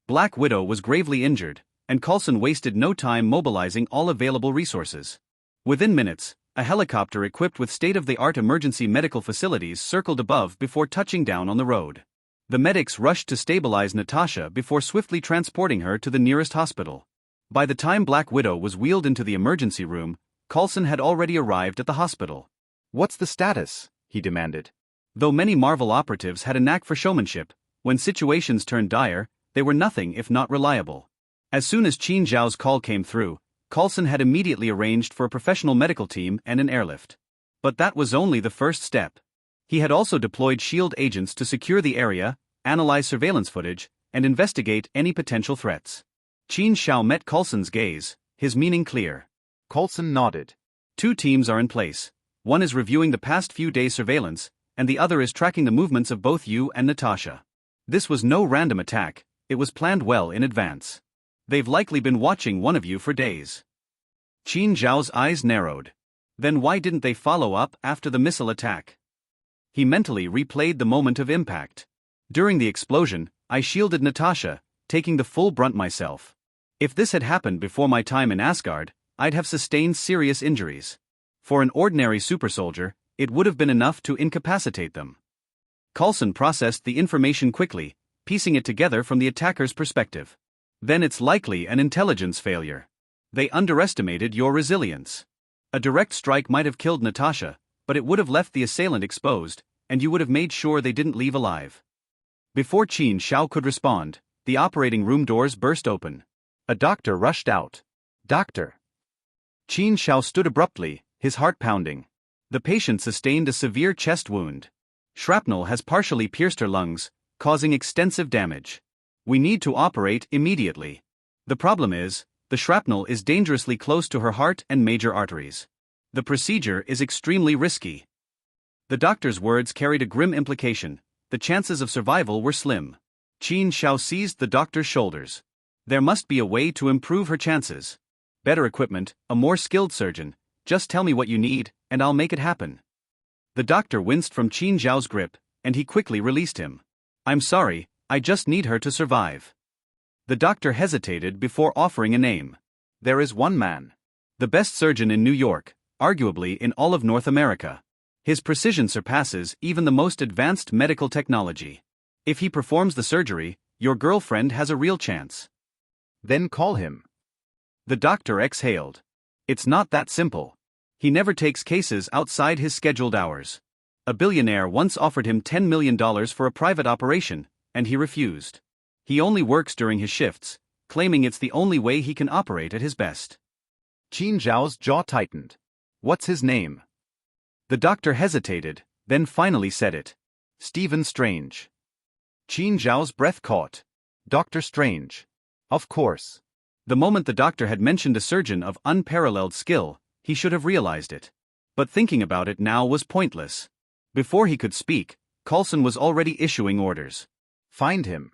Black Widow was gravely injured, and Coulson wasted no time mobilizing all available resources. Within minutes, a helicopter equipped with state-of-the-art emergency medical facilities circled above before touching down on the road. The medics rushed to stabilize Natasha before swiftly transporting her to the nearest hospital. By the time Black Widow was wheeled into the emergency room, Coulson had already arrived at the hospital. "What's the status?" he demanded. Though many Marvel operatives had a knack for showmanship, when situations turned dire, they were nothing if not reliable. As soon as Qin Xiao's call came through, Coulson had immediately arranged for a professional medical team and an airlift. But that was only the first step. He had also deployed SHIELD agents to secure the area, analyze surveillance footage, and investigate any potential threats. Qin Xiao met Coulson's gaze, his meaning clear. Coulson nodded. 2 teams are in place. One is reviewing the past few days' surveillance, and the other is tracking the movements of both you and Natasha. This was no random attack, it was planned well in advance. They've likely been watching one of you for days. Qin Xiao's eyes narrowed. Then why didn't they follow up after the missile attack? He mentally replayed the moment of impact. During the explosion, I shielded Natasha, taking the full brunt myself. If this had happened before my time in Asgard, I'd have sustained serious injuries. For an ordinary super soldier, it would have been enough to incapacitate them. Coulson processed the information quickly, piecing it together from the attacker's perspective. Then it's likely an intelligence failure. They underestimated your resilience. A direct strike might have killed Natasha, but it would have left the assailant exposed, and you would have made sure they didn't leave alive. Before Qin Xiao could respond, the operating room doors burst open. A doctor rushed out. "Doctor." Qin Xiao stood abruptly, his heart pounding. The patient sustained a severe chest wound. Shrapnel has partially pierced her lungs, causing extensive damage. We need to operate immediately. The problem is, the shrapnel is dangerously close to her heart and major arteries. The procedure is extremely risky. The doctor's words carried a grim implication. The chances of survival were slim. Qin Xiao seized the doctor's shoulders. There must be a way to improve her chances. Better equipment, a more skilled surgeon. Just tell me what you need, and I'll make it happen. The doctor winced from Qin Xiao's grip, and he quickly released him. I'm sorry, I just need her to survive. The doctor hesitated before offering a name. There is one man. The best surgeon in New York, arguably in all of North America. His precision surpasses even the most advanced medical technology. If he performs the surgery, your girlfriend has a real chance. Then call him. The doctor exhaled. It's not that simple. He never takes cases outside his scheduled hours. A billionaire once offered him $10 million for a private operation, and he refused. He only works during his shifts, claiming it's the only way he can operate at his best. Qin Xiao's jaw tightened. What's his name? The doctor hesitated, then finally said it. Stephen Strange. Qin Xiao's breath caught. Doctor Strange. Of course. The moment the doctor had mentioned a surgeon of unparalleled skill, he should have realized it. But thinking about it now was pointless. Before he could speak, Coulson was already issuing orders. Find him.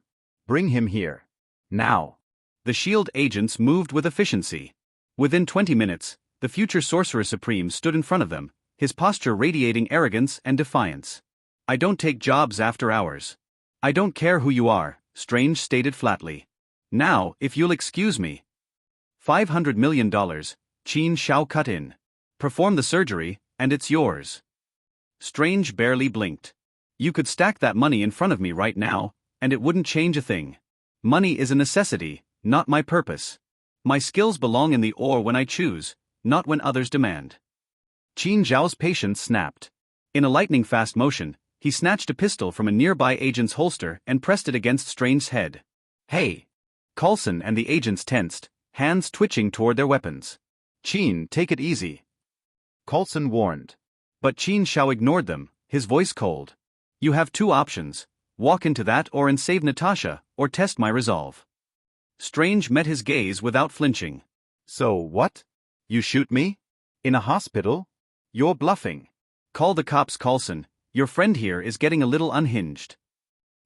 Bring him here. Now. The SHIELD agents moved with efficiency. Within 20 minutes, the future Sorcerer Supreme stood in front of them, his posture radiating arrogance and defiance. I don't take jobs after hours. I don't care who you are, Strange stated flatly. Now, if you'll excuse me. $500 million, Qin Xiao cut in. Perform the surgery, and it's yours. Strange barely blinked. You could stack that money in front of me right now, and it wouldn't change a thing. Money is a necessity, not my purpose. My skills belong in the ore when I choose, not when others demand. Qin Xiao's patience snapped. In a lightning-fast motion, he snatched a pistol from a nearby agent's holster and pressed it against Strange's head. Hey! Coulson and the agents tensed, hands twitching toward their weapons. Qin, take it easy. Coulson warned. But Qin Xiao ignored them, his voice cold. You have 2 options. Walk into that or and save Natasha, or test my resolve. Strange met his gaze without flinching. So what? You shoot me? In a hospital? You're bluffing. Call the cops, Coulson. Your friend here is getting a little unhinged.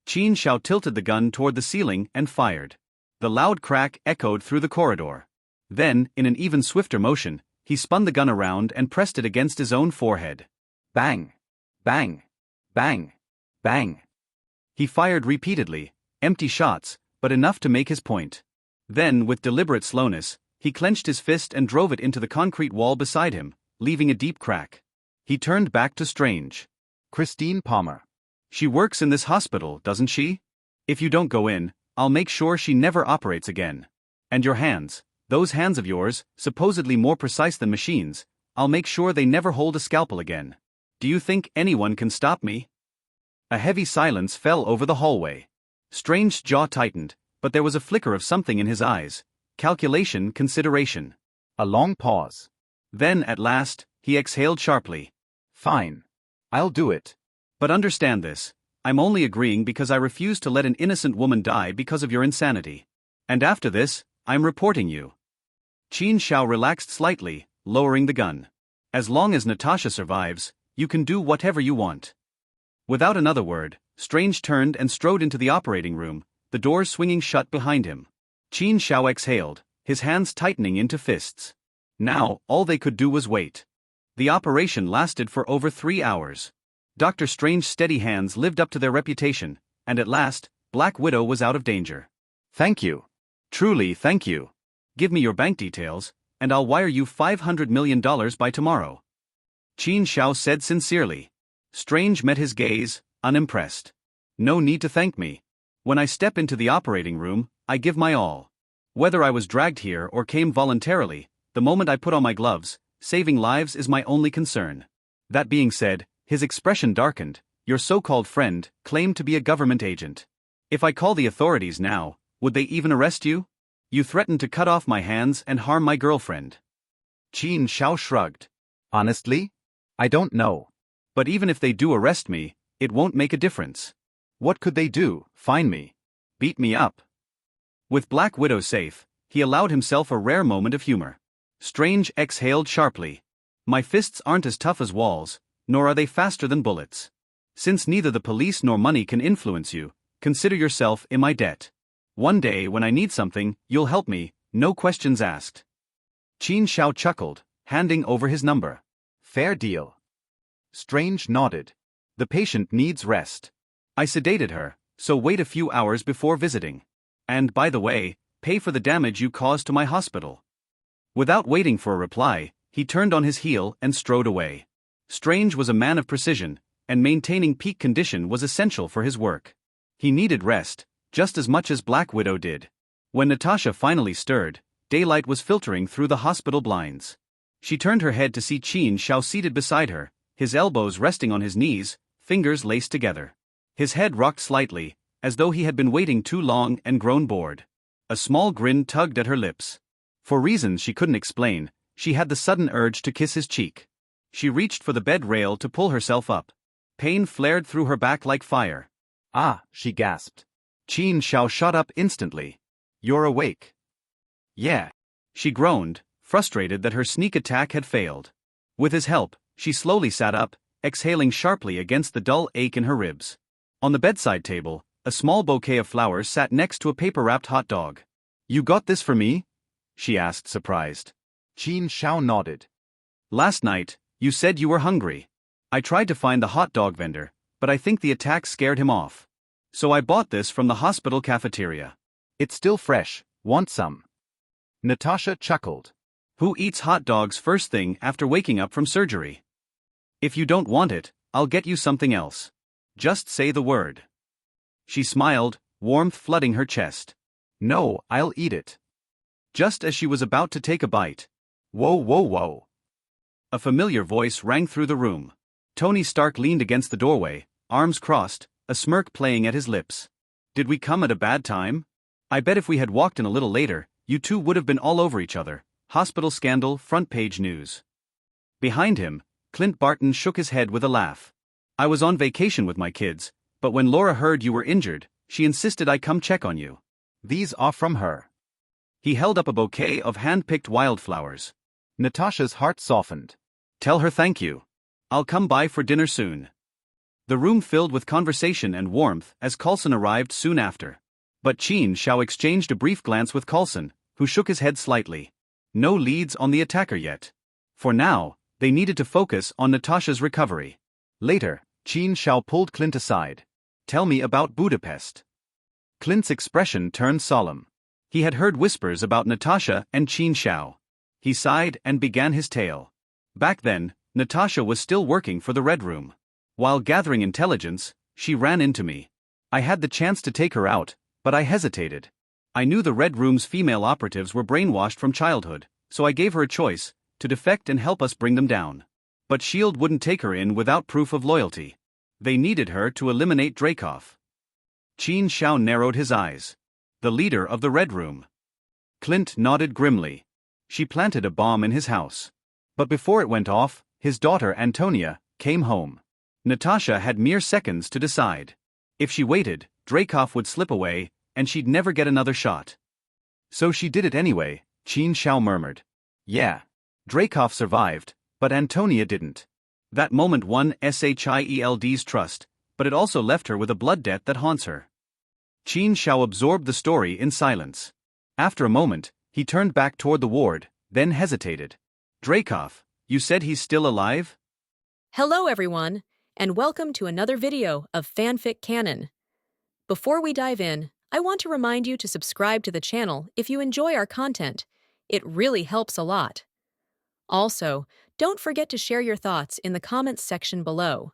Qin Xiao tilted the gun toward the ceiling and fired. The loud crack echoed through the corridor. Then, in an even swifter motion, he spun the gun around and pressed it against his own forehead. Bang! Bang! Bang! Bang! He fired repeatedly, empty shots, but enough to make his point. Then, with deliberate slowness, he clenched his fist and drove it into the concrete wall beside him, leaving a deep crack. He turned back to Strange. Christine Palmer. She works in this hospital, doesn't she? If you don't go in, I'll make sure she never operates again. And your hands, those hands of yours, supposedly more precise than machines, I'll make sure they never hold a scalpel again. Do you think anyone can stop me? A heavy silence fell over the hallway. Strange's jaw tightened, but there was a flicker of something in his eyes. Calculation, consideration. A long pause. Then, at last, he exhaled sharply. Fine. I'll do it. But understand this. I'm only agreeing because I refuse to let an innocent woman die because of your insanity. And after this, I'm reporting you. Qin Xiao relaxed slightly, lowering the gun. As long as Natasha survives, you can do whatever you want. Without another word, Strange turned and strode into the operating room, the doors swinging shut behind him. Qin Xiao exhaled, his hands tightening into fists. Now, all they could do was wait. The operation lasted for over 3 hours. Dr. Strange's steady hands lived up to their reputation, and at last, Black Widow was out of danger. Thank you. Truly, thank you. Give me your bank details, and I'll wire you $500 million by tomorrow. Qin Xiao said sincerely. Strange met his gaze, unimpressed. No need to thank me. When I step into the operating room, I give my all. Whether I was dragged here or came voluntarily, the moment I put on my gloves, saving lives is my only concern. That being said, his expression darkened. Your so-called friend claimed to be a government agent. If I call the authorities now, would they even arrest you? You threatened to cut off my hands and harm my girlfriend. Qin Xiao shrugged. Honestly? I don't know. But even if they do arrest me, it won't make a difference. What could they do? Fine me? Beat me up? With Black Widow safe, he allowed himself a rare moment of humor. Strange exhaled sharply. My fists aren't as tough as walls, nor are they faster than bullets. Since neither the police nor money can influence you, consider yourself in my debt. One day when I need something, you'll help me, no questions asked. Qin Xiao chuckled, handing over his number. Fair deal. Strange nodded. The patient needs rest. I sedated her, so wait a few hours before visiting. And by the way, pay for the damage you caused to my hospital. Without waiting for a reply, he turned on his heel and strode away. Strange was a man of precision, and maintaining peak condition was essential for his work. He needed rest, just as much as Black Widow did. When Natasha finally stirred, daylight was filtering through the hospital blinds. She turned her head to see Qin Xiao seated beside her, his elbows resting on his knees, fingers laced together. His head rocked slightly, as though he had been waiting too long and grown bored. A small grin tugged at her lips. For reasons she couldn't explain, she had the sudden urge to kiss his cheek. She reached for the bed rail to pull herself up. Pain flared through her back like fire. Ah, she gasped. Qin Xiao shot up instantly. You're awake. Yeah. She groaned, frustrated that her sneak attack had failed. With his help, she slowly sat up, exhaling sharply against the dull ache in her ribs. On the bedside table, a small bouquet of flowers sat next to a paper-wrapped hot dog. You got this for me? She asked, surprised. Qin Xiao nodded. Last night, you said you were hungry. I tried to find the hot dog vendor, but I think the attack scared him off. So I bought this from the hospital cafeteria. It's still fresh. Want some? Natasha chuckled. Who eats hot dogs first thing after waking up from surgery? If you don't want it, I'll get you something else. Just say the word. She smiled, warmth flooding her chest. No, I'll eat it. Just as she was about to take a bite. Whoa, whoa, whoa. A familiar voice rang through the room. Tony Stark leaned against the doorway, arms crossed, a smirk playing at his lips. Did we come at a bad time? I bet if we had walked in a little later, you two would have been all over each other. Hospital scandal, front page news. Behind him, Clint Barton shook his head with a laugh. I was on vacation with my kids, but when Laura heard you were injured, she insisted I come check on you. These are from her. He held up a bouquet of hand-picked wildflowers. Natasha's heart softened. Tell her thank you. I'll come by for dinner soon. The room filled with conversation and warmth as Coulson arrived soon after. But Qin Xiao exchanged a brief glance with Coulson, who shook his head slightly. No leads on the attacker yet. For now, they needed to focus on Natasha's recovery. Later, Qin Xiao pulled Clint aside. Tell me about Budapest. Clint's expression turned solemn. He had heard whispers about Natasha and Qin Xiao. He sighed and began his tale. Back then, Natasha was still working for the Red Room. While gathering intelligence, she ran into me. I had the chance to take her out, but I hesitated. I knew the Red Room's female operatives were brainwashed from childhood, so I gave her a choice, to defect and help us bring them down. But S.H.I.E.L.D. wouldn't take her in without proof of loyalty. They needed her to eliminate Dreykov. Qin Xiao narrowed his eyes. The leader of the Red Room. Clint nodded grimly. She planted a bomb in his house. But before it went off, his daughter Antonia came home. Natasha had mere seconds to decide. If she waited, Dreykov would slip away, and she'd never get another shot. So she did it anyway, Qin Xiao murmured. Yeah. Dreykov survived, but Antonia didn't. That moment won S.H.I.E.L.D.'s trust, but it also left her with a blood debt that haunts her. Qin Xiao absorbed the story in silence. After a moment, he turned back toward the ward, then hesitated. Dreykov, you said he's still alive? Hello everyone, and welcome to another video of FanFic Canon. Before we dive in, I want to remind you to subscribe to the channel if you enjoy our content. It really helps a lot. Also, don't forget to share your thoughts in the comments section below.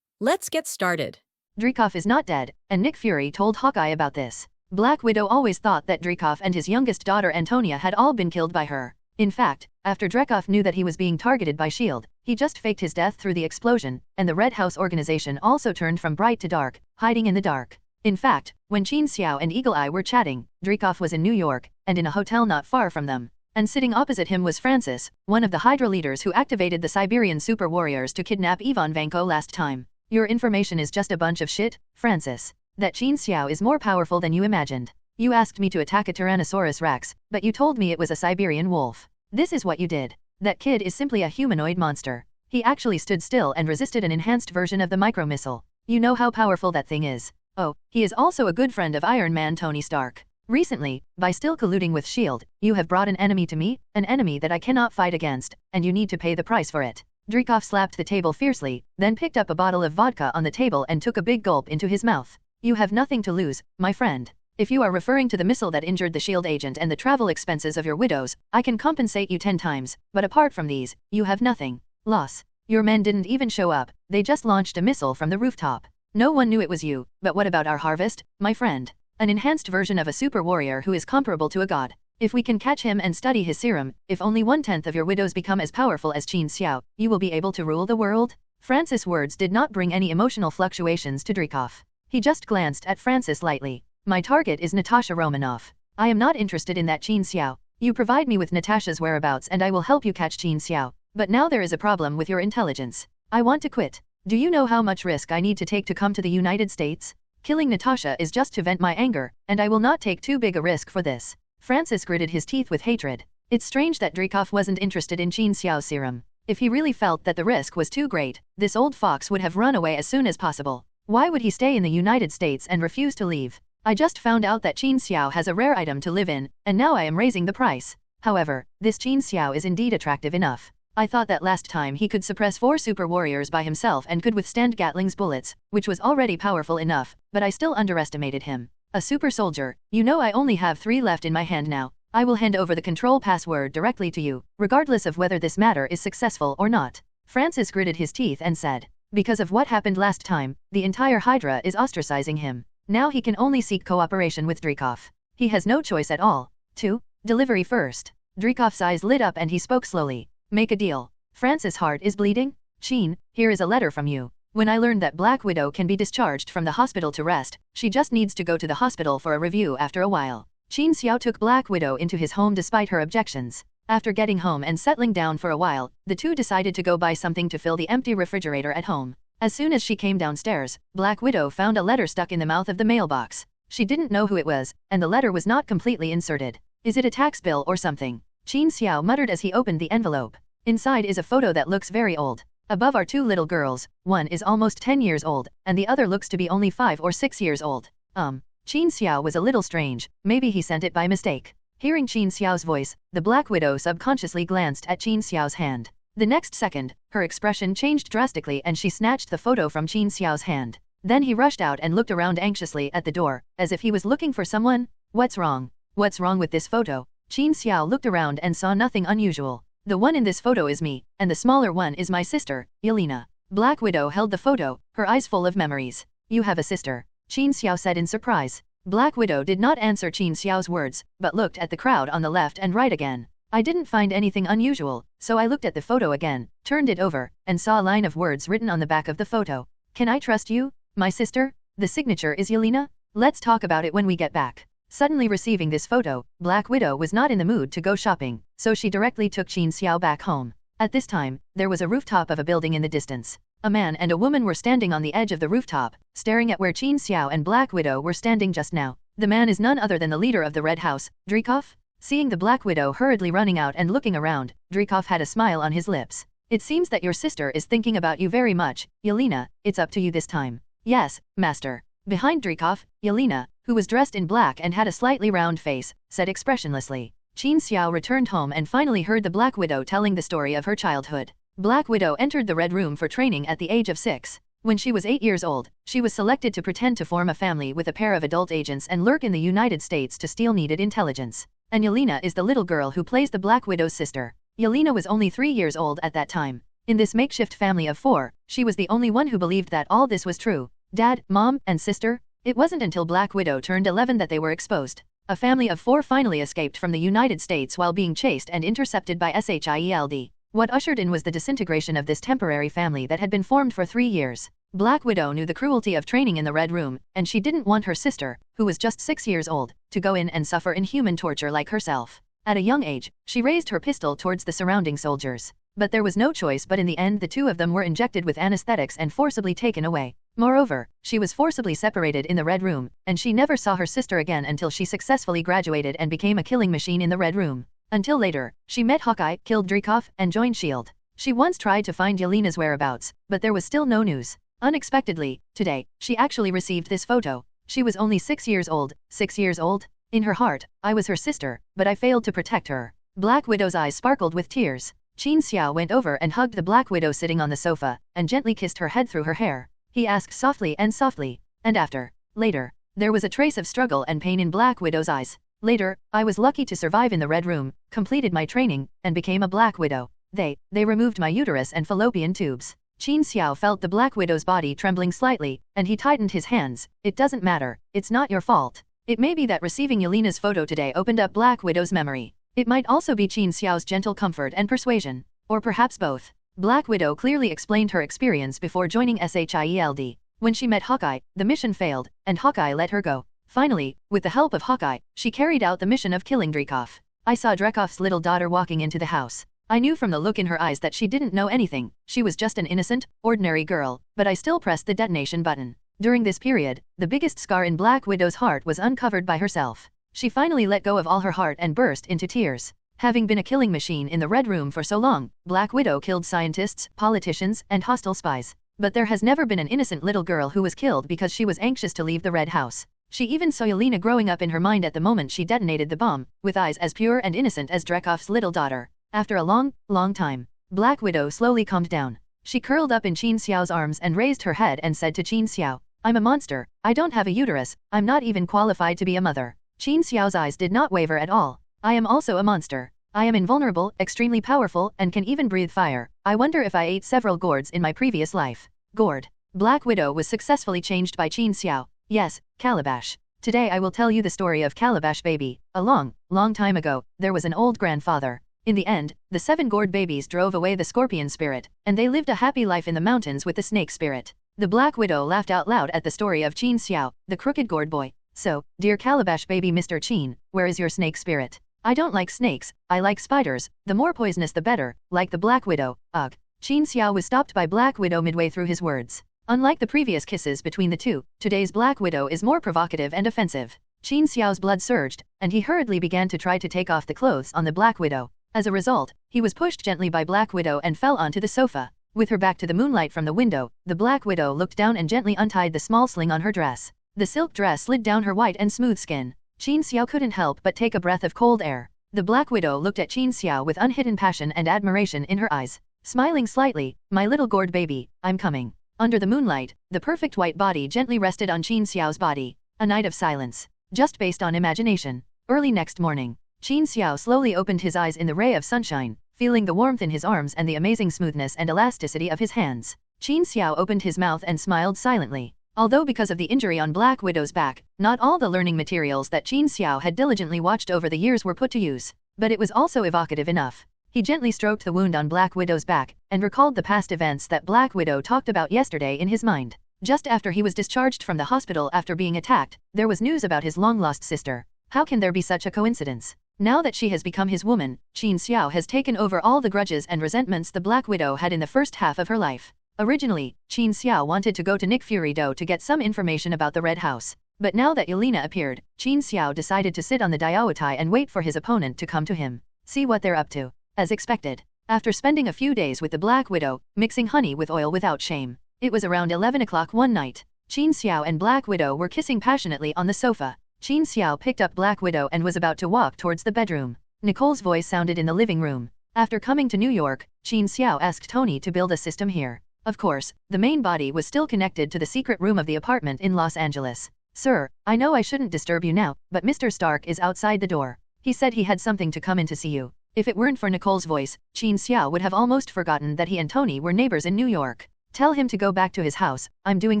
Let's get started. Dreykov is not dead, and Nick Fury told Hawkeye about this. Black Widow always thought that Dreykov and his youngest daughter Antonia had all been killed by her. In fact, after Dreykov knew that he was being targeted by S.H.I.E.L.D., he just faked his death through the explosion, and the Red House organization also turned from bright to dark, hiding in the dark. In fact, when Qin Xiao and Eagle Eye were chatting, Dreykov was in New York, and in a hotel not far from them. And sitting opposite him was Francis, one of the Hydra leaders who activated the Siberian super warriors to kidnap Ivan Vanko last time. Your information is just a bunch of shit, Francis. That Qin Xiao is more powerful than you imagined. You asked me to attack a Tyrannosaurus Rex, but you told me it was a Siberian wolf. This is what you did. That kid is simply a humanoid monster. He actually stood still and resisted an enhanced version of the micro-missile. You know how powerful that thing is. Oh, he is also a good friend of Iron Man Tony Stark. Recently, by still colluding with S.H.I.E.L.D., you have brought an enemy to me, an enemy that I cannot fight against, and you need to pay the price for it. Dreykov slapped the table fiercely, then picked up a bottle of vodka on the table and took a big gulp into his mouth. You have nothing to lose, my friend. If you are referring to the missile that injured the S.H.I.E.L.D. agent and the travel expenses of your widows, I can compensate you 10 times, but apart from these, you have nothing. Loss. Your men didn't even show up, they just launched a missile from the rooftop. No one knew it was you, but what about our harvest, my friend? An enhanced version of a super warrior who is comparable to a god. If we can catch him and study his serum, if only 1/10 of your widows become as powerful as Qin Xiao, you will be able to rule the world? Francis' words did not bring any emotional fluctuations to Dreykov. He just glanced at Francis lightly. My target is Natasha Romanoff. I am not interested in that Qin Xiao. You provide me with Natasha's whereabouts and I will help you catch Qin Xiao. But now there is a problem with your intelligence. I want to quit. Do you know how much risk I need to take to come to the United States? Killing Natasha is just to vent my anger, and I will not take too big a risk for this. Francis gritted his teeth with hatred. It's strange that Dreykov wasn't interested in Qin Xiao's serum. If he really felt that the risk was too great, this old fox would have run away as soon as possible. Why would he stay in the United States and refuse to leave? I just found out that Qin Xiao has a rare item to live in, and now I am raising the price. However, this Qin Xiao is indeed attractive enough. I thought that last time he could suppress 4 super warriors by himself and could withstand Gatling's bullets, which was already powerful enough, but I still underestimated him. A super soldier. You know I only have 3 left in my hand now. I will hand over the control password directly to you, regardless of whether this matter is successful or not. Francis gritted his teeth and said, because of what happened last time, the entire Hydra is ostracizing him. Now he can only seek cooperation with Dreykov. He has no choice at all. 2. Delivery first. Dreykov's eyes lit up and he spoke slowly. Make a deal. Francis' heart is bleeding. Qin, here is a letter from you. When I learned that Black Widow can be discharged from the hospital to rest, she just needs to go to the hospital for a review after a while. Qin Xiao took Black Widow into his home despite her objections. After getting home and settling down for a while, the two decided to go buy something to fill the empty refrigerator at home. As soon as she came downstairs, Black Widow found a letter stuck in the mouth of the mailbox. She didn't know who it was, and the letter was not completely inserted. Is it a tax bill or something? Qin Xiao muttered as he opened the envelope. Inside is a photo that looks very old. Above are 2 little girls, one is almost 10 years old, and the other looks to be only 5 or 6 years old. Qin Xiao was a little strange, maybe he sent it by mistake. Hearing Qin Xiao's voice, the Black Widow subconsciously glanced at Qin Xiao's hand. The next second, her expression changed drastically and she snatched the photo from Qin Xiao's hand. Then he rushed out and looked around anxiously at the door, as if he was looking for someone. What's wrong? What's wrong with this photo? Qin Xiao looked around and saw nothing unusual. The one in this photo is me, and the smaller one is my sister, Yelena. Black Widow held the photo, her eyes full of memories. You have a sister, Qin Xiao said in surprise. Black Widow did not answer Qin Xiao's words, but looked at the crowd on the left and right again. I didn't find anything unusual, so I looked at the photo again, turned it over, and saw a line of words written on the back of the photo. Can I trust you, my sister? The signature is Yelena? Let's talk about it when we get back. Suddenly receiving this photo, Black Widow was not in the mood to go shopping, so she directly took Qin Xiao back home. At this time, there was a rooftop of a building in the distance. A man and a woman were standing on the edge of the rooftop, staring at where Qin Xiao and Black Widow were standing just now. The man is none other than the leader of the Red House, Dreykov. Seeing the Black Widow hurriedly running out and looking around, Dreykov had a smile on his lips. It seems that your sister is thinking about you very much, Yelena. It's up to you this time. Yes, master. Behind Dreykov, Yelena, who was dressed in black and had a slightly round face, said expressionlessly. Qin Xiao returned home and finally heard the Black Widow telling the story of her childhood. Black Widow entered the Red Room for training at the age of 6. When she was 8 years old, she was selected to pretend to form a family with a pair of adult agents and lurk in the United States to steal needed intelligence. And Yelena is the little girl who plays the Black Widow's sister. Yelena was only 3 years old at that time. In this makeshift family of 4, she was the only one who believed that all this was true. Dad, Mom, and sister? It wasn't until Black Widow turned 11 that they were exposed. A family of 4 finally escaped from the United States while being chased and intercepted by SHIELD. What ushered in was the disintegration of this temporary family that had been formed for 3 years. Black Widow knew the cruelty of training in the Red Room, and she didn't want her sister, who was just 6 years old, to go in and suffer inhuman torture like herself. At a young age, she raised her pistol towards the surrounding soldiers. But there was no choice, but in the end the 2 of them were injected with anesthetics and forcibly taken away. Moreover, she was forcibly separated in the Red Room, and she never saw her sister again until she successfully graduated and became a killing machine in the Red Room. Until later, she met Hawkeye, killed Dreykov, and joined S.H.I.E.L.D. She once tried to find Yelena's whereabouts, but there was still no news. Unexpectedly, today, she actually received this photo. She was only 6 years old. 6 years old? In her heart, I was her sister, but I failed to protect her. Black Widow's eyes sparkled with tears. Qin Xiao went over and hugged the Black Widow sitting on the sofa, and gently kissed her head through her hair. He asked softly, and after? Later. There was a trace of struggle and pain in Black Widow's eyes. Later, I was lucky to survive in the Red Room, completed my training, and became a Black Widow. They removed my uterus and fallopian tubes. Qin Xiao felt the Black Widow's body trembling slightly, and he tightened his hands. It doesn't matter. It's not your fault. It may be that receiving Yelena's photo today opened up Black Widow's memory. It might also be Qin Xiao's gentle comfort and persuasion. Or perhaps both. Black Widow clearly explained her experience before joining SHIELD. When she met Hawkeye, the mission failed, and Hawkeye let her go. Finally, with the help of Hawkeye, she carried out the mission of killing Dreykov. I saw Dreykov's little daughter walking into the house. I knew from the look in her eyes that she didn't know anything. She was just an innocent, ordinary girl, but I still pressed the detonation button. During this period, the biggest scar in Black Widow's heart was uncovered by herself. She finally let go of all her heart and burst into tears. Having been a killing machine in the Red Room for so long, Black Widow killed scientists, politicians, and hostile spies. But there has never been an innocent little girl who was killed because she was anxious to leave the Red House. She even saw Yelena growing up in her mind at the moment she detonated the bomb, with eyes as pure and innocent as Dreykov's little daughter. After a long time, Black Widow slowly calmed down. She curled up in Qin Xiao's arms and raised her head and said to Qin Xiao, I'm a monster. I don't have a uterus. I'm not even qualified to be a mother. Qin Xiao's eyes did not waver at all. I am also a monster. I am invulnerable, extremely powerful, and can even breathe fire. I wonder if I ate several gourds in my previous life. Gourd. Black Widow was successfully changed by Qin Xiao. Yes, Calabash. Today I will tell you the story of Calabash Baby. A long time ago, there was an old grandfather. In the end, the 7 gourd babies drove away the scorpion spirit, and they lived a happy life in the mountains with the snake spirit. The Black Widow laughed out loud at the story of Qin Xiao, the crooked gourd boy. So, dear Calabash Baby Mr. Qin, where is your snake spirit? I don't like snakes, I like spiders, the more poisonous the better, like the Black Widow. Ugh. Qin Xiao was stopped by Black Widow midway through his words. Unlike the previous kisses between the two, today's Black Widow is more provocative and offensive. Qin Xiao's blood surged, and he hurriedly began to try to take off the clothes on the Black Widow. As a result, he was pushed gently by Black Widow and fell onto the sofa. With her back to the moonlight from the window, the Black Widow looked down and gently untied the small sling on her dress. The silk dress slid down her white and smooth skin. Qin Xiao couldn't help but take a breath of cold air. The Black Widow looked at Qin Xiao with unhidden passion and admiration in her eyes. Smiling slightly, my little gourd baby, I'm coming. Under the moonlight, the perfect white body gently rested on Qin Xiao's body. A night of silence. Just based on imagination. Early next morning, Qin Xiao slowly opened his eyes in the ray of sunshine, feeling the warmth in his arms and the amazing smoothness and elasticity of his hands. Qin Xiao opened his mouth and smiled silently. Although because of the injury on Black Widow's back, not all the learning materials that Qin Xiao had diligently watched over the years were put to use, but it was also evocative enough. He gently stroked the wound on Black Widow's back, and recalled the past events that Black Widow talked about yesterday in his mind. Just after he was discharged from the hospital after being attacked, there was news about his long-lost sister. How can there be such a coincidence? Now that she has become his woman, Qin Xiao has taken over all the grudges and resentments the Black Widow had in the first half of her life. Originally, Qin Xiao wanted to go to Nick Fury Do to get some information about the Red House. But now that Yelena appeared, Qin Xiao decided to sit on the Diaotai and wait for his opponent to come to him. See what they're up to. As expected. After spending a few days with the Black Widow, mixing honey with oil without shame. It was around 11 o'clock one night. Qin Xiao and Black Widow were kissing passionately on the sofa. Qin Xiao picked up Black Widow and was about to walk towards the bedroom. Nicole's voice sounded in the living room. After coming to New York, Qin Xiao asked Tony to build a system here. Of course, the main body was still connected to the secret room of the apartment in Los Angeles. Sir, I know I shouldn't disturb you now, but Mr. Stark is outside the door. He said he had something to come in to see you. If it weren't for Nicole's voice, Qin Xiao would have almost forgotten that he and Tony were neighbors in New York. Tell him to go back to his house. I'm doing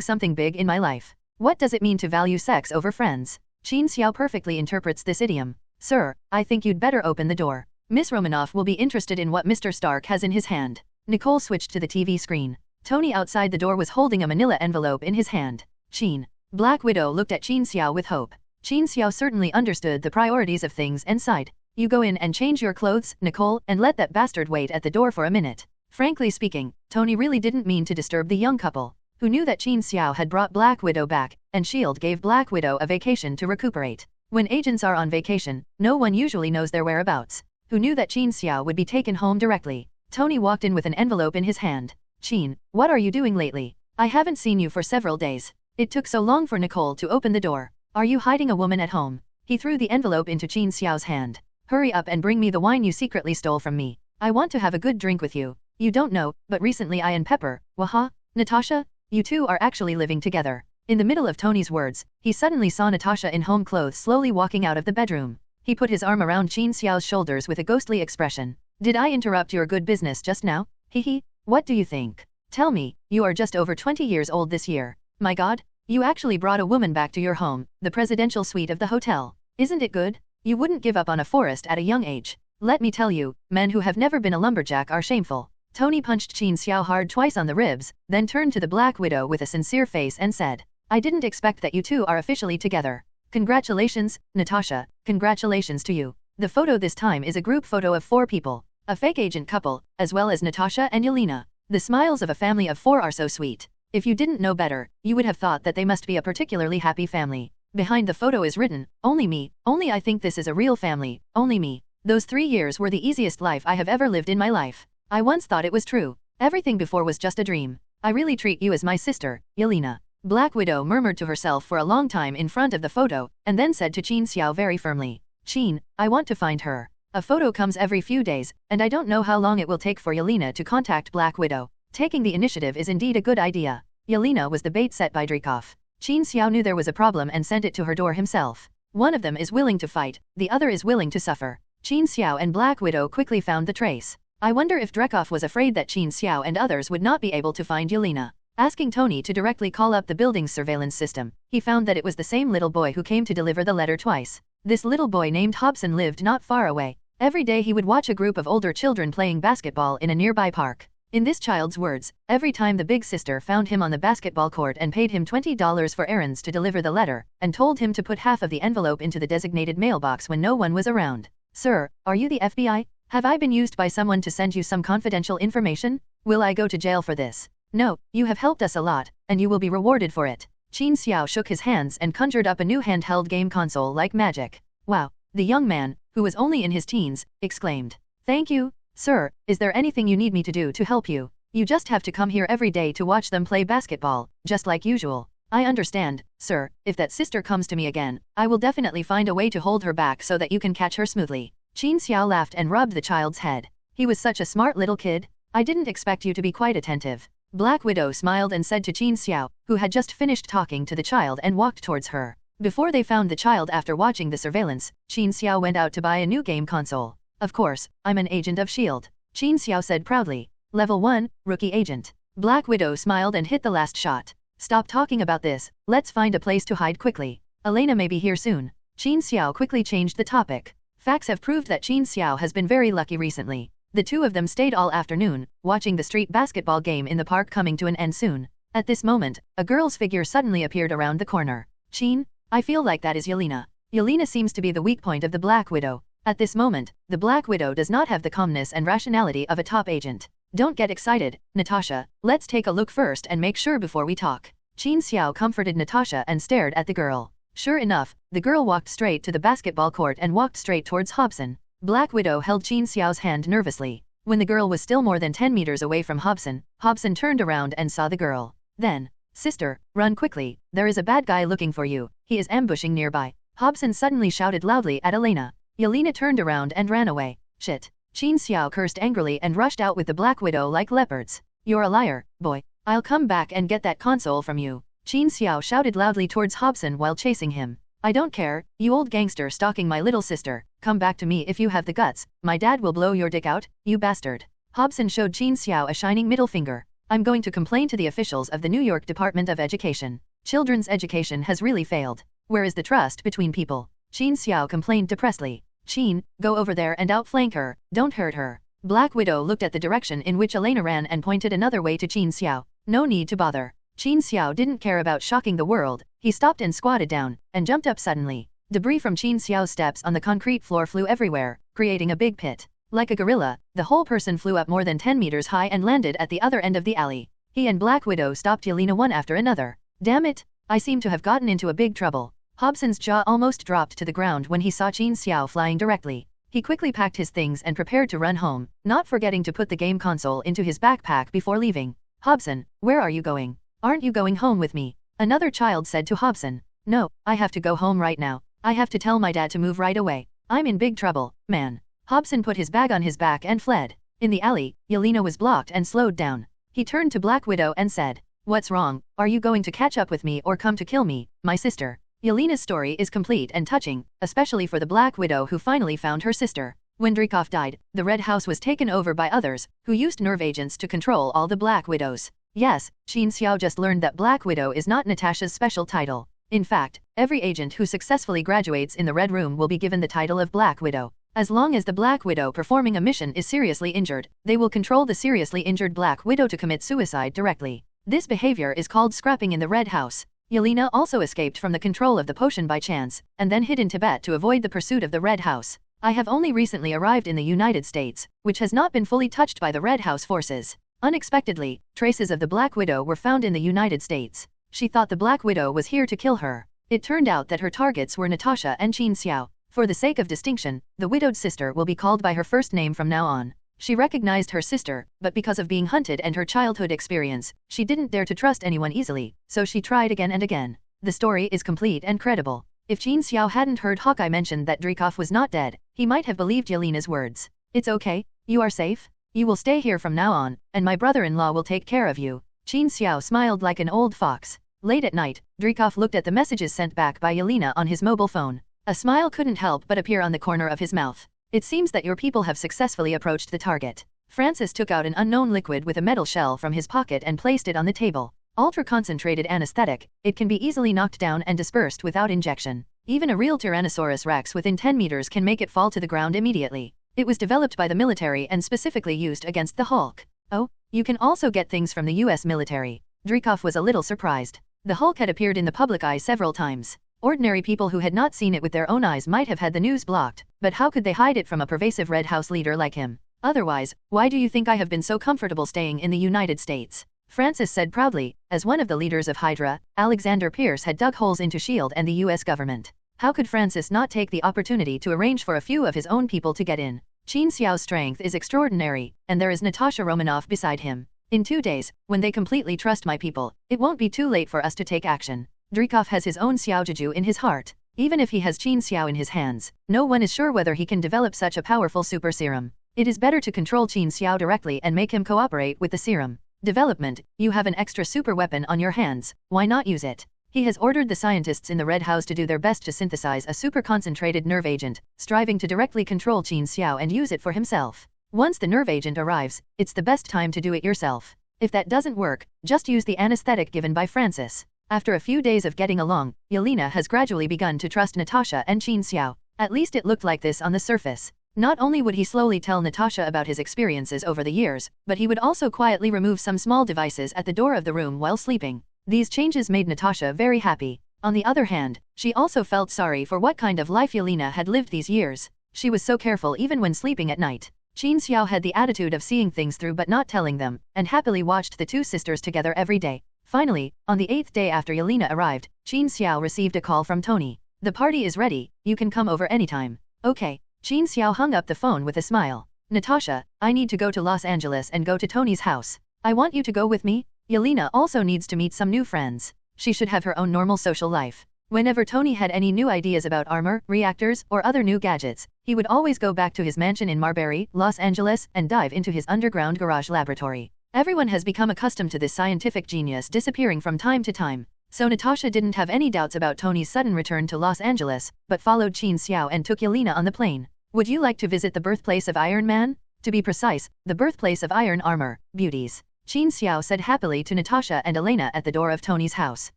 something big in my life. What does it mean to value sex over friends? Qin Xiao perfectly interprets this idiom. Sir, I think you'd better open the door. Miss Romanoff will be interested in what Mr. Stark has in his hand. Nicole switched to the TV screen. Tony outside the door was holding a manila envelope in his hand. Qin. Black Widow looked at Qin Xiao with hope. Qin Xiao certainly understood the priorities of things and sighed. You go in and change your clothes, Nicole, and let that bastard wait at the door for a minute. Frankly speaking, Tony really didn't mean to disturb the young couple, who knew that Qin Xiao had brought Black Widow back, and S.H.I.E.L.D. gave Black Widow a vacation to recuperate. When agents are on vacation, no one usually knows their whereabouts. Who knew that Qin Xiao would be taken home directly? Tony walked in with an envelope in his hand. Qin, what are you doing lately? I haven't seen you for several days. It took so long for Nicole to open the door. Are you hiding a woman at home? He threw the envelope into Qin Xiao's hand. Hurry up and bring me the wine you secretly stole from me. I want to have a good drink with you. You don't know, but recently I and Pepper, waha, Natasha, you two are actually living together. In the middle of Tony's words, he suddenly saw Natasha in home clothes slowly walking out of the bedroom. He put his arm around Qin Xiao's shoulders with a ghostly expression. Did I interrupt your good business just now? Hehe, what do you think? Tell me, you are just over 20 years old this year. My god, you actually brought a woman back to your home, the presidential suite of the hotel. Isn't it good? You wouldn't give up on a forest at a young age. Let me tell you, men who have never been a lumberjack are shameful. Tony punched Qin Xiao hard twice on the ribs, then turned to the Black Widow with a sincere face and said, I didn't expect that you two are officially together. Congratulations, Natasha, congratulations to you. The photo this time is a group photo of 4 people, a fake agent couple, as well as Natasha and Yelena. The smiles of a family of 4 are so sweet. If you didn't know better, you would have thought that they must be a particularly happy family. Behind the photo is written, only me, only I think this is a real family, only me. Those 3 years were the easiest life I have ever lived in my life. I once thought it was true. Everything before was just a dream. I really treat you as my sister, Yelena. Black Widow murmured to herself for a long time in front of the photo, and then said to Qin Xiao very firmly, Qin, I want to find her. A photo comes every few days, and I don't know how long it will take for Yelena to contact Black Widow. Taking the initiative is indeed a good idea. Yelena was the bait set by Dreykov. Qin Xiao knew there was a problem and sent it to her door himself. One of them is willing to fight, the other is willing to suffer. Qin Xiao and Black Widow quickly found the trace. I wonder if Dreykov was afraid that Qin Xiao and others would not be able to find Yelena. Asking Tony to directly call up the building's surveillance system, he found that it was the same little boy who came to deliver the letter twice. This little boy named Hobson lived not far away. Every day he would watch a group of older children playing basketball in a nearby park. In this child's words, every time the big sister found him on the basketball court and paid him $20 for errands to deliver the letter, and told him to put half of the envelope into the designated mailbox when no one was around. Sir, are you the FBI? Have I been used by someone to send you some confidential information? Will I go to jail for this? No, you have helped us a lot, and you will be rewarded for it. Qin Xiao shook his hands and conjured up a new handheld game console like magic. Wow, the young man, who was only in his teens, exclaimed. Thank you, sir. Is there anything you need me to do to help you? You just have to come here every day to watch them play basketball, just like usual. I understand, sir. If that sister comes to me again, I will definitely find a way to hold her back so that you can catch her smoothly. Qin Xiao laughed and rubbed the child's head. He was such a smart little kid. I didn't expect you to be quite attentive. Black Widow smiled and said to Qin Xiao, who had just finished talking to the child and walked towards her. Before they found the child after watching the surveillance, Qin Xiao went out to buy a new game console. Of course, I'm an agent of S.H.I.E.L.D. Qin Xiao said proudly. Level 1, Rookie Agent. Black Widow smiled and hit the last shot. Stop talking about this, let's find a place to hide quickly. Elena may be here soon. Qin Xiao quickly changed the topic. Facts have proved that Qin Xiao has been very lucky recently. The two of them stayed all afternoon, watching the street basketball game in the park coming to an end soon. At this moment, a girl's figure suddenly appeared around the corner. Qin, I feel like that is Yelena. Yelena seems to be the weak point of the Black Widow. At this moment, the Black Widow does not have the calmness and rationality of a top agent. Don't get excited, Natasha, let's take a look first and make sure before we talk. Qin Xiao comforted Natasha and stared at the girl. Sure enough, the girl walked straight to the basketball court and walked straight towards Hobson. Black Widow held Qin Xiao's hand nervously. When the girl was still more than 10 meters away from Hobson, Hobson turned around and saw the girl. Then, sister, run quickly, there is a bad guy looking for you, he is ambushing nearby. Hobson suddenly shouted loudly at Elena. Yelena turned around and ran away. Shit. Qin Xiao cursed angrily and rushed out with the Black Widow like leopards. You're a liar, boy. I'll come back and get that console from you. Qin Xiao shouted loudly towards Hobson while chasing him. I don't care, you old gangster stalking my little sister. Come back to me if you have the guts. My dad will blow your dick out, you bastard. Hobson showed Qin Xiao a shining middle finger. I'm going to complain to the officials of the New York Department of Education. Children's education has really failed. Where is the trust between people? Qin Xiao complained depressedly. Qin, go over there and outflank her, don't hurt her. Black Widow looked at the direction in which Elena ran and pointed another way to Qin Xiao. No need to bother. Qin Xiao didn't care about shocking the world, he stopped and squatted down, and jumped up suddenly. Debris from Qin Xiao's steps on the concrete floor flew everywhere, creating a big pit. Like a gorilla, the whole person flew up more than 10 meters high and landed at the other end of the alley. He and Black Widow stopped Yelena one after another. Damn it, I seem to have gotten into a big trouble. Hobson's jaw almost dropped to the ground when he saw Qin Xiao flying directly. He quickly packed his things and prepared to run home, not forgetting to put the game console into his backpack before leaving. Hobson, where are you going? Aren't you going home with me? Another child said to Hobson. No, I have to go home right now. I have to tell my dad to move right away. I'm in big trouble, man. Hobson put his bag on his back and fled. In the alley, Yelena was blocked and slowed down. He turned to Black Widow and said, What's wrong? Are you going to catch up with me or come to kill me, my sister? Yelena's story is complete and touching, especially for the Black Widow who finally found her sister. When Dreykov died, the Red House was taken over by others, who used nerve agents to control all the Black Widows. Yes, Qin Xiao just learned that Black Widow is not Natasha's special title. In fact, every agent who successfully graduates in the Red Room will be given the title of Black Widow. As long as the Black Widow performing a mission is seriously injured, they will control the seriously injured Black Widow to commit suicide directly. This behavior is called scrapping in the Red House. Yelena also escaped from the control of the potion by chance, and then hid in Tibet to avoid the pursuit of the Red House. I have only recently arrived in the United States, which has not been fully touched by the Red House forces. Unexpectedly, traces of the Black Widow were found in the United States. She thought the Black Widow was here to kill her. It turned out that her targets were Natasha and Qin Xiao. For the sake of distinction, the widowed sister will be called by her first name from now on. She recognized her sister, but because of being hunted and her childhood experience, she didn't dare to trust anyone easily, so she tried again and again. The story is complete and credible. If Qin Xiao hadn't heard Hawkeye mention that Dreykov was not dead, he might have believed Yelena's words. It's okay, you are safe. You will stay here from now on, and my brother-in-law will take care of you. Qin Xiao smiled like an old fox. Late at night, Dreykov looked at the messages sent back by Yelena on his mobile phone. A smile couldn't help but appear on the corner of his mouth. It seems that your people have successfully approached the target. Francis took out an unknown liquid with a metal shell from his pocket and placed it on the table. Ultra-concentrated anesthetic, it can be easily knocked down and dispersed without injection. Even a real Tyrannosaurus Rex within 10 meters can make it fall to the ground immediately. It was developed by the military and specifically used against the Hulk. Oh, you can also get things from the US military. Dreykov was a little surprised. The Hulk had appeared in the public eye several times. Ordinary people who had not seen it with their own eyes might have had the news blocked, but how could they hide it from a pervasive Red House leader like him? Otherwise, why do you think I have been so comfortable staying in the United States? Francis said proudly. As one of the leaders of Hydra, Alexander Pierce had dug holes into S.H.I.E.L.D. and the US government. How could Francis not take the opportunity to arrange for a few of his own people to get in? Qin Xiao's strength is extraordinary, and there is Natasha Romanoff beside him. In 2 days, when they completely trust my people, it won't be too late for us to take action. Dreykov has his own Xiaojuju in his heart. Even if he has Qin Xiao in his hands, no one is sure whether he can develop such a powerful super serum. It is better to control Qin Xiao directly and make him cooperate with the serum. Development, you have an extra super weapon on your hands, why not use it? He has ordered the scientists in the Red House to do their best to synthesize a super concentrated nerve agent, striving to directly control Qin Xiao and use it for himself. Once the nerve agent arrives, it's the best time to do it yourself. If that doesn't work, just use the anesthetic given by Francis. After a few days of getting along, Yelena has gradually begun to trust Natasha and Qin Xiao. At least it looked like this on the surface. Not only would he slowly tell Natasha about his experiences over the years, but he would also quietly remove some small devices at the door of the room while sleeping. These changes made Natasha very happy. On the other hand, she also felt sorry for what kind of life Yelena had lived these years. She was so careful even when sleeping at night. Qin Xiao had the attitude of seeing things through but not telling them, and happily watched the two sisters together every day. Finally, on the 8th day after Yelena arrived, Qin Xiao received a call from Tony. The party is ready, you can come over anytime. Okay. Qin Xiao hung up the phone with a smile. Natasha, I need to go to Los Angeles and go to Tony's house. I want you to go with me. Yelena also needs to meet some new friends. She should have her own normal social life. Whenever Tony had any new ideas about armor, reactors, or other new gadgets, he would always go back to his mansion in Marbury, Los Angeles, and dive into his underground garage laboratory. Everyone has become accustomed to this scientific genius disappearing from time to time. So Natasha didn't have any doubts about Tony's sudden return to Los Angeles, but followed Qin Xiao and took Yelena on the plane. Would you like to visit the birthplace of Iron Man? To be precise, the birthplace of iron armor, beauties. Qin Xiao said happily to Natasha and Elena at the door of Tony's house.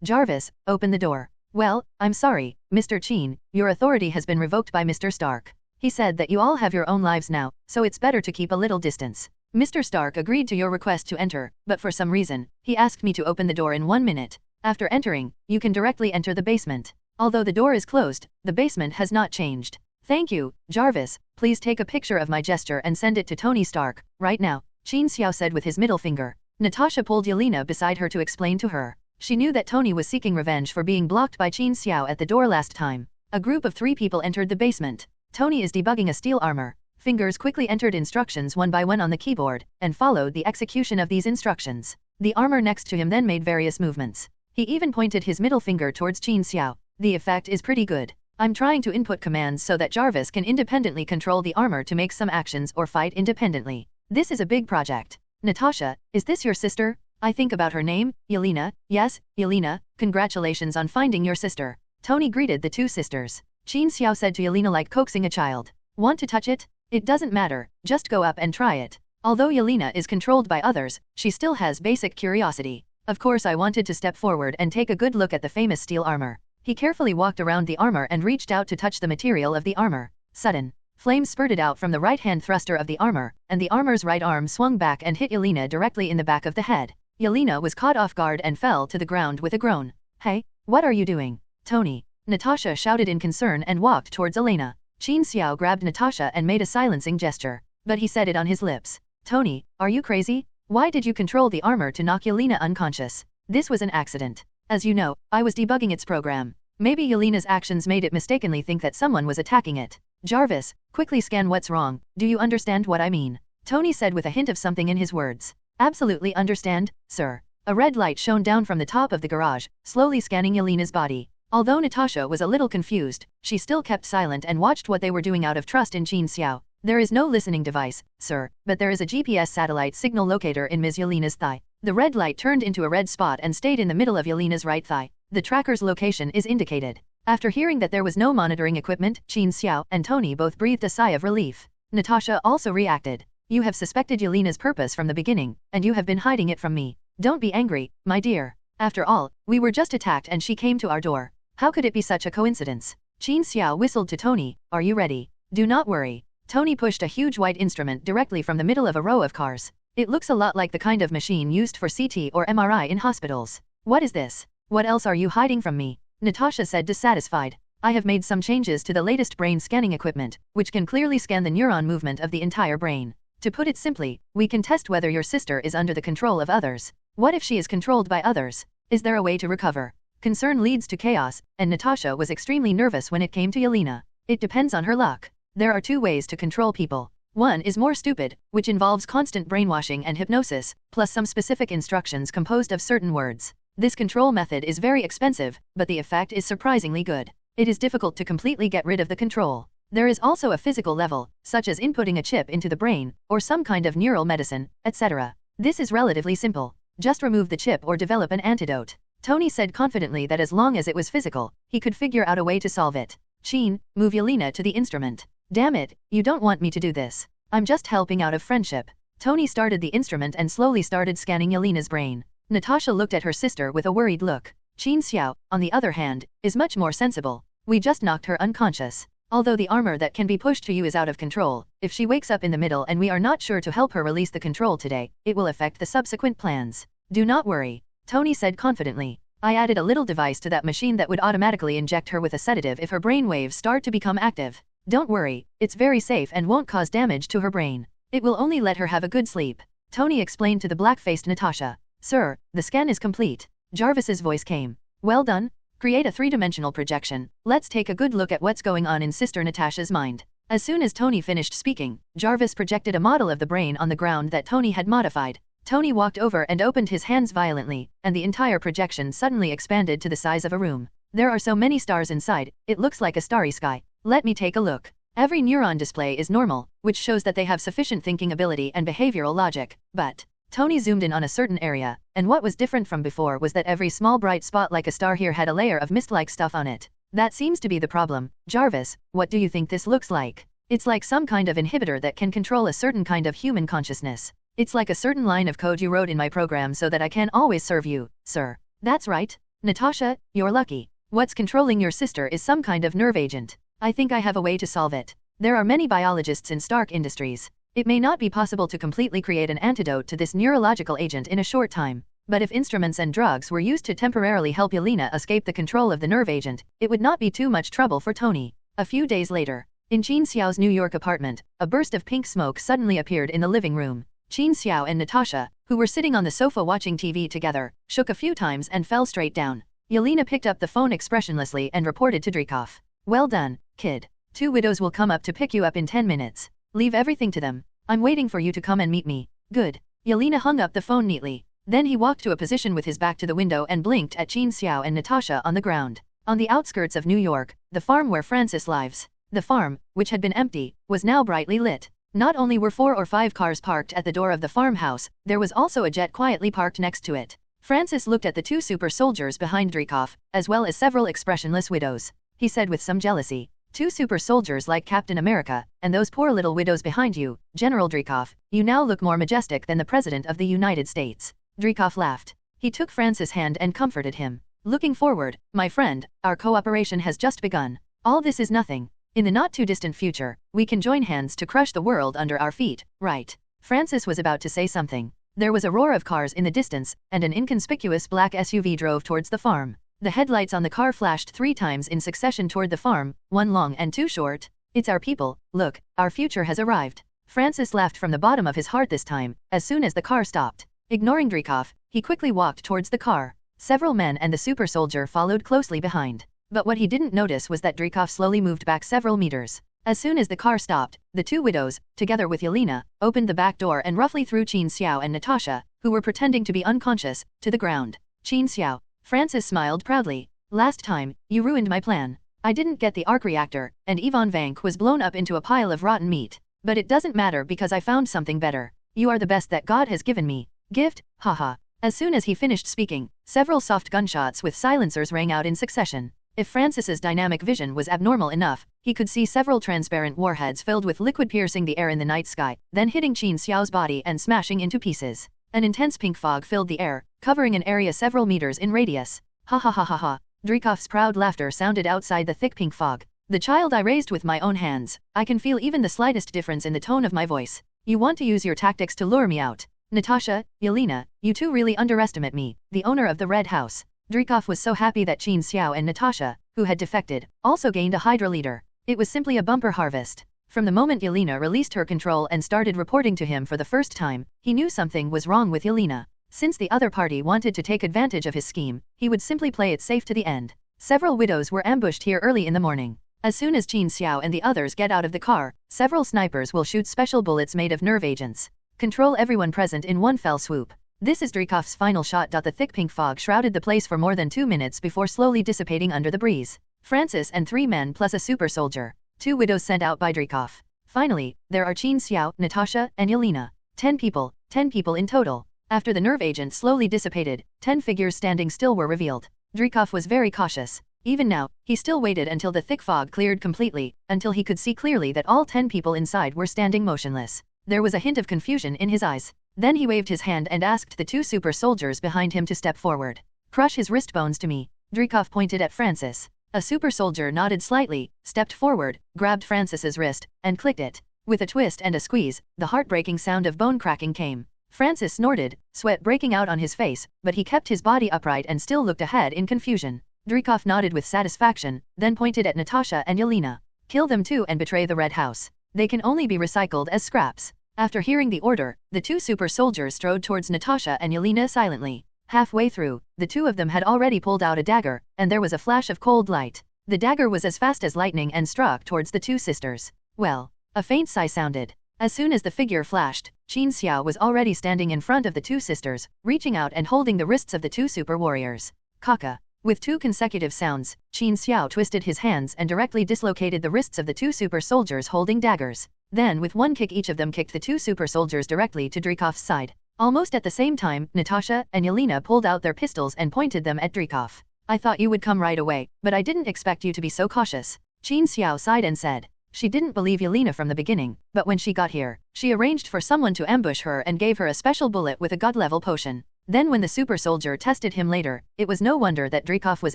Jarvis, open the door. Well, I'm sorry, Mr. Qin, your authority has been revoked by Mr. Stark. He said that you all have your own lives now, so it's better to keep a little distance. Mr. Stark agreed to your request to enter, but for some reason, he asked me to open the door in 1 minute. After entering, you can directly enter the basement. Although the door is closed, the basement has not changed. Thank you, Jarvis, please take a picture of my gesture and send it to Tony Stark, right now, Qin Xiao said with his middle finger. Natasha pulled Yelena beside her to explain to her. She knew that Tony was seeking revenge for being blocked by Qin Xiao at the door last time. A group of 3 people entered the basement. Tony is debugging a steel armor. Fingers quickly entered instructions one by one on the keyboard, and followed the execution of these instructions. The armor next to him then made various movements. He even pointed his middle finger towards Qin Xiao. The effect is pretty good. I'm trying to input commands so that Jarvis can independently control the armor to make some actions or fight independently. This is a big project. Natasha, is this your sister? I think about her name, Yelena. Yes, Yelena, congratulations on finding your sister. Tony greeted the two sisters. Qin Xiao said to Yelena like coaxing a child. Want to touch it? It doesn't matter, just go up and try it. Although Yelena is controlled by others, she still has basic curiosity. Of course I wanted to step forward and take a good look at the famous steel armor. He carefully walked around the armor and reached out to touch the material of the armor. Sudden, flames spurted out from the right-hand thruster of the armor, and the armor's right arm swung back and hit Yelena directly in the back of the head. Yelena was caught off guard and fell to the ground with a groan. Hey, what are you doing? Tony. Natasha shouted in concern and walked towards Elena. Qin Xiao grabbed Natasha and made a silencing gesture, but he said it on his lips. Tony, are you crazy? Why did you control the armor to knock Yelena unconscious? This was an accident. As you know, I was debugging its program. Maybe Yelena's actions made it mistakenly think that someone was attacking it. Jarvis, quickly scan what's wrong. Do you understand what I mean? Tony said with a hint of something in his words. Absolutely understand, sir. A red light shone down from the top of the garage, slowly scanning Yelena's body. Although Natasha was a little confused, she still kept silent and watched what they were doing out of trust in Qin Xiao. There is no listening device, sir, but there is a GPS satellite signal locator in Ms. Yelena's thigh. The red light turned into a red spot and stayed in the middle of Yelena's right thigh. The tracker's location is indicated. After hearing that there was no monitoring equipment, Qin Xiao and Tony both breathed a sigh of relief. Natasha also reacted. You have suspected Yelena's purpose from the beginning, and you have been hiding it from me. Don't be angry, my dear. After all, we were just attacked and she came to our door. How could it be such a coincidence? Qin Xiao whistled to Tony. Are you ready? Do not worry. Tony pushed a huge white instrument directly from the middle of a row of cars. It looks a lot like the kind of machine used for CT or MRI in hospitals. What is this? What else are you hiding from me? Natasha said dissatisfied. I have made some changes to the latest brain scanning equipment, which can clearly scan the neuron movement of the entire brain. To put it simply, we can test whether your sister is under the control of others. What if she is controlled by others? Is there a way to recover? Concern leads to chaos, and Natasha was extremely nervous when it came to Yelena. It depends on her luck. There are two ways to control people. One is more stupid, which involves constant brainwashing and hypnosis, plus some specific instructions composed of certain words. This control method is very expensive, but the effect is surprisingly good. It is difficult to completely get rid of the control. There is also a physical level, such as inputting a chip into the brain, or some kind of neural medicine, etc. This is relatively simple. Just remove the chip or develop an antidote. Tony said confidently that as long as it was physical, he could figure out a way to solve it. Qin, move Yelena to the instrument. Damn it, you don't want me to do this. I'm just helping out of friendship. Tony started the instrument and slowly started scanning Yelena's brain. Natasha looked at her sister with a worried look. Qin Xiao, on the other hand, is much more sensible. We just knocked her unconscious. Although the armor that can be pushed to you is out of control, if she wakes up in the middle and we are not sure to help her release the control today, it will affect the subsequent plans. Do not worry, Tony said confidently. I added a little device to that machine that would automatically inject her with a sedative if her brain waves start to become active. Don't worry, it's very safe and won't cause damage to her brain. It will only let her have a good sleep. Tony explained to the black-faced Natasha. Sir, the scan is complete. Jarvis's voice came. Well done. Create a three-dimensional projection. Let's take a good look at what's going on in Sister Natasha's mind. As soon as Tony finished speaking, Jarvis projected a model of the brain on the ground that Tony had modified. Tony walked over and opened his hands violently, and the entire projection suddenly expanded to the size of a room. There are so many stars inside, it looks like a starry sky. Let me take a look. Every neuron display is normal, which shows that they have sufficient thinking ability and behavioral logic, but Tony zoomed in on a certain area, and what was different from before was that every small bright spot like a star here had a layer of mist-like stuff on it. That seems to be the problem. Jarvis, what do you think this looks like? It's like some kind of inhibitor that can control a certain kind of human consciousness. It's like a certain line of code you wrote in my program so that I can always serve you, sir. That's right. Natasha, you're lucky. What's controlling your sister is some kind of nerve agent. I think I have a way to solve it. There are many biologists in Stark Industries. It may not be possible to completely create an antidote to this neurological agent in a short time, but if instruments and drugs were used to temporarily help Yelena escape the control of the nerve agent, it would not be too much trouble for Tony. A few days later, in Qin Xiao's New York apartment, a burst of pink smoke suddenly appeared in the living room. Qin Xiao and Natasha, who were sitting on the sofa watching TV together, shook a few times and fell straight down. Yelena picked up the phone expressionlessly and reported to Dreykov. Well done, kid. 2 widows will come up to pick you up in 10 minutes. Leave everything to them. I'm waiting for you to come and meet me. Good. Yelena hung up the phone neatly. Then he walked to a position with his back to the window and blinked at Qin Xiao and Natasha on the ground. On the outskirts of New York, the farm where Francis lives. The farm, which had been empty, was now brightly lit. Not only were 4 or 5 cars parked at the door of the farmhouse, there was also a jet quietly parked next to it. Francis looked at the 2 super soldiers behind Dreykov, as well as several expressionless widows. He said with some jealousy. 2 super soldiers like Captain America, and those poor little widows behind you, General Dreykov, you now look more majestic than the President of the United States. Dreykov laughed. He took Francis' hand and comforted him. Looking forward, my friend, our cooperation has just begun. All this is nothing. In the not-too-distant future, we can join hands to crush the world under our feet, right? Francis was about to say something. There was a roar of cars in the distance, and an inconspicuous black SUV drove towards the farm. The headlights on the car flashed 3 times in succession toward the farm, 1 long and 2 short. It's our people, look, our future has arrived. Francis laughed from the bottom of his heart this time, as soon as the car stopped. Ignoring Dreykov, he quickly walked towards the car. Several men and the super soldier followed closely behind. But what he didn't notice was that Dreykov slowly moved back several meters. As soon as the car stopped, the 2 widows, together with Yelena, opened the back door and roughly threw Qin Xiao and Natasha, who were pretending to be unconscious, to the ground. Qin Xiao. Francis smiled proudly. Last time, you ruined my plan. I didn't get the arc reactor, and Ivan Vank was blown up into a pile of rotten meat. But it doesn't matter because I found something better. You are the best that God has given me. Gift, haha. As soon as he finished speaking, several soft gunshots with silencers rang out in succession. If Francis's dynamic vision was abnormal enough, he could see several transparent warheads filled with liquid piercing the air in the night sky, then hitting Qin Xiao's body and smashing into pieces. An intense pink fog filled the air, covering an area several meters in radius. Ha ha ha ha ha. Dreykov's proud laughter sounded outside the thick pink fog. The child I raised with my own hands. I can feel even the slightest difference in the tone of my voice. You want to use your tactics to lure me out. Natasha, Yelena, you 2 really underestimate me, the owner of the Red House. Dreykov was so happy that Qin Xiao and Natasha, who had defected, also gained a Hydra leader. It was simply a bumper harvest. From the moment Yelena released her control and started reporting to him for the first time, he knew something was wrong with Yelena. Since the other party wanted to take advantage of his scheme, he would simply play it safe to the end. Several widows were ambushed here early in the morning. As soon as Qin Xiao and the others get out of the car, several snipers will shoot special bullets made of nerve agents. Control everyone present in one fell swoop. This is Dreykov's final shot. The thick pink fog shrouded the place for more than 2 minutes before slowly dissipating under the breeze. Francis and 3 men plus a super soldier. 2 widows sent out by Dreykov. Finally, there are Qin Xiao, Natasha, and Yelena. 10 people in total. After the nerve agent slowly dissipated, 10 figures standing still were revealed. Dreykov was very cautious. Even now, he still waited until the thick fog cleared completely, until he could see clearly that all 10 people inside were standing motionless. There was a hint of confusion in his eyes. Then he waved his hand and asked the 2 super soldiers behind him to step forward. Crush his wrist bones to me. Dreykov pointed at Francis. A super soldier nodded slightly, stepped forward, grabbed Francis's wrist, and clicked it. With a twist and a squeeze, the heartbreaking sound of bone cracking came. Francis snorted, sweat breaking out on his face, but he kept his body upright and still looked ahead in confusion. Dreykov nodded with satisfaction, then pointed at Natasha and Yelena. Kill them too and betray the Red House. They can only be recycled as scraps. After hearing the order, the 2 super soldiers strode towards Natasha and Yelena silently. Halfway through, the 2 of them had already pulled out a dagger, and there was a flash of cold light. The dagger was as fast as lightning and struck towards the 2 sisters. Well, a faint sigh sounded. As soon as the figure flashed, Qin Xiao was already standing in front of the 2 sisters, reaching out and holding the wrists of the 2 super warriors. Kaka. With 2 consecutive sounds, Qin Xiao twisted his hands and directly dislocated the wrists of the 2 super soldiers holding daggers. Then with one kick each of them kicked the 2 super soldiers directly to Dreykov's side. Almost at the same time, Natasha and Yelena pulled out their pistols and pointed them at Dreykov. I thought you would come right away, but I didn't expect you to be so cautious. Qin Xiao sighed and said. She didn't believe Yelena from the beginning, but when she got here, she arranged for someone to ambush her and gave her a special bullet with a god-level potion. Then when the super soldier tested him later, it was no wonder that Dreykov was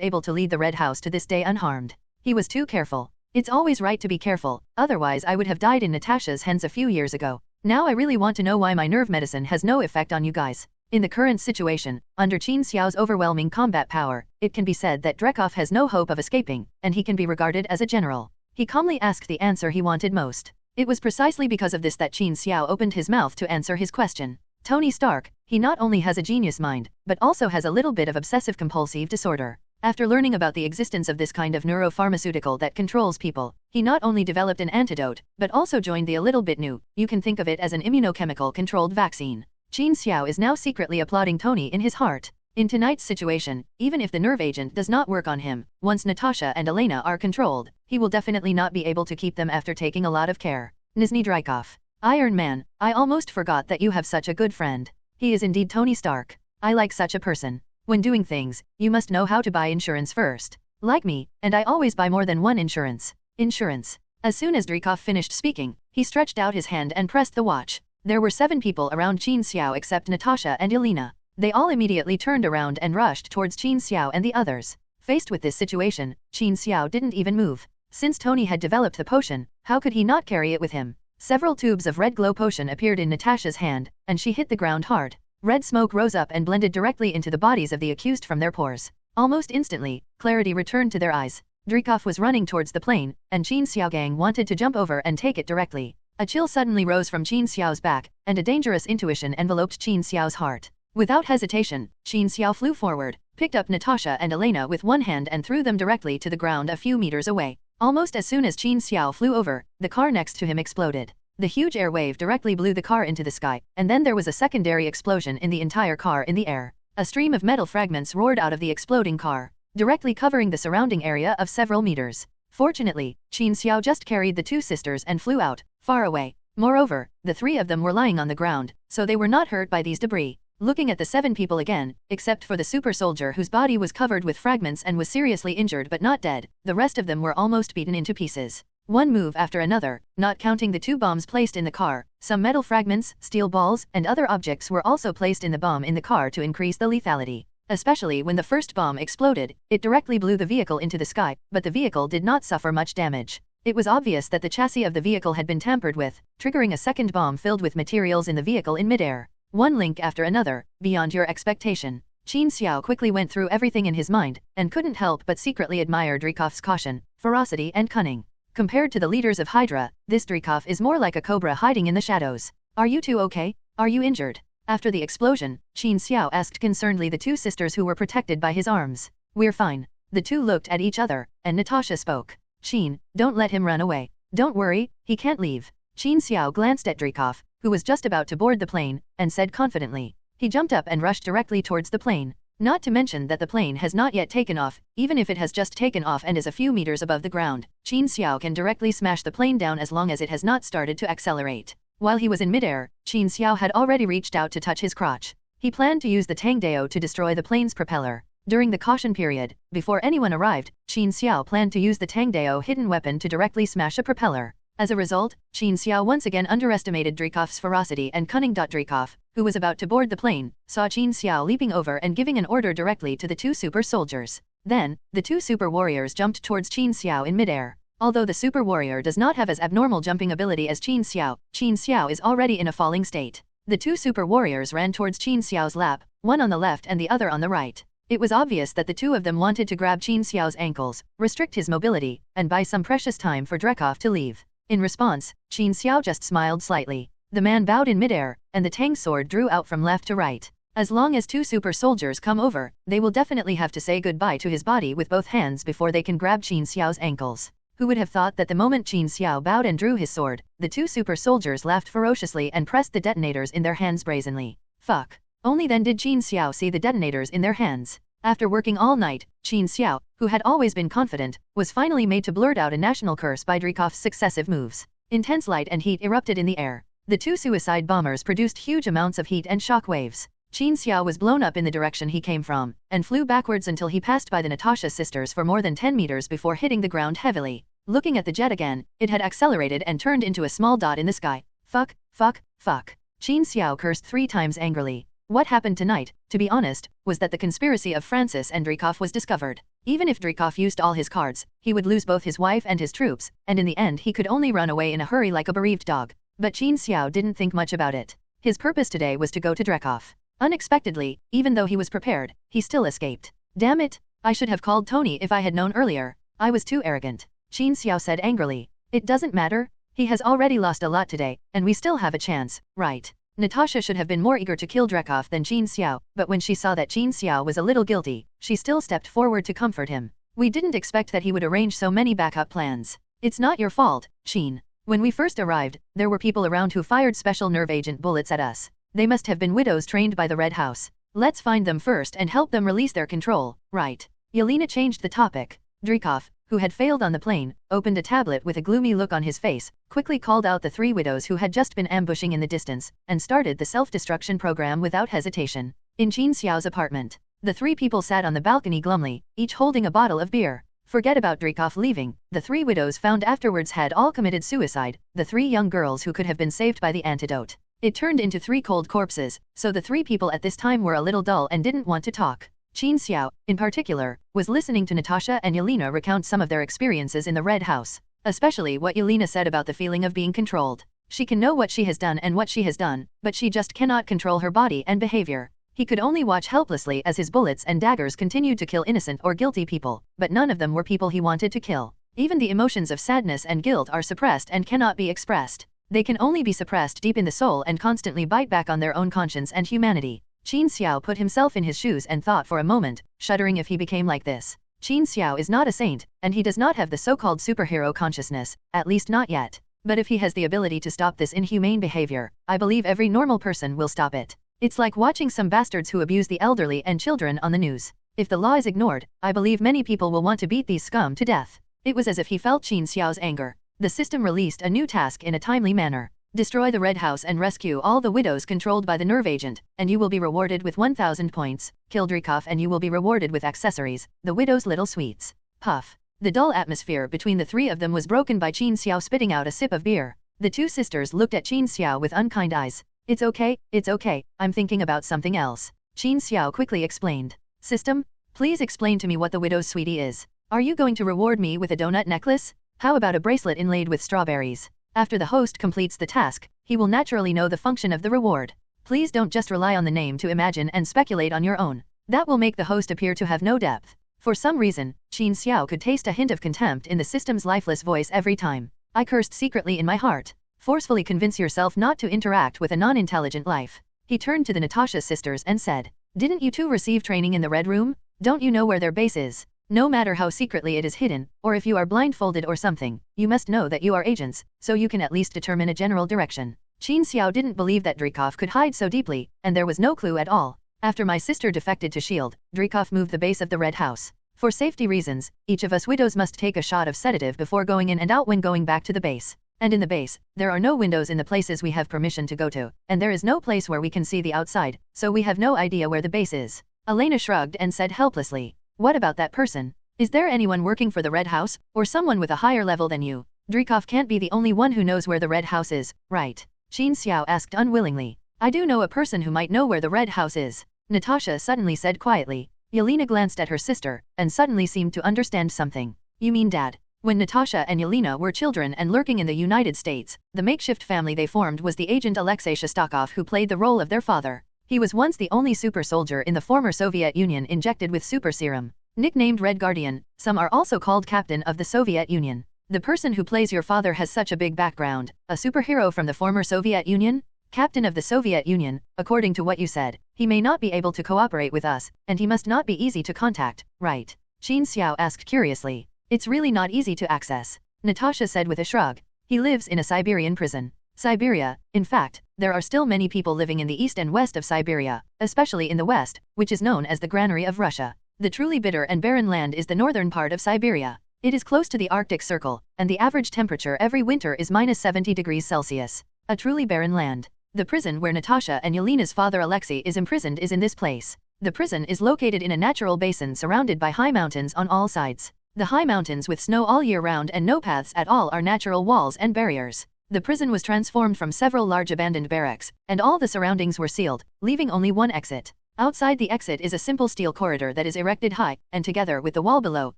able to lead the Red House to this day unharmed. He was too careful. It's always right to be careful, otherwise I would have died in Natasha's hands a few years ago. Now I really want to know why my nerve medicine has no effect on you guys. In the current situation, under Qin Xiao's overwhelming combat power, it can be said that Dreykov has no hope of escaping, and he can be regarded as a general. He calmly asked the answer he wanted most. It was precisely because of this that Qin Xiao opened his mouth to answer his question. Tony Stark, he not only has a genius mind, but also has a little bit of obsessive-compulsive disorder. After learning about the existence of this kind of neuropharmaceutical that controls people, he not only developed an antidote, but also joined the a little bit new, you can think of it as an immunochemical-controlled vaccine. Qin Xiao is now secretly applauding Tony in his heart. In tonight's situation, even if the nerve agent does not work on him, once Natasha and Yelena are controlled, he will definitely not be able to keep them after taking a lot of care. Nizhny Dreykov. Iron Man, I almost forgot that you have such a good friend. He is indeed Tony Stark. I like such a person. When doing things, you must know how to buy insurance first. Like me, and I always buy more than one insurance. Insurance. As soon as Dreykov finished speaking, he stretched out his hand and pressed the watch. There were 7 people around Qin Xiao except Natasha and Yelena. They all immediately turned around and rushed towards Qin Xiao and the others. Faced with this situation, Qin Xiao didn't even move. Since Tony had developed the potion, how could he not carry it with him? Several tubes of red glow potion appeared in Natasha's hand, and she hit the ground hard. Red smoke rose up and blended directly into the bodies of the accused from their pores. Almost instantly, clarity returned to their eyes. Dreykov was running towards the plane, and Qin Xiao gang wanted to jump over and take it directly. A chill suddenly rose from Qin Xiao's back, and a dangerous intuition enveloped Qin Xiao's heart. Without hesitation, Qin Xiao flew forward, picked up Natasha and Yelena with one hand and threw them directly to the ground a few meters away. Almost as soon as Qin Xiao flew over, the car next to him exploded. The huge air wave directly blew the car into the sky, and then there was a secondary explosion in the entire car in the air. A stream of metal fragments roared out of the exploding car, directly covering the surrounding area of several meters. Fortunately, Qin Xiao just carried the 2 sisters and flew out, far away. Moreover, the 3 of them were lying on the ground, so they were not hurt by these debris. Looking at the 7 people again, except for the super soldier whose body was covered with fragments and was seriously injured but not dead, the rest of them were almost beaten into pieces. One move after another, not counting the 2 bombs placed in the car, some metal fragments, steel balls, and other objects were also placed in the bomb in the car to increase the lethality. Especially when the first bomb exploded, it directly blew the vehicle into the sky, but the vehicle did not suffer much damage. It was obvious that the chassis of the vehicle had been tampered with, triggering a second bomb filled with materials in the vehicle in midair. One link after another, beyond your expectation. Qin Xiao quickly went through everything in his mind, and couldn't help but secretly admire Dreykov's caution, ferocity and cunning. Compared to the leaders of Hydra, this Dreykov is more like a cobra hiding in the shadows. Are you 2 okay? Are you injured? After the explosion, Qin Xiao asked concernedly the 2 sisters who were protected by his arms. We're fine. The 2 looked at each other, and Natasha spoke. Qin, don't let him run away. Don't worry, he can't leave. Qin Xiao glanced at Dreykov, who was just about to board the plane, and said confidently. He jumped up and rushed directly towards the plane. Not to mention that the plane has not yet taken off, even if it has just taken off and is a few meters above the ground. Qin Xiao can directly smash the plane down as long as it has not started to accelerate. While he was in midair, Qin Xiao had already reached out to touch his crotch. He planned to use the Tangdao to destroy the plane's propeller. During the caution period, before anyone arrived, Qin Xiao planned to use the Tangdao hidden weapon to directly smash a propeller. As a result, Qin Xiao once again underestimated Dreykov's ferocity and cunning. Dreykov, who was about to board the plane, saw Qin Xiao leaping over and giving an order directly to the two super soldiers. Then, the two super warriors jumped towards Qin Xiao in midair. Although the super warrior does not have as abnormal jumping ability as Qin Xiao is already in a falling state. The two super warriors ran towards Qin Xiao's lap, one on the left and the other on the right. It was obvious that the two of them wanted to grab Qin Xiao's ankles, restrict his mobility, and buy some precious time for Dreykov to leave. In response, Qin Xiao just smiled slightly. The man bowed in midair, and the Tang sword drew out from left to right. As long as two super soldiers come over, they will definitely have to say goodbye to his body with both hands before they can grab Qin Xiao's ankles. Who would have thought that the moment Qin Xiao bowed and drew his sword, the two super soldiers laughed ferociously and pressed the detonators in their hands brazenly. Fuck. Only then did Qin Xiao see the detonators in their hands. After working all night, Qin Xiao, who had always been confident, was finally made to blurt out a national curse by Dreykov's successive moves. Intense light and heat erupted in the air. The two suicide bombers produced huge amounts of heat and shock waves. Qin Xiao was blown up in the direction he came from, and flew backwards until he passed by the Natasha sisters for more than 10 meters before hitting the ground heavily. Looking at the jet again, it had accelerated and turned into a small dot in the sky. Fuck, fuck, fuck. Qin Xiao cursed 3 times angrily. What happened tonight, to be honest, was that the conspiracy of Francis and Dreykov was discovered. Even if Dreykov used all his cards, he would lose both his wife and his troops, and in the end he could only run away in a hurry like a bereaved dog. But Qin Xiao didn't think much about it. His purpose today was to go to Dreykov. Unexpectedly, even though he was prepared, he still escaped. Damn it! I should have called Tony if I had known earlier. I was too arrogant. Qin Xiao said angrily. It doesn't matter. He has already lost a lot today, and we still have a chance, right? Natasha should have been more eager to kill Dreykov than Qin Xiao, but when she saw that Qin Xiao was a little guilty, she still stepped forward to comfort him. We didn't expect that he would arrange so many backup plans. It's not your fault, Qin. When we first arrived, there were people around who fired special nerve agent bullets at us. They must have been widows trained by the Red House. Let's find them first and help them release their control, right? Yelena changed the topic. Dreykov, who had failed on the plane, opened a tablet with a gloomy look on his face, quickly called out the 3 widows who had just been ambushing in the distance, and started the self-destruction program without hesitation. In Qin Xiao's apartment, the 3 people sat on the balcony glumly, each holding a bottle of beer. Forget about Dreykov leaving. The 3 widows found afterwards had all committed suicide, the 3 young girls who could have been saved by the antidote. It turned into 3 cold corpses, so the 3 people at this time were a little dull and didn't want to talk. Qin Xiao, in particular, was listening to Natasha and Yelena recount some of their experiences in the Red House, especially what Yelena said about the feeling of being controlled. She can know what she has done and what she has done, but she just cannot control her body and behavior. He could only watch helplessly as his bullets and daggers continued to kill innocent or guilty people, but none of them were people he wanted to kill. Even the emotions of sadness and guilt are suppressed and cannot be expressed. They can only be suppressed deep in the soul and constantly bite back on their own conscience and humanity. Qin Xiao put himself in his shoes and thought for a moment, shuddering if he became like this. Qin Xiao is not a saint, and he does not have the so-called superhero consciousness, at least not yet. But if he has the ability to stop this inhumane behavior, I believe every normal person will stop it. It's like watching some bastards who abuse the elderly and children on the news. If the law is ignored, I believe many people will want to beat these scum to death. It was as if he felt Qin Xiao's anger. The system released a new task in a timely manner. Destroy the Red House and rescue all the widows controlled by the nerve agent, and you will be rewarded with 1,000 points. Kill Dreykov and you will be rewarded with accessories, the widow's little sweets. Puff. The dull atmosphere between the 3 of them was broken by Qin Xiao spitting out a sip of beer. The 2 sisters looked at Qin Xiao with unkind eyes. It's okay, I'm thinking about something else. Qin Xiao quickly explained. System, please explain to me what the widow's sweetie is. Are you going to reward me with a donut necklace? How about a bracelet inlaid with strawberries? After the host completes the task, he will naturally know the function of the reward. Please don't just rely on the name to imagine and speculate on your own. That will make the host appear to have no depth. For some reason, Qin Xiao could taste a hint of contempt in the system's lifeless voice every time. I cursed secretly in my heart. Forcefully convince yourself not to interact with a non-intelligent life. He turned to the Natasha sisters and said, didn't you 2 receive training in the Red Room? Don't you know where their base is? No matter how secretly it is hidden, or if you are blindfolded or something, you must know that you are agents, so you can at least determine a general direction. Qin Xiao didn't believe that Dreykov could hide so deeply, and there was no clue at all. After my sister defected to S.H.I.E.L.D., Dreykov moved the base of the Red House. For safety reasons, each of us widows must take a shot of sedative before going in and out when going back to the base. And in the base, there are no windows in the places we have permission to go to, and there is no place where we can see the outside, so we have no idea where the base is. Yelena shrugged and said helplessly. What about that person? Is there anyone working for the Red House, or someone with a higher level than you? Dreykov can't be the only one who knows where the Red House is, right? Qin Xiao asked unwillingly. I do know a person who might know where the Red House is, Natasha suddenly said quietly. Yelena glanced at her sister, and suddenly seemed to understand something. You mean Dad? When Natasha and Yelena were children and lurking in the United States, the makeshift family they formed was the agent Alexei Shostakov who played the role of their father. He was once the only super soldier in the former Soviet Union injected with super serum. Nicknamed Red Guardian, some are also called Captain of the Soviet Union. The person who plays your father has such a big background, a superhero from the former Soviet Union? Captain of the Soviet Union, according to what you said, he may not be able to cooperate with us, and he must not be easy to contact, right? Qin Xiao asked curiously. It's really not easy to access, Natasha said with a shrug. He lives in a Siberian prison. Siberia, in fact, there are still many people living in the east and west of Siberia, especially in the west, which is known as the granary of Russia. The truly bitter and barren land is the northern part of Siberia. It is close to the Arctic Circle, and the average temperature every winter is -70°C. A truly barren land. The prison where Natasha and Yelena's father Alexei is imprisoned is in this place. The prison is located in a natural basin surrounded by high mountains on all sides. The high mountains with snow all year round and no paths at all are natural walls and barriers. The prison was transformed from several large abandoned barracks, and all the surroundings were sealed, leaving only one exit. Outside the exit is a simple steel corridor that is erected high, and together with the wall below,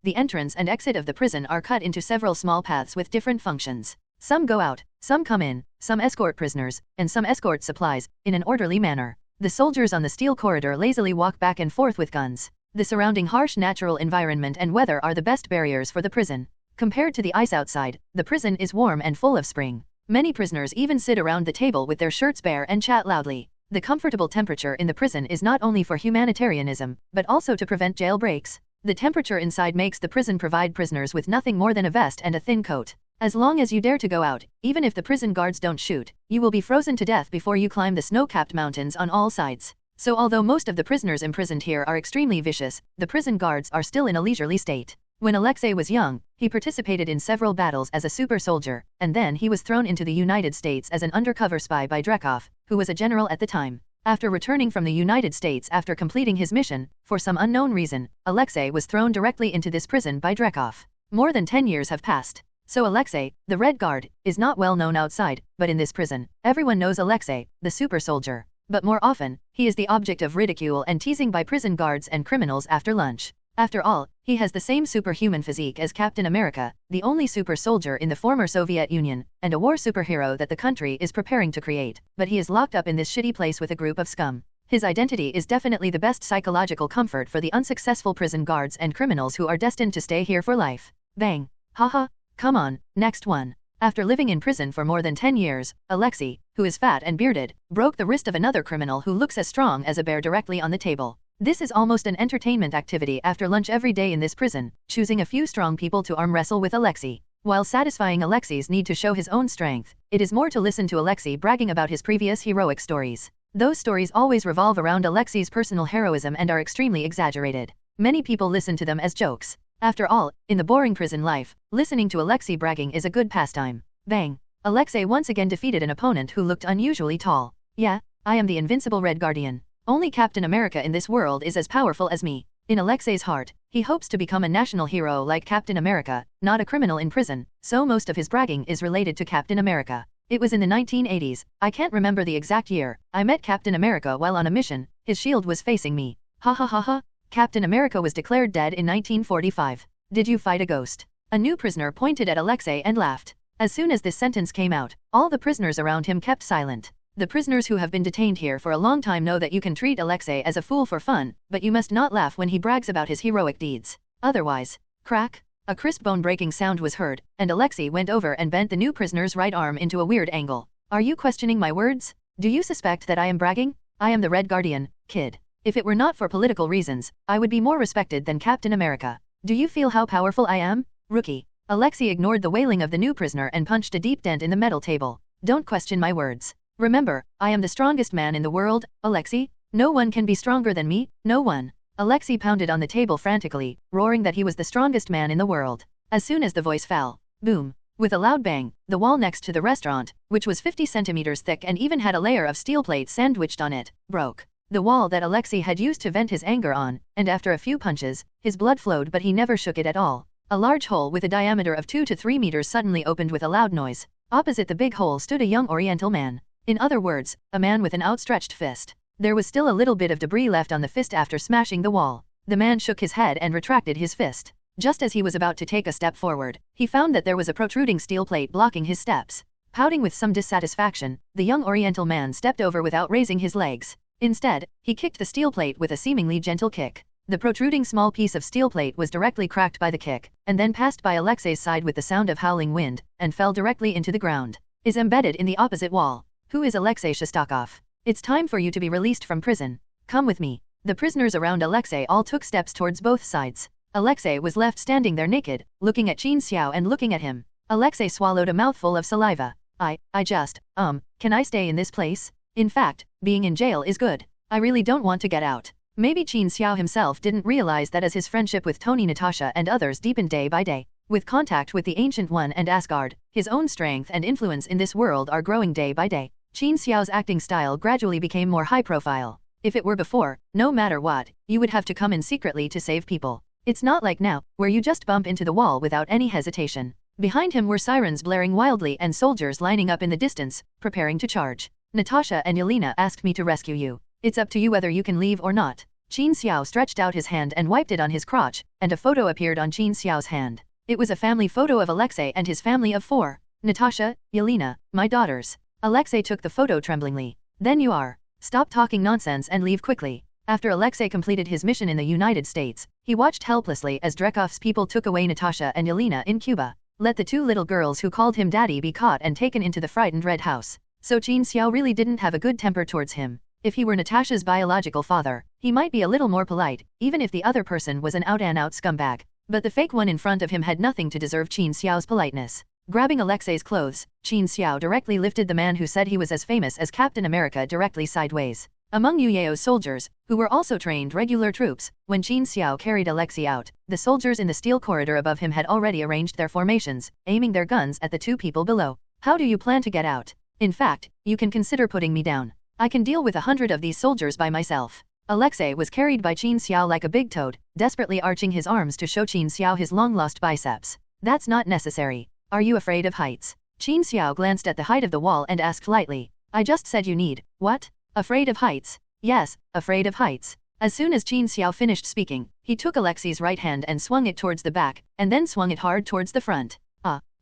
the entrance and exit of the prison are cut into several small paths with different functions. Some go out, some come in, some escort prisoners, and some escort supplies, in an orderly manner. The soldiers on the steel corridor lazily walk back and forth with guns. The surrounding harsh natural environment and weather are the best barriers for the prison. Compared to the ice outside, the prison is warm and full of spring. Many prisoners even sit around the table with their shirts bare and chat loudly. The comfortable temperature in the prison is not only for humanitarianism, but also to prevent jailbreaks. The temperature inside makes the prison provide prisoners with nothing more than a vest and a thin coat. As long as you dare to go out, even if the prison guards don't shoot, you will be frozen to death before you climb the snow-capped mountains on all sides. So although most of the prisoners imprisoned here are extremely vicious, the prison guards are still in a leisurely state. When Alexei was young, he participated in several battles as a super soldier, and then he was thrown into the United States as an undercover spy by Dreykov, who was a general at the time. After returning from the United States after completing his mission, for some unknown reason, Alexei was thrown directly into this prison by Dreykov. More than 10 years have passed. So Alexei, the Red Guard, is not well known outside, but in this prison, everyone knows Alexei, the super soldier. But more often, he is the object of ridicule and teasing by prison guards and criminals after lunch. After all, he has the same superhuman physique as Captain America, the only super soldier in the former Soviet Union, and a war superhero that the country is preparing to create, but he is locked up in this shitty place with a group of scum. His identity is definitely the best psychological comfort for the unsuccessful prison guards and criminals who are destined to stay here for life. Bang. Haha. Come on, next one. After living in prison for more than 10 years, Alexei, who is fat and bearded, broke the wrist of another criminal who looks as strong as a bear directly on the table. This is almost an entertainment activity after lunch every day in this prison, choosing a few strong people to arm wrestle with Alexei. While satisfying Alexei's need to show his own strength, it is more to listen to Alexei bragging about his previous heroic stories. Those stories always revolve around Alexei's personal heroism and are extremely exaggerated. Many people listen to them as jokes. After all, in the boring prison life, listening to Alexei bragging is a good pastime. Bang. Alexei once again defeated an opponent who looked unusually tall. Yeah, I am the invincible Red Guardian. Only Captain America in this world is as powerful as me. In Alexei's heart, he hopes to become a national hero like Captain America, not a criminal in prison, so most of his bragging is related to Captain America. It was in the 1980s, I can't remember the exact year, I met Captain America while on a mission, his shield was facing me. Ha ha ha ha. Captain America was declared dead in 1945. Did you fight a ghost? A new prisoner pointed at Alexei and laughed. As soon as this sentence came out, all the prisoners around him kept silent. The prisoners who have been detained here for a long time know that you can treat Alexei as a fool for fun, but you must not laugh when he brags about his heroic deeds. Otherwise, crack, a crisp bone-breaking sound was heard, and Alexei went over and bent the new prisoner's right arm into a weird angle. Are you questioning my words? Do you suspect that I am bragging? I am the Red Guardian, kid. If it were not for political reasons, I would be more respected than Captain America. Do you feel how powerful I am, rookie? Alexei ignored the wailing of the new prisoner and punched a deep dent in the metal table. Don't question my words. Remember, I am the strongest man in the world, Alexei. No one can be stronger than me, no one. Alexei pounded on the table frantically, roaring that he was the strongest man in the world. As soon as the voice fell, boom, With a loud bang, the wall next to the restaurant, which was 50 centimeters thick and even had a layer of steel plate sandwiched on it, broke. The wall that Alexei had used to vent his anger on, and after a few punches, his blood flowed but he never shook it at all. A large hole with a diameter of 2 to 3 meters suddenly opened with a loud noise. Opposite the big hole stood a young Oriental man. In other words, a man with an outstretched fist. There was still a little bit of debris left on the fist after smashing the wall. The man shook his head and retracted his fist. Just as he was about to take a step forward, he found that there was a protruding steel plate blocking his steps. Pouting with some dissatisfaction, the young Oriental man stepped over without raising his legs. Instead, he kicked the steel plate with a seemingly gentle kick. The protruding small piece of steel plate was directly cracked by the kick, and then passed by Alexei's side with the sound of howling wind, and fell directly into the ground. Is embedded in the opposite wall. Who is Alexei Shostakov? It's time for you to be released from prison. Come with me. The prisoners around Alexei all took steps towards both sides. Alexei was left standing there naked, looking at Qin Xiao and looking at him. Alexei swallowed a mouthful of saliva. Can I stay in this place? In fact, being in jail is good. I really don't want to get out. Maybe Qin Xiao himself didn't realize that as his friendship with Tony, Natasha and others deepened day by day, with contact with the Ancient One and Asgard, his own strength and influence in this world are growing day by day. Qin Xiao's acting style gradually became more high profile. If it were before, no matter what, you would have to come in secretly to save people. It's not like now, where you just bump into the wall without any hesitation. Behind him were sirens blaring wildly and soldiers lining up in the distance, preparing to charge. Natasha and Yelena asked me to rescue you. It's up to you whether you can leave or not. Qin Xiao stretched out his hand and wiped it on his crotch, and a photo appeared on Qin Xiao's hand. It was a family photo of Alexei and his family of 4. Natasha, Yelena, my daughters. Alexei took the photo tremblingly. Then you are. Stop talking nonsense and leave quickly. After Alexei completed his mission in the United States, he watched helplessly as Dreykov's people took away Natasha and Yelena in Cuba. Let the 2 little girls who called him daddy be caught and taken into the frightened Red House. So Qin Xiao really didn't have a good temper towards him. If he were Natasha's biological father, he might be a little more polite, even if the other person was an out-and-out scumbag. But the fake one in front of him had nothing to deserve Qin Xiao's politeness. Grabbing Alexei's clothes, Qin Xiao directly lifted the man who said he was as famous as Captain America directly sideways. Among Yu Yao's soldiers, who were also trained regular troops, when Qin Xiao carried Alexei out, the soldiers in the steel corridor above him had already arranged their formations, aiming their guns at the 2 people below. How do you plan to get out? In fact, you can consider putting me down. I can deal with 100 of these soldiers by myself. Alexei was carried by Qin Xiao like a big toad, desperately arching his arms to show Qin Xiao his long-lost biceps. That's not necessary. Are you afraid of heights? Qin Xiao glanced at the height of the wall and asked lightly. I just said you need. What? Afraid of heights? Yes, afraid of heights. As soon as Qin Xiao finished speaking, he took Alexei's right hand and swung it towards the back, and then swung it hard towards the front.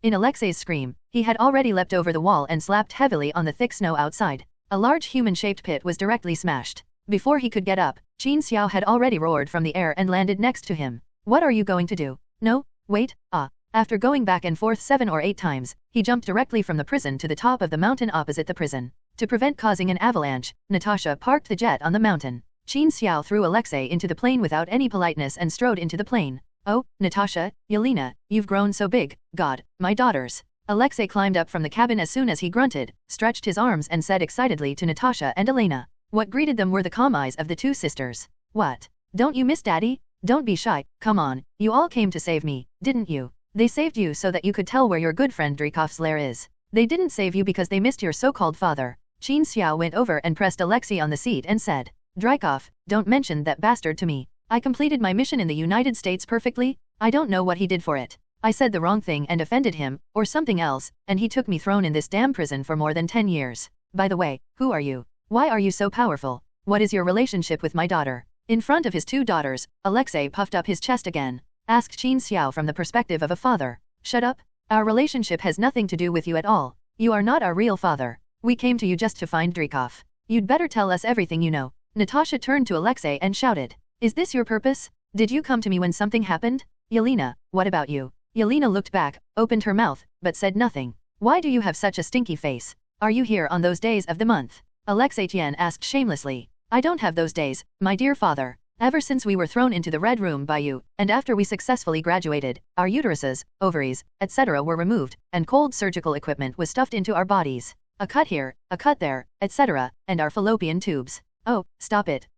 In Alexei's scream, he had already leapt over the wall and slapped heavily on the thick snow outside. A large human-shaped pit was directly smashed. Before he could get up, Qin Xiao had already roared from the air and landed next to him. What are you going to do? No, wait, After going back and forth 7 or 8 times, he jumped directly from the prison to the top of the mountain opposite the prison. To prevent causing an avalanche, Natasha parked the jet on the mountain. Qin Xiao threw Alexei into the plane without any politeness and strode into the plane. Oh, Natasha, Yelena, you've grown so big, God, my daughters. Alexei climbed up from the cabin as soon as he grunted, stretched his arms and said excitedly to Natasha and Elena. What greeted them were the calm eyes of the 2 sisters. What? Don't you miss Daddy? Don't be shy, come on, you all came to save me, didn't you? They saved you so that you could tell where your good friend Dreykov's lair is. They didn't save you because they missed your so-called father. Qin Xiao went over and pressed Alexei on the seat and said, Dreykov, don't mention that bastard to me. I completed my mission in the United States perfectly. I don't know what he did for it. I said the wrong thing and offended him, or something else, and he took me thrown in this damn prison for more than 10 years. By the way, who are you? Why are you so powerful? What is your relationship with my daughter? In front of his 2 daughters, Alexei puffed up his chest again. Asked Qin Xiao from the perspective of a father. Shut up. Our relationship has nothing to do with you at all. You are not our real father. We came to you just to find Dreykov. You'd better tell us everything you know. Natasha turned to Alexei and shouted. Is this your purpose? Did you come to me when something happened? Yelena, what about you? Yelena looked back, opened her mouth, but said nothing. Why do you have such a stinky face? Are you here on those days of the month? Alexei Tian asked shamelessly. I don't have those days, my dear father. Ever since we were thrown into the Red Room by you, and after we successfully graduated, our uteruses, ovaries, etc. were removed, and cold surgical equipment was stuffed into our bodies. A cut here, a cut there, etc., and our fallopian tubes. Oh, stop it,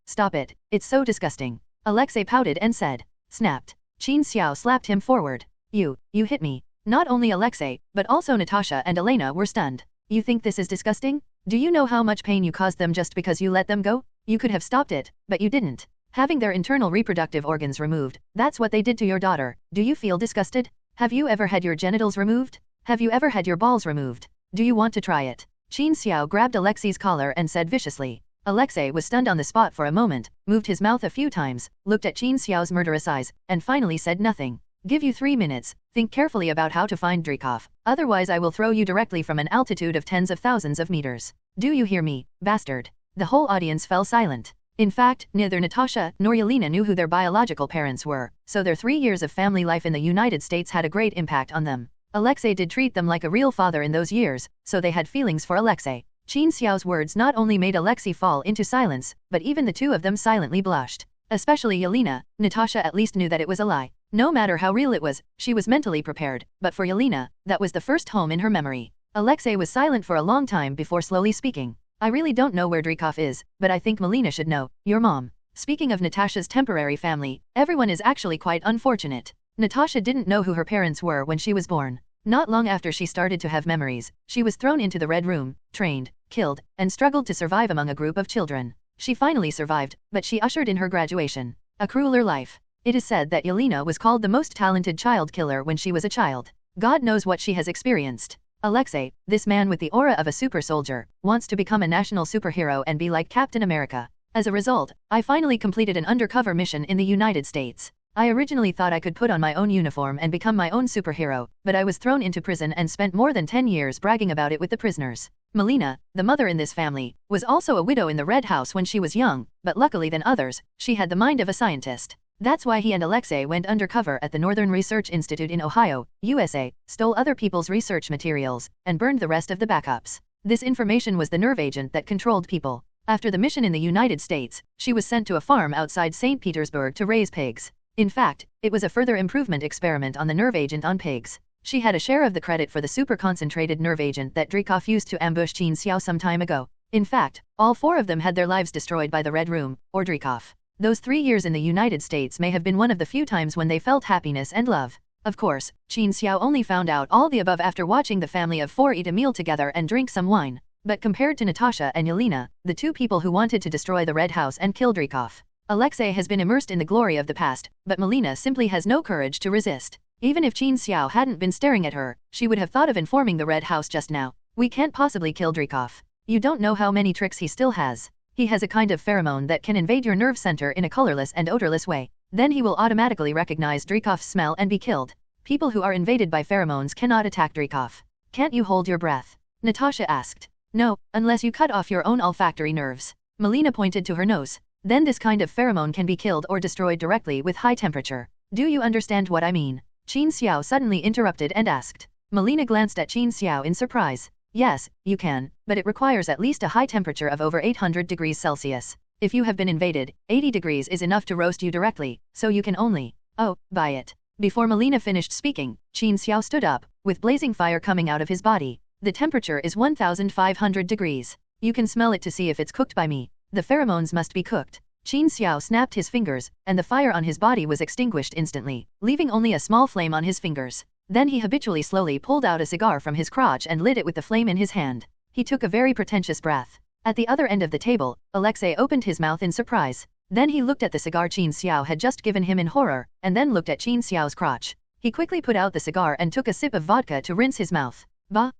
it's so disgusting. Alexei pouted and said. Snapped. Qin Xiao slapped him forward. You hit me. Not only Alexei, but also Natasha and Yelena were stunned. You think this is disgusting? Do you know how much pain you caused them just because you let them go? You could have stopped it, but you didn't. Having their internal reproductive organs removed, that's what they did to your daughter. Do you feel disgusted? Have you ever had your genitals removed? Have you ever had your balls removed? Do you want to try it? Qin Xiao grabbed Alexei's collar and said viciously. Alexei was stunned on the spot for a moment, moved his mouth a few times, looked at Qin Xiao's murderous eyes, and finally said nothing. Give you 3 minutes, think carefully about how to find Dreykov, otherwise I will throw you directly from an altitude of tens of thousands of meters. Do you hear me, bastard? The whole audience fell silent. In fact, neither Natasha nor Yelena knew who their biological parents were, so their 3 years of family life in the United States had a great impact on them. Alexei did treat them like a real father in those years, so they had feelings for Alexei. Qin Xiao's words not only made Alexei fall into silence, but even the two of them silently blushed. Especially Yelena. Natasha at least knew that it was a lie. No matter how real it was, she was mentally prepared, but for Yelena, that was the first home in her memory. Alexei was silent for a long time before slowly speaking. I really don't know where Dreykov is, but I think Melina should know. Your mom. Speaking of Natasha's temporary family, everyone is actually quite unfortunate. Natasha didn't know who her parents were when she was born. Not long after she started to have memories, she was thrown into the Red Room, trained, killed, and struggled to survive among a group of children. She finally survived, but she ushered in her graduation. A crueler life. It is said that Yelena was called the most talented child killer when she was a child. God knows what she has experienced. Alexei, this man with the aura of a super soldier, wants to become a national superhero and be like Captain America. As a result, I finally completed an undercover mission in the United States. I originally thought I could put on my own uniform and become my own superhero, but I was thrown into prison and spent more than 10 years bragging about it with the prisoners. Melina, the mother in this family, was also a widow in the Red House when she was young, but luckily than others, she had the mind of a scientist. That's why he and Alexei went undercover at the Northern Research Institute in Ohio, USA, stole other people's research materials, and burned the rest of the backups. This information was the nerve agent that controlled people. After the mission in the United States, she was sent to a farm outside St. Petersburg to raise pigs. In fact, it was a further improvement experiment on the nerve agent on pigs. She had a share of the credit for the super-concentrated nerve agent that Dreykov used to ambush Qin Xiao some time ago. In fact, all 4 of them had their lives destroyed by the Red Room, or Dreykov. Those 3 years in the United States may have been one of the few times when they felt happiness and love. Of course, Qin Xiao only found out all the above after watching the family of 4 eat a meal together and drink some wine. But compared to Natasha and Yelena, the 2 people who wanted to destroy the Red House and kill Dreykov, Alexei has been immersed in the glory of the past, but Melina simply has no courage to resist. Even if Qin Xiao hadn't been staring at her, she would have thought of informing the Red House just now. We can't possibly kill Dreykov. You don't know how many tricks he still has. He has a kind of pheromone that can invade your nerve center in a colorless and odorless way. Then he will automatically recognize Dreykov's smell and be killed. People who are invaded by pheromones cannot attack Dreykov. Can't you hold your breath? Natasha asked. No, unless you cut off your own olfactory nerves. Melina pointed to her nose. Then this kind of pheromone can be killed or destroyed directly with high temperature. Do you understand what I mean? Qin Xiao suddenly interrupted and asked. Melina glanced at Qin Xiao in surprise. Yes, you can, but it requires at least a high temperature of over 800 degrees Celsius. If you have been invaded, 80 degrees is enough to roast you directly, so you can only, buy it. Before Melina finished speaking, Qin Xiao stood up, with blazing fire coming out of his body. The temperature is 1500 degrees. You can smell it to see if it's cooked by me. The pheromones must be cooked. Qin Xiao snapped his fingers, and the fire on his body was extinguished instantly, leaving only a small flame on his fingers. Then he habitually slowly pulled out a cigar from his crotch and lit it with the flame in his hand. He took a very pretentious breath. At the other end of the table, Alexei opened his mouth in surprise. Then he looked at the cigar Qin Xiao had just given him in horror, and then looked at Qin Xiao's crotch. He quickly put out the cigar and took a sip of vodka to rinse his mouth. Bah.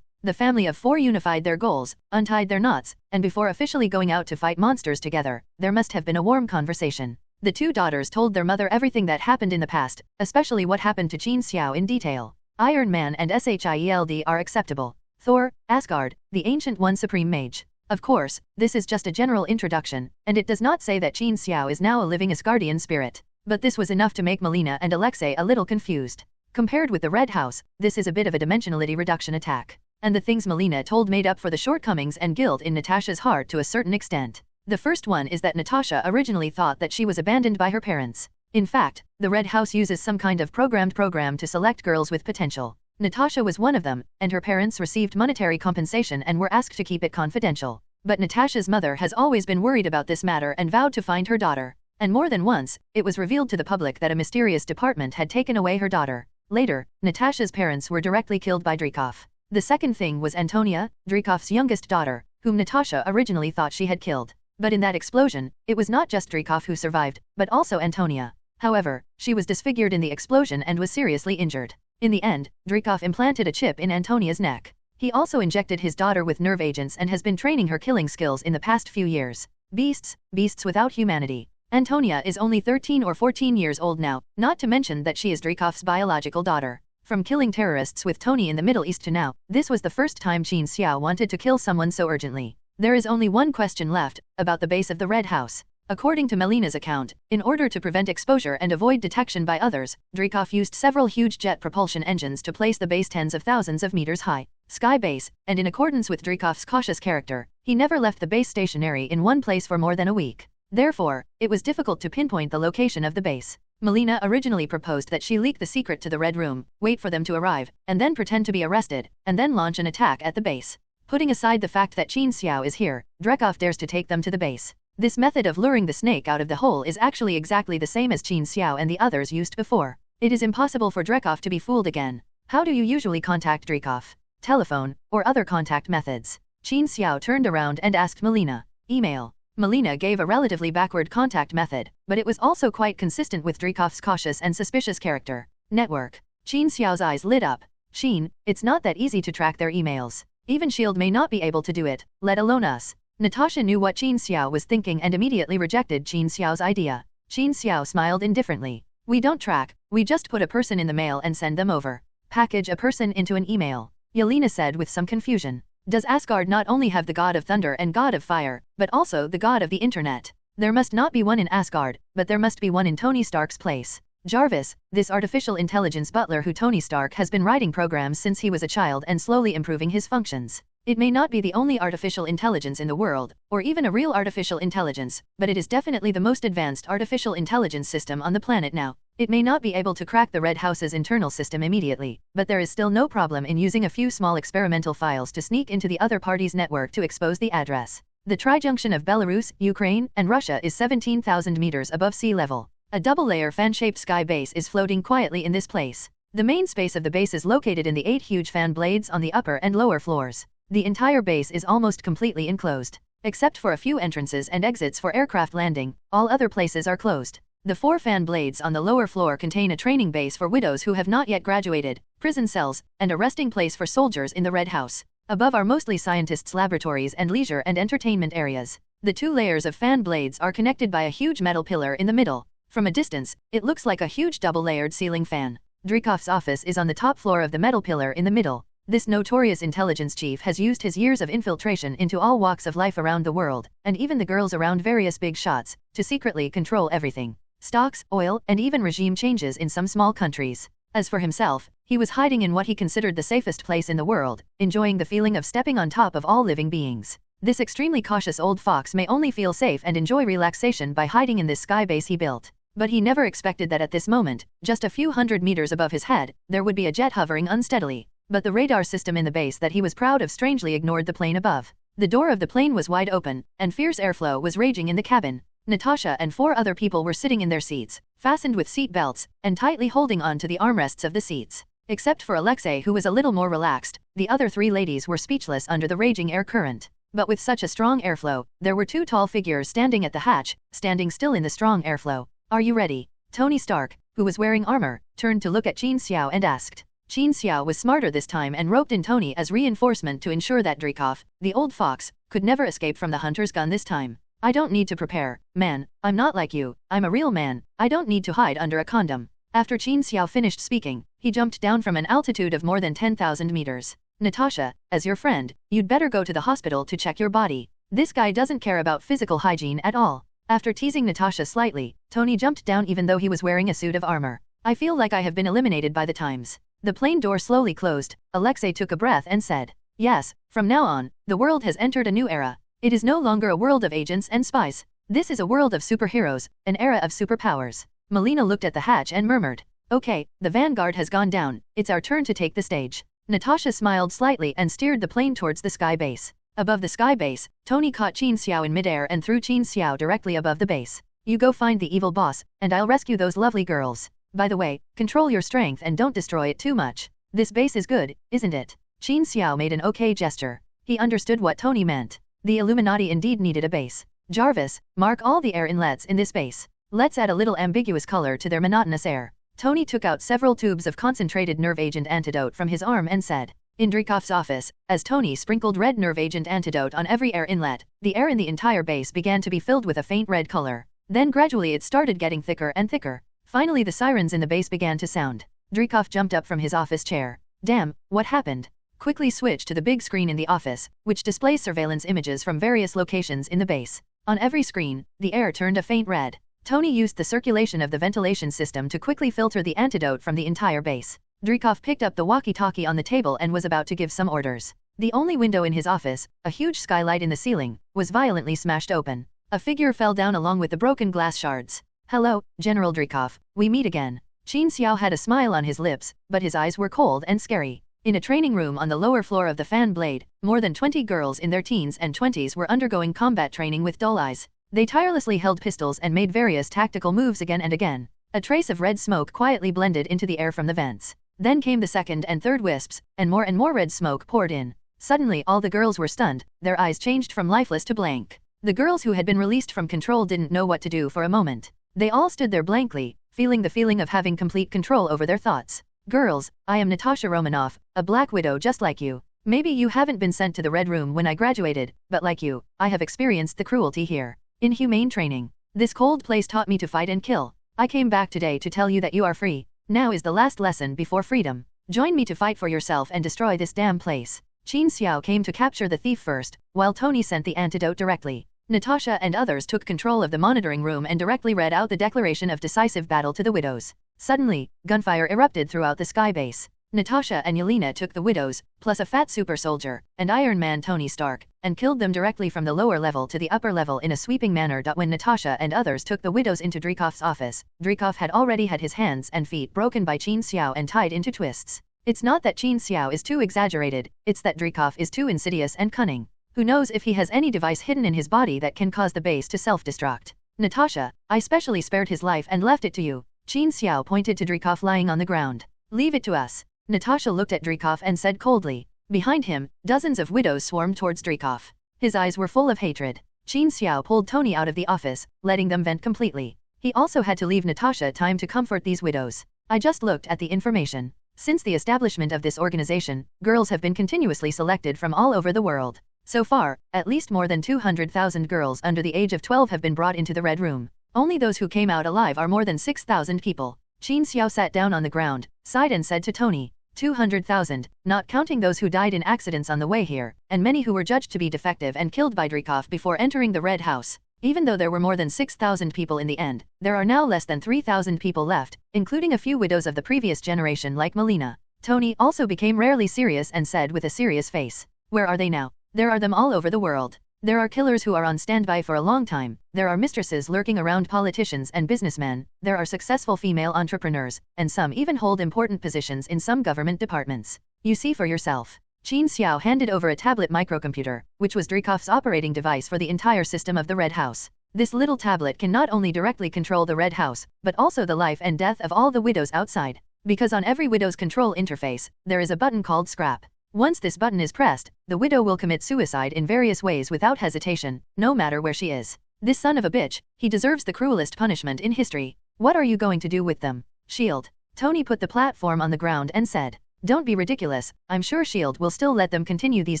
The family of 4 unified their goals, untied their knots, and before officially going out to fight monsters together, there must have been a warm conversation. The 2 daughters told their mother everything that happened in the past, especially what happened to Qin Xiao in detail. Iron Man and Shield are acceptable. Thor, Asgard, the Ancient One Supreme Mage. Of course, this is just a general introduction, and it does not say that Qin Xiao is now a living Asgardian spirit. But this was enough to make Melina and Alexei a little confused. Compared with the Red House, this is a bit of a dimensionality reduction attack. And the things Melina told made up for the shortcomings and guilt in Natasha's heart to a certain extent. The first one is that Natasha originally thought that she was abandoned by her parents. In fact, the Red House uses some kind of programmed program to select girls with potential. Natasha was one of them, and her parents received monetary compensation and were asked to keep it confidential. But Natasha's mother has always been worried about this matter and vowed to find her daughter. And more than once, it was revealed to the public that a mysterious department had taken away her daughter. Later, Natasha's parents were directly killed by Dreykov. The second thing was Antonia, Dreykov's youngest daughter, whom Natasha originally thought she had killed. But in that explosion, it was not just Dreykov who survived, but also Antonia. However, she was disfigured in the explosion and was seriously injured. In the end, Dreykov implanted a chip in Antonia's neck. He also injected his daughter with nerve agents and has been training her killing skills in the past few years. Beasts without humanity. Antonia is only 13 or 14 years old now, not to mention that she is Dreykov's biological daughter. From killing terrorists with Tony in the Middle East to now, this was the first time Qin Xiao wanted to kill someone so urgently. There is only one question left, about the base of the Red House. According to Melina's account, in order to prevent exposure and avoid detection by others, Dreykov used several huge jet propulsion engines to place the base tens of thousands of meters high. Sky base, and in accordance with Dreykov's cautious character, he never left the base stationary in one place for more than a week. Therefore, it was difficult to pinpoint the location of the base. Melina originally proposed that she leak the secret to the Red Room, wait for them to arrive, and then pretend to be arrested, and then launch an attack at the base. Putting aside the fact that Qin Xiao is here, Dreykov dares to take them to the base. This method of luring the snake out of the hole is actually exactly the same as Qin Xiao and the others used before. It is impossible for Dreykov to be fooled again. How do you usually contact Dreykov? Telephone, or other contact methods? Qin Xiao turned around and asked Melina. Email. Melina gave a relatively backward contact method, but it was also quite consistent with Dreykov's cautious and suspicious character. Network. Qin Xiao's eyes lit up. Qin, it's not that easy to track their emails. Even S.H.I.E.L.D. may not be able to do it, let alone us. Natasha knew what Qin Xiao was thinking and immediately rejected Qin Xiao's idea. Qin Xiao smiled indifferently. We don't track, we just put a person in the mail and send them over. Package a person into an email. Yelena said with some confusion. Does Asgard not only have the god of thunder and god of fire, but also the god of the internet? There must not be one in Asgard, but there must be one in Tony Stark's place. Jarvis, this artificial intelligence butler who Tony Stark has been writing programs since he was a child and slowly improving his functions. It may not be the only artificial intelligence in the world, or even a real artificial intelligence, but it is definitely the most advanced artificial intelligence system on the planet now. It may not be able to crack the Red House's internal system immediately, but there is still no problem in using a few small experimental files to sneak into the other party's network to expose the address. The trijunction of Belarus, Ukraine, and Russia is 17,000 meters above sea level. A double-layer fan-shaped sky base is floating quietly in this place. The main space of the base is located in the 8 huge fan blades on the upper and lower floors. The entire base is almost completely enclosed. Except for a few entrances and exits for aircraft landing, all other places are closed. The 4 fan blades on the lower floor contain a training base for widows who have not yet graduated, prison cells, and a resting place for soldiers in the Red House. Above are mostly scientists' laboratories and leisure and entertainment areas. The 2 layers of fan blades are connected by a huge metal pillar in the middle. From a distance, it looks like a huge double-layered ceiling fan. Dreykov's office is on the top floor of the metal pillar in the middle. This notorious intelligence chief has used his years of infiltration into all walks of life around the world, and even the girls around various big shots, to secretly control everything. Stocks, oil, and even regime changes in some small countries. As for himself, he was hiding in what he considered the safest place in the world, enjoying the feeling of stepping on top of all living beings. This extremely cautious old fox may only feel safe and enjoy relaxation by hiding in this sky base he built. But he never expected that at this moment, just a few hundred meters above his head, there would be a jet hovering unsteadily. But the radar system in the base that he was proud of strangely ignored the plane above. The door of the plane was wide open, and fierce airflow was raging in the cabin. Natasha and 4 other people were sitting in their seats, fastened with seat belts, and tightly holding on to the armrests of the seats. Except for Alexei, who was a little more relaxed, the other 3 ladies were speechless under the raging air current. But with such a strong airflow, there were 2 tall figures standing at the hatch, standing still in the strong airflow. Are you ready? Tony Stark, who was wearing armor, turned to look at Qin Xiao and asked. Qin Xiao was smarter this time and roped in Tony as reinforcement to ensure that Dreykov, the old fox, could never escape from the hunter's gun this time. I don't need to prepare, man, I'm not like you, I'm a real man, I don't need to hide under a condom. After Qin Xiao finished speaking, he jumped down from an altitude of more than 10,000 meters. Natasha, as your friend, you'd better go to the hospital to check your body. This guy doesn't care about physical hygiene at all. After teasing Natasha slightly, Tony jumped down even though he was wearing a suit of armor. I feel like I have been eliminated by the times. The plane door slowly closed. Alexei took a breath and said, yes, from now on, the world has entered a new era. It is no longer a world of agents and spies. This is a world of superheroes, an era of superpowers. Melina looked at the hatch and murmured, okay, the vanguard has gone down, it's our turn to take the stage. Natasha smiled slightly and steered the plane towards the sky base. Above the sky base, Tony caught Qin Xiao in midair and threw Qin Xiao directly above the base. You go find the evil boss, and I'll rescue those lovely girls. By the way, control your strength and don't destroy it too much. This base is good, isn't it? Qin Xiao made an okay gesture. He understood what Tony meant. The Illuminati indeed needed a base. Jarvis, mark all the air inlets in this base. Let's add a little ambiguous color to their monotonous air. Tony took out several tubes of concentrated nerve agent antidote from his arm and said. In Dreykov's office, as Tony sprinkled red nerve agent antidote on every air inlet, the air in the entire base began to be filled with a faint red color. Then gradually it started getting thicker and thicker. Finally the sirens in the base began to sound. Dreykov jumped up from his office chair. Damn, what happened? Quickly switch to the big screen in the office, which displays surveillance images from various locations in the base. On every screen, the air turned a faint red. Tony used the circulation of the ventilation system to quickly filter the antidote from the entire base. Dreykov picked up the walkie-talkie on the table and was about to give some orders. The only window in his office, a huge skylight in the ceiling, was violently smashed open. A figure fell down along with the broken glass shards. Hello, General Dreykov, we meet again. Qin Xiao had a smile on his lips, but his eyes were cold and scary. In a training room on the lower floor of the fan blade, more than 20 girls in their teens and 20s were undergoing combat training with dull eyes. They tirelessly held pistols and made various tactical moves again and again. A trace of red smoke quietly blended into the air from the vents. Then came the second and third wisps, and more red smoke poured in. Suddenly all the girls were stunned, their eyes changed from lifeless to blank. The girls who had been released from control didn't know what to do for a moment. They all stood there blankly, feeling the feeling of having complete control over their thoughts. Girls, I am Natasha Romanoff, a Black Widow just like you. Maybe you haven't been sent to the Red Room when I graduated, but like you, I have experienced the cruelty here. Inhumane training. This cold place taught me to fight and kill. I came back today to tell you that you are free. Now is the last lesson before freedom. Join me to fight for yourself and destroy this damn place. Qin Xiao came to capture the thief first, while Tony sent the antidote directly. Natasha and others took control of the monitoring room and directly read out the declaration of decisive battle to the widows. Suddenly, gunfire erupted throughout the sky base. Natasha and Yelena took the widows, plus a fat super soldier, and Iron Man Tony Stark, and killed them directly from the lower level to the upper level in a sweeping manner. When Natasha and others took the widows into Dreykov's office, Dreykov had already had his hands and feet broken by Qin Xiao and tied into twists. It's not that Qin Xiao is too exaggerated, it's that Dreykov is too insidious and cunning. Who knows if he has any device hidden in his body that can cause the base to self-destruct. Natasha, I specially spared his life and left it to you. Qin Xiao pointed to Dreykov lying on the ground. Leave it to us. Natasha looked at Dreykov and said coldly. Behind him, dozens of widows swarmed towards Dreykov. His eyes were full of hatred. Qin Xiao pulled Tony out of the office, letting them vent completely. He also had to leave Natasha time to comfort these widows. I just looked at the information. Since the establishment of this organization, girls have been continuously selected from all over the world. So far, at least more than 200,000 girls under the age of 12 have been brought into the Red Room. Only those who came out alive are more than 6,000 people. Qin Xiao sat down on the ground, sighed and said to Tony, 200,000, not counting those who died in accidents on the way here, and many who were judged to be defective and killed by Dreykov before entering the Red House. Even though there were more than 6,000 people in the end, there are now less than 3,000 people left, including a few widows of the previous generation like Melina. Tony also became rarely serious and said with a serious face, where are they now? There are them all over the world. There are killers who are on standby for a long time, there are mistresses lurking around politicians and businessmen, there are successful female entrepreneurs, and some even hold important positions in some government departments. You see for yourself. Qin Xiao handed over a tablet microcomputer, which was Dreykov's operating device for the entire system of the Red House. This little tablet can not only directly control the Red House, but also the life and death of all the widows outside. Because on every widow's control interface, there is a button called scrap. Once this button is pressed, the widow will commit suicide in various ways without hesitation, no matter where she is. This son of a bitch, he deserves the cruelest punishment in history. What are you going to do with them? Shield. Tony put the platform on the ground and said, don't be ridiculous, I'm sure Shield will still let them continue these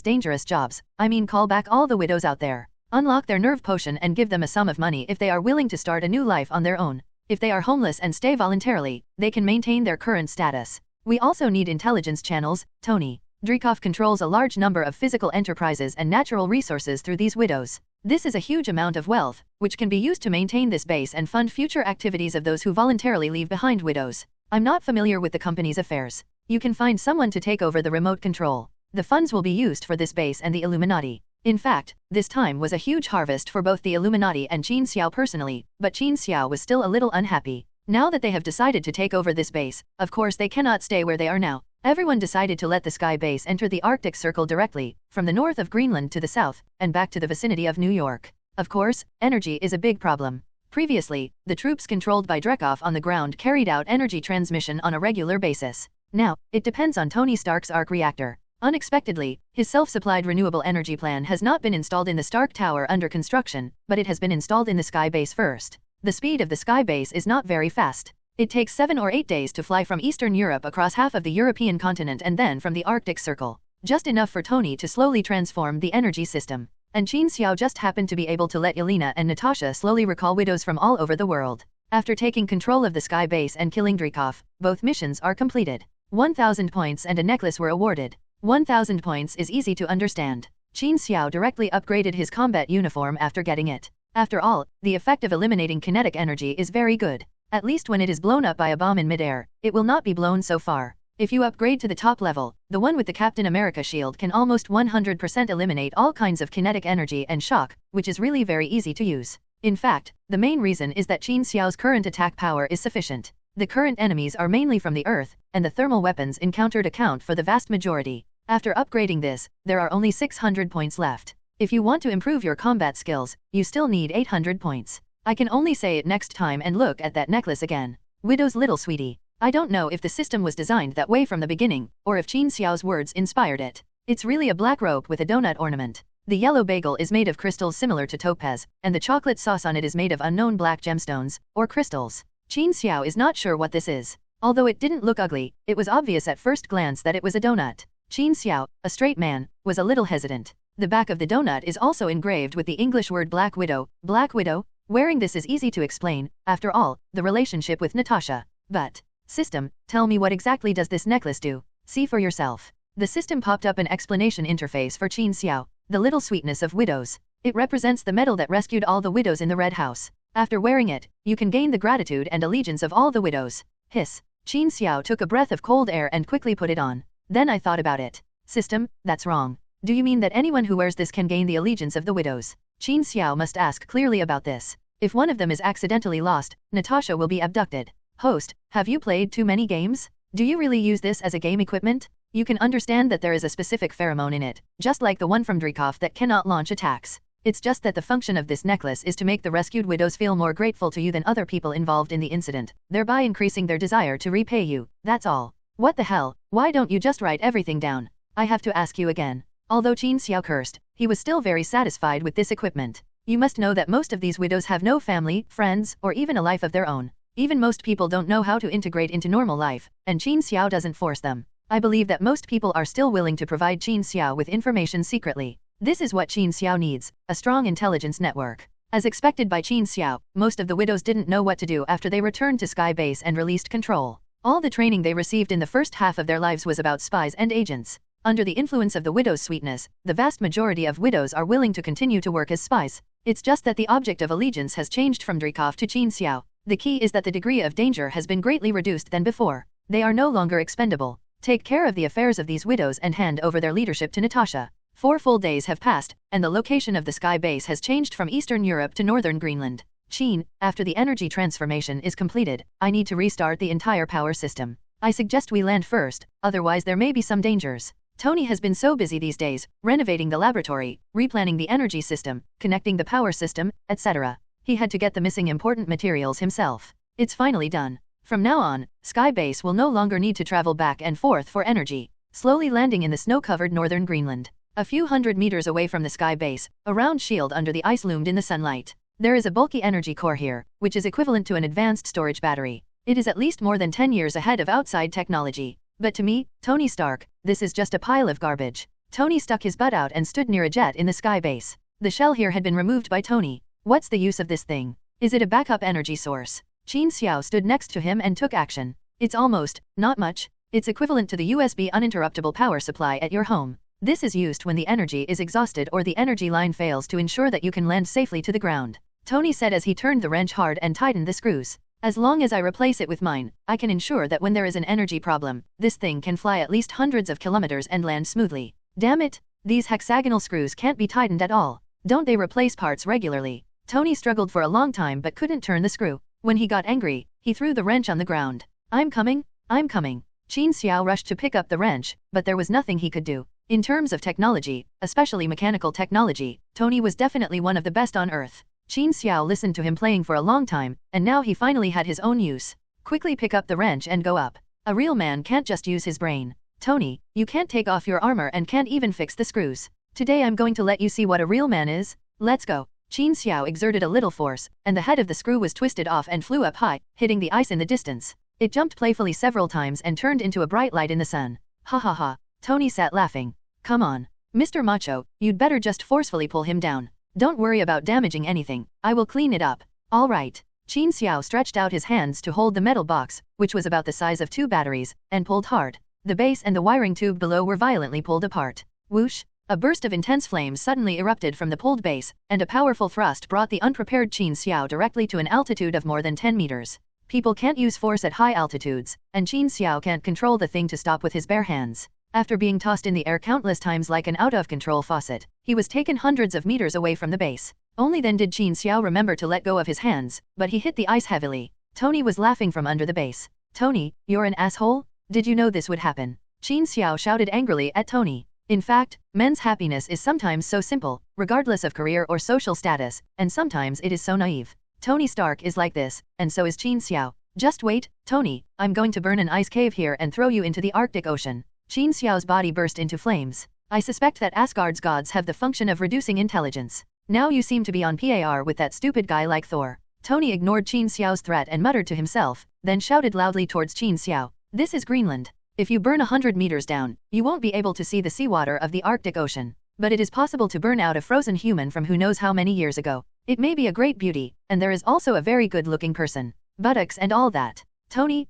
dangerous jobs, I mean call back all the widows out there. Unlock their nerve potion and give them a sum of money if they are willing to start a new life on their own. If they are homeless and stay voluntarily, they can maintain their current status. We also need intelligence channels, Tony. Dreykov controls a large number of physical enterprises and natural resources through these widows. This is a huge amount of wealth, which can be used to maintain this base and fund future activities of those who voluntarily leave behind widows. I'm not familiar with the company's affairs. You can find someone to take over the remote control. The funds will be used for this base and the Illuminati. In fact, this time was a huge harvest for both the Illuminati and Qin Xiao personally, but Qin Xiao was still a little unhappy. Now that they have decided to take over this base, of course they cannot stay where they are now. Everyone decided to let the Sky Base enter the Arctic Circle directly, from the north of Greenland to the south, and back to the vicinity of New York. Of course, energy is a big problem. Previously, the troops controlled by Dreykov on the ground carried out energy transmission on a regular basis. Now, it depends on Tony Stark's arc reactor. Unexpectedly, his self-supplied renewable energy plan has not been installed in the Stark Tower under construction, but it has been installed in the Sky Base first. The speed of the Sky Base is not very fast. It takes 7 or 8 days to fly from Eastern Europe across half of the European continent and then from the Arctic Circle. Just enough for Tony to slowly transform the energy system. And Qin Xiao just happened to be able to let Yelena and Natasha slowly recall widows from all over the world. After taking control of the Sky Base and killing Dreykov, both missions are completed. 1,000 points and a necklace were awarded. 1,000 points is easy to understand. Qin Xiao directly upgraded his combat uniform after getting it. After all, the effect of eliminating kinetic energy is very good. At least when it is blown up by a bomb in midair, it will not be blown so far. If you upgrade to the top level, the one with the Captain America shield can almost 100% eliminate all kinds of kinetic energy and shock, which is really very easy to use. In fact, the main reason is that Qin Xiao's current attack power is sufficient. The current enemies are mainly from the Earth, and the thermal weapons encountered account for the vast majority. After upgrading this, there are only 600 points left. If you want to improve your combat skills, you still need 800 points. I can only say it next time and look at that necklace again. Widow's little sweetie. I don't know if the system was designed that way from the beginning, or if Qin Xiao's words inspired it. It's really a black rope with a donut ornament. The yellow bagel is made of crystals similar to topaz, and the chocolate sauce on it is made of unknown black gemstones, or crystals. Qin Xiao is not sure what this is. Although it didn't look ugly, it was obvious at first glance that it was a donut. Qin Xiao, a straight man, was a little hesitant. The back of the donut is also engraved with the English word Black Widow. Black Widow? Wearing this is easy to explain, after all, the relationship with Natasha. But, system, tell me what exactly does this necklace do? See for yourself. The system popped up an explanation interface for Qin Xiao, the little sweetness of widows. It represents the medal that rescued all the widows in the Red House. After wearing it, you can gain the gratitude and allegiance of all the widows. Hiss. Qin Xiao took a breath of cold air and quickly put it on. Then I thought about it. System, that's wrong. Do you mean that anyone who wears this can gain the allegiance of the widows? Qin Xiao must ask clearly about this. If one of them is accidentally lost, Natasha will be abducted. Host, have you played too many games? Do you really use this as a game equipment? You can understand that there is a specific pheromone in it, just like the one from Dreykov that cannot launch attacks. It's just that the function of this necklace is to make the rescued widows feel more grateful to you than other people involved in the incident, thereby increasing their desire to repay you, that's all. What the hell, why don't you just write everything down? I have to ask you again. Although Qin Xiao cursed, he was still very satisfied with this equipment. You must know that most of these widows have no family, friends, or even a life of their own. Even most people don't know how to integrate into normal life, and Qin Xiao doesn't force them. I believe that most people are still willing to provide Qin Xiao with information secretly. This is what Qin Xiao needs, a strong intelligence network. As expected by Qin Xiao, most of the widows didn't know what to do after they returned to Sky Base and released control. All the training they received in the first half of their lives was about spies and agents. Under the influence of the widow's sweetness, the vast majority of widows are willing to continue to work as spies. It's just that the object of allegiance has changed from Dreykov to Qin Xiao. The key is that the degree of danger has been greatly reduced than before. They are no longer expendable. Take care of the affairs of these widows and hand over their leadership to Natasha. 4 full days have passed, and the location of the Sky Base has changed from Eastern Europe to Northern Greenland. Qin, after the energy transformation is completed, I need to restart the entire power system. I suggest we land first, otherwise there may be some dangers. Tony has been so busy these days, renovating the laboratory, replanning the energy system, connecting the power system, etc. He had to get the missing important materials himself. It's finally done. From now on, Sky Base will no longer need to travel back and forth for energy. Slowly landing in the snow-covered northern Greenland. A few hundred meters away from the Sky Base, a round shield under the ice loomed in the sunlight. There is a bulky energy core here, which is equivalent to an advanced storage battery. It is at least more than 10 years ahead of outside technology. But to me, Tony Stark, this is just a pile of garbage. Tony stuck his butt out and stood near a jet in the Sky Base. The shell here had been removed by Tony. What's the use of this thing? Is it a backup energy source? Qin Xiao stood next to him and took action. It's almost, not much. It's equivalent to the USB uninterruptible power supply at your home. This is used when the energy is exhausted or the energy line fails to ensure that you can land safely to the ground. Tony said as he turned the wrench hard and tightened the screws. As long as I replace it with mine, I can ensure that when there is an energy problem, this thing can fly at least hundreds of kilometers and land smoothly. Damn it! These hexagonal screws can't be tightened at all. Don't they replace parts regularly? Tony struggled for a long time but couldn't turn the screw. When he got angry, he threw the wrench on the ground. I'm coming, I'm coming. Qin Xiao rushed to pick up the wrench, but there was nothing he could do. In terms of technology, especially mechanical technology, Tony was definitely one of the best on Earth. Qin Xiao listened to him playing for a long time, and now he finally had his own use. Quickly pick up the wrench and go up. A real man can't just use his brain. Tony, you can't take off your armor and can't even fix the screws. Today I'm going to let you see what a real man is. Let's go. Qin Xiao exerted a little force, and the head of the screw was twisted off and flew up high, hitting the ice in the distance. It jumped playfully several times and turned into a bright light in the sun. Ha ha ha. Tony sat laughing. Come on. Mr. Macho, you'd better just forcefully pull him down. Don't worry about damaging anything. I will clean it up. All right. Qin Xiao stretched out his hands to hold the metal box, which was about the size of 2 batteries, and pulled hard. The base and the wiring tube below were violently pulled apart. Whoosh! A burst of intense flames suddenly erupted from the pulled base, and a powerful thrust brought the unprepared Qin Xiao directly to an altitude of more than 10 meters. People can't use force at high altitudes, and Qin Xiao can't control the thing to stop with his bare hands. After being tossed in the air countless times like an out-of-control faucet, he was taken hundreds of meters away from the base. Only then did Qin Xiao remember to let go of his hands, but he hit the ice heavily. Tony was laughing from under the base. Tony, you're an asshole? Did you know this would happen? Qin Xiao shouted angrily at Tony. In fact, men's happiness is sometimes so simple, regardless of career or social status, and sometimes it is so naive. Tony Stark is like this, and so is Qin Xiao. Just wait, Tony, I'm going to burn an ice cave here and throw you into the Arctic Ocean. Qin Xiao's body burst into flames. I suspect that Asgard's gods have the function of reducing intelligence. Now you seem to be on par with that stupid guy like Thor. Tony ignored Qin Xiao's threat and muttered to himself, then shouted loudly towards Qin Xiao. This is Greenland. If you burn 100 meters down, you won't be able to see the seawater of the Arctic Ocean. But it is possible to burn out a frozen human from who knows how many years ago. It may be a great beauty, and there is also a very good-looking person. Buttocks and all that. Tony,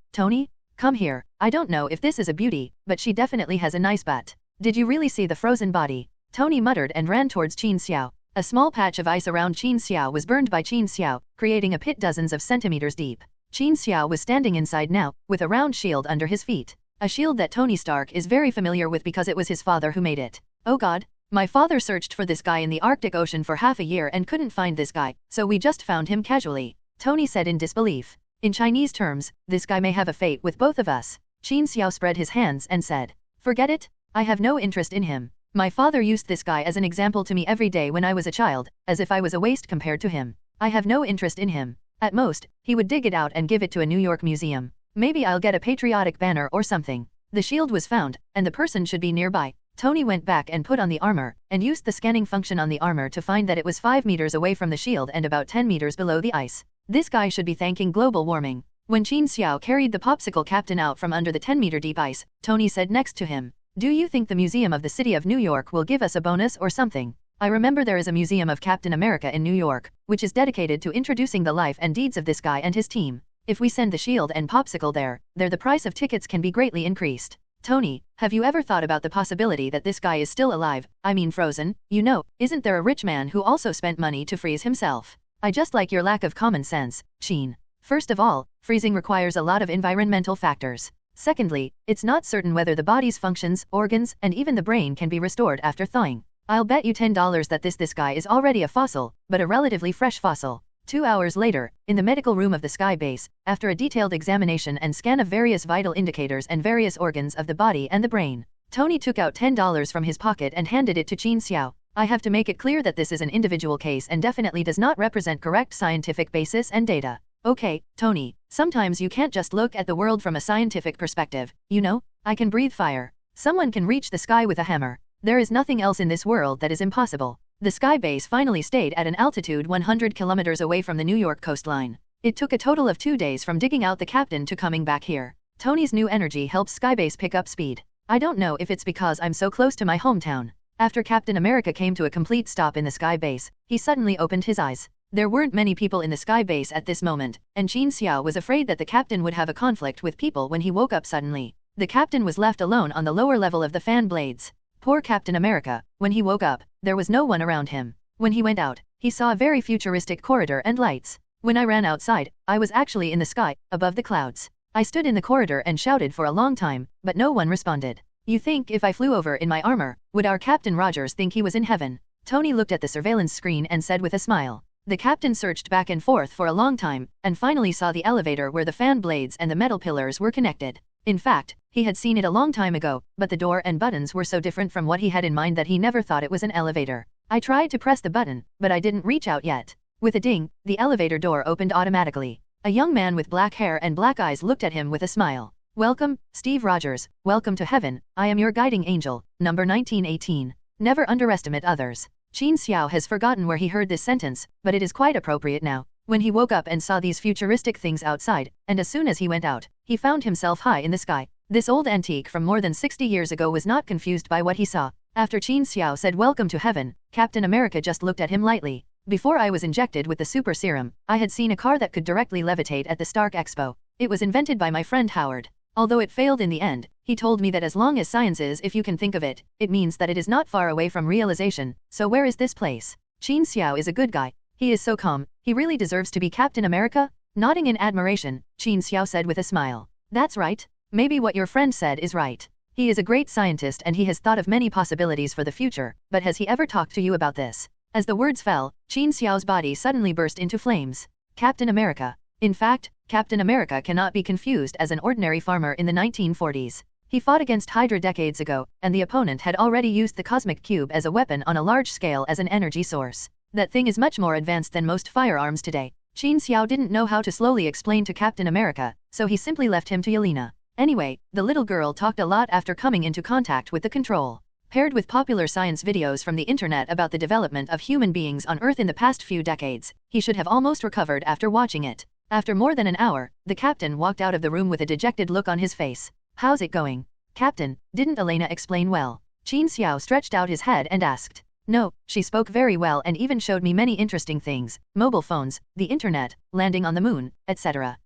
come here. I don't know if this is a beauty, but she definitely has a nice butt. Did you really see the frozen body? Tony muttered and ran towards Qin Xiao. A small patch of ice around Qin Xiao was burned by Qin Xiao, creating a pit dozens of centimeters deep. Qin Xiao was standing inside now, with a round shield under his feet. A shield that Tony Stark is very familiar with because it was his father who made it. Oh god. My father searched for this guy in the Arctic Ocean for half a year and couldn't find this guy, so we just found him casually. Tony said in disbelief. In Chinese terms, this guy may have a fate with both of us. Qin Xiao spread his hands and said. Forget it. I have no interest in him. My father used this guy as an example to me every day when I was a child, as if I was a waste compared to him. I have no interest in him. At most, he would dig it out and give it to a New York museum. Maybe I'll get a patriotic banner or something. The shield was found, and the person should be nearby. Tony went back and put on the armor, and used the scanning function on the armor to find that it was 5 meters away from the shield and about 10 meters below the ice. This guy should be thanking global warming. When Qin Xiao carried the popsicle captain out from under the 10-meter deep ice, Tony said next to him. Do you think the Museum of the City of New York will give us a bonus or something? I remember there is a Museum of Captain America in New York, which is dedicated to introducing the life and deeds of this guy and his team. If we send the shield and popsicle there, the price of tickets can be greatly increased. Tony, have you ever thought about the possibility that this guy is still alive, I mean frozen? You know, isn't there a rich man who also spent money to freeze himself? I just like your lack of common sense, Qin. First of all, freezing requires a lot of environmental factors. Secondly, it's not certain whether the body's functions, organs, and even the brain can be restored after thawing. I'll bet you $10 that this guy is already a fossil, but a relatively fresh fossil. 2 hours later, in the medical room of the Sky Base, after a detailed examination and scan of various vital indicators and various organs of the body and the brain, Tony took out $10 from his pocket and handed it to Qin Xiao. I have to make it clear that this is an individual case and definitely does not represent correct scientific basis and data. Okay, Tony, sometimes you can't just look at the world from a scientific perspective, you know? I can breathe fire. Someone can reach the sky with a hammer. There is nothing else in this world that is impossible. The Sky Base finally stayed at an altitude 100 kilometers away from the New York coastline. It took a total of 2 days from digging out the captain to coming back here. Tony's new energy helps Skybase pick up speed. I don't know if it's because I'm so close to my hometown. After Captain America came to a complete stop in the Sky Base, he suddenly opened his eyes. There weren't many people in the Sky Base at this moment, and Qin Xiao was afraid that the captain would have a conflict with people when he woke up suddenly. The captain was left alone on the lower level of the fan blades. Poor Captain America, when he woke up, there was no one around him. When he went out, he saw a very futuristic corridor and lights. When I ran outside, I was actually in the sky, above the clouds. I stood in the corridor and shouted for a long time, but no one responded. You think if I flew over in my armor, would our Captain Rogers think he was in heaven? Tony looked at the surveillance screen and said with a smile. The captain searched back and forth for a long time, and finally saw the elevator where the fan blades and the metal pillars were connected. In fact, he had seen it a long time ago, but the door and buttons were so different from what he had in mind that he never thought it was an elevator. I tried to press the button, but I didn't reach out yet. With a ding, the elevator door opened automatically. A young man with black hair and black eyes looked at him with a smile. Welcome, Steve Rogers, welcome to heaven, I am your guiding angel, number 1918. Never underestimate others. Qin Xiao has forgotten where he heard this sentence, but it is quite appropriate now. When he woke up and saw these futuristic things outside, and as soon as he went out, he found himself high in the sky. This old antique from more than 60 years ago was not confused by what he saw. After Qin Xiao said welcome to heaven, Captain America just looked at him lightly. Before I was injected with the super serum, I had seen a car that could directly levitate at the Stark Expo. It was invented by my friend Howard. Although it failed in the end, he told me that as long as science is, if you can think of it, it means that it is not far away from realization. So where is this place? Qin Xiao is a good guy. He is so calm, he really deserves to be Captain America? Nodding in admiration, Qin Xiao said with a smile. That's right. Maybe what your friend said is right. He is a great scientist and he has thought of many possibilities for the future, but has he ever talked to you about this? As the words fell, Qin Xiao's body suddenly burst into flames. Captain America. In fact, Captain America cannot be confused as an ordinary farmer in the 1940s. He fought against Hydra decades ago, and the opponent had already used the cosmic cube as a weapon on a large scale as an energy source. That thing is much more advanced than most firearms today. Qin Xiao didn't know how to slowly explain to Captain America, so he simply left him to Yelena. Anyway, the little girl talked a lot after coming into contact with the control. Paired with popular science videos from the internet about the development of human beings on Earth in the past few decades, he should have almost recovered after watching it. After more than an hour, the captain walked out of the room with a dejected look on his face. How's it going? Captain, didn't Yelena explain well? Qin Xiao stretched out his head and asked. No, she spoke very well and even showed me many interesting things, mobile phones, the internet, landing on the moon, etc.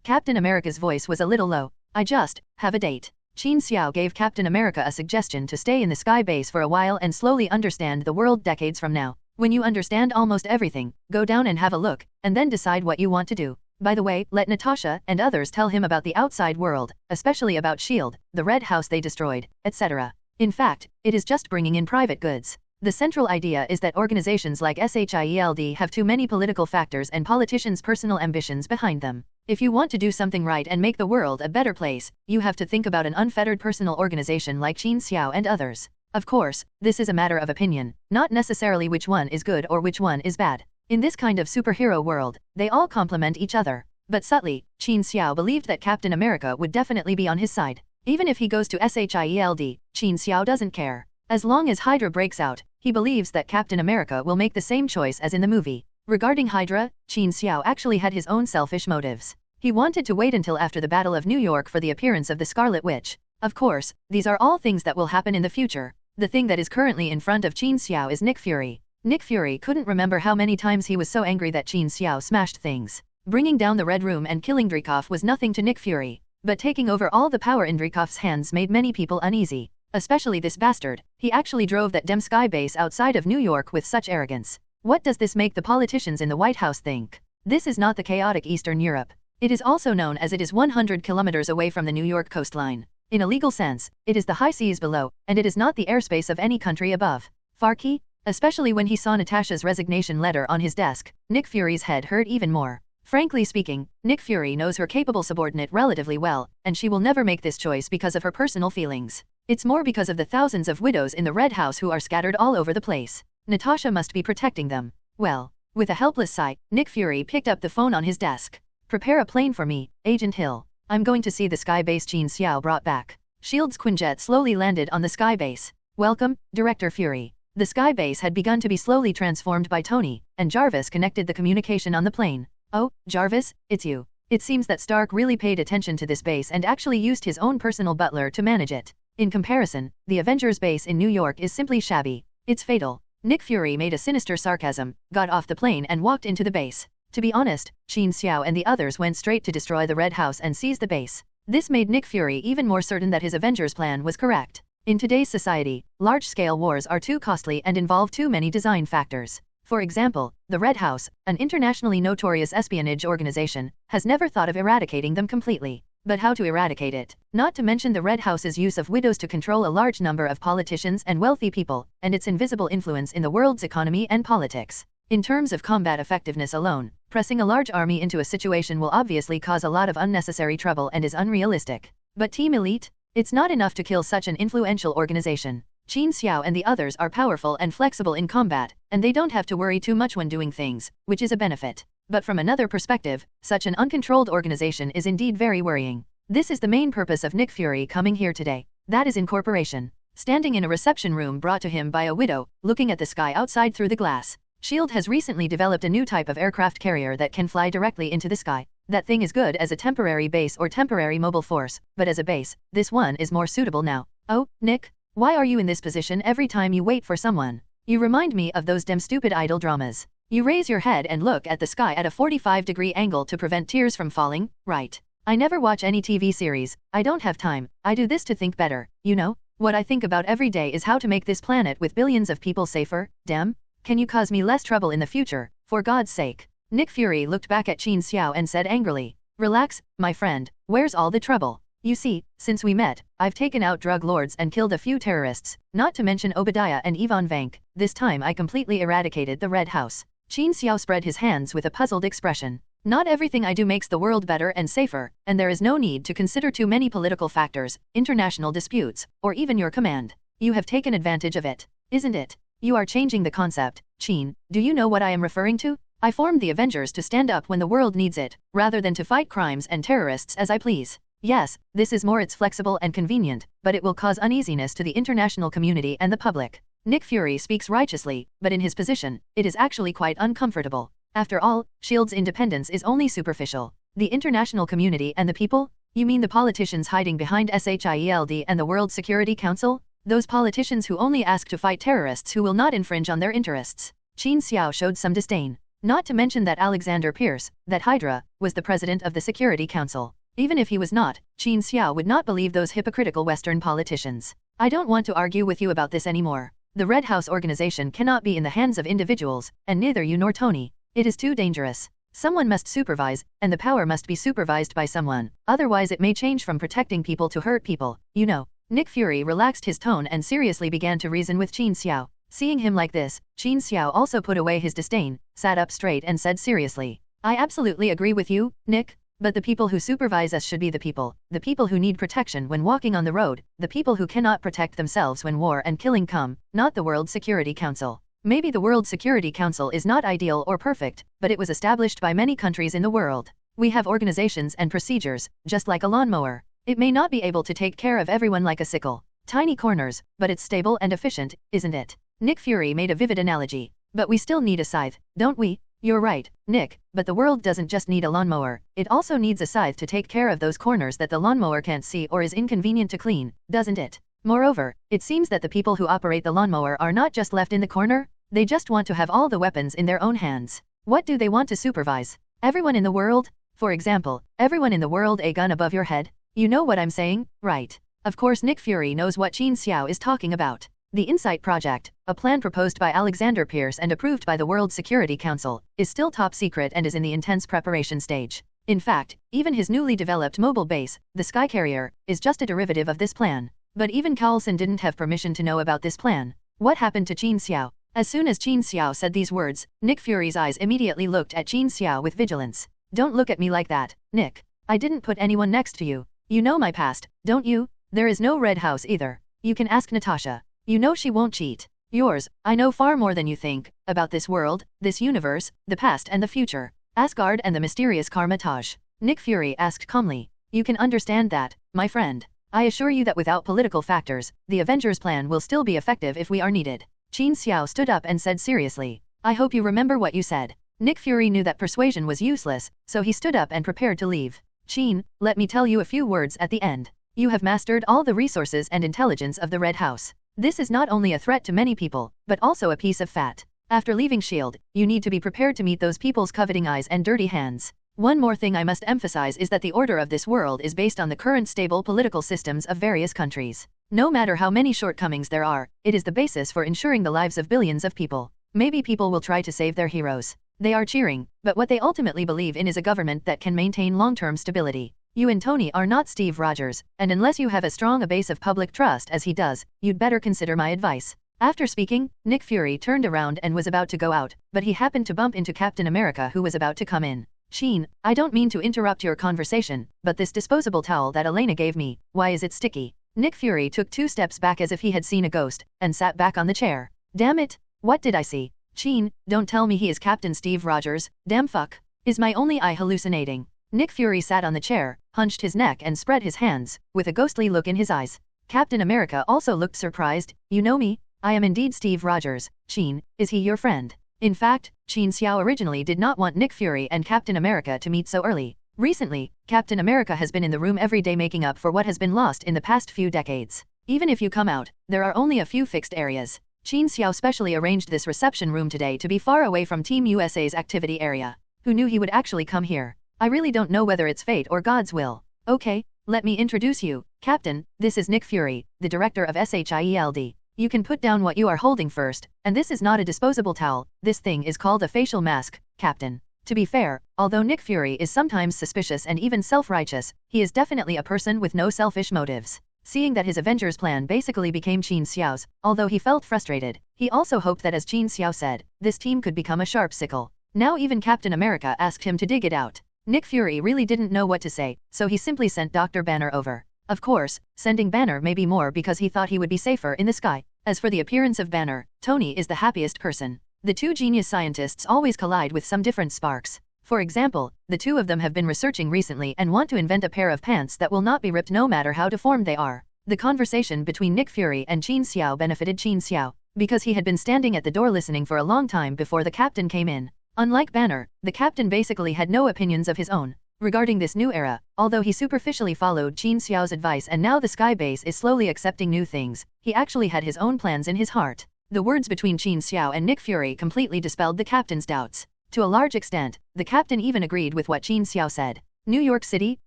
Captain America's voice was a little low. I just have a date. Qin Xiao gave Captain America a suggestion to stay in the sky base for a while and slowly understand the world decades from now. When you understand almost everything, go down and have a look, and then decide what you want to do. By the way, let Natasha and others tell him about the outside world, especially about S.H.I.E.L.D., the Red House they destroyed, etc. In fact, it is just bringing in private goods. The central idea is that organizations like S.H.I.E.L.D. have too many political factors and politicians' personal ambitions behind them. If you want to do something right and make the world a better place, you have to think about an unfettered personal organization like Qin Xiao and others. Of course, this is a matter of opinion, not necessarily which one is good or which one is bad. In this kind of superhero world, they all complement each other. But subtly, Qin Xiao believed that Captain America would definitely be on his side. Even if he goes to S.H.I.E.L.D., Qin Xiao doesn't care. As long as Hydra breaks out, he believes that Captain America will make the same choice as in the movie. Regarding Hydra, Qin Xiao actually had his own selfish motives. He wanted to wait until after the Battle of New York for the appearance of the Scarlet Witch. Of course, these are all things that will happen in the future. The thing that is currently in front of Qin Xiao is Nick Fury. Nick Fury couldn't remember how many times he was so angry that Qin Xiao smashed things. Bringing down the Red Room and killing Dreykov was nothing to Nick Fury. But taking over all the power in Dreykov's hands made many people uneasy. Especially this bastard. He actually drove that damn sky base outside of New York with such arrogance. What does this make the politicians in the White House think? This is not the chaotic Eastern Europe. It is also known as it is 100 kilometers away from the New York coastline. In a legal sense, it is the high seas below, and it is not the airspace of any country above. Farkey? Especially when he saw Natasha's resignation letter on his desk, Nick Fury's head hurt even more. Frankly speaking, Nick Fury knows her capable subordinate relatively well, and she will never make this choice because of her personal feelings. It's more because of the thousands of widows in the Red House who are scattered all over the place. Natasha must be protecting them. Well, with a helpless sigh, Nick Fury picked up the phone on his desk. Prepare a plane for me, Agent Hill. I'm going to see the sky base Qin Xiao brought back. S.H.I.E.L.D.'s Quinjet slowly landed on the sky base. Welcome, Director Fury. The sky base had begun to be slowly transformed by Tony, and Jarvis connected the communication on the plane. Oh, Jarvis, it's you. It seems that Stark really paid attention to this base and actually used his own personal butler to manage it. In comparison, the Avengers base in New York is simply shabby. It's fatal. Nick Fury made a sinister sarcasm, got off the plane and walked into the base. To be honest, Qin Xiao and the others went straight to destroy the Red House and seize the base. This made Nick Fury even more certain that his Avengers plan was correct. In today's society, large-scale wars are too costly and involve too many design factors. For example, the Red House, an internationally notorious espionage organization, has never thought of eradicating them completely. But how to eradicate it? Not to mention the Red House's use of widows to control a large number of politicians and wealthy people, and its invisible influence in the world's economy and politics. In terms of combat effectiveness alone, pressing a large army into a situation will obviously cause a lot of unnecessary trouble and is unrealistic. But Team Elite? It's not enough to kill such an influential organization. Qin Xiao and the others are powerful and flexible in combat, and they don't have to worry too much when doing things, which is a benefit. But from another perspective, such an uncontrolled organization is indeed very worrying. This is the main purpose of Nick Fury coming here today. That is incorporation. Standing in a reception room brought to him by a widow, looking at the sky outside through the glass. S.H.I.E.L.D. has recently developed a new type of aircraft carrier that can fly directly into the sky. That thing is good as a temporary base or temporary mobile force, but as a base, this one is more suitable now. Oh, Nick? Why are you in this position every time you wait for someone? You remind me of those damn stupid idol dramas. You raise your head and look at the sky at a 45-degree angle to prevent tears from falling, right? I never watch any TV series, I don't have time, I do this to think better, you know? What I think about every day is how to make this planet with billions of people safer, damn? Can you cause me less trouble in the future, for God's sake? Nick Fury looked back at Qin Xiao and said angrily, relax, my friend, where's all the trouble? You see, since we met, I've taken out drug lords and killed a few terrorists, not to mention Obadiah and Ivan Vank. This time I completely eradicated the Red House. Qin Xiao spread his hands with a puzzled expression. Not everything I do makes the world better and safer, and there is no need to consider too many political factors, international disputes, or even your command. You have taken advantage of it, isn't it? You are changing the concept, Qin. Do you know what I am referring to? I formed the Avengers to stand up when the world needs it, rather than to fight crimes and terrorists as I please. Yes, this is more it's flexible and convenient, but it will cause uneasiness to the international community and the public. Nick Fury speaks righteously, but in his position, it is actually quite uncomfortable. After all, S.H.I.E.L.D.'s independence is only superficial. The international community and the people? You mean the politicians hiding behind S.H.I.E.L.D. and the World Security Council? Those politicians who only ask to fight terrorists who will not infringe on their interests. Qin Xiao showed some disdain. Not to mention that Alexander Pierce, that Hydra, was the president of the Security Council. Even if he was not, Qin Xiao would not believe those hypocritical Western politicians. I don't want to argue with you about this anymore. The Red House organization cannot be in the hands of individuals, and neither you nor Tony. It is too dangerous. Someone must supervise, and the power must be supervised by someone, otherwise it may change from protecting people to hurt people, you know. Nick Fury relaxed his tone and seriously began to reason with Qin Xiao. Seeing him like this, Qin Xiao also put away his disdain, sat up straight and said seriously, I absolutely agree with you, Nick. But the people who supervise us should be the people who need protection when walking on the road, the people who cannot protect themselves when war and killing come, not the World Security Council. Maybe the World Security Council is not ideal or perfect, but it was established by many countries in the world. We have organizations and procedures, just like a lawnmower. It may not be able to take care of everyone like a sickle. Tiny corners, but it's stable and efficient, isn't it? Nick Fury made a vivid analogy. But we still need a scythe, don't we? You're right, Nick, but the world doesn't just need a lawnmower, it also needs a scythe to take care of those corners that the lawnmower can't see or is inconvenient to clean, doesn't it? Moreover, it seems that the people who operate the lawnmower are not just left in the corner, they just want to have all the weapons in their own hands. What do they want to supervise? Everyone in the world? For example, everyone in the world a gun above your head? You know what I'm saying, right? Of course Nick Fury knows what Qin Xiao is talking about. The Insight Project, a plan proposed by Alexander Pierce and approved by the World Security Council, is still top secret and is in the intense preparation stage. In fact, even his newly developed mobile base, the Sky Carrier, is just a derivative of this plan. But even Coulson didn't have permission to know about this plan. What happened to Qin Xiao? As soon as Qin Xiao said these words, Nick Fury's eyes immediately looked at Qin Xiao with vigilance. Don't look at me like that, Nick. I didn't put anyone next to you. You know my past, don't you? There is no Red House either. You can ask Natasha. You know she won't cheat. Yours, I know far more than you think, about this world, this universe, the past and the future. Asgard and the mysterious Karmatage. Nick Fury asked calmly. You can understand that, my friend. I assure you that without political factors, the Avengers plan will still be effective if we are needed. Qin Xiao stood up and said seriously. I hope you remember what you said. Nick Fury knew that persuasion was useless, so he stood up and prepared to leave. Qin, let me tell you a few words at the end. You have mastered all the resources and intelligence of the Red House. This is not only a threat to many people, but also a piece of fat. After leaving S.H.I.E.L.D., you need to be prepared to meet those people's coveting eyes and dirty hands. One more thing I must emphasize is that the order of this world is based on the current stable political systems of various countries. No matter how many shortcomings there are, it is the basis for ensuring the lives of billions of people. Maybe people will try to save their heroes. They are cheering, but what they ultimately believe in is a government that can maintain long-term stability. You and Tony are not Steve Rogers, and unless you have as strong a base of public trust as he does, you'd better consider my advice. After speaking, Nick Fury turned around and was about to go out, but he happened to bump into Captain America who was about to come in. Sheen, I don't mean to interrupt your conversation, but this disposable towel that Elena gave me, why is it sticky? Nick Fury took 2 steps back as if he had seen a ghost, and sat back on the chair. Damn it, what did I see? Qin, don't tell me he is Captain Steve Rogers, damn fuck. Is my only eye hallucinating? Nick Fury sat on the chair, hunched his neck and spread his hands, with a ghostly look in his eyes. Captain America also looked surprised. You know me? I am indeed Steve Rogers. Qin, is he your friend? In fact, Qin Xiao originally did not want Nick Fury and Captain America to meet so early. Recently, Captain America has been in the room every day making up for what has been lost in the past few decades. Even if you come out, there are only a few fixed areas. Qin Xiao specially arranged this reception room today to be far away from Team USA's activity area. Who knew he would actually come here? I really don't know whether it's fate or God's will. Okay, let me introduce you. Captain, this is Nick Fury, the director of SHIELD. You can put down what you are holding first, and this is not a disposable towel, this thing is called a facial mask, Captain. To be fair, although Nick Fury is sometimes suspicious and even self-righteous, he is definitely a person with no selfish motives. Seeing that his Avengers plan basically became Qin Xiao's, although he felt frustrated, he also hoped that, as Qin Xiao said, this team could become a sharp sickle. Now even Captain America asked him to dig it out. Nick Fury really didn't know what to say, so he simply sent Dr. Banner over. Of course, sending Banner may be more because he thought he would be safer in the sky. As for the appearance of Banner, Tony is the happiest person. The two genius scientists always collide with some different sparks. For example, the two of them have been researching recently and want to invent a pair of pants that will not be ripped no matter how deformed they are. The conversation between Nick Fury and Qin Xiao benefited Qin Xiao, because he had been standing at the door listening for a long time before the captain came in. Unlike Banner, the captain basically had no opinions of his own regarding this new era, although he superficially followed Qin Xiao's advice and now the sky base is slowly accepting new things, he actually had his own plans in his heart. The words between Qin Xiao and Nick Fury completely dispelled the captain's doubts. To a large extent, the captain even agreed with what Qin Xiao said. New York City,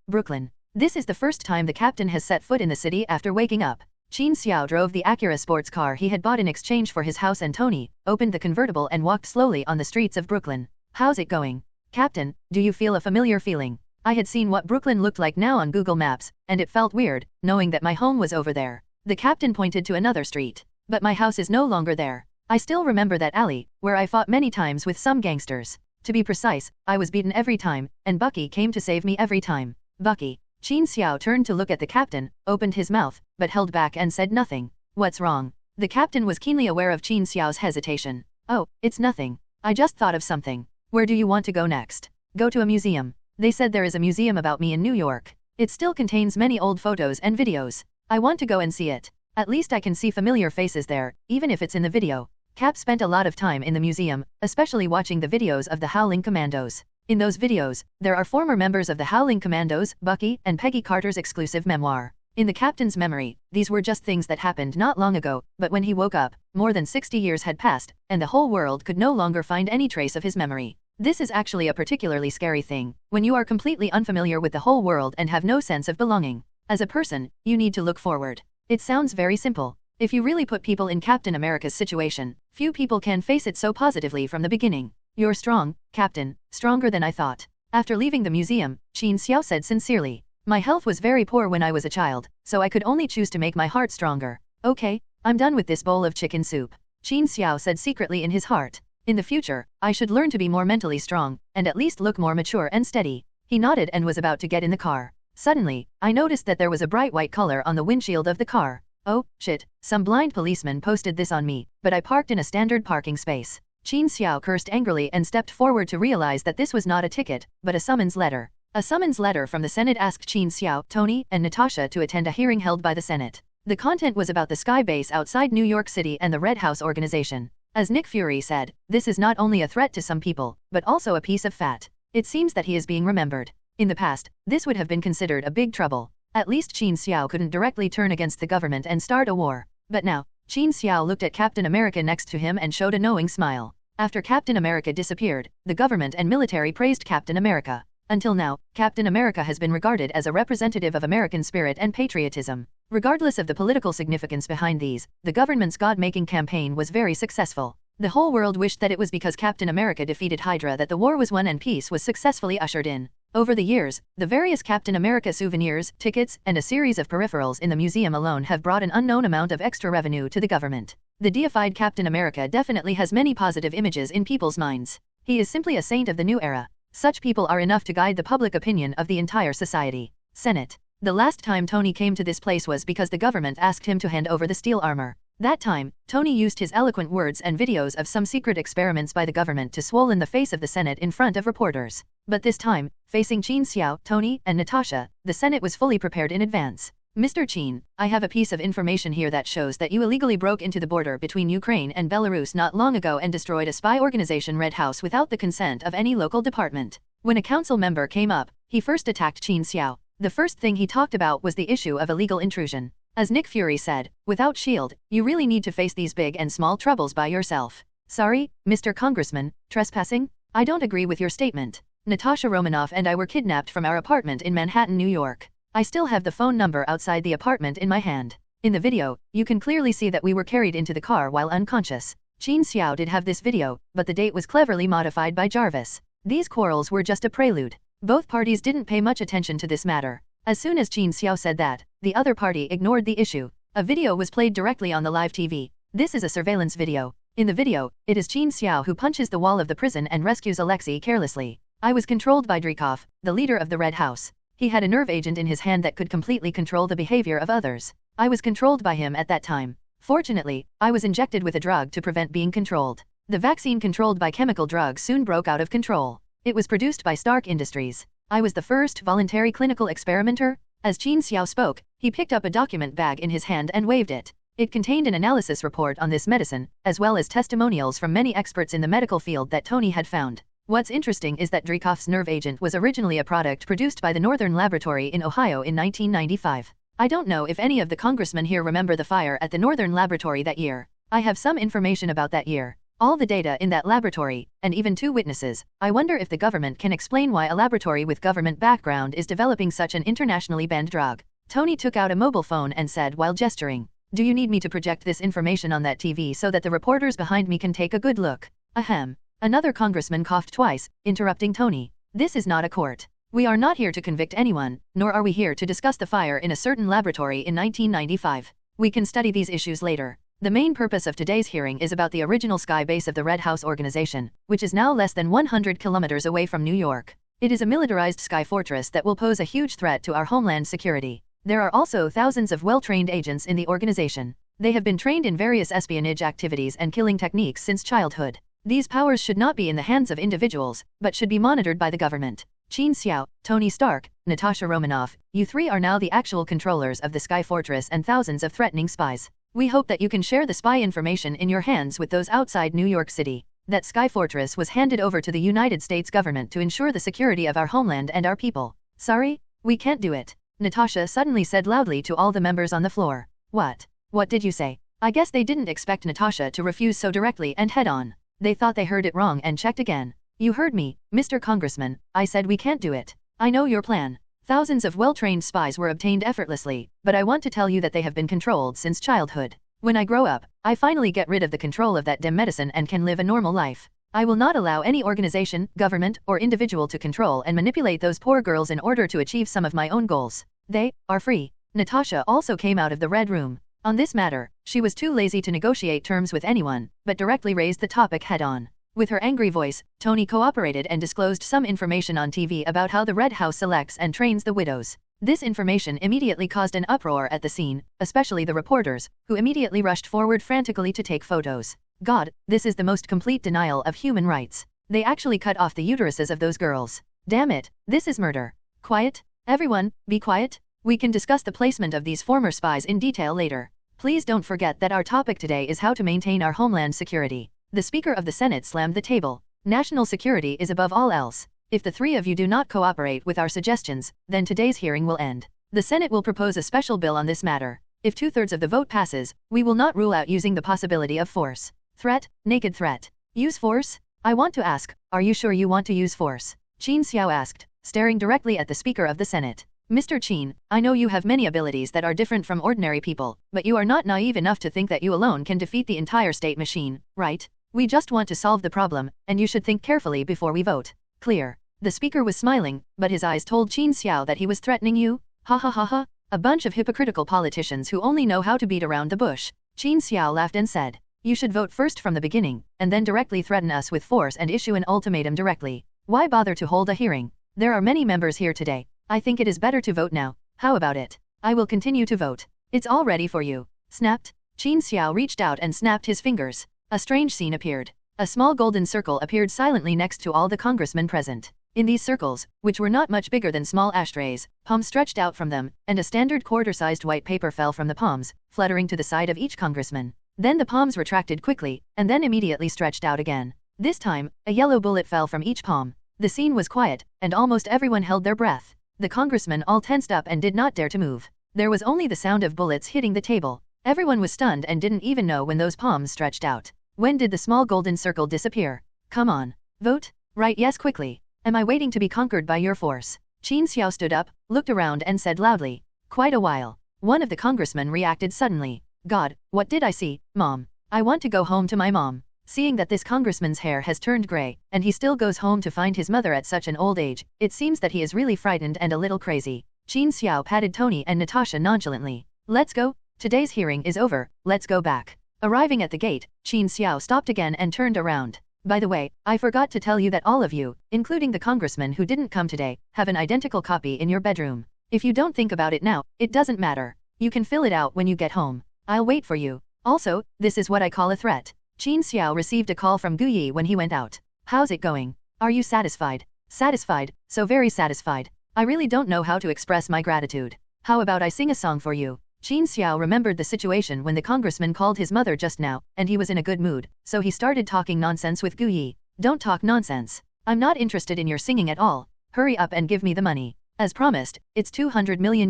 Brooklyn. This is the first time the captain has set foot in the city after waking up. Qin Xiao drove the Acura sports car he had bought in exchange for his house and Tony, opened the convertible and walked slowly on the streets of Brooklyn. How's it going? Captain, do you feel a familiar feeling? I had seen what Brooklyn looked like now on Google Maps, and it felt weird, knowing that my home was over there. The captain pointed to another street. But my house is no longer there. I still remember that alley, where I fought many times with some gangsters. To be precise, I was beaten every time, and Bucky came to save me every time. Bucky. Qin Xiao turned to look at the captain, opened his mouth, but held back and said nothing. What's wrong? The captain was keenly aware of Qin Xiao's hesitation. Oh, it's nothing. I just thought of something. Where do you want to go next? Go to a museum. They said there is a museum about me in New York. It still contains many old photos and videos. I want to go and see it. At least I can see familiar faces there, even if it's in the video. Cap spent a lot of time in the museum, especially watching the videos of the Howling Commandos. In those videos, there are former members of the Howling Commandos, Bucky, and Peggy Carter's exclusive memoir. In the captain's memory, these were just things that happened not long ago, but when he woke up, more than 60 years had passed, and the whole world could no longer find any trace of his memory. This is actually a particularly scary thing, when you are completely unfamiliar with the whole world and have no sense of belonging. As a person, you need to look forward. It sounds very simple. If you really put people in Captain America's situation, few people can face it so positively from the beginning. You're strong, Captain, stronger than I thought. After leaving the museum, Qin Xiao said sincerely. My health was very poor when I was a child, so I could only choose to make my heart stronger. Okay, I'm done with this bowl of chicken soup. Qin Xiao said secretly in his heart. In the future, I should learn to be more mentally strong, and at least look more mature and steady. He nodded and was about to get in the car. Suddenly, I noticed that there was a bright white color on the windshield of the car. Oh, shit, some blind policeman posted this on me, but I parked in a standard parking space. Qin Xiao cursed angrily and stepped forward to realize that this was not a ticket, but a summons letter. A summons letter from the Senate asked Qin Xiao, Tony, and Natasha to attend a hearing held by the Senate. The content was about the sky base outside New York City and the Red House organization. As Nick Fury said, this is not only a threat to some people, but also a piece of fat. It seems that he is being remembered. In the past, this would have been considered a big trouble. At least Qin Xiao couldn't directly turn against the government and start a war. But now, Qin Xiao looked at Captain America next to him and showed a knowing smile. After Captain America disappeared, the government and military praised Captain America. Until now, Captain America has been regarded as a representative of American spirit and patriotism. Regardless of the political significance behind these, the government's God-making campaign was very successful. The whole world wished that it was because Captain America defeated Hydra that the war was won and peace was successfully ushered in. Over the years, the various Captain America souvenirs, tickets, and a series of peripherals in the museum alone have brought an unknown amount of extra revenue to the government. The deified Captain America definitely has many positive images in people's minds. He is simply a saint of the new era. Such people are enough to guide the public opinion of the entire society. Senate. The last time Tony came to this place was because the government asked him to hand over the steel armor. That time, Tony used his eloquent words and videos of some secret experiments by the government to swollen the face of the Senate in front of reporters. But this time, facing Qin Xiao, Tony, and Natasha, the Senate was fully prepared in advance. Mr. Qin, I have a piece of information here that shows that you illegally broke into the border between Ukraine and Belarus not long ago and destroyed a spy organization Red House without the consent of any local department. When a council member came up, he first attacked Qin Xiao. The first thing he talked about was the issue of illegal intrusion. As Nick Fury said, without S.H.I.E.L.D., you really need to face these big and small troubles by yourself. Sorry, Mr. Congressman, trespassing? I don't agree with your statement. Natasha Romanoff and I were kidnapped from our apartment in Manhattan, New York. I still have the phone number outside the apartment in my hand. In the video, you can clearly see that we were carried into the car while unconscious. Qin Xiao did have this video, but the date was cleverly modified by Jarvis. These quarrels were just a prelude. Both parties didn't pay much attention to this matter. As soon as Qin Xiao said that, the other party ignored the issue. A video was played directly on the live TV. This is a surveillance video. In the video, it is Qin Xiao who punches the wall of the prison and rescues Alexei carelessly. I was controlled by Dreykov, the leader of the Red House. He had a nerve agent in his hand that could completely control the behavior of others. I was controlled by him at that time. Fortunately, I was injected with a drug to prevent being controlled. The vaccine controlled by chemical drugs soon broke out of control. It was produced by Stark Industries. I was the first voluntary clinical experimenter. As Qin Xiao spoke, he picked up a document bag in his hand and waved it. It contained an analysis report on this medicine, as well as testimonials from many experts in the medical field that Tony had found. What's interesting is that Dreykov's nerve agent was originally a product produced by the Northern Laboratory in Ohio in 1995. I don't know if any of the congressmen here remember the fire at the Northern Laboratory that year. I have some information about that year. All the data in that laboratory, and even 2 witnesses. I wonder if the government can explain why a laboratory with government background is developing such an internationally banned drug. Tony took out a mobile phone and said while gesturing, "Do you need me to project this information on that TV so that the reporters behind me can take a good look?" Ahem. Another congressman coughed twice, interrupting Tony. "This is not a court. We are not here to convict anyone, nor are we here to discuss the fire in a certain laboratory in 1995. We can study these issues later. The main purpose of today's hearing is about the original sky base of the Red House organization, which is now less than 100 kilometers away from New York. It is a militarized sky fortress that will pose a huge threat to our homeland security. There are also thousands of well-trained agents in the organization. They have been trained in various espionage activities and killing techniques since childhood. These powers should not be in the hands of individuals, but should be monitored by the government. Qin Xiao, Tony Stark, Natasha Romanoff, you 3 are now the actual controllers of the Sky Fortress and thousands of threatening spies. We hope that you can share the spy information in your hands with those outside New York City. That Sky Fortress was handed over to the United States government to ensure the security of our homeland and our people. Sorry, we can't do it. Natasha suddenly said loudly to all the members on the floor. What? What did you say? I guess they didn't expect Natasha to refuse so directly and head on. They thought they heard it wrong and checked again. You heard me, Mr. Congressman. I said we can't do it. I know your plan. Thousands of well-trained spies were obtained effortlessly, but I want to tell you that they have been controlled since childhood. When I grow up, I finally get rid of the control of that damn medicine and can live a normal life. I will not allow any organization, government, or individual to control and manipulate those poor girls in order to achieve some of my own goals. They are free. Natasha also came out of the red room. On this matter, she was too lazy to negotiate terms with anyone, but directly raised the topic head-on. With her angry voice, Tony cooperated and disclosed some information on TV about how the Red House selects and trains the widows. This information immediately caused an uproar at the scene, especially the reporters, who immediately rushed forward frantically to take photos. God, this is the most complete denial of human rights. They actually cut off the uteruses of those girls. Damn it, this is murder. Quiet? Everyone, be quiet. We can discuss the placement of these former spies in detail later. Please don't forget that our topic today is how to maintain our homeland security. The Speaker of the Senate slammed the table. National security is above all else. If the 3 of you do not cooperate with our suggestions, then today's hearing will end. The Senate will propose a special bill on this matter. If 2/3 of the vote passes, we will not rule out using the possibility of force. Threat, naked threat. Use force? I want to ask, are you sure you want to use force? Qin Xiao asked, staring directly at the Speaker of the Senate. Mr. Qin, I know you have many abilities that are different from ordinary people, but you are not naive enough to think that you alone can defeat the entire state machine, right? We just want to solve the problem, and you should think carefully before we vote. Clear. The Speaker was smiling, but his eyes told Qin Xiao that he was threatening you. Ha ha ha ha. A bunch of hypocritical politicians who only know how to beat around the bush. Qin Xiao laughed and said, you should vote first from the beginning, and then directly threaten us with force and issue an ultimatum directly. Why bother to hold a hearing? There are many members here today. I think it is better to vote now. How about it? I will continue to vote. It's all ready for you. Snapped. Qin Xiao reached out and snapped his fingers. A strange scene appeared. A small golden circle appeared silently next to all the congressmen present. In these circles, which were not much bigger than small ashtrays, palms stretched out from them, and a standard quarter-sized white paper fell from the palms, fluttering to the side of each congressman. Then the palms retracted quickly, and then immediately stretched out again. This time, a yellow bullet fell from each palm. The scene was quiet, and almost everyone held their breath. The congressmen all tensed up and did not dare to move. There was only the sound of bullets hitting the table. Everyone was stunned and didn't even know when those palms stretched out. When did the small golden circle disappear? Come on. Vote? Right, yes, quickly. Am I waiting to be conquered by your force? Qin Xiao stood up, looked around and said loudly. Quite a while. One of the congressmen reacted suddenly. God, what did I see, Mom? I want to go home to my mom. Seeing that this congressman's hair has turned gray, and he still goes home to find his mother at such an old age, it seems that he is really frightened and a little crazy. Qin Xiao patted Tony and Natasha nonchalantly. Let's go. Today's hearing is over, let's go back. Arriving at the gate, Qin Xiao stopped again and turned around. By the way, I forgot to tell you that all of you, including the congressman who didn't come today, have an identical copy in your bedroom. If you don't think about it now, it doesn't matter. You can fill it out when you get home. I'll wait for you. Also, this is what I call a threat. Qin Xiao received a call from Gu Yi when he went out. How's it going? Are you satisfied? Satisfied, so very satisfied. I really don't know how to express my gratitude. How about I sing a song for you? Qin Xiao remembered the situation when the congressman called his mother just now, and he was in a good mood, so he started talking nonsense with Gu Yi. Don't talk nonsense. I'm not interested in your singing at all. Hurry up and give me the money. As promised, it's $200 million.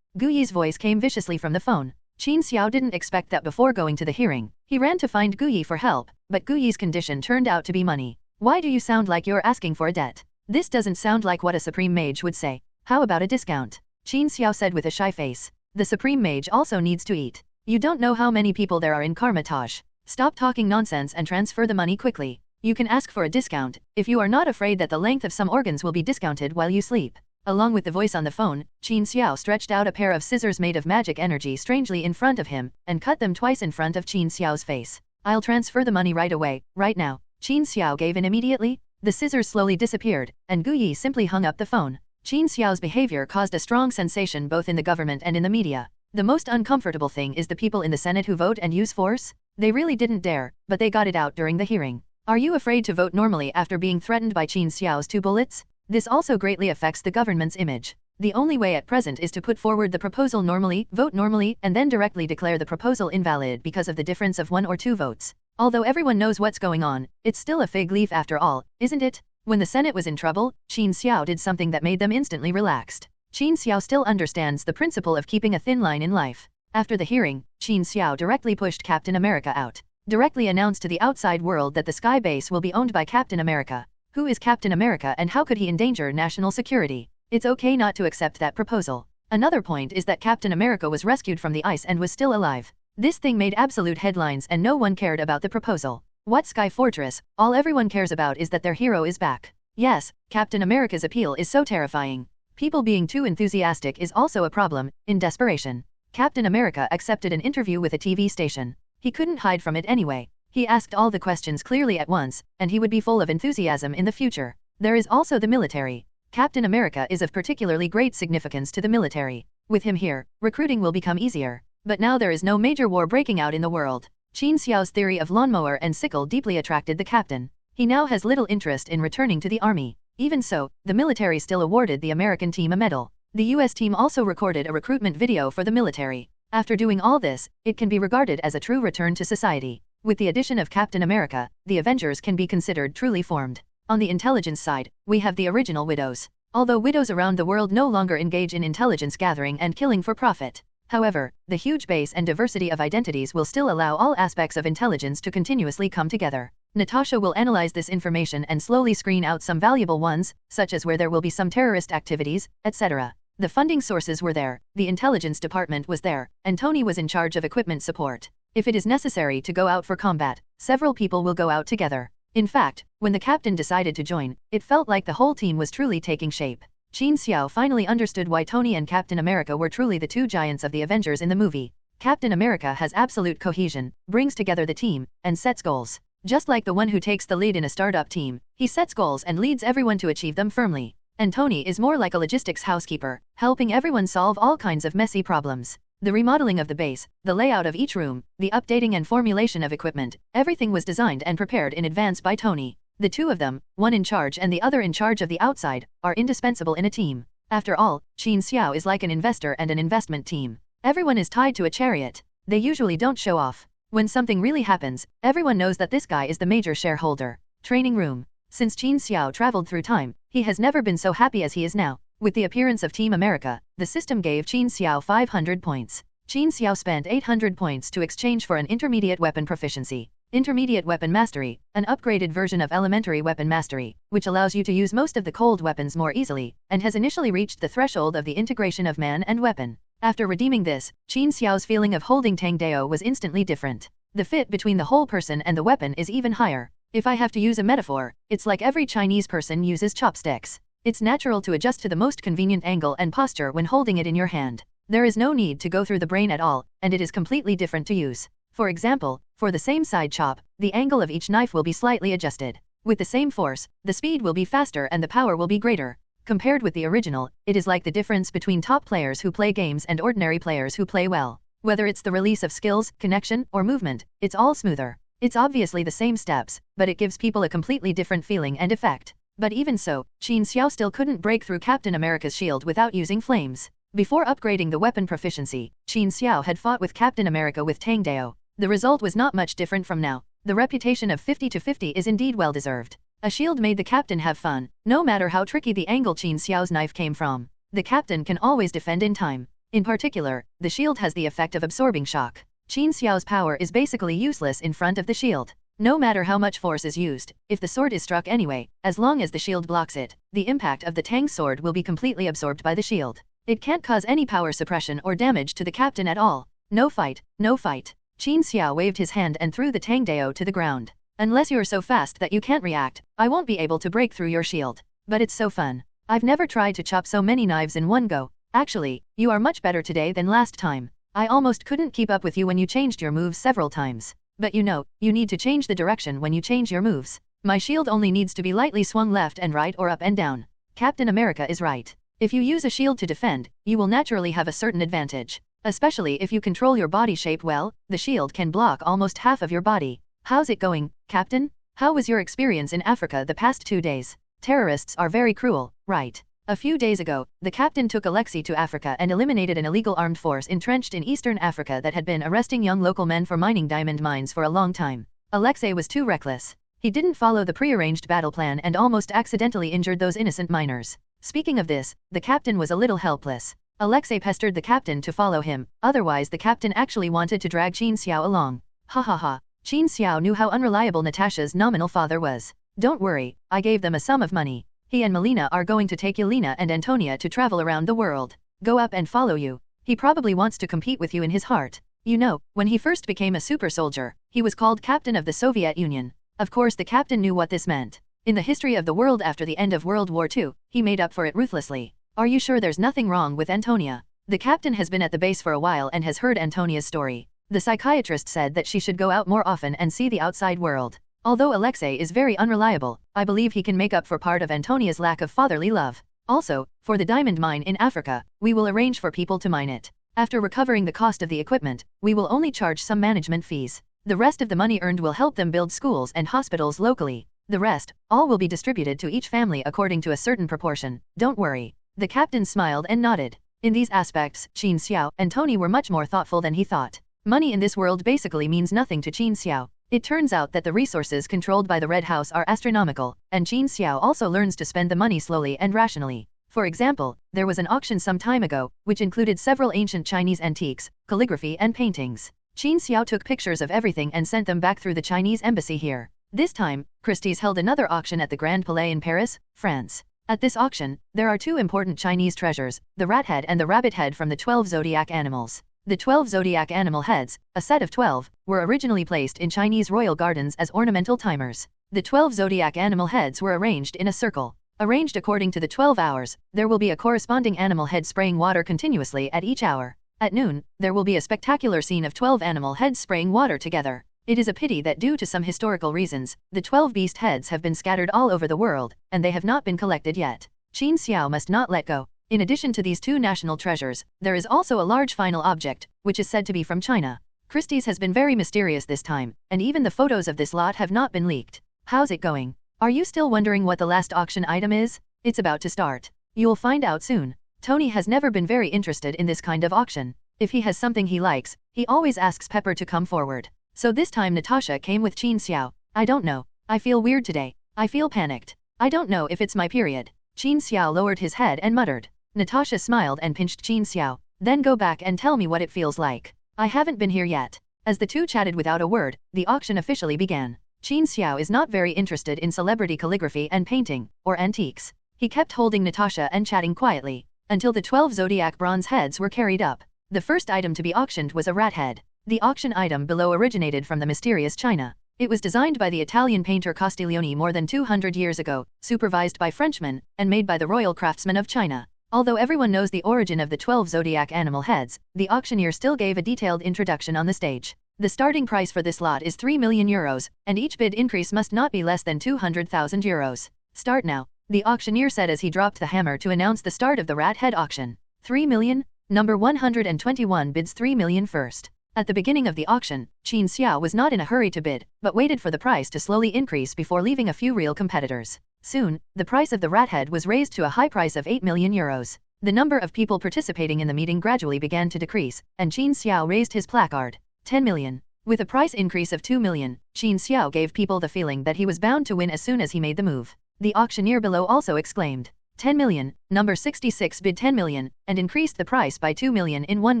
Gu Yi's voice came viciously from the phone. Qin Xiao didn't expect that before going to the hearing. He ran to find Gu Yi for help, but Gu Yi's condition turned out to be money. Why do you sound like you're asking for a debt? This doesn't sound like what a supreme mage would say. How about a discount? Qin Xiao said with a shy face. The supreme mage also needs to eat. You don't know how many people there are in Karmatage. Stop talking nonsense and transfer the money quickly. You can ask for a discount, if you are not afraid that the length of some organs will be discounted while you sleep. Along with the voice on the phone, Qin Xiao stretched out a pair of scissors made of magic energy strangely in front of him, and cut them twice in front of Qin Xiao's face. I'll transfer the money right away, right now. Qin Xiao gave in immediately. The scissors slowly disappeared, and Gu Yi simply hung up the phone. Qin Xiao's behavior caused a strong sensation both in the government and in the media. The most uncomfortable thing is the people in the Senate who vote and use force. They really didn't dare, but they got it out during the hearing. Are you afraid to vote normally after being threatened by Qin Xiao's 2 bullets? This also greatly affects the government's image. The only way at present is to put forward the proposal normally, vote normally, and then directly declare the proposal invalid because of the difference of 1 or 2 votes. Although everyone knows what's going on, it's still a fig leaf after all, isn't it? When the Senate was in trouble, Qin Xiao did something that made them instantly relaxed. Qin Xiao still understands the principle of keeping a thin line in life. After the hearing, Qin Xiao directly pushed Captain America out. Directly announced to the outside world that the Sky Base will be owned by Captain America. Who is Captain America and how could he endanger national security? It's okay not to accept that proposal. Another point is that Captain America was rescued from the ice and was still alive. This thing made absolute headlines and no one cared about the proposal. What Sky Fortress? All everyone cares about is that their hero is back. Yes, Captain America's appeal is so terrifying. People being too enthusiastic is also a problem. In desperation, Captain America accepted an interview with a TV station. He couldn't hide from it anyway. He asked all the questions clearly at once, and he would be full of enthusiasm in the future. There is also the military. Captain America is of particularly great significance to the military. With him here, recruiting will become easier. But now there is no major war breaking out in the world. Qin Xiao's theory of lawnmower and sickle deeply attracted the captain. He now has little interest in returning to the army. Even so, the military still awarded the American team a medal. The US team also recorded a recruitment video for the military. After doing all this, it can be regarded as a true return to society. With the addition of Captain America, the Avengers can be considered truly formed. On the intelligence side, we have the original widows. Although widows around the world no longer engage in intelligence gathering and killing for profit. However, the huge base and diversity of identities will still allow all aspects of intelligence to continuously come together. Natasha will analyze this information and slowly screen out some valuable ones, such as where there will be some terrorist activities, etc. The funding sources were there, the intelligence department was there, and Tony was in charge of equipment support. If it is necessary to go out for combat, several people will go out together. In fact, when the captain decided to join, it felt like the whole team was truly taking shape. Qin Xiao finally understood why Tony and Captain America were truly the 2 giants of the Avengers in the movie. Captain America has absolute cohesion, brings together the team, and sets goals. Just like the one who takes the lead in a startup team, he sets goals and leads everyone to achieve them firmly. and Tony is more like a logistics housekeeper, helping everyone solve all kinds of messy problems. The remodeling of the base, the layout of each room, the updating and formulation of equipment, everything was designed and prepared in advance by Tony. The two of them, one in charge and the other in charge of the outside, are indispensable in a team. After all, Qin Xiao is like an investor and an investment team. Everyone is tied to a chariot. They usually don't show off. When something really happens, everyone knows that this guy is the major shareholder. Training room. Since Qin Xiao traveled through time, he has never been so happy as he is now. With the appearance of Team America, the system gave Qin Xiao 500 points. Qin Xiao spent 800 points to exchange for an intermediate weapon proficiency. Intermediate weapon mastery, an upgraded version of elementary weapon mastery, which allows you to use most of the cold weapons more easily, and has initially reached the threshold of the integration of man and weapon. After redeeming this, Qin Xiao's feeling of holding Tang Dao was instantly different. The fit between the whole person and the weapon is even higher. If I have to use a metaphor, it's like every Chinese person uses chopsticks. It's natural to adjust to the most convenient angle and posture when holding it in your hand. There is no need to go through the brain at all, and it is completely different to use. For example, for the same side chop, the angle of each knife will be slightly adjusted. With the same force, the speed will be faster and the power will be greater. Compared with the original, it is like the difference between top players who play games and ordinary players who play well. Whether it's the release of skills, connection, or movement, it's all smoother. It's obviously the same steps, but it gives people a completely different feeling and effect. But even so, Qin Xiao still couldn't break through Captain America's shield without using flames. Before upgrading the weapon proficiency, Qin Xiao had fought with Captain America with Tang Dao. The result was not much different from now. The reputation of 50-50 is indeed well deserved. A shield made the captain have fun, no matter how tricky the angle Qin Xiao's knife came from. The captain can always defend in time. In particular, the shield has the effect of absorbing shock. Qin Xiao's power is basically useless in front of the shield. No matter how much force is used, if the sword is struck anyway, as long as the shield blocks it, the impact of the Tang's sword will be completely absorbed by the shield. It can't cause any power suppression or damage to the captain at all. No fight, no fight. Qin Xiao waved his hand and threw the Tang Dao to the ground. Unless you're so fast that you can't react, I won't be able to break through your shield. But it's so fun. I've never tried to chop so many knives in one go. Actually, you are much better today than last time. I almost couldn't keep up with you when you changed your moves several times. But you know, you need to change the direction when you change your moves. My shield only needs to be lightly swung left and right or up and down. Captain America is right. If you use a shield to defend, you will naturally have a certain advantage. Especially if you control your body shape well, the shield can block almost half of your body. How's it going, Captain? How was your experience in Africa the past 2 days? Terrorists are very cruel, right? A few days ago, the captain took Alexei to Africa and eliminated an illegal armed force entrenched in eastern Africa that had been arresting young local men for mining diamond mines for a long time. Alexei was too reckless. He didn't follow the prearranged battle plan and almost accidentally injured those innocent miners. Speaking of this, the captain was a little helpless. Alexei pestered the captain to follow him, otherwise the captain actually wanted to drag Qin Xiao along. Ha ha ha. Qin Xiao knew how unreliable Natasha's nominal father was. Don't worry, I gave them a sum of money. He and Melina are going to take Yelena and Antonia to travel around the world. Go up and follow you. He probably wants to compete with you in his heart. You know, when he first became a super soldier, he was called captain of the Soviet Union. Of course the captain knew what this meant. In the history of the world after the end of World War II, he made up for it ruthlessly. Are you sure there's nothing wrong with Antonia? The captain has been at the base for a while and has heard Antonia's story. The psychiatrist said that she should go out more often and see the outside world. Although Alexei is very unreliable, I believe he can make up for part of Antonia's lack of fatherly love. Also, for the diamond mine in Africa, we will arrange for people to mine it. After recovering the cost of the equipment, we will only charge some management fees. The rest of the money earned will help them build schools and hospitals locally. The rest, all will be distributed to each family according to a certain proportion. Don't worry. The captain smiled and nodded. In these aspects, Qin Xiao and Tony were much more thoughtful than he thought. Money in this world basically means nothing to Qin Xiao. It turns out that the resources controlled by the Red House are astronomical, and Qin Xiao also learns to spend the money slowly and rationally. For example, there was an auction some time ago, which included several ancient Chinese antiques, calligraphy and paintings. Qin Xiao took pictures of everything and sent them back through the Chinese embassy here. This time, Christie's held another auction at the Grand Palais in Paris, France. At this auction, there are two important Chinese treasures, the rat head and the rabbit head from the 12 zodiac animals. The 12 zodiac animal heads, a set of 12, were originally placed in Chinese royal gardens as ornamental timers. The 12 zodiac animal heads were arranged in a circle. Arranged according to the 12 hours, there will be a corresponding animal head spraying water continuously at each hour. At noon, there will be a spectacular scene of 12 animal heads spraying water together. It is a pity that due to some historical reasons, the 12 beast heads have been scattered all over the world, and they have not been collected yet. Qin Xiao must not let go. In addition to these two national treasures, there is also a large final object, which is said to be from China. Christie's has been very mysterious this time, and even the photos of this lot have not been leaked. How's it going? Are you still wondering what the last auction item is? It's about to start. You'll find out soon. Tony has never been very interested in this kind of auction. If he has something he likes, he always asks Pepper to come forward. So this time Natasha came with Qin Xiao. I don't know. I feel weird today. I feel panicked. I don't know if it's my period. Qin Xiao lowered his head and muttered. Natasha smiled and pinched Qin Xiao. Then go back and tell me what it feels like. I haven't been here yet. As the two chatted without a word, the auction officially began. Qin Xiao is not very interested in celebrity calligraphy and painting, or antiques. He kept holding Natasha and chatting quietly, until the 12 zodiac bronze heads were carried up. The first item to be auctioned was a rat head. The auction item below originated from the mysterious China. It was designed by the Italian painter Castiglione more than 200 years ago, supervised by Frenchmen, and made by the royal craftsmen of China. Although everyone knows the origin of the 12 zodiac animal heads, the auctioneer still gave a detailed introduction on the stage. The starting price for this lot is 3 million euros, and each bid increase must not be less than 200,000 euros. Start now, the auctioneer said as he dropped the hammer to announce the start of the rat head auction. 3 million? Number 121 bids 3 million first. At the beginning of the auction, Qin Xiao was not in a hurry to bid, but waited for the price to slowly increase before leaving a few real competitors. Soon, the price of the rat head was raised to a high price of 8 million euros. The number of people participating in the meeting gradually began to decrease, and Qin Xiao raised his placard. 10 million. With a price increase of 2 million, Qin Xiao gave people the feeling that he was bound to win as soon as he made the move. The auctioneer below also exclaimed, 10 million, number 66 bid 10 million, and increased the price by 2 million in one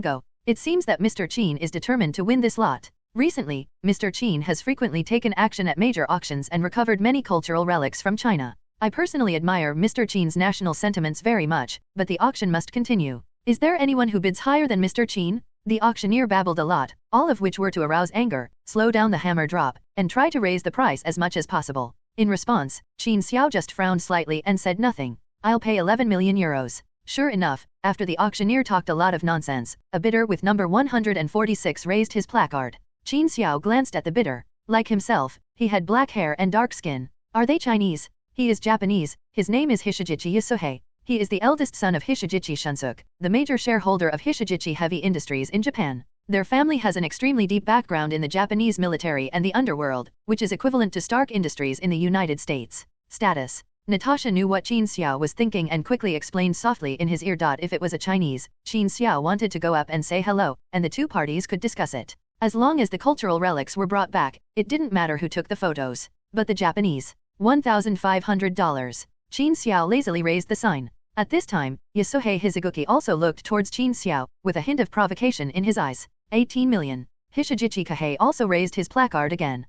go. It seems that Mr. Qin is determined to win this lot. Recently, Mr. Qin has frequently taken action at major auctions and recovered many cultural relics from China. I personally admire Mr. Qin's national sentiments very much, but the auction must continue. Is there anyone who bids higher than Mr. Qin? The auctioneer babbled a lot, all of which were to arouse anger, slow down the hammer drop, and try to raise the price as much as possible. In response, Qin Xiao just frowned slightly and said nothing. I'll pay 11 million euros. Sure enough, after the auctioneer talked a lot of nonsense, a bidder with number 146 raised his placard. Qin Xiao glanced at the bidder. Like himself, he had black hair and dark skin. Are they Chinese? He is Japanese. His name is Hishijichi Yasuhei. He is the eldest son of Hishijichi Shunsuk, the major shareholder of Hishijichi Heavy Industries in Japan. Their family has an extremely deep background in the Japanese military and the underworld, which is equivalent to Stark Industries in the United States. Status. Natasha knew what Qin Xiao was thinking and quickly explained softly in his ear. If it was a Chinese, Qin Xiao wanted to go up and say hello, and the two parties could discuss it. As long as the cultural relics were brought back, it didn't matter who took the photos. But the Japanese. $1,500. Qin Xiao lazily raised the sign. At this time, Yasuhei Hizuguki also looked towards Qin Xiao, with a hint of provocation in his eyes. 18 million. Hishijichi Kahei also raised his placard again.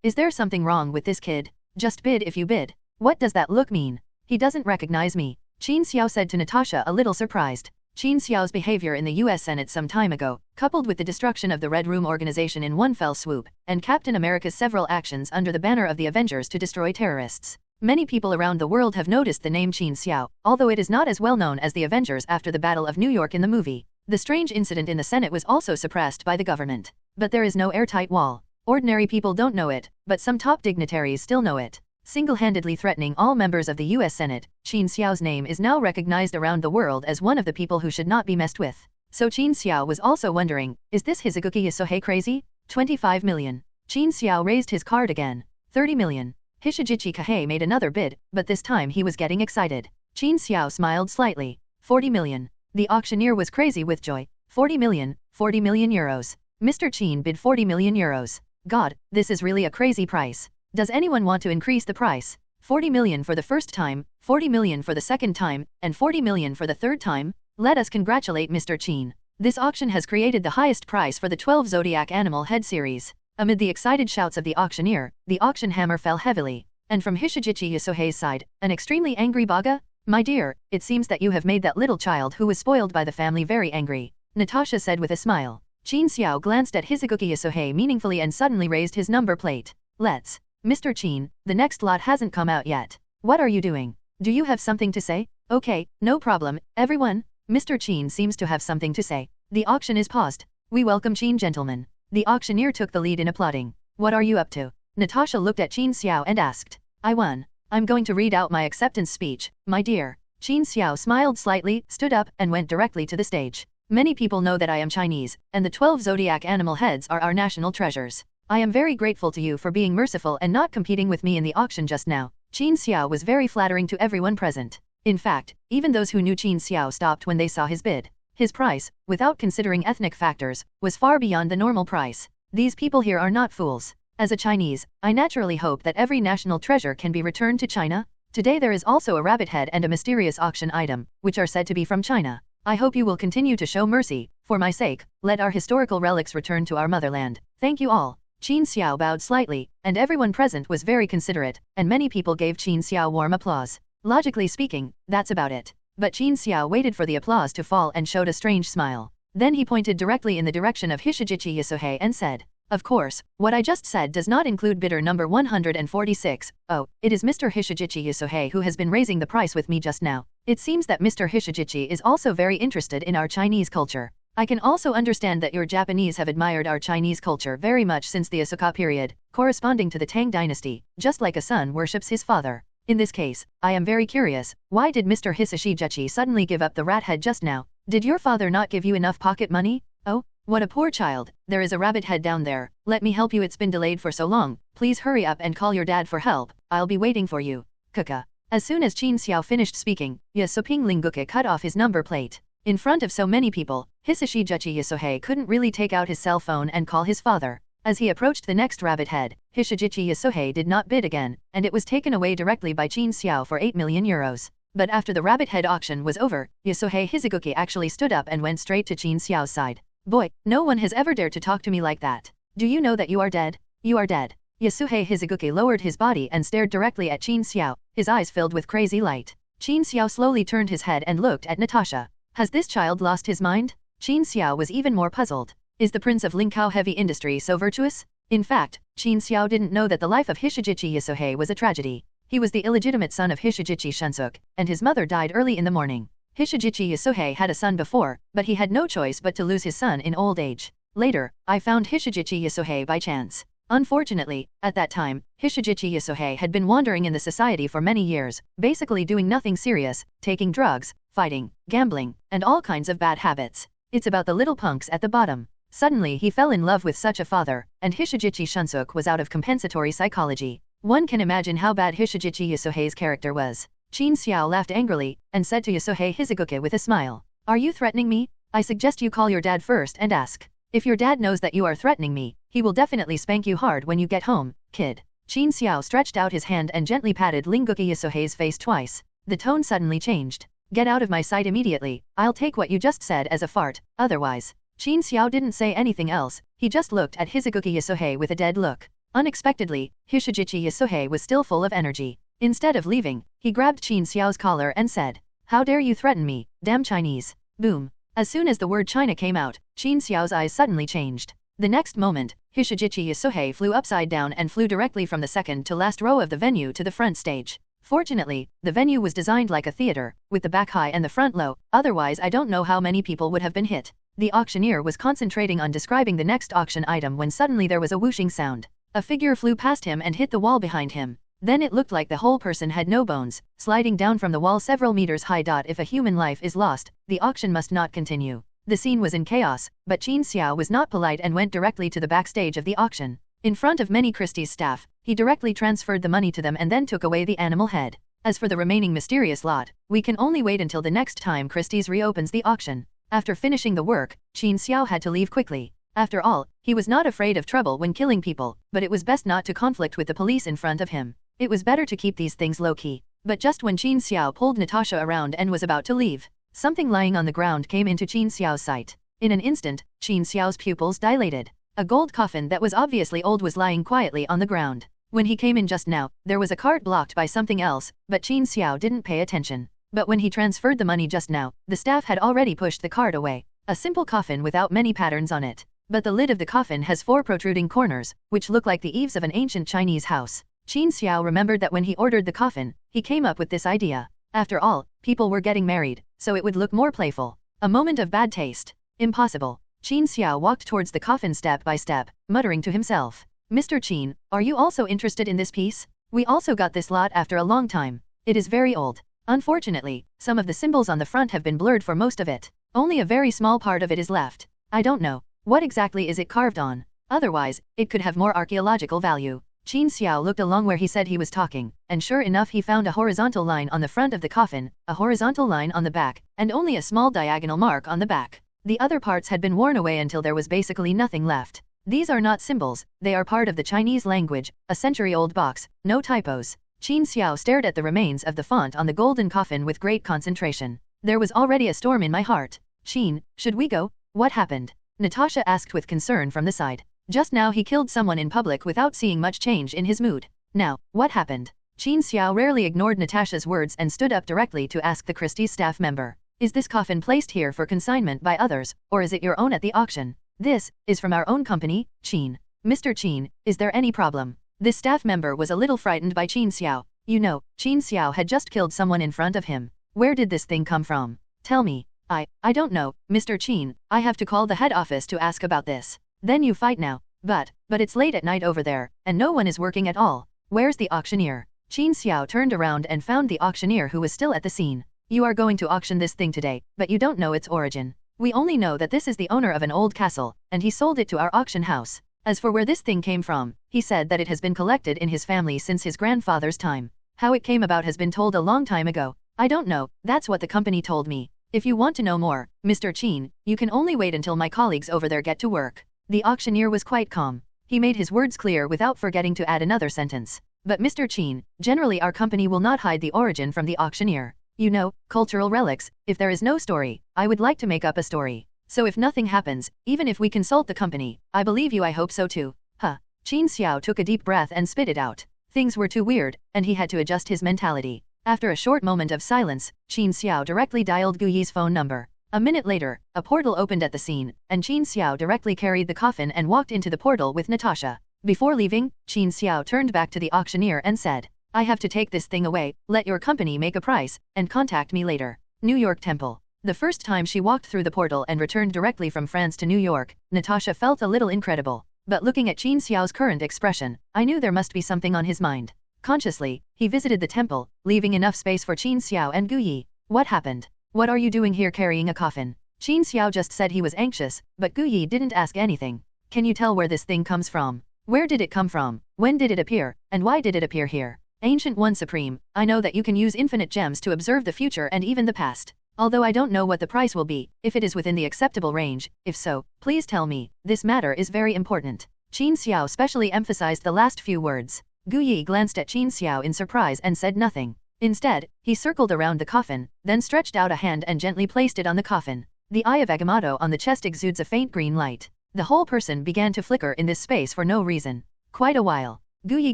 Is there something wrong with this kid? Just bid if you bid. What does that look mean? He doesn't recognize me. Qin Xiao said to Natasha a little surprised. Qin Xiao's behavior in the US Senate some time ago, coupled with the destruction of the Red Room organization in one fell swoop, and Captain America's several actions under the banner of the Avengers to destroy terrorists. Many people around the world have noticed the name Qin Xiao, although it is not as well known as the Avengers after the Battle of New York in the movie. The strange incident in the Senate was also suppressed by the government. But there is no airtight wall. Ordinary people don't know it, but some top dignitaries still know it. Single-handedly threatening all members of the US Senate, Qin Xiao's name is now recognized around the world as one of the people who should not be messed with. So Qin Xiao was also wondering, is this Hizuguki Yasuhei crazy? 25 million. Qin Xiao raised his card again. 30 million. Hishijichi Kahei made another bid, but this time he was getting excited. Qin Xiao smiled slightly. 40 million. The auctioneer was crazy with joy. 40 million, 40 million euros. Mr. Qin bid 40 million euros. God, this is really a crazy price. Does anyone want to increase the price? 40 million for the first time, 40 million for the second time, and 40 million for the third time? Let us congratulate Mr. Qin. This auction has created the highest price for the 12 Zodiac Animal Head series. Amid the excited shouts of the auctioneer, the auction hammer fell heavily. And from Hishijichi Yasuhei's side, an extremely angry Baga? My dear, it seems that you have made that little child who was spoiled by the family very angry. Natasha said with a smile. Qin Xiao glanced at Hizuguki Yasuhei meaningfully and suddenly raised his number plate. Let's. Mr. Qin, the next lot hasn't come out yet. What are you doing? Do you have something to say? Okay, no problem, everyone. Mr. Qin seems to have something to say. The auction is paused. We welcome Qin gentlemen. The auctioneer took the lead in applauding. What are you up to? Natasha looked at Qin Xiao and asked. I won. I'm going to read out my acceptance speech, my dear. Qin Xiao smiled slightly, stood up, and went directly to the stage. Many people know that I am Chinese, and the 12 zodiac animal heads are our national treasures. I am very grateful to you for being merciful and not competing with me in the auction just now. Qin Xiao was very flattering to everyone present. In fact, even those who knew Qin Xiao stopped when they saw his bid. His price, without considering ethnic factors, was far beyond the normal price. These people here are not fools. As a Chinese, I naturally hope that every national treasure can be returned to China. Today there is also a rabbit head and a mysterious auction item, which are said to be from China. I hope you will continue to show mercy. For my sake, let our historical relics return to our motherland. Thank you all. Qin Xiao bowed slightly, and everyone present was very considerate, and many people gave Qin Xiao warm applause. Logically speaking, that's about it. But Qin Xiao waited for the applause to fall and showed a strange smile. Then he pointed directly in the direction of Hishijichi Yasuhei and said, "Of course, what I just said does not include bidder number 146. Oh, it is Mr. Hishijichi Yasuhei who has been raising the price with me just now. It seems that Mr. Hishijichi is also very interested in our Chinese culture. I can also understand that your Japanese have admired our Chinese culture very much since the Asuka period, corresponding to the Tang dynasty, just like a son worships his father. In this case, I am very curious, why did Mr. Hishijichi suddenly give up the rat head just now? Did your father not give you enough pocket money? Oh, what a poor child. There is a rabbit head down there. Let me help you, it's been delayed for so long. Please hurry up and call your dad for help. I'll be waiting for you. Kaka." As soon as Qin Xiao finished speaking, Yasoping Linguke cut off his number plate. In front of so many people, Hishijichi Yasuhei couldn't really take out his cell phone and call his father. As he approached the next rabbit head, Hishijichi Yasuhei did not bid again, and it was taken away directly by Qin Xiao for 8 million euros. But after the rabbit head auction was over, Yasuhei Hizuguki actually stood up and went straight to Qin Xiao's side. "Boy, no one has ever dared to talk to me like that. Do you know that you are dead? You are dead." Yasuhei Hizuguki lowered his body and stared directly at Qin Xiao, his eyes filled with crazy light. Qin Xiao slowly turned his head and looked at Natasha. Has this child lost his mind? Qin Xiao was even more puzzled. Is the prince of Lingkao heavy industry so virtuous? In fact, Qin Xiao didn't know that the life of Hishijichi Yasuhei was a tragedy. He was the illegitimate son of Hishijichi Shunsuk, and his mother died early in the morning. Hishijichi Yasuhei had a son before, but he had no choice but to lose his son in old age. Later, I found Hishijichi Yasuhei by chance. Unfortunately, at that time, Hishijichi Yasuhei had been wandering in the society for many years, basically doing nothing serious, taking drugs, fighting, gambling, and all kinds of bad habits. It's about the little punks at the bottom. Suddenly he fell in love with such a father, and Hishijichi Shunsuk was out of compensatory psychology. One can imagine how bad Hishijichi Yasuhei's character was. Qin Xiao laughed angrily, and said to Yasuhei Hizuguki with a smile, "Are you threatening me? I suggest you call your dad first and ask. If your dad knows that you are threatening me, he will definitely spank you hard when you get home, kid." Qin Xiao stretched out his hand and gently patted Linguki Yasuhei's face twice. The tone suddenly changed. "Get out of my sight immediately. I'll take what you just said as a fart, otherwise." Qin Xiao didn't say anything else, he just looked at Hizuguki Yasuhei with a dead look. Unexpectedly, Hishijichi Yasuhei was still full of energy. Instead of leaving, he grabbed Qin Xiao's collar and said, "How dare you threaten me, damn Chinese." Boom. As soon as the word China came out, Qin Xiao's eyes suddenly changed. The next moment, Hishijichi Yasuhei flew upside down and flew directly from the second to last row of the venue to the front stage. Fortunately, the venue was designed like a theater, with the back high and the front low, otherwise I don't know how many people would have been hit. The auctioneer was concentrating on describing the next auction item when suddenly there was a whooshing sound. A figure flew past him and hit the wall behind him. Then it looked like the whole person had no bones, sliding down from the wall several meters high. If a human life is lost, the auction must not continue. The scene was in chaos, but Qin Xiao was not polite and went directly to the backstage of the auction. In front of many Christie's staff, he directly transferred the money to them and then took away the animal head. As for the remaining mysterious lot, we can only wait until the next time Christie's reopens the auction. After finishing the work, Qin Xiao had to leave quickly. After all, he was not afraid of trouble when killing people, but it was best not to conflict with the police in front of him. It was better to keep these things low-key. But just when Qin Xiao pulled Natasha around and was about to leave, something lying on the ground came into Qin Xiao's sight. In an instant, Qin Xiao's pupils dilated. A gold coffin that was obviously old was lying quietly on the ground. When he came in just now, there was a cart blocked by something else, but Qin Xiao didn't pay attention. But when he transferred the money just now, the staff had already pushed the cart away. A simple coffin without many patterns on it. But the lid of the coffin has 4 protruding corners, which look like the eaves of an ancient Chinese house. Qin Xiao remembered that when he ordered the coffin, he came up with this idea. After all, people were getting married, so it would look more playful. A moment of bad taste. Impossible. Qin Xiao walked towards the coffin step by step, muttering to himself. "Mr. Qin, are you also interested in this piece? We also got this lot after a long time. It is very old. Unfortunately, some of the symbols on the front have been blurred for most of it. Only a very small part of it is left. I don't know. What exactly is it carved on? Otherwise, it could have more archaeological value. Qin Xiao looked along where he said he was talking, and sure enough he found a horizontal line on the front of the coffin, a horizontal line on the back, and only a small diagonal mark on the back. The other parts had been worn away until there was basically nothing left. These are not symbols, they are part of the Chinese language, a century-old box, no typos. Qin Xiao stared at the remains of the font on the golden coffin with great concentration. There was already a storm in my heart. Qin, should we go? What happened? Natasha asked with concern from the side. Just now he killed someone in public without seeing much change in his mood. Now, what happened? Qin Xiao rarely ignored Natasha's words and stood up directly to ask the Christie's staff member. Is this coffin placed here for consignment by others, or is it your own at the auction? This is from our own company, Qin. Mr. Qin, is there any problem? This staff member was a little frightened by Qin Xiao. You know, Qin Xiao had just killed someone in front of him. Where did this thing come from? Tell me. I don't know, Mr. Qin, I have to call the head office to ask about this. Then you fight now. But it's late at night over there, and no one is working at all. Where's the auctioneer? Qin Xiao turned around and found the auctioneer who was still at the scene. You are going to auction this thing today, but you don't know its origin. We only know that this is the owner of an old castle, and he sold it to our auction house. As for where this thing came from, he said that it has been collected in his family since his grandfather's time. How it came about has been told a long time ago. I don't know, that's what the company told me. If you want to know more, Mr. Qin, you can only wait until my colleagues over there get to work. The auctioneer was quite calm. He made his words clear without forgetting to add another sentence. But Mr. Qin, generally our company will not hide the origin from the auctioneer. You know, cultural relics, if there is no story, I would like to make up a story. So if nothing happens, even if we consult the company, I believe you, I hope so too. Huh. Qin Xiao took a deep breath and spit it out. Things were too weird, and he had to adjust his mentality. After a short moment of silence, Qin Xiao directly dialed Gu Yi's phone number. A minute later, a portal opened at the scene, and Qin Xiao directly carried the coffin and walked into the portal with Natasha. Before leaving, Qin Xiao turned back to the auctioneer and said, I have to take this thing away, let your company make a price, and contact me later. New York Temple. The first time she walked through the portal and returned directly from France to New York, Natasha felt a little incredible. But looking at Qin Xiao's current expression, I knew there must be something on his mind. Consciously, he visited the temple, leaving enough space for Qin Xiao and Gu Yi. What happened? What are you doing here carrying a coffin? Qin Xiao just said he was anxious, but Gu Yi didn't ask anything. Can you tell where this thing comes from? Where did it come from? When did it appear? And why did it appear here? Ancient One Supreme, I know that you can use infinite gems to observe the future and even the past. Although I don't know what the price will be, if it is within the acceptable range, if so, please tell me, this matter is very important. Qin Xiao specially emphasized the last few words. Gu Yi glanced at Qin Xiao in surprise and said nothing. Instead, he circled around the coffin, then stretched out a hand and gently placed it on the coffin. The eye of Agamotto on the chest exudes a faint green light. The whole person began to flicker in this space for no reason. Quite a while. Gu Yi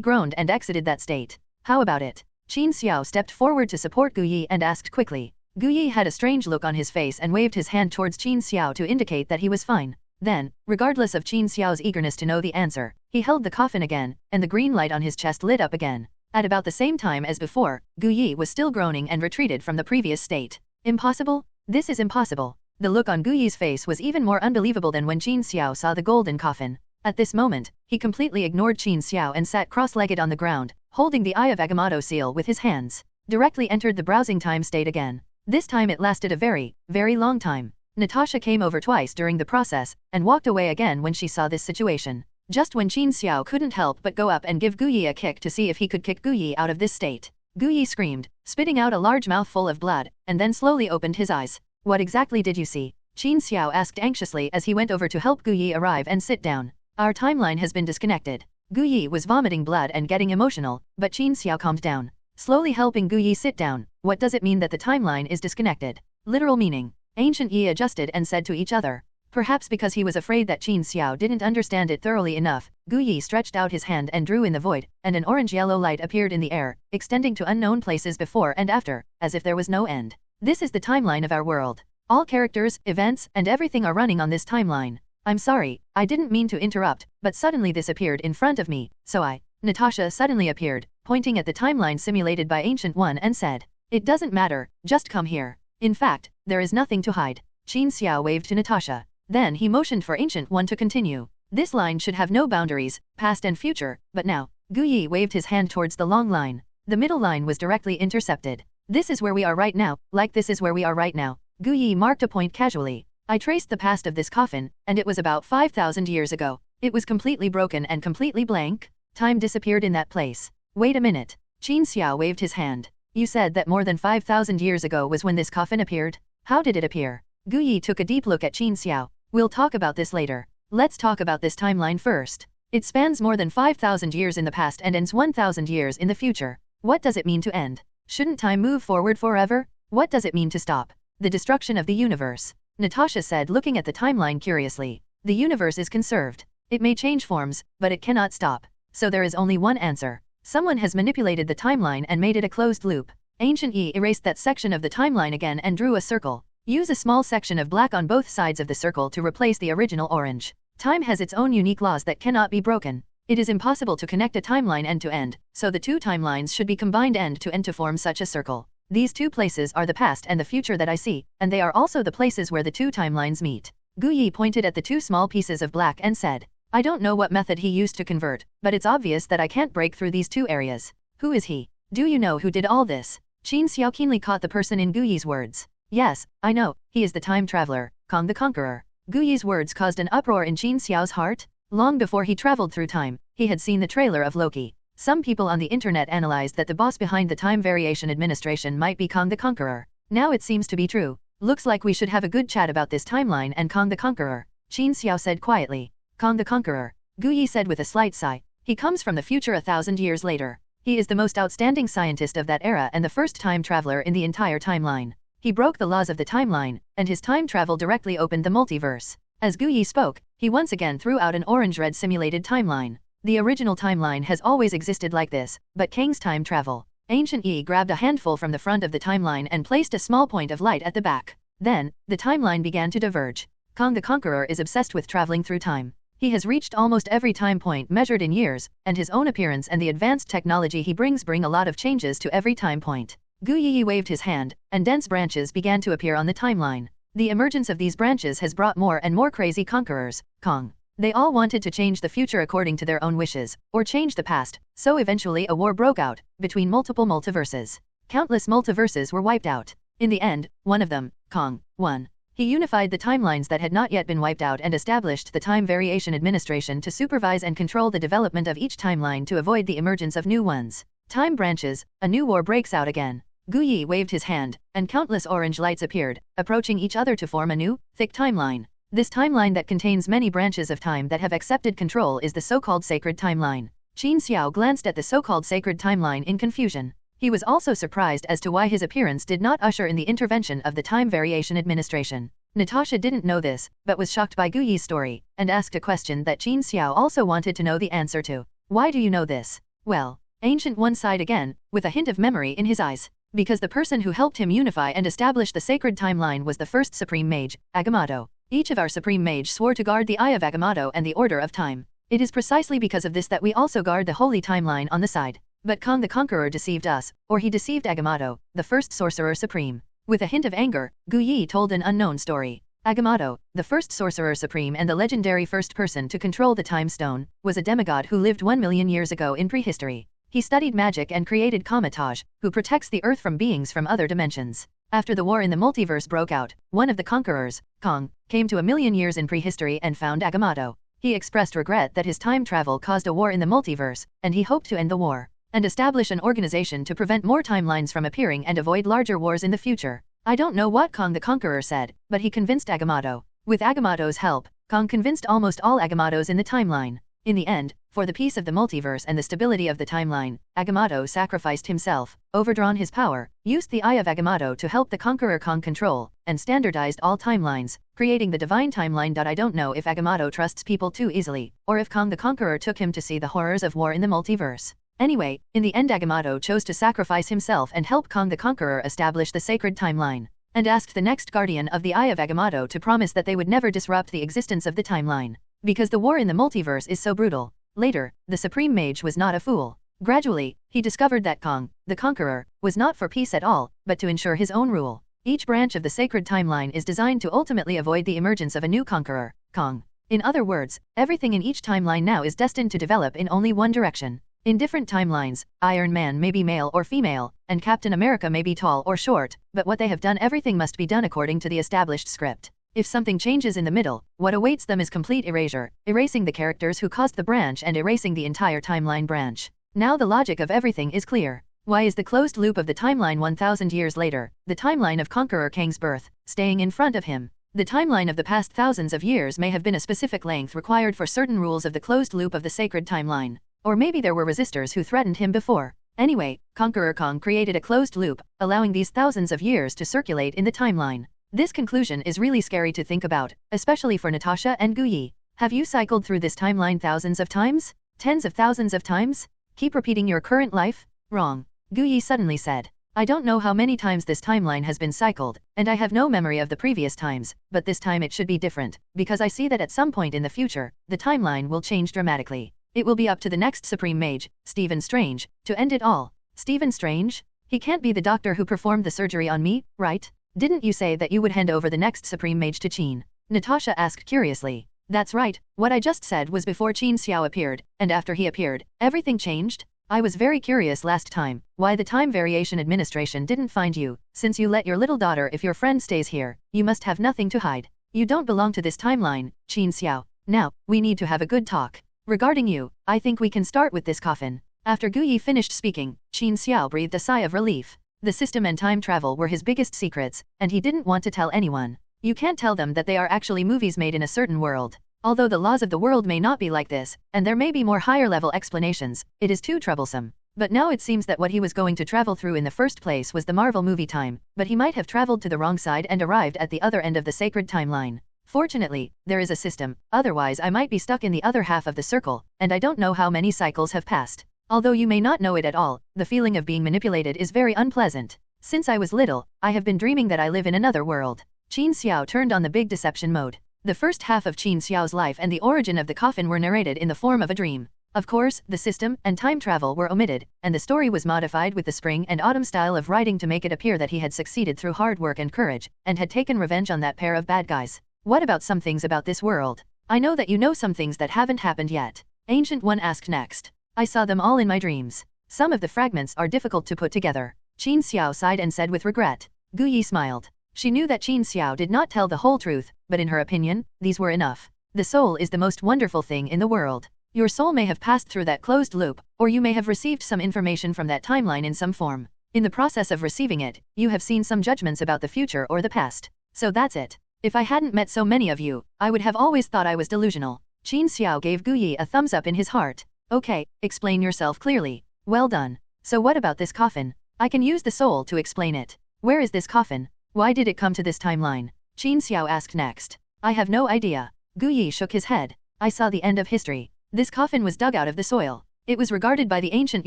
groaned and exited that state. How about it? Qin Xiao stepped forward to support Gu Yi and asked quickly. Gu Yi had a strange look on his face and waved his hand towards Qin Xiao to indicate that he was fine. Then, regardless of Qin Xiao's eagerness to know the answer, he held the coffin again, and the green light on his chest lit up again. At about the same time as before, Gu Yi was still groaning and retreated from the previous state. Impossible? This is impossible. The look on Gu Yi's face was even more unbelievable than when Qin Xiao saw the golden coffin. At this moment, he completely ignored Qin Xiao and sat cross-legged on the ground, holding the Eye of Agamotto seal with his hands. Directly entered the browsing time state again. This time it lasted a very, very long time. Natasha came over twice during the process, and walked away again when she saw this situation. Just when Qin Xiao couldn't help but go up and give Gu Yi a kick to see if he could kick Gu Yi out of this state. Gu Yi screamed, spitting out a large mouthful of blood, and then slowly opened his eyes. What exactly did you see? Qin Xiao asked anxiously as he went over to help Gu Yi arrive and sit down. Our timeline has been disconnected. Gu Yi was vomiting blood and getting emotional, but Qin Xiao calmed down. Slowly helping Gu Yi sit down. What does it mean that the timeline is disconnected? Literal meaning. Ancient Yi adjusted and said to each other. Perhaps because he was afraid that Qin Xiao didn't understand it thoroughly enough, Gu Yi stretched out his hand and drew in the void, and an orange-yellow light appeared in the air, extending to unknown places before and after, as if there was no end. This is the timeline of our world. All characters, events, and everything are running on this timeline. I'm sorry, I didn't mean to interrupt, but suddenly this appeared in front of me, so Natasha suddenly appeared, pointing at the timeline simulated by Ancient One and said, It doesn't matter, just come here. In fact, there is nothing to hide. Qin Xiao waved to Natasha. Then he motioned for Ancient One to continue. This line should have no boundaries, past and future, but now, Gu Yi waved his hand towards the long line. The middle line was directly intercepted. This is where we are right now, like this is where we are right now. Gu Yi marked a point casually. I traced the past of this coffin, and it was about 5,000 years ago. It was completely broken and completely blank. Time disappeared in that place. Wait a minute. Qin Xiao waved his hand. You said that more than 5,000 years ago was when this coffin appeared? How did it appear? Gu Yi took a deep look at Qin Xiao. We'll talk about this later. Let's talk about this timeline first. It spans more than 5,000 years in the past and ends 1,000 years in the future. What does it mean to end? Shouldn't time move forward forever? What does it mean to stop? The destruction of the universe. Natasha said, looking at the timeline curiously. The universe is conserved. It may change forms, but it cannot stop. So there is only one answer. Someone has manipulated the timeline and made it a closed loop. Ancient Yi erased that section of the timeline again and drew a circle. Use a small section of black on both sides of the circle to replace the original orange. Time has its own unique laws that cannot be broken. It is impossible to connect a timeline end to end, so the two timelines should be combined end to end to form such a circle. These two places are the past and the future that I see, and they are also the places where the two timelines meet. Gu Yi pointed at the two small pieces of black and said, I don't know what method he used to convert, but it's obvious that I can't break through these two areas. Who is he? Do you know who did all this? Qin Xiao keenly caught the person in Gu Yi's words. Yes, I know, he is the time traveler, Kong the Conqueror. Gu Yi's words caused an uproar in Qin Xiao's heart. Long before he traveled through time, he had seen the trailer of Loki. Some people on the internet analyzed that the boss behind the Time Variation Administration might be Kong the Conqueror. Now it seems to be true. Looks like we should have a good chat about this timeline and Kong the Conqueror, Qin Xiao said quietly. Kong the Conqueror, Gu Yi said with a slight sigh. He comes from the future 1,000 years later. He is the most outstanding scientist of that era and the first time traveler in the entire timeline. He broke the laws of the timeline, and his time travel directly opened the multiverse. As Gu Yi spoke, he once again threw out an orange-red simulated timeline. The original timeline has always existed like this, but Kang's time travel. Ancient Yi grabbed a handful from the front of the timeline and placed a small point of light at the back. Then, the timeline began to diverge. Kong the Conqueror is obsessed with traveling through time. He has reached almost every time point measured in years, and his own appearance and the advanced technology he brings bring a lot of changes to every time point. Gu Yi waved his hand, and dense branches began to appear on the timeline. The emergence of these branches has brought more and more crazy conquerors, Kong. They all wanted to change the future according to their own wishes, or change the past, so eventually a war broke out, between multiple multiverses. Countless multiverses were wiped out. In the end, one of them, Kong, won. He unified the timelines that had not yet been wiped out and established the Time Variation Administration to supervise and control the development of each timeline to avoid the emergence of new ones. Time branches, a new war breaks out again. Gu Yi waved his hand, and countless orange lights appeared, approaching each other to form a new, thick timeline. This timeline that contains many branches of time that have accepted control is the so-called sacred timeline. Qin Xiao glanced at the so-called sacred timeline in confusion. He was also surprised as to why his appearance did not usher in the intervention of the Time Variation Administration. Natasha didn't know this, but was shocked by Gu Yi's story, and asked a question that Qin Xiao also wanted to know the answer to. Why do you know this? Well, Ancient One sighed again, with a hint of memory in his eyes. Because the person who helped him unify and establish the sacred timeline was the first Supreme Mage, Agamotto. Each of our Supreme Mage swore to guard the Eye of Agamotto and the Order of Time. It is precisely because of this that we also guard the Holy Timeline on the side. But Kong the Conqueror deceived us, or he deceived Agamotto, the first Sorcerer Supreme. With a hint of anger, Gu Yi told an unknown story. Agamotto, the first Sorcerer Supreme and the legendary first person to control the Time Stone, was a demigod who lived 1 million years ago in prehistory. He studied magic and created Kamatage, who protects the Earth from beings from other dimensions. After the war in the multiverse broke out, one of the conquerors, Kong, came to 1 million years in prehistory and found Agamotto. He expressed regret that his time travel caused a war in the multiverse, and he hoped to end the war, and establish an organization to prevent more timelines from appearing and avoid larger wars in the future. I don't know what Kong the Conqueror said, but he convinced Agamotto. With Agamotto's help, Kong convinced almost all Agamottos in the timeline. In the end, for the peace of the multiverse and the stability of the timeline, Agamotto sacrificed himself, overdrawn his power, used the Eye of Agamotto to help the Conqueror Kong control, and standardized all timelines, creating the divine timeline. I don't know if Agamotto trusts people too easily, or if Kong the Conqueror took him to see the horrors of war in the multiverse. Anyway, in the end Agamotto chose to sacrifice himself and help Kong the Conqueror establish the sacred timeline, and asked the next guardian of the Eye of Agamotto to promise that they would never disrupt the existence of the timeline. Because the war in the multiverse is so brutal. Later, the Supreme Mage was not a fool. Gradually, he discovered that Kong, the Conqueror, was not for peace at all, but to ensure his own rule. Each branch of the sacred timeline is designed to ultimately avoid the emergence of a new conqueror, Kong. In other words, everything in each timeline now is destined to develop in only one direction. In different timelines, Iron Man may be male or female, and Captain America may be tall or short, but what they have done, everything must be done according to the established script. If something changes in the middle, what awaits them is complete erasure, erasing the characters who caused the branch and erasing the entire timeline branch. Now the logic of everything is clear. Why is the closed loop of the timeline 1000 years later, the timeline of Conqueror Kang's birth, staying in front of him? The timeline of the past thousands of years may have been a specific length required for certain rules of the closed loop of the sacred timeline. Or maybe there were resistors who threatened him before. Anyway, Conqueror Kang created a closed loop, allowing these thousands of years to circulate in the timeline. This conclusion is really scary to think about, especially for Natasha and Guyi. Have you cycled through this timeline thousands of times? Tens of thousands of times? Keep repeating your current life? Wrong. Guyi suddenly said. I don't know how many times this timeline has been cycled, and I have no memory of the previous times, but this time it should be different, because I see that at some point in the future, the timeline will change dramatically. It will be up to the next Supreme Mage, Stephen Strange, to end it all. Stephen Strange? He can't be the doctor who performed the surgery on me, right? Didn't you say that you would hand over the next Supreme Mage to Qin? Natasha asked curiously. That's right, what I just said was before Qin Xiao appeared, and after he appeared, everything changed? I was very curious last time, why the Time Variation Administration didn't find you, since you let your little daughter. If your friend stays here, you must have nothing to hide. You don't belong to this timeline, Qin Xiao. Now, we need to have a good talk. Regarding you, I think we can start with this coffin. After Guyi finished speaking, Qin Xiao breathed a sigh of relief. The system and time travel were his biggest secrets, and he didn't want to tell anyone. You can't tell them that they are actually movies made in a certain world. Although the laws of the world may not be like this, and there may be more higher-level explanations, it is too troublesome. But now it seems that what he was going to travel through in the first place was the Marvel movie time, but he might have traveled to the wrong side and arrived at the other end of the sacred timeline. Fortunately, there is a system, otherwise I might be stuck in the other half of the circle, and I don't know how many cycles have passed. Although you may not know it at all, the feeling of being manipulated is very unpleasant. Since I was little, I have been dreaming that I live in another world. Qin Xiao turned on the big deception mode. The first half of Qin Xiao's life and the origin of the coffin were narrated in the form of a dream. Of course, the system and time travel were omitted, and the story was modified with the spring and autumn style of writing to make it appear that he had succeeded through hard work and courage, and had taken revenge on that pair of bad guys. What about some things about this world? I know that you know some things that haven't happened yet. Ancient One asked next. I saw them all in my dreams. Some of the fragments are difficult to put together. Qin Xiao sighed and said with regret. Guyi smiled. She knew that Qin Xiao did not tell the whole truth, but in her opinion, these were enough. The soul is the most wonderful thing in the world. Your soul may have passed through that closed loop, or you may have received some information from that timeline in some form. In the process of receiving it, you have seen some judgments about the future or the past. So that's it. If I hadn't met so many of you, I would have always thought I was delusional. Qin Xiao gave Guyi a thumbs up in his heart. Okay, explain yourself clearly. Well done. So what about this coffin? I can use the soul to explain it. Where is this coffin? Why did it come to this timeline? Qin Xiao asked next. I have no idea. Guyi shook his head. I saw the end of history. This coffin was dug out of the soil. It was regarded by the ancient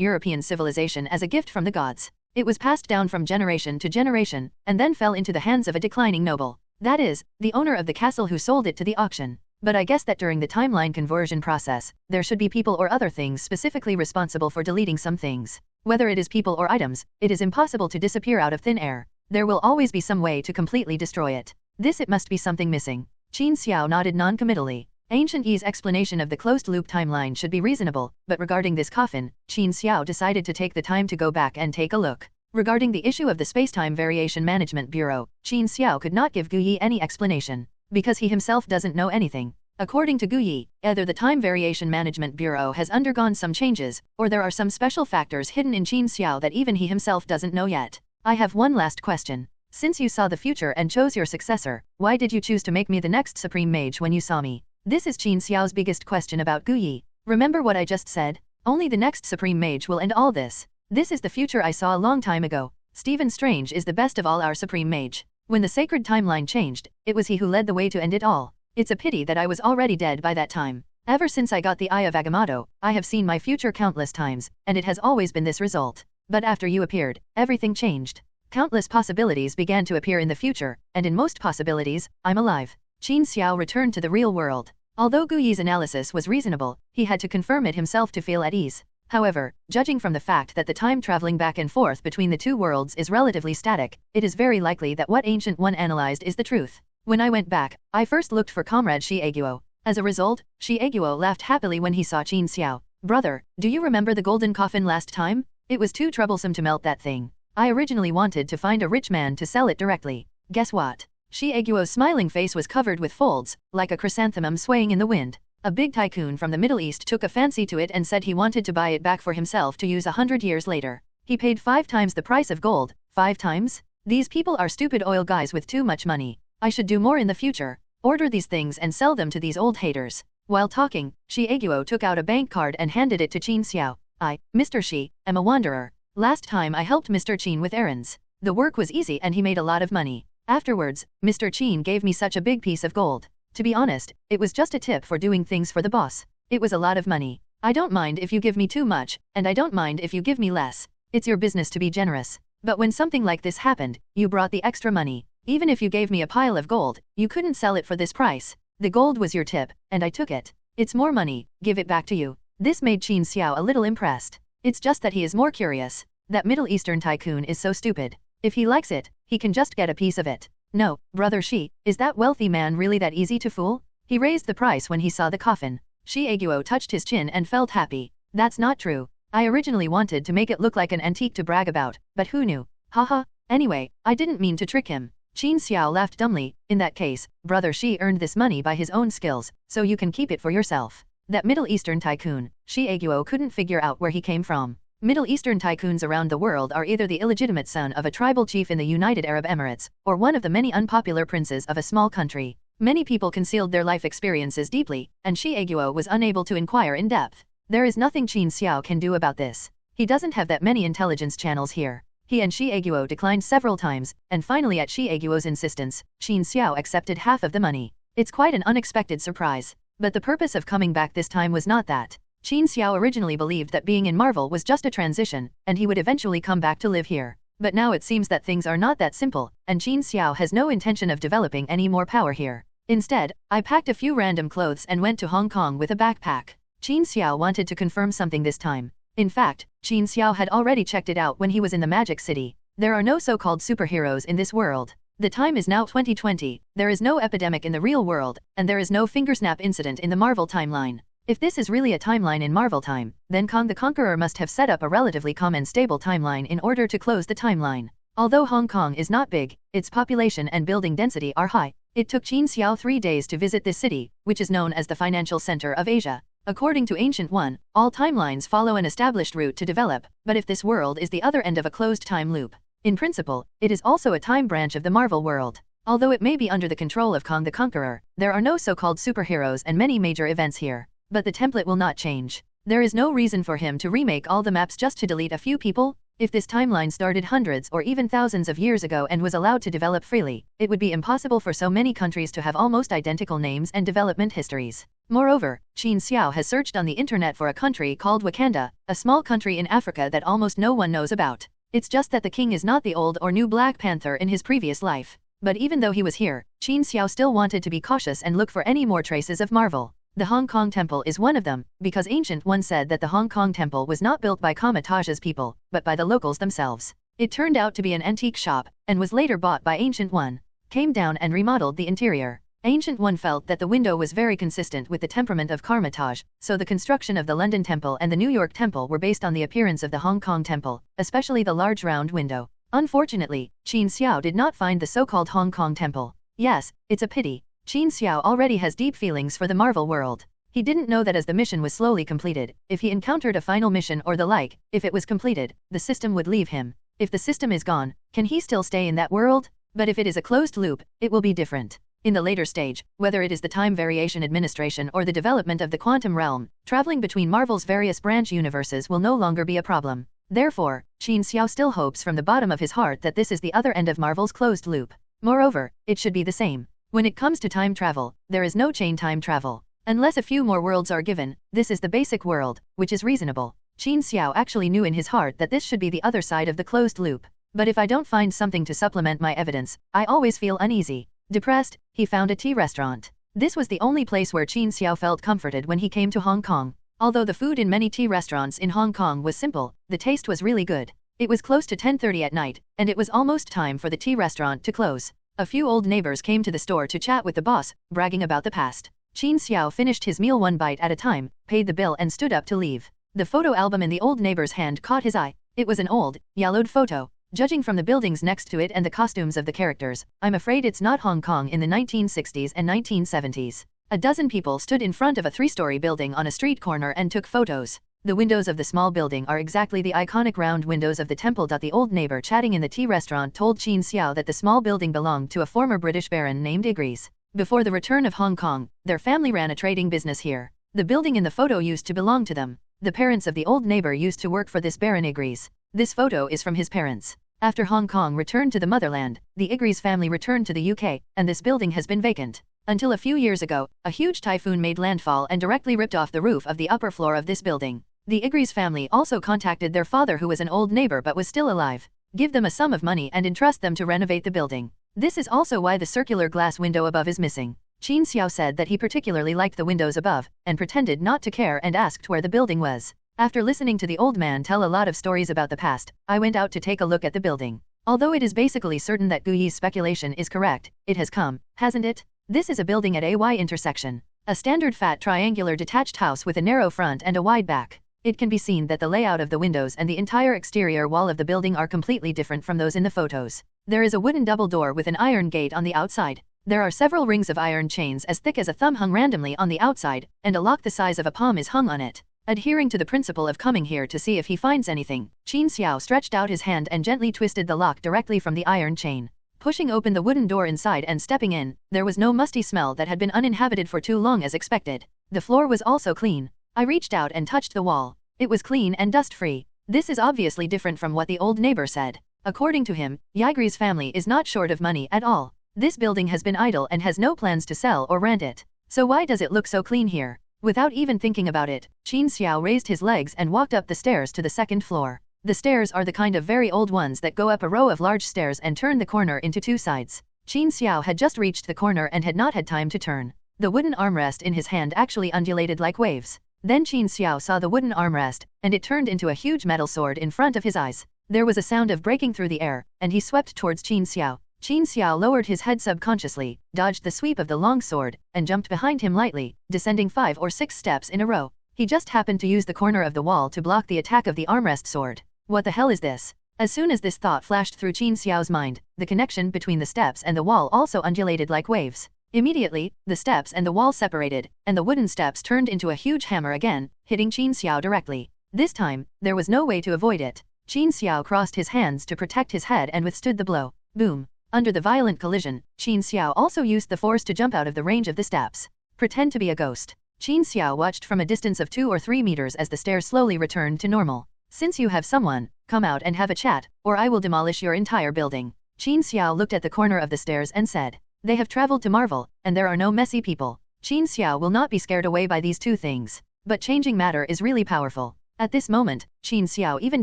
European civilization as a gift from the gods. It was passed down from generation to generation, and then fell into the hands of a declining noble. That is, the owner of the castle who sold it to the auction. But I guess that during the timeline conversion process, there should be people or other things specifically responsible for deleting some things. Whether it is people or items, it is impossible to disappear out of thin air. There will always be some way to completely destroy it. It must be something missing. Qin Xiao nodded non-committally. Ancient Yi's explanation of the closed-loop timeline should be reasonable, but regarding this coffin, Qin Xiao decided to take the time to go back and take a look. Regarding the issue of the Spacetime Variation Management Bureau, Qin Xiao could not give Guyi any explanation, because he himself doesn't know anything. According to Guyi, either the Time Variation Management Bureau has undergone some changes, or there are some special factors hidden in Qin Xiao that even he himself doesn't know yet. I have one last question. Since you saw the future and chose your successor, why did you choose to make me the next Supreme Mage when you saw me? This is Qin Xiao's biggest question about Guyi. Remember what I just said? Only the next Supreme Mage will end all this. This is the future I saw a long time ago. Stephen Strange is the best of all our Supreme Mage. When the sacred timeline changed, it was he who led the way to end it all. It's a pity that I was already dead by that time. Ever since I got the Eye of Agamotto, I have seen my future countless times, and it has always been this result. But after you appeared, everything changed. Countless possibilities began to appear in the future, and in most possibilities, I'm alive. Qin Xiao returned to the real world. Although Guyi's analysis was reasonable, he had to confirm it himself to feel at ease. However, judging from the fact that the time traveling back and forth between the two worlds is relatively static, it is very likely that what Ancient One analyzed is the truth. When I went back, I first looked for Comrade Shi Aguo. As a result, Shi Aguo laughed happily when he saw Qin Xiao. Brother, do you remember the golden coffin last time? It was too troublesome to melt that thing. I originally wanted to find a rich man to sell it directly. Guess what? Xiaoguo's smiling face was covered with folds, like a chrysanthemum swaying in the wind. A big tycoon from the Middle East took a fancy to it and said he wanted to buy it back for himself to use 100 years later. He paid 5 times the price of gold. 5 times? These people are stupid oil guys with too much money. I should do more in the future. Order these things and sell them to these old haters. While talking, Xiaoguo took out a bank card and handed it to Qin Xiao. I, Mr. Xi, am a wanderer. Last time I helped Mr. Qin with errands. The work was easy and he made a lot of money. Afterwards, Mr. Qin gave me such a big piece of gold. To be honest, it was just a tip for doing things for the boss. It was a lot of money. I don't mind if you give me too much, and I don't mind if you give me less. It's your business to be generous. But when something like this happened, you brought the extra money. Even if you gave me a pile of gold, you couldn't sell it for this price. The gold was your tip, and I took it. It's more money, give it back to you. This made Qin Xiao a little impressed. It's just that he is more curious. That Middle Eastern tycoon is so stupid. If he likes it, he can just get a piece of it. No, Brother Xi, is that wealthy man really that easy to fool? He raised the price when he saw the coffin. Xiaoguo touched his chin and felt happy. That's not true. I originally wanted to make it look like an antique to brag about, but who knew? Haha. Anyway, I didn't mean to trick him. Qin Xiao laughed dumbly. In that case, Brother Xi earned this money by his own skills, so you can keep it for yourself. That Middle Eastern tycoon, Xiaoguo couldn't figure out where he came from. Middle Eastern tycoons around the world are either the illegitimate son of a tribal chief in the United Arab Emirates, or one of the many unpopular princes of a small country. Many people concealed their life experiences deeply, and Xiaoguo was unable to inquire in depth. There is nothing Qin Xiao can do about this. He doesn't have that many intelligence channels here. He and Xiaoguo declined several times, and finally at Xiaoguo's insistence, Qin Xiao accepted half of the money. It's quite an unexpected surprise. But the purpose of coming back this time was not that. Qin Xiao originally believed that being in Marvel was just a transition, and he would eventually come back to live here. But now it seems that things are not that simple, and Qin Xiao has no intention of developing any more power here. Instead, I packed a few random clothes and went to Hong Kong with a backpack. Qin Xiao wanted to confirm something this time. In fact, Qin Xiao had already checked it out when he was in the Magic City. There are no so-called superheroes in this world. The time is now 2020, there is no epidemic in the real world, and there is no fingersnap incident in the Marvel timeline. If this is really a timeline in Marvel time, then Kong the Conqueror must have set up a relatively calm and stable timeline in order to close the timeline. Although Hong Kong is not big, its population and building density are high. It took Qin Xiao 3 days to visit this city, which is known as the financial center of Asia. According to Ancient One, all timelines follow an established route to develop, but if this world is the other end of a closed time loop, in principle, it is also a time branch of the Marvel world. Although it may be under the control of Kong the Conqueror, there are no so-called superheroes and many major events here. But the template will not change. There is no reason for him to remake all the maps just to delete a few people. If this timeline started hundreds or even thousands of years ago and was allowed to develop freely, it would be impossible for so many countries to have almost identical names and development histories. Moreover, Qin Xiao has searched on the internet for a country called Wakanda, a small country in Africa that almost no one knows about. It's just that the king is not the old or new Black Panther in his previous life. But even though he was here, Qin Xiao still wanted to be cautious and look for any more traces of Marvel. The Hong Kong Temple is one of them, because Ancient One said that the Hong Kong Temple was not built by Kamataja's people, but by the locals themselves. It turned out to be an antique shop, and was later bought by Ancient One. Came down and remodeled the interior. Ancient One felt that the window was very consistent with the temperament of Kamataja, so the construction of the London Temple and the New York Temple were based on the appearance of the Hong Kong Temple, especially the large round window. Unfortunately, Qin Xiao did not find the so-called Hong Kong Temple. Yes, it's a pity. Qin Xiao already has deep feelings for the Marvel world. He didn't know that as the mission was slowly completed, if he encountered a final mission or the like, if it was completed, the system would leave him. If the system is gone, can he still stay in that world? But if it is a closed loop, it will be different. In the later stage, whether it is the time variation administration or the development of the quantum realm, traveling between Marvel's various branch universes will no longer be a problem. Therefore, Qin Xiao still hopes from the bottom of his heart that this is the other end of Marvel's closed loop. Moreover, it should be the same. When it comes to time travel, there is no chain time travel. Unless a few more worlds are given, this is the basic world, which is reasonable. Qin Xiao actually knew in his heart that this should be the other side of the closed loop. But if I don't find something to supplement my evidence, I always feel uneasy. Depressed, he found a tea restaurant. This was the only place where Qin Xiao felt comforted when he came to Hong Kong. Although the food in many tea restaurants in Hong Kong was simple, the taste was really good. It was close to 10:30 at night, and it was almost time for the tea restaurant to close. A few old neighbors came to the store to chat with the boss, bragging about the past. Qin Xiao finished his meal one bite at a time, paid the bill and stood up to leave. The photo album in the old neighbor's hand caught his eye. It was an old, yellowed photo. Judging from the buildings next to it and the costumes of the characters, I'm afraid it's not Hong Kong in the 1960s and 1970s. A dozen people stood in front of a three-story building on a street corner and took photos. The windows of the small building are exactly the iconic round windows of the temple. The old neighbor chatting in the tea restaurant told Qin Xiao that the small building belonged to a former British baron named Igris. Before the return of Hong Kong, their family ran a trading business here. The building in the photo used to belong to them. The parents of the old neighbor used to work for this Baron Igris. This photo is from his parents. After Hong Kong returned to the motherland, the Igris family returned to the UK, and this building has been vacant. Until a few years ago, a huge typhoon made landfall and directly ripped off the roof of the upper floor of this building. The Igris family also contacted their father, who was an old neighbor but was still alive. Give them a sum of money and entrust them to renovate the building. This is also why the circular glass window above is missing. Qin Xiao said that he particularly liked the windows above, and pretended not to care and asked where the building was. After listening to the old man tell a lot of stories about the past, I went out to take a look at the building. Although it is basically certain that Guyi's speculation is correct, it has come, hasn't it? This is a building at AY intersection. A standard fat triangular detached house with a narrow front and a wide back. It can be seen that the layout of the windows and the entire exterior wall of the building are completely different from those in the photos. There is a wooden double door with an iron gate on the outside. There are several rings of iron chains as thick as a thumb hung randomly on the outside, and a lock the size of a palm is hung on it. Adhering to the principle of coming here to see if he finds anything, Qin Xiao stretched out his hand and gently twisted the lock directly from the iron chain. Pushing open the wooden door inside and stepping in, there was no musty smell that had been uninhabited for too long as expected. The floor was also clean. I reached out and touched the wall. It was clean and dust-free. This is obviously different from what the old neighbor said. According to him, Igris family is not short of money at all. This building has been idle and has no plans to sell or rent it. So why does it look so clean here? Without even thinking about it, Qin Xiao raised his legs and walked up the stairs to the second floor. The stairs are the kind of very old ones that go up a row of large stairs and turn the corner into two sides. Qin Xiao had just reached the corner and had not had time to turn. The wooden armrest in his hand actually undulated like waves. Then Qin Xiao saw the wooden armrest, and it turned into a huge metal sword in front of his eyes. There was a sound of breaking through the air, and he swept towards Qin Xiao. Qin Xiao lowered his head subconsciously, dodged the sweep of the long sword, and jumped behind him lightly, descending 5 or 6 steps in a row. He just happened to use the corner of the wall to block the attack of the armrest sword. What the hell is this? As soon as this thought flashed through Qin Xiao's mind, the connection between the steps and the wall also undulated like waves. Immediately, the steps and the wall separated, and the wooden steps turned into a huge hammer again, hitting Qin Xiao directly. This time, there was no way to avoid it. Qin Xiao crossed his hands to protect his head and withstood the blow. Boom. Under the violent collision, Qin Xiao also used the force to jump out of the range of the steps. Pretend to be a ghost. Qin Xiao watched from a distance of 2 or 3 meters as the stairs slowly returned to normal. Since you have someone, come out and have a chat, or I will demolish your entire building. Qin Xiao looked at the corner of the stairs and said, they have traveled to Marvel, and there are no messy people. Qin Xiao will not be scared away by these two things. But changing matter is really powerful. At this moment, Qin Xiao even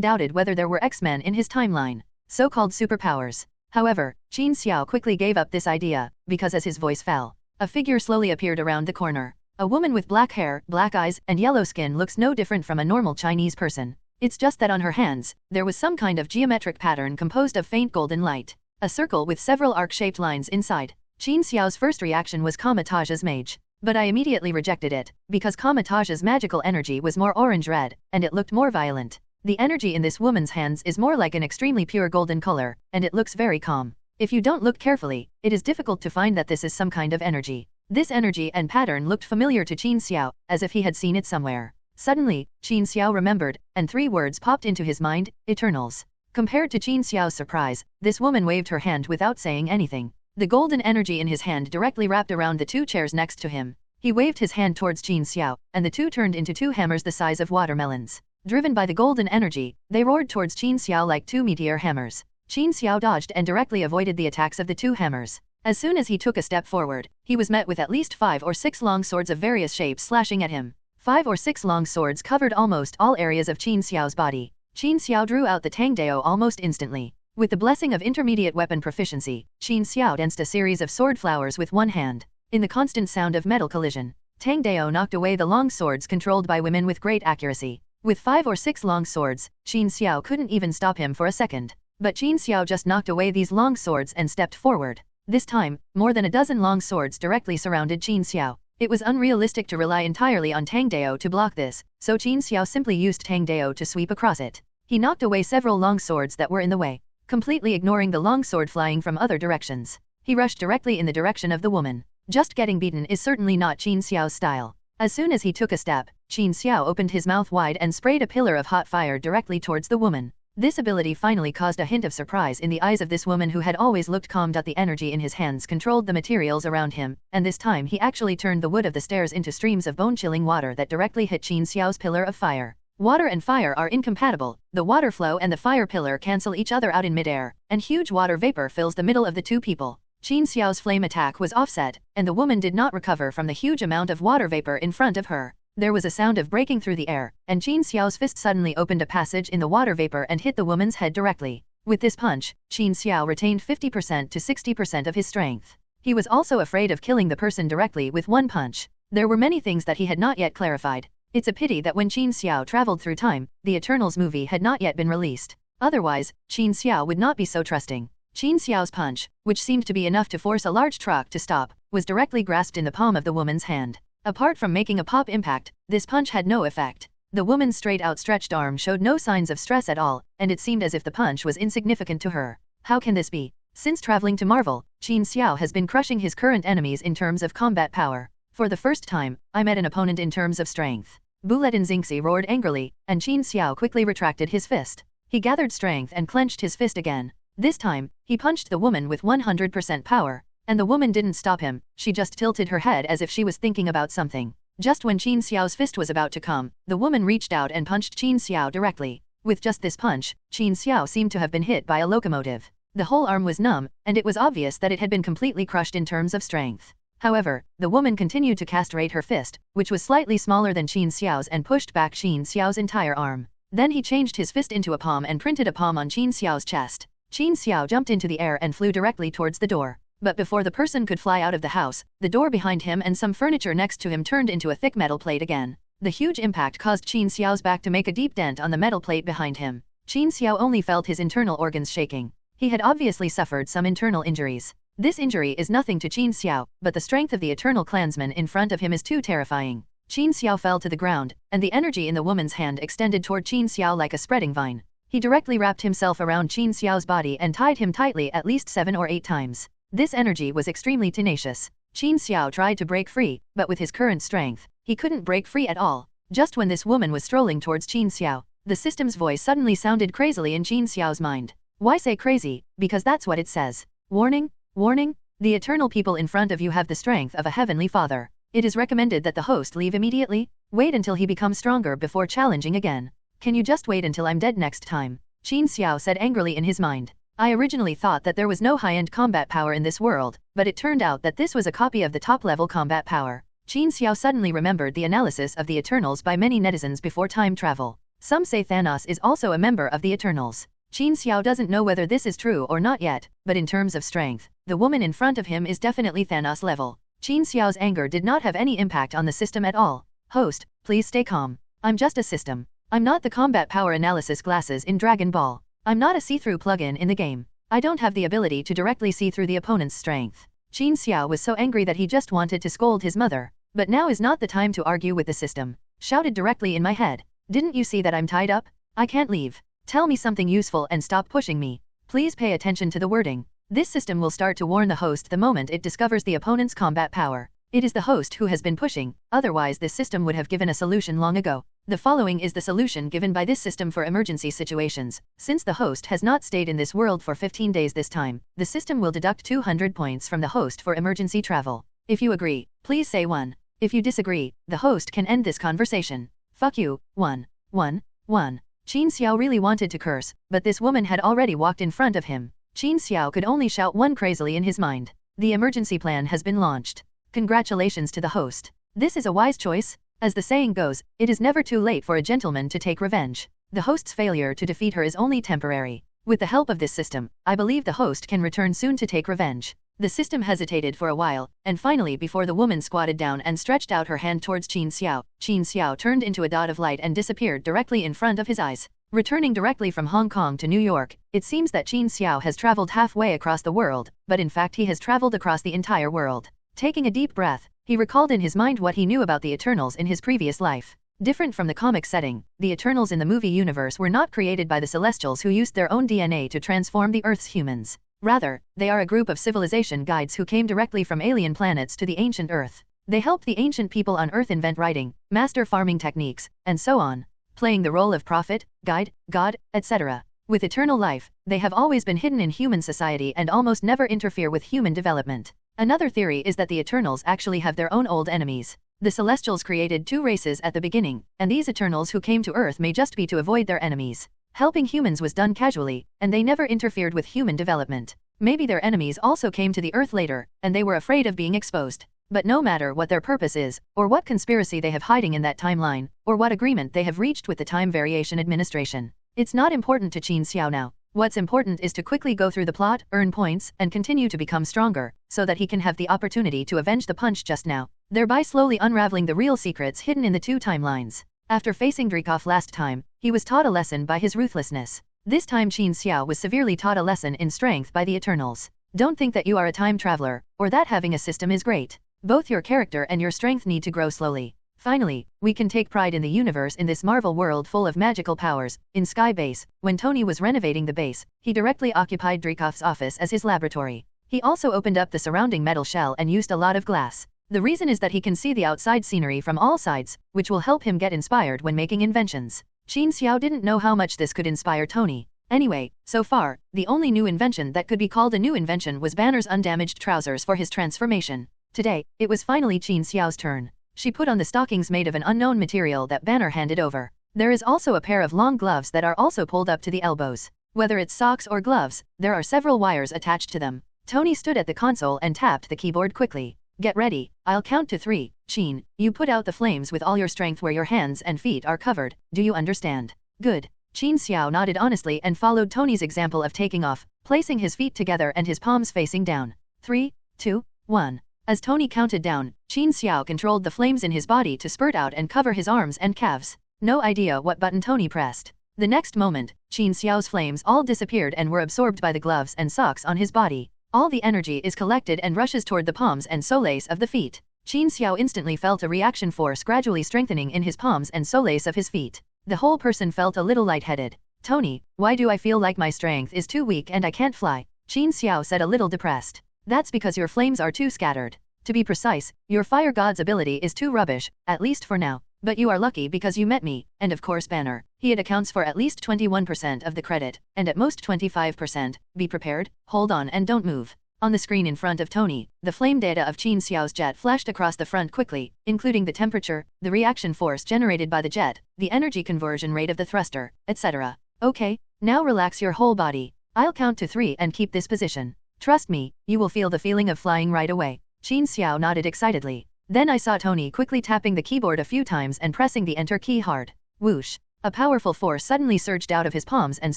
doubted whether there were X-Men in his timeline. So-called superpowers. However, Qin Xiao quickly gave up this idea, because as his voice fell, a figure slowly appeared around the corner. A woman with black hair, black eyes, and yellow skin looks no different from a normal Chinese person. It's just that on her hands, there was some kind of geometric pattern composed of faint golden light. A circle with several arc-shaped lines inside. Qin Xiao's first reaction was Kamatage's mage. But I immediately rejected it, because Kamatage's magical energy was more orange-red, and it looked more violent. The energy in this woman's hands is more like an extremely pure golden color, and it looks very calm. If you don't look carefully, it is difficult to find that this is some kind of energy. This energy and pattern looked familiar to Qin Xiao, as if he had seen it somewhere. Suddenly, Qin Xiao remembered, and 3 words popped into his mind, Eternals. Compared to Qin Xiao's surprise, this woman waved her hand without saying anything. The golden energy in his hand directly wrapped around the 2 chairs next to him. He waved his hand towards Qin Xiao, and the 2 turned into 2 hammers the size of watermelons. Driven by the golden energy, they roared towards Qin Xiao like 2 meteor hammers. Qin Xiao dodged and directly avoided the attacks of the 2 hammers. As soon as he took a step forward, he was met with at least 5 or 6 long swords of various shapes slashing at him. 5 or 6 long swords covered almost all areas of Qin Xiao's body. Qin Xiao drew out the Tangdao almost instantly. With the blessing of intermediate weapon proficiency, Qin Xiao danced a series of sword flowers with one hand. In the constant sound of metal collision, Tangdao knocked away the long swords controlled by women with great accuracy. With 5 or 6 long swords, Qin Xiao couldn't even stop him for a second. But Qin Xiao just knocked away these long swords and stepped forward. This time, more than a dozen long swords directly surrounded Qin Xiao. It was unrealistic to rely entirely on Tang Dao to block this, so Qin Xiao simply used Tang Dao to sweep across it. He knocked away several long swords that were in the way, completely ignoring the long sword flying from other directions. He rushed directly in the direction of the woman. Just getting beaten is certainly not Qin Xiao's style. As soon as he took a step, Qin Xiao opened his mouth wide and sprayed a pillar of hot fire directly towards the woman. This ability finally caused a hint of surprise in the eyes of this woman who had always looked calm. The energy in his hands controlled the materials around him, and this time he actually turned the wood of the stairs into streams of bone-chilling water that directly hit Qin Xiao's pillar of fire. Water and fire are incompatible. The water flow and the fire pillar cancel each other out in midair, and huge water vapor fills the middle of the two people. Qin Xiao's flame attack was offset, and the woman did not recover from the huge amount of water vapor in front of her. There was a sound of breaking through the air, and Qin Xiao's fist suddenly opened a passage in the water vapor and hit the woman's head directly. With this punch, Qin Xiao retained 50% to 60% of his strength. He was also afraid of killing the person directly with one punch. There were many things that he had not yet clarified. It's a pity that when Qin Xiao traveled through time, the Eternals movie had not yet been released. Otherwise, Qin Xiao would not be so trusting. Qin Xiao's punch, which seemed to be enough to force a large truck to stop, was directly grasped in the palm of the woman's hand. Apart from making a pop impact, this punch had no effect. The woman's straight outstretched arm showed no signs of stress at all, and it seemed as if the punch was insignificant to her. How can this be? Since traveling to Marvel, Qin Xiao has been crushing his current enemies in terms of combat power. For the first time, I met an opponent in terms of strength. Buledin Xingxi roared angrily, and Qin Xiao quickly retracted his fist. He gathered strength and clenched his fist again. This time, he punched the woman with 100% power. And the woman didn't stop him, she just tilted her head as if she was thinking about something. Just when Qin Xiao's fist was about to come, the woman reached out and punched Qin Xiao directly. With just this punch, Qin Xiao seemed to have been hit by a locomotive. The whole arm was numb, and it was obvious that it had been completely crushed in terms of strength. However, the woman continued to castrate her fist, which was slightly smaller than Qin Xiao's, and pushed back Qin Xiao's entire arm. Then he changed his fist into a palm and printed a palm on Qin Xiao's chest. Qin Xiao jumped into the air and flew directly towards the door. But before the person could fly out of the house, the door behind him and some furniture next to him turned into a thick metal plate again. The huge impact caused Qin Xiao's back to make a deep dent on the metal plate behind him. Qin Xiao only felt his internal organs shaking. He had obviously suffered some internal injuries. This injury is nothing to Qin Xiao, but the strength of the Eternal Clansman in front of him is too terrifying. Qin Xiao fell to the ground, and the energy in the woman's hand extended toward Qin Xiao like a spreading vine. He directly wrapped himself around Qin Xiao's body and tied him tightly at least 7 or 8 times. This energy was extremely tenacious. Qin Xiao tried to break free, but with his current strength, he couldn't break free at all. Just when this woman was strolling towards Qin Xiao, the system's voice suddenly sounded crazily in Qin Xiao's mind. Why say crazy? Because that's what it says. Warning, warning, the eternal people in front of you have the strength of a heavenly father. It is recommended that the host leave immediately. Wait until he becomes stronger before challenging again. Can you just wait until I'm dead next time? Qin Xiao said angrily in his mind. I originally thought that there was no high-end combat power in this world, but it turned out that this was a copy of the top-level combat power. Qin Xiao suddenly remembered the analysis of the Eternals by many netizens before time travel. Some say Thanos is also a member of the Eternals. Qin Xiao doesn't know whether this is true or not yet, but in terms of strength, the woman in front of him is definitely Thanos level. Qin Xiao's anger did not have any impact on the system at all. Host, please stay calm. I'm just a system. I'm not the combat power analysis glasses in Dragon Ball. I'm not a see-through plugin in the game. I don't have the ability to directly see through the opponent's strength. Qin Xiao was so angry that he just wanted to scold his mother. But now is not the time to argue with the system. Shouted directly in my head. Didn't you see that I'm tied up? I can't leave. Tell me something useful and stop pushing me. Please pay attention to the wording. This system will start to warn the host the moment it discovers the opponent's combat power. It is the host who has been pushing, otherwise this system would have given a solution long ago. The following is the solution given by this system for emergency situations. Since the host has not stayed in this world for 15 days this time, the system will deduct 200 points from the host for emergency travel. If you agree, please say 1. If you disagree, the host can end this conversation. Fuck you, 1. 1. 1. Qin Xiao really wanted to curse, but this woman had already walked in front of him. Qin Xiao could only shout 1 crazily in his mind. The emergency plan has been launched. Congratulations to the host. This is a wise choice. As the saying goes, it is never too late for a gentleman to take revenge. The host's failure to defeat her is only temporary. With the help of this system, I believe the host can return soon to take revenge. The system hesitated for a while, and finally before the woman squatted down and stretched out her hand towards Qin Xiao turned into a dot of light and disappeared directly in front of his eyes. Returning directly from Hong Kong to New York, it seems that Qin Xiao has traveled halfway across the world, but in fact he has traveled across the entire world. Taking a deep breath, he recalled in his mind what he knew about the Eternals in his previous life. Different from the comic setting, the Eternals in the movie universe were not created by the Celestials who used their own DNA to transform the Earth's humans. Rather, they are a group of civilization guides who came directly from alien planets to the ancient Earth. They helped the ancient people on Earth invent writing, master farming techniques, and so on, playing the role of prophet, guide, god, etc. With eternal life, they have always been hidden in human society and almost never interfere with human development. Another theory is that the Eternals actually have their own old enemies. The Celestials created two races at the beginning, and these Eternals who came to Earth may just be to avoid their enemies. Helping humans was done casually, and they never interfered with human development. Maybe their enemies also came to the Earth later, and they were afraid of being exposed. But no matter what their purpose is, or what conspiracy they have hiding in that timeline, or what agreement they have reached with the Time Variation Administration, it's not important to Qin Xiao now. What's important is to quickly go through the plot, earn points, and continue to become stronger, so that he can have the opportunity to avenge the punch just now, thereby slowly unraveling the real secrets hidden in the two timelines. After facing Dreykov last time, he was taught a lesson by his ruthlessness. This time Qin Xiao was severely taught a lesson in strength by the Eternals. Don't think that you are a time traveler, or that having a system is great. Both your character and your strength need to grow slowly. Finally, we can take pride in the universe in this Marvel world full of magical powers. In Sky Base, when Tony was renovating the base, he directly occupied Dreykov's office as his laboratory. He also opened up the surrounding metal shell and used a lot of glass. The reason is that he can see the outside scenery from all sides, which will help him get inspired when making inventions. Qin Xiao didn't know how much this could inspire Tony. Anyway, so far, the only new invention that could be called a new invention was Banner's undamaged trousers for his transformation. Today, it was finally Qin Xiao's turn. She put on the stockings made of an unknown material that Banner handed over. There is also a pair of long gloves that are also pulled up to the elbows. Whether it's socks or gloves, there are several wires attached to them. Tony stood at the console and tapped the keyboard quickly. Get ready, I'll count to 3. Qin, you put out the flames with all your strength where your hands and feet are covered, do you understand? Good. Qin Xiao nodded honestly and followed Tony's example of taking off, placing his feet together and his palms facing down. 3, 2, 1. As Tony counted down, Qin Xiao controlled the flames in his body to spurt out and cover his arms and calves. No idea what button Tony pressed. The next moment, Qin Xiao's flames all disappeared and were absorbed by the gloves and socks on his body. All the energy is collected and rushes toward the palms and soles of the feet. Qin Xiao instantly felt a reaction force gradually strengthening in his palms and soles of his feet. The whole person felt a little lightheaded. Tony, why do I feel like my strength is too weak and I can't fly? Qin Xiao said a little depressed. That's because your flames are too scattered. To be precise, your fire god's ability is too rubbish, at least for now. But you are lucky because you met me, and of course Banner. He accounts for at least 21% of the credit, and at most 25%. Be prepared, hold on and don't move. On the screen in front of Tony, the flame data of Qin Xiao's jet flashed across the front quickly, including the temperature, the reaction force generated by the jet, the energy conversion rate of the thruster, etc. Okay, now relax your whole body. I'll count to 3 and keep this position. Trust me, you will feel the feeling of flying right away. Qin Xiao nodded excitedly. Then I saw Tony quickly tapping the keyboard a few times and pressing the enter key hard. Whoosh! A powerful force suddenly surged out of his palms and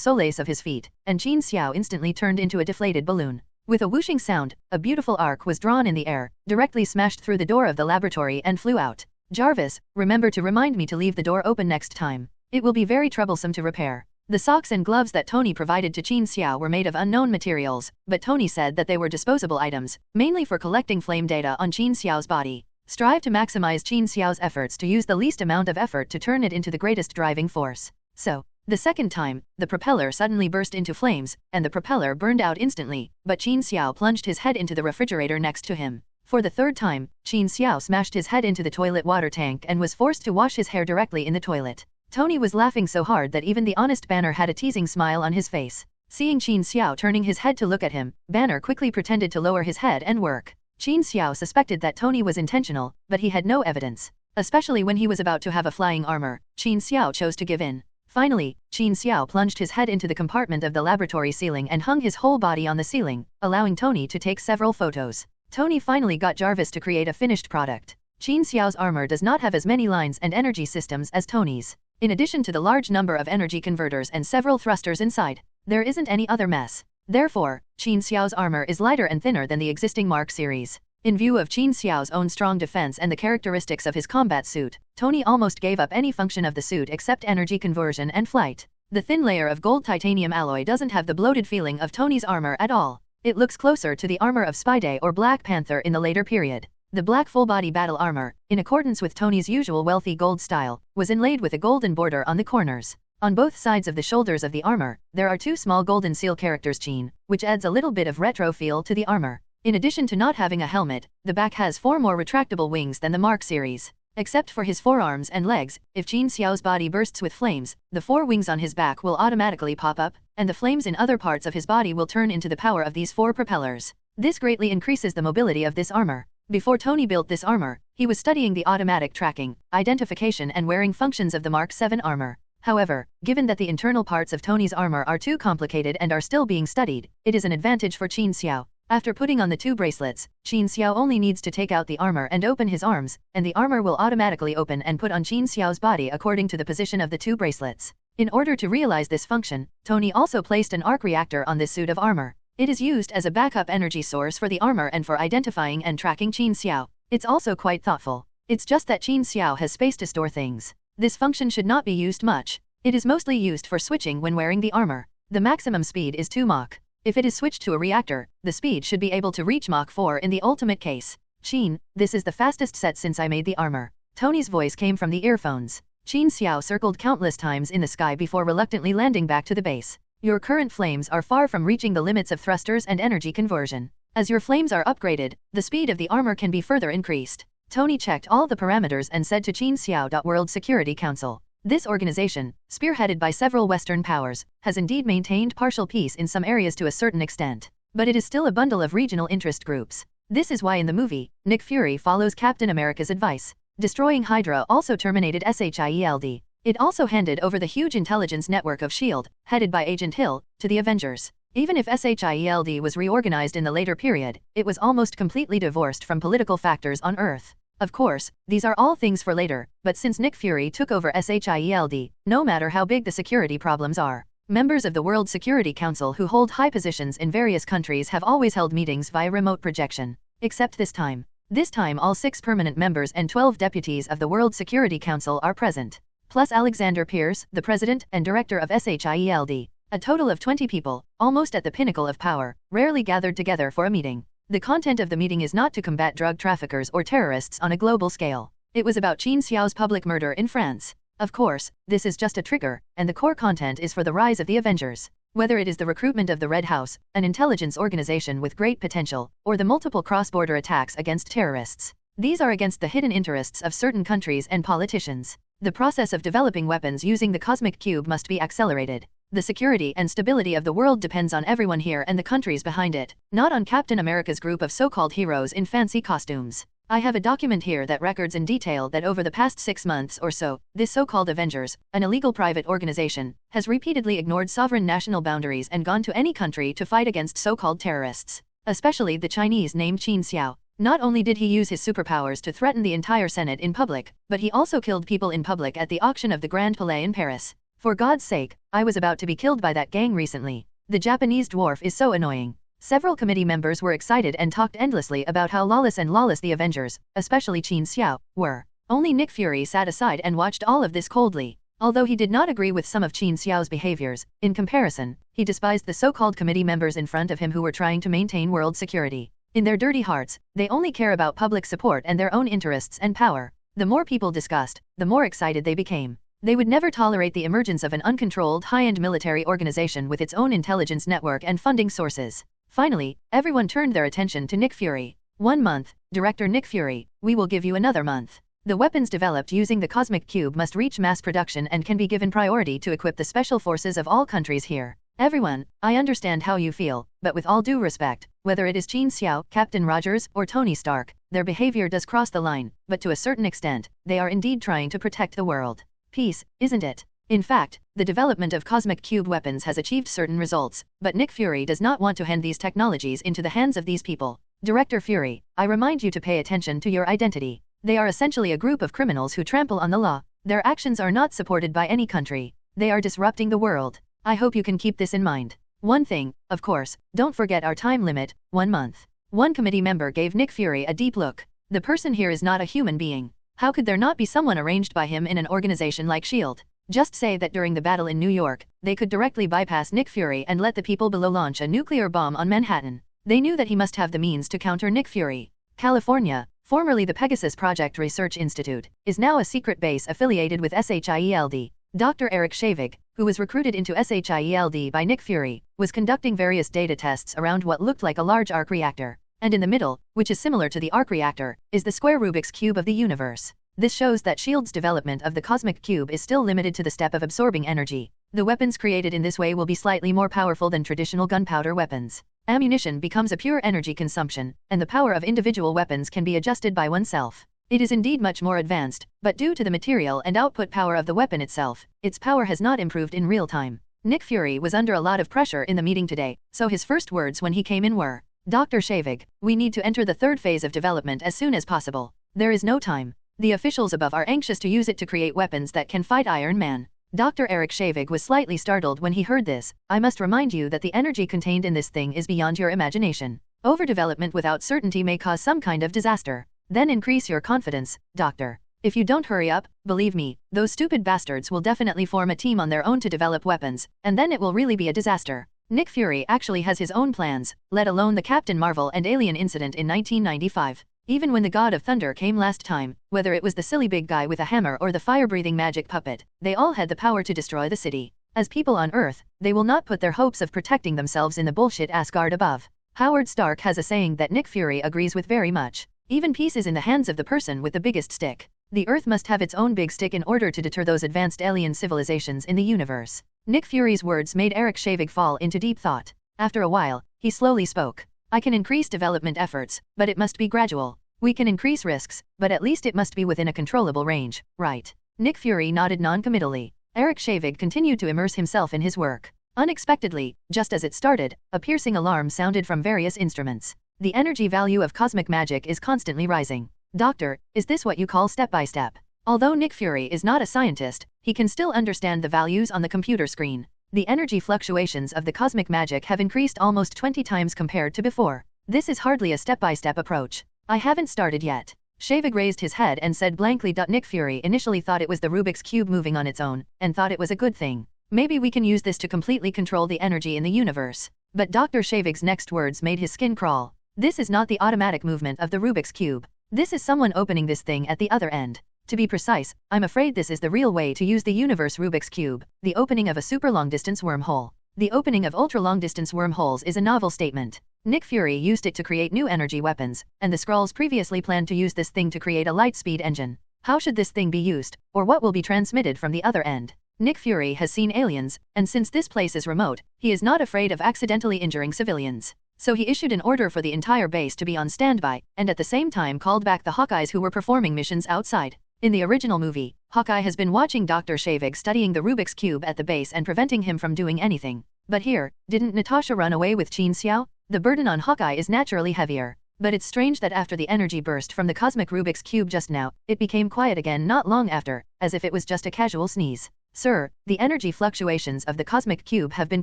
soles of his feet, and Qin Xiao instantly turned into a deflated balloon. With a whooshing sound, a beautiful arc was drawn in the air, directly smashed through the door of the laboratory and flew out. Jarvis, remember to remind me to leave the door open next time. It will be very troublesome to repair. The socks and gloves that Tony provided to Qin Xiao were made of unknown materials, but Tony said that they were disposable items, mainly for collecting flame data on Qin Xiao's body. Strive to maximize Qin Xiao's efforts to use the least amount of effort to turn it into the greatest driving force. So, the second time, the propeller suddenly burst into flames, and the propeller burned out instantly, but Qin Xiao plunged his head into the refrigerator next to him. For the third time, Qin Xiao smashed his head into the toilet water tank and was forced to wash his hair directly in the toilet. Tony was laughing so hard that even the honest Banner had a teasing smile on his face. Seeing Qin Xiao turning his head to look at him, Banner quickly pretended to lower his head and work. Qin Xiao suspected that Tony was intentional, but he had no evidence. Especially when he was about to have a flying armor, Qin Xiao chose to give in. Finally, Qin Xiao plunged his head into the compartment of the laboratory ceiling and hung his whole body on the ceiling, allowing Tony to take several photos. Tony finally got Jarvis to create a finished product. Qin Xiao's armor does not have as many lines and energy systems as Tony's. In addition to the large number of energy converters and several thrusters inside, there isn't any other mess. Therefore, Qin Xiao's armor is lighter and thinner than the existing Mark series. In view of Qin Xiao's own strong defense and the characteristics of his combat suit, Tony almost gave up any function of the suit except energy conversion and flight. The thin layer of gold titanium alloy doesn't have the bloated feeling of Tony's armor at all. It looks closer to the armor of Spidey or Black Panther in the later period. The black full-body battle armor, in accordance with Tony's usual wealthy gold style, was inlaid with a golden border on the corners. On both sides of the shoulders of the armor, there are two small golden seal characters Qin, which adds a little bit of retro feel to the armor. In addition to not having a helmet, the back has 4 more retractable wings than the Mark series. Except for his forearms and legs, if Qin Xiao's body bursts with flames, the 4 wings on his back will automatically pop up, and the flames in other parts of his body will turn into the power of these 4 propellers. This greatly increases the mobility of this armor. Before Tony built this armor, he was studying the automatic tracking, identification and wearing functions of the Mark 7 armor. However, given that the internal parts of Tony's armor are too complicated and are still being studied, it is an advantage for Qin Xiao. After putting on the 2 bracelets, Qin Xiao only needs to take out the armor and open his arms, and the armor will automatically open and put on Qin Xiao's body according to the position of the 2 bracelets. In order to realize this function, Tony also placed an arc reactor on this suit of armor. It is used as a backup energy source for the armor and for identifying and tracking Qin Xiao. It's also quite thoughtful. It's just that Qin Xiao has space to store things. This function should not be used much. It is mostly used for switching when wearing the armor. The maximum speed is 2 Mach. If it is switched to a reactor, the speed should be able to reach Mach 4 in the ultimate case. Qin, this is the fastest set since I made the armor. Tony's voice came from the earphones. Qin Xiao circled countless times in the sky before reluctantly landing back to the base. Your current flames are far from reaching the limits of thrusters and energy conversion. As your flames are upgraded, the speed of the armor can be further increased. Tony checked all the parameters and said to Qin Xiao. World Security Council. This organization, spearheaded by several Western powers, has indeed maintained partial peace in some areas to a certain extent. But it is still a bundle of regional interest groups. This is why in the movie, Nick Fury follows Captain America's advice. Destroying Hydra also terminated SHIELD. It also handed over the huge intelligence network of S.H.I.E.L.D., headed by Agent Hill, to the Avengers. Even if SHIELD was reorganized in the later period, it was almost completely divorced from political factors on Earth. Of course, these are all things for later, but since Nick Fury took over SHIELD, no matter how big the security problems are, members of the World Security Council who hold high positions in various countries have always held meetings via remote projection. Except this time. This time all 6 permanent members and 12 deputies of the World Security Council are present. Plus Alexander Pierce, the president and director of SHIELD. A total of 20 people, almost at the pinnacle of power, rarely gathered together for a meeting. The content of the meeting is not to combat drug traffickers or terrorists on a global scale. It was about Qin Xiao's public murder in France. Of course, this is just a trigger, and the core content is for the rise of the Avengers. Whether it is the recruitment of the Red House, an intelligence organization with great potential, or the multiple cross-border attacks against terrorists. These are against the hidden interests of certain countries and politicians. The process of developing weapons using the cosmic cube must be accelerated. The security and stability of the world depends on everyone here and the countries behind it, not on Captain America's group of so-called heroes in fancy costumes. I have a document here that records in detail that over the past 6 months or so, this so-called Avengers, an illegal private organization, has repeatedly ignored sovereign national boundaries and gone to any country to fight against so-called terrorists. Especially the Chinese named Qin Xiao. Not only did he use his superpowers to threaten the entire Senate in public, but he also killed people in public at the auction of the Grand Palais in Paris. For God's sake, I was about to be killed by that gang recently. The Japanese dwarf is so annoying. Several committee members were excited and talked endlessly about how lawless the Avengers, especially Qin Xiao, were. Only Nick Fury sat aside and watched all of this coldly. Although he did not agree with some of Qin Xiao's behaviors, in comparison, he despised the so-called committee members in front of him who were trying to maintain world security. In their dirty hearts, they only care about public support and their own interests and power. The more people discussed, the more excited they became. They would never tolerate the emergence of an uncontrolled high-end military organization with its own intelligence network and funding sources. Finally, everyone turned their attention to Nick Fury. 1 month, Director Nick Fury, we will give you another month. The weapons developed using the Cosmic Cube must reach mass production and can be given priority to equip the special forces of all countries here. Everyone, I understand how you feel, but with all due respect, whether it is Qin Xiao, Captain Rogers, or Tony Stark, their behavior does cross the line, but to a certain extent, they are indeed trying to protect the world. Peace, isn't it? In fact, the development of Cosmic Cube weapons has achieved certain results, but Nick Fury does not want to hand these technologies into the hands of these people. Director Fury, I remind you to pay attention to your identity. They are essentially a group of criminals who trample on the law. Their actions are not supported by any country. They are disrupting the world. I hope you can keep this in mind. One thing, of course, don't forget our time limit, 1 month. One committee member gave Nick Fury a deep look. The person here is not a human being. How could there not be someone arranged by him in an organization like S.H.I.E.L.D.? Just say that during the battle in New York, they could directly bypass Nick Fury and let the people below launch a nuclear bomb on Manhattan. They knew that he must have the means to counter Nick Fury. California, formerly the Pegasus Project Research Institute, is now a secret base affiliated with SHIELD. Dr. Eric Shavig, who was recruited into SHIELD by Nick Fury, was conducting various data tests around what looked like a large arc reactor. And in the middle, which is similar to the arc reactor, is the square Rubik's Cube of the universe. This shows that S.H.I.E.L.D.'s development of the cosmic cube is still limited to the step of absorbing energy. The weapons created in this way will be slightly more powerful than traditional gunpowder weapons. Ammunition becomes a pure energy consumption, and the power of individual weapons can be adjusted by oneself. It is indeed much more advanced, but due to the material and output power of the weapon itself, its power has not improved in real time. Nick Fury was under a lot of pressure in the meeting today, so his first words when he came in were, "Dr. Shavig, we need to enter the third phase of development as soon as possible. There is no time. The officials above are anxious to use it to create weapons that can fight Iron Man." Dr. Eric Shavig was slightly startled when he heard this. "I must remind you that the energy contained in this thing is beyond your imagination. Overdevelopment without certainty may cause some kind of disaster. Then increase your confidence, Doctor. If you don't hurry up, believe me, those stupid bastards will definitely form a team on their own to develop weapons, and then it will really be a disaster." Nick Fury actually has his own plans, let alone the Captain Marvel and Alien incident in 1995. Even when the God of Thunder came last time, whether it was the silly big guy with a hammer or the fire-breathing magic puppet, they all had the power to destroy the city. As people on Earth, they will not put their hopes of protecting themselves in the bullshit Asgard above. Howard Stark has a saying that Nick Fury agrees with very much. Even peace is in the hands of the person with the biggest stick. The Earth must have its own big stick in order to deter those advanced alien civilizations in the universe. Nick Fury's words made Eric Shavig fall into deep thought. After a while, he slowly spoke. "I can increase development efforts, but it must be gradual. We can increase risks, but at least it must be within a controllable range, right?" Nick Fury nodded non-committally. Eric Shavig continued to immerse himself in his work. Unexpectedly, just as it started, a piercing alarm sounded from various instruments. The energy value of cosmic magic is constantly rising. "Doctor, is this what you call step-by-step?" Although Nick Fury is not a scientist, he can still understand the values on the computer screen. The energy fluctuations of the cosmic magic have increased almost 20 times compared to before. This is hardly a step-by-step approach. "I haven't started yet." Shavig raised his head and said blankly. Nick Fury initially thought it was the Rubik's Cube moving on its own, and thought it was a good thing. Maybe we can use this to completely control the energy in the universe. But Dr. Shavig's next words made his skin crawl. "This is not the automatic movement of the Rubik's Cube. This is someone opening this thing at the other end. To be precise, I'm afraid this is the real way to use the universe Rubik's Cube, the opening of a super long-distance wormhole. The opening of ultra-long-distance wormholes is a novel statement. Nick Fury used it to create new energy weapons, and the Skrulls previously planned to use this thing to create a light-speed engine. How should this thing be used, or what will be transmitted from the other end?" Nick Fury has seen aliens, and since this place is remote, he is not afraid of accidentally injuring civilians. So he issued an order for the entire base to be on standby, and at the same time called back the Hawkeyes who were performing missions outside. In the original movie, Hawkeye has been watching Dr. Shavig studying the Rubik's Cube at the base and preventing him from doing anything. But here, didn't Natasha run away with Qin Xiao? The burden on Hawkeye is naturally heavier. But it's strange that after the energy burst from the cosmic Rubik's Cube just now, it became quiet again not long after, as if it was just a casual sneeze. "Sir, the energy fluctuations of the cosmic cube have been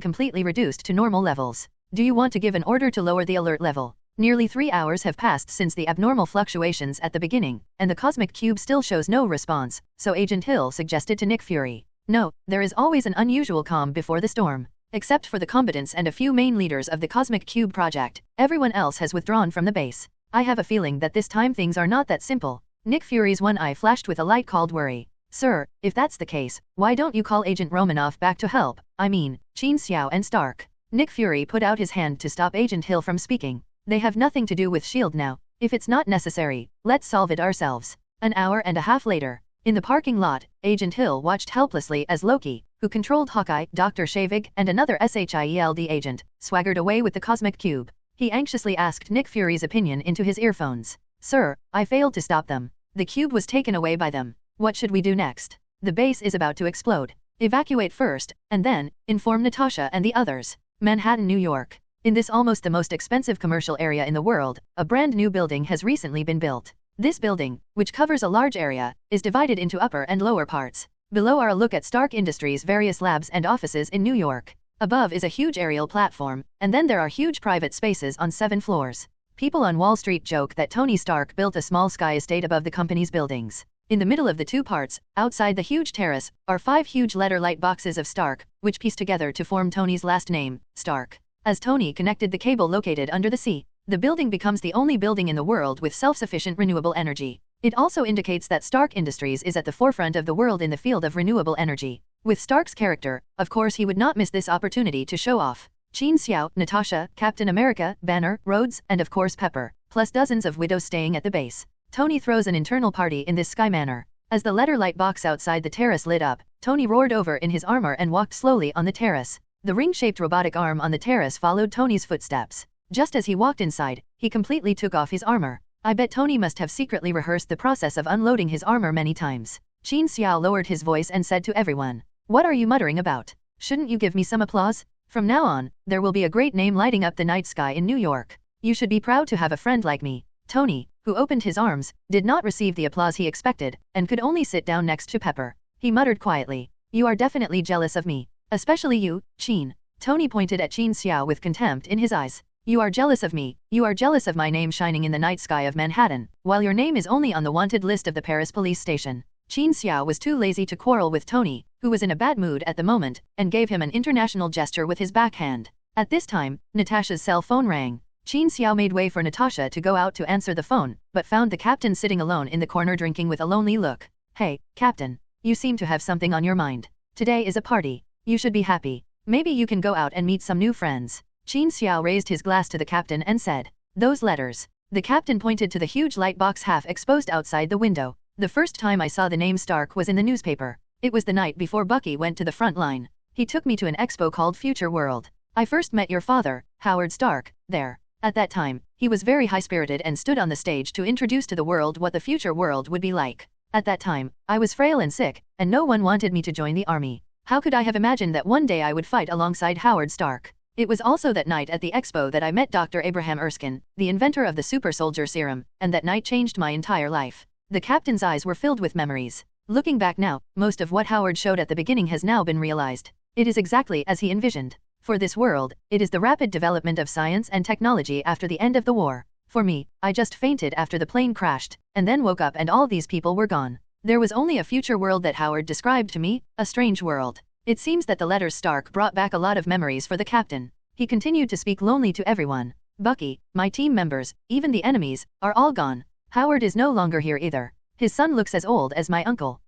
completely reduced to normal levels. Do you want to give an order to lower the alert level?" Nearly 3 hours have passed since the abnormal fluctuations at the beginning, and the cosmic cube still shows no response, so Agent Hill suggested to Nick Fury. "No, there is always an unusual calm before the storm. Except for the combatants and a few main leaders of the Cosmic Cube project, everyone else has withdrawn from the base. I have a feeling that this time things are not that simple." Nick Fury's one eye flashed with a light called worry. "Sir, if that's the case, why don't you call Agent Romanoff back to help? I mean, Qin Xiao and Stark." Nick Fury put out his hand to stop Agent Hill from speaking. "They have nothing to do with S.H.I.E.L.D. now. If it's not necessary, let's solve it ourselves." An hour and a half later, in the parking lot, Agent Hill watched helplessly as Loki, who controlled Hawkeye, Dr. Shavig, and another SHIELD agent, swaggered away with the cosmic cube. He anxiously asked Nick Fury's opinion into his earphones. "Sir, I failed to stop them. The cube was taken away by them. What should we do next? The base is about to explode. Evacuate first, and then, inform Natasha and the others." Manhattan, New York. In this almost the most expensive commercial area in the world, a brand new building has recently been built. This building, which covers a large area, is divided into upper and lower parts. Below are a look at Stark Industries' various labs and offices in New York. Above is a huge aerial platform, and then there are huge private spaces on 7 floors. People on Wall Street joke that Tony Stark built a small sky estate above the company's buildings. In the middle of the two parts, outside the huge terrace, are 5 huge letter-light boxes of Stark, which piece together to form Tony's last name, Stark. As Tony connected the cable located under the sea, The building becomes the only building in the world with self-sufficient renewable energy. It also indicates that Stark Industries is at the forefront of the world in the field of renewable energy. With Stark's character, of course he would not miss this opportunity to show off. Qin Xiao, Natasha, Captain America, Banner, Rhodes, and of course Pepper, plus dozens of widows staying at the base. Tony throws an internal party in this sky manner. As the letter light box outside the terrace lit up, Tony roared over in his armor and walked slowly on the terrace. The ring-shaped robotic arm on the terrace followed Tony's footsteps. Just as he walked inside, he completely took off his armor. I bet Tony must have secretly rehearsed the process of unloading his armor many times. Qin Xiao lowered his voice and said to everyone, "What are you muttering about? Shouldn't you give me some applause? From now on, there will be a great name lighting up the night sky in New York. You should be proud to have a friend like me." Tony, who opened his arms, did not receive the applause he expected, and could only sit down next to Pepper. He muttered quietly, "You are definitely jealous of me. Especially you, Qin." Tony pointed at Qin Xiao with contempt in his eyes. "You are jealous of me, you are jealous of my name shining in the night sky of Manhattan, while your name is only on the wanted list of the Paris police station." Qin Xiao was too lazy to quarrel with Tony, who was in a bad mood at the moment, and gave him an international gesture with his backhand. At this time, Natasha's cell phone rang. Qin Xiao made way for Natasha to go out to answer the phone, but found the captain sitting alone in the corner drinking with a lonely look. "Hey, Captain. You seem to have something on your mind. Today is a party. You should be happy. Maybe you can go out and meet some new friends." Qin Xiao raised his glass to the captain and said, "Those letters." The captain pointed to the huge light box half exposed outside the window. "The first time I saw the name Stark was in the newspaper. It was the night before Bucky went to the front line. He took me to an expo called Future World. I first met your father, Howard Stark, there. At that time, he was very high-spirited and stood on the stage to introduce to the world what the future world would be like. At that time, I was frail and sick, and no one wanted me to join the army. How could I have imagined that one day I would fight alongside Howard Stark? It was also that night at the expo that I met Dr. Abraham Erskine, the inventor of the super soldier serum, and that night changed my entire life." The captain's eyes were filled with memories. Looking back now, most of what Howard showed at the beginning has now been realized. It is exactly as he envisioned. For this world, it is the rapid development of science and technology after the end of the war. For me, I just fainted after the plane crashed, and then woke up and all these people were gone. There was only a future world that Howard described to me, a strange world. It seems that the letters Stark brought back a lot of memories for the captain. He continued to speak lonely to everyone. "Bucky, my team members, even the enemies, are all gone. Howard is no longer here either. His son looks as old as my uncle."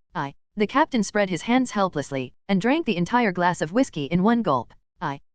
The captain spread his hands helplessly, and drank the entire glass of whiskey in one gulp.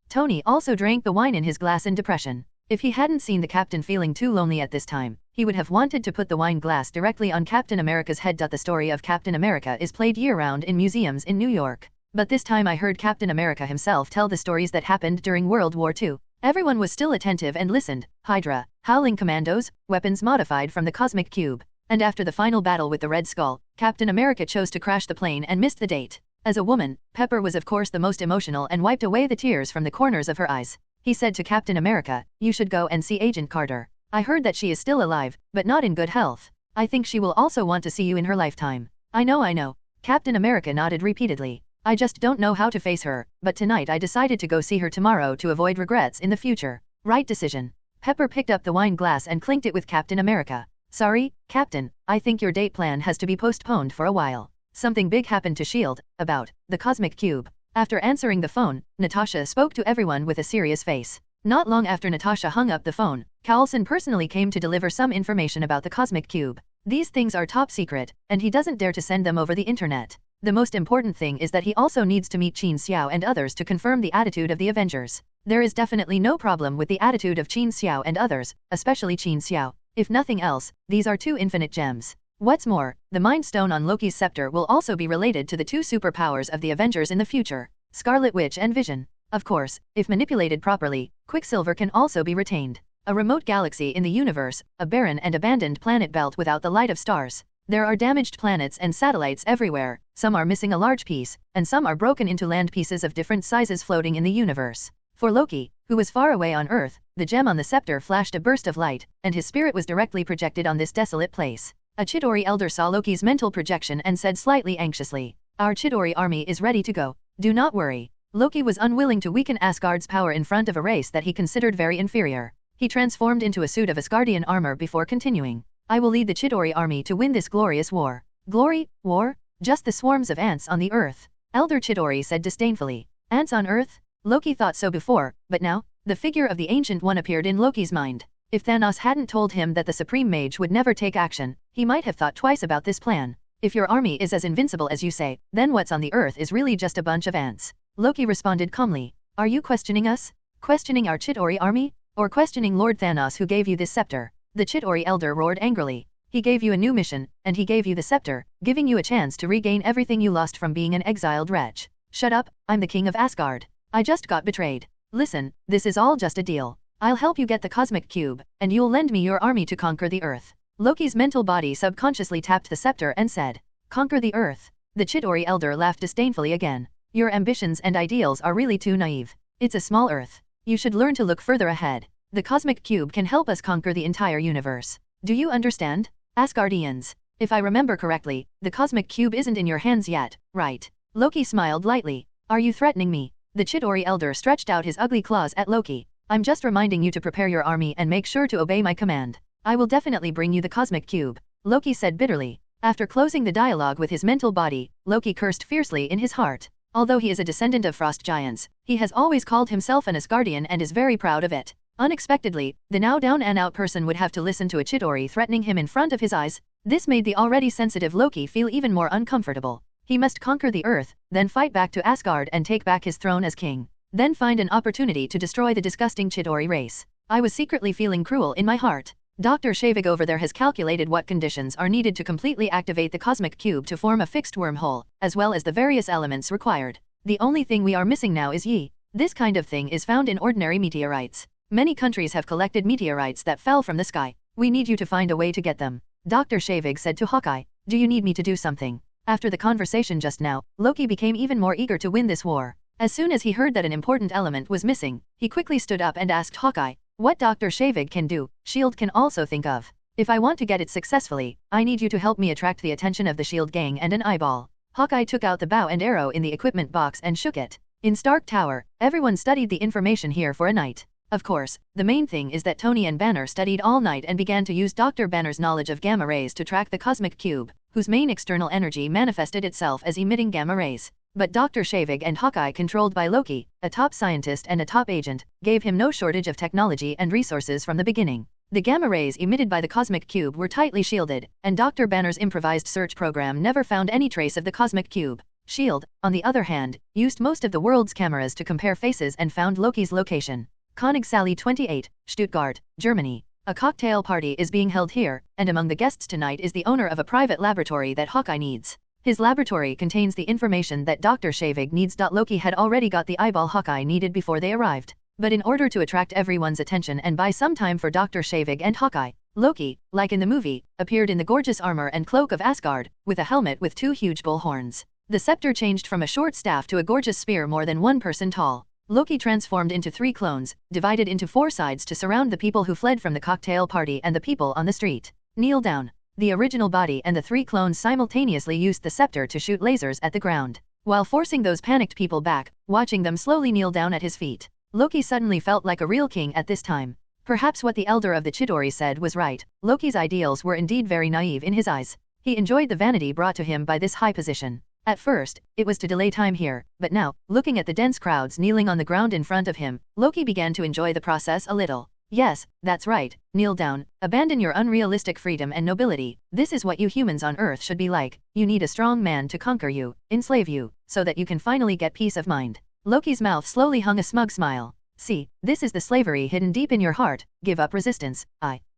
Tony also drank the wine in his glass in depression. If he hadn't seen the captain feeling too lonely at this time, he would have wanted to put the wine glass directly on Captain America's head. The story of Captain America is played year-round in museums in New York. But this time I heard Captain America himself tell the stories that happened during World War II. Everyone was still attentive and listened. Hydra, howling commandos, weapons modified from the cosmic cube. And after the final battle with the Red Skull, Captain America chose to crash the plane and missed the date. As a woman, Pepper was of course the most emotional and wiped away the tears from the corners of her eyes. He said to Captain America, "You should go and see Agent Carter. I heard that she is still alive, but not in good health. I think she will also want to see you in her lifetime." I know. Captain America nodded repeatedly. "I just don't know how to face her, but tonight I decided to go see her tomorrow to avoid regrets in the future." "Right decision." Pepper picked up the wine glass and clinked it with Captain America. "Sorry, Captain, I think your date plan has to be postponed for a while. Something big happened to S.H.I.E.L.D., about the cosmic cube." After answering the phone, Natasha spoke to everyone with a serious face. Not long after Natasha hung up the phone, Coulson personally came to deliver some information about the cosmic cube. These things are top secret, and he doesn't dare to send them over the internet. The most important thing is that he also needs to meet Qin Xiao and others to confirm the attitude of the Avengers. There is definitely no problem with the attitude of Qin Xiao and others, especially Qin Xiao. If nothing else, these are two infinite gems. What's more, the Mind Stone on Loki's scepter will also be related to the two superpowers of the Avengers in the future, Scarlet Witch and Vision. Of course, if manipulated properly, Quicksilver can also be retained. A remote galaxy in the universe, a barren and abandoned planet belt without the light of stars. There are damaged planets and satellites everywhere, some are missing a large piece, and some are broken into land pieces of different sizes floating in the universe. For Loki, who was far away on Earth, the gem on the scepter flashed a burst of light, and his spirit was directly projected on this desolate place. A Chidori elder saw Loki's mental projection and said slightly anxiously, "Our Chidori army is ready to go. Do not worry." Loki was unwilling to weaken Asgard's power in front of a race that he considered very inferior. He transformed into a suit of Asgardian armor before continuing. "I will lead the Chidori army to win this glorious war." Glory? War? Just the swarms of ants on the earth. Elder Chidori said disdainfully. Ants on Earth? Loki thought so before, but now, the figure of the Ancient One appeared in Loki's mind. If Thanos hadn't told him that the Supreme Mage would never take action, he might have thought twice about this plan. If your army is as invincible as you say, then what's on the earth is really just a bunch of ants. Loki responded calmly. Are you questioning us? Questioning our Chitauri army? Or questioning Lord Thanos who gave you this scepter? The Chitauri elder roared angrily. He gave you a new mission, and he gave you the scepter, giving you a chance to regain everything you lost from being an exiled wretch. Shut up, I'm the king of Asgard. I just got betrayed. Listen, this is all just a deal. I'll help you get the cosmic cube, and you'll lend me your army to conquer the earth. Loki's mental body subconsciously tapped the scepter and said, Conquer the earth. The Chitauri elder laughed disdainfully again. Your ambitions and ideals are really too naive. It's a small earth. You should learn to look further ahead. The cosmic cube can help us conquer the entire universe. Do you understand? Asgardians. If I remember correctly, the cosmic cube isn't in your hands yet, right? Loki smiled lightly. Are you threatening me? The Chitauri elder stretched out his ugly claws at Loki. I'm just reminding you to prepare your army and make sure to obey my command. I will definitely bring you the cosmic cube, Loki said bitterly. After closing the dialogue with his mental body, Loki cursed fiercely in his heart. Although he is a descendant of frost giants, he has always called himself an Asgardian and is very proud of it. Unexpectedly, the now down and out person would have to listen to a Chitauri threatening him in front of his eyes. This made the already sensitive Loki feel even more uncomfortable. He must conquer the earth, then fight back to Asgard and take back his throne as king. Then find an opportunity to destroy the disgusting Chitauri race. I was secretly feeling cruel in my heart. Dr. Shavig over there has calculated what conditions are needed to completely activate the cosmic cube to form a fixed wormhole, as well as the various elements required. The only thing we are missing now is Yi. This kind of thing is found in ordinary meteorites. Many countries have collected meteorites that fell from the sky. We need you to find a way to get them. Dr. Shavig said to Hawkeye. Do you need me to do something? After the conversation just now, Loki became even more eager to win this war. As soon as he heard that an important element was missing, he quickly stood up and asked Hawkeye, what Dr. Shavig can do, S.H.I.E.L.D. can also think of. If I want to get it successfully, I need you to help me attract the attention of the S.H.I.E.L.D. gang and an eyeball. Hawkeye took out the bow and arrow in the equipment box and shook it. In Stark Tower, everyone studied the information here for a night. Of course, the main thing is that Tony and Banner studied all night and began to use Dr. Banner's knowledge of gamma rays to track the cosmic cube, whose main external energy manifested itself as emitting gamma rays. But Dr. Shavig and Hawkeye, controlled by Loki, a top scientist and a top agent, gave him no shortage of technology and resources from the beginning. The gamma rays emitted by the cosmic cube were tightly shielded, and Dr. Banner's improvised search program never found any trace of the cosmic cube. S.H.I.E.L.D., on the other hand, used most of the world's cameras to compare faces and found Loki's location. Koenig Sally 28, Stuttgart, Germany. A cocktail party is being held here, and among the guests tonight is the owner of a private laboratory that Hawkeye needs. His laboratory contains the information that Dr. Shavig needs. Loki had already got the eyeball Hawkeye needed before they arrived. But in order to attract everyone's attention and buy some time for Dr. Shavig and Hawkeye, Loki, like in the movie, appeared in the gorgeous armor and cloak of Asgard, with a helmet with 2 huge bull horns. The scepter changed from a short staff to a gorgeous spear more than 1 person tall. Loki transformed into 3 clones, divided into 4 sides to surround the people who fled from the cocktail party and the people on the street. Kneel down. The original body and the 3 clones simultaneously used the scepter to shoot lasers at the ground, while forcing those panicked people back, watching them slowly kneel down at his feet. Loki suddenly felt like a real king at this time. Perhaps what the elder of the Chitauri said was right. Loki's ideals were indeed very naive in his eyes. He enjoyed the vanity brought to him by this high position. At first, it was to delay time here, but now, looking at the dense crowds kneeling on the ground in front of him, Loki began to enjoy the process a little. Yes, that's right, kneel down, abandon your unrealistic freedom and nobility. This is what you humans on Earth should be like. You need a strong man to conquer you, enslave you, so that you can finally get peace of mind. Loki's mouth slowly hung a smug smile. See, this is the slavery hidden deep in your heart. Give up resistance.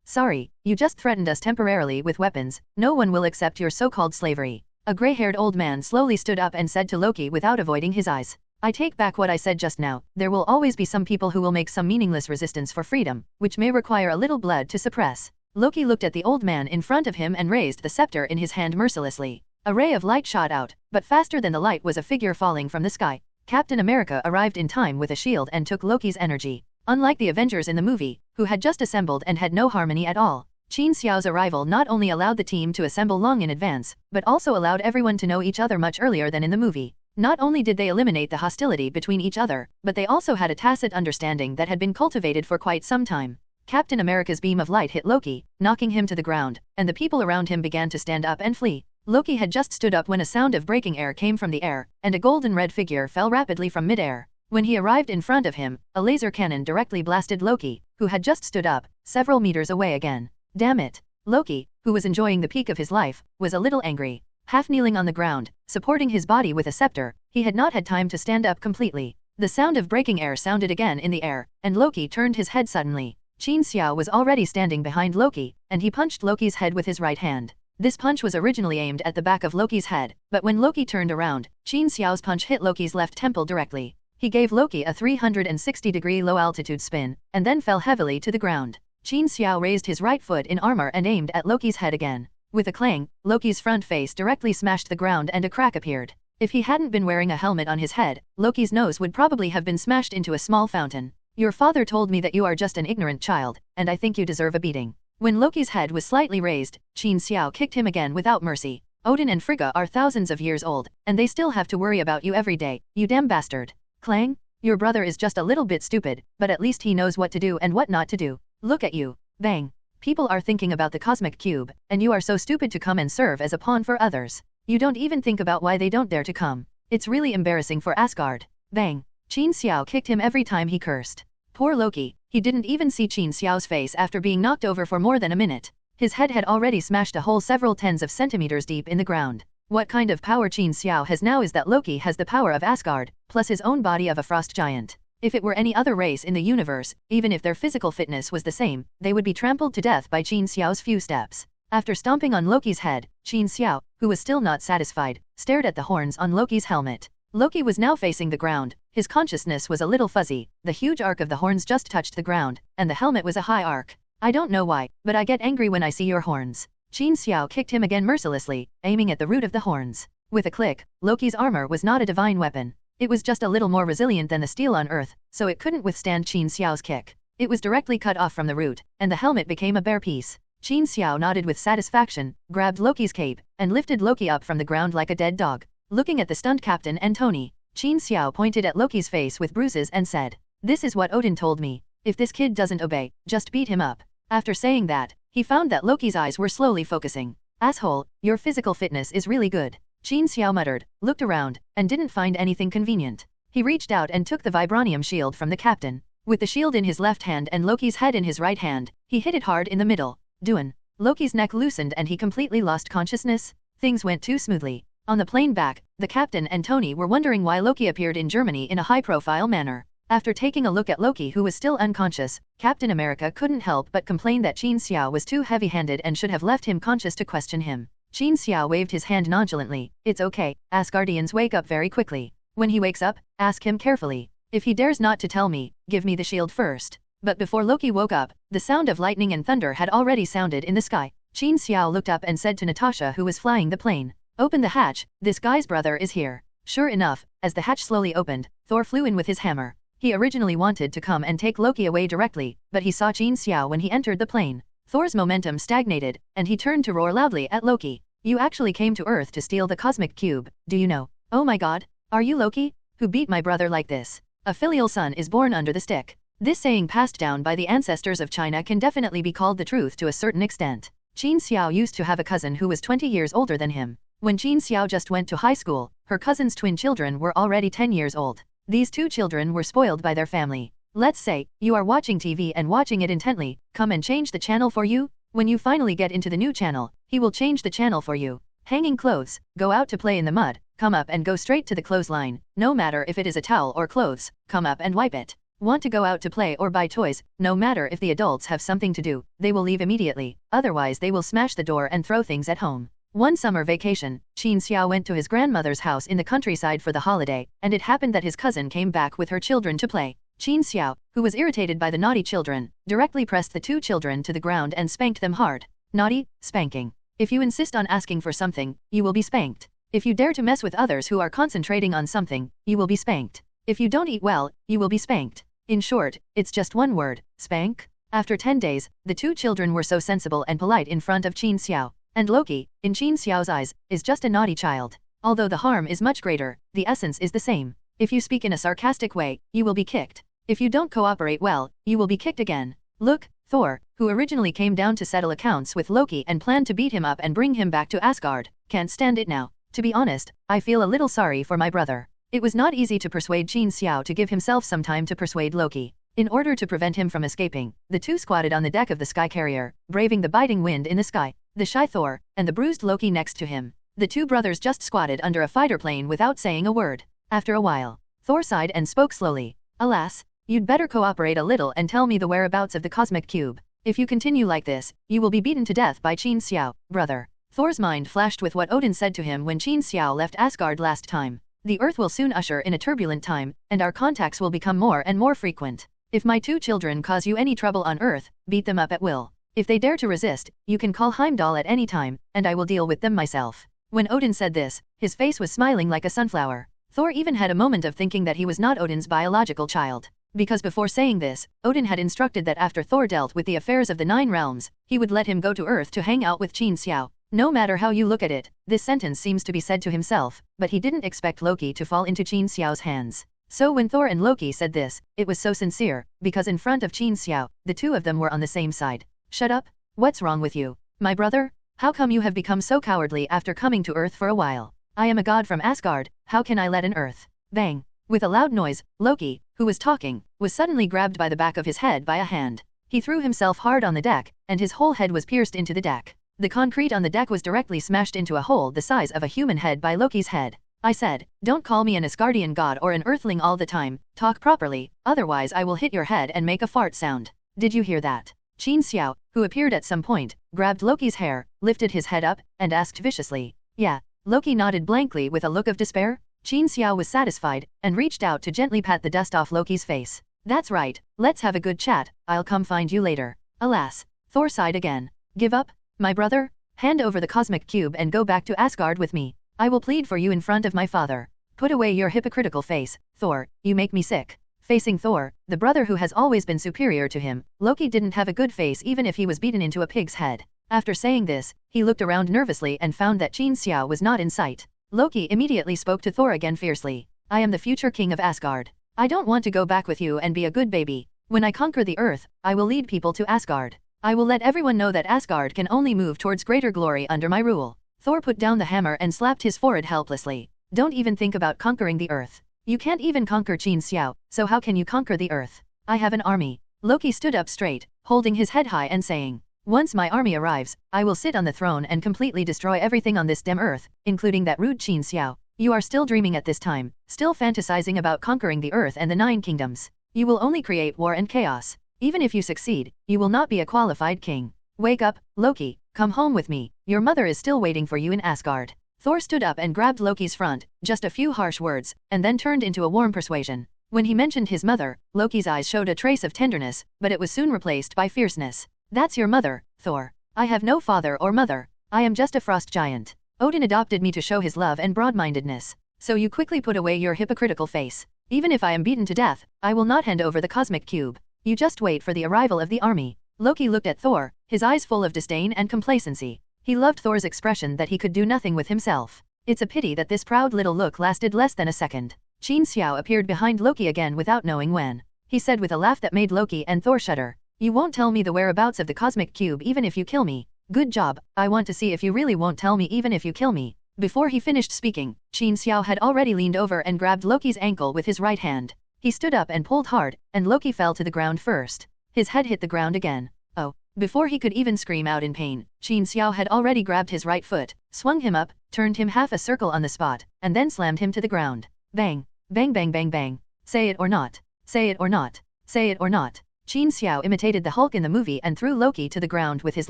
Sorry, you just threatened us temporarily with weapons. No one will accept your so-called slavery. A gray-haired old man slowly stood up and said to Loki without avoiding his eyes. I take back what I said just now. There will always be some people who will make some meaningless resistance for freedom, which may require a little blood to suppress. Loki looked at the old man in front of him and raised the scepter in his hand mercilessly. A ray of light shot out, but faster than the light was a figure falling from the sky. Captain America arrived in time with a shield and took Loki's energy. Unlike the Avengers in the movie, who had just assembled and had no harmony at all, Qin Xiao's arrival not only allowed the team to assemble long in advance, but also allowed everyone to know each other much earlier than in the movie. Not only did they eliminate the hostility between each other, but they also had a tacit understanding that had been cultivated for quite some time. Captain America's beam of light hit Loki, knocking him to the ground, and the people around him began to stand up and flee. Loki had just stood up when a sound of breaking air came from the air, and a golden red figure fell rapidly from mid-air. When he arrived in front of him, a laser cannon directly blasted Loki, who had just stood up, several meters away again. Damn it. Loki, who was enjoying the peak of his life, was a little angry. Half kneeling on the ground, supporting his body with a scepter, he had not had time to stand up completely. The sound of breaking air sounded again in the air, and Loki turned his head suddenly. Qin Xiao was already standing behind Loki, and he punched Loki's head with his right hand. This punch was originally aimed at the back of Loki's head, but when Loki turned around, Qin Xiao's punch hit Loki's left temple directly. He gave Loki a 360-degree low-altitude spin, and then fell heavily to the ground. Qin Xiao raised his right foot in armor and aimed at Loki's head again. With a clang, Loki's front face directly smashed the ground and a crack appeared. If he hadn't been wearing a helmet on his head, Loki's nose would probably have been smashed into a small fountain. Your father told me that you are just an ignorant child, and I think you deserve a beating. When Loki's head was slightly raised, Qin Xiao kicked him again without mercy. Odin and Frigga are thousands of years old, and they still have to worry about you every day, you damn bastard. Clang? Your brother is just a little bit stupid, but at least he knows what to do and what not to do. Look at you. Bang. People are thinking about the cosmic cube, and you are so stupid to come and serve as a pawn for others. You don't even think about why they don't dare to come. It's really embarrassing for Asgard. Bang. Qin Xiao kicked him every time he cursed. Poor Loki, he didn't even see Qin Xiao's face after being knocked over for more than a minute. His head had already smashed a hole several tens of centimeters deep in the ground. What kind of power Qin Xiao has now is that Loki has the power of Asgard, plus his own body of a frost giant. If it were any other race in the universe, even if their physical fitness was the same, they would be trampled to death by Qin Xiao's few steps. After stomping on Loki's head, Qin Xiao, who was still not satisfied, stared at the horns on Loki's helmet. Loki was now facing the ground. His consciousness was a little fuzzy. The huge arc of the horns just touched the ground, and the helmet was a high arc. I don't know why, but I get angry when I see your horns. Qin Xiao kicked him again mercilessly, aiming at the root of the horns. With a click, Loki's armor was not a divine weapon. It was just a little more resilient than the steel on Earth, so it couldn't withstand Qin Xiao's kick. It was directly cut off from the root, and the helmet became a bare piece. Qin Xiao nodded with satisfaction, grabbed Loki's cape, and lifted Loki up from the ground like a dead dog. Looking at the stunned captain and Tony, Qin Xiao pointed at Loki's face with bruises and said, "This is what Odin told me. If this kid doesn't obey, just beat him up." After saying that, he found that Loki's eyes were slowly focusing. "Asshole, your physical fitness is really good." Qin Xiao muttered, looked around, and didn't find anything convenient. He reached out and took the vibranium shield from the captain. With the shield in his left hand and Loki's head in his right hand, he hit it hard in the middle. Doin'. Loki's neck loosened and he completely lost consciousness. Things went too smoothly. On the plane back, the captain and Tony were wondering why Loki appeared in Germany in a high-profile manner. After taking a look at Loki, who was still unconscious, Captain America couldn't help but complain that Qin Xiao was too heavy-handed and should have left him conscious to question him. Qin Xiao waved his hand nonchalantly. "It's okay, Asgardians wake up very quickly. When he wakes up, ask him carefully. If he dares not to tell me, give me the shield first." But before Loki woke up, the sound of lightning and thunder had already sounded in the sky. Qin Xiao looked up and said to Natasha, who was flying the plane, "Open the hatch, this guy's brother is here." Sure enough, as the hatch slowly opened, Thor flew in with his hammer. He originally wanted to come and take Loki away directly, but he saw Qin Xiao when he entered the plane. Thor's momentum stagnated, and he turned to roar loudly at Loki. "You actually came to Earth to steal the cosmic cube, do you know? Oh my god, are you Loki? Who beat my brother like this? A filial son is born under the stick." This saying passed down by the ancestors of China can definitely be called the truth to a certain extent. Qin Xiao used to have a cousin who was 20 years older than him. When Qin Xiao just went to high school, her cousin's twin children were already 10 years old. These two children were spoiled by their family. Let's say, you are watching TV and watching it intently, come and change the channel for you? When you finally get into the new channel, he will change the channel for you. Hanging clothes, go out to play in the mud, come up and go straight to the clothesline, no matter if it is a towel or clothes, come up and wipe it. Want to go out to play or buy toys, no matter if the adults have something to do, they will leave immediately, otherwise they will smash the door and throw things at home. One summer vacation, Qin Xiao went to his grandmother's house in the countryside for the holiday, and it happened that his cousin came back with her children to play. Qin Xiao, who was irritated by the naughty children, directly pressed the two children to the ground and spanked them hard. Naughty, spanking. If you insist on asking for something, you will be spanked. If you dare to mess with others who are concentrating on something, you will be spanked. If you don't eat well, you will be spanked. In short, it's just one word, spank. After 10 days, the two children were so sensible and polite in front of Qin Xiao. And Loki, in Qin Xiao's eyes, is just a naughty child. Although the harm is much greater, the essence is the same. If you speak in a sarcastic way, you will be kicked. If you don't cooperate well, you will be kicked again. Look, Thor, who originally came down to settle accounts with Loki and planned to beat him up and bring him back to Asgard, can't stand it now. To be honest, I feel a little sorry for my brother. It was not easy to persuade Qin Xiao to give himself some time to persuade Loki. In order to prevent him from escaping, the two squatted on the deck of the sky carrier, braving the biting wind in the sky, the shy Thor, and the bruised Loki next to him. The two brothers just squatted under a fighter plane without saying a word. After a while, Thor sighed and spoke slowly. Alas, you'd better cooperate a little and tell me the whereabouts of the cosmic cube. If you continue like this, you will be beaten to death by Qin Xiao, brother. Thor's mind flashed with what Odin said to him when Qin Xiao left Asgard last time. The Earth will soon usher in a turbulent time, and our contacts will become more and more frequent. If my two children cause you any trouble on Earth, beat them up at will. If they dare to resist, you can call Heimdall at any time, and I will deal with them myself. When Odin said this, his face was smiling like a sunflower. Thor even had a moment of thinking that he was not Odin's biological child. Because before saying this, Odin had instructed that after Thor dealt with the affairs of the 9 realms, he would let him go to Earth to hang out with Qin Xiao. No matter how you look at it, this sentence seems to be said to himself, but he didn't expect Loki to fall into Qin Xiao's hands. So when Thor and Loki said this, it was so sincere, because in front of Qin Xiao, the two of them were on the same side. Shut up? What's wrong with you, my brother? How come you have become so cowardly after coming to Earth for a while? I am a god from Asgard, how can I let in Earth? Bang! With a loud noise, Loki, who was talking, was suddenly grabbed by the back of his head by a hand. He threw himself hard on the deck, and his whole head was pierced into the deck. The concrete on the deck was directly smashed into a hole the size of a human head by Loki's head. I said, don't call me an Asgardian god or an earthling all the time, talk properly, otherwise I will hit your head and make a fart sound. Did you hear that? Qin Xiao, who appeared at some point, grabbed Loki's hair, lifted his head up, and asked viciously. Yeah. Loki nodded blankly with a look of despair. Qin Xiao was satisfied, and reached out to gently pat the dust off Loki's face. That's right, let's have a good chat, I'll come find you later. Alas, Thor sighed again. Give up, my brother? Hand over the cosmic cube and go back to Asgard with me. I will plead for you in front of my father. Put away your hypocritical face, Thor, you make me sick. Facing Thor, the brother who has always been superior to him, Loki didn't have a good face even if he was beaten into a pig's head. After saying this, he looked around nervously and found that Qin Xiao was not in sight. Loki immediately spoke to Thor again fiercely. I am the future king of Asgard. I don't want to go back with you and be a good baby. When I conquer the earth, I will lead people to Asgard. I will let everyone know that Asgard can only move towards greater glory under my rule. Thor put down the hammer and slapped his forehead helplessly. Don't even think about conquering the earth. You can't even conquer Qin Xiao, so how can you conquer the earth? I have an army. Loki stood up straight, holding his head high and saying, once my army arrives, I will sit on the throne and completely destroy everything on this damn earth, including that rude Qin Xiao. You are still dreaming at this time, still fantasizing about conquering the earth and the 9 kingdoms. You will only create war and chaos. Even if you succeed, you will not be a qualified king. Wake up, Loki, come home with me, your mother is still waiting for you in Asgard. Thor stood up and grabbed Loki's front, just a few harsh words, and then turned into a warm persuasion. When he mentioned his mother, Loki's eyes showed a trace of tenderness, but it was soon replaced by fierceness. That's your mother, Thor. I have no father or mother. I am just a frost giant. Odin adopted me to show his love and broad-mindedness. So you quickly put away your hypocritical face. Even if I am beaten to death, I will not hand over the cosmic cube. You just wait for the arrival of the army. Loki looked at Thor, his eyes full of disdain and complacency. He loved Thor's expression that he could do nothing with himself. It's a pity that this proud little look lasted less than a second. Qin Xiao appeared behind Loki again without knowing when. He said with a laugh that made Loki and Thor shudder. You won't tell me the whereabouts of the cosmic cube even if you kill me. Good job, I want to see if you really won't tell me even if you kill me. Before he finished speaking, Qin Xiao had already leaned over and grabbed Loki's ankle with his right hand. He stood up and pulled hard, and Loki fell to the ground first. His head hit the ground again. Oh. Before he could even scream out in pain, Qin Xiao had already grabbed his right foot, swung him up, turned him half a circle on the spot, and then slammed him to the ground. Bang! Bang bang bang bang. Say it or not. Say it or not. Say it or not. Qin Xiao imitated the Hulk in the movie and threw Loki to the ground with his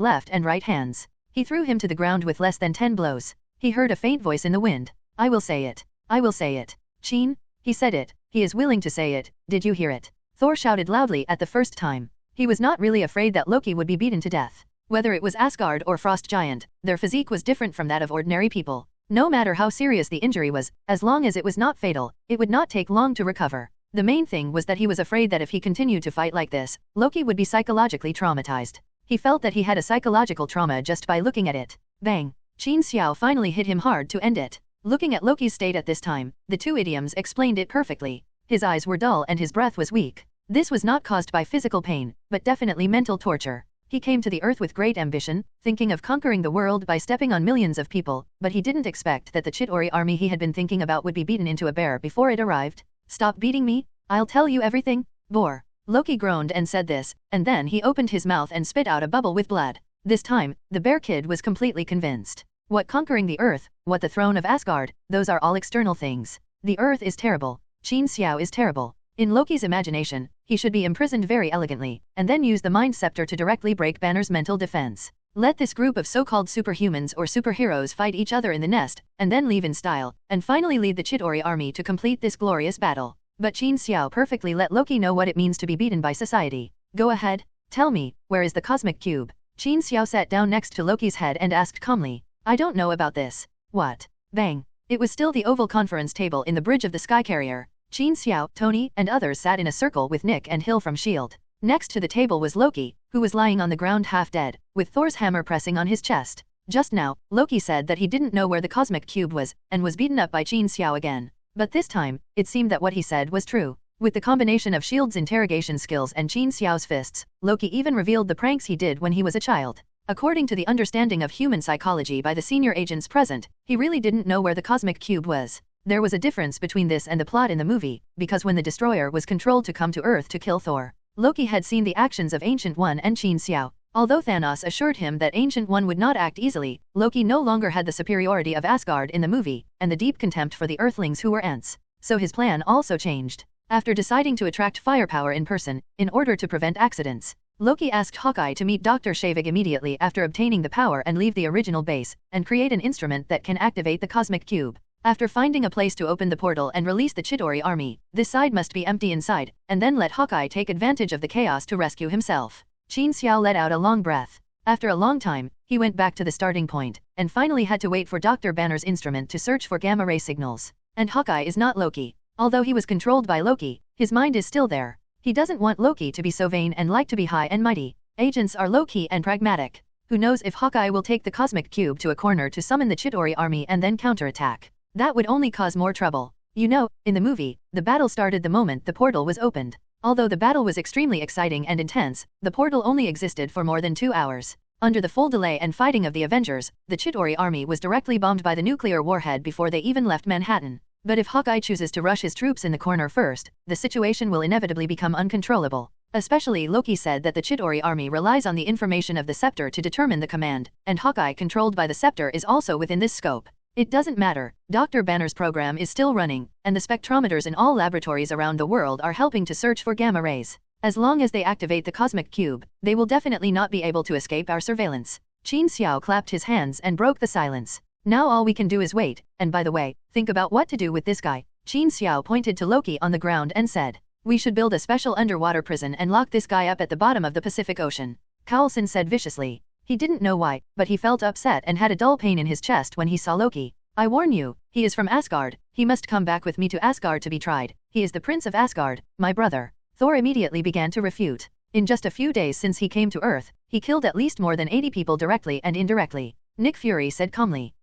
left and right hands. He threw him to the ground with less than 10 blows. He heard a faint voice in the wind. I will say it. I will say it. Qin? He said it. He is willing to say it. Did you hear it? Thor shouted loudly at the first time. He was not really afraid that Loki would be beaten to death. Whether it was Asgard or Frost Giant, their physique was different from that of ordinary people. No matter how serious the injury was, as long as it was not fatal, it would not take long to recover. The main thing was that he was afraid that if he continued to fight like this, Loki would be psychologically traumatized. He felt that he had a psychological trauma just by looking at it. Bang! Qin Xiao finally hit him hard to end it. Looking at Loki's state at this time, the two idioms explained it perfectly. His eyes were dull and his breath was weak. This was not caused by physical pain, but definitely mental torture. He came to the earth with great ambition, thinking of conquering the world by stepping on millions of people, but he didn't expect that the Chitauri army he had been thinking about would be beaten into a bear before it arrived. Stop beating me, I'll tell you everything. Bore. Loki groaned and said this, and then he opened his mouth and spit out a bubble with blood. This time, the bear kid was completely convinced. What conquering the earth, what the throne of Asgard, those are all external things. The earth is terrible. Qin Xiao is terrible. In Loki's imagination, he should be imprisoned very elegantly, and then use the Mind Scepter to directly break Banner's mental defense. Let this group of so-called superhumans or superheroes fight each other in the nest, and then leave in style, and finally lead the Chitauri army to complete this glorious battle. But Qin Xiao perfectly let Loki know what it means to be beaten by society. Go ahead, tell me, where is the cosmic cube? Qin Xiao sat down next to Loki's head and asked calmly. I don't know about this. What? Bang. It was still the oval conference table in the bridge of the sky carrier. Qin Xiao, Tony, and others sat in a circle with Nick and Hill from S.H.I.E.L.D. Next to the table was Loki, who was lying on the ground half dead, with Thor's hammer pressing on his chest. Just now, Loki said that he didn't know where the cosmic cube was, and was beaten up by Qin Xiao again. But this time, it seemed that what he said was true. With the combination of S.H.I.E.L.D.'s interrogation skills and Qin Xiao's fists, Loki even revealed the pranks he did when he was a child. According to the understanding of human psychology by the senior agents present, he really didn't know where the cosmic cube was. There was a difference between this and the plot in the movie, because when the Destroyer was controlled to come to Earth to kill Thor, Loki had seen the actions of Ancient One and Qin Xiao. Although Thanos assured him that Ancient One would not act easily, Loki no longer had the superiority of Asgard in the movie, and the deep contempt for the Earthlings who were ants. So his plan also changed. After deciding to attract firepower in person, in order to prevent accidents, Loki asked Hawkeye to meet Dr. Shavig immediately after obtaining the power and leave the original base, and create an instrument that can activate the cosmic cube. After finding a place to open the portal and release the Chitauri army, this side must be empty inside, and then let Hawkeye take advantage of the chaos to rescue himself. Qin Xiao let out a long breath. After a long time, he went back to the starting point, and finally had to wait for Dr. Banner's instrument to search for gamma-ray signals. And Hawkeye is not Loki. Although he was controlled by Loki, his mind is still there. He doesn't want Loki to be so vain and like to be high and mighty. Agents are low-key and pragmatic. Who knows if Hawkeye will take the cosmic cube to a corner to summon the Chitauri army and then counterattack. That would only cause more trouble. You know, in the movie, the battle started the moment the portal was opened. Although the battle was extremely exciting and intense, the portal only existed for more than 2 hours. Under the full delay and fighting of the Avengers, the Chitauri army was directly bombed by the nuclear warhead before they even left Manhattan. But if Hawkeye chooses to rush his troops in the corner first, the situation will inevitably become uncontrollable. Especially Loki said that the Chitauri army relies on the information of the scepter to determine the command, and Hawkeye controlled by the scepter is also within this scope. It doesn't matter, Dr. Banner's program is still running, and the spectrometers in all laboratories around the world are helping to search for gamma rays. As long as they activate the cosmic cube, they will definitely not be able to escape our surveillance. Qin Xiao clapped his hands and broke the silence. Now all we can do is wait, and by the way, think about what to do with this guy. Qin Xiao pointed to Loki on the ground and said, we should build a special underwater prison and lock this guy up at the bottom of the Pacific Ocean. Coulson said viciously. He didn't know why, but he felt upset and had a dull pain in his chest when he saw Loki. I warn you, he is from Asgard, he must come back with me to Asgard to be tried, he is the Prince of Asgard, my brother. Thor immediately began to refute. In just a few days since he came to Earth, he killed at least more than 80 people directly and indirectly. Nick Fury said calmly.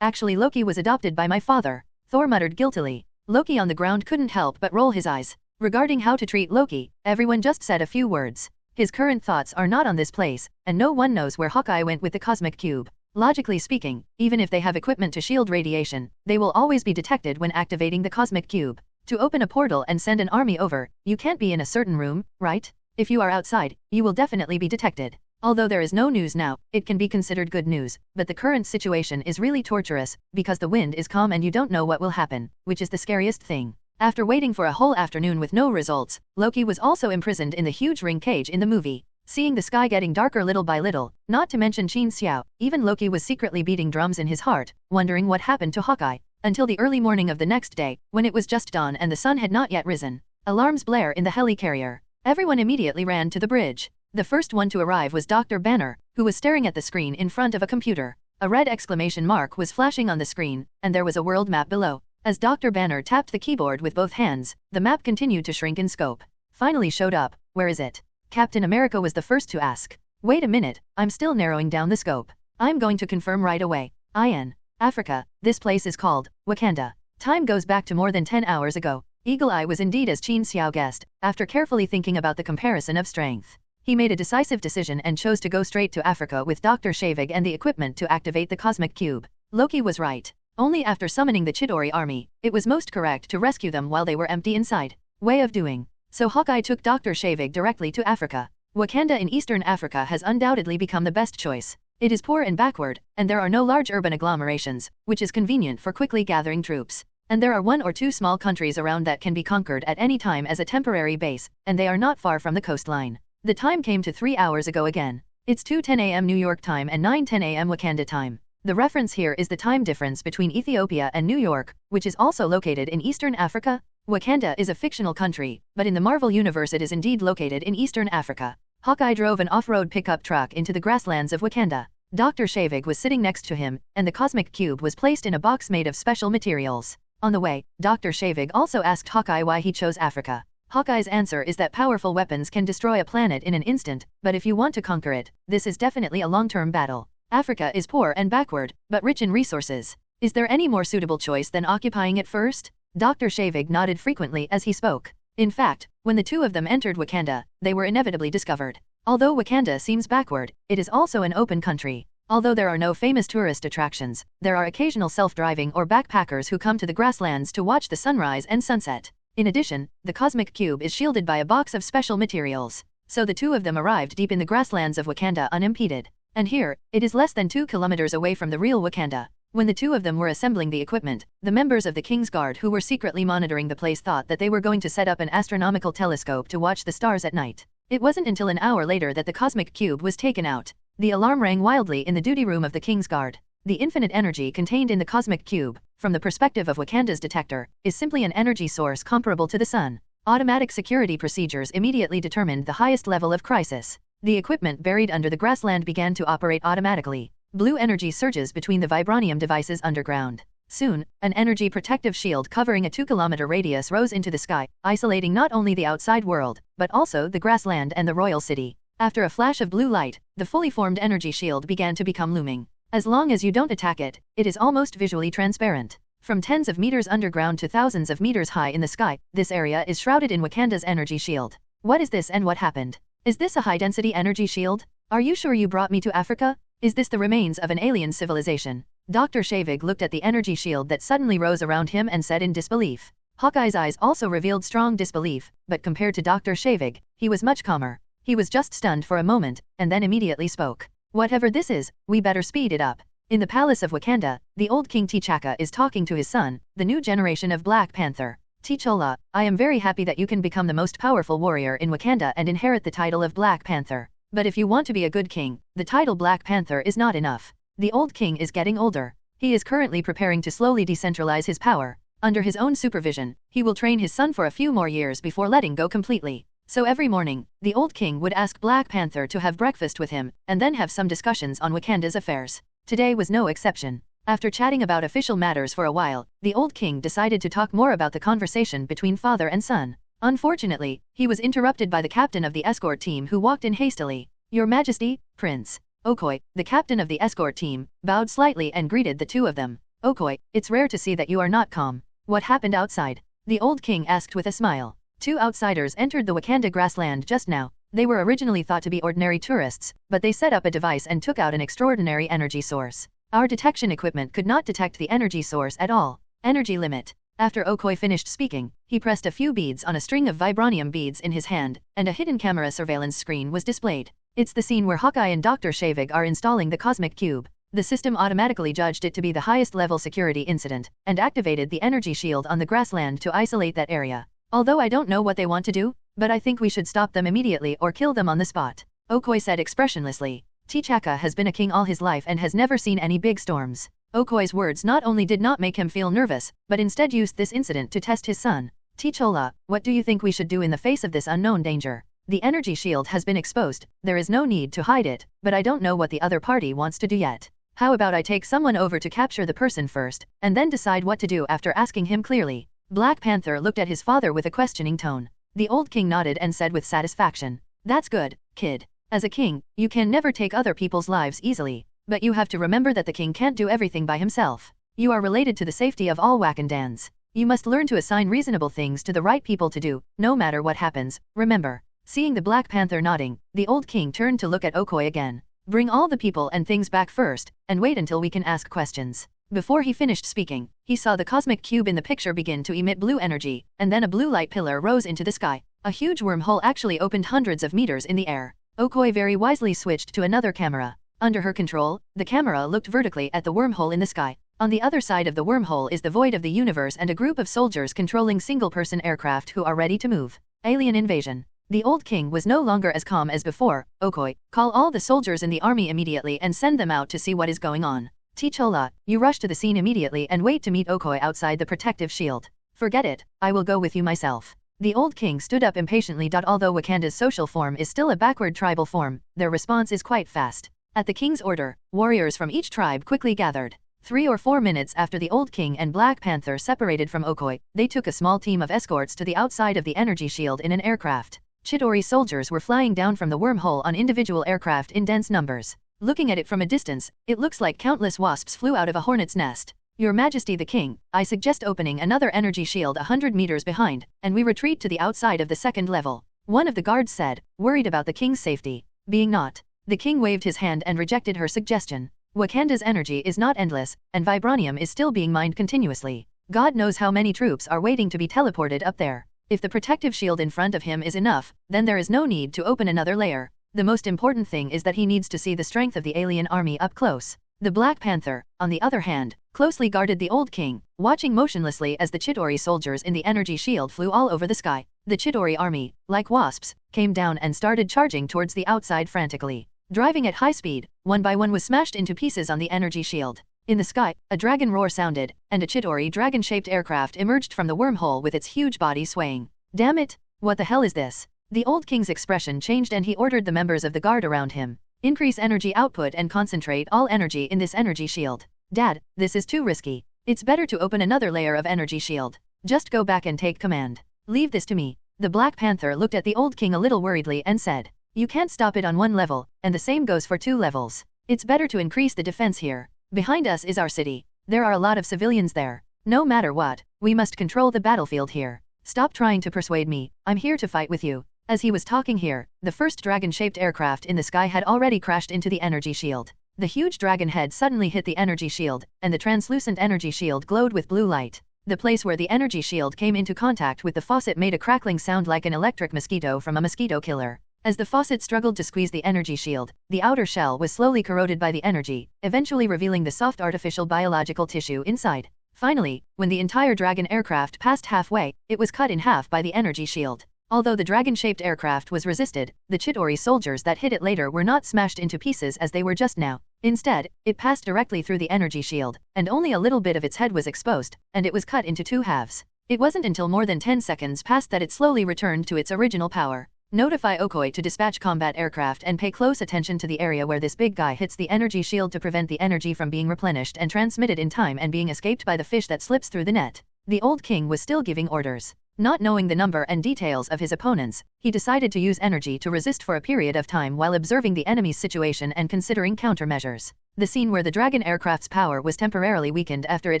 Actually Loki was adopted by my father, Thor muttered guiltily. Loki on the ground couldn't help but roll his eyes. Regarding how to treat Loki, everyone just said a few words. His current thoughts are not on this place, and no one knows where Hawkeye went with the cosmic cube. Logically speaking, even if they have equipment to shield radiation, they will always be detected when activating the cosmic cube. To open a portal and send an army over, you can't be in a certain room, right? If you are outside, you will definitely be detected. Although there is no news now, it can be considered good news, but the current situation is really torturous, because the wind is calm and you don't know what will happen, which is the scariest thing. After waiting for a whole afternoon with no results, Loki was also imprisoned in the huge ring cage in the movie. Seeing the sky getting darker little by little, not to mention Qin Xiao, even Loki was secretly beating drums in his heart, wondering what happened to Hawkeye. Until the early morning of the next day, when it was just dawn and the sun had not yet risen. Alarms blare in the helicarrier. Everyone immediately ran to the bridge. The first one to arrive was Dr. Banner, who was staring at the screen in front of a computer. A red exclamation mark was flashing on the screen, and there was a world map below. As Dr. Banner tapped the keyboard with both hands, the map continued to shrink in scope. Finally showed up. Where is it? Captain America was the first to ask. Wait a minute, I'm still narrowing down the scope. I'm going to confirm right away. In Africa, this place is called Wakanda. Time goes back to more than 10 hours ago. Eagle Eye was indeed as Qin Xiao guessed, after carefully thinking about the comparison of strength. He made a decisive decision and chose to go straight to Africa with Dr. Shavig and the equipment to activate the cosmic cube. Loki was right. Only after summoning the Chitauri army, it was most correct to rescue them while they were empty inside. Way of doing. So Hawkeye took Dr. Shavig directly to Africa. Wakanda in Eastern Africa has undoubtedly become the best choice. It is poor and backward, and there are no large urban agglomerations, which is convenient for quickly gathering troops. And there are 1 or 2 small countries around that can be conquered at any time as a temporary base, and they are not far from the coastline. The time came to 3 hours ago again. It's 2:10 a.m. New York time and 9:10 a.m. Wakanda time. The reference here is the time difference between Ethiopia and New York, which is also located in Eastern Africa. Wakanda is a fictional country, but in the Marvel universe it is indeed located in Eastern Africa. Hawkeye drove an off-road pickup truck into the grasslands of Wakanda. Dr. Shavig was sitting next to him, and the cosmic cube was placed in a box made of special materials. On the way, Dr. Shavig also asked Hawkeye why he chose Africa. Hawkeye's answer is that powerful weapons can destroy a planet in an instant, but if you want to conquer it, this is definitely a long-term battle. Africa is poor and backward, but rich in resources. Is there any more suitable choice than occupying it first? Dr. Shavig nodded frequently as he spoke. In fact, when the two of them entered Wakanda, they were inevitably discovered. Although Wakanda seems backward, it is also an open country. Although there are no famous tourist attractions, there are occasional self-driving or backpackers who come to the grasslands to watch the sunrise and sunset. In addition, the cosmic cube is shielded by a box of special materials. So the two of them arrived deep in the grasslands of Wakanda unimpeded. And here, it is less than 2 kilometers away from the real Wakanda. When the two of them were assembling the equipment, the members of the King's Guard who were secretly monitoring the place thought that they were going to set up an astronomical telescope to watch the stars at night. It wasn't until an hour later that the cosmic cube was taken out. The alarm rang wildly in the duty room of the King's Guard. The infinite energy contained in the cosmic cube, from the perspective of Wakanda's detector, is simply an energy source comparable to the sun. Automatic security procedures immediately determined the highest level of crisis. The equipment buried under the grassland began to operate automatically. Blue energy surges between the vibranium devices underground. Soon, an energy protective shield covering a 2-kilometer radius rose into the sky, isolating not only the outside world, but also the grassland and the royal city. After a flash of blue light, the fully formed energy shield began to become looming. As long as you don't attack it, it is almost visually transparent. From tens of meters underground to thousands of meters high in the sky, this area is shrouded in Wakanda's energy shield. What is this and what happened? Is this a high-density energy shield? Are you sure you brought me to Africa? Is this the remains of an alien civilization? Dr. Shavig looked at the energy shield that suddenly rose around him and said in disbelief. Hawkeye's eyes also revealed strong disbelief, but compared to Dr. Shavig, he was much calmer. He was just stunned for a moment, and then immediately spoke. Whatever this is, we better speed it up. In the palace of Wakanda, the old King T'Chaka is talking to his son, the new generation of Black Panther. T'Challa, I am very happy that you can become the most powerful warrior in Wakanda and inherit the title of Black Panther. But if you want to be a good king, the title Black Panther is not enough. The old king is getting older. He is currently preparing to slowly decentralize his power. Under his own supervision, he will train his son for a few more years before letting go completely. So every morning, the old king would ask Black Panther to have breakfast with him, and then have some discussions on Wakanda's affairs. Today was no exception. After chatting about official matters for a while, the old king decided to talk more about the conversation between father and son. Unfortunately, he was interrupted by the captain of the escort team who walked in hastily. Your Majesty, Prince. Okoye, the captain of the escort team, bowed slightly and greeted the two of them. Okoye, it's rare to see that you are not calm. What happened outside? The old king asked with a smile. 2 outsiders entered the Wakanda grassland just now. They were originally thought to be ordinary tourists, but they set up a device and took out an extraordinary energy source. Our detection equipment could not detect the energy source at all. Energy limit. After Okoye finished speaking, he pressed a few beads on a string of vibranium beads in his hand, and a hidden camera surveillance screen was displayed. It's the scene where Hawkeye and Dr. Shavig are installing the cosmic cube. The system automatically judged it to be the highest level security incident, and activated the energy shield on the grassland to isolate that area. Although I don't know what they want to do, but I think we should stop them immediately or kill them on the spot. Okoye said expressionlessly. T'Chaka has been a king all his life and has never seen any big storms. Okoye's words not only did not make him feel nervous, but instead used this incident to test his son. T'Challa, what do you think we should do in the face of this unknown danger? The energy shield has been exposed, there is no need to hide it, but I don't know what the other party wants to do yet. How about I take someone over to capture the person first, and then decide what to do after asking him clearly? Black Panther looked at his father with a questioning tone. The old king nodded and said with satisfaction. That's good, kid. As a king, you can never take other people's lives easily, but you have to remember that the king can't do everything by himself. You are related to the safety of all Wakandans. You must learn to assign reasonable things to the right people to do, no matter what happens, remember. Seeing the Black Panther nodding, the old king turned to look at Okoye again. Bring all the people and things back first, and wait until we can ask questions. Before he finished speaking, he saw the cosmic cube in the picture begin to emit blue energy, and then a blue light pillar rose into the sky. A huge wormhole actually opened hundreds of meters in the air. Okoye very wisely switched to another camera. Under her control, the camera looked vertically at the wormhole in the sky. On the other side of the wormhole is the void of the universe and a group of soldiers controlling single-person aircraft who are ready to move. Alien invasion. The old king was no longer as calm as before. Okoye, call all the soldiers in the army immediately and send them out to see what is going on. T'Challa, you rush to the scene immediately and wait to meet Okoye outside the protective shield. Forget it, I will go with you myself. The old king stood up impatiently. Although Wakanda's social form is still a backward tribal form, their response is quite fast. At the king's order, warriors from each tribe quickly gathered. 3 or 4 minutes after the Old King and Black Panther separated from Okoye, they took a small team of escorts to the outside of the energy shield in an aircraft. Chitauri soldiers were flying down from the wormhole on individual aircraft in dense numbers. Looking at it from a distance, it looks like countless wasps flew out of a hornet's nest. Your Majesty the King, I suggest opening another energy shield 100 meters behind, and we retreat to the outside of the second level. One of the guards said, worried about the king's safety. Being not. The king waved his hand and rejected her suggestion. Wakanda's energy is not endless, and vibranium is still being mined continuously. God knows how many troops are waiting to be teleported up there. If the protective shield in front of him is enough, then there is no need to open another layer. The most important thing is that he needs to see the strength of the alien army up close. The Black Panther, on the other hand, closely guarded the Old King, watching motionlessly as the Chitauri soldiers in the energy shield flew all over the sky. The Chitauri army, like wasps, came down and started charging towards the outside frantically. Driving at high speed, one by one was smashed into pieces on the energy shield. In the sky, a dragon roar sounded, and a Chitauri dragon-shaped aircraft emerged from the wormhole with its huge body swaying. Damn it! What the hell is this? The Old King's expression changed and he ordered the members of the guard around him. Increase energy output and concentrate all energy in this energy shield. Dad, this is too risky. It's better to open another layer of energy shield. Just go back and take command. Leave this to me. The Black Panther looked at the Old King a little worriedly and said, you can't stop it on one level, and the same goes for 2 levels. It's better to increase the defense here. Behind us is our city. There are a lot of civilians there. No matter what, we must control the battlefield here. Stop trying to persuade me. I'm here to fight with you. As he was talking here, the first dragon-shaped aircraft in the sky had already crashed into the energy shield. The huge dragon head suddenly hit the energy shield, and the translucent energy shield glowed with blue light. The place where the energy shield came into contact with the faucet made a crackling sound like an electric mosquito from a mosquito killer. As the faucet struggled to squeeze the energy shield, the outer shell was slowly corroded by the energy, eventually revealing the soft artificial biological tissue inside. Finally, when the entire dragon aircraft passed halfway, it was cut in half by the energy shield. Although the dragon-shaped aircraft was resisted, the Chitauri soldiers that hit it later were not smashed into pieces as they were just now. Instead, it passed directly through the energy shield, and only a little bit of its head was exposed, and it was cut into 2 halves. It wasn't until more than 10 seconds passed that it slowly returned to its original power. Notify Okoye to dispatch combat aircraft and pay close attention to the area where this big guy hits the energy shield to prevent the energy from being replenished and transmitted in time and being escaped by the fish that slips through the net. The Old King was still giving orders. Not knowing the number and details of his opponents, he decided to use energy to resist for a period of time while observing the enemy's situation and considering countermeasures. The scene where the dragon aircraft's power was temporarily weakened after it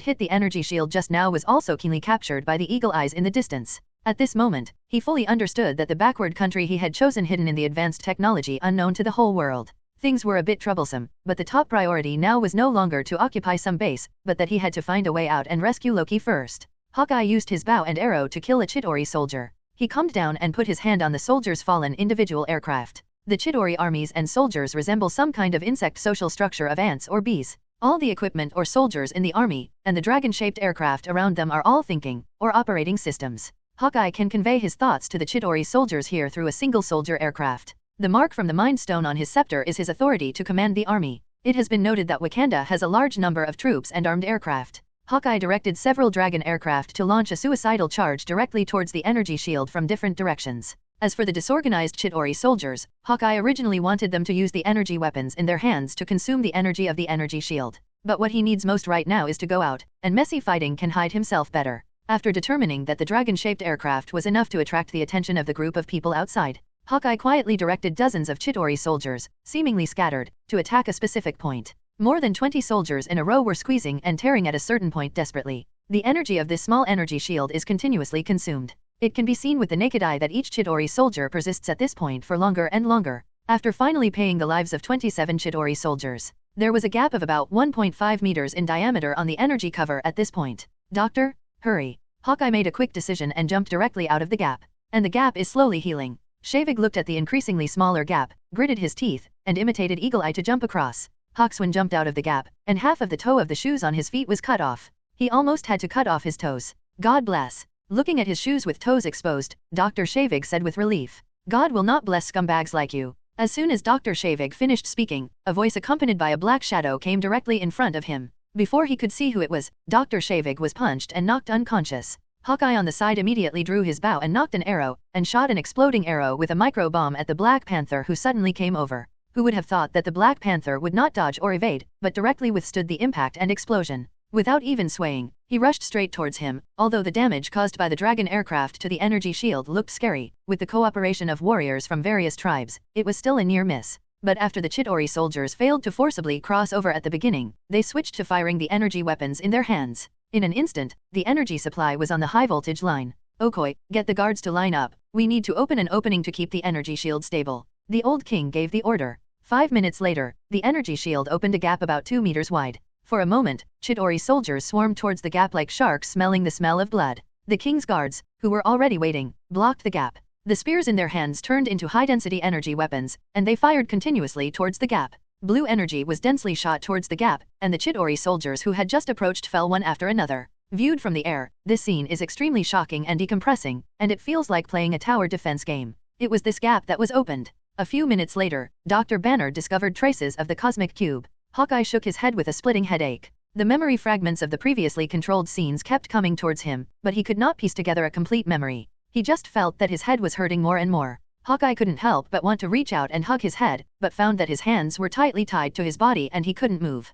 hit the energy shield just now was also keenly captured by the eagle eyes in the distance. At this moment, he fully understood that the backward country he had chosen hidden in the advanced technology unknown to the whole world. Things were a bit troublesome, but the top priority now was no longer to occupy some base, but that he had to find a way out and rescue Loki first. Hawkeye used his bow and arrow to kill a Chitauri soldier. He calmed down and put his hand on the soldier's fallen individual aircraft. The Chitauri armies and soldiers resemble some kind of insect social structure of ants or bees. All the equipment or soldiers in the army, and the dragon-shaped aircraft around them are all thinking, or operating systems. Hawkeye can convey his thoughts to the Chitauri soldiers here through a single soldier aircraft. The mark from the Mind Stone on his scepter is his authority to command the army. It has been noted that Wakanda has a large number of troops and armed aircraft. Hawkeye directed several dragon aircraft to launch a suicidal charge directly towards the energy shield from different directions. As for the disorganized Chitauri soldiers, Hawkeye originally wanted them to use the energy weapons in their hands to consume the energy of the energy shield. But what he needs most right now is to go out, and messy fighting can hide himself better. After determining that the dragon-shaped aircraft was enough to attract the attention of the group of people outside, Hawkeye quietly directed dozens of Chitauri soldiers, seemingly scattered, to attack a specific point. More than 20 soldiers in a row were squeezing and tearing at a certain point desperately. The energy of this small energy shield is continuously consumed. It can be seen with the naked eye that each Chitauri soldier persists at this point for longer and longer. After finally paying the lives of 27 Chitauri soldiers, there was a gap of about 1.5 meters in diameter on the energy cover at this point. Doctor, hurry. Hawkeye made a quick decision and jumped directly out of the gap. and the gap is slowly healing. Shavig looked at the increasingly smaller gap, gritted his teeth, and imitated Eagle Eye to jump across. Hawkswind jumped out of the gap, and half of the toe of the shoes on his feet was cut off. He almost had to cut off his toes. God bless. Looking at his shoes with toes exposed, Dr. Shavig said with relief. God will not bless scumbags like you. As soon as Dr. Shavig finished speaking, a voice accompanied by a black shadow came directly in front of him. Before he could see who it was, Dr. Shavig was punched and knocked unconscious. Hawkeye on the side immediately drew his bow and knocked an arrow, and shot an exploding arrow with a micro bomb at the Black Panther who suddenly came over. Who would have thought that the Black Panther would not dodge or evade, but directly withstood the impact and explosion. Without even swaying, he rushed straight towards him, although the damage caused by the Dragon aircraft to the energy shield looked scary. With the cooperation of warriors from various tribes, it was still a near miss. But after the Chitauri soldiers failed to forcibly cross over at the beginning, they switched to firing the energy weapons in their hands. In an instant, the energy supply was on the high-voltage line. Okoi, get the guards to line up. We need to open an opening to keep the energy shield stable. The old king gave the order. 5 minutes later, the energy shield opened a gap about 2 meters wide. For a moment, Chitauri soldiers swarmed towards the gap like sharks smelling the smell of blood. The king's guards, who were already waiting, blocked the gap. The spears in their hands turned into high-density energy weapons, and they fired continuously towards the gap. Blue energy was densely shot towards the gap, and the Chitauri soldiers who had just approached fell one after another. Viewed from the air, this scene is extremely shocking and decompressing, and it feels like playing a tower defense game. It was this gap that was opened. A few minutes later, Dr. Banner discovered traces of the cosmic cube. Hawkeye shook his head with a splitting headache. The memory fragments of the previously controlled scenes kept coming towards him, but he could not piece together a complete memory. He just felt that his head was hurting more and more. Hawkeye couldn't help but want to reach out and hug his head, but found that his hands were tightly tied to his body and he couldn't move.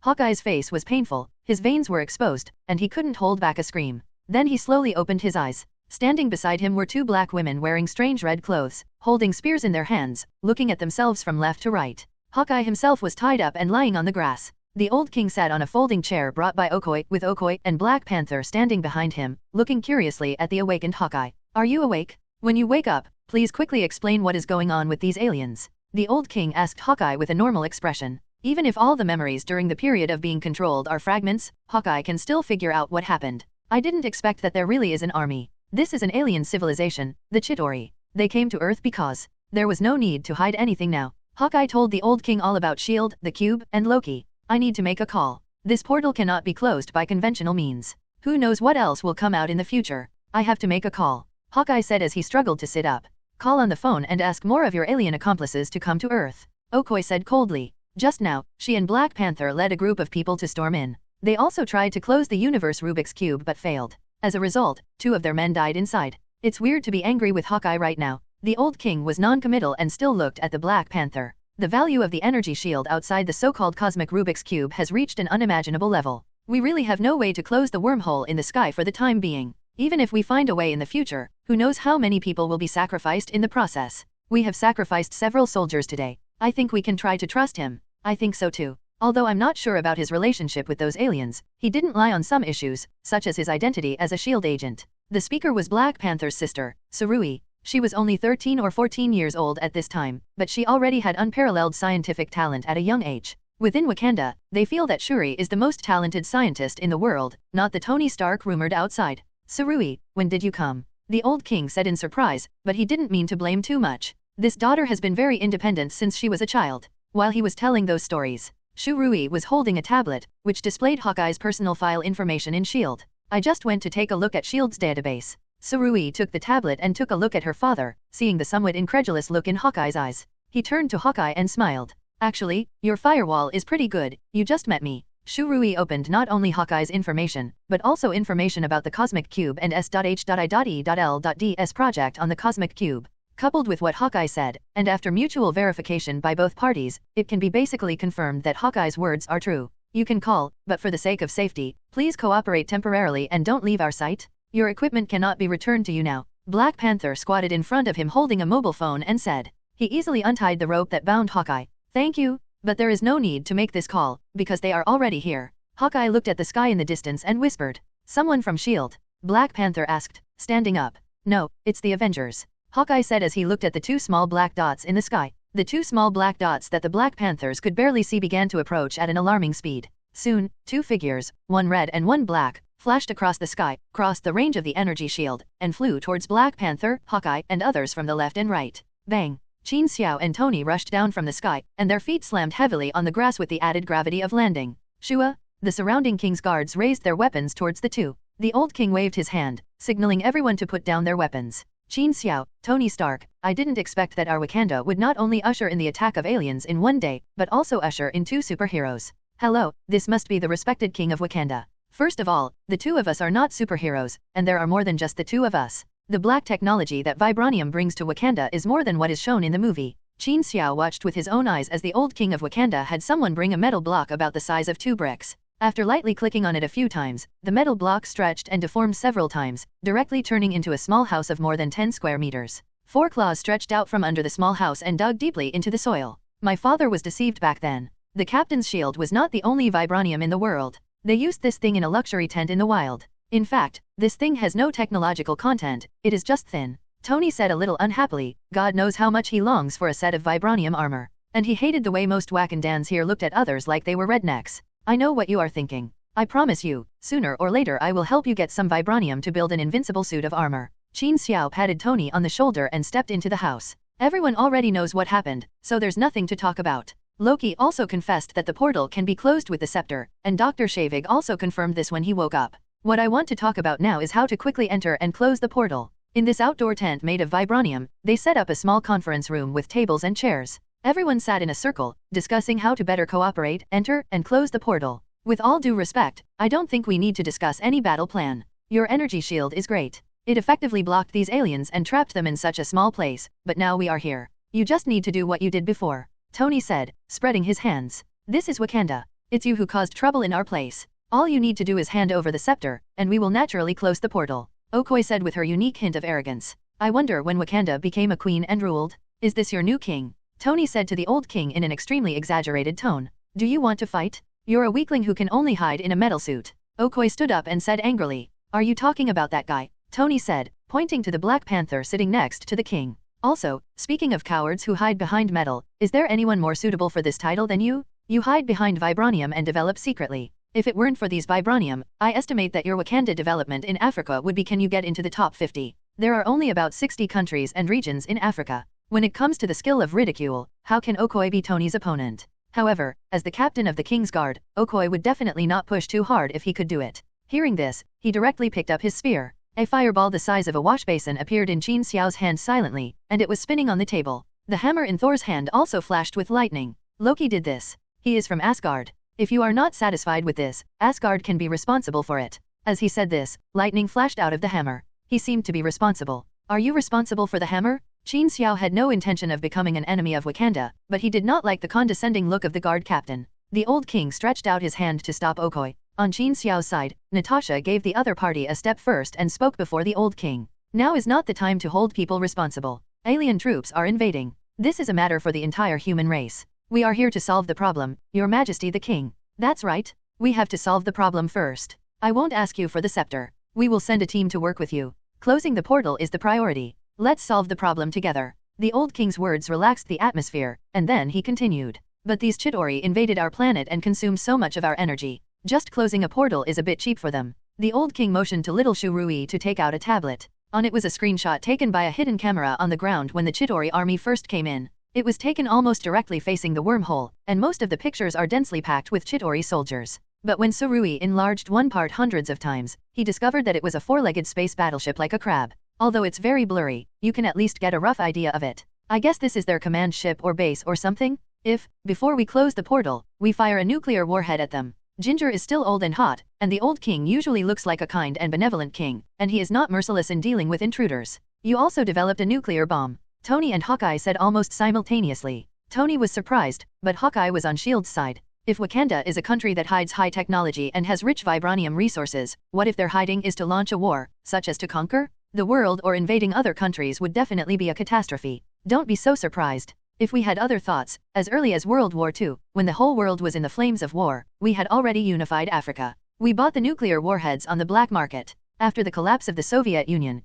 Hawkeye's face was painful, his veins were exposed, and he couldn't hold back a scream. Then he slowly opened his eyes. Standing beside him were 2 black women wearing strange red clothes, holding spears in their hands, looking at themselves from left to right. Hawkeye himself was tied up and lying on the grass. The old king sat on a folding chair brought by Okoi, with Okoi and Black Panther standing behind him, looking curiously at the awakened Hawkeye. Are you awake? When you wake up, please quickly explain what is going on with these aliens. The old king asked Hawkeye with a normal expression. Even if all the memories during the period of being controlled are fragments, Hawkeye can still figure out what happened. I didn't expect that there really is an army. This is an alien civilization, the Chitauri. They came to Earth because there was no need to hide anything now. Hawkeye told the old king all about S.H.I.E.L.D., the cube, and Loki. I need to make a call. This portal cannot be closed by conventional means. Who knows what else will come out in the future. I have to make a call. Hawkeye said as he struggled to sit up. Call on the phone and ask more of your alien accomplices to come to Earth. Okoi said coldly. Just now, she and Black Panther led a group of people to storm in. They also tried to close the universe Rubik's Cube but failed. As a result, 2 of their men died inside. It's weird to be angry with Hawkeye right now. The old king was non-committal and still looked at the Black Panther. The value of the energy shield outside the so-called cosmic Rubik's Cube has reached an unimaginable level. We really have no way to close the wormhole in the sky for the time being. Even if we find a way in the future, who knows how many people will be sacrificed in the process. We have sacrificed several soldiers today. I think we can try to trust him. I think so too. Although I'm not sure about his relationship with those aliens, he didn't lie on some issues, such as his identity as a S.H.I.E.L.D. agent. The speaker was Black Panther's sister, Sarui. She was only 13 or 14 years old at this time, but she already had unparalleled scientific talent at a young age. Within Wakanda, they feel that Shuri is the most talented scientist in the world, not the Tony Stark rumored outside. Sarui, when did you come? The old king said in surprise, but he didn't mean to blame too much. This daughter has been very independent since she was a child. While he was telling those stories, Shurui was holding a tablet, which displayed Hawkeye's personal file information in S.H.I.E.L.D. I just went to take a look at S.H.I.E.L.D.'s database. Sarui took the tablet and took a look at her father, seeing the somewhat incredulous look in Hawkeye's eyes. He turned to Hawkeye and smiled. Actually, your firewall is pretty good, you just met me. Shurui opened not only Hawkeye's information, but also information about the Cosmic Cube and S.H.I.E.L.D's project on the Cosmic Cube. Coupled with what Hawkeye said, and after mutual verification by both parties, it can be basically confirmed that Hawkeye's words are true. You can call, but for the sake of safety, please cooperate temporarily and don't leave our site. Your equipment cannot be returned to you now. Black Panther squatted in front of him holding a mobile phone and said. He easily untied the rope that bound Hawkeye. Thank you, but there is no need to make this call, because they are already here. Hawkeye looked at the sky in the distance and whispered. Someone from S.H.I.E.L.D. Black Panther asked, standing up. No, it's the Avengers. Hawkeye said as he looked at the 2 small black dots in the sky. The 2 small black dots that the Black Panthers could barely see began to approach at an alarming speed. Soon, 2 figures, one red and one black, flashed across the sky, crossed the range of the energy shield, and flew towards Black Panther, Hawkeye, and others from the left and right. Bang! Qin Xiao and Tony rushed down from the sky, and their feet slammed heavily on the grass with the added gravity of landing. Shua! The surrounding king's guards raised their weapons towards the two. The old king waved his hand, signaling everyone to put down their weapons. Qin Xiao, Tony Stark, I didn't expect that our Wakanda would not only usher in the attack of aliens in one day, but also usher in 2 superheroes. Hello, this must be the respected king of Wakanda. First of all, the 2 of us are not superheroes, and there are more than just the 2 of us. The black technology that vibranium brings to Wakanda is more than what is shown in the movie. Qin Xiao watched with his own eyes as the old king of Wakanda had someone bring a metal block about the size of 2 bricks. After lightly clicking on it a few times, the metal block stretched and deformed several times, directly turning into a small house of more than 10 square meters. 4 claws stretched out from under the small house and dug deeply into the soil. My father was deceived back then. The captain's shield was not the only vibranium in the world. They used this thing in a luxury tent in the wild. In fact, this thing has no technological content, it is just thin. Tony said a little unhappily, God knows how much he longs for a set of vibranium armor. And he hated the way most Wakandans here looked at others like they were rednecks. I know what you are thinking. I promise you, sooner or later I will help you get some vibranium to build an invincible suit of armor. Qin Xiao patted Tony on the shoulder and stepped into the house. Everyone already knows what happened, so there's nothing to talk about. Loki also confessed that the portal can be closed with the scepter, and Dr. Shavig also confirmed this when he woke up. What I want to talk about now is how to quickly enter and close the portal. In this outdoor tent made of vibranium, they set up a small conference room with tables and chairs. Everyone sat in a circle, discussing how to better cooperate, enter, and close the portal. With all due respect, I don't think we need to discuss any battle plan. Your energy shield is great. It effectively blocked these aliens and trapped them in such a small place, but now we are here. You just need to do what you did before. Tony said, spreading his hands. This is Wakanda. It's you who caused trouble in our place. All you need to do is hand over the scepter, and we will naturally close the portal. Okoye said with her unique hint of arrogance. I wonder when Wakanda became a queen and ruled. Is this your new king? Tony said to the old king in an extremely exaggerated tone. Do you want to fight? You're a weakling who can only hide in a metal suit. Okoye stood up and said angrily. Are you talking about that guy? Tony said, pointing to the Black Panther sitting next to the king. Also, speaking of cowards who hide behind metal, is there anyone more suitable for this title than you? You hide behind vibranium and develop secretly. If it weren't for these vibranium, I estimate that your Wakanda development in Africa would be can you get into the top 50. There are only about 60 countries and regions in Africa. When it comes to the skill of ridicule, how can Okoye be Tony's opponent? However, as the captain of the King's Guard, Okoye would definitely not push too hard if he could do it. Hearing this, he directly picked up his spear. A fireball the size of a wash basin appeared in Qin Xiao's hand silently, and it was spinning on the table. The hammer in Thor's hand also flashed with lightning. Loki did this. He is from Asgard. If you are not satisfied with this, Asgard can be responsible for it. As he said this, lightning flashed out of the hammer. He seemed to be responsible. Are you responsible for the hammer? Qin Xiao had no intention of becoming an enemy of Wakanda, but he did not like the condescending look of the guard captain. The old king stretched out his hand to stop Okoye. On Qin Xiao's side, Natasha gave the other party a step first and spoke before the old king. Now is not the time to hold people responsible. Alien troops are invading. This is a matter for the entire human race. We are here to solve the problem, Your Majesty the King. That's right. We have to solve the problem first. I won't ask you for the scepter. We will send a team to work with you. Closing the portal is the priority. Let's solve the problem together. The old king's words relaxed the atmosphere, and then he continued. But these Chitauri invaded our planet and consumed so much of our energy. Just closing a portal is a bit cheap for them. The old king motioned to little Shu Rui to take out a tablet. On it was a screenshot taken by a hidden camera on the ground when the Chitauri army first came in. It was taken almost directly facing the wormhole, and most of the pictures are densely packed with Chitauri soldiers. But when Surui enlarged one part hundreds of times, he discovered that it was a four-legged space battleship like a crab. Although it's very blurry, you can at least get a rough idea of it. I guess this is their command ship or base or something? If, before we close the portal, we fire a nuclear warhead at them. Ginger is still old and hot, and the old king usually looks like a kind and benevolent king, and he is not merciless in dealing with intruders. You also developed a nuclear bomb. Tony and Hawkeye said almost simultaneously. Tony was surprised, but Hawkeye was on S.H.I.E.L.D.'s side. If Wakanda is a country that hides high technology and has rich vibranium resources, what if their hiding is to launch a war, such as to conquer the world or invading other countries would definitely be a catastrophe. Don't be so surprised. If we had other thoughts, as early as World War II, when the whole world was in the flames of war, we had already unified Africa. We bought the nuclear warheads on the black market. After the collapse of the Soviet Union,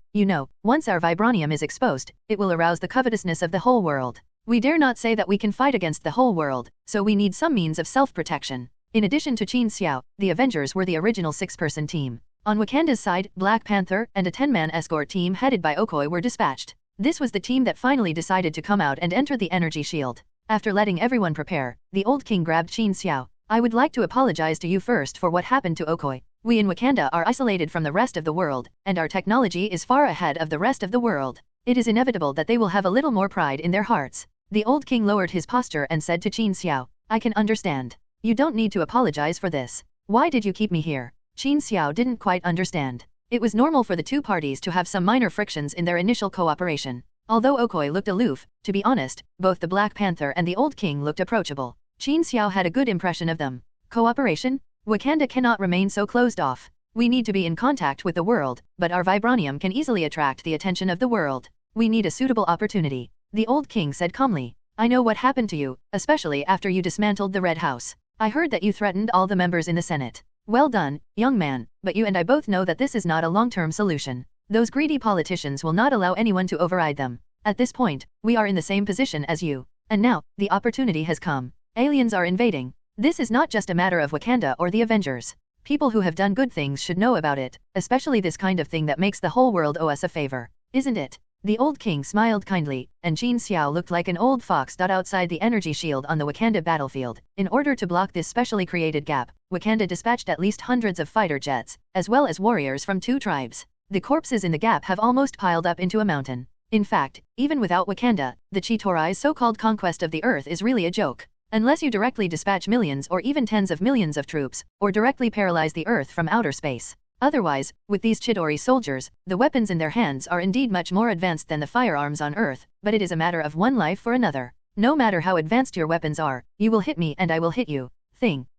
once our vibranium is exposed, it will arouse the covetousness of the whole world. We dare not say that we can fight against the whole world, so we need some means of self-protection. In addition to Qin Xiao, the Avengers were the original 6-person team. On Wakanda's side, Black Panther and a 10-man escort team headed by Okoye were dispatched. This was the team that finally decided to come out and enter the energy shield. After letting everyone prepare, the old king grabbed Qin Xiao. I would like to apologize to you first for what happened to Okoye. We in Wakanda are isolated from the rest of the world, and our technology is far ahead of the rest of the world. It is inevitable that they will have a little more pride in their hearts. The old king lowered his posture and said to Qin Xiao, I can understand. You don't need to apologize for this. Why did you keep me here? Qin Xiao didn't quite understand. It was normal for the two parties to have some minor frictions in their initial cooperation. Although Okoye looked aloof, to be honest, both the Black Panther and the old king looked approachable. Qin Xiao had a good impression of them. Cooperation? Wakanda cannot remain so closed off. We need to be in contact with the world, but our vibranium can easily attract the attention of the world. We need a suitable opportunity. The old king said calmly. I know what happened to you, especially after you dismantled the Red House. I heard that you threatened all the members in the Senate. Well done, young man, but you and I both know that this is not a long-term solution. Those greedy politicians will not allow anyone to override them. At this point, we are in the same position as you. And now, the opportunity has come. Aliens are invading. This is not just a matter of Wakanda or the Avengers. People who have done good things should know about it, especially this kind of thing that makes the whole world owe us a favor. Isn't it? The old king smiled kindly, and Qin Xiao looked like an old fox outside the energy shield on the Wakanda battlefield. In order to block this specially created gap, Wakanda dispatched at least hundreds of fighter jets, as well as warriors from 2 tribes. The corpses in the gap have almost piled up into a mountain. In fact, even without Wakanda, the Chitorai's so-called conquest of the earth is really a joke. Unless you directly dispatch millions or even tens of millions of troops, or directly paralyze the earth from outer space. Otherwise, with these Chidori soldiers, the weapons in their hands are indeed much more advanced than the firearms on Earth, but it is a matter of one life for another. No matter how advanced your weapons are, you will hit me and I will hit you.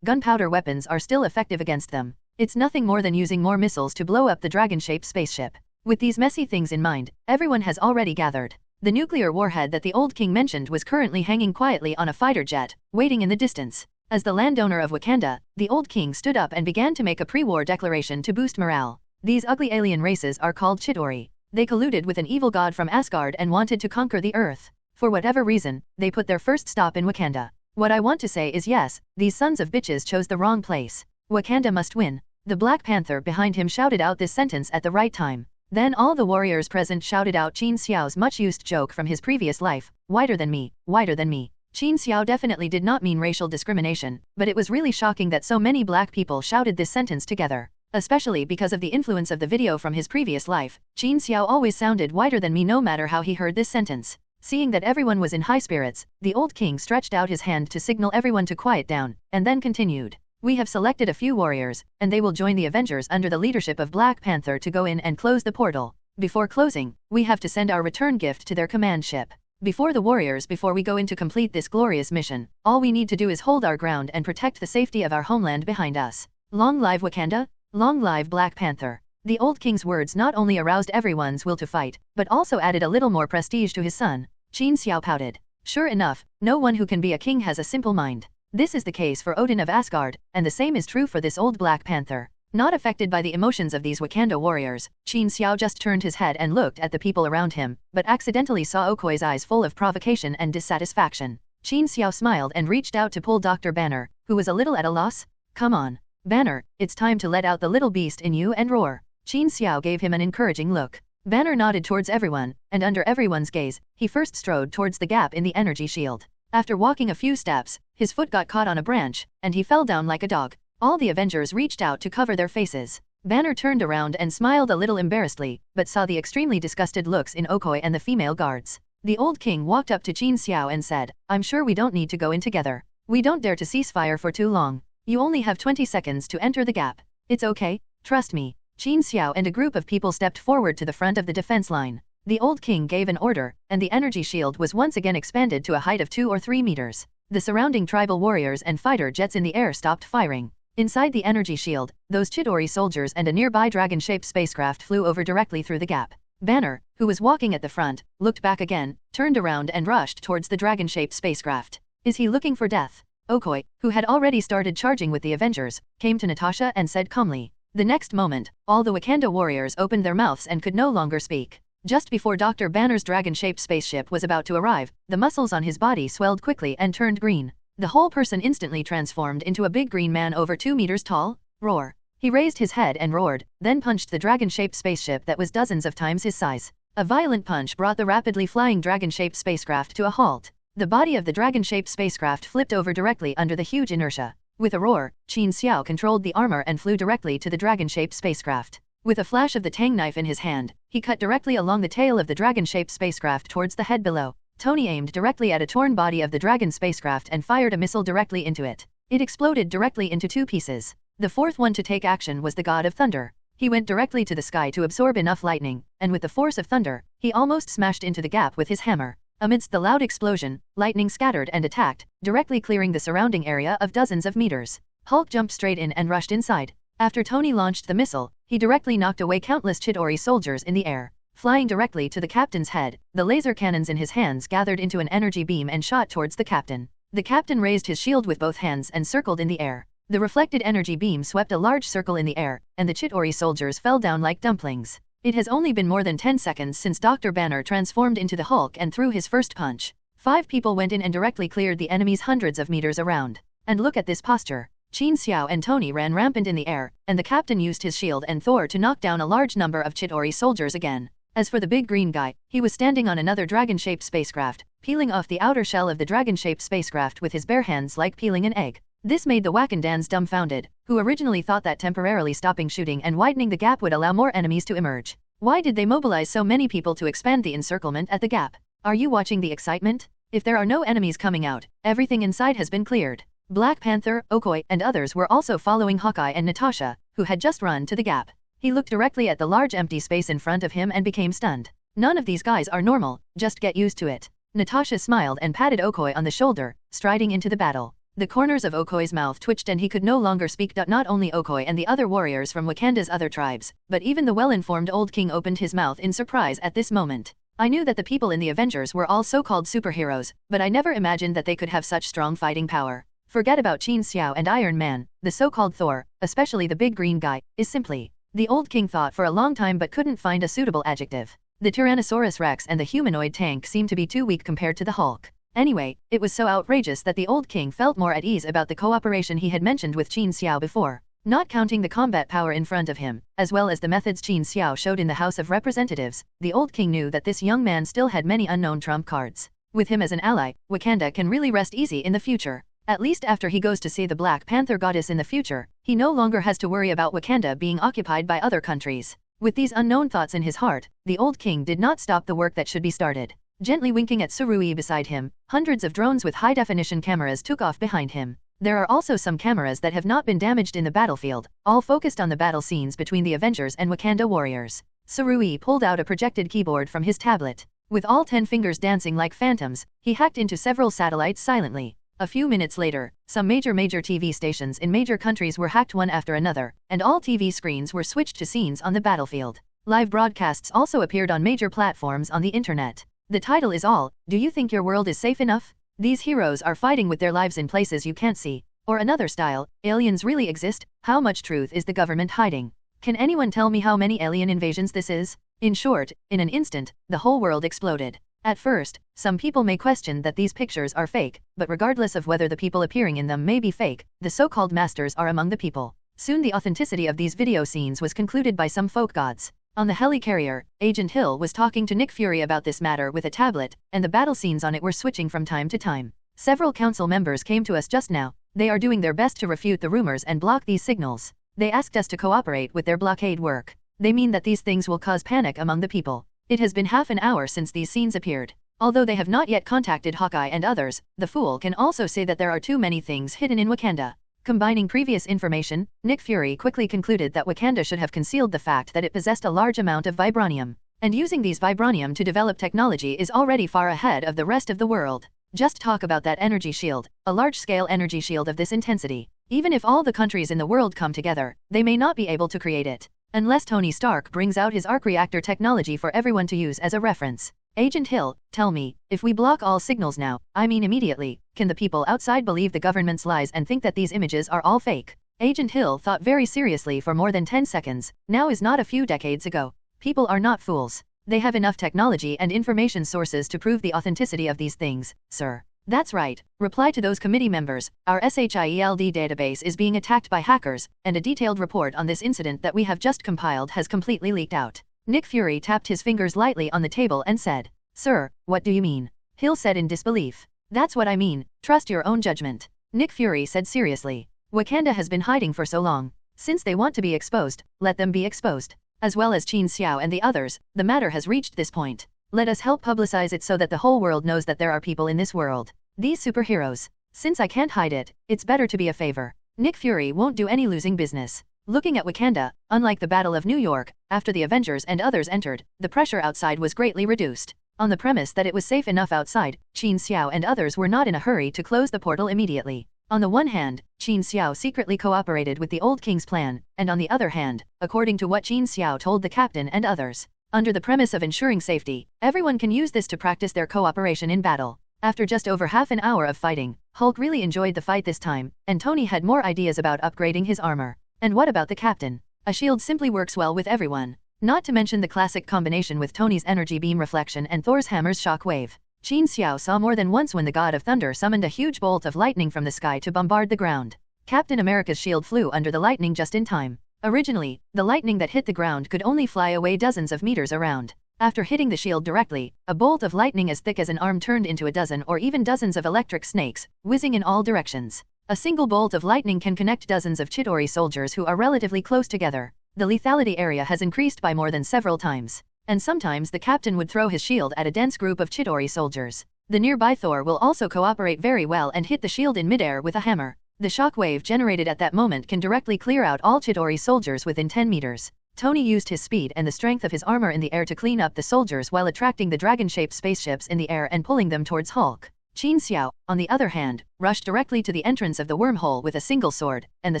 Gunpowder weapons are still effective against them. It's nothing more than using more missiles to blow up the dragon-shaped spaceship. With these messy things in mind, everyone has already gathered. The nuclear warhead that the old king mentioned was currently hanging quietly on a fighter jet, waiting in the distance. As the landowner of Wakanda, the old king stood up and began to make a pre-war declaration to boost morale. These ugly alien races are called Chidori. They colluded with an evil god from Asgard and wanted to conquer the earth. For whatever reason, they put their first stop in Wakanda. What I want to say is yes, these sons of bitches chose the wrong place. Wakanda must win. The Black Panther behind him shouted out this sentence at the right time. Then all the warriors present shouted out Qin Xiao's much-used joke from his previous life, whiter than me, whiter than me. Qin Xiao definitely did not mean racial discrimination, but it was really shocking that so many black people shouted this sentence together. Especially because of the influence of the video from his previous life, Qin Xiao always sounded whiter than me no matter how he heard this sentence. Seeing that everyone was in high spirits, the old king stretched out his hand to signal everyone to quiet down, and then continued. We have selected a few warriors, and they will join the Avengers under the leadership of Black Panther to go in and close the portal. Before closing, we have to send our return gift to their command ship. Before we go in to complete this glorious mission, all we need to do is hold our ground and protect the safety of our homeland behind us. Long live Wakanda! Long live Black Panther! The old king's words not only aroused everyone's will to fight, but also added a little more prestige to his son. Qin Xiao pouted. Sure enough, no one who can be a king has a simple mind. This is the case for Odin of Asgard, and the same is true for this old Black Panther. Not affected by the emotions of these Wakanda warriors, Qin Xiao just turned his head and looked at the people around him, but accidentally saw Okoye's eyes full of provocation and dissatisfaction. Qin Xiao smiled and reached out to pull Dr. Banner, who was a little at a loss. Come on, Banner, it's time to let out the little beast in you and roar. Qin Xiao gave him an encouraging look. Banner nodded towards everyone, and under everyone's gaze, he first strode towards the gap in the energy shield. After walking a few steps, his foot got caught on a branch, and he fell down like a dog. All the Avengers reached out to cover their faces. Banner turned around and smiled a little embarrassedly, but saw the extremely disgusted looks in Okoye and the female guards. The old king walked up to Qin Xiao and said, I'm sure we don't need to go in together. We don't dare to cease fire for too long. You only have 20 seconds to enter the gap. It's okay, trust me. Qin Xiao and a group of people stepped forward to the front of the defense line. The old king gave an order, and the energy shield was once again expanded to a height of 2 or 3 meters. The surrounding tribal warriors and fighter jets in the air stopped firing. Inside the energy shield, those Chidori soldiers and a nearby dragon-shaped spacecraft flew over directly through the gap. Banner, who was walking at the front, looked back again, turned around and rushed towards the dragon-shaped spacecraft. Is he looking for death? Okoye, who had already started charging with the Avengers, came to Natasha and said calmly. The next moment, all the Wakanda warriors opened their mouths and could no longer speak. Just before Dr. Banner's dragon-shaped spaceship was about to arrive, the muscles on his body swelled quickly and turned green. The whole person instantly transformed into a big green man over 2 meters tall. Roar. He raised his head and roared, then punched the dragon-shaped spaceship that was dozens of times his size. A violent punch brought the rapidly flying dragon-shaped spacecraft to a halt. The body of the dragon-shaped spacecraft flipped over directly under the huge inertia. With a roar, Qin Xiao controlled the armor and flew directly to the dragon-shaped spacecraft. With a flash of the tang knife in his hand, he cut directly along the tail of the dragon-shaped spacecraft towards the head below. Tony aimed directly at a torn body of the dragon spacecraft and fired a missile directly into it. It exploded directly into 2 pieces. The fourth one to take action was the god of thunder. He went directly to the sky to absorb enough lightning, and with the force of thunder, he almost smashed into the gap with his hammer. Amidst the loud explosion, lightning scattered and attacked, directly clearing the surrounding area of dozens of meters. Hulk jumped straight in and rushed inside. After Tony launched the missile, he directly knocked away countless Chidori soldiers in the air. Flying directly to the captain's head, the laser cannons in his hands gathered into an energy beam and shot towards the captain. The captain raised his shield with both hands and circled in the air. The reflected energy beam swept a large circle in the air, and the Chidori soldiers fell down like dumplings. It has only been more than 10 seconds since Dr. Banner transformed into the Hulk and threw his first punch. 5 people went in and directly cleared the enemies hundreds of meters around. And look at this posture. Qin Xiao and Tony ran rampant in the air, and the captain used his shield and Thor to knock down a large number of Chidori soldiers again. As for the big green guy, he was standing on another dragon-shaped spacecraft, peeling off the outer shell of the dragon-shaped spacecraft with his bare hands like peeling an egg. This made the Wakandans dumbfounded, who originally thought that temporarily stopping shooting and widening the gap would allow more enemies to emerge. Why did they mobilize so many people to expand the encirclement at the gap? Are you watching the excitement? If there are no enemies coming out, everything inside has been cleared. Black Panther, Okoye, and others were also following Hawkeye and Natasha, who had just run to the gap. He looked directly at the large empty space in front of him and became stunned. None of these guys are normal, just get used to it. Natasha smiled and patted Okoye on the shoulder, striding into the battle. The corners of Okoye's mouth twitched and he could no longer speak. Not only Okoye and the other warriors from Wakanda's other tribes, but even the well-informed old king opened his mouth in surprise at this moment. I knew that the people in the Avengers were all so-called superheroes, but I never imagined that they could have such strong fighting power. Forget about Qin Xiao and Iron Man, the so-called Thor, especially the big green guy, is simply. The old king thought for a long time but couldn't find a suitable adjective. The Tyrannosaurus Rex and the humanoid tank seemed to be too weak compared to the Hulk. Anyway, it was so outrageous that the old king felt more at ease about the cooperation he had mentioned with Qin Xiao before. Not counting the combat power in front of him, as well as the methods Qin Xiao showed in the House of Representatives, the old king knew that this young man still had many unknown trump cards. With him as an ally, Wakanda can really rest easy in the future. At least after he goes to see the Black Panther goddess in the future, he no longer has to worry about Wakanda being occupied by other countries. With these unknown thoughts in his heart, the old king did not stop the work that should be started. Gently winking at Surui beside him, hundreds of drones with high-definition cameras took off behind him. There are also some cameras that have not been damaged in the battlefield, all focused on the battle scenes between the Avengers and Wakanda warriors. Surui pulled out a projected keyboard from his tablet. With all 10 fingers dancing like phantoms, he hacked into several satellites silently. A few minutes later, some major TV stations in major countries were hacked one after another, and all TV screens were switched to scenes on the battlefield. Live broadcasts also appeared on major platforms on the internet. The title is all, "Do you think your world is safe enough? These heroes are fighting with their lives in places you can't see." Or another style, "Aliens really exist? How much truth is the government hiding? Can anyone tell me how many alien invasions this is?" In short, in an instant, the whole world exploded. At first, some people may question that these pictures are fake, but regardless of whether the people appearing in them may be fake, the so-called masters are among the people. Soon the authenticity of these video scenes was concluded by some folk gods. On the helicarrier, Agent Hill was talking to Nick Fury about this matter with a tablet, and the battle scenes on it were switching from time to time. Several council members came to us just now. They are doing their best to refute the rumors and block these signals. They asked us to cooperate with their blockade work. They mean that these things will cause panic among the people. It has been half an hour since these scenes appeared. Although they have not yet contacted Hawkeye and others, the fool can also say that there are too many things hidden in Wakanda. Combining previous information, Nick Fury quickly concluded that Wakanda should have concealed the fact that it possessed a large amount of vibranium. And using these vibranium to develop technology is already far ahead of the rest of the world. Just talk about that energy shield, a large-scale energy shield of this intensity. Even if all the countries in the world come together, they may not be able to create it. Unless Tony Stark brings out his arc reactor technology for everyone to use as a reference. Agent Hill, tell me, if we block all signals now, I mean immediately, can the people outside believe the government's lies and think that these images are all fake? Agent Hill thought very seriously for more than 10 seconds. Now is not a few decades ago. People are not fools. They have enough technology and information sources to prove the authenticity of these things, sir. That's right. Reply to those committee members. Our SHIELD database is being attacked by hackers, and a detailed report on this incident that we have just compiled has completely leaked out. Nick Fury tapped his fingers lightly on the table and said, "Sir, what do you mean?" Hill said in disbelief. "That's what I mean, trust your own judgment," Nick Fury said seriously. "Wakanda has been hiding for so long. Since they want to be exposed, let them be exposed. As well as Qin Xiao and the others, the matter has reached this point. Let us help publicize it so that the whole world knows that there are people in this world. These superheroes. Since I can't hide it, it's better to be a favor." Nick Fury won't do any losing business. Looking at Wakanda, unlike the Battle of New York, after the Avengers and others entered, the pressure outside was greatly reduced. On the premise that it was safe enough outside, Qin Xiao and others were not in a hurry to close the portal immediately. On the one hand, Qin Xiao secretly cooperated with the old king's plan, and on the other hand, according to what Qin Xiao told the captain and others, under the premise of ensuring safety, everyone can use this to practice their cooperation in battle. After just over half an hour of fighting, Hulk really enjoyed the fight this time, and Tony had more ideas about upgrading his armor. And what about the captain? A shield simply works well with everyone. Not to mention the classic combination with Tony's energy beam reflection and Thor's hammer's shock wave. Qin Xiao saw more than once when the god of thunder summoned a huge bolt of lightning from the sky to bombard the ground. Captain America's shield flew under the lightning just in time. Originally, the lightning that hit the ground could only fly away dozens of meters around. After hitting the shield directly, a bolt of lightning as thick as an arm turned into a dozen or even dozens of electric snakes, whizzing in all directions. A single bolt of lightning can connect dozens of Chitauri soldiers who are relatively close together. The lethality area has increased by more than several times. And sometimes the captain would throw his shield at a dense group of Chitauri soldiers. The nearby Thor will also cooperate very well and hit the shield in midair with a hammer. The shock wave generated at that moment can directly clear out all Chitauri soldiers within 10 meters. Tony used his speed and the strength of his armor in the air to clean up the soldiers while attracting the dragon-shaped spaceships in the air and pulling them towards Hulk. Qin Xiao, on the other hand, rushed directly to the entrance of the wormhole with a single sword, and the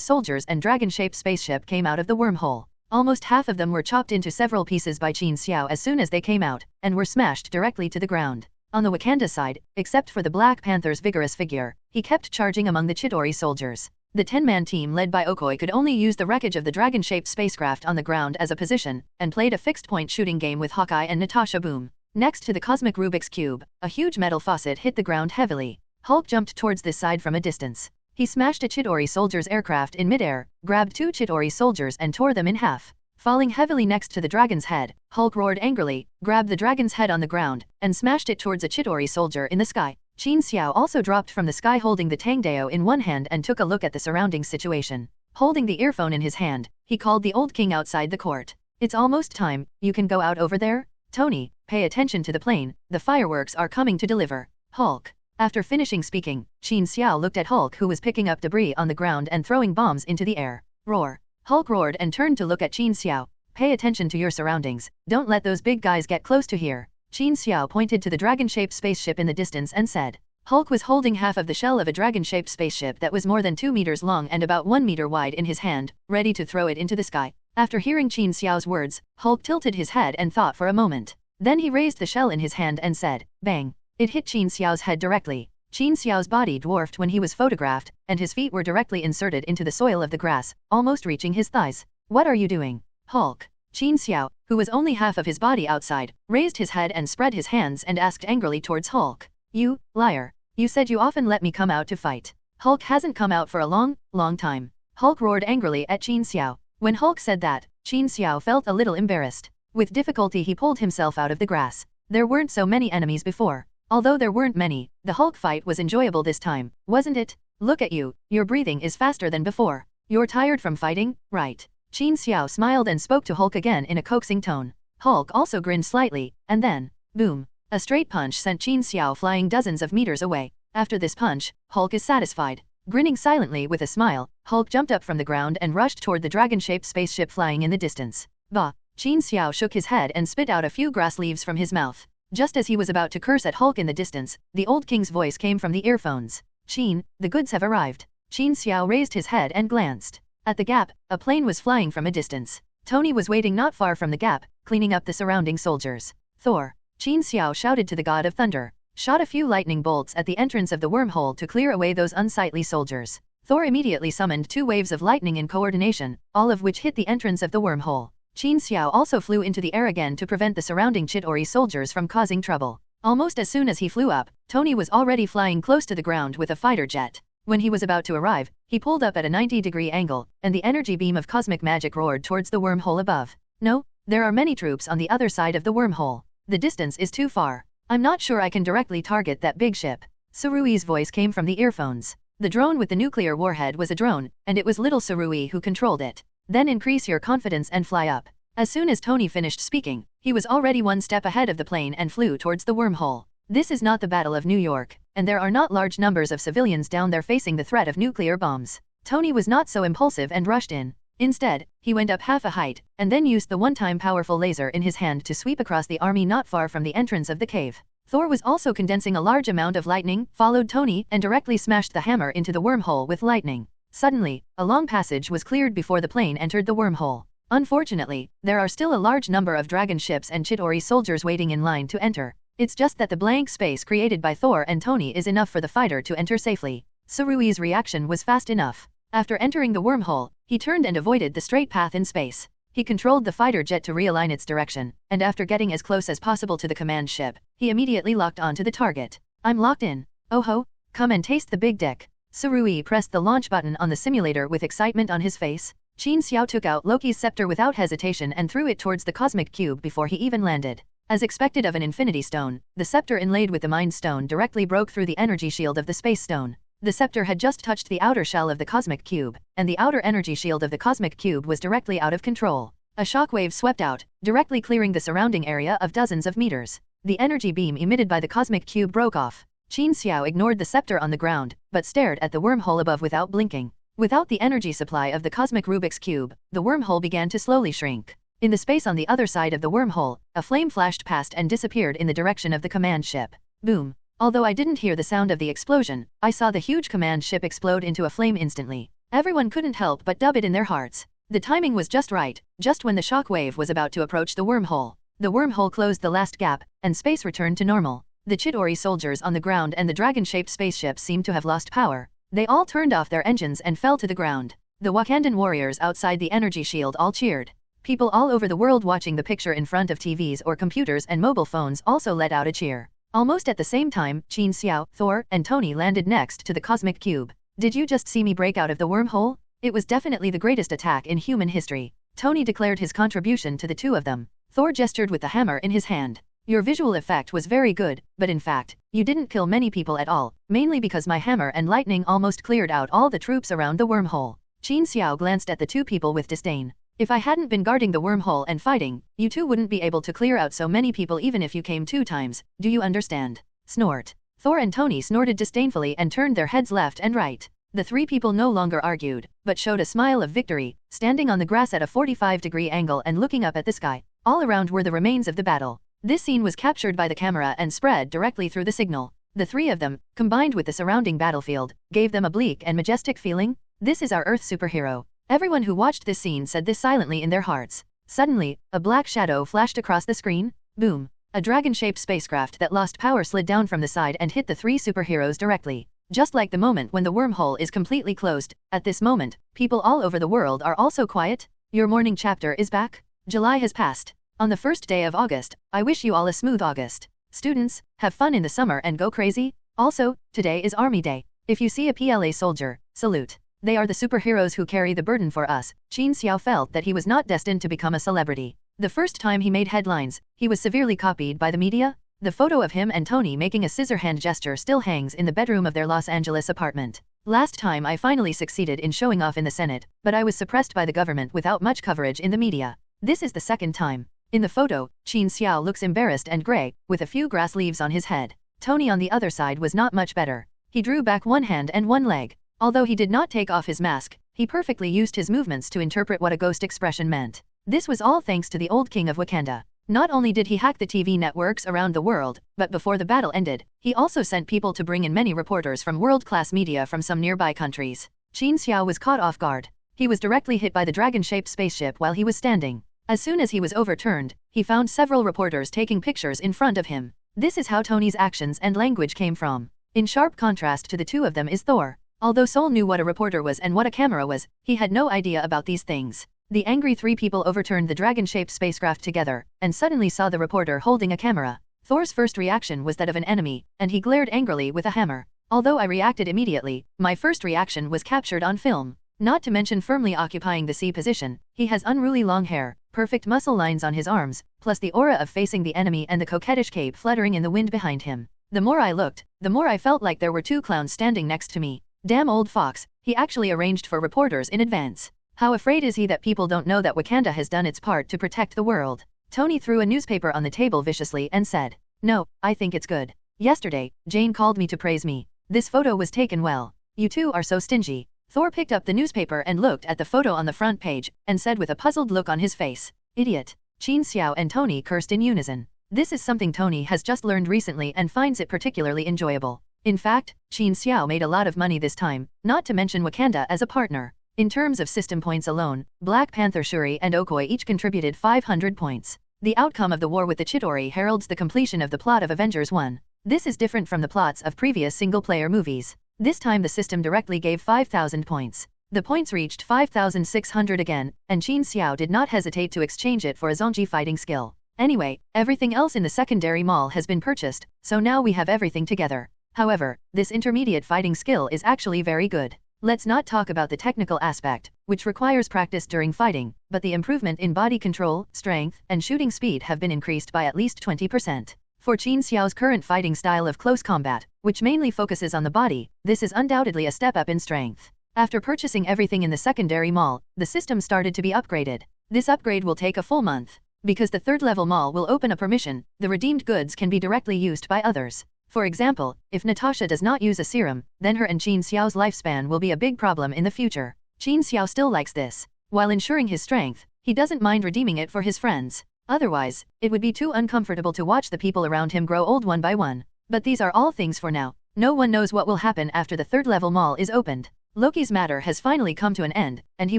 soldiers and dragon-shaped spaceship came out of the wormhole. Almost half of them were chopped into several pieces by Qin Xiao as soon as they came out, and were smashed directly to the ground. On the Wakanda side, except for the Black Panther's vigorous figure, he kept charging among the Chitauri soldiers. The 10-man team led by Okoye could only use the wreckage of the dragon-shaped spacecraft on the ground as a position, and played a fixed-point shooting game with Hawkeye and Natasha Boom. Next to the cosmic Rubik's Cube, a huge metal faucet hit the ground heavily. Hulk jumped towards this side from a distance. He smashed a Chitauri soldier's aircraft in midair, grabbed 2 Chitauri soldiers and tore them in half. Falling heavily next to the dragon's head, Hulk roared angrily, grabbed the dragon's head on the ground, and smashed it towards a Chitauri soldier in the sky. Qin Xiao also dropped from the sky holding the Tangdao in one hand and took a look at the surrounding situation. Holding the earphone in his hand, he called the old king outside the court. "It's almost time, you can go out over there? Tony, pay attention to the plane, the fireworks are coming to deliver." Hulk. After finishing speaking, Qin Xiao looked at Hulk who was picking up debris on the ground and throwing bombs into the air. Roar. Hulk roared and turned to look at Qin Xiao. "Pay attention to your surroundings, don't let those big guys get close to here." Qin Xiao pointed to the dragon-shaped spaceship in the distance and said. Hulk was holding half of the shell of a dragon-shaped spaceship that was more than 2 meters long and about 1 meter wide in his hand, ready to throw it into the sky. After hearing Qin Xiao's words, Hulk tilted his head and thought for a moment. Then he raised the shell in his hand and said, "Bang." It hit Qin Xiao's head directly. Qin Xiao's body dwarfed when he was photographed, and his feet were directly inserted into the soil of the grass, almost reaching his thighs. "What are you doing, Hulk?" Qin Xiao, who was only half of his body outside, raised his head and spread his hands and asked angrily towards Hulk. "You, liar. You said you often let me come out to fight. Hulk hasn't come out for a long time." Hulk roared angrily at Qin Xiao. When Hulk said that, Qin Xiao felt a little embarrassed. With difficulty he pulled himself out of the grass. There weren't so many enemies before. Although there weren't many, the Hulk fight was enjoyable this time, wasn't it? "Look at you, your breathing is faster than before. You're tired from fighting, right?" Qin Xiao smiled and spoke to Hulk again in a coaxing tone. Hulk also grinned slightly, and then, boom. A straight punch sent Qin Xiao flying dozens of meters away. After this punch, Hulk is satisfied. Grinning silently with a smile, Hulk jumped up from the ground and rushed toward the dragon-shaped spaceship flying in the distance. Bah! Qin Xiao shook his head and spit out a few grass leaves from his mouth. Just as he was about to curse at Hulk in the distance, the old king's voice came from the earphones. "Qin, the goods have arrived." Qin Xiao raised his head and glanced. At the gap, a plane was flying from a distance. Tony was waiting not far from the gap, cleaning up the surrounding soldiers. "Thor!" Qin Xiao shouted to the god of thunder. Shot a few lightning bolts at the entrance of the wormhole to clear away those unsightly soldiers. Thor immediately summoned 2 waves of lightning in coordination, all of which hit the entrance of the wormhole. Qin Xiao also flew into the air again to prevent the surrounding Chitauri soldiers from causing trouble. Almost as soon as he flew up, Tony was already flying close to the ground with a fighter jet. When he was about to arrive, he pulled up at a 90-degree angle, and the energy beam of cosmic magic roared towards the wormhole above. No, there are many troops on the other side of the wormhole. The distance is too far. I'm not sure I can directly target that big ship. Surui's voice came from the earphones. The drone with the nuclear warhead was a drone, and it was little Surui who controlled it. Then increase your confidence and fly up. As soon as Tony finished speaking, he was already one step ahead of the plane and flew towards the wormhole. This is not the Battle of New York, and there are not large numbers of civilians down there facing the threat of nuclear bombs. Tony was not so impulsive and rushed in. Instead, he went up half a height, and then used the one-time powerful laser in his hand to sweep across the army not far from the entrance of the cave. Thor was also condensing a large amount of lightning, followed Tony, and directly smashed the hammer into the wormhole with lightning. Suddenly, a long passage was cleared before the plane entered the wormhole. Unfortunately, there are still a large number of dragon ships and Chidori soldiers waiting in line to enter. It's just that the blank space created by Thor and Tony is enough for the fighter to enter safely. Surui's reaction was fast enough. After entering the wormhole, he turned and avoided the straight path in space. He controlled the fighter jet to realign its direction, and after getting as close as possible to the command ship, he immediately locked onto the target. I'm locked in. Oh ho, come and taste the big dick. Surui pressed the launch button on the simulator with excitement on his face. Qin Xiao took out Loki's scepter without hesitation and threw it towards the cosmic cube before he even landed. As expected of an infinity stone, the scepter inlaid with the mind stone directly broke through the energy shield of the space stone. The scepter had just touched the outer shell of the cosmic cube, and the outer energy shield of the cosmic cube was directly out of control. A shockwave swept out, directly clearing the surrounding area of dozens of meters. The energy beam emitted by the cosmic cube broke off. Qin Xiao ignored the scepter on the ground, but stared at the wormhole above without blinking. Without the energy supply of the cosmic Rubik's cube, the wormhole began to slowly shrink. In the space on the other side of the wormhole, a flame flashed past and disappeared in the direction of the command ship. Boom. Although I didn't hear the sound of the explosion, I saw the huge command ship explode into a flame instantly. Everyone couldn't help but dub it in their hearts. The timing was just right, just when the shock wave was about to approach the wormhole. The wormhole closed the last gap, and space returned to normal. The Chidori soldiers on the ground and the dragon-shaped spaceship seemed to have lost power. They all turned off their engines and fell to the ground. The Wakandan warriors outside the energy shield all cheered. People all over the world watching the picture in front of TVs or computers and mobile phones also let out a cheer. Almost at the same time, Qin Xiao, Thor, and Tony landed next to the cosmic cube. Did you just see me break out of the wormhole? It was definitely the greatest attack in human history. Tony declared his contribution to the two of them. Thor gestured with the hammer in his hand. Your visual effect was very good, but in fact, you didn't kill many people at all, mainly because my hammer and lightning almost cleared out all the troops around the wormhole. Qin Xiao glanced at the two people with disdain. If I hadn't been guarding the wormhole and fighting, you two wouldn't be able to clear out so many people even if you came 2 times, do you understand? Snort. Thor and Tony snorted disdainfully and turned their heads left and right. The 3 people no longer argued, but showed a smile of victory, standing on the grass at a 45-degree angle and looking up at the sky. All around were the remains of the battle. This scene was captured by the camera and spread directly through the signal. The 3 of them, combined with the surrounding battlefield, gave them a bleak and majestic feeling. This is our Earth superhero. Everyone who watched this scene said this silently in their hearts. Suddenly, a black shadow flashed across the screen. Boom. A dragon-shaped spacecraft that lost power slid down from the side and hit the 3 superheroes directly. Just like the moment when the wormhole is completely closed, at this moment, people all over the world are also quiet. Your morning chapter is back. July has passed. On the first day of August, I wish you all a smooth August. Students, have fun in the summer and go crazy. Also, today is Army Day. If you see a PLA soldier, salute. They are the superheroes who carry the burden for us. Qin Xiao felt that he was not destined to become a celebrity. The first time he made headlines, he was severely copied by the media. The photo of him and Tony making a scissor hand gesture still hangs in the bedroom of their Los Angeles apartment. Last time I finally succeeded in showing off in the Senate, but I was suppressed by the government without much coverage in the media. This is the second time. In the photo, Qin Xiao looks embarrassed and gray, with a few grass leaves on his head. Tony on the other side was not much better. He drew back one hand and one leg. Although he did not take off his mask, he perfectly used his movements to interpret what a ghost expression meant. This was all thanks to the old king of Wakanda. Not only did he hack the TV networks around the world, but before the battle ended, he also sent people to bring in many reporters from world-class media from some nearby countries. Qin Xiao was caught off guard. He was directly hit by the dragon-shaped spaceship while he was standing. As soon as he was overturned, he found several reporters taking pictures in front of him. This is how Tony's actions and language came from. In sharp contrast to the two of them is Thor. Although Sol knew what a reporter was and what a camera was, he had no idea about these things. The angry 3 people overturned the dragon-shaped spacecraft together, and suddenly saw the reporter holding a camera. Thor's first reaction was that of an enemy, and he glared angrily with a hammer. Although I reacted immediately, my first reaction was captured on film. Not to mention firmly occupying the C position, he has unruly long hair, perfect muscle lines on his arms, plus the aura of facing the enemy and the coquettish cape fluttering in the wind behind him. The more I looked, the more I felt like there were two clowns standing next to me. Damn old fox, he actually arranged for reporters in advance. How afraid is he that people don't know that Wakanda has done its part to protect the world? Tony threw a newspaper on the table viciously and said, "No, I think it's good. Yesterday, Jane called me to praise me. This photo was taken well. You two are so stingy." Thor picked up the newspaper and looked at the photo on the front page, and said with a puzzled look on his face, "Idiot." Qin Xiao and Tony cursed in unison. This is something Tony has just learned recently and finds it particularly enjoyable. In fact, Qin Xiao made a lot of money this time, not to mention Wakanda as a partner. In terms of system points alone, Black Panther, Shuri and Okoye each contributed 500 points. The outcome of the war with the Chitauri heralds the completion of the plot of Avengers 1. This is different from the plots of previous single-player movies. This time the system directly gave 5,000 points. The points reached 5,600 again, and Qin Xiao did not hesitate to exchange it for a Zongji fighting skill. Anyway, everything else in the secondary mall has been purchased, so now we have everything together. However, this intermediate fighting skill is actually very good. Let's not talk about the technical aspect, which requires practice during fighting, but the improvement in body control, strength, and shooting speed have been increased by at least 20%. For Qin Xiao's current fighting style of close combat, which mainly focuses on the body, this is undoubtedly a step up in strength. After purchasing everything in the secondary mall, the system started to be upgraded. This upgrade will take a full month. Because the third level mall will open a permission, the redeemed goods can be directly used by others. For example, if Natasha does not use a serum, then her and Qin Xiao's lifespan will be a big problem in the future. Qin Xiao still likes this. While ensuring his strength, he doesn't mind redeeming it for his friends. Otherwise, it would be too uncomfortable to watch the people around him grow old one by one. But these are all things for now. No one knows what will happen after the third level mall is opened. Loki's matter has finally come to an end, and he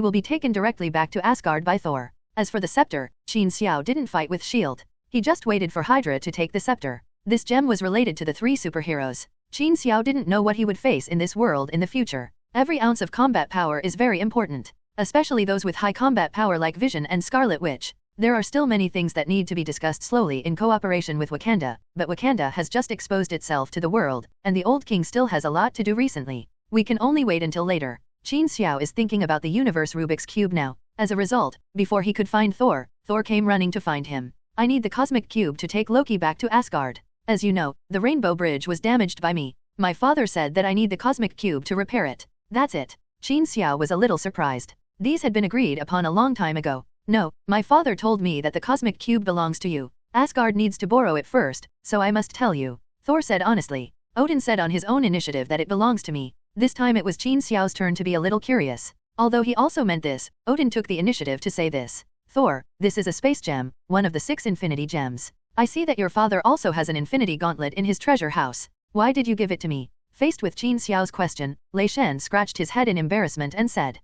will be taken directly back to Asgard by Thor. As for the scepter, Qin Xiao didn't fight with S.H.I.E.L.D. He just waited for Hydra to take the scepter. This gem was related to the three superheroes. Qin Xiao didn't know what he would face in this world in the future. Every ounce of combat power is very important, especially those with high combat power like Vision and Scarlet Witch. There are still many things that need to be discussed slowly in cooperation with Wakanda, but Wakanda has just exposed itself to the world, and the old king still has a lot to do recently. We can only wait until later. Qin Xiao is thinking about the universe Rubik's Cube now. As a result, before he could find Thor, Thor came running to find him. "I need the cosmic cube to take Loki back to Asgard. As you know, the Rainbow Bridge was damaged by me. My father said that I need the cosmic cube to repair it. That's it." Qin Xiao was a little surprised. These had been agreed upon a long time ago. "No, my father told me that the cosmic cube belongs to you. Asgard needs to borrow it first, so I must tell you," Thor said honestly. Odin said on his own initiative that it belongs to me. This time it was Qin Xiao's turn to be a little curious. Although he also meant this, Odin took the initiative to say this. "Thor, this is a space gem, one of the 6 infinity gems. I see that your father also has an infinity gauntlet in his treasure house. Why did you give it to me?" Faced with Qin Xiao's question, Lei Shen scratched his head in embarrassment and said,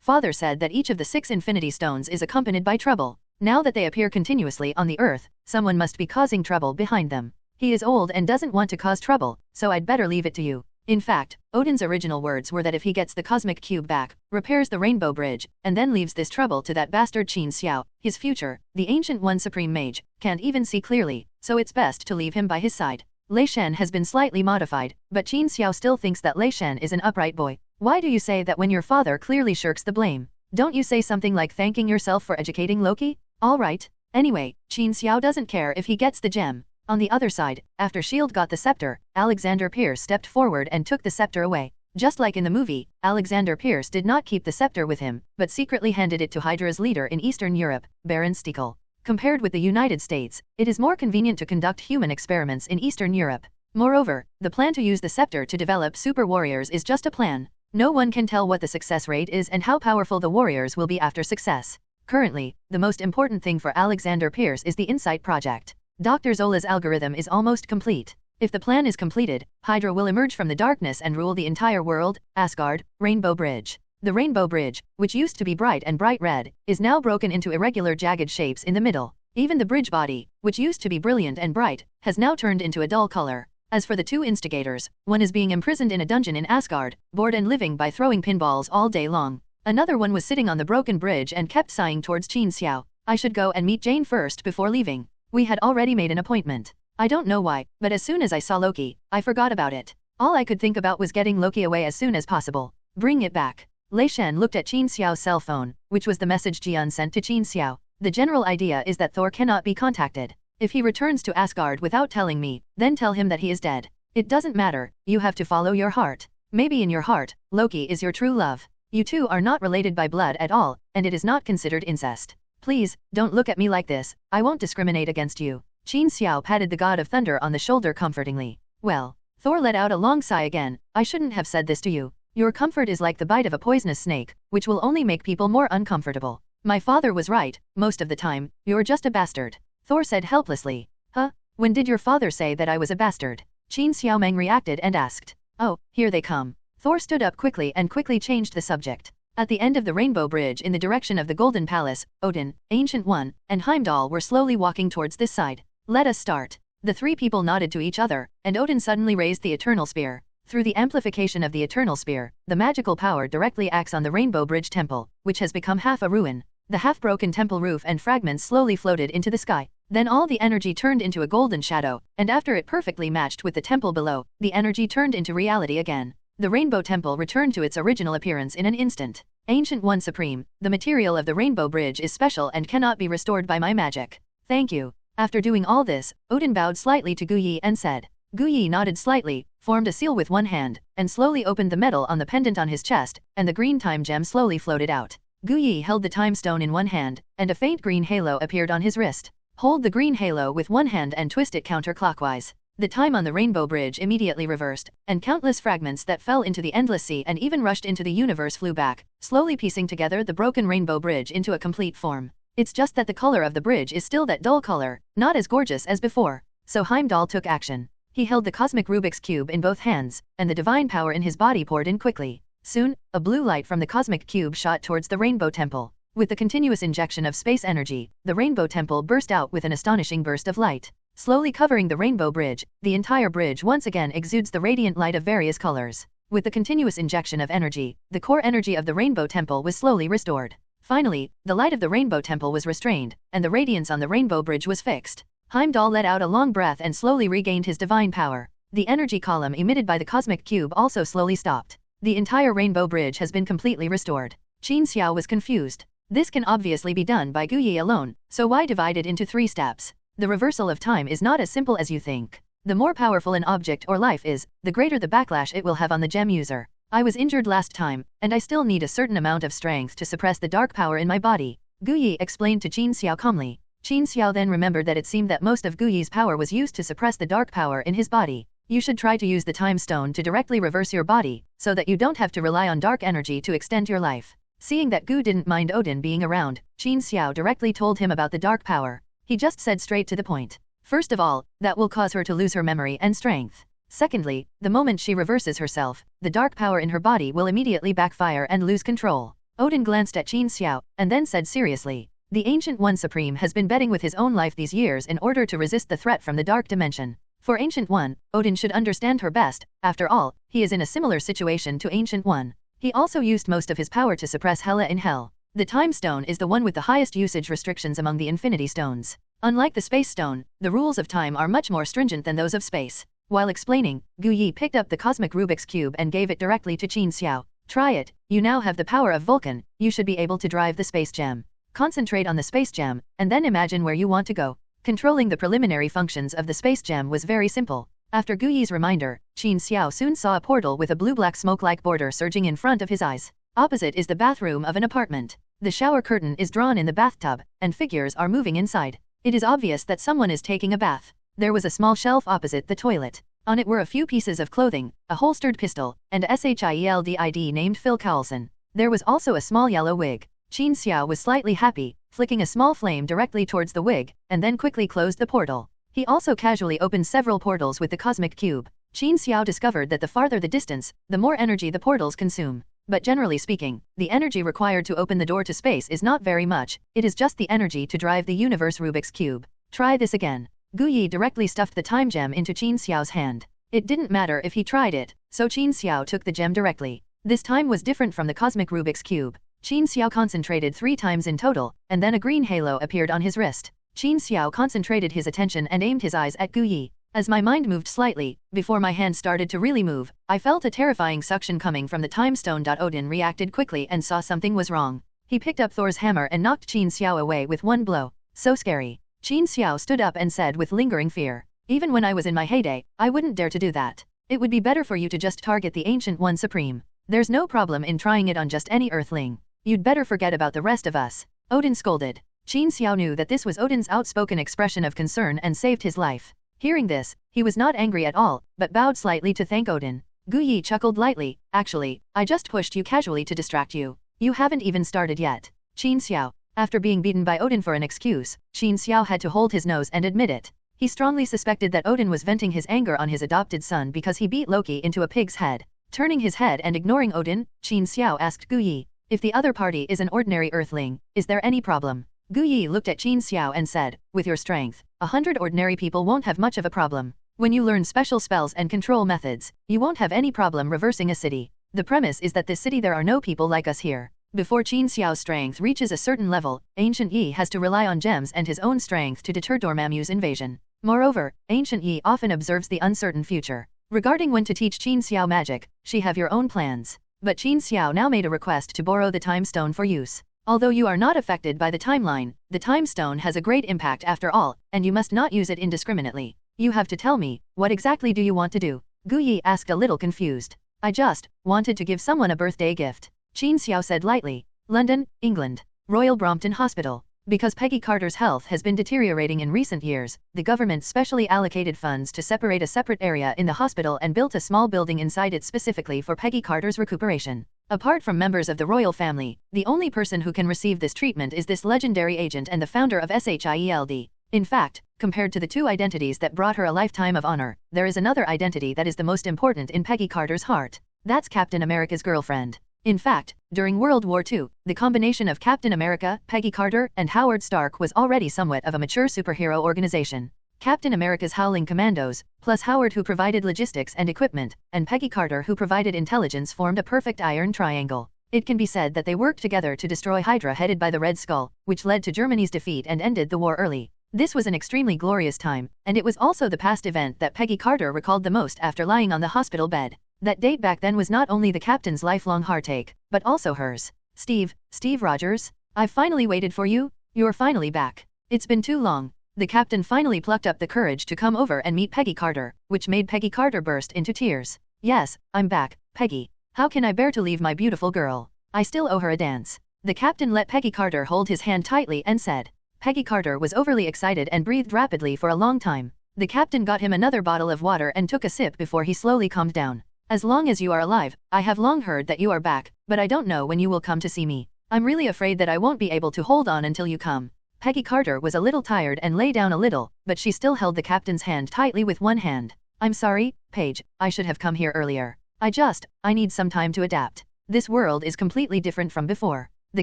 Father said that each of the 6 infinity stones is accompanied by trouble. Now that they appear continuously on the earth, someone must be causing trouble behind them. He is old and doesn't want to cause trouble, so I'd better leave it to you." In fact, Odin's original words were that if he gets the cosmic cube back, repairs the Rainbow Bridge, and then leaves this trouble to that bastard Qin Xiao, his future, the Ancient One Supreme Mage, can't even see clearly, so it's best to leave him by his side. Lei Shen has been slightly modified, but Qin Xiao still thinks that Lei Shen is an upright boy. "Why do you say that when your father clearly shirks the blame? Don't you say something like thanking yourself for educating Loki? Alright. Anyway, Qin Xiao doesn't care if he gets the gem." On the other side, after S.H.I.E.L.D. got the scepter, Alexander Pierce stepped forward and took the scepter away. Just like in the movie, Alexander Pierce did not keep the scepter with him, but secretly handed it to Hydra's leader in Eastern Europe, Baron Stiegel. Compared with the United States, it is more convenient to conduct human experiments in Eastern Europe. Moreover, the plan to use the scepter to develop super warriors is just a plan. No one can tell what the success rate is and how powerful the warriors will be after success. Currently, the most important thing for Alexander Pierce is the Insight Project. Dr. Zola's algorithm is almost complete. If the plan is completed, Hydra will emerge from the darkness and rule the entire world. Asgard, Rainbow Bridge. The Rainbow Bridge, which used to be bright and bright red, is now broken into irregular jagged shapes in the middle. Even the bridge body, which used to be brilliant and bright, has now turned into a dull color. As for the 2 instigators, one is being imprisoned in a dungeon in Asgard, bored and living by throwing pinballs all day long. Another one was sitting on the broken bridge and kept sighing towards Qin Xiao. "I should go and meet Jane first before leaving. We had already made an appointment." I don't know why, but as soon as I saw Loki, I forgot about it. All I could think about was getting Loki away as soon as possible. Bring it back. Lei Shen looked at Qin Xiao's cell phone, which was the message Jian sent to Qin Xiao. The general idea is that Thor cannot be contacted. If he returns to Asgard without telling me, then tell him that he is dead. It doesn't matter, you have to follow your heart. Maybe in your heart, Loki is your true love. You two are not related by blood at all, and it is not considered incest. Please, don't look at me like this, I won't discriminate against you. Qin Xiao patted the god of thunder on the shoulder comfortingly. Well, Thor let out a long sigh again. I shouldn't have said this to you. Your comfort is like the bite of a poisonous snake, which will only make people more uncomfortable. My father was right, most of the time, you're just a bastard. Thor said helplessly. Huh? When did your father say that I was a bastard? Qin Xiaomeng reacted and asked. Oh, here they come. Thor stood up quickly and quickly changed the subject. At the end of the Rainbow Bridge in the direction of the Golden Palace, Odin, Ancient One, and Heimdall were slowly walking towards this side. Let us start. The three people nodded to each other, and Odin suddenly raised the Eternal Spear. Through the amplification of the Eternal Spear, the magical power directly acts on the Rainbow Bridge Temple, which has become half a ruin. The half-broken temple roof and fragments slowly floated into the sky. Then all the energy turned into a golden shadow, and after it perfectly matched with the temple below, the energy turned into reality again. The Rainbow Temple returned to its original appearance in an instant. Ancient One Supreme, the material of the Rainbow Bridge is special and cannot be restored by my magic. Thank you. After doing all this, Odin bowed slightly to Guyi and said. Guyi nodded slightly, formed a seal with one hand, and slowly opened the metal on the pendant on his chest, and the green time gem slowly floated out. Guyi held the time stone in one hand, and a faint green halo appeared on his wrist. Hold the green halo with one hand and twist it counterclockwise. The time on the Rainbow Bridge immediately reversed, and countless fragments that fell into the endless sea and even rushed into the universe flew back, slowly piecing together the broken Rainbow Bridge into a complete form. It's just that the color of the bridge is still that dull color, not as gorgeous as before. So Heimdall took action. He held the cosmic Rubik's Cube in both hands, and the divine power in his body poured in quickly. Soon, a blue light from the cosmic cube shot towards the Rainbow Temple. With the continuous injection of space energy, the Rainbow Temple burst out with an astonishing burst of light. Slowly covering the Rainbow Bridge, the entire bridge once again exudes the radiant light of various colors. With the continuous injection of energy, the core energy of the Rainbow Temple was slowly restored. Finally, the light of the Rainbow Temple was restrained, and the radiance on the Rainbow Bridge was fixed. Heimdall let out a long breath and slowly regained his divine power. The energy column emitted by the cosmic cube also slowly stopped. The entire Rainbow Bridge has been completely restored. Qin Xiao was confused. This can obviously be done by Guyi alone, so why divide it into 3 steps? The reversal of time is not as simple as you think. The more powerful an object or life is, the greater the backlash it will have on the gem user. I was injured last time, and I still need a certain amount of strength to suppress the dark power in my body, Guyi explained to Qin Xiao calmly. Qin Xiao then remembered that it seemed that most of Guyi's power was used to suppress the dark power in his body. You should try to use the time stone to directly reverse your body, so that you don't have to rely on dark energy to extend your life. Seeing that Gu didn't mind Odin being around, Qin Xiao directly told him about the dark power. He just said straight to the point. First of all, that will cause her to lose her memory and strength. Secondly, the moment she reverses herself, the dark power in her body will immediately backfire and lose control. Odin glanced at Qin Xiao, and then said seriously. The Ancient One Supreme has been betting with his own life these years in order to resist the threat from the Dark Dimension. For Ancient One, Odin should understand her best, after all, he is in a similar situation to Ancient One. He also used most of his power to suppress Hela in Hell. The Time Stone is the one with the highest usage restrictions among the Infinity Stones. Unlike the Space Stone, the rules of time are much more stringent than those of space. While explaining, Gu Yi picked up the cosmic Rubik's Cube and gave it directly to Qin Xiao. Try it, you now have the power of Vulcan, you should be able to drive the Space Gem. Concentrate on the Space Gem, and then imagine where you want to go. Controlling the preliminary functions of the Space Gem was very simple. After Gu Yi's reminder, Qin Xiao soon saw a portal with a blue-black smoke-like border surging in front of his eyes. Opposite is the bathroom of an apartment. The shower curtain is drawn in the bathtub, and figures are moving inside. It is obvious that someone is taking a bath. There was a small shelf opposite the toilet. On it were a few pieces of clothing, a holstered pistol, and a SHIELD ID named Phil Carlson. There was also a small yellow wig. Qin Xiao was slightly happy, flicking a small flame directly towards the wig, and then quickly closed the portal. He also casually opened several portals with the cosmic cube. Qin Xiao discovered that the farther the distance, the more energy the portals consume. But generally speaking, the energy required to open the door to space is not very much, it is just the energy to drive the universe Rubik's Cube. Try this again. Gu Yi directly stuffed the time gem into Qin Xiao's hand. It didn't matter if he tried it, so Qin Xiao took the gem directly. This time was different from the cosmic Rubik's Cube. Qin Xiao concentrated 3 times in total, and then a green halo appeared on his wrist. Qin Xiao concentrated his attention and aimed his eyes at Gu Yi. As my mind moved slightly, before my hand started to really move, I felt a terrifying suction coming from the time stone. Odin reacted quickly and saw something was wrong. He picked up Thor's hammer and knocked Qin Xiao away with one blow. So scary. Qin Xiao stood up and said with lingering fear, "Even when I was in my heyday, I wouldn't dare to do that. It would be better for you to just target the Ancient One Supreme. There's no problem in trying it on just any Earthling. You'd better forget about the rest of us." Odin scolded. Qin Xiao knew that this was Odin's outspoken expression of concern and saved his life. Hearing this, he was not angry at all, but bowed slightly to thank Odin. Gu Yi chuckled lightly, "Actually, I just pushed you casually to distract you. You haven't even started yet." Qin Xiao. After being beaten by Odin for an excuse, Qin Xiao had to hold his nose and admit it. He strongly suspected that Odin was venting his anger on his adopted son because he beat Loki into a pig's head. Turning his head and ignoring Odin, Qin Xiao asked Gu Yi, "If the other party is an ordinary Earthling, is there any problem?" Gu Yi looked at Qin Xiao and said, "With your strength, 100 ordinary people won't have much of a problem. When you learn special spells and control methods, you won't have any problem reversing a city. The premise is that this city there are no people like us here." Before Qin Xiao's strength reaches a certain level, Ancient Yi has to rely on gems and his own strength to deter Dormammu's invasion. Moreover, Ancient Yi often observes the uncertain future. Regarding when to teach Qin Xiao magic, she have your own plans. But Qin Xiao now made a request to borrow the time stone for use. Although you are not affected by the timeline, the time stone has a great impact after all, and you must not use it indiscriminately. You have to tell me, what exactly do you want to do? Gu Yi asked a little confused. "I just wanted to give someone a birthday gift," Qin Xiao said lightly. London, England. Royal Brompton Hospital. Because Peggy Carter's health has been deteriorating in recent years, the government specially allocated funds to separate a separate area in the hospital and built a small building inside it specifically for Peggy Carter's recuperation. Apart from members of the royal family, the only person who can receive this treatment is this legendary agent and the founder of SHIELD. In fact, compared to the two identities that brought her a lifetime of honor, there is another identity that is the most important in Peggy Carter's heart. That's Captain America's girlfriend. In fact, during World War II, the combination of Captain America, Peggy Carter, and Howard Stark was already somewhat of a mature superhero organization. Captain America's Howling Commandos, plus Howard who provided logistics and equipment, and Peggy Carter who provided intelligence formed a perfect iron triangle. It can be said that they worked together to destroy Hydra headed by the Red Skull, which led to Germany's defeat and ended the war early. This was an extremely glorious time, and it was also the past event that Peggy Carter recalled the most after lying on the hospital bed. That date back then was not only the captain's lifelong heartache, but also hers. Steve Rogers, I've finally waited for you, you're finally back. It's been too long." The captain finally plucked up the courage to come over and meet Peggy Carter, which made Peggy Carter burst into tears. "Yes, I'm back, Peggy. How can I bear to leave my beautiful girl? I still owe her a dance." The captain let Peggy Carter hold his hand tightly and said. Peggy Carter was overly excited and breathed rapidly for a long time. The captain got him another bottle of water and took a sip before he slowly calmed down. "As long as you are alive, I have long heard that you are back, but I don't know when you will come to see me. I'm really afraid that I won't be able to hold on until you come." Peggy Carter was a little tired and lay down a little, but she still held the captain's hand tightly with one hand. "I'm sorry, Paige, I should have come here earlier. I need some time to adapt. This world is completely different from before," the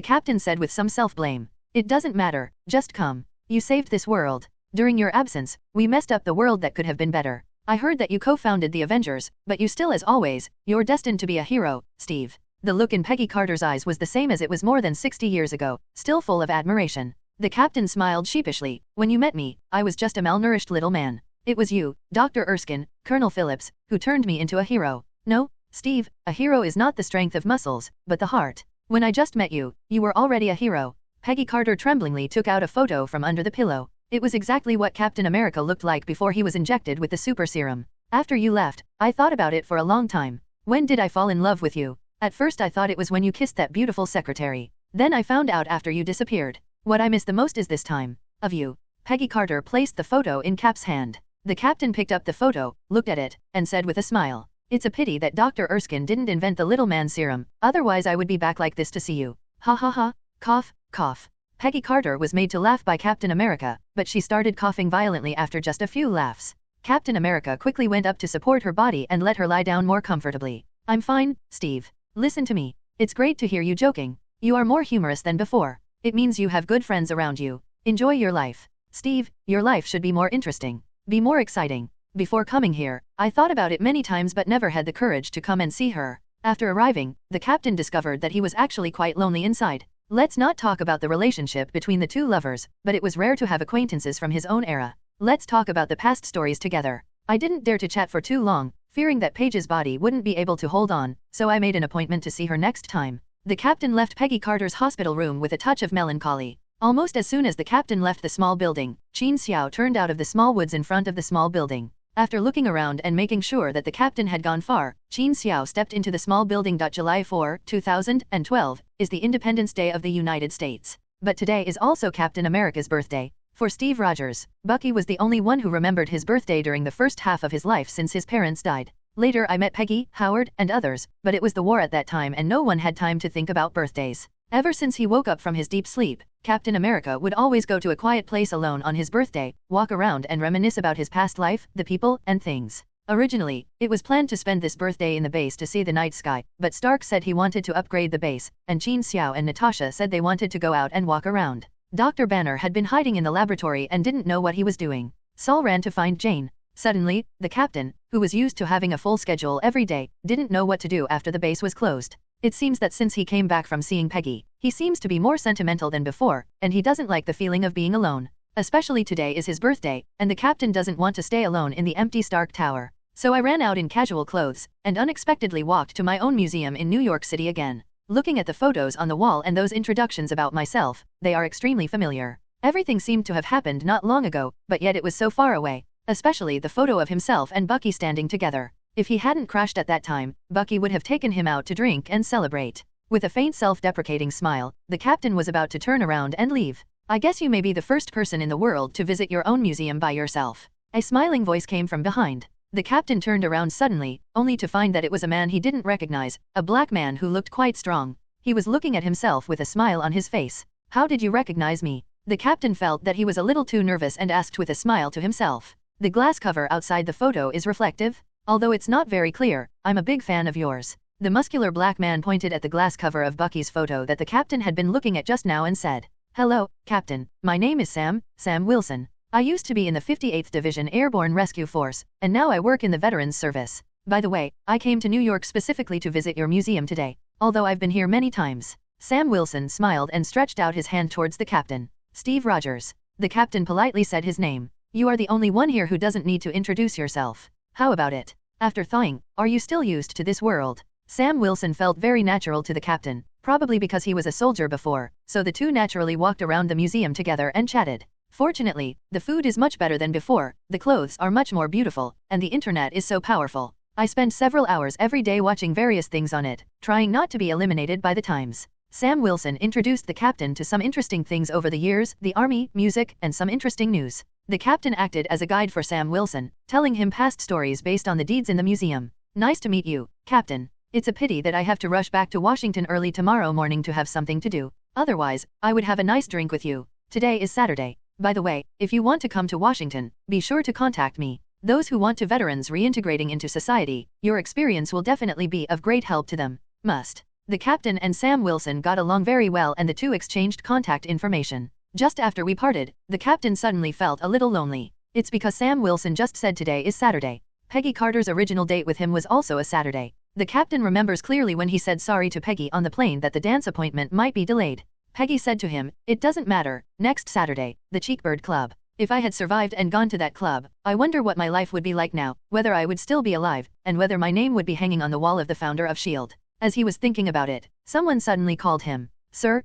captain said with some self-blame. "It doesn't matter, just come. You saved this world. During your absence, we messed up the world that could have been better. I heard that you co-founded the Avengers, but you still as always, you're destined to be a hero, Steve." The look in Peggy Carter's eyes was the same as it was more than 60 years ago, still full of admiration. The captain smiled sheepishly. "When you met me, I was just a malnourished little man. It was you, Dr. Erskine, Colonel Phillips, who turned me into a hero. No, Steve, a hero is not the strength of muscles, but the heart. When I just met you, you were already a hero." Peggy Carter tremblingly took out a photo from under the pillow. It was exactly what Captain America looked like before he was injected with the super serum. "After you left, I thought about it for a long time. When did I fall in love with you? At first I thought it was when you kissed that beautiful secretary. Then I found out after you disappeared. What I miss the most is this time. Of you." Peggy Carter placed the photo in Cap's hand. The captain picked up the photo, looked at it, and said with a smile, "It's a pity that Dr. Erskine didn't invent the little man serum, otherwise I would be back like this to see you. Ha ha ha, cough, cough." Peggy Carter was made to laugh by Captain America, but she started coughing violently after just a few laughs. Captain America quickly went up to support her body and let her lie down more comfortably. "I'm fine, Steve. Listen to me. It's great to hear you joking. You are more humorous than before. It means you have good friends around you. Enjoy your life. Steve, your life should be more interesting. Be more exciting. Before coming here, I thought about it many times but never had the courage to come and see her." After arriving, the captain discovered that he was actually quite lonely inside. Let's not talk about the relationship between the two lovers, but it was rare to have acquaintances from his own era. Let's talk about the past stories together. I didn't dare to chat for too long, fearing that Paige's body wouldn't be able to hold on, so I made an appointment to see her next time. The captain left Peggy Carter's hospital room with a touch of melancholy. Almost as soon as the captain left the small building, Qin Xiao turned out of the small woods in front of the small building. After looking around and making sure that the captain had gone far, Qin Xiao stepped into the small building. July 4, 2012, is the Independence Day of the United States. But today is also Captain America's birthday. For Steve Rogers, Bucky was the only one who remembered his birthday during the first half of his life since his parents died. Later I met Peggy, Howard, and others, but it was the war at that time and no one had time to think about birthdays. Ever since he woke up from his deep sleep, Captain America would always go to a quiet place alone on his birthday, walk around and reminisce about his past life, the people, and things. Originally, it was planned to spend this birthday in the base to see the night sky, but Stark said he wanted to upgrade the base, and Qin Xiao and Natasha said they wanted to go out and walk around. Dr. Banner had been hiding in the laboratory and didn't know what he was doing. Saul ran to find Jane. Suddenly, the captain, who was used to having a full schedule every day, didn't know what to do after the base was closed. It seems that since he came back from seeing Peggy, he seems to be more sentimental than before, and he doesn't like the feeling of being alone. Especially today is his birthday, and the captain doesn't want to stay alone in the empty Stark Tower. So I ran out in casual clothes, and unexpectedly walked to my own museum in New York City again. Looking at the photos on the wall and those introductions about myself, they are extremely familiar. Everything seemed to have happened not long ago, but yet it was so far away. Especially the photo of himself and Bucky standing together. If he hadn't crashed at that time, Bucky would have taken him out to drink and celebrate. With a faint self-deprecating smile, the captain was about to turn around and leave. I guess you may be the first person in the world to visit your own museum by yourself. A smiling voice came from behind. The captain turned around suddenly, only to find that it was a man he didn't recognize, a black man who looked quite strong. He was looking at himself with a smile on his face. How did you recognize me? The captain felt that he was a little too nervous and asked with a smile to himself. The glass cover outside the photo is reflective. Although it's not very clear, I'm a big fan of yours. The muscular black man pointed at the glass cover of Bucky's photo that the captain had been looking at just now and said, "Hello, Captain. My name is Sam Wilson. I used to be in the 58th Division Airborne Rescue Force, and now I work in the Veterans Service. By the way, I came to New York specifically to visit your museum today, although I've been here many times." Sam Wilson smiled and stretched out his hand towards the captain. "Steve Rogers." The captain politely said his name. "You are the only one here who doesn't need to introduce yourself. How about it? After thawing, are you still used to this world?" Sam Wilson felt very natural to the captain, probably because he was a soldier before, so the two naturally walked around the museum together and chatted. Fortunately, the food is much better than before, the clothes are much more beautiful, and the internet is so powerful. I spend several hours every day watching various things on it, trying not to be eliminated by the times. Sam Wilson introduced the captain to some interesting things over the years, the army, music, and some interesting news. The captain acted as a guide for Sam Wilson, telling him past stories based on the deeds in the museum. "Nice to meet you, Captain. It's a pity that I have to rush back to Washington early tomorrow morning to have something to do. Otherwise, I would have a nice drink with you. Today is Saturday. By the way, if you want to come to Washington, be sure to contact me. Those who want to veterans reintegrating into society, your experience will definitely be of great help to them. Must." The captain and Sam Wilson got along very well and the two exchanged contact information. Just after we parted, the captain suddenly felt a little lonely. It's because Sam Wilson just said today is Saturday. Peggy Carter's original date with him was also a Saturday. The captain remembers clearly when he said sorry to Peggy on the plane that the dance appointment might be delayed. Peggy said to him, "It doesn't matter, next Saturday, the Cheekbird Club. If I had survived and gone to that club, I wonder what my life would be like now, whether I would still be alive, and whether my name would be hanging on the wall of the founder of S.H.I.E.L.D. As he was thinking about it, someone suddenly called him. Sir,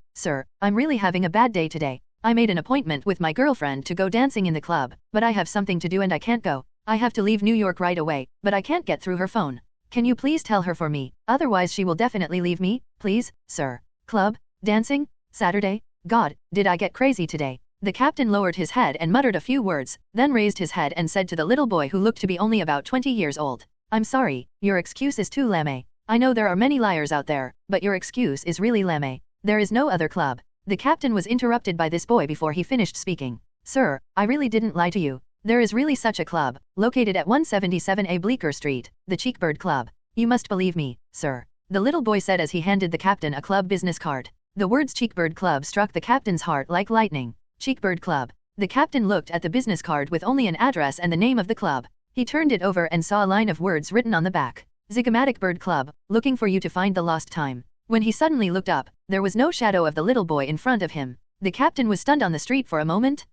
I'm really having a bad day today. I made an appointment with my girlfriend to go dancing in the club, but I have something to do and I can't go. I have to leave New York right away, but I can't get through her phone. Can you please tell her for me, otherwise she will definitely leave me, please, sir." Club? Dancing? Saturday? God, did I get crazy today? The captain lowered his head and muttered a few words, then raised his head and said to the little boy who looked to be only about 20 years old, "I'm sorry, your excuse is too lame. I know there are many liars out there, but your excuse is really lame. There is no other club." The captain was interrupted by this boy before he finished speaking. "Sir, I really didn't lie to you. There is really such a club, located at 177A Bleecker Street, the Cheekbird Club. You must believe me, sir," the little boy said as he handed the captain a club business card. The words Cheekbird Club struck the captain's heart like lightning. Cheekbird Club. The captain looked at the business card with only an address and the name of the club. He turned it over and saw a line of words written on the back. "Zygomatic Bird Club, looking for you to find the lost time. When he suddenly looked up, there was no shadow of the little boy in front of him. The captain was stunned on the street for a moment.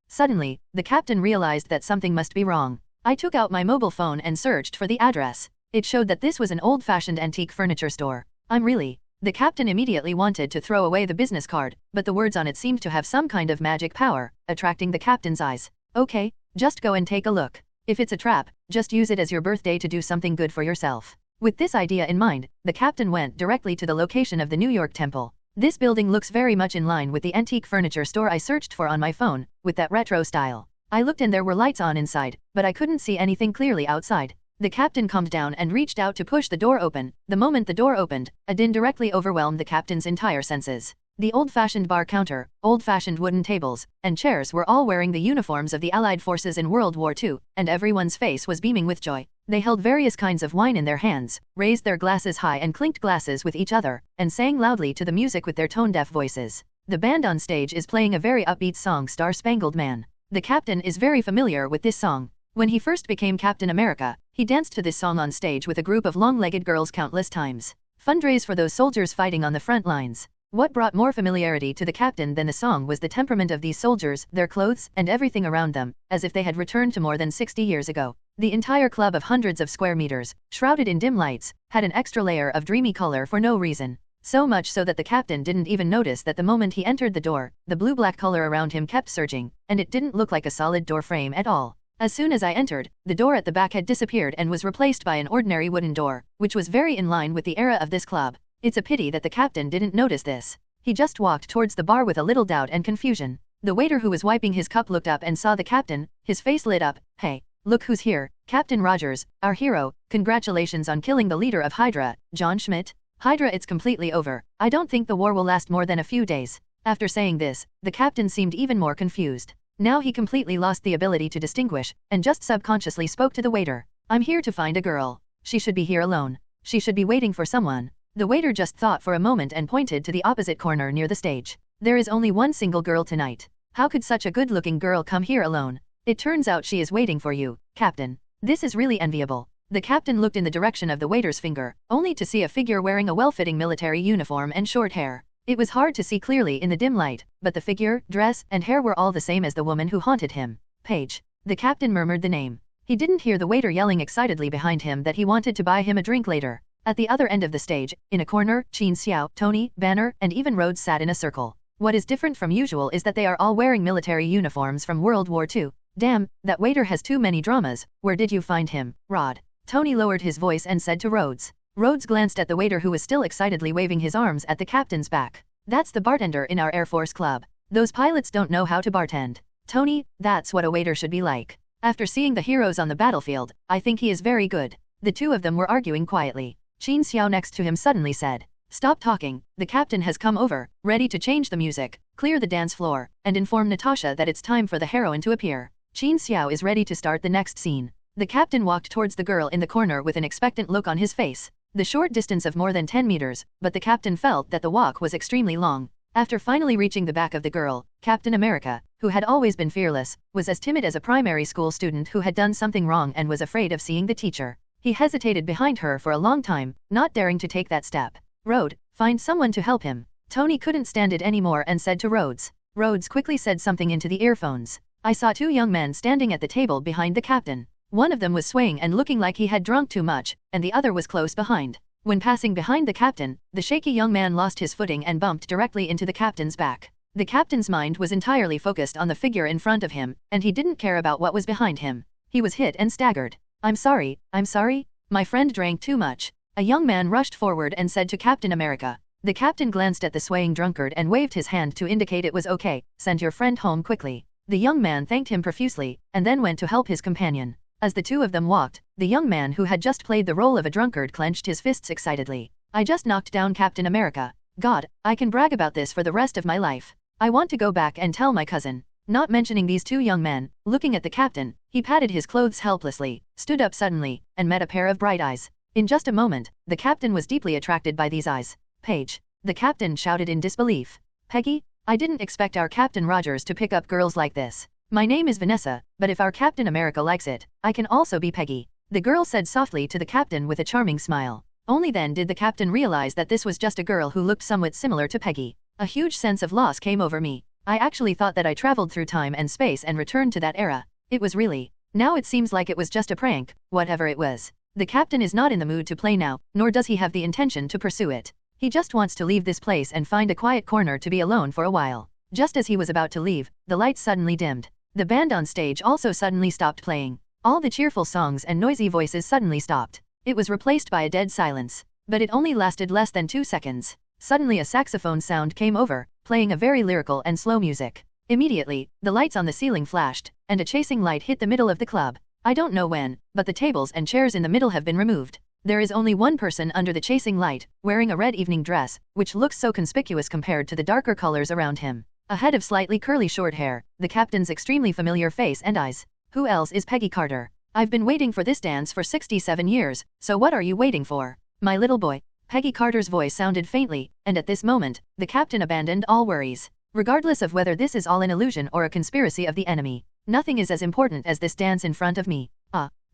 Suddenly, the captain realized that something must be wrong. I took out my mobile phone and searched for the address. It showed that this was an old-fashioned antique furniture store. The captain immediately wanted to throw away the business card, but the words on it seemed to have some kind of magic power, attracting the captain's eyes. Okay, just go and take a look. If it's a trap, just use it as your birthday to do something good for yourself. With this idea in mind, the captain went directly to the location of the New York temple. This building looks very much in line with the antique furniture store I searched for on my phone, with that retro style. I looked and there were lights on inside, but I couldn't see anything clearly outside. The captain calmed down and reached out to push the door open. The moment the door opened, a din directly overwhelmed the captain's entire senses. The old-fashioned bar counter, old-fashioned wooden tables, and chairs were all wearing the uniforms of the Allied forces in World War II, and everyone's face was beaming with joy. They held various kinds of wine in their hands, raised their glasses high and clinked glasses with each other, and sang loudly to the music with their tone-deaf voices. The band on stage is playing a very upbeat song, Star Spangled Man. The captain is very familiar with this song. When he first became Captain America, he danced to this song on stage with a group of long-legged girls countless times. Fundraise for those soldiers fighting on the front lines. What brought more familiarity to the captain than the song was the temperament of these soldiers, their clothes, and everything around them, as if they had returned to more than 60 years ago. The entire club of hundreds of square meters, shrouded in dim lights, had an extra layer of dreamy color for no reason. So much so that the captain didn't even notice that the moment he entered the door, the blue-black color around him kept surging, and it didn't look like a solid door frame at all. As soon as I entered, the door at the back had disappeared and was replaced by an ordinary wooden door, which was very in line with the era of this club. It's a pity that the captain didn't notice this. He just walked towards the bar with a little doubt and confusion. The waiter who was wiping his cup looked up and saw the captain. His face lit up. Hey, look who's here, Captain Rogers, our hero. Congratulations on killing the leader of Hydra, John Schmidt. Hydra, it's completely over. I don't think the war will last more than a few days. After saying this, the captain seemed even more confused. Now he completely lost the ability to distinguish, and just subconsciously spoke to the waiter. I'm here to find a girl. She should be here alone. She should be waiting for someone. The waiter just thought for a moment and pointed to the opposite corner near the stage. There is only one single girl tonight. How could such a good-looking girl come here alone? It turns out she is waiting for you, Captain. This is really enviable. The captain looked in the direction of the waiter's finger, only to see a figure wearing a well-fitting military uniform and short hair. It was hard to see clearly in the dim light, but the figure, dress, and hair were all the same as the woman who haunted him. Paige. The captain murmured the name. He didn't hear the waiter yelling excitedly behind him that he wanted to buy him a drink later. At the other end of the stage, in a corner, Qin Xiao, Tony, Banner, and even Rhodes sat in a circle. What is different from usual is that they are all wearing military uniforms from World War II. Damn, that waiter has too many dramas. Where did you find him, Rod? Tony lowered his voice and said to Rhodes. Rhodes glanced at the waiter who was still excitedly waving his arms at the captain's back. That's the bartender in our Air Force club. Those pilots don't know how to bartend. Tony, that's what a waiter should be like. After seeing the heroes on the battlefield, I think he is very good. The two of them were arguing quietly. Qin Xiao next to him suddenly said, Stop talking, the captain has come over, ready to change the music, clear the dance floor, and inform Natasha that it's time for the heroine to appear. Qin Xiao is ready to start the next scene. The captain walked towards the girl in the corner with an expectant look on his face. The short distance of more than 10 meters, but the captain felt that the walk was extremely long. After finally reaching the back of the girl, Captain America, who had always been fearless, was as timid as a primary school student who had done something wrong and was afraid of seeing the teacher. He hesitated behind her for a long time, not daring to take that step. Rhodes, find someone to help him. Tony couldn't stand it anymore and said to Rhodes. Rhodes quickly said something into the earphones. I saw two young men standing at the table behind the captain. One of them was swaying and looking like he had drunk too much, and the other was close behind. When passing behind the captain, the shaky young man lost his footing and bumped directly into the captain's back. The captain's mind was entirely focused on the figure in front of him, and he didn't care about what was behind him. He was hit and staggered. I'm sorry, my friend drank too much. A young man rushed forward and said to Captain America. The captain glanced at the swaying drunkard and waved his hand to indicate it was okay, send your friend home quickly. The young man thanked him profusely, and then went to help his companion. As the two of them walked, the young man who had just played the role of a drunkard clenched his fists excitedly. I just knocked down Captain America. God, I can brag about this for the rest of my life. I want to go back and tell my cousin. Not mentioning these two young men, looking at the captain, he patted his clothes helplessly, stood up suddenly, and met a pair of bright eyes. In just a moment, the captain was deeply attracted by these eyes. Paige. The captain shouted in disbelief. Peggy? I didn't expect our Captain Rogers to pick up girls like this. My name is Vanessa, but if our Captain America likes it, I can also be Peggy. The girl said softly to the captain with a charming smile. Only then did the captain realize that this was just a girl who looked somewhat similar to Peggy. A huge sense of loss came over me. I actually thought that I traveled through time and space and returned to that era. It was really. Now it seems like it was just a prank, whatever it was. The captain is not in the mood to play now, nor does he have the intention to pursue it. He just wants to leave this place and find a quiet corner to be alone for a while. Just as he was about to leave, the lights suddenly dimmed. The band on stage also suddenly stopped playing. All the cheerful songs and noisy voices suddenly stopped. It was replaced by a dead silence. But it only lasted less than 2 seconds. Suddenly a saxophone sound came over, playing a very lyrical and slow music. Immediately, the lights on the ceiling flashed, and a chasing light hit the middle of the club. I don't know when, but the tables and chairs in the middle have been removed. There is only one person under the chasing light, wearing a red evening dress, which looks so conspicuous compared to the darker colors around him. A head of slightly curly short hair, the captain's extremely familiar face and eyes. Who else is Peggy Carter? I've been waiting for this dance for 67 years, so what are you waiting for? My little boy. Peggy Carter's voice sounded faintly, and at this moment, the captain abandoned all worries. Regardless of whether this is all an illusion or a conspiracy of the enemy, nothing is as important as this dance in front of me.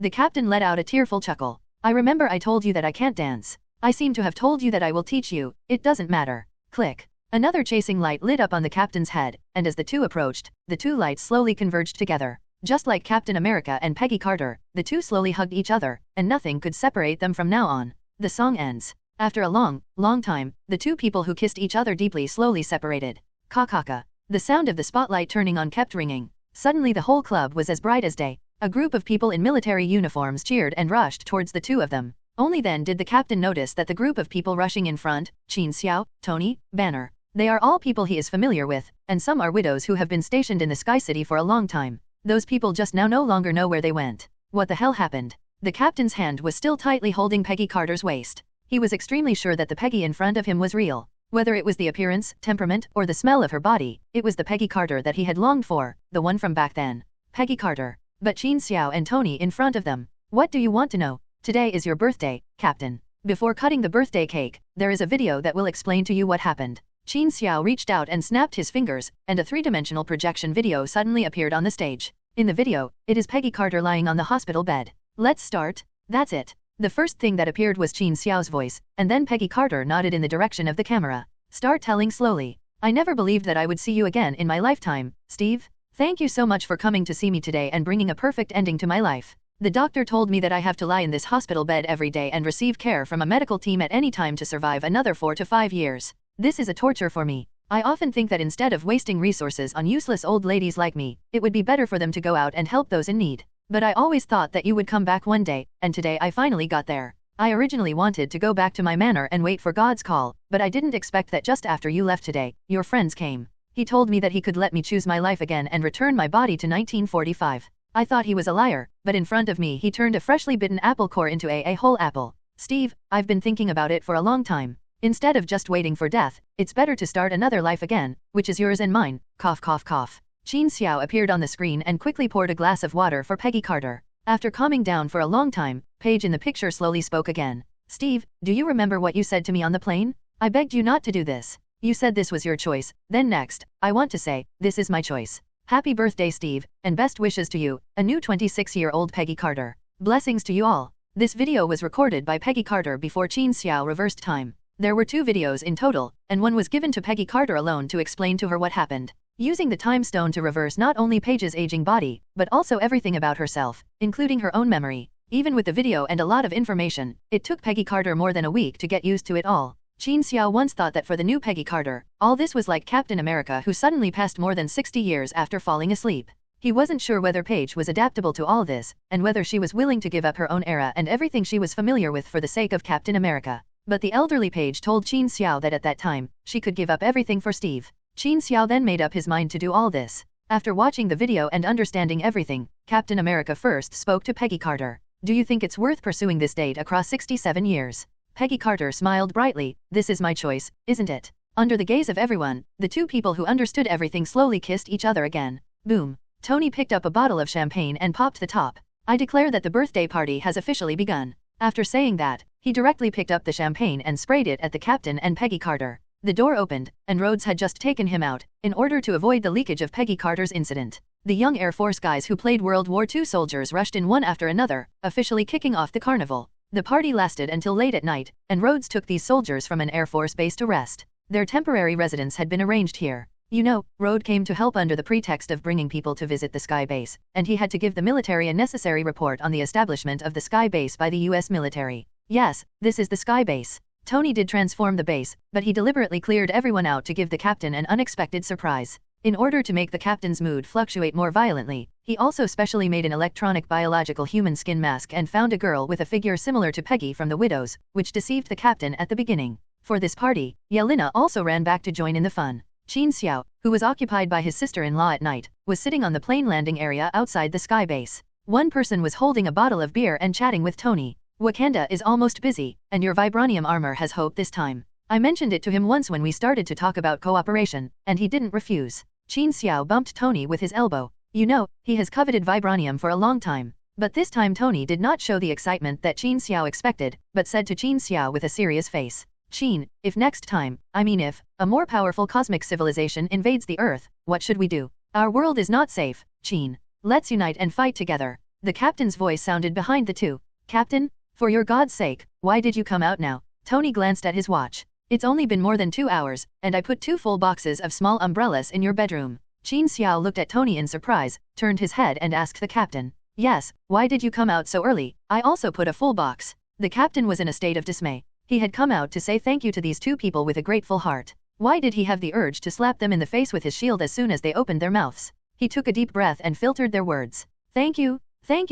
The captain let out a tearful chuckle. I remember I told you that I can't dance. I seem to have told you that I will teach you, it doesn't matter. Click. Another chasing light lit up on the captain's head, and as the two approached, the two lights slowly converged together. Just like Captain America and Peggy Carter, the two slowly hugged each other, and nothing could separate them from now on. The song ends. After a long time, the two people who kissed each other deeply slowly separated. Ka-ka-ka. The sound of the spotlight turning on kept ringing. Suddenly the whole club was as bright as day. A group of people in military uniforms cheered and rushed towards the two of them. Only then did the captain notice that the group of people rushing in front, Qin Xiao, Tony, Banner. They are all people he is familiar with, and some are widows who have been stationed in the Sky City for a long time. Those people just now no longer know where they went. What the hell happened? The captain's hand was still tightly holding Peggy Carter's waist. He was extremely sure that the Peggy in front of him was real. Whether it was the appearance, temperament, or the smell of her body, it was the Peggy Carter that he had longed for, the one from back then. Peggy Carter. But Qin Xiao and Tony in front of them. What do you want to know? Today is your birthday, Captain. Before cutting the birthday cake, there is a video that will explain to you what happened. Qin Xiao reached out and snapped his fingers, and a three-dimensional projection video suddenly appeared on the stage. In the video, it is Peggy Carter lying on the hospital bed. Let's start. That's it. The first thing that appeared was Qin Xiao's voice, and then Peggy Carter nodded in the direction of the camera. Start telling slowly. I never believed that I would see you again in my lifetime, Steve. Thank you so much for coming to see me today and bringing a perfect ending to my life. The doctor told me that I have to lie in this hospital bed every day and receive care from a medical team at any time to survive another 4 to 5 years. This is a torture for me. I often think that instead of wasting resources on useless old ladies like me, it would be better for them to go out and help those in need. But I always thought that you would come back one day, and today I finally got there. I originally wanted to go back to my manor and wait for God's call, but I didn't expect that just after you left today, your friends came. He told me that he could let me choose my life again and return my body to 1945. I thought he was a liar, but in front of me he turned a freshly bitten apple core into a whole apple. Steve, I've been thinking about it for a long time. Instead of just waiting for death, it's better to start another life again, which is yours and mine. Cough cough cough. Qin Xiao appeared on the screen and quickly poured a glass of water for Peggy Carter. After calming down for a long time, Paige in the picture slowly spoke again. Steve, do you remember what you said to me on the plane? I begged you not to do this. You said this was your choice. Then next, I want to say, this is my choice. Happy birthday, Steve, and best wishes to you, a new 26-year-old Peggy Carter. Blessings to you all. This video was recorded by Peggy Carter before Qin Xiao reversed time. There were 2 videos in total, and one was given to Peggy Carter alone to explain to her what happened. Using the time stone to reverse not only Paige's aging body, but also everything about herself, including her own memory. Even with the video and a lot of information, it took Peggy Carter more than a week to get used to it all. Qin Xiao once thought that for the new Peggy Carter, all this was like Captain America who suddenly passed more than 60 years after falling asleep. He wasn't sure whether Paige was adaptable to all this, and whether she was willing to give up her own era and everything she was familiar with for the sake of Captain America. But the elderly Paige told Qin Xiao that at that time, she could give up everything for Steve. Qin Xiao then made up his mind to do all this. After watching the video and understanding everything, Captain America first spoke to Peggy Carter. Do you think it's worth pursuing this date across 67 years? Peggy Carter smiled brightly. This is my choice, isn't it? Under the gaze of everyone, the 2 people who understood everything slowly kissed each other again. Boom. Tony picked up a bottle of champagne and popped the top. I declare that the birthday party has officially begun. After saying that, he directly picked up the champagne and sprayed it at the captain and Peggy Carter. The door opened, and Rhodes had just taken him out, in order to avoid the leakage of Peggy Carter's incident. The young Air Force guys who played World War II soldiers rushed in one after another, officially kicking off the carnival. The party lasted until late at night, and Rhodes took these soldiers from an Air Force base to rest. Their temporary residence had been arranged here. You know, Rhodes came to help under the pretext of bringing people to visit the Sky Base, and he had to give the military a necessary report on the establishment of the Sky Base by the US military. Yes, this is the Sky Base. Tony did transform the base, but he deliberately cleared everyone out to give the captain an unexpected surprise. In order to make the captain's mood fluctuate more violently, he also specially made an electronic biological human skin mask and found a girl with a figure similar to Peggy from the Widows, which deceived the captain at the beginning. For this party, Yelena also ran back to join in the fun. Qin Xiao, who was occupied by his sister-in-law at night, was sitting on the plane landing area outside the Sky Base. One person was holding a bottle of beer and chatting with Tony. Wakanda is almost busy, and your vibranium armor has hope this time. I mentioned it to him once when we started to talk about cooperation, and he didn't refuse. Qin Xiao bumped Tony with his elbow. You know, he has coveted vibranium for a long time. But this time Tony did not show the excitement that Qin Xiao expected, but said to Qin Xiao with a serious face. Qin, if next time, if, a more powerful cosmic civilization invades the Earth, what should we do? Our world is not safe, Qin. Let's unite and fight together. The captain's voice sounded behind the two. Captain? For your God's sake, why did you come out now? Tony glanced at his watch. It's only been more than 2 hours, and I put 2 full boxes of small umbrellas in your bedroom. Qin Xiao looked at Tony in surprise, turned his head and asked the captain. Yes, why did you come out so early? I also put a full box. The captain was in a state of dismay. He had come out to say thank you to these 2 people with a grateful heart. Why did he have the urge to slap them in the face with his shield as soon as they opened their mouths? He took a deep breath and filtered their words. Thank you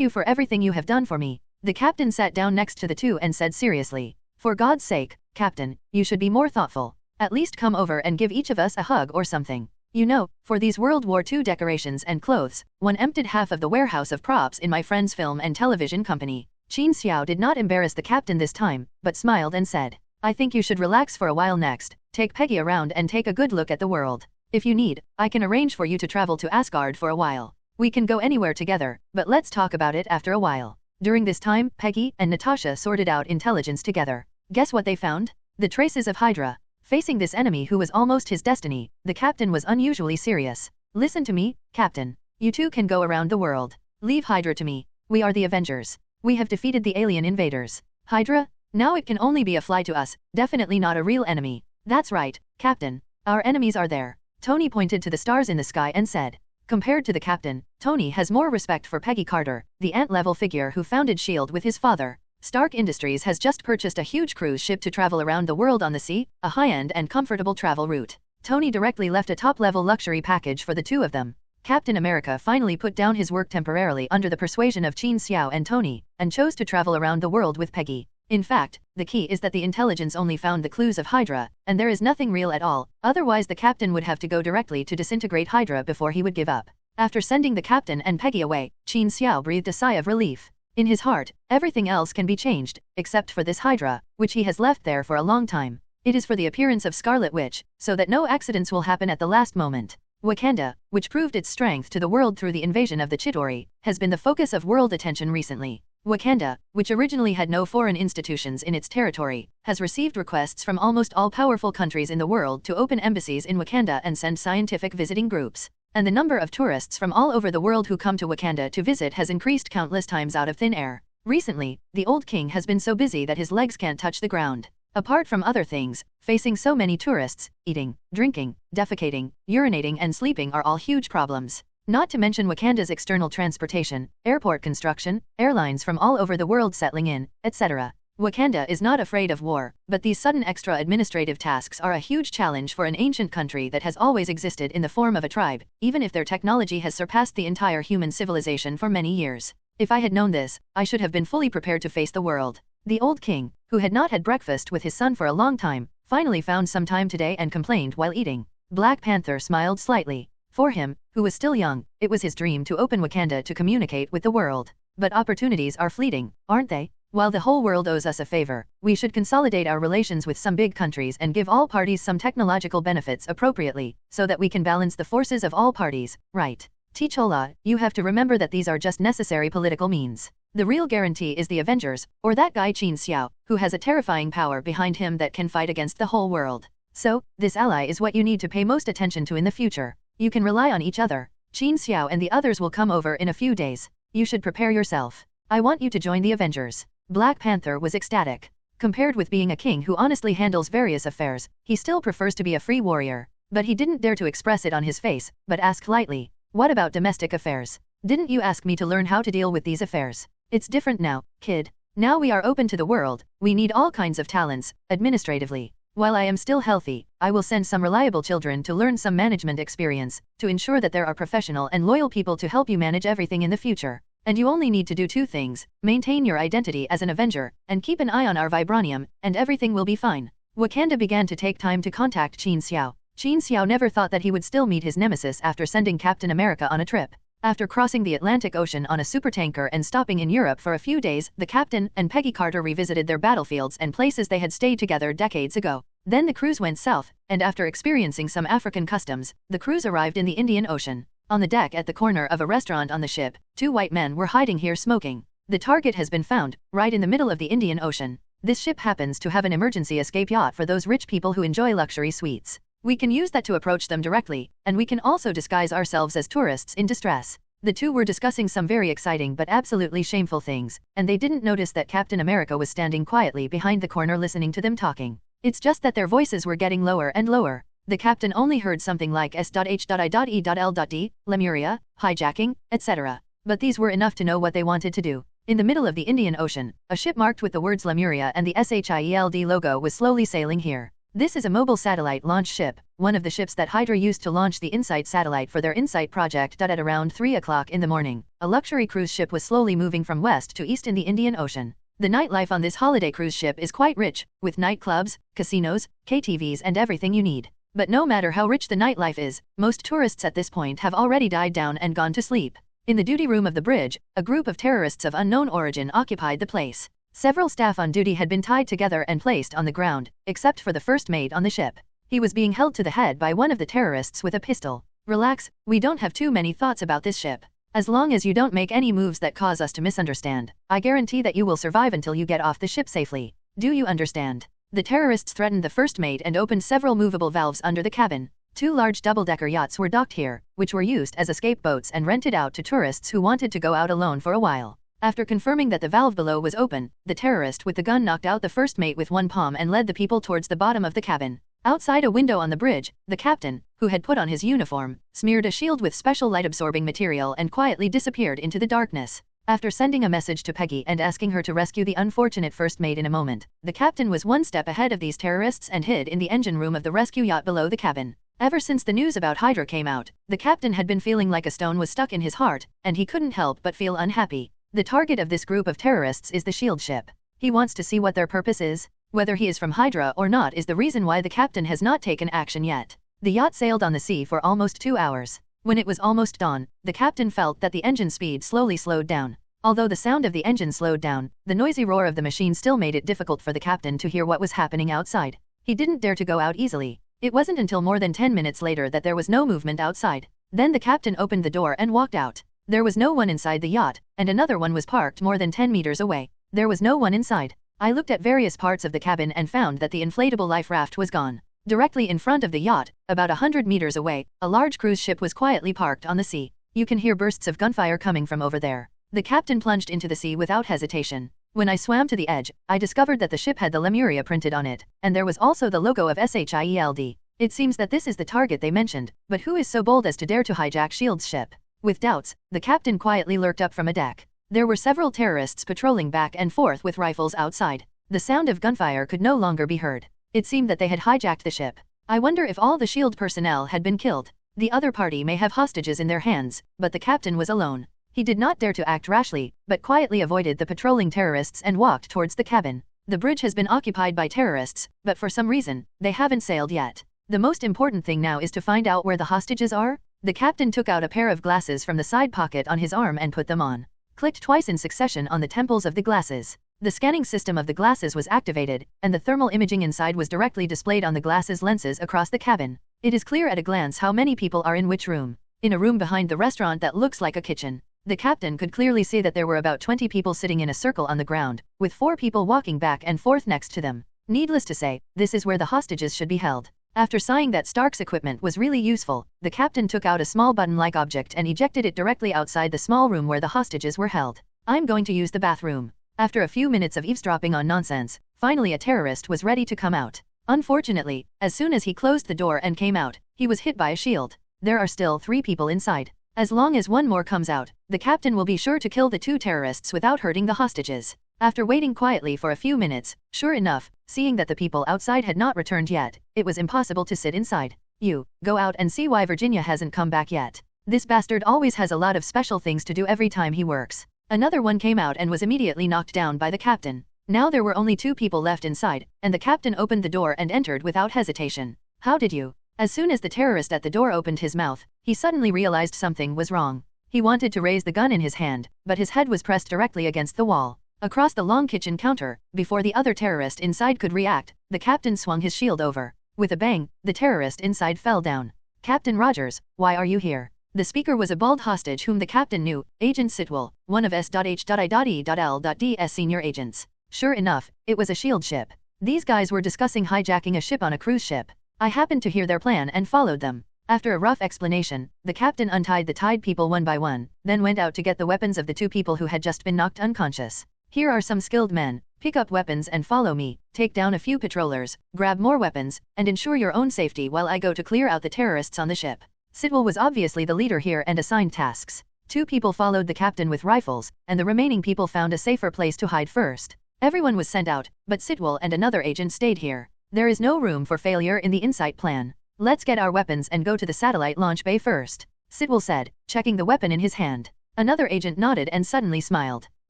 for everything you have done for me. The captain sat down next to the 2 and said seriously. For God's sake, Captain, you should be more thoughtful. At least come over and give each of us a hug or something. You know, for these World War II decorations and clothes, one emptied half of the warehouse of props in my friend's film and television company. Qin Xiao did not embarrass the captain this time, but smiled and said, I think you should relax for a while next, take Peggy around and take a good look at the world. If you need, I can arrange for you to travel to Asgard for a while. We can go anywhere together, but let's talk about it after a while. During this time, Peggy and Natasha sorted out intelligence together. Guess what they found? The traces of Hydra. Facing this enemy who was almost his destiny, the captain was unusually serious. Listen to me, Captain. You two can go around the world. Leave Hydra to me. We are the Avengers. We have defeated the alien invaders. Hydra? Now it can only be a fly to us, definitely not a real enemy. That's right, Captain. Our enemies are there. Tony pointed to the stars in the sky and said. Compared to the captain, Tony has more respect for Peggy Carter, the ant-level figure who founded S.H.I.E.L.D. with his father. Stark Industries has just purchased a huge cruise ship to travel around the world on the sea, a high-end and comfortable travel route. Tony directly left a top-level luxury package for the 2 of them. Captain America finally put down his work temporarily under the persuasion of Qin Xiao and Tony, and chose to travel around the world with Peggy. In fact, the key is that the intelligence only found the clues of Hydra, and there is nothing real at all, otherwise the captain would have to go directly to disintegrate Hydra before he would give up. After sending the captain and Peggy away, Qin Xiao breathed a sigh of relief. In his heart, everything else can be changed, except for this Hydra, which he has left there for a long time. It is for the appearance of Scarlet Witch, so that no accidents will happen at the last moment. Wakanda, which proved its strength to the world through the invasion of the Chitauri, has been the focus of world attention recently. Wakanda, which originally had no foreign institutions in its territory, has received requests from almost all powerful countries in the world to open embassies in Wakanda and send scientific visiting groups. And the number of tourists from all over the world who come to Wakanda to visit has increased countless times out of thin air. Recently, the old king has been so busy that his legs can't touch the ground. Apart from other things, facing so many tourists, eating, drinking, defecating, urinating and sleeping are all huge problems. Not to mention Wakanda's external transportation, airport construction, airlines from all over the world settling in, etc. Wakanda is not afraid of war, but these sudden extra administrative tasks are a huge challenge for an ancient country that has always existed in the form of a tribe, even if their technology has surpassed the entire human civilization for many years. If I had known this, I should have been fully prepared to face the world. The old king, who had not had breakfast with his son for a long time, finally found some time today and complained while eating. Black Panther smiled slightly. For him, who was still young, it was his dream to open Wakanda to communicate with the world. But opportunities are fleeting, aren't they? While the whole world owes us a favor, we should consolidate our relations with some big countries and give all parties some technological benefits appropriately, so that we can balance the forces of all parties, right? T'Challa, you have to remember that these are just necessary political means. The real guarantee is the Avengers, or that guy Qin Xiao, who has a terrifying power behind him that can fight against the whole world. So, this ally is what you need to pay most attention to in the future. You can rely on each other. Qin Xiao and the others will come over in a few days. You should prepare yourself. I want you to join the Avengers. Black Panther was ecstatic. Compared with being a king who honestly handles various affairs, he still prefers to be a free warrior. But he didn't dare to express it on his face, but asked lightly, "What about domestic affairs? Didn't you ask me to learn how to deal with these affairs? It's different now, kid. Now we are open to the world, we need all kinds of talents, administratively. While I am still healthy, I will send some reliable children to learn some management experience, to ensure that there are professional and loyal people to help you manage everything in the future. And you only need to do 2 things, maintain your identity as an Avenger, and keep an eye on our vibranium, and everything will be fine." Wakanda began to take time to contact Qin Xiao. Qin Xiao never thought that he would still meet his nemesis after sending Captain America on a trip. After crossing the Atlantic Ocean on a supertanker and stopping in Europe for a few days, the captain and Peggy Carter revisited their battlefields and places they had stayed together decades ago. Then the cruise went south, and after experiencing some African customs, the cruise arrived in the Indian Ocean. On the deck at the corner of a restaurant on the ship, 2 white men were hiding here smoking. The target has been found, right in the middle of the Indian Ocean. This ship happens to have an emergency escape yacht for those rich people who enjoy luxury suites. We can use that to approach them directly, and we can also disguise ourselves as tourists in distress. The 2 were discussing some very exciting but absolutely shameful things, and they didn't notice that Captain America was standing quietly behind the corner listening to them talking. It's just that their voices were getting lower and lower. The captain only heard something like S.H.I.E.L.D, Lemuria, hijacking, etc. But these were enough to know what they wanted to do. In the middle of the Indian Ocean, a ship marked with the words Lemuria and the SHIELD logo was slowly sailing here. This is a mobile satellite launch ship, one of the ships that Hydra used to launch the InSight satellite for their InSight project. At around 3 o'clock in the morning, a luxury cruise ship was slowly moving from west to east in the Indian Ocean. The nightlife on this holiday cruise ship is quite rich, with nightclubs, casinos, KTVs and everything you need. But no matter how rich the nightlife is, most tourists at this point have already died down and gone to sleep. In the duty room of the bridge, a group of terrorists of unknown origin occupied the place. Several staff on duty had been tied together and placed on the ground, except for the first mate on the ship. He was being held to the head by one of the terrorists with a pistol. "Relax, we don't have too many thoughts about this ship. As long as you don't make any moves that cause us to misunderstand, I guarantee that you will survive until you get off the ship safely. Do you understand?" The terrorists threatened the first mate and opened several movable valves under the cabin. 2 large double-decker yachts were docked here, which were used as escape boats and rented out to tourists who wanted to go out alone for a while. After confirming that the valve below was open, the terrorist with the gun knocked out the first mate with one palm and led the people towards the bottom of the cabin. Outside a window on the bridge, the captain, who had put on his uniform, smeared a shield with special light-absorbing material and quietly disappeared into the darkness. After sending a message to Peggy and asking her to rescue the unfortunate first mate in a moment, the captain was 1 step ahead of these terrorists and hid in the engine room of the rescue yacht below the cabin. Ever since the news about Hydra came out, the captain had been feeling like a stone was stuck in his heart, and he couldn't help but feel unhappy. The target of this group of terrorists is the SHIELD ship. He wants to see what their purpose is. Whether he is from Hydra or not is the reason why the captain has not taken action yet. The yacht sailed on the sea for almost 2 hours. When it was almost dawn, the captain felt that the engine speed slowly slowed down. Although the sound of the engine slowed down, the noisy roar of the machine still made it difficult for the captain to hear what was happening outside. He didn't dare to go out easily. It wasn't until more than 10 minutes later that there was no movement outside. Then the captain opened the door and walked out. There was no one inside the yacht, and another one was parked more than 10 meters away. There was no one inside. I looked at various parts of the cabin and found that the inflatable life raft was gone. Directly in front of the yacht, about 100 meters away, a large cruise ship was quietly parked on the sea. You can hear bursts of gunfire coming from over there. The captain plunged into the sea without hesitation. When I swam to the edge, I discovered that the ship had the Lemuria printed on it, and there was also the logo of SHIELD. It seems that this is the target they mentioned, but who is so bold as to dare to hijack S.H.I.E.L.D.'s ship? With doubts, the captain quietly lurked up from a deck. There were several terrorists patrolling back and forth with rifles outside. The sound of gunfire could no longer be heard. It seemed that they had hijacked the ship. I wonder if all the S.H.I.E.L.D. personnel had been killed. The other party may have hostages in their hands, but the captain was alone. He did not dare to act rashly, but quietly avoided the patrolling terrorists and walked towards the cabin. The bridge has been occupied by terrorists, but for some reason, they haven't sailed yet. The most important thing now is to find out where the hostages are. The captain took out a pair of glasses from the side pocket on his arm and put them on. Clicked twice in succession on the temples of the glasses. The scanning system of the glasses was activated, and the thermal imaging inside was directly displayed on the glasses lenses across the cabin. It is clear at a glance how many people are in which room. In a room behind the restaurant that looks like a kitchen. The captain could clearly see that there were about 20 people sitting in a circle on the ground, with 4 people walking back and forth next to them. Needless to say, this is where the hostages should be held. After sighing that Stark's equipment was really useful, the captain took out a small button-like object and ejected it directly outside the small room where the hostages were held. I'm going to use the bathroom. After a few minutes of eavesdropping on nonsense, finally a terrorist was ready to come out. Unfortunately, as soon as he closed the door and came out, he was hit by a shield. There are still 3 people inside. As long as one more comes out, the captain will be sure to kill the 2 terrorists without hurting the hostages. After waiting quietly for a few minutes, sure enough, seeing that the people outside had not returned yet, it was impossible to sit inside. You, go out and see why Virginia hasn't come back yet. This bastard always has a lot of special things to do every time he works. Another one came out and was immediately knocked down by the captain. Now there were only 2 people left inside, and the captain opened the door and entered without hesitation. How did you? As soon as the terrorist at the door opened his mouth, he suddenly realized something was wrong. He wanted to raise the gun in his hand, but his head was pressed directly against the wall. Across the long kitchen counter, before the other terrorist inside could react, the captain swung his shield over. With a bang, the terrorist inside fell down. Captain Rogers, why are you here? The speaker was a bald hostage whom the captain knew, Agent Sitwell, one of S.H.I.E.L.D's senior agents. Sure enough, it was a shield ship. These guys were discussing hijacking a ship on a cruise ship. I happened to hear their plan and followed them. After a rough explanation, the captain untied the tied people one by one, then went out to get the weapons of the 2 people who had just been knocked unconscious. Here are some skilled men, pick up weapons and follow me, take down a few patrollers, grab more weapons, and ensure your own safety while I go to clear out the terrorists on the ship. Sitwell was obviously the leader here and assigned tasks. 2 people followed the captain with rifles, and the remaining people found a safer place to hide first. Everyone was sent out, but Sitwell and another agent stayed here. There is no room for failure in the Insight plan. Let's get our weapons and go to the satellite launch bay first, Sitwell said, checking the weapon in his hand. Another agent nodded and suddenly smiled.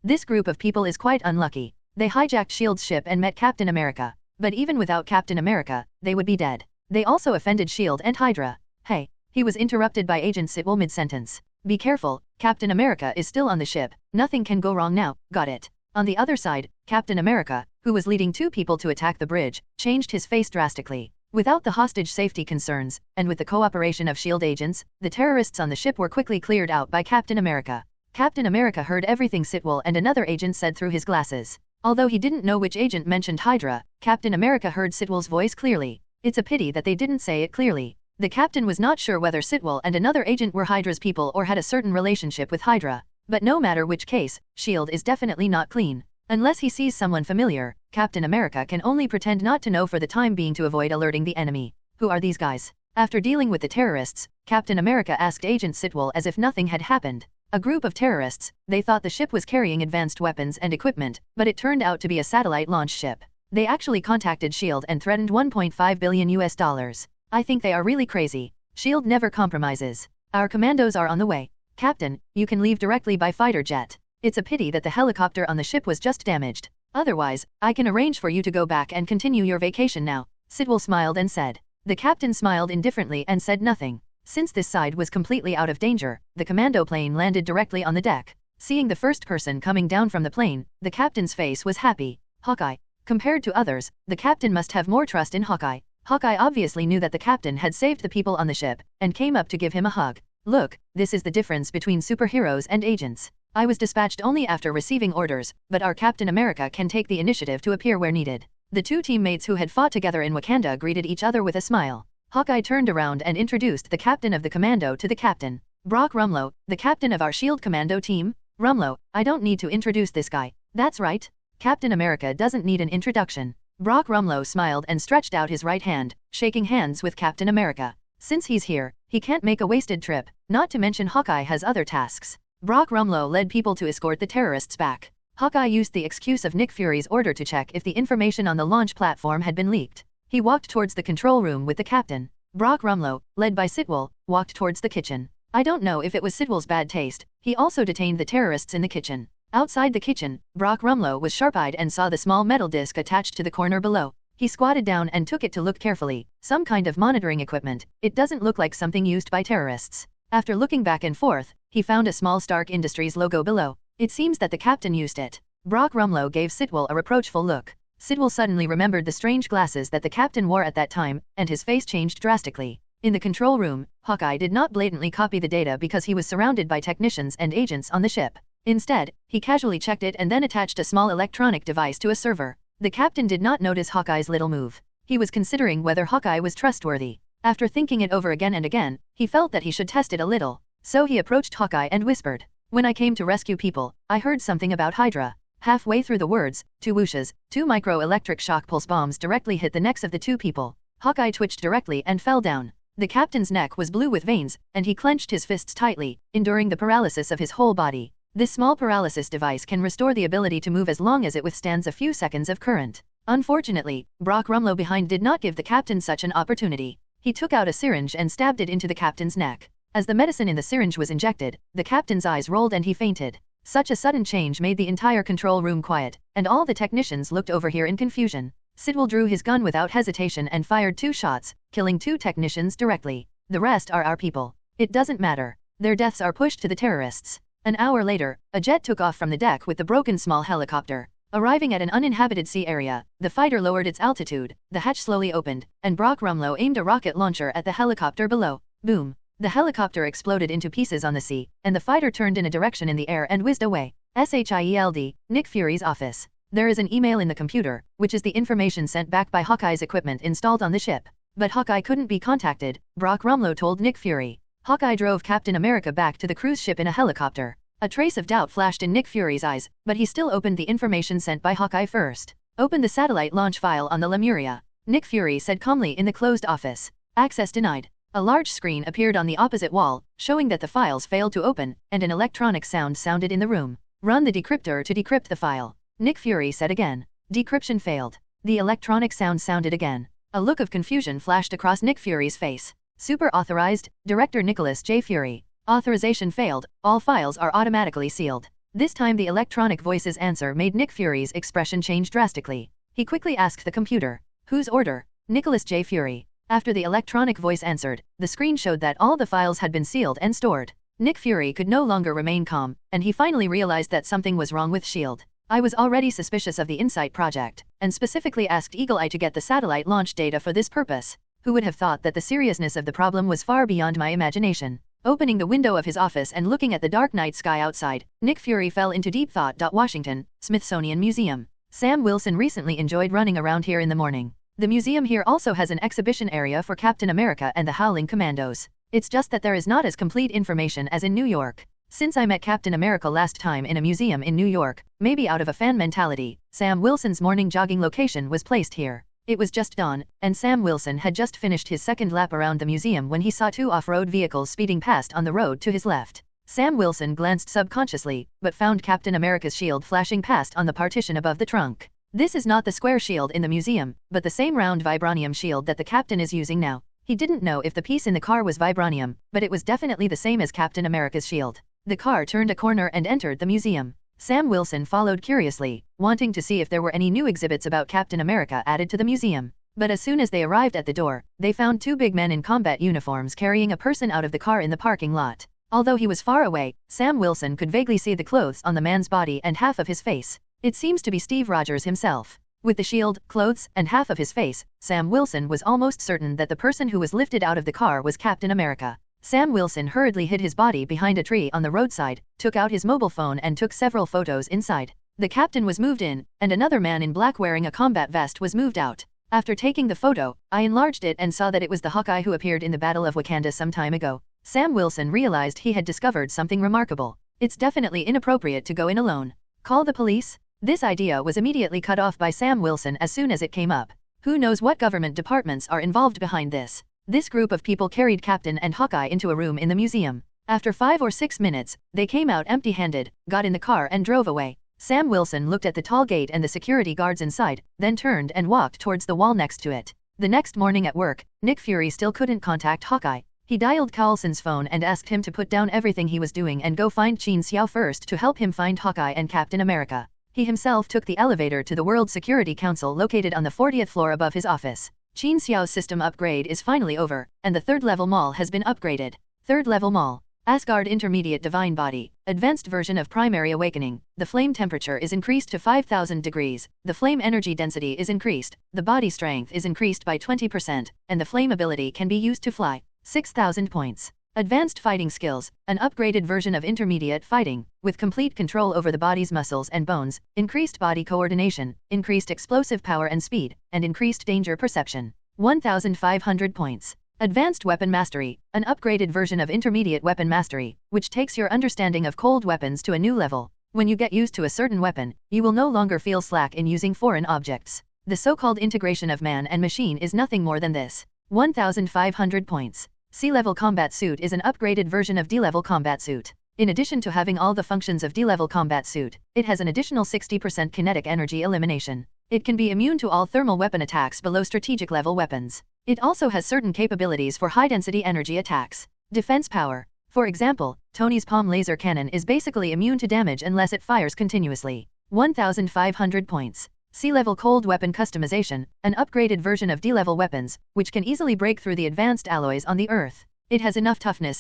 This group of people is quite unlucky. They hijacked S.H.I.E.L.D's ship and met Captain America. But even without Captain America, they would be dead. They also offended S.H.I.E.L.D. and Hydra. Hey. He was interrupted by Agent Sitwell mid-sentence. Be careful, Captain America is still on the ship. Nothing can go wrong now, got it. On the other side, Captain America, who was leading 2 people to attack the bridge, changed his face drastically. Without the hostage safety concerns, and with the cooperation of S.H.I.E.L.D. agents, the terrorists on the ship were quickly cleared out by Captain America. Captain America heard everything Sitwell and another agent said through his glasses. Although he didn't know which agent mentioned Hydra, Captain America heard Sitwell's voice clearly. It's a pity that they didn't say it clearly. The captain was not sure whether Sitwell and another agent were Hydra's people or had a certain relationship with Hydra. But no matter which case, S.H.I.E.L.D. is definitely not clean. Unless he sees someone familiar, Captain America can only pretend not to know for the time being to avoid alerting the enemy. Who are these guys? After dealing with the terrorists, Captain America asked Agent Sitwell as if nothing had happened. A group of terrorists, they thought the ship was carrying advanced weapons and equipment, but it turned out to be a satellite launch ship. They actually contacted S.H.I.E.L.D. and threatened $1.5 billion. I think they are really crazy. S.H.I.E.L.D. never compromises. Our commandos are on the way. Captain, you can leave directly by fighter jet. It's a pity that the helicopter on the ship was just damaged. Otherwise, I can arrange for you to go back and continue your vacation now. Sitwell smiled and said. The captain smiled indifferently and said nothing. Since this side was completely out of danger, the commando plane landed directly on the deck. Seeing the first person coming down from the plane, the captain's face was happy. Hawkeye. Compared to others, the captain must have more trust in Hawkeye. Hawkeye obviously knew that the captain had saved the people on the ship, and came up to give him a hug. Look, this is the difference between superheroes and agents. I was dispatched only after receiving orders, but our Captain America can take the initiative to appear where needed. The 2 teammates who had fought together in Wakanda greeted each other with a smile. Hawkeye turned around and introduced the captain of the commando to the captain. Brock Rumlow, the captain of our S.H.I.E.L.D. commando team? Rumlow, I don't need to introduce this guy. That's right. Captain America doesn't need an introduction. Brock Rumlow smiled and stretched out his right hand, shaking hands with Captain America. Since he's here, he can't make a wasted trip, not to mention Hawkeye has other tasks. Brock Rumlow led people to escort the terrorists back. Hawkeye used the excuse of Nick Fury's order to check if the information on the launch platform had been leaked. He walked towards the control room with the captain. Brock Rumlow, led by Sitwell, walked towards the kitchen. I don't know if it was Sitwell's bad taste, he also detained the terrorists in the kitchen. Outside the kitchen, Brock Rumlow was sharp-eyed and saw the small metal disc attached to the corner below. He squatted down and took it to look carefully. Some kind of monitoring equipment. It doesn't look like something used by terrorists. After looking back and forth, he found a small Stark Industries logo below. It seems that the captain used it. Brock Rumlow gave Sitwell a reproachful look. Sitwell suddenly remembered the strange glasses that the captain wore at that time, and his face changed drastically. In the control room, Hawkeye did not blatantly copy the data because he was surrounded by technicians and agents on the ship. Instead, he casually checked it and then attached a small electronic device to a server. The captain did not notice Hawkeye's little move. He was considering whether Hawkeye was trustworthy. After thinking it over again and again, he felt that he should test it a little. So he approached Hawkeye and whispered, "When I came to rescue people, I heard something about Hydra. Halfway through the words, 2 whooshes, 2 micro-electric shock pulse bombs directly hit the necks of the 2 people. Hawkeye twitched directly and fell down. The captain's neck was blue with veins, and he clenched his fists tightly, enduring the paralysis of his whole body. This small paralysis device can restore the ability to move as long as it withstands a few seconds of current. Unfortunately, Brock Rumlow behind did not give the captain such an opportunity. He took out a syringe and stabbed it into the captain's neck. As the medicine in the syringe was injected, the captain's eyes rolled and he fainted. Such a sudden change made the entire control room quiet, and all the technicians looked over here in confusion. Sidwell drew his gun without hesitation and fired 2 shots, killing 2 technicians directly. The rest are our people. It doesn't matter. Their deaths are pushed to the terrorists. An hour later, a jet took off from the deck with the broken small helicopter. Arriving at an uninhabited sea area, the fighter lowered its altitude, the hatch slowly opened, and Brock Rumlow aimed a rocket launcher at the helicopter below. Boom! The helicopter exploded into pieces on the sea, and the fighter turned in a direction in the air and whizzed away. SHIELD, Nick Fury's office. There is an email in the computer, which is the information sent back by Hawkeye's equipment installed on the ship. But Hawkeye couldn't be contacted, Brock Rumlow told Nick Fury. Hawkeye drove Captain America back to the cruise ship in a helicopter. A trace of doubt flashed in Nick Fury's eyes, but he still opened the information sent by Hawkeye first. Open the satellite launch file on the Lemuria. Nick Fury said calmly in the closed office. Access denied. A large screen appeared on the opposite wall, showing that the files failed to open, and an electronic sound sounded in the room. Run the decryptor to decrypt the file. Nick Fury said again. Decryption failed. The electronic sound sounded again. A look of confusion flashed across Nick Fury's face. Super authorized, Director Nicholas J. Fury. Authorization failed, all files are automatically sealed. This time the electronic voice's answer made Nick Fury's expression change drastically. He quickly asked the computer. Whose order? Nicholas J. Fury. After the electronic voice answered, the screen showed that all the files had been sealed and stored. Nick Fury could no longer remain calm, and he finally realized that something was wrong with S.H.I.E.L.D. I was already suspicious of the Insight project, and specifically asked Eagle Eye to get the satellite launch data for this purpose. Who would have thought that the seriousness of the problem was far beyond my imagination? Opening the window of his office and looking at the dark night sky outside, Nick Fury fell into deep thought. Washington, Smithsonian Museum. Sam Wilson recently enjoyed running around here in the morning. The museum here also has an exhibition area for Captain America and the Howling Commandos. It's just that there is not as complete information as in New York. Since I met Captain America last time in a museum in New York, maybe out of a fan mentality, Sam Wilson's morning jogging location was placed here. It was just dawn, and Sam Wilson had just finished his second lap around the museum when he saw 2 off-road vehicles speeding past on the road to his left. Sam Wilson glanced subconsciously, but found Captain America's shield flashing past on the partition above the trunk. This is not the square shield in the museum, but the same round vibranium shield that the captain is using now. He didn't know if the piece in the car was vibranium, but it was definitely the same as Captain America's shield. The car turned a corner and entered the museum. Sam Wilson followed curiously, wanting to see if there were any new exhibits about Captain America added to the museum. But as soon as they arrived at the door, they found 2 big men in combat uniforms carrying a person out of the car in the parking lot. Although he was far away, Sam Wilson could vaguely see the clothes on the man's body and half of his face. It seems to be Steve Rogers himself. With the shield, clothes, and half of his face, Sam Wilson was almost certain that the person who was lifted out of the car was Captain America. Sam Wilson hurriedly hid his body behind a tree on the roadside, took out his mobile phone and took several photos inside. The captain was moved in, and another man in black wearing a combat vest was moved out. After taking the photo, I enlarged it and saw that it was the Hawkeye who appeared in the Battle of Wakanda some time ago. Sam Wilson realized he had discovered something remarkable. It's definitely inappropriate to go in alone. Call the police? This idea was immediately cut off by Sam Wilson as soon as it came up. Who knows what government departments are involved behind this? This group of people carried Captain and Hawkeye into a room in the museum. After 5 or 6 minutes, they came out empty-handed, got in the car and drove away. Sam Wilson looked at the tall gate and the security guards inside, then turned and walked towards the wall next to it. The next morning at work, Nick Fury still couldn't contact Hawkeye. He dialed Carlson's phone and asked him to put down everything he was doing and go find Qin Xiao first to help him find Hawkeye and Captain America. He himself took the elevator to the World Security Council located on the 40th floor above his office. Qin Xiao's system upgrade is finally over, and the 3rd level mall has been upgraded. 3rd level mall. Asgard Intermediate Divine Body. Advanced version of Primary Awakening. The flame temperature is increased to 5000 degrees, the flame energy density is increased, the body strength is increased by 20%, and the flame ability can be used to fly. 6000 points. Advanced Fighting Skills, an upgraded version of Intermediate Fighting, with complete control over the body's muscles and bones, increased body coordination, increased explosive power and speed, and increased danger perception. 1500 points. Advanced Weapon Mastery, an upgraded version of Intermediate Weapon Mastery, which takes your understanding of cold weapons to a new level. When you get used to a certain weapon, you will no longer feel slack in using foreign objects. The so-called integration of man and machine is nothing more than this. 1,500 points. C-level combat suit is an upgraded version of D-level combat suit. In addition to having all the functions of D-level combat suit, it has an additional 60% kinetic energy elimination. It can be immune to all thermal weapon attacks below strategic level weapons. It also has certain capabilities for high-density energy attacks. Defense power. For example, Tony's palm laser cannon is basically immune to damage unless it fires continuously. 1,500 points. C-level cold weapon customization, an upgraded version of D-level weapons, which can easily break through the advanced alloys on the Earth. It has enough toughness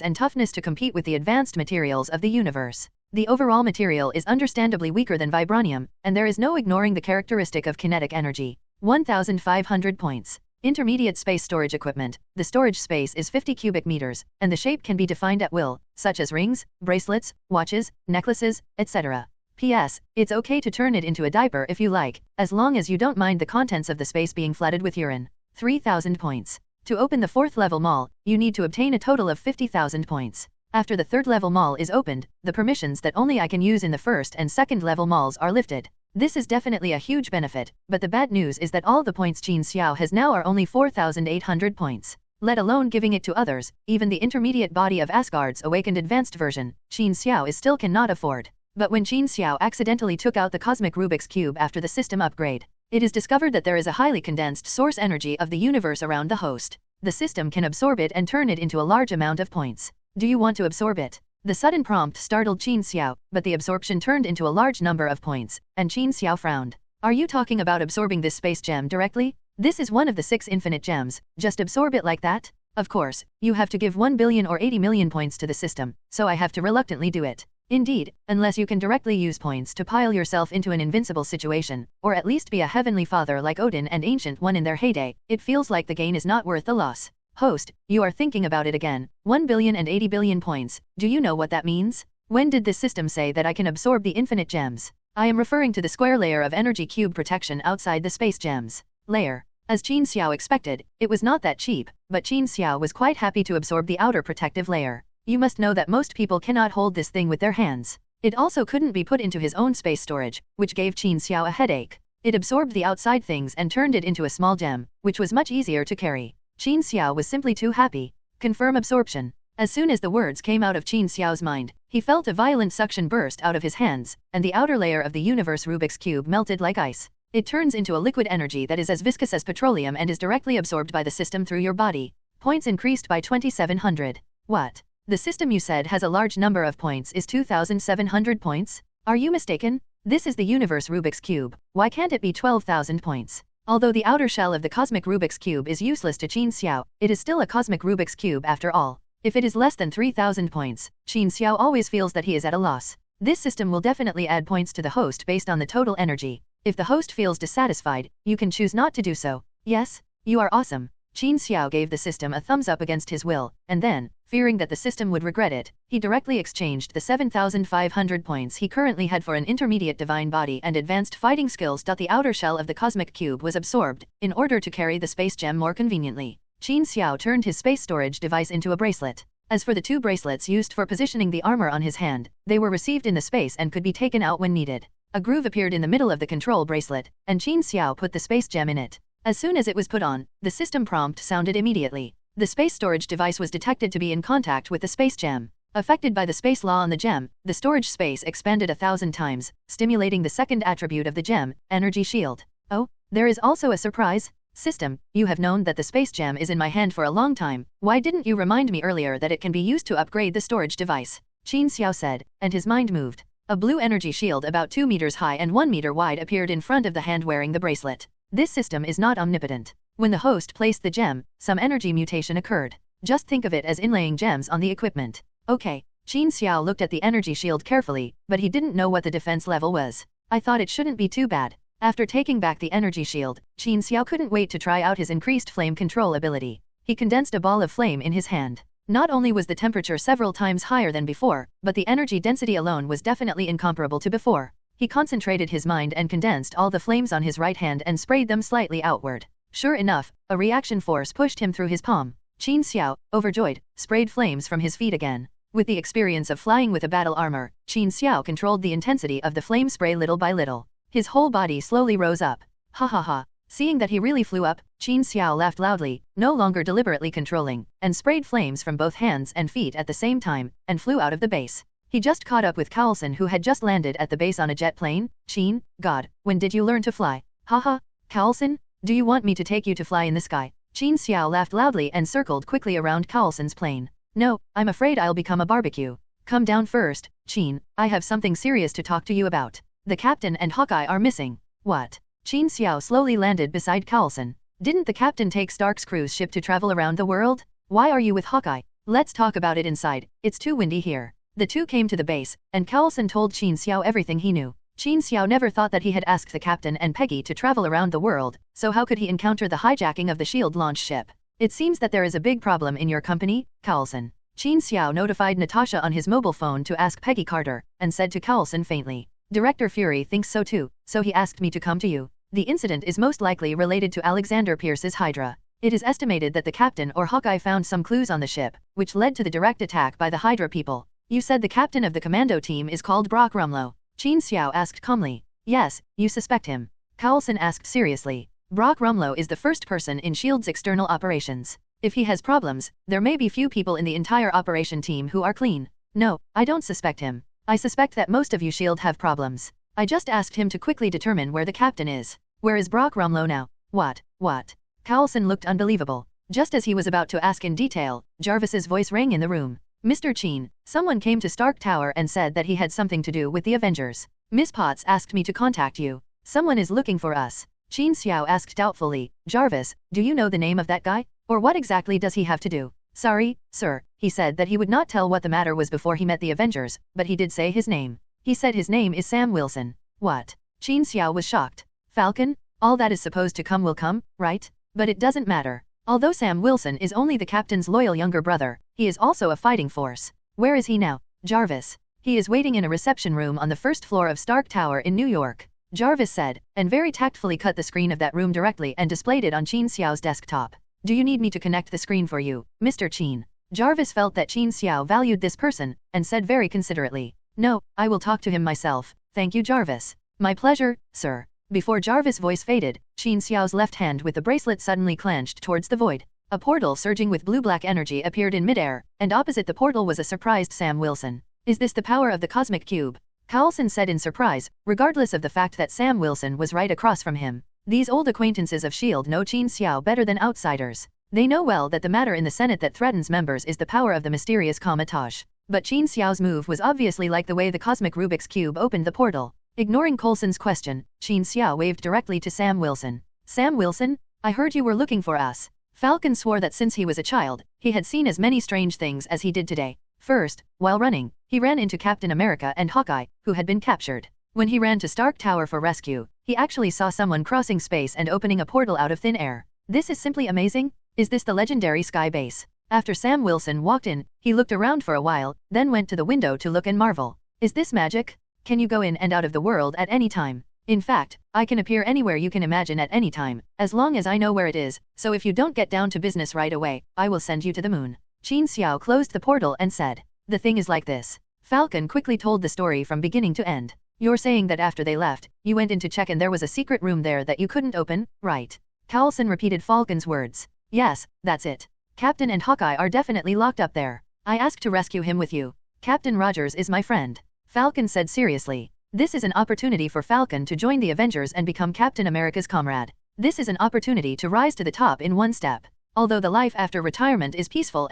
to compete with the advanced materials of the universe. The overall material is understandably weaker than vibranium, and there is no ignoring the characteristic of kinetic energy. 1,500 points. Intermediate space storage equipment. The storage space is 50 cubic meters, and the shape can be defined at will, such as rings, bracelets, watches, necklaces, etc. P.S. It's okay to turn it into a diaper if you like, as long as you don't mind the contents of the space being flooded with urine. 3,000 points. To open the 4th level mall, you need to obtain a total of 50,000 points. After the 3rd level mall is opened, the permissions that only I can use in the 1st and 2nd level malls are lifted. This is definitely a huge benefit, but the bad news is that all the points Qin Xiao has now are only 4,800 points. Let alone giving it to others, even the intermediate body of Asgard's awakened advanced version, Qin Xiao is still cannot afford. But when Qin Xiao accidentally took out the cosmic Rubik's Cube after the system upgrade, it is discovered that there is a highly condensed source energy of the universe around the host. The system can absorb it and turn it into a large amount of points. Do you want to absorb it? The sudden prompt startled Qin Xiao, but the absorption turned into a large number of points, and Qin Xiao frowned. Are you talking about absorbing this space gem directly? This is one of the 6 infinite gems, just absorb it like that? Of course, you have to give 1 billion or 80 million points to the system, so I have to reluctantly do it. Indeed, unless you can directly use points to pile yourself into an invincible situation, or at least be a heavenly father like Odin and Ancient One in their heyday, it feels like the gain is not worth the loss. Host, you are thinking about it again. 1 billion and 80 billion points, do you know what that means? When did this system say that I can absorb the infinite gems? I am referring to the square layer of energy cube protection outside the space gems. Layer. As Qin Xiao expected, it was not that cheap, but Qin Xiao was quite happy to absorb the outer protective layer. You must know that most people cannot hold this thing with their hands. It also couldn't be put into his own space storage, which gave Qin Xiao a headache. It absorbed the outside things and turned it into a small gem, which was much easier to carry. Qin Xiao was simply too happy. Confirm absorption. As soon as the words came out of Qin Xiao's mind, he felt a violent suction burst out of his hands, and the outer layer of the universe Rubik's Cube melted like ice. It turns into a liquid energy that is as viscous as petroleum and is directly absorbed by the system through your body. Points increased by 2,700. What? The system you said has a large number of points is 2,700 points? Are you mistaken? This is the universe Rubik's Cube. Why can't it be 12,000 points? Although the outer shell of the cosmic Rubik's Cube is useless to Qin Xiao, it is still a cosmic Rubik's Cube after all. If it is less than 3,000 points, Qin Xiao always feels that he is at a loss. This system will definitely add points to the host based on the total energy. If the host feels dissatisfied, you can choose not to do so. Yes? You are awesome. Qin Xiao gave the system a thumbs up against his will, and then, fearing that the system would regret it, he directly exchanged the 7,500 points he currently had for an intermediate divine body and advanced fighting skills. The outer shell of the cosmic cube was absorbed, in order to carry the space gem more conveniently. Qin Xiao turned his space storage device into a bracelet. As for the 2 bracelets used for positioning the armor on his hand, they were received in the space and could be taken out when needed. A groove appeared in the middle of the control bracelet, and Qin Xiao put the space gem in it. As soon as it was put on, the system prompt sounded immediately. The space storage device was detected to be in contact with the space gem. Affected by the space law on the gem, the storage space expanded 1,000 times, stimulating the second attribute of the gem, energy shield. Oh, there is also a surprise. System, you have known that the space gem is in my hand for a long time. Why didn't you remind me earlier that it can be used to upgrade the storage device? Qin Xiao said, and his mind moved. A blue energy shield about 2 meters high and 1 meter wide appeared in front of the hand wearing the bracelet. This system is not omnipotent. When the host placed the gem, some energy mutation occurred. Just think of it as inlaying gems on the equipment. Okay. Qin Xiao looked at the energy shield carefully, but he didn't know what the defense level was. I thought it shouldn't be too bad. After taking back the energy shield, Qin Xiao couldn't wait to try out his increased flame control ability. He condensed a ball of flame in his hand. Not only was the temperature several times higher than before, but the energy density alone was definitely incomparable to before. He concentrated his mind and condensed all the flames on his right hand and sprayed them slightly outward. Sure enough, a reaction force pushed him through his palm. Qin Xiao, overjoyed, sprayed flames from his feet again. With the experience of flying with a battle armor, Qin Xiao controlled the intensity of the flame spray little by little. His whole body slowly rose up. Ha ha ha. Seeing that he really flew up, Qin Xiao laughed loudly, no longer deliberately controlling, and sprayed flames from both hands and feet at the same time, and flew out of the base. He just caught up with Carlson, who had just landed at the base on a jet plane. Qin, God, when did you learn to fly? Haha, Carlson, do you want me to take you to fly in the sky? Qin Xiao laughed loudly and circled quickly around Carlson's plane. No, I'm afraid I'll become a barbecue. Come down first, Qin, I have something serious to talk to you about. The captain and Hawkeye are missing. What? Qin Xiao slowly landed beside Carlson. Didn't the captain take Stark's cruise ship to travel around the world? Why are you with Hawkeye? Let's talk about it inside, it's too windy here. The two came to the base, and Carlson told Qin Xiao everything he knew. Qin Xiao never thought that he had asked the captain and Peggy to travel around the world, so how could he encounter the hijacking of the S.H.I.E.L.D. launch ship? It seems that there is a big problem in your company, Carlson. Qin Xiao notified Natasha on his mobile phone to ask Peggy Carter, and said to Carlson faintly, Director Fury thinks so too, so he asked me to come to you. The incident is most likely related to Alexander Pierce's Hydra. It is estimated that the captain or Hawkeye found some clues on the ship, which led to the direct attack by the Hydra people. You said the captain of the commando team is called Brock Rumlow. Qin Xiao asked calmly. Yes, you suspect him. Carlson asked seriously. Brock Rumlow is the first person in S.H.I.E.L.D.'s external operations. If he has problems, there may be few people in the entire operation team who are clean. No, I don't suspect him. I suspect that most of you S.H.I.E.L.D. have problems. I just asked him to quickly determine where the captain is. Where is Brock Rumlow now? What? Carlson looked unbelievable. Just as he was about to ask in detail, Jarvis's voice rang in the room. Mr. Qin, someone came to Stark Tower and said that he had something to do with the Avengers. Miss Potts asked me to contact you. Someone is looking for us. Qin Xiao asked doubtfully, Jarvis, do you know the name of that guy? Or what exactly does he have to do? Sorry, sir, he said that he would not tell what the matter was before he met the Avengers, but he did say his name. He said his name is Sam Wilson. What? Qin Xiao was shocked. Falcon? All that is supposed to come will come, right? But it doesn't matter. Although Sam Wilson is only the captain's loyal younger brother, he is also a fighting force. Where is he now? Jarvis. He is waiting in a reception room on the first floor of Stark Tower in New York. Jarvis said, and very tactfully cut the screen of that room directly and displayed it on Qin Xiao's desktop. Do you need me to connect the screen for you, Mr. Qin? Jarvis felt that Qin Xiao valued this person, and said very considerately, No, I will talk to him myself, thank you Jarvis. My pleasure, sir. Before Jarvis' voice faded, Qin Xiao's left hand with the bracelet suddenly clenched towards the void. A portal surging with blue-black energy appeared in midair, and opposite the portal was a surprised Sam Wilson. Is this the power of the cosmic cube? Carlson said in surprise, regardless of the fact that Sam Wilson was right across from him. These old acquaintances of S.H.I.E.L.D. know Qin Xiao better than outsiders. They know well that the matter in the Senate that threatens members is the power of the mysterious Comatage. But Qin Xiao's move was obviously like the way the cosmic Rubik's Cube opened the portal. Ignoring Coulson's question, Qin Xiao waved directly to Sam Wilson. Sam Wilson, I heard you were looking for us. Falcon swore that since he was a child, he had seen as many strange things as he did today. First, while running, he ran into Captain America and Hawkeye, who had been captured. When he ran to Stark Tower for rescue, he actually saw someone crossing space and opening a portal out of thin air. This is simply amazing. Is this the legendary Sky Base? After Sam Wilson walked in, he looked around for a while, then went to the window to look and marvel. Is this magic? Can you go in and out of the world at any time? In fact, I can appear anywhere you can imagine at any time, as long as I know where it is, so if you don't get down to business right away, I will send you to the moon. Qin Xiao closed the portal and said, The thing is like this. Falcon quickly told the story from beginning to end. You're saying that after they left, you went in to check and there was a secret room there that you couldn't open, right? Carlson repeated Falcon's words. Yes, that's it. Captain and Hawkeye are definitely locked up there. I asked to rescue him with you. Captain Rogers is my friend. Falcon said seriously. This is an opportunity for Falcon to join the Avengers and become Captain America's comrade. This is an opportunity to rise to the top in one step. Although the life after retirement is peaceful,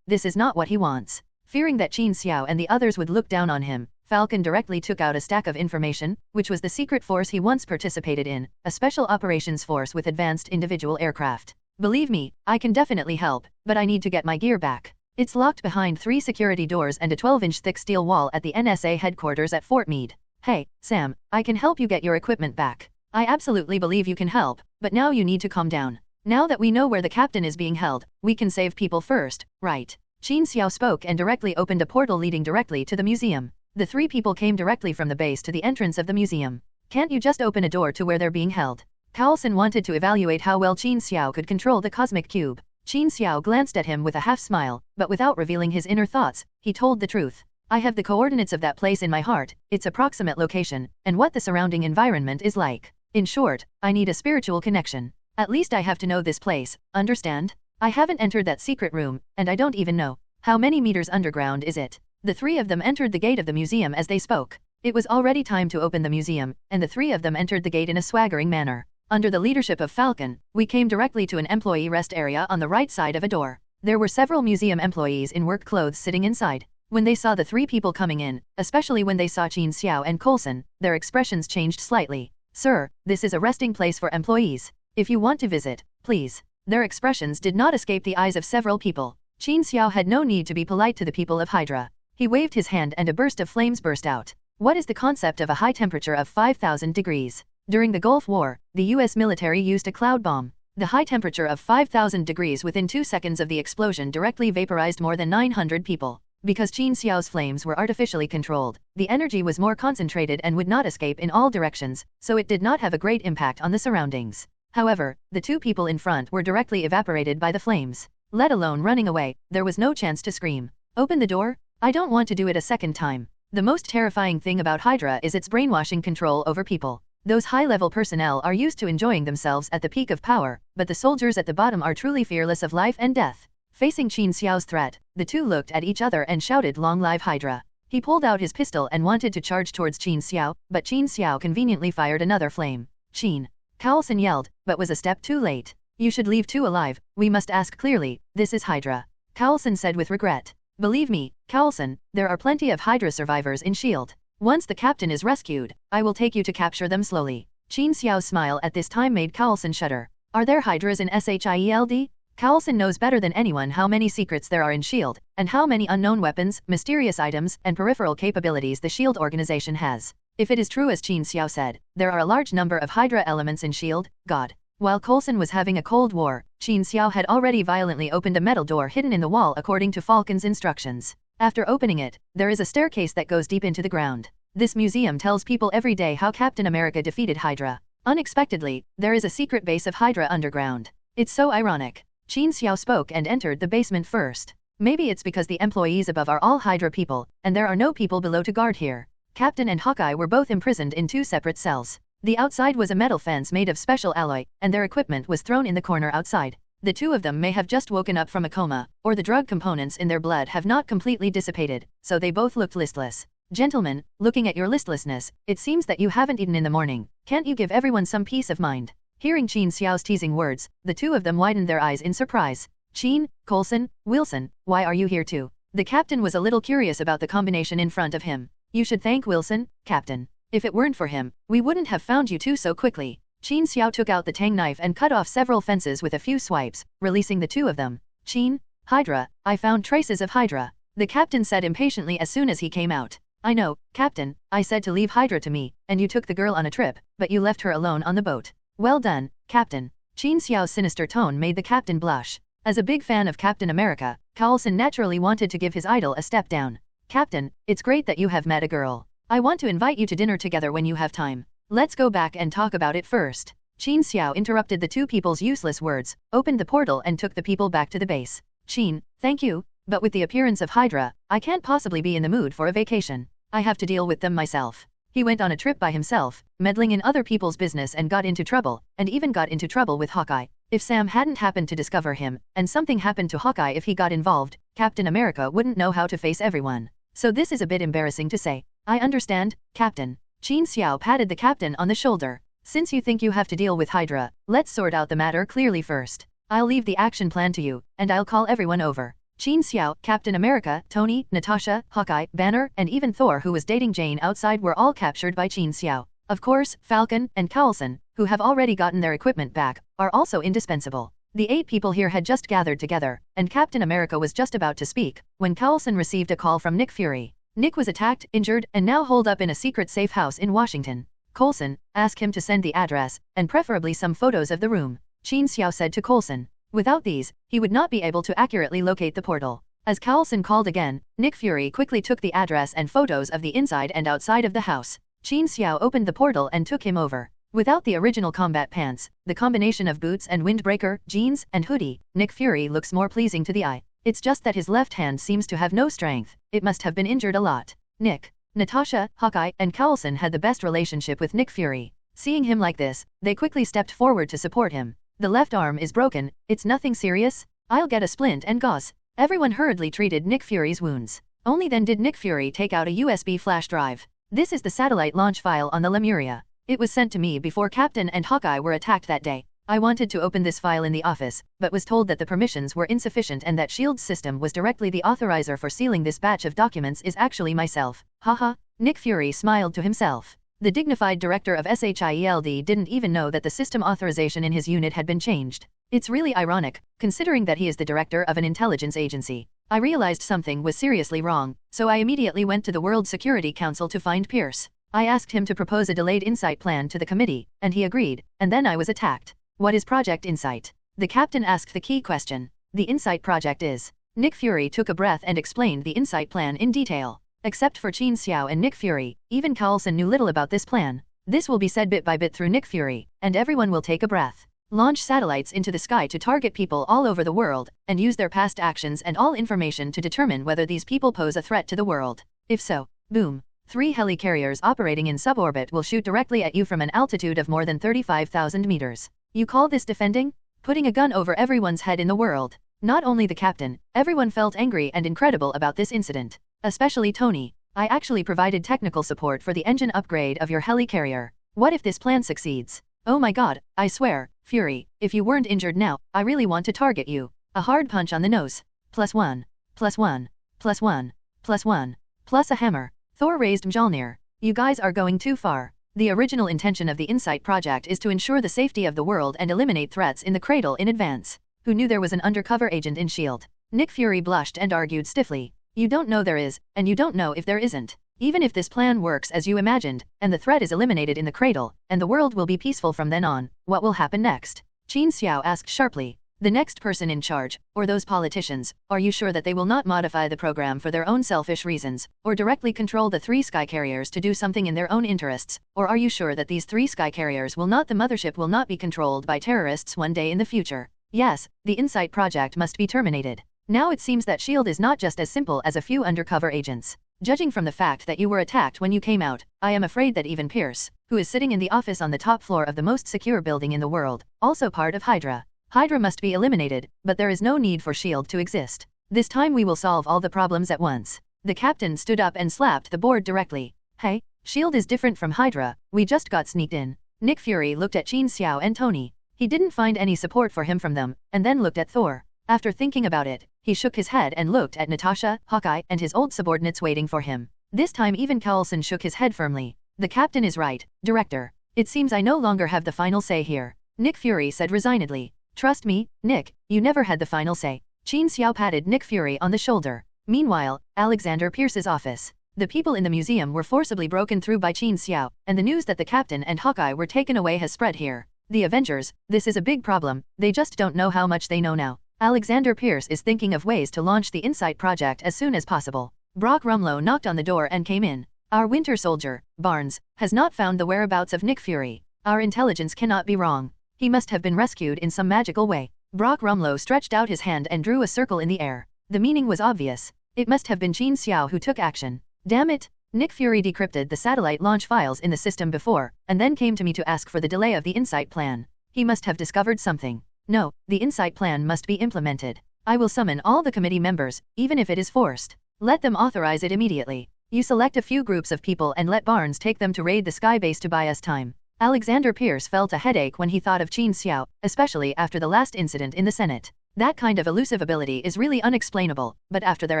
this is not what he wants. Fearing that Qin Xiao and the others would look down on him, Falcon directly took out a stack of information, which was the secret force he once participated in, a special operations force with advanced individual aircraft. Believe me, I can definitely help, but I need to get my gear back. It's locked behind 3 security doors and a 12-inch thick steel wall at the NSA headquarters at Fort Meade. Hey, Sam, I can help you get your equipment back. I absolutely believe you can help, but now you need to calm down. Now that we know where the captain is being held, we can save people first, right? Qin Xiao spoke and directly opened a portal leading directly to the museum. The 3 people came directly from the base to the entrance of the museum. Can't you just open a door to where they're being held? Carlson wanted to evaluate how well Qin Xiao could control the cosmic cube. Qin Xiao glanced at him with a half-smile, but without revealing his inner thoughts, he told the truth. I have the coordinates of that place in my heart, its approximate location, and what the surrounding environment is like. In short, I need a spiritual connection. At least I have to know this place, understand? I haven't entered that secret room, and I don't even know. How many meters underground is it? The three of them entered the gate of the museum as they spoke. It was already time to open the museum, and the three of them entered the gate in a swaggering manner. Under the leadership of Falcon, we came directly to an employee rest area on the right side of a door. There were several museum employees in work clothes sitting inside. When they saw the three people coming in, especially when they saw Qin Xiao and Coulson, their expressions changed slightly. Sir, this is a resting place for employees. If you want to visit, please. Their expressions did not escape the eyes of several people. Qin Xiao had no need to be polite to the people of Hydra. He waved his hand and a burst of flames burst out. What is the concept of a high temperature of 5,000 degrees? During the Gulf War, the US military used a cloud bomb. The high temperature of 5,000 degrees within 2 seconds of the explosion directly vaporized more than 900 people. Because Qin Xiao's flames were artificially controlled, the energy was more concentrated and would not escape in all directions, so it did not have a great impact on the surroundings. However, the two people in front were directly evaporated by the flames. Let alone running away, there was no chance to scream. Open the door? I don't want to do it a second time. The most terrifying thing about Hydra is its brainwashing control over people. Those high-level personnel are used to enjoying themselves at the peak of power, but the soldiers at the bottom are truly fearless of life and death. Facing Qin Xiao's threat, the two looked at each other and shouted, "Long live Hydra!" He pulled out his pistol and wanted to charge towards Qin Xiao, but Qin Xiao conveniently fired another flame. Qin! Coulson yelled, but was a step too late. You should leave too alive, we must ask clearly, this is Hydra. Coulson said with regret. Believe me, Coulson, there are plenty of Hydra survivors in S.H.I.E.L.D. Once the captain is rescued, I will take you to capture them slowly. Qin Xiao's smile at this time made Coulson shudder. Are there Hydras in S.H.I.E.L.D.? Coulson knows better than anyone how many secrets there are in S.H.I.E.L.D., and how many unknown weapons, mysterious items, and peripheral capabilities the S.H.I.E.L.D. organization has. If it is true as Qin Xiao said, there are a large number of Hydra elements in S.H.I.E.L.D., God. While Coulson was having a cold war, Qin Xiao had already violently opened a metal door hidden in the wall according to Falcon's instructions. After opening it, there is a staircase that goes deep into the ground. This museum tells people every day how Captain America defeated Hydra. Unexpectedly, there is a secret base of Hydra underground. It's so ironic. Qin Xiao spoke and entered the basement first. Maybe it's because the employees above are all Hydra people, and there are no people below to guard here. Captain and Hawkeye were both imprisoned in 2 separate cells. The outside was a metal fence made of special alloy, and their equipment was thrown in the corner outside. The two of them may have just woken up from a coma, or the drug components in their blood have not completely dissipated, so they both looked listless. Gentlemen, looking at your listlessness, it seems that you haven't eaten in the morning. Can't you give everyone some peace of mind? Hearing Qin Xiao's teasing words, the two of them widened their eyes in surprise. Qin, Coulson, Wilson, why are you here too? The captain was a little curious about the combination in front of him. You should thank Wilson, Captain. If it weren't for him, we wouldn't have found you two so quickly. Qin Xiao took out the tang knife and cut off several fences with a few swipes, releasing the two of them. Qin, Hydra, I found traces of Hydra. The captain said impatiently as soon as he came out. I know, Captain, I said to leave Hydra to me, and you took the girl on a trip, but you left her alone on the boat. Well done, Captain. Qin Xiao's sinister tone made the captain blush. As a big fan of Captain America, Coulson naturally wanted to give his idol a step down. Captain, it's great that you have met a girl. I want to invite you to dinner together when you have time. Let's go back and talk about it first. Qin Xiao interrupted the two people's useless words, opened the portal and took the people back to the base. Qin, thank you, but with the appearance of Hydra, I can't possibly be in the mood for a vacation. I have to deal with them myself. He went on a trip by himself, meddling in other people's business and got into trouble, and even got into trouble with Hawkeye. If Sam hadn't happened to discover him, and something happened to Hawkeye if he got involved, Captain America wouldn't know how to face everyone. So this is a bit embarrassing to say. I understand, Captain. Qin Xiao patted the captain on the shoulder. Since you think you have to deal with Hydra, let's sort out the matter clearly first. I'll leave the action plan to you, and I'll call everyone over. Qin Xiao, Captain America, Tony, Natasha, Hawkeye, Banner, and even Thor who was dating Jane outside were all captured by Qin Xiao. Of course, Falcon and Coulson, who have already gotten their equipment back, are also indispensable. The 8 people here had just gathered together, and Captain America was just about to speak, when Coulson received a call from Nick Fury. Nick was attacked, injured, and now holed up in a secret safe house in Washington. Coulson, ask him to send the address, and preferably some photos of the room. Qin Xiao said to Coulson. Without these, he would not be able to accurately locate the portal. As Coulson called again, Nick Fury quickly took the address and photos of the inside and outside of the house. Qin Xiao opened the portal and took him over. Without the original combat pants, the combination of boots and windbreaker, jeans, and hoodie, Nick Fury looks more pleasing to the eye. It's just that his left hand seems to have no strength. It must have been injured a lot. Nick, Natasha, Hawkeye, and Coulson had the best relationship with Nick Fury. Seeing him like this, they quickly stepped forward to support him. The left arm is broken. It's nothing serious. I'll get a splint and gauze. Everyone hurriedly treated Nick Fury's wounds. Only then did Nick Fury take out a USB flash drive. This is the satellite launch file on the Lemuria. It was sent to me before Captain and Hawkeye were attacked that day. I wanted to open this file in the office, but was told that the permissions were insufficient and that S.H.I.E.L.'s system was directly the authorizer for sealing this batch of documents is actually myself. Haha. Nick Fury smiled to himself. The dignified director of S.H.I.E.L.D. didn't even know that the system authorization in his unit had been changed. It's really ironic, considering that he is the director of an intelligence agency. I realized something was seriously wrong, so I immediately went to the World Security Council to find Pierce. I asked him to propose a delayed insight plan to the committee, and he agreed, and then I was attacked. What is Project Insight? The captain asked the key question. The Insight project is. Nick Fury took a breath and explained the Insight plan in detail. Except for Qin Xiao and Nick Fury, even Coulson knew little about this plan. This will be said bit by bit through Nick Fury, and everyone will take a breath. Launch satellites into the sky to target people all over the world, and use their past actions and all information to determine whether these people pose a threat to the world. If so, boom. 3 helicarriers operating in suborbit will shoot directly at you from an altitude of more than 35,000 meters. You call this defending? Putting a gun over everyone's head in the world. Not only the captain, everyone felt angry and incredible about this incident. Especially Tony. I actually provided technical support for the engine upgrade of your helicarrier. What if this plan succeeds? Oh my god, I swear, Fury, if you weren't injured now, I really want to target you. A hard punch on the nose. +1. +1. +1. +1. Plus a hammer. Thor raised Mjolnir. You guys are going too far. The original intention of the Insight project is to ensure the safety of the world and eliminate threats in the cradle in advance. Who knew there was an undercover agent in S.H.I.E.L.D.? Nick Fury blushed and argued stiffly. You don't know there is, and you don't know if there isn't. Even if this plan works as you imagined, and the threat is eliminated in the cradle, and the world will be peaceful from then on, what will happen next? Qin Xiao asked sharply. The next person in charge, or those politicians, are you sure that they will not modify the program for their own selfish reasons, or directly control the 3 sky carriers to do something in their own interests, or are you sure that these 3 sky carriers will not, the mothership will not be controlled by terrorists one day in the future? Yes, the Insight project must be terminated. Now it seems that S.H.I.E.L.D. is not just as simple as a few undercover agents. Judging from the fact that you were attacked when you came out, I am afraid that even Pierce, who is sitting in the office on the top floor of the most secure building in the world, also part of Hydra. Hydra must be eliminated, but there is no need for S.H.I.E.L.D. to exist. This time we will solve all the problems at once. The captain stood up and slapped the board directly. Hey, S.H.I.E.L.D. is different from Hydra, we just got sneaked in. Nick Fury looked at Qin Xiao and Tony. He didn't find any support for him from them, and then looked at Thor. After thinking about it, he shook his head and looked at Natasha, Hawkeye, and his old subordinates waiting for him. This time even Coulson shook his head firmly. The captain is right, Director. It seems I no longer have the final say here. Nick Fury said resignedly. Trust me, Nick, you never had the final say. Qin Xiao patted Nick Fury on the shoulder. Meanwhile, Alexander Pierce's office. The people in the museum were forcibly broken through by Qin Xiao, and the news that the captain and Hawkeye were taken away has spread here. The Avengers, this is a big problem, they just don't know how much they know now. Alexander Pierce is thinking of ways to launch the Insight project as soon as possible. Brock Rumlow knocked on the door and came in. Our winter soldier, Barnes, has not found the whereabouts of Nick Fury. Our intelligence cannot be wrong. He must have been rescued in some magical way. Brock Rumlow stretched out his hand and drew a circle in the air. The meaning was obvious. It must have been Qin Xiao who took action. Damn it! Nick Fury decrypted the satellite launch files in the system before, and then came to me to ask for the delay of the Insight plan. He must have discovered something. No, the Insight plan must be implemented. I will summon all the committee members, even if it is forced. Let them authorize it immediately. You select a few groups of people and let Barnes take them to raid the sky base to buy us time. Alexander Pierce felt a headache when he thought of Qin Xiao, especially after the last incident in the Senate. That kind of elusive ability is really unexplainable, but after their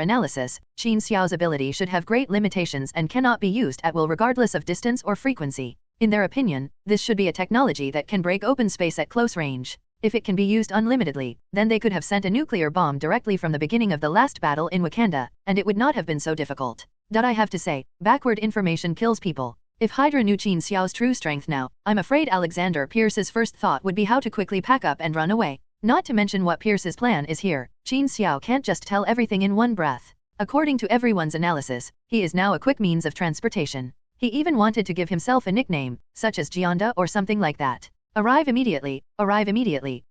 analysis, Qin Xiao's ability should have great limitations and cannot be used at will regardless of distance or frequency. In their opinion, this should be a technology that can break open space at close range. If it can be used unlimitedly, then they could have sent a nuclear bomb directly from the beginning of the last battle in Wakanda, and it would not have been so difficult. That I have to say, backward information kills people. If Hydra knew Qin Xiao's true strength now, I'm afraid Alexander Pierce's first thought would be how to quickly pack up and run away. Not to mention what Pierce's plan is here, Qin Xiao can't just tell everything in one breath. According to everyone's analysis, he is now a quick means of transportation. He even wanted to give himself a nickname, such as Gionda or something like that. Arrive immediately,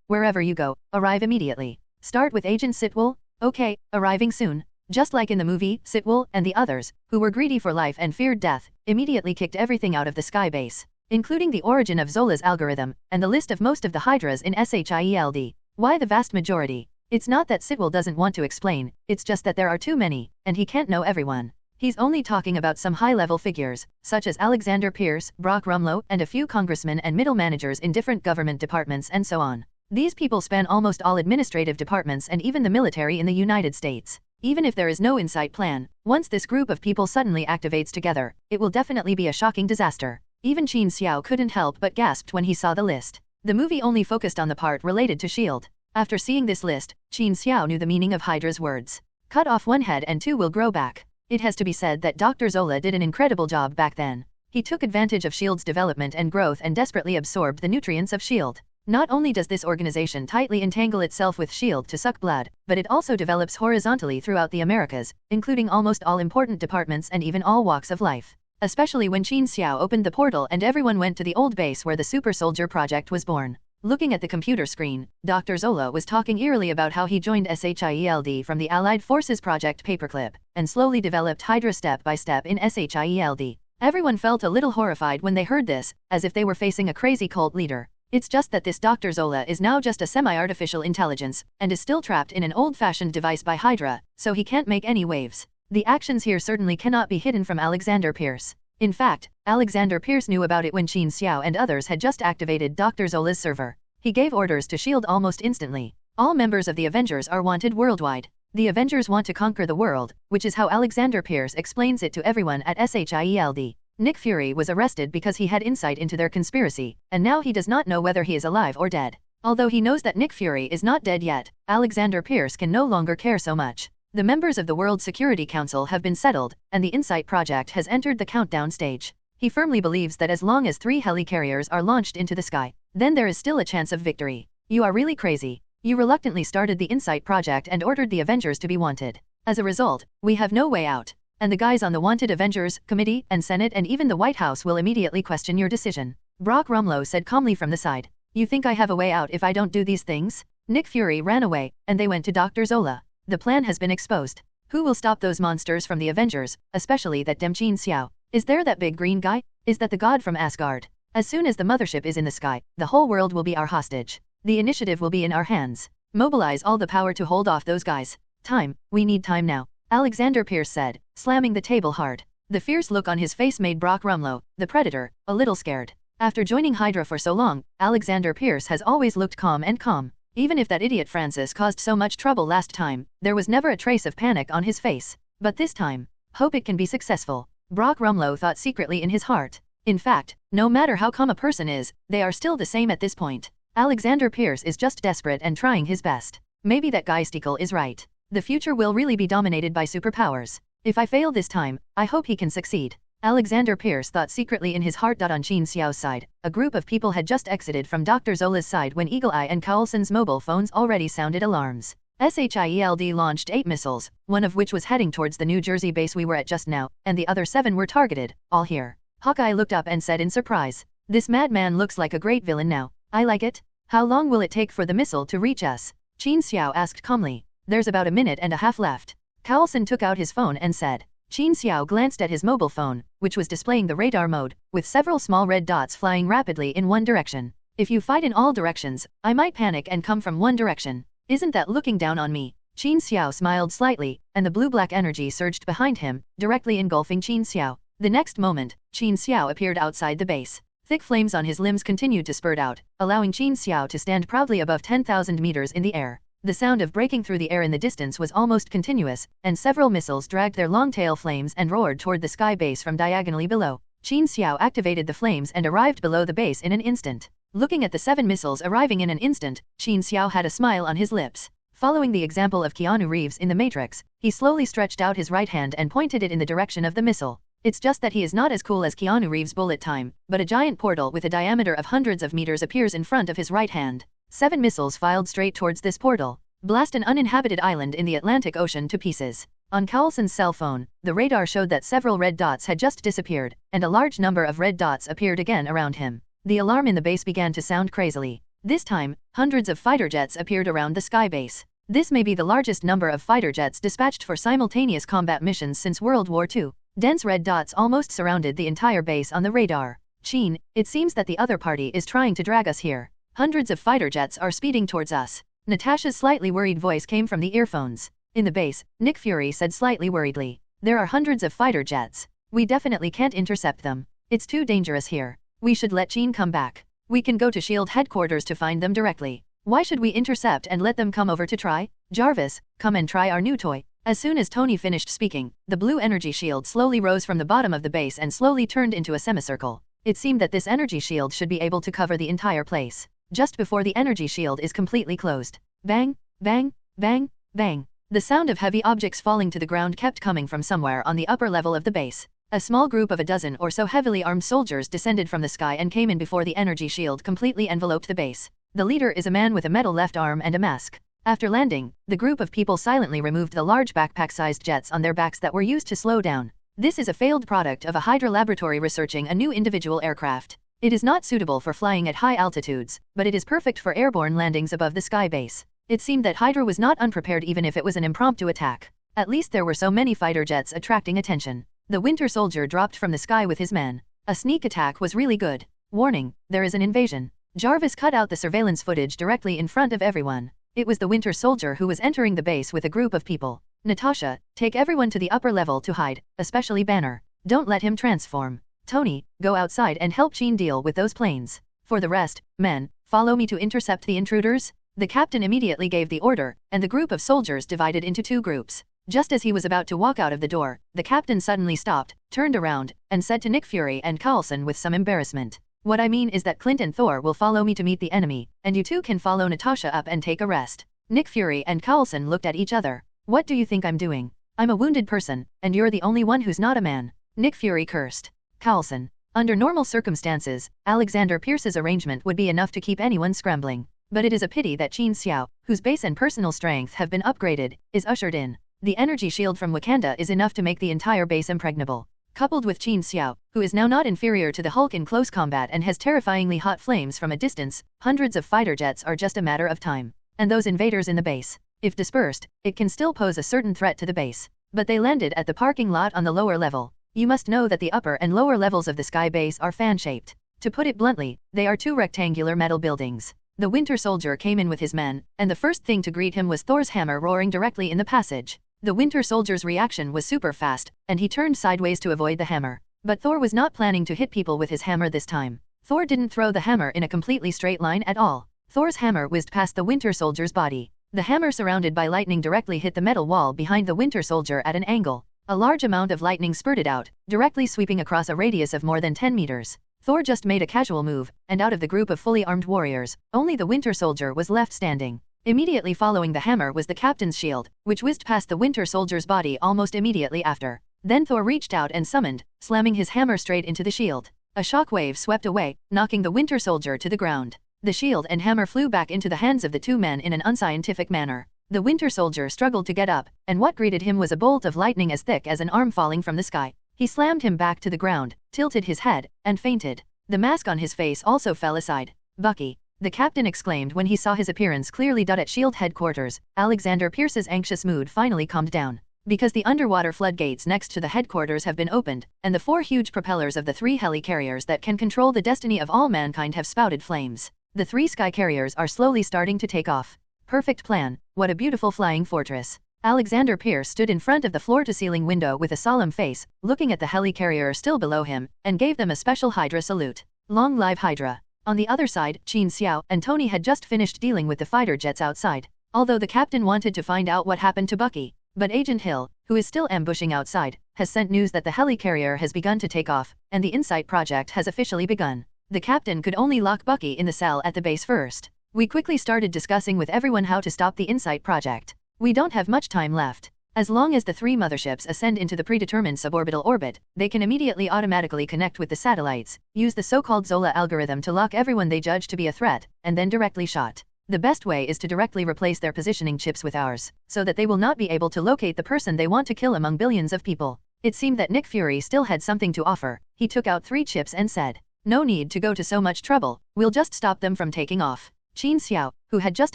wherever you go, arrive immediately. Start with Agent Sitwell? Okay, arriving soon. Just like in the movie, Sitwell and the others, who were greedy for life and feared death, immediately kicked everything out of the sky base, including the origin of Zola's algorithm, and the list of most of the Hydras in SHIELD. Why the vast majority? It's not that Sitwell doesn't want to explain, it's just that there are too many, and he can't know everyone. He's only talking about some high-level figures, such as Alexander Pierce, Brock Rumlow, and a few congressmen and middle managers in different government departments and so on. These people span almost all administrative departments and even the military in the United States. Even if there is no insight plan, once this group of people suddenly activates together, it will definitely be a shocking disaster. Even Qin Xiao couldn't help but gasped when he saw the list. The movie only focused on the part related to S.H.I.E.L.D. After seeing this list, Qin Xiao knew the meaning of Hydra's words. Cut off one head and two will grow back. It has to be said that Dr. Zola did an incredible job back then. He took advantage of S.H.I.E.L.D.'s development and growth and desperately absorbed the nutrients of S.H.I.E.L.D. Not only does this organization tightly entangle itself with S.H.I.E.L.D. to suck blood, but it also develops horizontally throughout the Americas, including almost all important departments and even all walks of life. Especially when Qin Xiao opened the portal and everyone went to the old base where the Super Soldier Project was born. Looking at the computer screen, Dr. Zola was talking eerily about how he joined SHIELD from the Allied Forces Project Paperclip, and slowly developed Hydra step by step in SHIELD. Everyone felt a little horrified when they heard this, as if they were facing a crazy cult leader. It's just that this Dr. Zola is now just a semi-artificial intelligence, and is still trapped in an old-fashioned device by Hydra, so he can't make any waves. The actions here certainly cannot be hidden from Alexander Pierce. In fact, Alexander Pierce knew about it when Qin Xiao and others had just activated Dr. Zola's server. He gave orders to S.H.I.E.L.D. almost instantly. All members of the Avengers are wanted worldwide. The Avengers want to conquer the world, which is how Alexander Pierce explains it to everyone at SHIELD. Nick Fury was arrested because he had insight into their conspiracy, and now he does not know whether he is alive or dead. Although he knows that Nick Fury is not dead yet, Alexander Pierce can no longer care so much. The members of the World Security Council have been settled, and the Insight Project has entered the countdown stage. He firmly believes that as long as 3 helicarriers are launched into the sky, then there is still a chance of victory. You are really crazy. You reluctantly started the Insight Project and ordered the Avengers to be wanted. As a result, we have no way out. And the guys on the Wanted Avengers Committee and Senate and even the White House will immediately question your decision. Brock Rumlow said calmly from the side. You think I have a way out if I don't do these things? Nick Fury ran away, and they went to Dr. Zola. The plan has been exposed. Who will stop those monsters from the Avengers, especially that damn Qin Xiao? Is there that big green guy? Is that the god from Asgard? As soon as the mothership is in the sky, the whole world will be our hostage. The initiative will be in our hands. Mobilize all the power to hold off those guys. Time, we need time now. Alexander Pierce said, slamming the table hard. The fierce look on his face made Brock Rumlow, the Predator, a little scared. After joining Hydra for so long, Alexander Pierce has always looked calm and calm. Even if that idiot Francis caused so much trouble last time, there was never a trace of panic on his face. But this time, hope it can be successful. Brock Rumlow thought secretly in his heart. In fact, no matter how calm a person is, they are still the same at this point. Alexander Pierce is just desperate and trying his best. Maybe that guy Stickle is right. The future will really be dominated by superpowers. If I fail this time, I hope he can succeed. Alexander Pierce thought secretly in his heart. On Qin Xiao's side, a group of people had just exited from Dr. Zola's side when Eagle Eye and Coulson's mobile phones already sounded alarms. SHIELD launched 8 missiles, one of which was heading towards the New Jersey base we were at just now, and the other 7 were targeted, all here. Hawkeye looked up and said in surprise, "This madman looks like a great villain now. I like it. How long will it take for the missile to reach us?" Qin Xiao asked calmly. "There's about a minute and a half left." Coulson took out his phone and said. Qin Xiao glanced at his mobile phone, which was displaying the radar mode, with several small red dots flying rapidly in one direction. "If you fight in all directions, I might panic and come from one direction. Isn't that looking down on me?" Qin Xiao smiled slightly, and the blue-black energy surged behind him, directly engulfing Qin Xiao. The next moment, Qin Xiao appeared outside the base. Thick flames on his limbs continued to spurt out, allowing Qin Xiao to stand proudly above 10,000 meters in the air. The sound of breaking through the air in the distance was almost continuous, and several missiles dragged their long-tail flames and roared toward the sky base from diagonally below. Qin Xiao activated the flames and arrived below the base in an instant. Looking at the 7 missiles arriving in an instant, Qin Xiao had a smile on his lips. Following the example of Keanu Reeves in The Matrix, he slowly stretched out his right hand and pointed it in the direction of the missile. It's just that he is not as cool as Keanu Reeves' bullet time, but a giant portal with a diameter of hundreds of meters appears in front of his right hand. 7 missiles filed straight towards this portal. Blast an uninhabited island in the Atlantic Ocean to pieces. On Carlson's cell phone, the radar showed that several red dots had just disappeared, and a large number of red dots appeared again around him. The alarm in the base began to sound crazily. This time, hundreds of fighter jets appeared around the sky base. This may be the largest number of fighter jets dispatched for simultaneous combat missions since World War II. Dense red dots almost surrounded the entire base on the radar. Qin, it seems that the other party is trying to drag us here. Hundreds of fighter jets are speeding towards us. Natasha's slightly worried voice came from the earphones. In the base, Nick Fury said slightly worriedly. There are hundreds of fighter jets. We definitely can't intercept them. It's too dangerous here. We should let Qin come back. We can go to S.H.I.E.L.D. headquarters to find them directly. Why should we intercept and let them come over to try? Jarvis, come and try our new toy. As soon as Tony finished speaking, the blue energy shield slowly rose from the bottom of the base and slowly turned into a semicircle. It seemed that this energy shield should be able to cover the entire place. Just before the energy shield is completely closed. Bang, bang, bang, bang. The sound of heavy objects falling to the ground kept coming from somewhere on the upper level of the base. A small group of a dozen or so heavily armed soldiers descended from the sky and came in before the energy shield completely enveloped the base. The leader is a man with a metal left arm and a mask. After landing, the group of people silently removed the large backpack-sized jets on their backs that were used to slow down. This is a failed product of a Hydra laboratory researching a new individual aircraft. It is not suitable for flying at high altitudes, but it is perfect for airborne landings above the sky base. It seemed that Hydra was not unprepared even if it was an impromptu attack. At least there were so many fighter jets attracting attention. The Winter Soldier dropped from the sky with his men. A sneak attack was really good. Warning, there is an invasion. Jarvis cut out the surveillance footage directly in front of everyone. It was the Winter Soldier who was entering the base with a group of people. Natasha, take everyone to the upper level to hide, especially Banner. Don't let him transform. Tony, go outside and help Qin deal with those planes. For the rest, men, follow me to intercept the intruders. The captain immediately gave the order, and the group of soldiers divided into two groups. Just as he was about to walk out of the door, the captain suddenly stopped, turned around, and said to Nick Fury and Carlson with some embarrassment. What I mean is that Clint and Thor will follow me to meet the enemy, and you two can follow Natasha up and take a rest. Nick Fury and Carlson looked at each other. What do you think I'm doing? I'm a wounded person, and you're the only one who's not a man. Nick Fury cursed. Carlson. Under normal circumstances, Alexander Pierce's arrangement would be enough to keep anyone scrambling. But it is a pity that Qin Xiao, whose base and personal strength have been upgraded, is ushered in. The energy shield from Wakanda is enough to make the entire base impregnable. Coupled with Qin Xiao, who is now not inferior to the Hulk in close combat and has terrifyingly hot flames from a distance, hundreds of fighter jets are just a matter of time. And those invaders in the base, if dispersed, it can still pose a certain threat to the base. But they landed at the parking lot on the lower level. You must know that the upper and lower levels of the sky base are fan-shaped. To put it bluntly, they are two rectangular metal buildings. The Winter Soldier came in with his men, and the first thing to greet him was Thor's hammer roaring directly in the passage. The Winter Soldier's reaction was super fast, and he turned sideways to avoid the hammer. But Thor was not planning to hit people with his hammer this time. Thor didn't throw the hammer in a completely straight line at all. Thor's hammer whizzed past the Winter Soldier's body. The hammer surrounded by lightning directly hit the metal wall behind the Winter Soldier at an angle. A large amount of lightning spurted out, directly sweeping across a radius of more than 10 meters. Thor just made a casual move, and out of the group of fully armed warriors, only the Winter Soldier was left standing. Immediately following the hammer was the captain's shield, which whizzed past the Winter Soldier's body almost immediately after. Then Thor reached out and summoned, slamming his hammer straight into the shield. A shock wave swept away, knocking the Winter Soldier to the ground. The shield and hammer flew back into the hands of the two men in an unscientific manner. The Winter Soldier struggled to get up, and what greeted him was a bolt of lightning as thick as an arm falling from the sky. He slammed him back to the ground, tilted his head, and fainted. The mask on his face also fell aside. Bucky, the captain exclaimed when he saw his appearance clearly at S.H.I.E.L.D. headquarters. Alexander Pierce's anxious mood finally calmed down. Because the underwater floodgates next to the headquarters have been opened, and the 4 huge propellers of the 3 helicarriers that can control the destiny of all mankind have spouted flames. The 3 sky carriers are slowly starting to take off. Perfect plan, what a beautiful flying fortress. Alexander Pierce stood in front of the floor-to-ceiling window with a solemn face, looking at the helicarrier still below him, and gave them a special Hydra salute. Long live Hydra. On the other side, Qin Xiao and Tony had just finished dealing with the fighter jets outside. Although the captain wanted to find out what happened to Bucky, but Agent Hill, who is still ambushing outside, has sent news that the helicarrier has begun to take off, and the Insight project has officially begun. The captain could only lock Bucky in the cell at the base first. We quickly started discussing with everyone how to stop the Insight project. We don't have much time left. As long as the 3 motherships ascend into the predetermined suborbital orbit, they can immediately automatically connect with the satellites, use the so-called Zola algorithm to lock everyone they judge to be a threat, and then directly shot. The best way is to directly replace their positioning chips with ours, so that they will not be able to locate the person they want to kill among billions of people. It seemed that Nick Fury still had something to offer. He took out 3 chips and said, "No need to go to so much trouble, we'll just stop them from taking off." Qin Xiao, who had just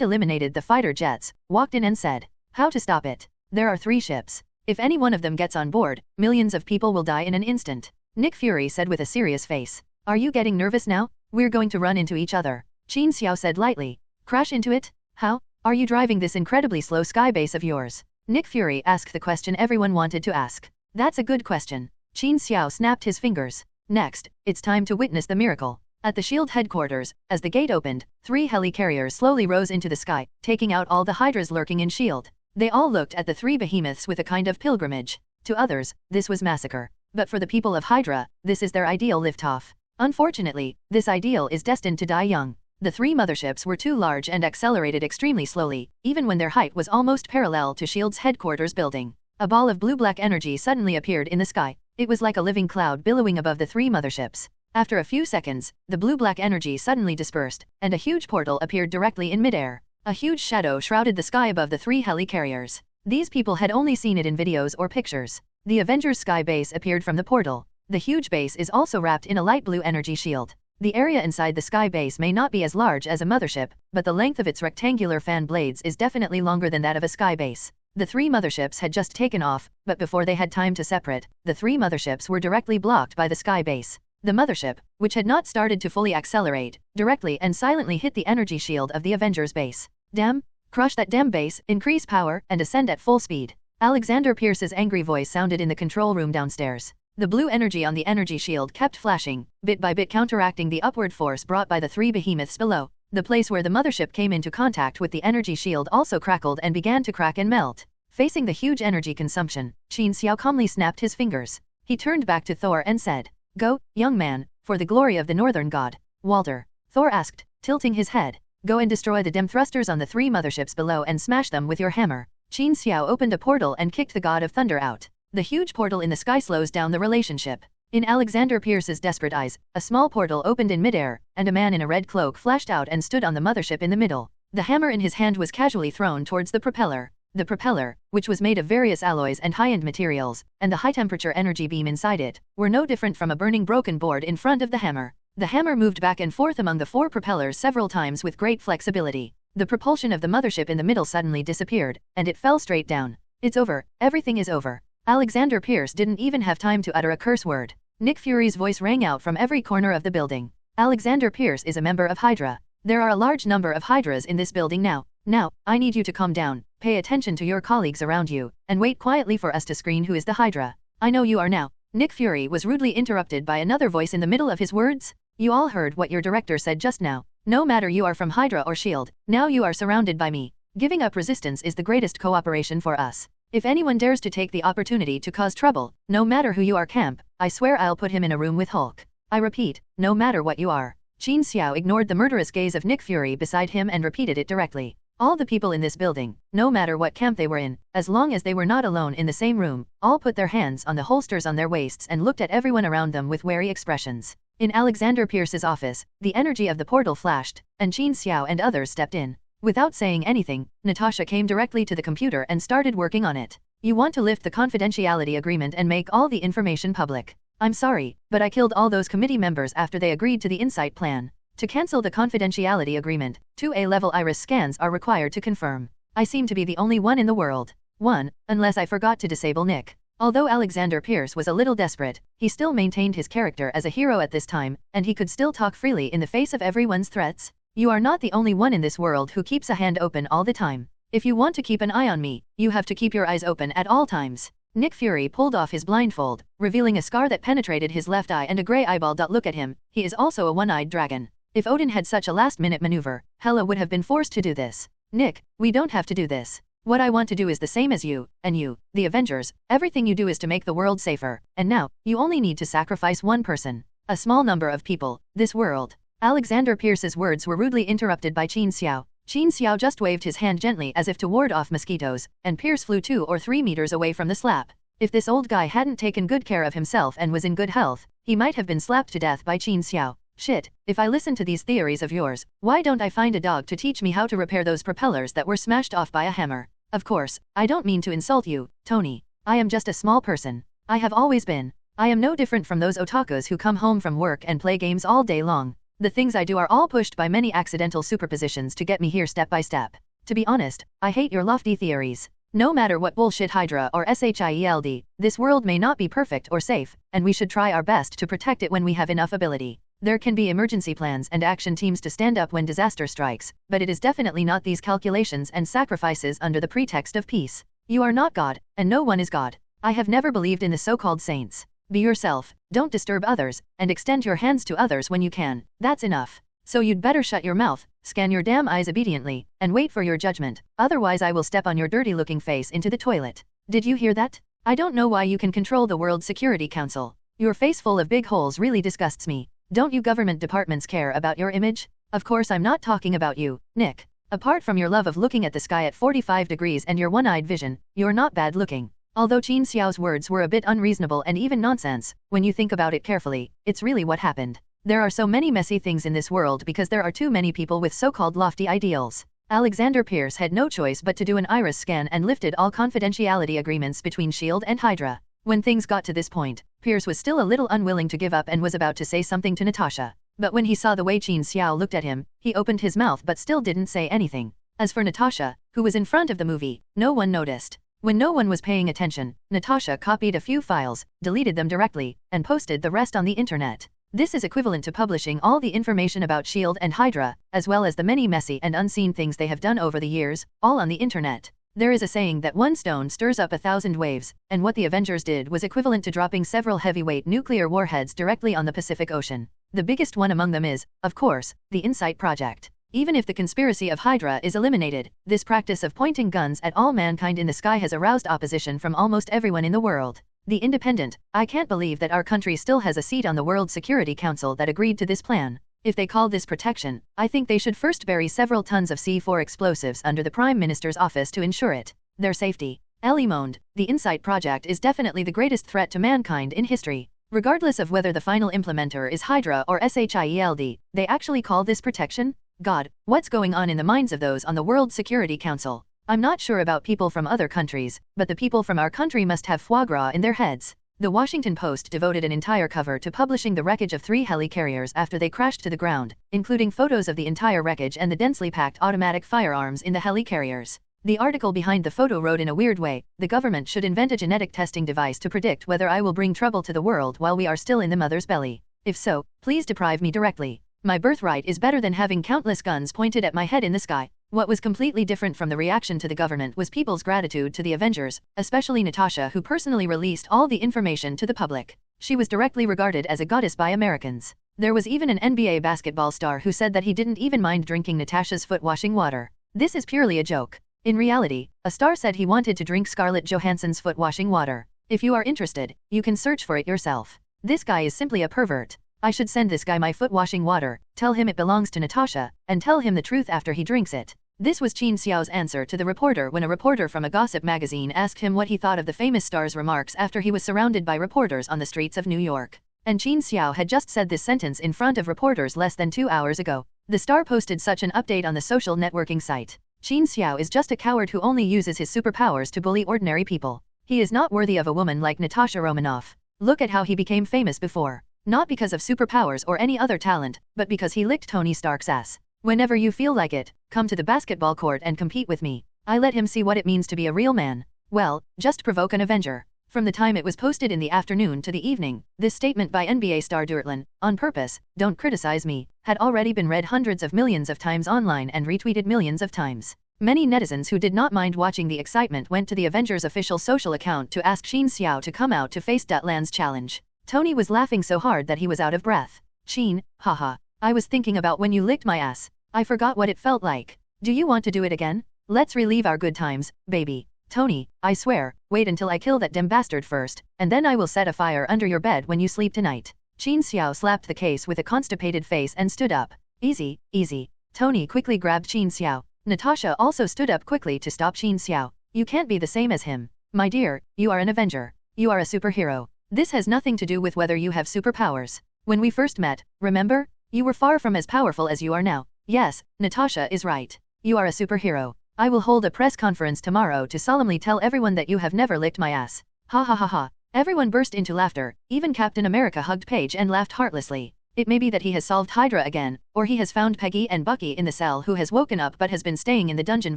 eliminated the fighter jets, walked in and said, "How to stop it? There are 3 ships. If any one of them gets on board, millions of people will die in an instant." Nick Fury said with a serious face, "Are you getting nervous now? We're going to run into each other." Qin Xiao said lightly, "Crash into it? How? Are you driving this incredibly slow sky base of yours?" Nick Fury asked the question everyone wanted to ask. "That's a good question." Qin Xiao snapped his fingers. "Next, it's time to witness the miracle." At the SHIELD headquarters, as the gate opened, 3 helicarriers slowly rose into the sky, taking out all the Hydras lurking in SHIELD. They all looked at the 3 behemoths with a kind of pilgrimage. To others, this was massacre. But for the people of Hydra, this is their ideal liftoff. Unfortunately, this ideal is destined to die young. The 3 motherships were too large and accelerated extremely slowly, even when their height was almost parallel to SHIELD's headquarters building. A ball of blue-black energy suddenly appeared in the sky. It was like a living cloud billowing above the 3 motherships. After a few seconds, the blue-black energy suddenly dispersed, and a huge portal appeared directly in midair. A huge shadow shrouded the sky above the 3 helicarriers. These people had only seen it in videos or pictures. The Avengers sky base appeared from the portal. The huge base is also wrapped in a light blue energy shield. The area inside the sky base may not be as large as a mothership, but the length of its rectangular fan blades is definitely longer than that of a sky base. The 3 motherships had just taken off, but before they had time to separate, the 3 motherships were directly blocked by the sky base. The mothership, which had not started to fully accelerate, directly and silently hit the energy shield of the Avengers base. "Damn! Crush that damn base, increase power, and ascend at full speed." Alexander Pierce's angry voice sounded in the control room downstairs. The blue energy on the energy shield kept flashing, bit by bit counteracting the upward force brought by the 3 behemoths below. The place where the mothership came into contact with the energy shield also crackled and began to crack and melt. Facing the huge energy consumption, Qin Xiao calmly snapped his fingers. He turned back to Thor and said, "Go, young man, for the glory of the Northern God." "Walter," Thor asked, tilting his head, "go and destroy the dim thrusters on the 3 motherships below and smash them with your hammer." Qin Xiao opened a portal and kicked the God of Thunder out. The huge portal in the sky slows down the relationship. In Alexander Pierce's desperate eyes, a small portal opened in midair, and a man in a red cloak flashed out and stood on the mothership in the middle. The hammer in his hand was casually thrown towards the propeller. The propeller, which was made of various alloys and high-end materials, and the high-temperature energy beam inside it, were no different from a burning broken board in front of the hammer. The hammer moved back and forth among the 4 propellers several times with great flexibility. The propulsion of the mothership in the middle suddenly disappeared, and it fell straight down. "It's over, everything is over." Alexander Pierce didn't even have time to utter a curse word. Nick Fury's voice rang out from every corner of the building. "Alexander Pierce is a member of Hydra. There are a large number of Hydras in this building now. Now, I need you to calm down, pay attention to your colleagues around you, and wait quietly for us to screen who is the Hydra." "I know you are now." Nick Fury was rudely interrupted by another voice in the middle of his words. "You all heard what your director said just now. No matter you are from Hydra or SHIELD, now you are surrounded by me. Giving up resistance is the greatest cooperation for us. If anyone dares to take the opportunity to cause trouble, no matter who you are camp, I swear I'll put him in a room with Hulk. I repeat, no matter what you are." Qin Xiao ignored the murderous gaze of Nick Fury beside him and repeated it directly. All the people in this building, no matter what camp they were in, as long as they were not alone in the same room, all put their hands on the holsters on their waists and looked at everyone around them with wary expressions. In Alexander Pierce's office, the energy of the portal flashed, and Qin Xiao and others stepped in. Without saying anything, Natasha came directly to the computer and started working on it. "You want to lift the confidentiality agreement and make all the information public. I'm sorry, but I killed all those committee members after they agreed to the Insight plan. To cancel the confidentiality agreement, 2 A-level iris scans are required to confirm. I seem to be the only one in the world. 1, unless I forgot to disable Nick." Although Alexander Pierce was a little desperate, he still maintained his character as a hero at this time, and he could still talk freely in the face of everyone's threats. "You are not the only one in this world who keeps a hand open all the time. If you want to keep an eye on me, you have to keep your eyes open at all times." Nick Fury pulled off his blindfold, revealing a scar that penetrated his left eye and a grey eyeball. "Look at him, he is also a one-eyed dragon. If Odin had such a last-minute maneuver, Hela would have been forced to do this. Nick, we don't have to do this. What I want to do is the same as you, and you, the Avengers. Everything you do is to make the world safer, and now, you only need to sacrifice one person. A small number of people, this world." Alexander Pierce's words were rudely interrupted by Qin Xiao. Qin Xiao just waved his hand gently as if to ward off mosquitoes, and Pierce flew 2 or 3 meters away from the slap. If this old guy hadn't taken good care of himself and was in good health, he might have been slapped to death by Qin Xiao. Shit, if I listen to these theories of yours, why don't I find a dog to teach me how to repair those propellers that were smashed off by a hammer? Of course, I don't mean to insult you, Tony. I am just a small person. I have always been. I am no different from those otakus who come home from work and play games all day long. The things I do are all pushed by many accidental superpositions to get me here step by step. To be honest, I hate your lofty theories. No matter what bullshit Hydra or SHIELD, this world may not be perfect or safe, and we should try our best to protect it when we have enough ability. There can be emergency plans and action teams to stand up when disaster strikes, but it is definitely not these calculations and sacrifices under the pretext of peace. You are not God, and no one is God. I have never believed in the so-called saints. Be yourself, don't disturb others, and extend your hands to others when you can. That's enough. So you'd better shut your mouth, scan your damn eyes obediently, and wait for your judgment, otherwise I will step on your dirty-looking face into the toilet. Did you hear that? I don't know why you can control the World Security Council. Your face full of big holes really disgusts me. Don't you government departments care about your image? Of course I'm not talking about you, Nick. Apart from your love of looking at the sky at 45 degrees and your one-eyed vision, you're not bad looking. Although Qin Xiao's words were a bit unreasonable and even nonsense, when you think about it carefully, it's really what happened. There are so many messy things in this world because there are too many people with so-called lofty ideals. Alexander Pierce had no choice but to do an iris scan and lifted all confidentiality agreements between S.H.I.E.L.D. and Hydra. When things got to this point, Pierce was still a little unwilling to give up and was about to say something to Natasha. But when he saw the way Qin Xiao looked at him, he opened his mouth but still didn't say anything. As for Natasha, who was in front of the movie, no one noticed. When no one was paying attention, Natasha copied a few files, deleted them directly, and posted the rest on the internet. This is equivalent to publishing all the information about S.H.I.E.L.D. and Hydra, as well as the many messy and unseen things they have done over the years, all on the internet. There is a saying that one stone stirs up 1,000 waves, and what the Avengers did was equivalent to dropping several heavyweight nuclear warheads directly on the Pacific Ocean. The biggest one among them is, of course, the Insight Project. Even if the conspiracy of Hydra is eliminated, this practice of pointing guns at all mankind in the sky has aroused opposition from almost everyone in the world. The Independent, I can't believe that our country still has a seat on the World Security Council that agreed to this plan. If they call this protection, I think they should first bury several tons of C4 explosives under the Prime Minister's office to ensure their safety. Ellie moaned, the Insight Project is definitely the greatest threat to mankind in history. Regardless of whether the final implementer is Hydra or SHIELD, they actually call this protection? God, what's going on in the minds of those on the World Security Council? I'm not sure about people from other countries, but the people from our country must have foie gras in their heads. The Washington Post devoted an entire cover to publishing the wreckage of 3 helicarriers after they crashed to the ground, including photos of the entire wreckage and the densely packed automatic firearms in the helicarriers. The article behind the photo wrote in a weird way, the government should invent a genetic testing device to predict whether I will bring trouble to the world while we are still in the mother's belly. If so, please deprive me directly. My birthright is better than having countless guns pointed at my head in the sky. What was completely different from the reaction to the government was people's gratitude to the Avengers, especially Natasha, who personally released all the information to the public. She was directly regarded as a goddess by Americans. There was even an NBA basketball star who said that he didn't even mind drinking Natasha's foot-washing water. This is purely a joke. In reality, a star said he wanted to drink Scarlett Johansson's foot-washing water. If you are interested, you can search for it yourself. This guy is simply a pervert. I should send this guy my foot-washing water, tell him it belongs to Natasha, and tell him the truth after he drinks it. This was Qin Xiao's answer to the reporter when a reporter from a gossip magazine asked him what he thought of the famous star's remarks after he was surrounded by reporters on the streets of New York. And Qin Xiao had just said this sentence in front of reporters less than 2 hours ago. The star posted such an update on the social networking site. Qin Xiao is just a coward who only uses his superpowers to bully ordinary people. He is not worthy of a woman like Natasha Romanoff. Look at how he became famous before. Not because of superpowers or any other talent, but because he licked Tony Stark's ass. Whenever you feel like it, come to the basketball court and compete with me. I let him see what it means to be a real man. Well, just provoke an Avenger. From the time it was posted in the afternoon to the evening, this statement by NBA star Dirtlan, on purpose, don't criticize me, had already been read hundreds of millions of times online and retweeted millions of times. Many netizens who did not mind watching the excitement went to the Avengers official social account to ask Qin Xiao to come out to face Lan's challenge. Tony was laughing so hard that he was out of breath. Qin, haha. I was thinking about when you licked my ass. I forgot what it felt like. Do you want to do it again? Let's relive our good times, baby. Tony, I swear, wait until I kill that damn bastard first, and then I will set a fire under your bed when you sleep tonight. Qin Xiao slapped the case with a constipated face and stood up. Easy, easy. Tony quickly grabbed Qin Xiao. Natasha also stood up quickly to stop Qin Xiao. You can't be the same as him. My dear, you are an Avenger. You are a superhero. This has nothing to do with whether you have superpowers. When we first met, remember? You were far from as powerful as you are now. Yes, Natasha is right. You are a superhero. I will hold a press conference tomorrow to solemnly tell everyone that you have never licked my ass. Ha ha ha ha. Everyone burst into laughter, even Captain America hugged Paige and laughed heartlessly. It may be that he has solved Hydra again, or he has found Peggy and Bucky in the cell who has woken up but has been staying in the dungeon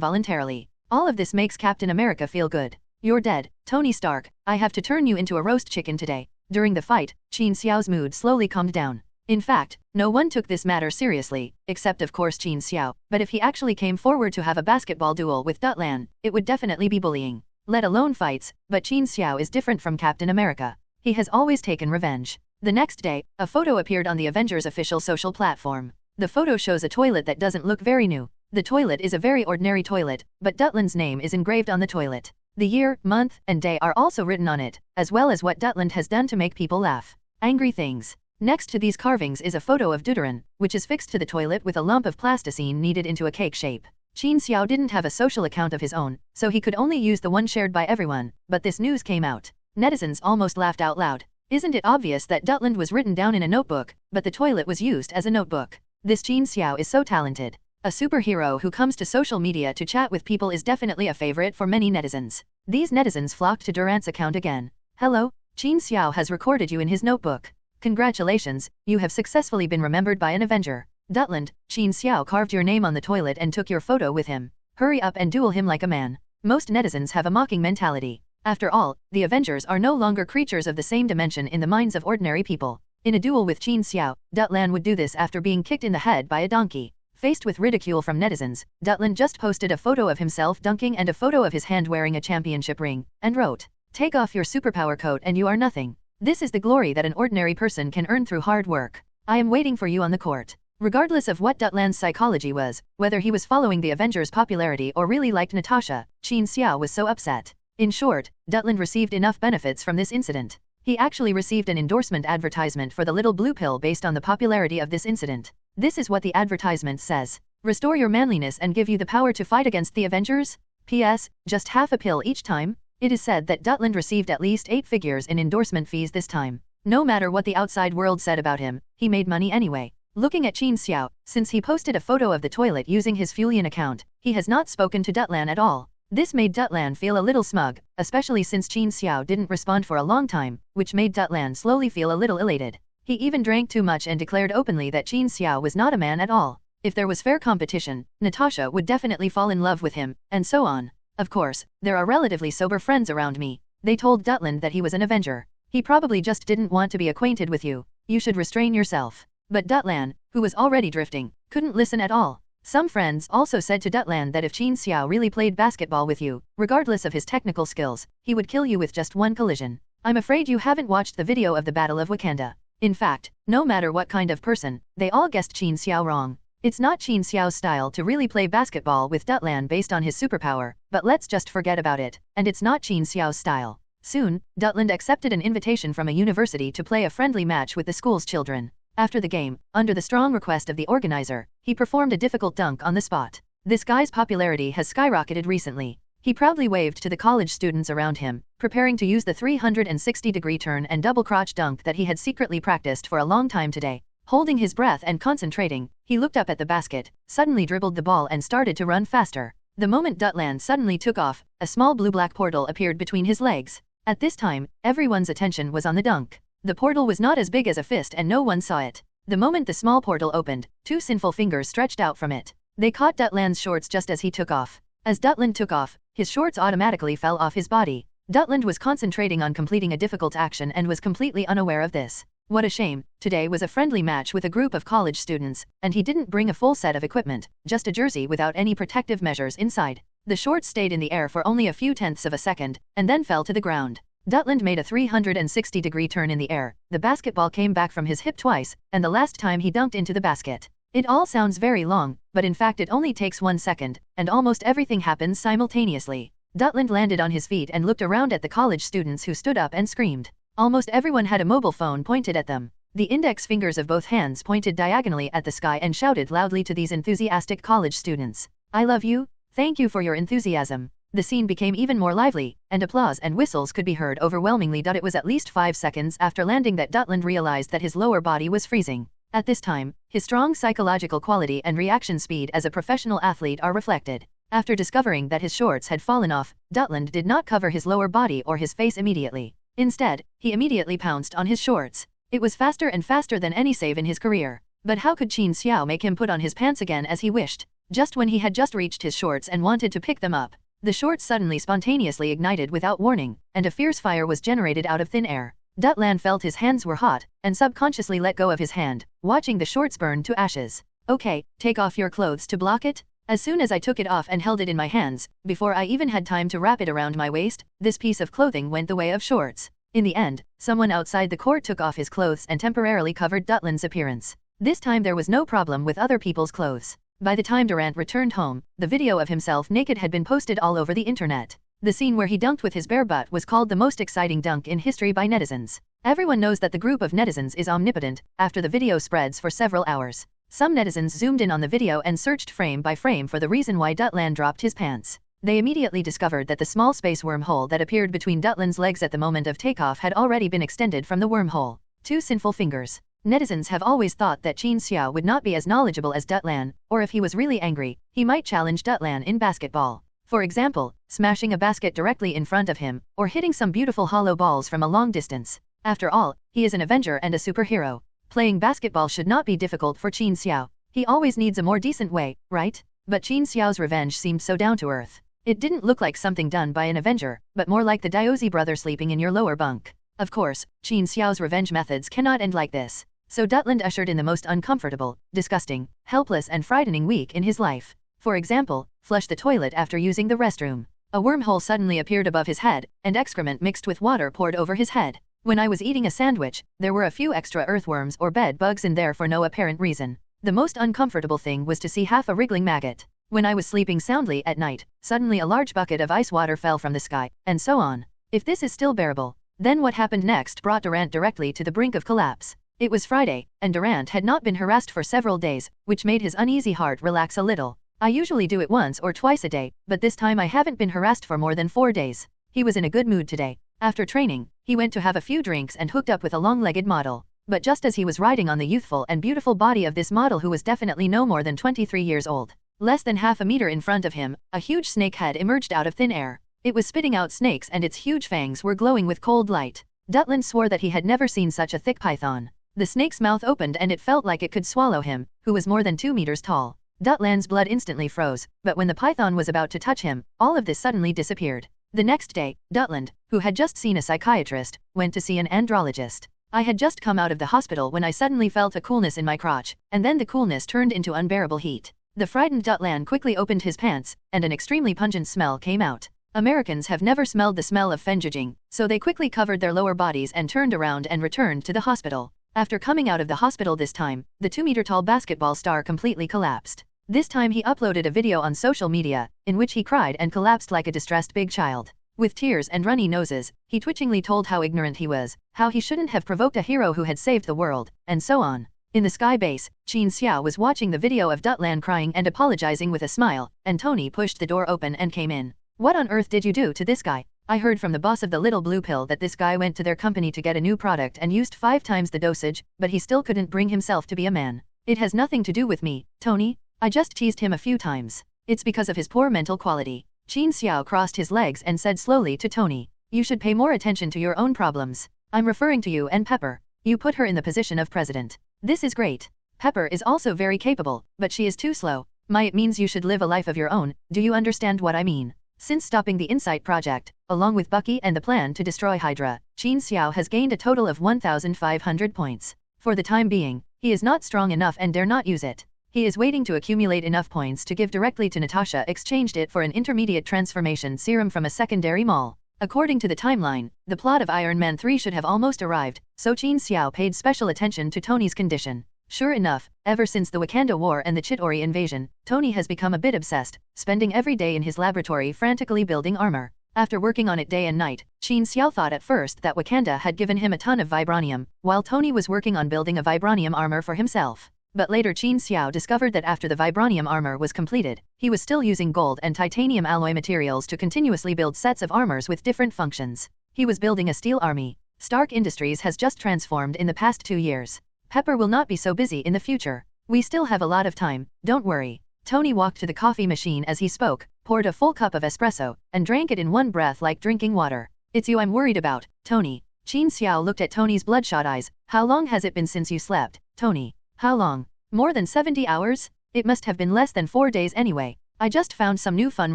voluntarily. All of this makes Captain America feel good. You're dead, Tony Stark. I have to turn you into a roast chicken today. During the fight, Qin Xiao's mood slowly calmed down. In fact, no one took this matter seriously, except of course Qin Xiao, but if he actually came forward to have a basketball duel with Dutlan, it would definitely be bullying. Let alone fights, but Qin Xiao is different from Captain America. He has always taken revenge. The next day, a photo appeared on the Avengers official social platform. The photo shows a toilet that doesn't look very new. The toilet is a very ordinary toilet, but Dutland's name is engraved on the toilet. The year, month, and day are also written on it, as well as what Dutland has done to make people laugh. Angry things. Next to these carvings is a photo of Deuteron, which is fixed to the toilet with a lump of plasticine kneaded into a cake shape. Qin Xiao didn't have a social account of his own, so he could only use the one shared by everyone, but this news came out. Netizens almost laughed out loud. Isn't it obvious that Dutland was written down in a notebook, but the toilet was used as a notebook? This Qin Xiao is so talented. A superhero who comes to social media to chat with people is definitely a favorite for many netizens. These netizens flocked to Durant's account again. Hello, Qin Xiao has recorded you in his notebook. Congratulations, you have successfully been remembered by an Avenger. Dutland, Qin Xiao carved your name on the toilet and took your photo with him. Hurry up and duel him like a man. Most netizens have a mocking mentality. After all, the Avengers are no longer creatures of the same dimension in the minds of ordinary people. In a duel with Qin Xiao, Dutland would do this after being kicked in the head by a donkey. Faced with ridicule from netizens, Dutland just posted a photo of himself dunking and a photo of his hand wearing a championship ring, and wrote, "Take off your superpower coat and you are nothing. This is the glory that an ordinary person can earn through hard work. I am waiting for you on the court." Regardless of what Dutland's psychology was, whether he was following the Avengers' popularity or really liked Natasha, Qin Xiao was so upset. In short, Dutland received enough benefits from this incident. He actually received an endorsement advertisement for the little blue pill based on the popularity of this incident. This is what the advertisement says. Restore your manliness and give you the power to fight against the Avengers? P.S. Just half a pill each time? It is said that Dutland received at least 8 figures in endorsement fees this time. No matter what the outside world said about him, he made money anyway. Looking at Qin Xiao, since he posted a photo of the toilet using his Killian account, he has not spoken to Dutland at all. This made Dutland feel a little smug, especially since Qin Xiao didn't respond for a long time, which made Dutland slowly feel a little elated. He even drank too much and declared openly that Qin Xiao was not a man at all. If there was fair competition, Natasha would definitely fall in love with him, and so on. Of course, there are relatively sober friends around me. They told Dutland that he was an Avenger. He probably just didn't want to be acquainted with you. You should restrain yourself. But Dutland, who was already drifting, couldn't listen at all. Some friends also said to Dutland that if Qin Xiao really played basketball with you, regardless of his technical skills, he would kill you with just one collision. I'm afraid you haven't watched the video of the Battle of Wakanda. In fact, no matter what kind of person, they all guessed Qin Xiao wrong. It's not Qin Xiao's style to really play basketball with Dutland based on his superpower, but let's just forget about it, and it's not Qin Xiao's style. Soon, Dutland accepted an invitation from a university to play a friendly match with the school's children. After the game, under the strong request of the organizer, he performed a difficult dunk on the spot. This guy's popularity has skyrocketed recently. He proudly waved to the college students around him, preparing to use the 360-degree turn and double crotch dunk that he had secretly practiced for a long time today. Holding his breath and concentrating, he looked up at the basket, suddenly dribbled the ball and started to run faster. The moment Dutland suddenly took off, a small blue-black portal appeared between his legs. At this time, everyone's attention was on the dunk. The portal was not as big as a fist and no one saw it. The moment the small portal opened, 2 sinful fingers stretched out from it. They caught Dutland's shorts just as he took off. As Dutland took off, his shorts automatically fell off his body. Dutland was concentrating on completing a difficult action and was completely unaware of this. What a shame, today was a friendly match with a group of college students, and he didn't bring a full set of equipment, just a jersey without any protective measures inside. The shorts stayed in the air for only a few tenths of a second, and then fell to the ground. Dutland made a 360-degree turn in the air, the basketball came back from his hip twice, and the last time he dunked into the basket. It all sounds very long, but in fact it only takes 1 second, and almost everything happens simultaneously. Dutland landed on his feet and looked around at the college students who stood up and screamed. Almost everyone had a mobile phone pointed at them. The index fingers of both hands pointed diagonally at the sky and shouted loudly to these enthusiastic college students, "I love you, thank you for your enthusiasm." The scene became even more lively, and applause and whistles could be heard overwhelmingly. It was at least 5 seconds after landing that Dutland realized that his lower body was freezing. At this time, his strong psychological quality and reaction speed as a professional athlete are reflected. After discovering that his shorts had fallen off, Dutland did not cover his lower body or his face immediately. Instead, he immediately pounced on his shorts. It was faster and faster than any save in his career. But how could Qin Xiao make him put on his pants again as he wished? Just when he had just reached his shorts and wanted to pick them up, the shorts suddenly spontaneously ignited without warning, and a fierce fire was generated out of thin air. Dutland felt his hands were hot, and subconsciously let go of his hand, watching the shorts burn to ashes. Okay, take off your clothes to block it? As soon as I took it off and held it in my hands, before I even had time to wrap it around my waist, this piece of clothing went the way of shorts. In the end, someone outside the court took off his clothes and temporarily covered Dutland's appearance. This time there was no problem with other people's clothes. By the time Durant returned home, the video of himself naked had been posted all over the internet. The scene where he dunked with his bare butt was called the most exciting dunk in history by netizens. Everyone knows that the group of netizens is omnipotent after the video spreads for several hours. Some netizens zoomed in on the video and searched frame by frame for the reason why Dutland dropped his pants. They immediately discovered that the small space wormhole that appeared between Dutland's legs at the moment of takeoff had already been extended from the wormhole. 2 sinful fingers. Netizens have always thought that Qin Xiao would not be as knowledgeable as Dutland, or if he was really angry, he might challenge Dutland in basketball. For example, smashing a basket directly in front of him, or hitting some beautiful hollow balls from a long distance. After all, he is an Avenger and a superhero. Playing basketball should not be difficult for Qin Xiao. He always needs a more decent way, right? But Qin Xiao's revenge seemed so down to earth. It didn't look like something done by an Avenger, but more like the Diozzi brother sleeping in your lower bunk. Of course, Qin Xiao's revenge methods cannot end like this. So Dutland ushered in the most uncomfortable, disgusting, helpless and frightening week in his life. For example, flush the toilet after using the restroom. A wormhole suddenly appeared above his head, and excrement mixed with water poured over his head. When I was eating a sandwich, there were a few extra earthworms or bed bugs in there for no apparent reason. The most uncomfortable thing was to see half a wriggling maggot. When I was sleeping soundly at night, suddenly a large bucket of ice water fell from the sky, and so on. If this is still bearable, then what happened next brought Durant directly to the brink of collapse. It was Friday, and Durant had not been harassed for several days, which made his uneasy heart relax a little. I usually do it once or twice a day, but this time I haven't been harassed for more than 4 days. He was in a good mood today. After training, he went to have a few drinks and hooked up with a long-legged model. But just as he was riding on the youthful and beautiful body of this model who was definitely no more than 23 years old, less than half a meter in front of him, a huge snake head emerged out of thin air. It was spitting out snakes and its huge fangs were glowing with cold light. Dutland swore that he had never seen such a thick python. The snake's mouth opened and it felt like it could swallow him, who was more than 2 meters tall. Dutland's blood instantly froze, but when the python was about to touch him, all of this suddenly disappeared. The next day, Dutland, who had just seen a psychiatrist, went to see an andrologist. I had just come out of the hospital when I suddenly felt a coolness in my crotch, and then the coolness turned into unbearable heat. The frightened Dutland quickly opened his pants, and an extremely pungent smell came out. Americans have never smelled the smell of fenjujing, so they quickly covered their lower bodies and turned around and returned to the hospital. After coming out of the hospital this time, the 2-meter-tall basketball star completely collapsed. This time he uploaded a video on social media, in which he cried and collapsed like a distressed big child. With tears and runny noses, he twitchingly told how ignorant he was, how he shouldn't have provoked a hero who had saved the world, and so on. In the sky base, Qin Xiao was watching the video of Dutland crying and apologizing with a smile, and Tony pushed the door open and came in. What on earth did you do to this guy? I heard from the boss of the little blue pill that this guy went to their company to get a new product and used 5 times the dosage, but he still couldn't bring himself to be a man. It has nothing to do with me, Tony. I just teased him a few times. It's because of his poor mental quality. Qin Xiao crossed his legs and said slowly to Tony, "You should pay more attention to your own problems. I'm referring to you and Pepper. You put her in the position of president. This is great. Pepper is also very capable, but she is too slow. It means you should live a life of your own. Do you understand what I mean?" Since stopping the Insight project, along with Bucky and the plan to destroy Hydra, Qin Xiao has gained a total of 1,500 points. For the time being, he is not strong enough and dare not use it. He is waiting to accumulate enough points to give directly to Natasha, exchanged it for an intermediate transformation serum from a secondary mall. According to the timeline, the plot of Iron Man 3 should have almost arrived, so Qin Xiao paid special attention to Tony's condition. Sure enough, ever since the Wakanda War and the Chitauri invasion, Tony has become a bit obsessed, spending every day in his laboratory frantically building armor. After working on it day and night, Qin Xiao thought at first that Wakanda had given him a ton of vibranium, while Tony was working on building a vibranium armor for himself. But later Qin Xiao discovered that after the vibranium armor was completed, he was still using gold and titanium alloy materials to continuously build sets of armors with different functions. He was building a steel army. Stark Industries has just transformed in the past 2 years. Pepper will not be so busy in the future. We still have a lot of time, don't worry. Tony walked to the coffee machine as he spoke, poured a full cup of espresso, and drank it in one breath like drinking water. It's you I'm worried about, Tony. Qin Xiao looked at Tony's bloodshot eyes. How long has it been since you slept, Tony? How long? More than 70 hours? It must have been less than 4 days anyway. I just found some new fun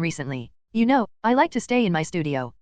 recently. You know, I like to stay in my studio.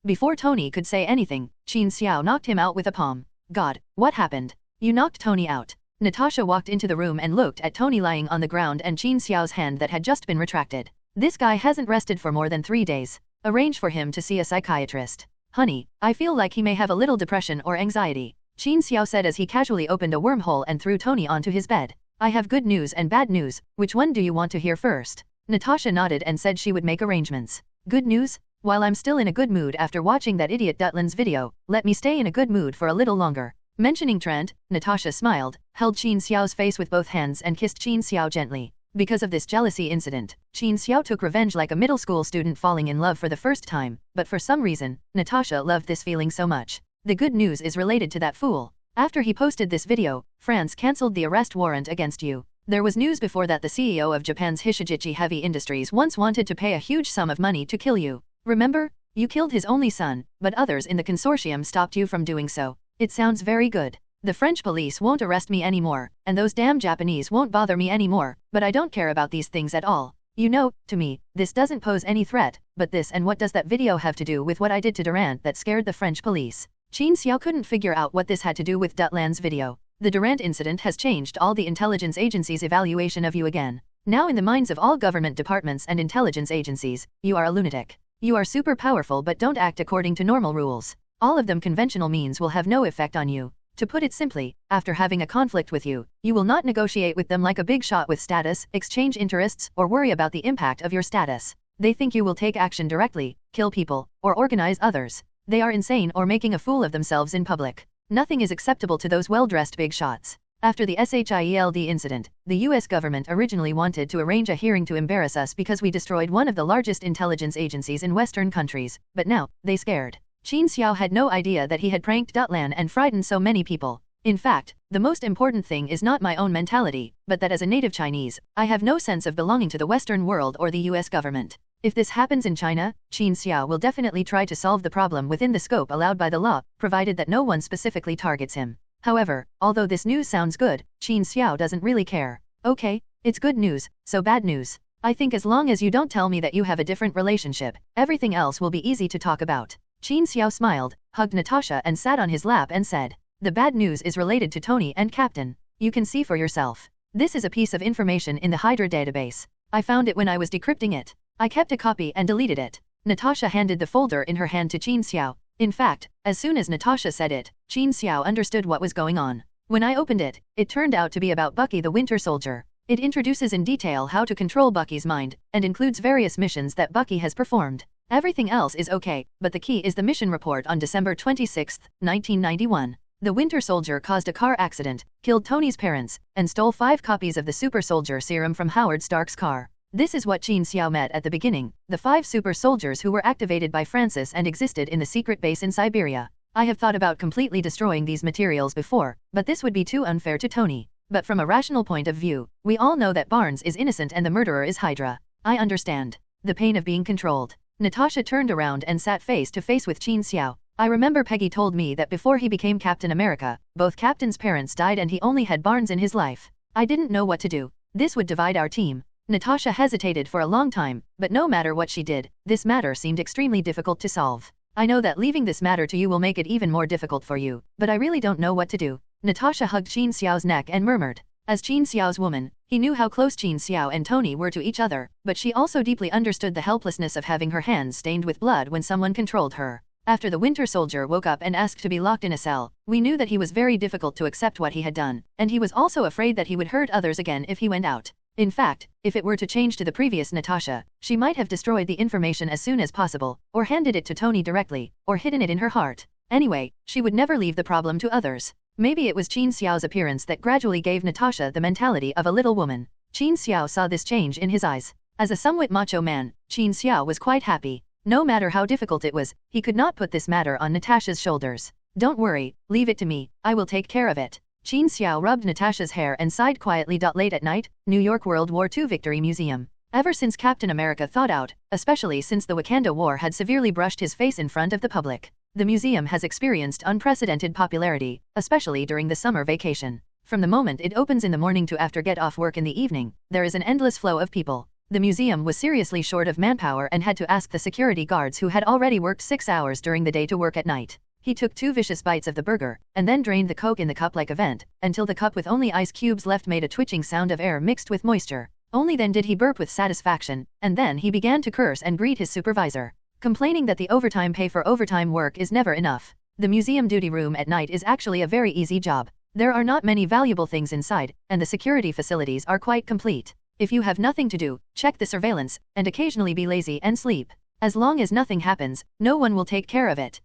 Before Tony could say anything, Qin Xiao knocked him out with a palm. God, what happened? You knocked Tony out. Natasha walked into the room and looked at Tony lying on the ground and Qin Xiao's hand that had just been retracted. This guy hasn't rested for more than 3 days. Arrange for him to see a psychiatrist. Honey, I feel like he may have a little depression or anxiety, Qin Xiao said as he casually opened a wormhole and threw Tony onto his bed. I have good news and bad news, which one do you want to hear first? Natasha nodded and said she would make arrangements. Good news? While I'm still in a good mood after watching that idiot Dutland's video, let me stay in a good mood for a little longer. Mentioning Trent, Natasha smiled, held Qin Xiao's face with both hands and kissed Qin Xiao gently. Because of this jealousy incident, Qin Xiao took revenge like a middle school student falling in love for the first time, but for some reason, Natasha loved this feeling so much. The good news is related to that fool. After he posted this video, France cancelled the arrest warrant against you. There was news before that the CEO of Japan's Hishijichi Heavy Industries once wanted to pay a huge sum of money to kill you. Remember? You killed his only son, but others in the consortium stopped you from doing so. It sounds very good. The French police won't arrest me anymore, and those damn Japanese won't bother me anymore, but I don't care about these things at all. You know, to me, this doesn't pose any threat, but this and what does that video have to do with what I did to Durant that scared the French police? Qin Xiao couldn't figure out what this had to do with Dutland's video. The Durant incident has changed all the intelligence agencies' evaluation of you again. Now in the minds of all government departments and intelligence agencies, you are a lunatic. You are super powerful but don't act according to normal rules. All of them conventional means will have no effect on you. To put it simply, after having a conflict with you, you will not negotiate with them like a big shot with status, exchange interests, or worry about the impact of your status. They think you will take action directly, kill people, or organize others. They are insane or making a fool of themselves in public. Nothing is acceptable to those well-dressed big shots. After the SHIELD incident, the US government originally wanted to arrange a hearing to embarrass us because we destroyed one of the largest intelligence agencies in Western countries, but now, they scared. Qin Xiao had no idea that he had pranked Dutland and frightened so many people. In fact, the most important thing is not my own mentality, but that as a native Chinese, I have no sense of belonging to the Western world or the US government. If this happens in China, Qin Xiao will definitely try to solve the problem within the scope allowed by the law, provided that no one specifically targets him. However, although this news sounds good, Qin Xiao doesn't really care. Okay, it's good news, so bad news. I think as long as you don't tell me that you have a different relationship, everything else will be easy to talk about. Qin Xiao smiled, hugged Natasha and sat on his lap and said, the bad news is related to Tony and Captain. You can see for yourself. This is a piece of information in the Hydra database. I found it when I was decrypting it. I kept a copy and deleted it. Natasha handed the folder in her hand to Qin Xiao. In fact, as soon as Natasha said it, Qin Xiao understood what was going on. When I opened it, it turned out to be about Bucky the Winter Soldier. It introduces in detail how to control Bucky's mind, and includes various missions that Bucky has performed. Everything else is okay, but the key is the mission report on December 26, 1991. The Winter Soldier caused a car accident, killed Tony's parents, and stole 5 copies of the Super Soldier Serum from Howard Stark's car. This is what Qin Xiao met at the beginning, the 5 super soldiers who were activated by Francis and existed in the secret base in Siberia. I have thought about completely destroying these materials before, but this would be too unfair to Tony. But from a rational point of view, we all know that Barnes is innocent and the murderer is Hydra. I understand. The pain of being controlled. Natasha turned around and sat face to face with Qin Xiao. I remember Peggy told me that before he became Captain America, both Captain's parents died and he only had Barnes in his life. I didn't know what to do. This would divide our team. Natasha hesitated for a long time, but no matter what she did, this matter seemed extremely difficult to solve. I know that leaving this matter to you will make it even more difficult for you, but I really don't know what to do. Natasha hugged Qin Xiao's neck and murmured. As Qin Xiao's woman, he knew how close Qin Xiao and Tony were to each other, but she also deeply understood the helplessness of having her hands stained with blood when someone controlled her. After the Winter Soldier woke up and asked to be locked in a cell, we knew that he was very difficult to accept what he had done, and he was also afraid that he would hurt others again if he went out. In fact, if it were to change to the previous Natasha, she might have destroyed the information as soon as possible, or handed it to Tony directly, or hidden it in her heart. Anyway, she would never leave the problem to others. Maybe it was Qin Xiao's appearance that gradually gave Natasha the mentality of a little woman. Qin Xiao saw this change in his eyes. As a somewhat macho man, Qin Xiao was quite happy. No matter how difficult it was, he could not put this matter on Natasha's shoulders. Don't worry, leave it to me, I will take care of it. Qin Xiao rubbed Natasha's hair and sighed quietly. Late at night, New York World War II Victory Museum. Ever since Captain America thawed out, especially since the Wakanda War had severely brushed his face in front of the public, the museum has experienced unprecedented popularity, especially during the summer vacation. From the moment it opens in the morning to after get off work in the evening, there is an endless flow of people. The museum was seriously short of manpower and had to ask the security guards who had already worked 6 hours during the day to work at night. He took 2 vicious bites of the burger, and then drained the Coke in the cup like a vent, until the cup with only ice cubes left made a twitching sound of air mixed with moisture. Only then did he burp with satisfaction, and then he began to curse and greet his supervisor, complaining that the overtime pay for overtime work is never enough. The museum duty room at night is actually a very easy job. There are not many valuable things inside, and the security facilities are quite complete. If you have nothing to do, check the surveillance, and occasionally be lazy and sleep. As long as nothing happens, no one will take care of it.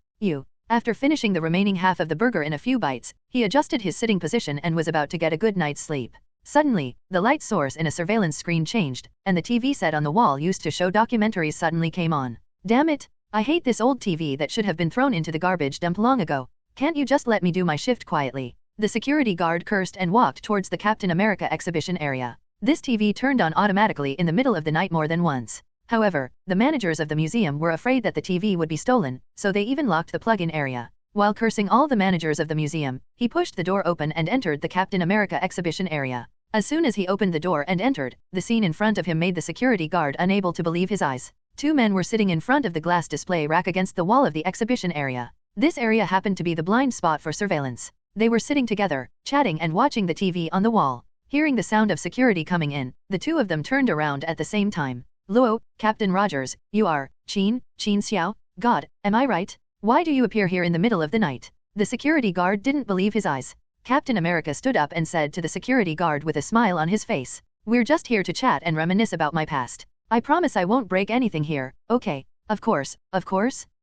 After finishing the remaining half of the burger in a few bites, he adjusted his sitting position and was about to get a good night's sleep. Suddenly, the light source in a surveillance screen changed, and the TV set on the wall used to show documentaries suddenly came on. Damn it! I hate this old TV that should have been thrown into the garbage dump long ago. Can't you just let me do my shift quietly? The security guard cursed and walked towards the Captain America exhibition area. This TV turned on automatically in the middle of the night more than once. However, the managers of the museum were afraid that the TV would be stolen, so they even locked the plug-in area. While cursing all the managers of the museum, he pushed the door open and entered the Captain America exhibition area. As soon as he opened the door and entered, the scene in front of him made the security guard unable to believe his eyes. 2 men were sitting in front of the glass display rack against the wall of the exhibition area. This area happened to be the blind spot for surveillance. They were sitting together, chatting and watching the TV on the wall. Hearing the sound of security coming in, the 2 of them turned around at the same time. Luo, Captain Rogers, you are, Qin Xiao? God, am I right? Why do you appear here in the middle of the night? The security guard didn't believe his eyes. Captain America stood up and said to the security guard with a smile on his face, "We're just here to chat and reminisce about my past. I promise I won't break anything here, okay? Of course.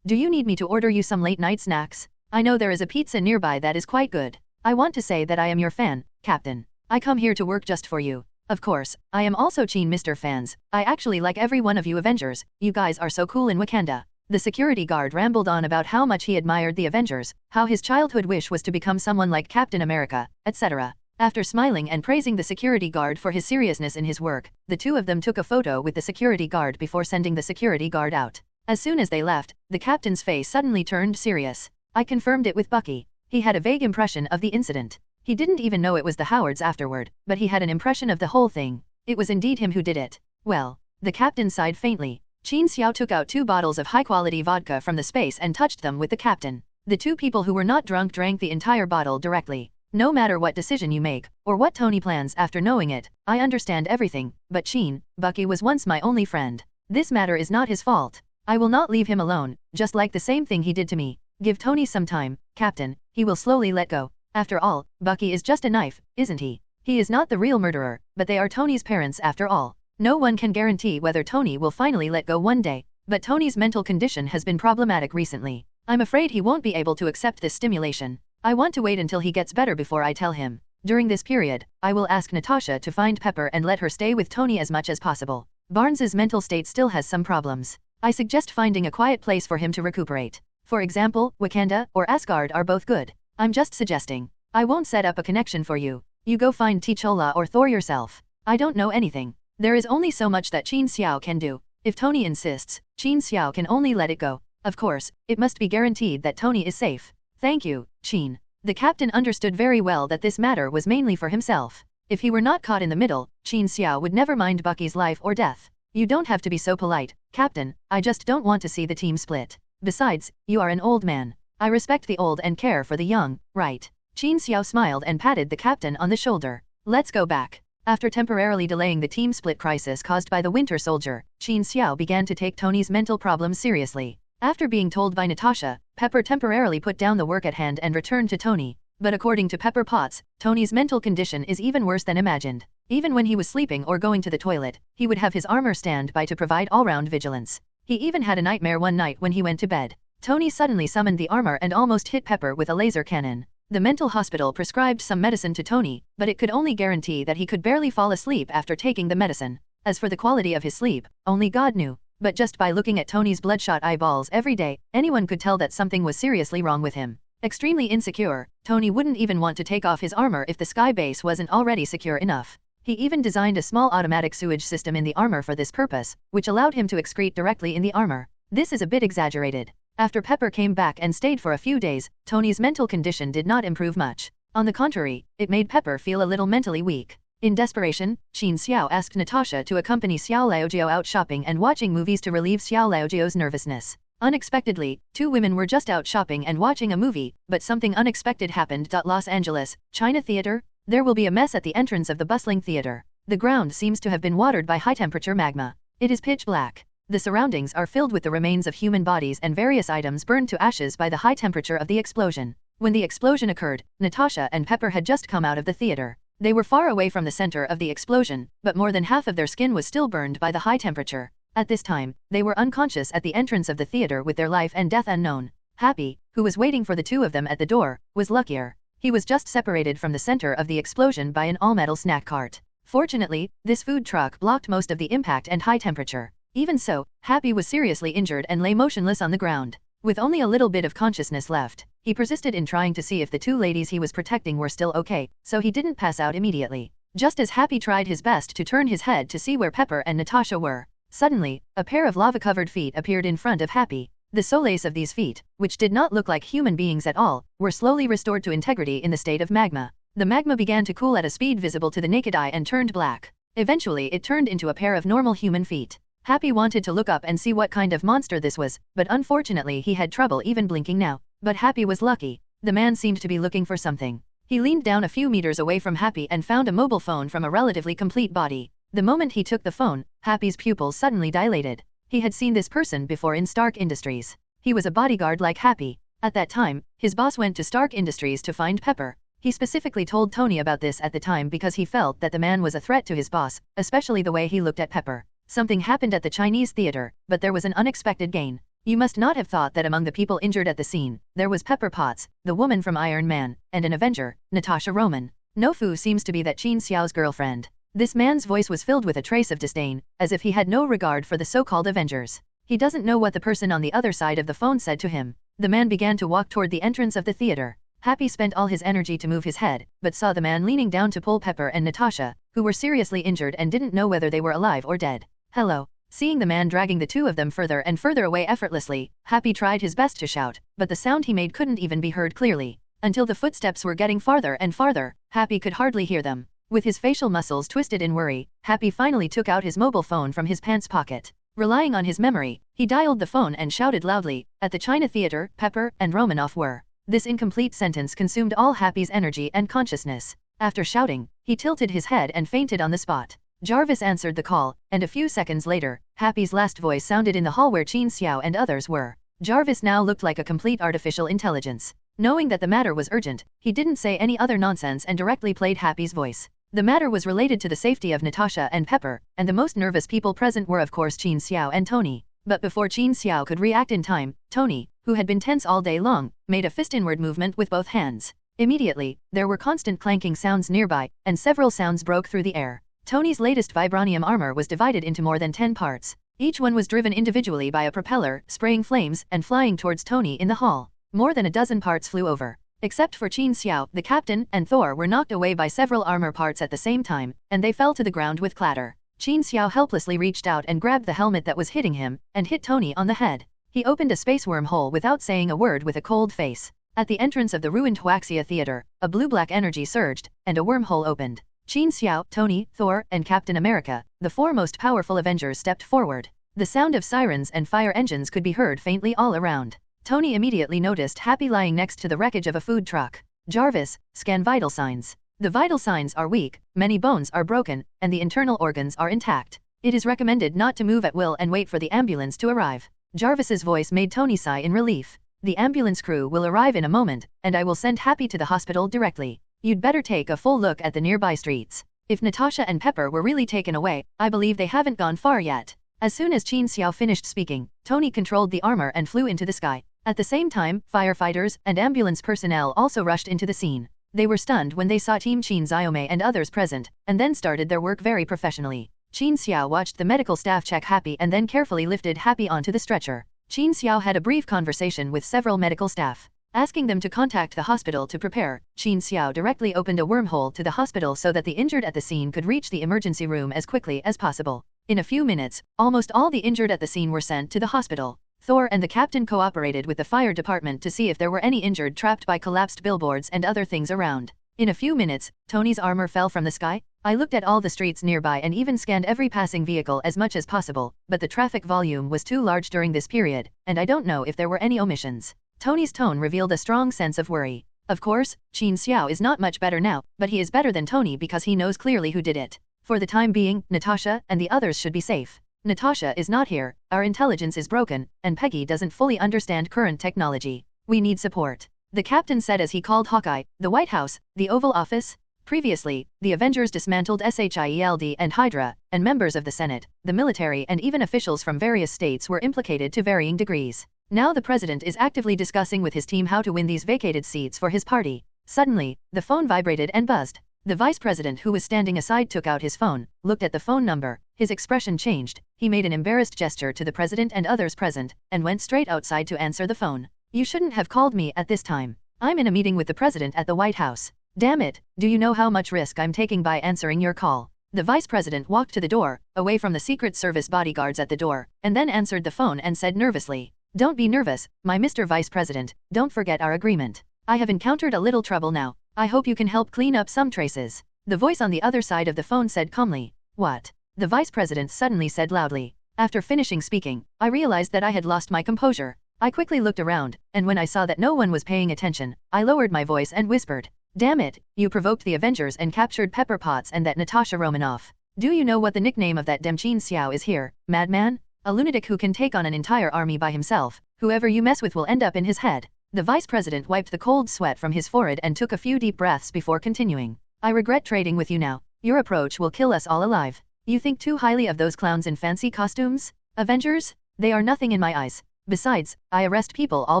Do you need me to order you some late-night snacks? I know there is a pizza nearby that is quite good. I want to say that I am your fan, Captain. I come here to work just for you. Of course, I am also Qin Mr. Fans. I actually like every one of you Avengers. You guys are so cool in Wakanda." The security guard rambled on about how much he admired the Avengers, how his childhood wish was to become someone like Captain America, etc. After smiling and praising the security guard for his seriousness in his work, the 2 of them took a photo with the security guard before sending the security guard out. As soon as they left, the captain's face suddenly turned serious. I confirmed it with Bucky. He had a vague impression of the incident. He didn't even know it was the Howards afterward, but he had an impression of the whole thing. It was indeed him who did it. Well, the captain sighed faintly. Qin Xiao took out 2 bottles of high-quality vodka from the space and touched them with the captain. The 2 people who were not drunk drank the entire bottle directly. No matter what decision you make, or what Tony plans after knowing it, I understand everything, but Bucky was once my only friend. This matter is not his fault. I will not leave him alone, just like the same thing he did to me. Give Tony some time, Captain, he will slowly let go. After all, Bucky is just a knife, isn't he? He is not the real murderer, but they are Tony's parents after all. No one can guarantee whether Tony will finally let go one day, but Tony's mental condition has been problematic recently. I'm afraid he won't be able to accept this stimulation. I want to wait until he gets better before I tell him. During this period, I will ask Natasha to find Pepper and let her stay with Tony as much as possible. Barnes's mental state still has some problems. I suggest finding a quiet place for him to recuperate. For example, Wakanda or Asgard are both good. I'm just suggesting. I won't set up a connection for you. You go find T'Challa or Thor yourself. I don't know anything. There is only so much that Qin Xiao can do. If Tony insists, Qin Xiao can only let it go. Of course, it must be guaranteed that Tony is safe. Thank you, Qin. The captain understood very well that this matter was mainly for himself. If he were not caught in the middle, Qin Xiao would never mind Bucky's life or death. You don't have to be so polite, Captain, I just don't want to see the team split. Besides, you are an old man. I respect the old and care for the young, right? Qin Xiao smiled and patted the captain on the shoulder. Let's go back. After temporarily delaying the team split crisis caused by the Winter Soldier, Qin Xiao began to take Tony's mental problems seriously. After being told by Natasha, Pepper temporarily put down the work at hand and returned to Tony. But according to Pepper Potts, Tony's mental condition is even worse than imagined. Even when he was sleeping or going to the toilet, he would have his armor stand by to provide all-round vigilance. He even had a nightmare one night when he went to bed. Tony suddenly summoned the armor and almost hit Pepper with a laser cannon. The mental hospital prescribed some medicine to Tony, but it could only guarantee that he could barely fall asleep after taking the medicine. As for the quality of his sleep, only God knew. But just by looking at Tony's bloodshot eyeballs every day, anyone could tell that something was seriously wrong with him. Extremely insecure, Tony wouldn't even want to take off his armor if the sky base wasn't already secure enough. He even designed a small automatic sewage system in the armor for this purpose, which allowed him to excrete directly in the armor. This is a bit exaggerated. After Pepper came back and stayed for a few days, Tony's mental condition did not improve much. On the contrary, it made Pepper feel a little mentally weak. In desperation, Qin Xiao asked Natasha to accompany Xiao Laojiao out shopping and watching movies to relieve Xiao Laojiao's nervousness. Unexpectedly, two women were just out shopping and watching a movie, but something unexpected happened. Los Angeles, China Theater? There will be a mess at the entrance of the bustling theater. The ground seems to have been watered by high-temperature magma. It is pitch black. The surroundings are filled with the remains of human bodies and various items burned to ashes by the high temperature of the explosion. When the explosion occurred, Natasha and Pepper had just come out of the theater. They were far away from the center of the explosion, but more than half of their skin was still burned by the high temperature. At this time, they were unconscious at the entrance of the theater with their life and death unknown. Happy, who was waiting for the two of them at the door, was luckier. He was just separated from the center of the explosion by an all-metal snack cart. Fortunately, this food truck blocked most of the impact and high temperature. Even so, Happy was seriously injured and lay motionless on the ground. With only a little bit of consciousness left, he persisted in trying to see if the two ladies he was protecting were still okay, so he didn't pass out immediately. Just as Happy tried his best to turn his head to see where Pepper and Natasha were, suddenly, a pair of lava-covered feet appeared in front of Happy. The soles of these feet, which did not look like human beings at all, were slowly restored to integrity in the state of magma. The magma began to cool at a speed visible to the naked eye and turned black. Eventually it turned into a pair of normal human feet. Happy wanted to look up and see what kind of monster this was, but unfortunately he had trouble even blinking now. But Happy was lucky. The man seemed to be looking for something. He leaned down a few meters away from Happy and found a mobile phone from a relatively complete body. The moment he took the phone, Happy's pupils suddenly dilated. He had seen this person before in Stark Industries. He was a bodyguard like Happy. At that time, his boss went to Stark Industries to find Pepper. He specifically told Tony about this at the time because he felt that the man was a threat to his boss, especially the way he looked at Pepper. Something happened at the Chinese theater, but there was an unexpected gain. You must not have thought that among the people injured at the scene, there was Pepper Potts, the woman from Iron Man, and an Avenger, Natasha Roman. Nofu seems to be that Qin Xiao's girlfriend. This man's voice was filled with a trace of disdain, as if he had no regard for the so-called Avengers. He doesn't know what the person on the other side of the phone said to him. The man began to walk toward the entrance of the theater. Happy spent all his energy to move his head, but saw the man leaning down to pull Pepper and Natasha, who were seriously injured and didn't know whether they were alive or dead. Hello. Seeing the man dragging the two of them further and further away effortlessly, Happy tried his best to shout, but the sound he made couldn't even be heard clearly. Until the footsteps were getting farther and farther, Happy could hardly hear them. With his facial muscles twisted in worry, Happy finally took out his mobile phone from his pants pocket. Relying on his memory, he dialed the phone and shouted loudly, "At the China Theater, Pepper and Romanoff were." This incomplete sentence consumed all Happy's energy and consciousness. After shouting, he tilted his head and fainted on the spot. Jarvis answered the call, and a few seconds later, Happy's last voice sounded in the hall where Qin Xiao and others were. Jarvis now looked like a complete artificial intelligence. Knowing that the matter was urgent, he didn't say any other nonsense and directly played Happy's voice. The matter was related to the safety of Natasha and Pepper, and the most nervous people present were of course Qin Xiao and Tony. But before Qin Xiao could react in time, Tony, who had been tense all day long, made a fist-inward movement with both hands. Immediately, there were constant clanking sounds nearby, and several sounds broke through the air. Tony's latest vibranium armor was divided into more than 10 parts. Each one was driven individually by a propeller, spraying flames and flying towards Tony in the hall. More than a dozen parts flew over. Except for Qin Xiao, the captain, and Thor were knocked away by several armor parts at the same time, and they fell to the ground with clatter. Qin Xiao helplessly reached out and grabbed the helmet that was hitting him, and hit Tony on the head. He opened a space wormhole without saying a word with a cold face. At the entrance of the ruined Huaxia Theater, a blue-black energy surged, and a wormhole opened. Qin Xiao, Tony, Thor, and Captain America, the four most powerful Avengers, stepped forward. The sound of sirens and fire engines could be heard faintly all around. Tony immediately noticed Happy lying next to the wreckage of a food truck. Jarvis, scan vital signs. The vital signs are weak, many bones are broken, and the internal organs are intact. It is recommended not to move at will and wait for the ambulance to arrive. Jarvis's voice made Tony sigh in relief. The ambulance crew will arrive in a moment, and I will send Happy to the hospital directly. You'd better take a full look at the nearby streets. If Natasha and Pepper were really taken away, I believe they haven't gone far yet. As soon as Qin Xiao finished speaking, Tony controlled the armor and flew into the sky. At the same time, firefighters and ambulance personnel also rushed into the scene. They were stunned when they saw Team Qin Xiaomei and others present, and then started their work very professionally. Qin Xiao watched the medical staff check Happy and then carefully lifted Happy onto the stretcher. Qin Xiao had a brief conversation with several medical staff. Asking them to contact the hospital to prepare, Qin Xiao directly opened a wormhole to the hospital so that the injured at the scene could reach the emergency room as quickly as possible. In a few minutes, almost all the injured at the scene were sent to the hospital. Thor and the captain cooperated with the fire department to see if there were any injured trapped by collapsed billboards and other things around. In a few minutes, Tony's armor fell from the sky. I looked at all the streets nearby and even scanned every passing vehicle as much as possible, but the traffic volume was too large during this period, and I don't know if there were any omissions. Tony's tone revealed a strong sense of worry. Of course, Qin Xiao is not much better now, but he is better than Tony because he knows clearly who did it. For the time being, Natasha and the others should be safe. Natasha is not here, our intelligence is broken, and Peggy doesn't fully understand current technology. We need support. The captain said as he called Hawkeye, the White House, the Oval Office. Previously, the Avengers dismantled SHIELD and Hydra, and members of the Senate, the military and even officials from various states were implicated to varying degrees. Now the president is actively discussing with his team how to win these vacated seats for his party. Suddenly, the phone vibrated and buzzed. The vice president who was standing aside took out his phone, looked at the phone number, his expression changed, he made an embarrassed gesture to the president and others present, and went straight outside to answer the phone. You shouldn't have called me at this time. I'm in a meeting with the president at the White House. Damn it, do you know how much risk I'm taking by answering your call? The vice president walked to the door, away from the Secret Service bodyguards at the door, and then answered the phone and said nervously, "Don't be nervous, my Mr. Vice President, don't forget our agreement. I have encountered a little trouble now. I hope you can help clean up some traces." The voice on the other side of the phone said calmly, "What?" The vice president suddenly said loudly. After finishing speaking, I realized that I had lost my composure. I quickly looked around, and when I saw that no one was paying attention, I lowered my voice and whispered, "Damn it, you provoked the Avengers and captured Pepper Potts and that Natasha Romanoff. Do you know what the nickname of that damn Qin Xiao is here, madman? A lunatic who can take on an entire army by himself. Whoever you mess with will end up in his head." The vice president wiped the cold sweat from his forehead and took a few deep breaths before continuing. "I regret trading with you now. Your approach will kill us all alive. You think too highly of those clowns in fancy costumes? Avengers? They are nothing in my eyes. Besides, I arrest people all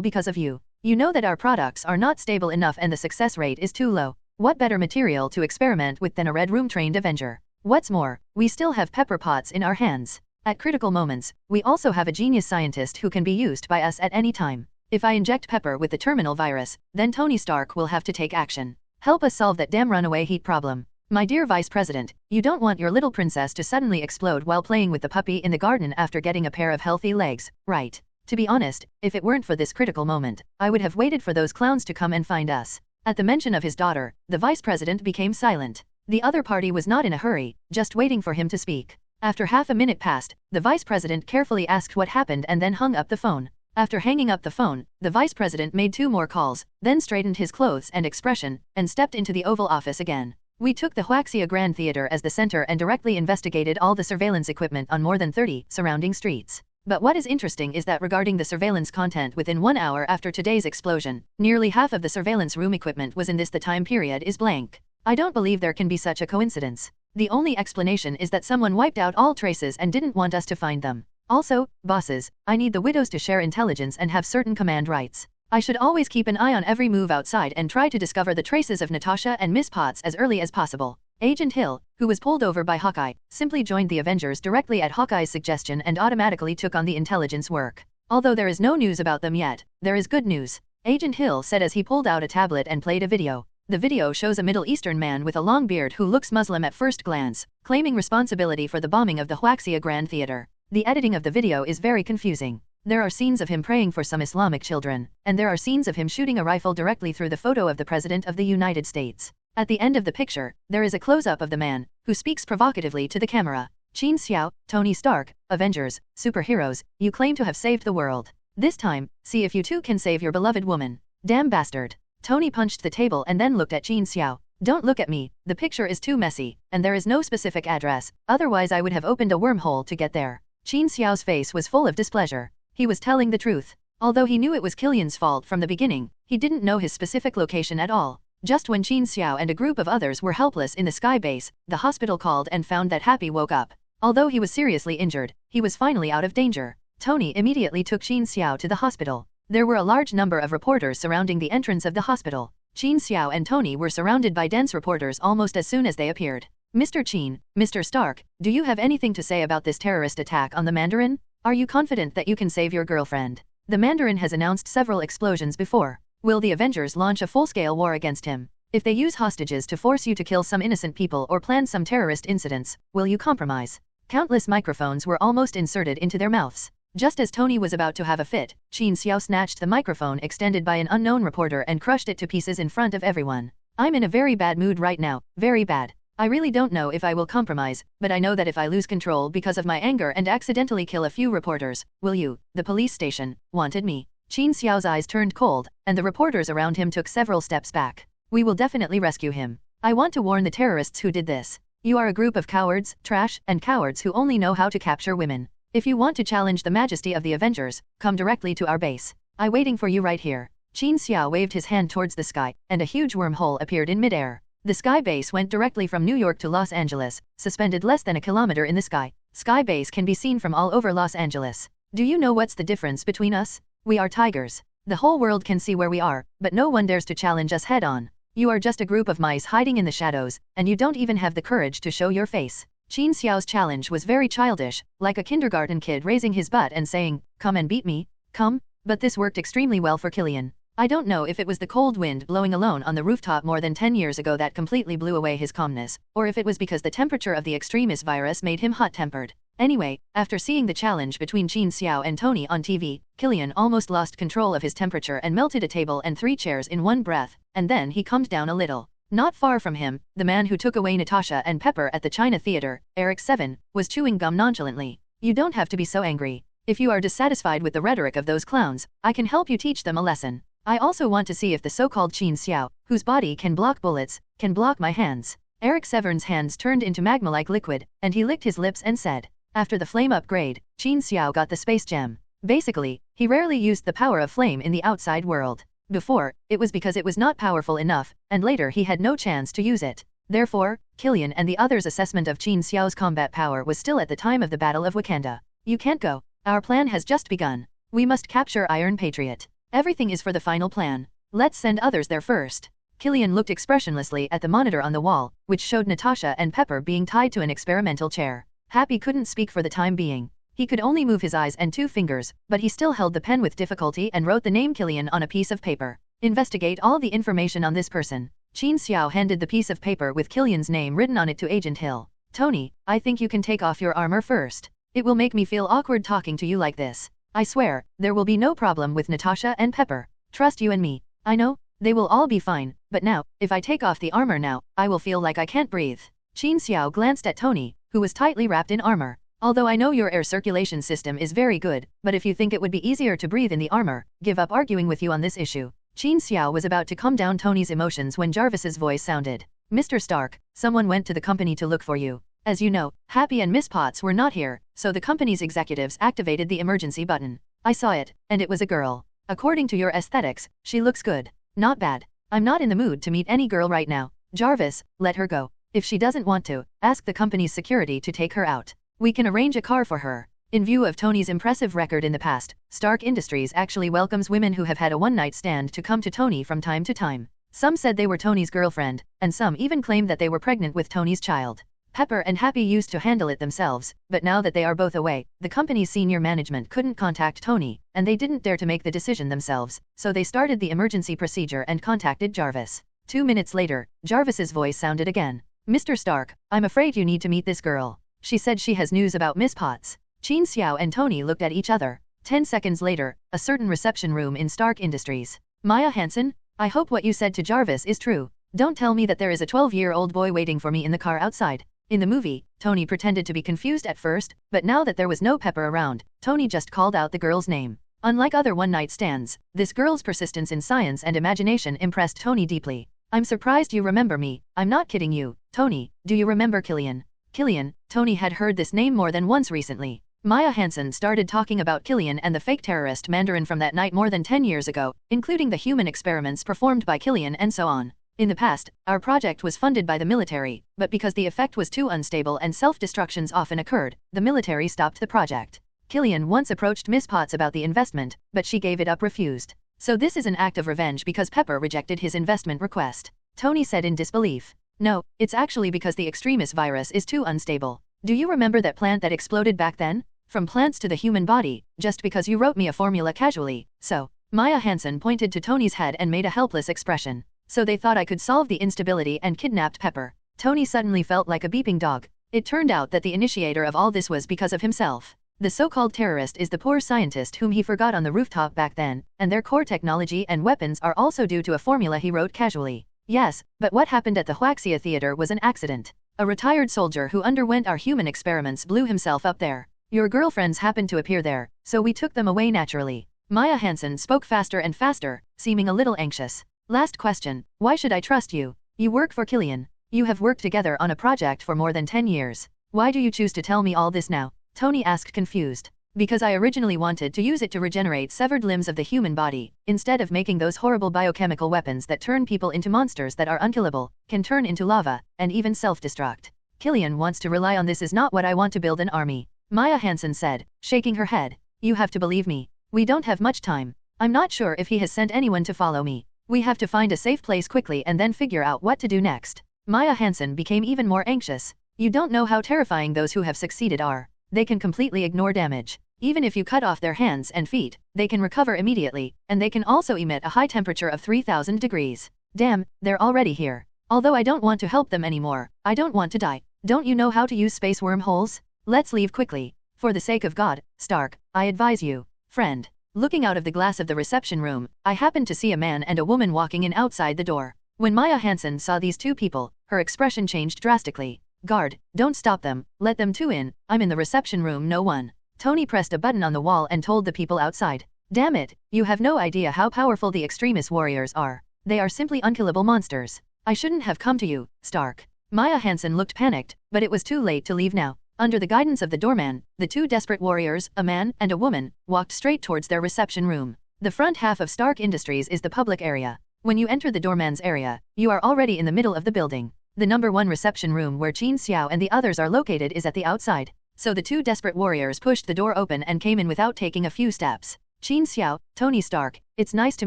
because of you. You know that our products are not stable enough and the success rate is too low. What better material to experiment with than a Red Room-trained Avenger? What's more, we still have Pepper Potts in our hands. At critical moments, we also have a genius scientist who can be used by us at any time. If I inject Pepper with the terminal virus, then Tony Stark will have to take action. Help us solve that damn runaway heat problem. My dear Vice President, you don't want your little princess to suddenly explode while playing with the puppy in the garden after getting a pair of healthy legs, right? To be honest, if it weren't for this critical moment, I would have waited for those clowns to come and find us." At the mention of his daughter, the Vice President became silent. The other party was not in a hurry, just waiting for him to speak. After half a minute passed, the Vice President carefully asked what happened and then hung up the phone. After hanging up the phone, the Vice President made 2 more calls, then straightened his clothes and expression, and stepped into the Oval Office again. "We took the Huaxia Grand Theater as the center and directly investigated all the surveillance equipment on more than 30 surrounding streets. But what is interesting is that regarding the surveillance content within 1 hour after today's explosion, nearly half of the surveillance room equipment was in this. The time period is blank. I don't believe there can be such a coincidence. The only explanation is that someone wiped out all traces and didn't want us to find them. Also, bosses, I need the widows to share intelligence and have certain command rights. I should always keep an eye on every move outside and try to discover the traces of Natasha and Miss Potts as early as possible." Agent Hill, who was pulled over by Hawkeye, simply joined the Avengers directly at Hawkeye's suggestion and automatically took on the intelligence work. "Although there is no news about them yet, there is good news," Agent Hill said as he pulled out a tablet and played a video. The video shows a Middle Eastern man with a long beard who looks Muslim at first glance, claiming responsibility for the bombing of the Huaxia Grand Theater. The editing of the video is very confusing. There are scenes of him praying for some Islamic children, and there are scenes of him shooting a rifle directly through the photo of the President of the United States. At the end of the picture, there is a close-up of the man, who speaks provocatively to the camera. "Qin Xiao, Tony Stark, Avengers, superheroes, you claim to have saved the world. This time, see if you too can save your beloved woman. Damn bastard." Tony punched the table and then looked at Qin Xiao. "Don't look at me, the picture is too messy, and there is no specific address, otherwise I would have opened a wormhole to get there." Qin Xiao's face was full of displeasure. He was telling the truth. Although he knew it was Killian's fault from the beginning, he didn't know his specific location at all. Just when Qin Xiao and a group of others were helpless in the sky base, the hospital called and found that Happy woke up. Although he was seriously injured, he was finally out of danger. Tony immediately took Qin Xiao to the hospital. There were a large number of reporters surrounding the entrance of the hospital. Qin Xiao and Tony were surrounded by dense reporters almost as soon as they appeared. "Mr. Qin, Mr. Stark, do you have anything to say about this terrorist attack on the Mandarin? Are you confident that you can save your girlfriend? The Mandarin has announced several explosions before. Will the Avengers launch a full-scale war against him? If they use hostages to force you to kill some innocent people or plan some terrorist incidents, will you compromise? Countless microphones were almost inserted into their mouths. Just as Tony was about to have a fit, Qin Xiao snatched the microphone extended by an unknown reporter and crushed it to pieces in front of everyone. I'm in a very bad mood right now, very bad. I really don't know if I will compromise, but I know that if I lose control because of my anger and accidentally kill a few reporters, will you, the police station, wanted me? Qin Xiao's eyes turned cold, and the reporters around him took several steps back. We will definitely rescue him. I want to warn the terrorists who did this. You are a group of cowards, trash, and cowards who only know how to capture women. If you want to challenge the majesty of the Avengers, come directly to our base. I'm waiting for you right here. Qin Xiao waved his hand towards the sky, and a huge wormhole appeared in midair. The Sky Base went directly from New York to Los Angeles, suspended less than a kilometer in the sky. Sky Base can be seen from all over Los Angeles. Do you know what's the difference between us? We are tigers. The whole world can see where we are, but no one dares to challenge us head-on. You are just a group of mice hiding in the shadows, and you don't even have the courage to show your face. Qin Xiao's challenge was very childish, like a kindergarten kid raising his butt and saying, "Come and beat me, come." But this worked extremely well for Killian. I don't know if it was the cold wind blowing alone on the rooftop more than 10 years ago that completely blew away his calmness, or if it was because the temperature of the extremis virus made him hot-tempered. Anyway, after seeing the challenge between Qin Xiao and Tony on TV, Killian almost lost control of his temperature and melted a table and 3 chairs in one breath, and then he calmed down a little. Not far from him, the man who took away Natasha and Pepper at the China Theater, Eric 7, was chewing gum nonchalantly. You don't have to be so angry. If you are dissatisfied with the rhetoric of those clowns, I can help you teach them a lesson. I also want to see if the so-called Qin Xiao, whose body can block bullets, can block my hands. Eric Severn's hands turned into magma-like liquid, and he licked his lips and said, after the flame upgrade, Qin Xiao got the space gem. Basically, he rarely used the power of flame in the outside world. Before, it was because it was not powerful enough, and later he had no chance to use it. Therefore, Killian and the others' assessment of Qin Xiao's combat power was still at the time of the Battle of Wakanda. You can't go. Our plan has just begun. We must capture Iron Patriot. Everything is for the final plan. Let's send others there first. Killian looked expressionlessly at the monitor on the wall, which showed Natasha and Pepper being tied to an experimental chair. Happy couldn't speak for the time being. He could only move his eyes and 2 fingers, but he still held the pen with difficulty and wrote the name Killian on a piece of paper. Investigate all the information on this person. Qin Xiao handed the piece of paper with Killian's name written on it to Agent Hill. Tony, I think you can take off your armor first. It will make me feel awkward talking to you like this. I swear, there will be no problem with Natasha and Pepper. Trust you and me. I know, they will all be fine, but now, if I take off the armor now, I will feel like I can't breathe. Qin Xiao glanced at Tony, who was tightly wrapped in armor. Although I know your air circulation system is very good, but if you think it would be easier to breathe in the armor, give up arguing with you on this issue. Qin Xiao was about to calm down Tony's emotions when Jarvis's voice sounded. Mr. Stark, someone went to the company to look for you. As you know, Happy and Miss Potts were not here, so the company's executives activated the emergency button. I saw it, and it was a girl. According to your aesthetics, she looks good. Not bad. I'm not in the mood to meet any girl right now. Jarvis, let her go. If she doesn't want to, ask the company's security to take her out. We can arrange a car for her. In view of Tony's impressive record in the past, Stark Industries actually welcomes women who have had a one-night stand to come to Tony from time to time. Some said they were Tony's girlfriend, and some even claimed that they were pregnant with Tony's child. Pepper and Happy used to handle it themselves, but now that they are both away, the company's senior management couldn't contact Tony, and they didn't dare to make the decision themselves, so they started the emergency procedure and contacted Jarvis. 2 minutes later, Jarvis's voice sounded again. Mr. Stark, I'm afraid you need to meet this girl. She said she has news about Miss Potts. Qin Xiao and Tony looked at each other. 10 seconds later, a certain reception room in Stark Industries. Maya Hansen, I hope what you said to Jarvis is true. Don't tell me that there is a 12-year-old boy waiting for me in the car outside. In the movie, Tony pretended to be confused at first, but now that there was no Pepper around, Tony just called out the girl's name. Unlike other one-night stands, this girl's persistence in science and imagination impressed Tony deeply. I'm surprised you remember me. I'm not kidding you. Tony, do you remember Killian? Killian, Tony had heard this name more than once recently. Maya Hansen started talking about Killian and the fake terrorist Mandarin from that night more than 10 years ago, including the human experiments performed by Killian and so on. In the past, our project was funded by the military, but because the effect was too unstable and self-destructions often occurred, the military stopped the project. Killian once approached Miss Potts about the investment, but she gave it up refused. So this is an act of revenge because Pepper rejected his investment request. Tony said in disbelief. No, it's actually because the extremis virus is too unstable. Do you remember that plant that exploded back then? From plants to the human body, just because you wrote me a formula casually, so. Maya Hansen pointed to Tony's head and made a helpless expression. So they thought I could solve the instability and kidnapped Pepper. Tony suddenly felt like a beeping dog. It turned out that the initiator of all this was because of himself. The so-called terrorist is the poor scientist whom he forgot on the rooftop back then, and their core technology and weapons are also due to a formula he wrote casually. Yes, but what happened at the Huaxia theater was an accident. A retired soldier who underwent our human experiments blew himself up there. Your girlfriends happened to appear there, so we took them away naturally. Maya Hansen spoke faster and faster, seeming a little anxious. Last question, why should I trust you? You work for Killian. You have worked together on a project for more than 10 years. Why do you choose to tell me all this now? Tony asked confused. Because I originally wanted to use it to regenerate severed limbs of the human body, instead of making those horrible biochemical weapons that turn people into monsters that are unkillable, can turn into lava, and even self-destruct. Killian wants to rely on this is not what I want to build an army. Maya Hansen said, shaking her head. You have to believe me. We don't have much time. I'm not sure if he has sent anyone to follow me. We have to find a safe place quickly and then figure out what to do next. Maya Hansen became even more anxious. You don't know how terrifying those who have succeeded are. They can completely ignore damage. Even if you cut off their hands and feet, they can recover immediately, and they can also emit a high temperature of 3000 degrees. Damn, they're already here. Although I don't want to help them anymore, I don't want to die. Don't you know how to use space wormholes? Let's leave quickly. For the sake of God, Stark, I advise you. Friend. Looking out of the glass of the reception room, I happened to see a man and a woman walking in outside the door. When Maya Hansen saw these two people, her expression changed drastically. Guard, don't stop them, let them two in, I'm in the reception room no one. Tony pressed a button on the wall and told the people outside. Damn it, you have no idea how powerful the extremist warriors are. They are simply unkillable monsters. I shouldn't have come to you, Stark. Maya Hansen looked panicked, but it was too late to leave now. Under the guidance of the doorman, the two desperate warriors, a man and a woman, walked straight towards their reception room. The front half of Stark Industries is the public area. When you enter the doorman's area, you are already in the middle of the building. The number 1 reception room where Qin Xiao and the others are located is at the outside. So the two desperate warriors pushed the door open and came in without taking a few steps. Qin Xiao, Tony Stark, it's nice to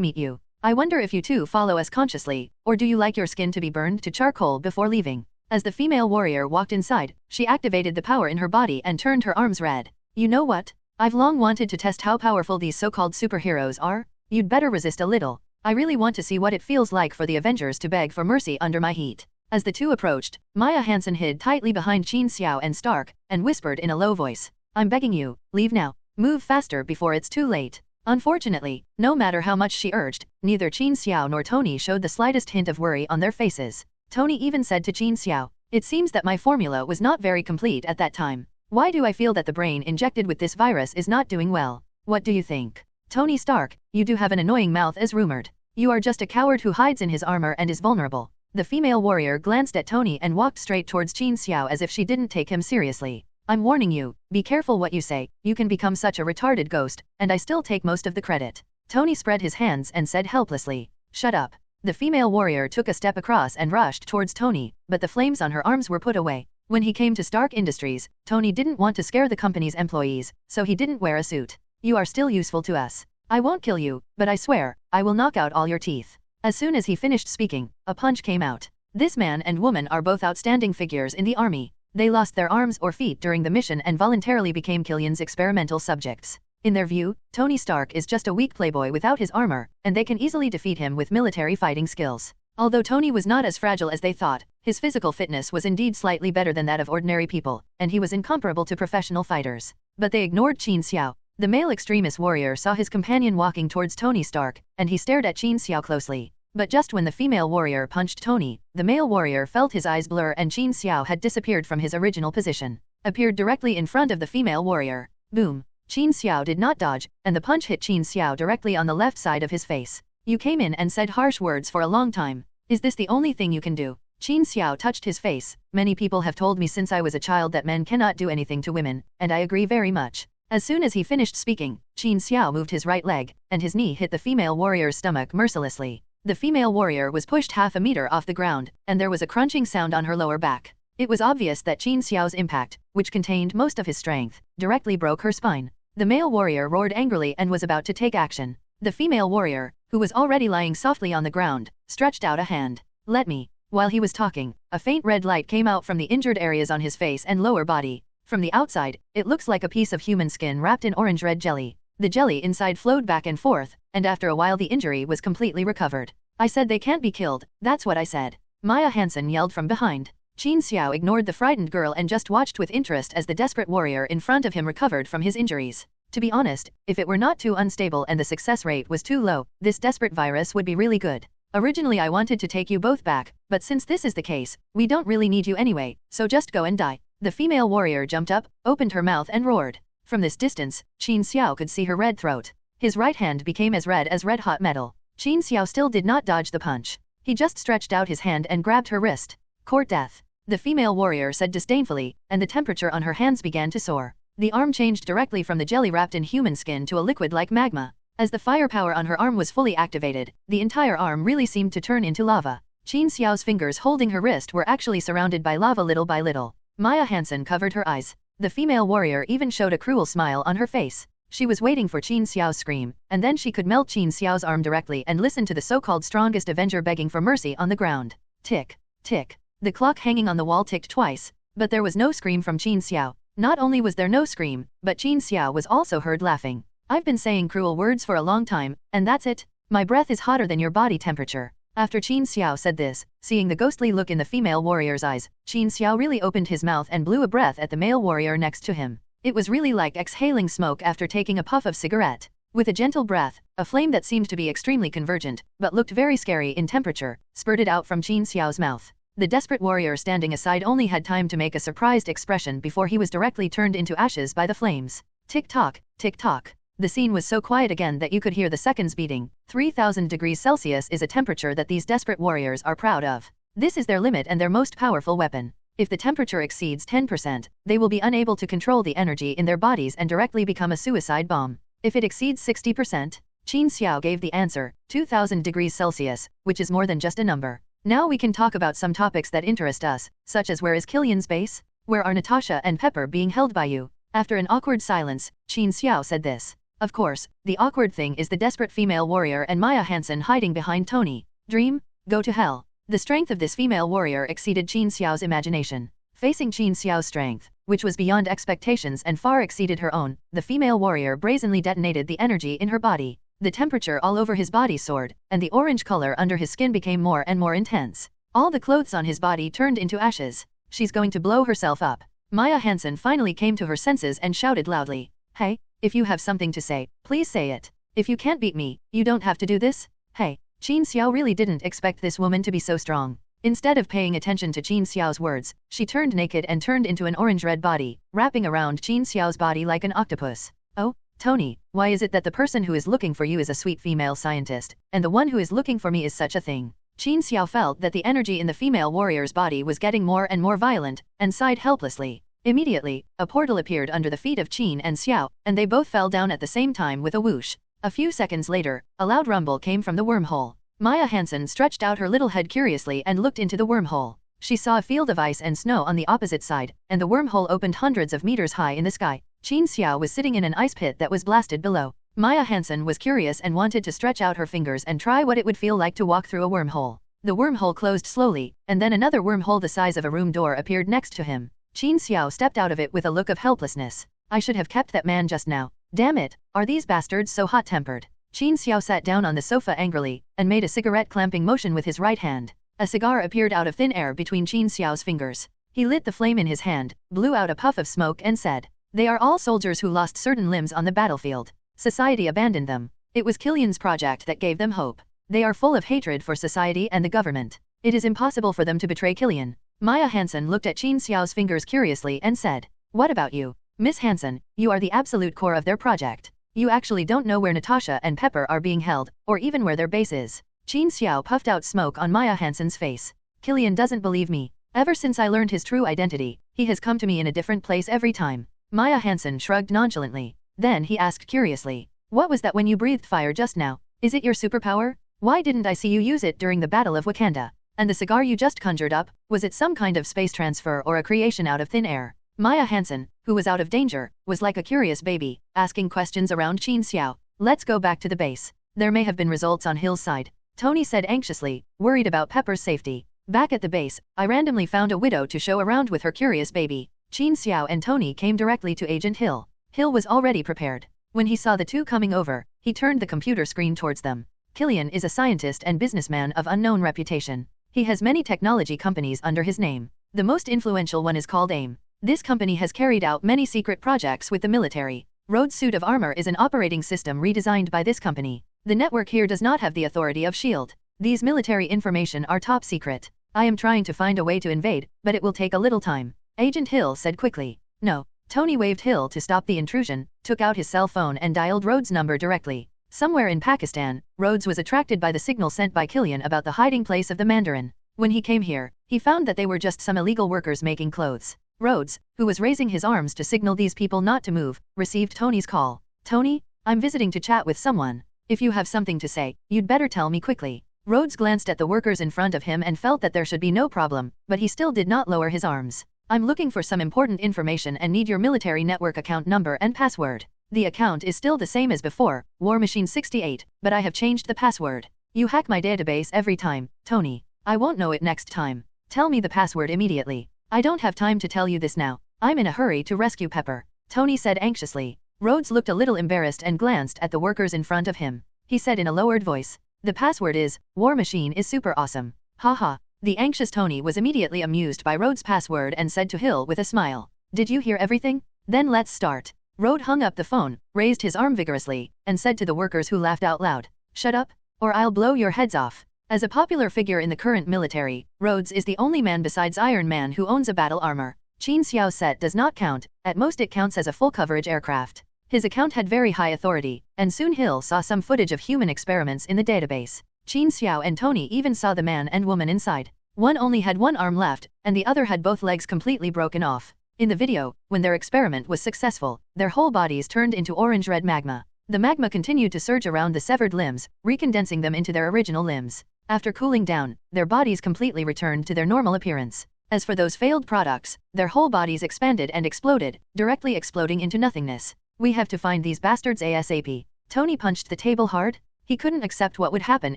meet you. I wonder if you two follow us consciously, or do you like your skin to be burned to charcoal before leaving? As the female warrior walked inside, she activated the power in her body and turned her arms red. You know what? I've long wanted to test how powerful these so-called superheroes are. You'd better resist a little. I really want to see what it feels like for the Avengers to beg for mercy under my heat. As the two approached, Maya Hansen hid tightly behind Qin Xiao and Stark, and whispered in a low voice. I'm begging you, leave now. Move faster before it's too late. Unfortunately, no matter how much she urged, neither Qin Xiao nor Tony showed the slightest hint of worry on their faces. Tony even said to Qin Xiao, it seems that my formula was not very complete at that time. Why do I feel that the brain injected with this virus is not doing well? What do you think? Tony Stark, you do have an annoying mouth as rumored. You are just a coward who hides in his armor and is vulnerable. The female warrior glanced at Tony and walked straight towards Qin Xiao as if she didn't take him seriously. I'm warning you, be careful what you say, you can become such a retarded ghost, and I still take most of the credit. Tony spread his hands and said helplessly, shut up. The female warrior took a step across and rushed towards Tony, but the flames on her arms were put away. When he came to Stark Industries, Tony didn't want to scare the company's employees, so he didn't wear a suit. You are still useful to us. I won't kill you, but I swear, I will knock out all your teeth. As soon as he finished speaking, a punch came out. This man and woman are both outstanding figures in the army. They lost their arms or feet during the mission and voluntarily became Killian's experimental subjects. In their view, Tony Stark is just a weak playboy without his armor, and they can easily defeat him with military fighting skills. Although Tony was not as fragile as they thought, his physical fitness was indeed slightly better than that of ordinary people, and he was incomparable to professional fighters. But they ignored Qin Xiao. The male extremist warrior saw his companion walking towards Tony Stark, and he stared at Qin Xiao closely. But just when the female warrior punched Tony, the male warrior felt his eyes blur and Qin Xiao had disappeared from his original position. Appeared directly in front of the female warrior. Boom. Qin Xiao did not dodge, and the punch hit Qin Xiao directly on the left side of his face. You came in and said harsh words for a long time. Is this the only thing you can do? Qin Xiao touched his face. Many people have told me since I was a child that men cannot do anything to women, and I agree very much. As soon as he finished speaking, Qin Xiao moved his right leg, and his knee hit the female warrior's stomach mercilessly. The female warrior was pushed half a meter off the ground, and there was a crunching sound on her lower back. It was obvious that Qin Xiao's impact, which contained most of his strength, directly broke her spine. The male warrior roared angrily and was about to take action. The female warrior, who was already lying softly on the ground, stretched out a hand. Let me. While he was talking, a faint red light came out from the injured areas on his face and lower body. From the outside, it looks like a piece of human skin wrapped in orange-red jelly. The jelly inside flowed back and forth, and after a while the injury was completely recovered. I said they can't be killed, that's what I said. Maya Hansen yelled from behind. Qin Xiao ignored the frightened girl and just watched with interest as the desperate warrior in front of him recovered from his injuries. To be honest, if it were not too unstable and the success rate was too low, this desperate virus would be really good. Originally I wanted to take you both back, but since this is the case, we don't really need you anyway, so just go and die. The female warrior jumped up, opened her mouth and roared. From this distance, Qin Xiao could see her red throat. His right hand became as red as red-hot metal. Qin Xiao still did not dodge the punch. He just stretched out his hand and grabbed her wrist. Court death. The female warrior said disdainfully, and the temperature on her hands began to soar. The arm changed directly from the jelly wrapped in human skin to a liquid like magma. As the firepower on her arm was fully activated, the entire arm really seemed to turn into lava. Qin Xiao's fingers holding her wrist were actually surrounded by lava little by little. Maya Hansen covered her eyes. The female warrior even showed a cruel smile on her face. She was waiting for Qin Xiao's scream, and then she could melt Qin Xiao's arm directly and listen to the so-called strongest Avenger begging for mercy on the ground. Tick, tick. The clock hanging on the wall ticked twice, but there was no scream from Qin Xiao. Not only was there no scream, but Qin Xiao was also heard laughing. I've been saying cruel words for a long time, and that's it. My breath is hotter than your body temperature. After Qin Xiao said this, seeing the ghostly look in the female warrior's eyes, Qin Xiao really opened his mouth and blew a breath at the male warrior next to him. It was really like exhaling smoke after taking a puff of cigarette. With a gentle breath, a flame that seemed to be extremely convergent, but looked very scary in temperature, spurted out from Qin Xiao's mouth. The desperate warrior standing aside only had time to make a surprised expression before he was directly turned into ashes by the flames. Tick-tock, tick-tock. The scene was so quiet again that you could hear the seconds beating. 3000 degrees Celsius is a temperature that these desperate warriors are proud of. This is their limit and their most powerful weapon. If the temperature exceeds 10%, they will be unable to control the energy in their bodies and directly become a suicide bomb. If it exceeds 60%, Qin Xiao gave the answer, 2000 degrees Celsius, which is more than just a number. Now we can talk about some topics that interest us, such as where is Killian's base? Where are Natasha and Pepper being held by you? After an awkward silence, Qin Xiao said this. Of course, the awkward thing is the desperate female warrior and Maya Hansen hiding behind Tony. Dream? Go to hell. The strength of this female warrior exceeded Qin Xiao's imagination. Facing Qin Xiao's strength, which was beyond expectations and far exceeded her own, the female warrior brazenly detonated the energy in her body. The temperature all over his body soared, and the orange color under his skin became more and more intense. All the clothes on his body turned into ashes. She's going to blow herself up. Maya Hansen finally came to her senses and shouted loudly. Hey, if you have something to say, please say it. If you can't beat me, you don't have to do this. Hey, Qin Xiao really didn't expect this woman to be so strong. Instead of paying attention to Qin Xiao's words, she turned naked and turned into an orange-red body, wrapping around Qin Xiao's body like an octopus. Oh, Tony, why is it that the person who is looking for you is a sweet female scientist, and the one who is looking for me is such a thing? Qin Xiao felt that the energy in the female warrior's body was getting more and more violent, and sighed helplessly. Immediately, a portal appeared under the feet of Qin and Xiao, and they both fell down at the same time with a whoosh. A few seconds later, a loud rumble came from the wormhole. Maya Hansen stretched out her little head curiously and looked into the wormhole. She saw a field of ice and snow on the opposite side, and the wormhole opened hundreds of meters high in the sky. Qin Xiao was sitting in an ice pit that was blasted below. Maya Hansen was curious and wanted to stretch out her fingers and try what it would feel like to walk through a wormhole. The wormhole closed slowly, and then another wormhole the size of a room door appeared next to him. Qin Xiao stepped out of it with a look of helplessness. I should have kept that man just now. Damn it, are these bastards so hot-tempered? Qin Xiao sat down on the sofa angrily, and made a cigarette clamping motion with his right hand. A cigar appeared out of thin air between Qin Xiao's fingers. He lit the flame in his hand, blew out a puff of smoke and said, They are all soldiers who lost certain limbs on the battlefield. Society abandoned them. It was Killian's project that gave them hope. They are full of hatred for society and the government. It is impossible for them to betray Killian. Maya Hansen looked at Qin Xiao's fingers curiously and said, What about you? Miss Hansen, you are the absolute core of their project. You actually don't know where Natasha and Pepper are being held, or even where their base is. Qin Xiao puffed out smoke on Maya Hansen's face. Killian doesn't believe me. Ever since I learned his true identity, he has come to me in a different place every time. Maya Hansen shrugged nonchalantly. Then he asked curiously, What was that when you breathed fire just now? Is it your superpower? Why didn't I see you use it during the Battle of Wakanda? And the cigar you just conjured up, was it some kind of space transfer or a creation out of thin air? Maya Hansen, who was out of danger, was like a curious baby, asking questions around Qin Xiao. Let's go back to the base. There may have been results on Hill's side, Tony said anxiously, worried about Pepper's safety. Back at the base, I randomly found a widow to show around with her curious baby. Qin Xiao and Tony came directly to Agent Hill. Hill was already prepared. When he saw the two coming over, he turned the computer screen towards them. Killian is a scientist and businessman of unknown reputation. He has many technology companies under his name. The most influential one is called AIM. This company has carried out many secret projects with the military. Rhodes' suit of armor is an operating system redesigned by this company. The network here does not have the authority of S.H.I.E.L.D. These military information are top secret. I am trying to find a way to invade, but it will take a little time. Agent Hill said quickly. No. Tony waved Hill to stop the intrusion, took out his cell phone and dialed Rhodes' number directly. Somewhere in Pakistan, Rhodes was attracted by the signal sent by Killian about the hiding place of the Mandarin. When he came here, he found that they were just some illegal workers making clothes. Rhodes, who was raising his arms to signal these people not to move, received Tony's call. Tony, I'm visiting to chat with someone. If you have something to say, you'd better tell me quickly. Rhodes glanced at the workers in front of him and felt that there should be no problem, but he still did not lower his arms. I'm looking for some important information and need your military network account number and password. The account is still the same as before, War Machine 68, but I have changed the password. You hack my database every time, Tony. I won't know it next time. Tell me the password immediately. I don't have time to tell you this now. I'm in a hurry to rescue Pepper, Tony said anxiously. Rhodes looked a little embarrassed and glanced at the workers in front of him. He said in a lowered voice, the password is, War Machine is super awesome. Haha. The anxious Tony was immediately amused by Rhodes' password and said to Hill with a smile, did you hear everything? Then let's start. Rhodes hung up the phone, raised his arm vigorously, and said to the workers who laughed out loud, shut up, or I'll blow your heads off. As a popular figure in the current military, Rhodes is the only man besides Iron Man who owns a battle armor. Qin Xiao set does not count, at most it counts as a full coverage aircraft. His account had very high authority, and soon Hill saw some footage of human experiments in the database. Qin Xiao and Tony even saw the man and woman inside. One only had one arm left, and the other had both legs completely broken off. In the video, when their experiment was successful, their whole bodies turned into orange-red magma. The magma continued to surge around the severed limbs, recondensing them into their original limbs. After cooling down, their bodies completely returned to their normal appearance. As for those failed products, their whole bodies expanded and exploded, directly exploding into nothingness. We have to find these bastards ASAP. Tony punched the table hard. He couldn't accept what would happen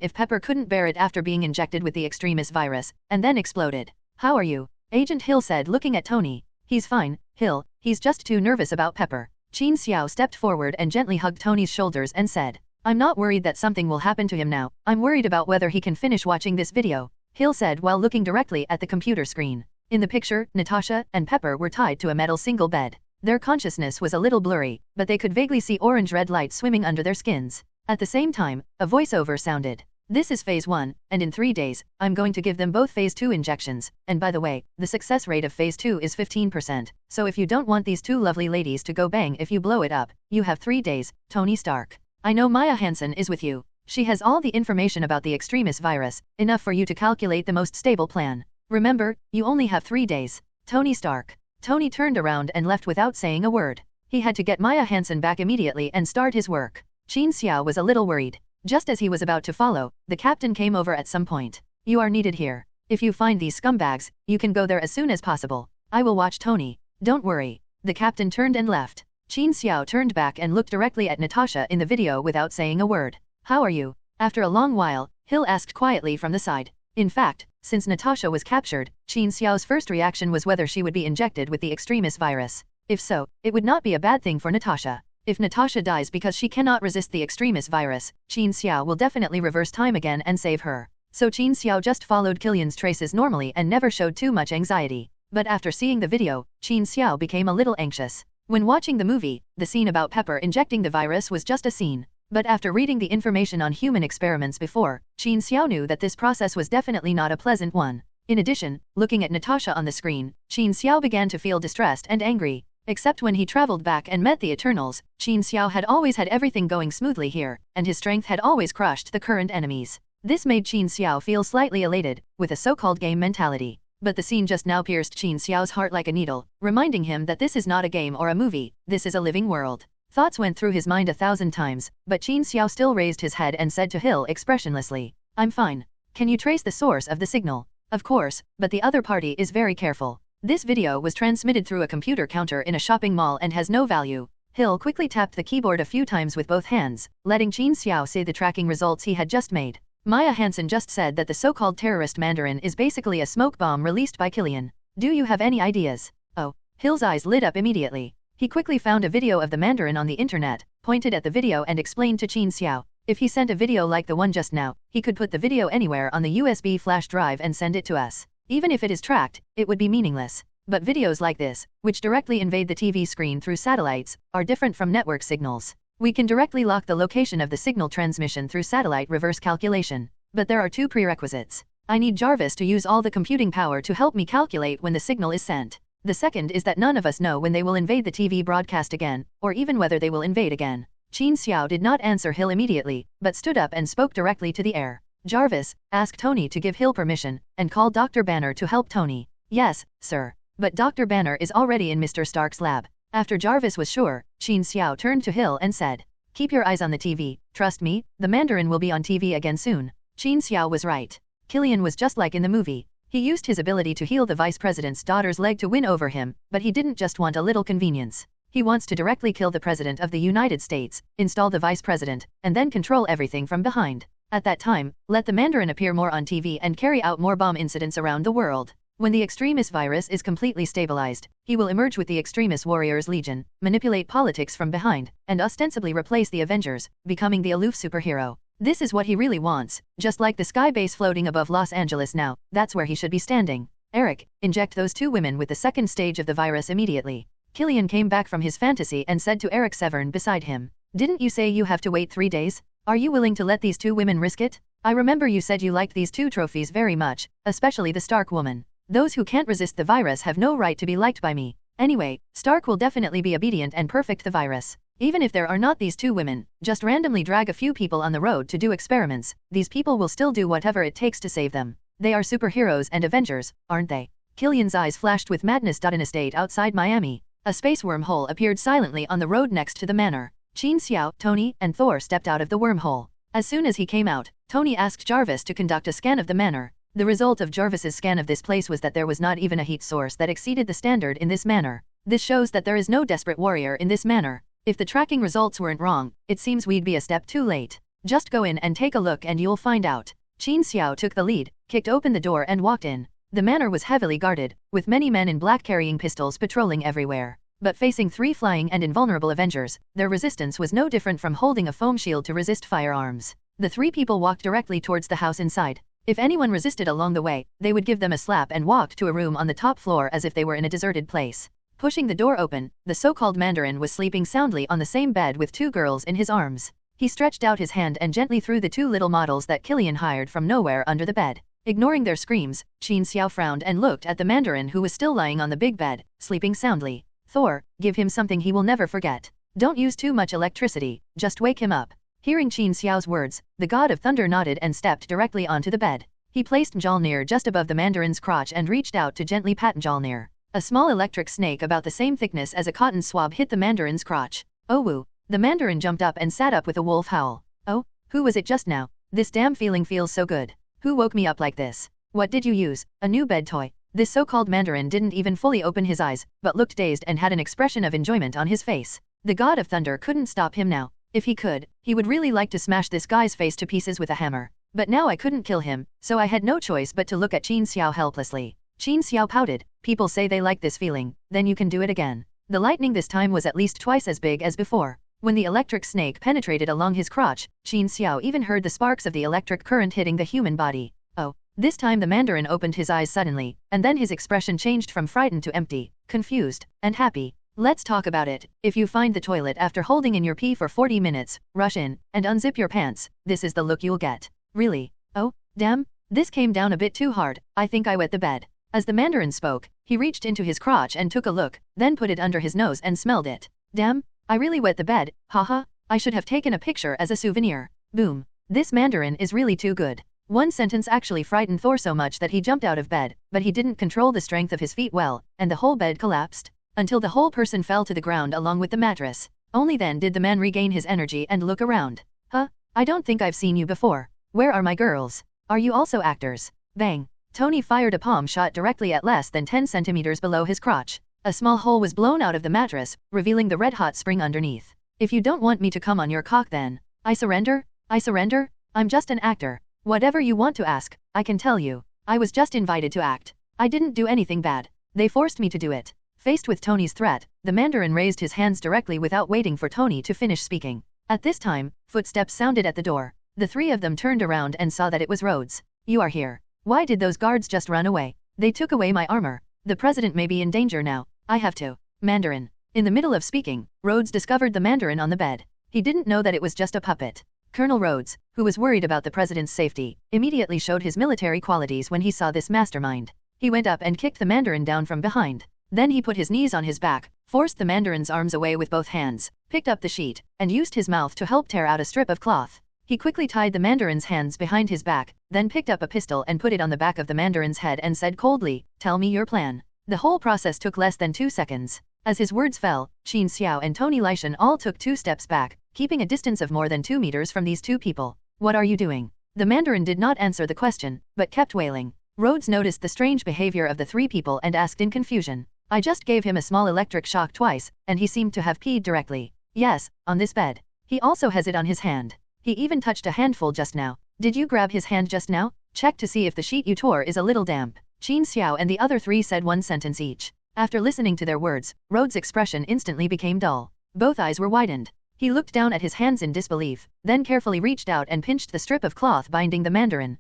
if Pepper couldn't bear it after being injected with the extremis virus, and then exploded. How are you? Agent Hill said looking at Tony. He's fine, Hill, he's just too nervous about Pepper. Qin Xiao stepped forward and gently hugged Tony's shoulders and said, I'm not worried that something will happen to him now, I'm worried about whether he can finish watching this video, Hill said while looking directly at the computer screen. In the picture, Natasha and Pepper were tied to a metal single bed. Their consciousness was a little blurry, but they could vaguely see orange-red light swimming under their skins. At the same time, a voiceover sounded. This is phase 1, and in 3 days, I'm going to give them both phase 2 injections, and by the way, the success rate of phase 2 is 15%, so if you don't want these two lovely ladies to go bang if you blow it up, you have 3 days, Tony Stark. I know Maya Hansen is with you. She has all the information about the extremis virus, enough for you to calculate the most stable plan. Remember, you only have 3 days. Tony Stark. Tony turned around and left without saying a word. He had to get Maya Hansen back immediately and start his work. Qin Xiao was a little worried. Just as he was about to follow, the captain came over at some point. You are needed here. If you find these scumbags, you can go there as soon as possible. I will watch Tony. Don't worry. The captain turned and left. Qin Xiao turned back and looked directly at Natasha in the video without saying a word. How are you? After a long while, Hill asked quietly from the side. In fact, since Natasha was captured, Qin Xiao's first reaction was whether she would be injected with the extremis virus. If so, it would not be a bad thing for Natasha. If Natasha dies because she cannot resist the extremis virus, Qin Xiao will definitely reverse time again and save her. So Qin Xiao just followed Killian's traces normally and never showed too much anxiety. But after seeing the video, Qin Xiao became a little anxious. When watching the movie, the scene about Pepper injecting the virus was just a scene. But after reading the information on human experiments before, Qin Xiao knew that this process was definitely not a pleasant one. In addition, looking at Natasha on the screen, Qin Xiao began to feel distressed and angry. Except when he traveled back and met the Eternals, Qin Xiao had always had everything going smoothly here, and his strength had always crushed the current enemies. This made Qin Xiao feel slightly elated, with a so-called game mentality. But the scene just now pierced Qin Xiao's heart like a needle, reminding him that this is not a game or a movie, this is a living world. Thoughts went through his mind 1,000 times, but Qin Xiao still raised his head and said to Hill expressionlessly, I'm fine. Can you trace the source of the signal? Of course, but the other party is very careful. This video was transmitted through a computer counter in a shopping mall and has no value. Hill quickly tapped the keyboard a few times with both hands, letting Qin Xiao see the tracking results he had just made. Maya Hansen just said that the so-called terrorist Mandarin is basically a smoke bomb released by Killian. Do you have any ideas? Oh, Hill's eyes lit up immediately. He quickly found a video of the Mandarin on the internet, pointed at the video and explained to Qin Xiao. If he sent a video like the one just now, he could put the video anywhere on the USB flash drive and send it to us. Even if it is tracked, it would be meaningless. But videos like this, which directly invade the TV screen through satellites, are different from network signals. We can directly lock the location of the signal transmission through satellite reverse calculation. But there are two prerequisites. I need Jarvis to use all the computing power to help me calculate when the signal is sent. The second is that none of us know when they will invade the TV broadcast again, or even whether they will invade again. Qin Xiao did not answer Hill immediately, but stood up and spoke directly to the air. Jarvis, ask Tony to give Hill permission, and call Dr. Banner to help Tony. Yes, sir. But Dr. Banner is already in Mr. Stark's lab. After Jarvis was sure, Qin Xiao turned to Hill and said, keep your eyes on the TV, trust me, the Mandarin will be on TV again soon. Qin Xiao was right. Killian was just like in the movie. He used his ability to heal the vice president's daughter's leg to win over him, but he didn't just want a little convenience. He wants to directly kill the president of the United States, install the vice president, and then control everything from behind. At that time, let the Mandarin appear more on TV and carry out more bomb incidents around the world. When the extremist virus is completely stabilized, he will emerge with the extremist warriors legion, manipulate politics from behind, and ostensibly replace the Avengers, becoming the aloof superhero. This is what he really wants, just like the sky base floating above Los Angeles now, that's where he should be standing. Eric, inject those two women with the second stage of the virus immediately. Killian came back from his fantasy and said to Eric Severn beside him, didn't you say you have to wait 3 days? Are you willing to let these two women risk it? I remember you said you liked these two trophies very much, especially the Stark woman. Those who can't resist the virus have no right to be liked by me. Anyway, Stark will definitely be obedient and perfect the virus. Even if there are not these two women, just randomly drag a few people on the road to do experiments, these people will still do whatever it takes to save them. They are superheroes and Avengers, aren't they? Killian's eyes flashed with madness. An estate outside Miami. A space wormhole appeared silently on the road next to the manor. Qin Xiao, Tony, and Thor stepped out of the wormhole. As soon as he came out, Tony asked Jarvis to conduct a scan of the manor. The result of Jarvis's scan of this place was that there was not even a heat source that exceeded the standard in this manor. This shows that there is no desperate warrior in this manor. If the tracking results weren't wrong, it seems we'd be a step too late. Just go in and take a look and you'll find out. Qin Xiao took the lead, kicked open the door and walked in. The manor was heavily guarded, with many men in black carrying pistols patrolling everywhere. But facing 3 flying and invulnerable Avengers, their resistance was no different from holding a foam shield to resist firearms. The 3 people walked directly towards the house inside. If anyone resisted along the way, they would give them a slap and walked to a room on the top floor as if they were in a deserted place. Pushing the door open, the so-called Mandarin was sleeping soundly on the same bed with 2 girls in his arms. He stretched out his hand and gently threw the 2 little models that Killian hired from nowhere under the bed. Ignoring their screams, Qin Xiao frowned and looked at the Mandarin who was still lying on the big bed, sleeping soundly. Thor, give him something he will never forget. Don't use too much electricity, just wake him up. Hearing Qin Xiao's words, the god of thunder nodded and stepped directly onto the bed. He placed Mjolnir just above the Mandarin's crotch and reached out to gently pat Mjolnir. A small electric snake about the same thickness as a cotton swab hit the Mandarin's crotch. Oh woo. The Mandarin jumped up and sat up with a wolf howl. Oh, who was it just now? This damn feeling feels so good. Who woke me up like this? What did you use? A new bed toy? This so-called Mandarin didn't even fully open his eyes, but looked dazed and had an expression of enjoyment on his face. The god of thunder couldn't stop him now. If he could, he would really like to smash this guy's face to pieces with a hammer. But now I couldn't kill him, so I had no choice but to look at Qin Xiao helplessly. Qin Xiao pouted. People say they like this feeling, then you can do it again. The lightning this time was at least twice as big as before. When the electric snake penetrated along his crotch, Qin Xiao even heard the sparks of the electric current hitting the human body. Oh. This time the Mandarin opened his eyes suddenly, and then his expression changed from frightened to empty, confused, and happy. Let's talk about it. If you find the toilet after holding in your pee for 40 minutes, rush in, and unzip your pants, this is the look you'll get. Really? Oh, damn, this came down a bit too hard, I think I wet the bed. As the Mandarin spoke, he reached into his crotch and took a look, then put it under his nose and smelled it. Damn, I really wet the bed, haha, I should have taken a picture as a souvenir. Boom. This Mandarin is really too good. One sentence actually frightened Thor so much that he jumped out of bed, but he didn't control the strength of his feet well, and the whole bed collapsed. Until the whole person fell to the ground along with the mattress. Only then did the man regain his energy and look around. Huh? I don't think I've seen you before. Where are my girls? Are you also actors? Bang. Tony fired a palm shot directly at less than 10 centimeters below his crotch. A small hole was blown out of the mattress, revealing the red-hot spring underneath. If you don't want me to come on your cock then. I surrender? I surrender? I'm just an actor. Whatever you want to ask, I can tell you. I was just invited to act. I didn't do anything bad. They forced me to do it. Faced with Tony's threat, the Mandarin raised his hands directly without waiting for Tony to finish speaking. At this time, footsteps sounded at the door. The three of them turned around and saw that it was Rhodes. You are here. Why did those guards just run away? They took away my armor. The president may be in danger now. I have to. Mandarin. In the middle of speaking, Rhodes discovered the Mandarin on the bed. He didn't know that it was just a puppet. Colonel Rhodes, who was worried about the president's safety, immediately showed his military qualities when he saw this mastermind. He went up and kicked the Mandarin down from behind. Then he put his knees on his back, forced the Mandarin's arms away with both hands, picked up the sheet, and used his mouth to help tear out a strip of cloth. He quickly tied the Mandarin's hands behind his back, then picked up a pistol and put it on the back of the Mandarin's head and said coldly, "Tell me your plan." The whole process took less than 2 seconds. As his words fell, Qin Xiao and Tony Lishan all took 2 steps back, keeping a distance of more than 2 meters from these two people. What are you doing? The Mandarin did not answer the question, but kept wailing. Rhodes noticed the strange behavior of the three people and asked in confusion. I just gave him a small electric shock twice, and he seemed to have peed directly. Yes, on this bed. He also has it on his hand. He even touched a handful just now. Did you grab his hand just now? Check to see if the sheet you tore is a little damp. Qin Xiao and the other three said one sentence each. After listening to their words, Rhodes' expression instantly became dull. Both eyes were widened. He looked down at his hands in disbelief, then carefully reached out and pinched the strip of cloth binding the Mandarin.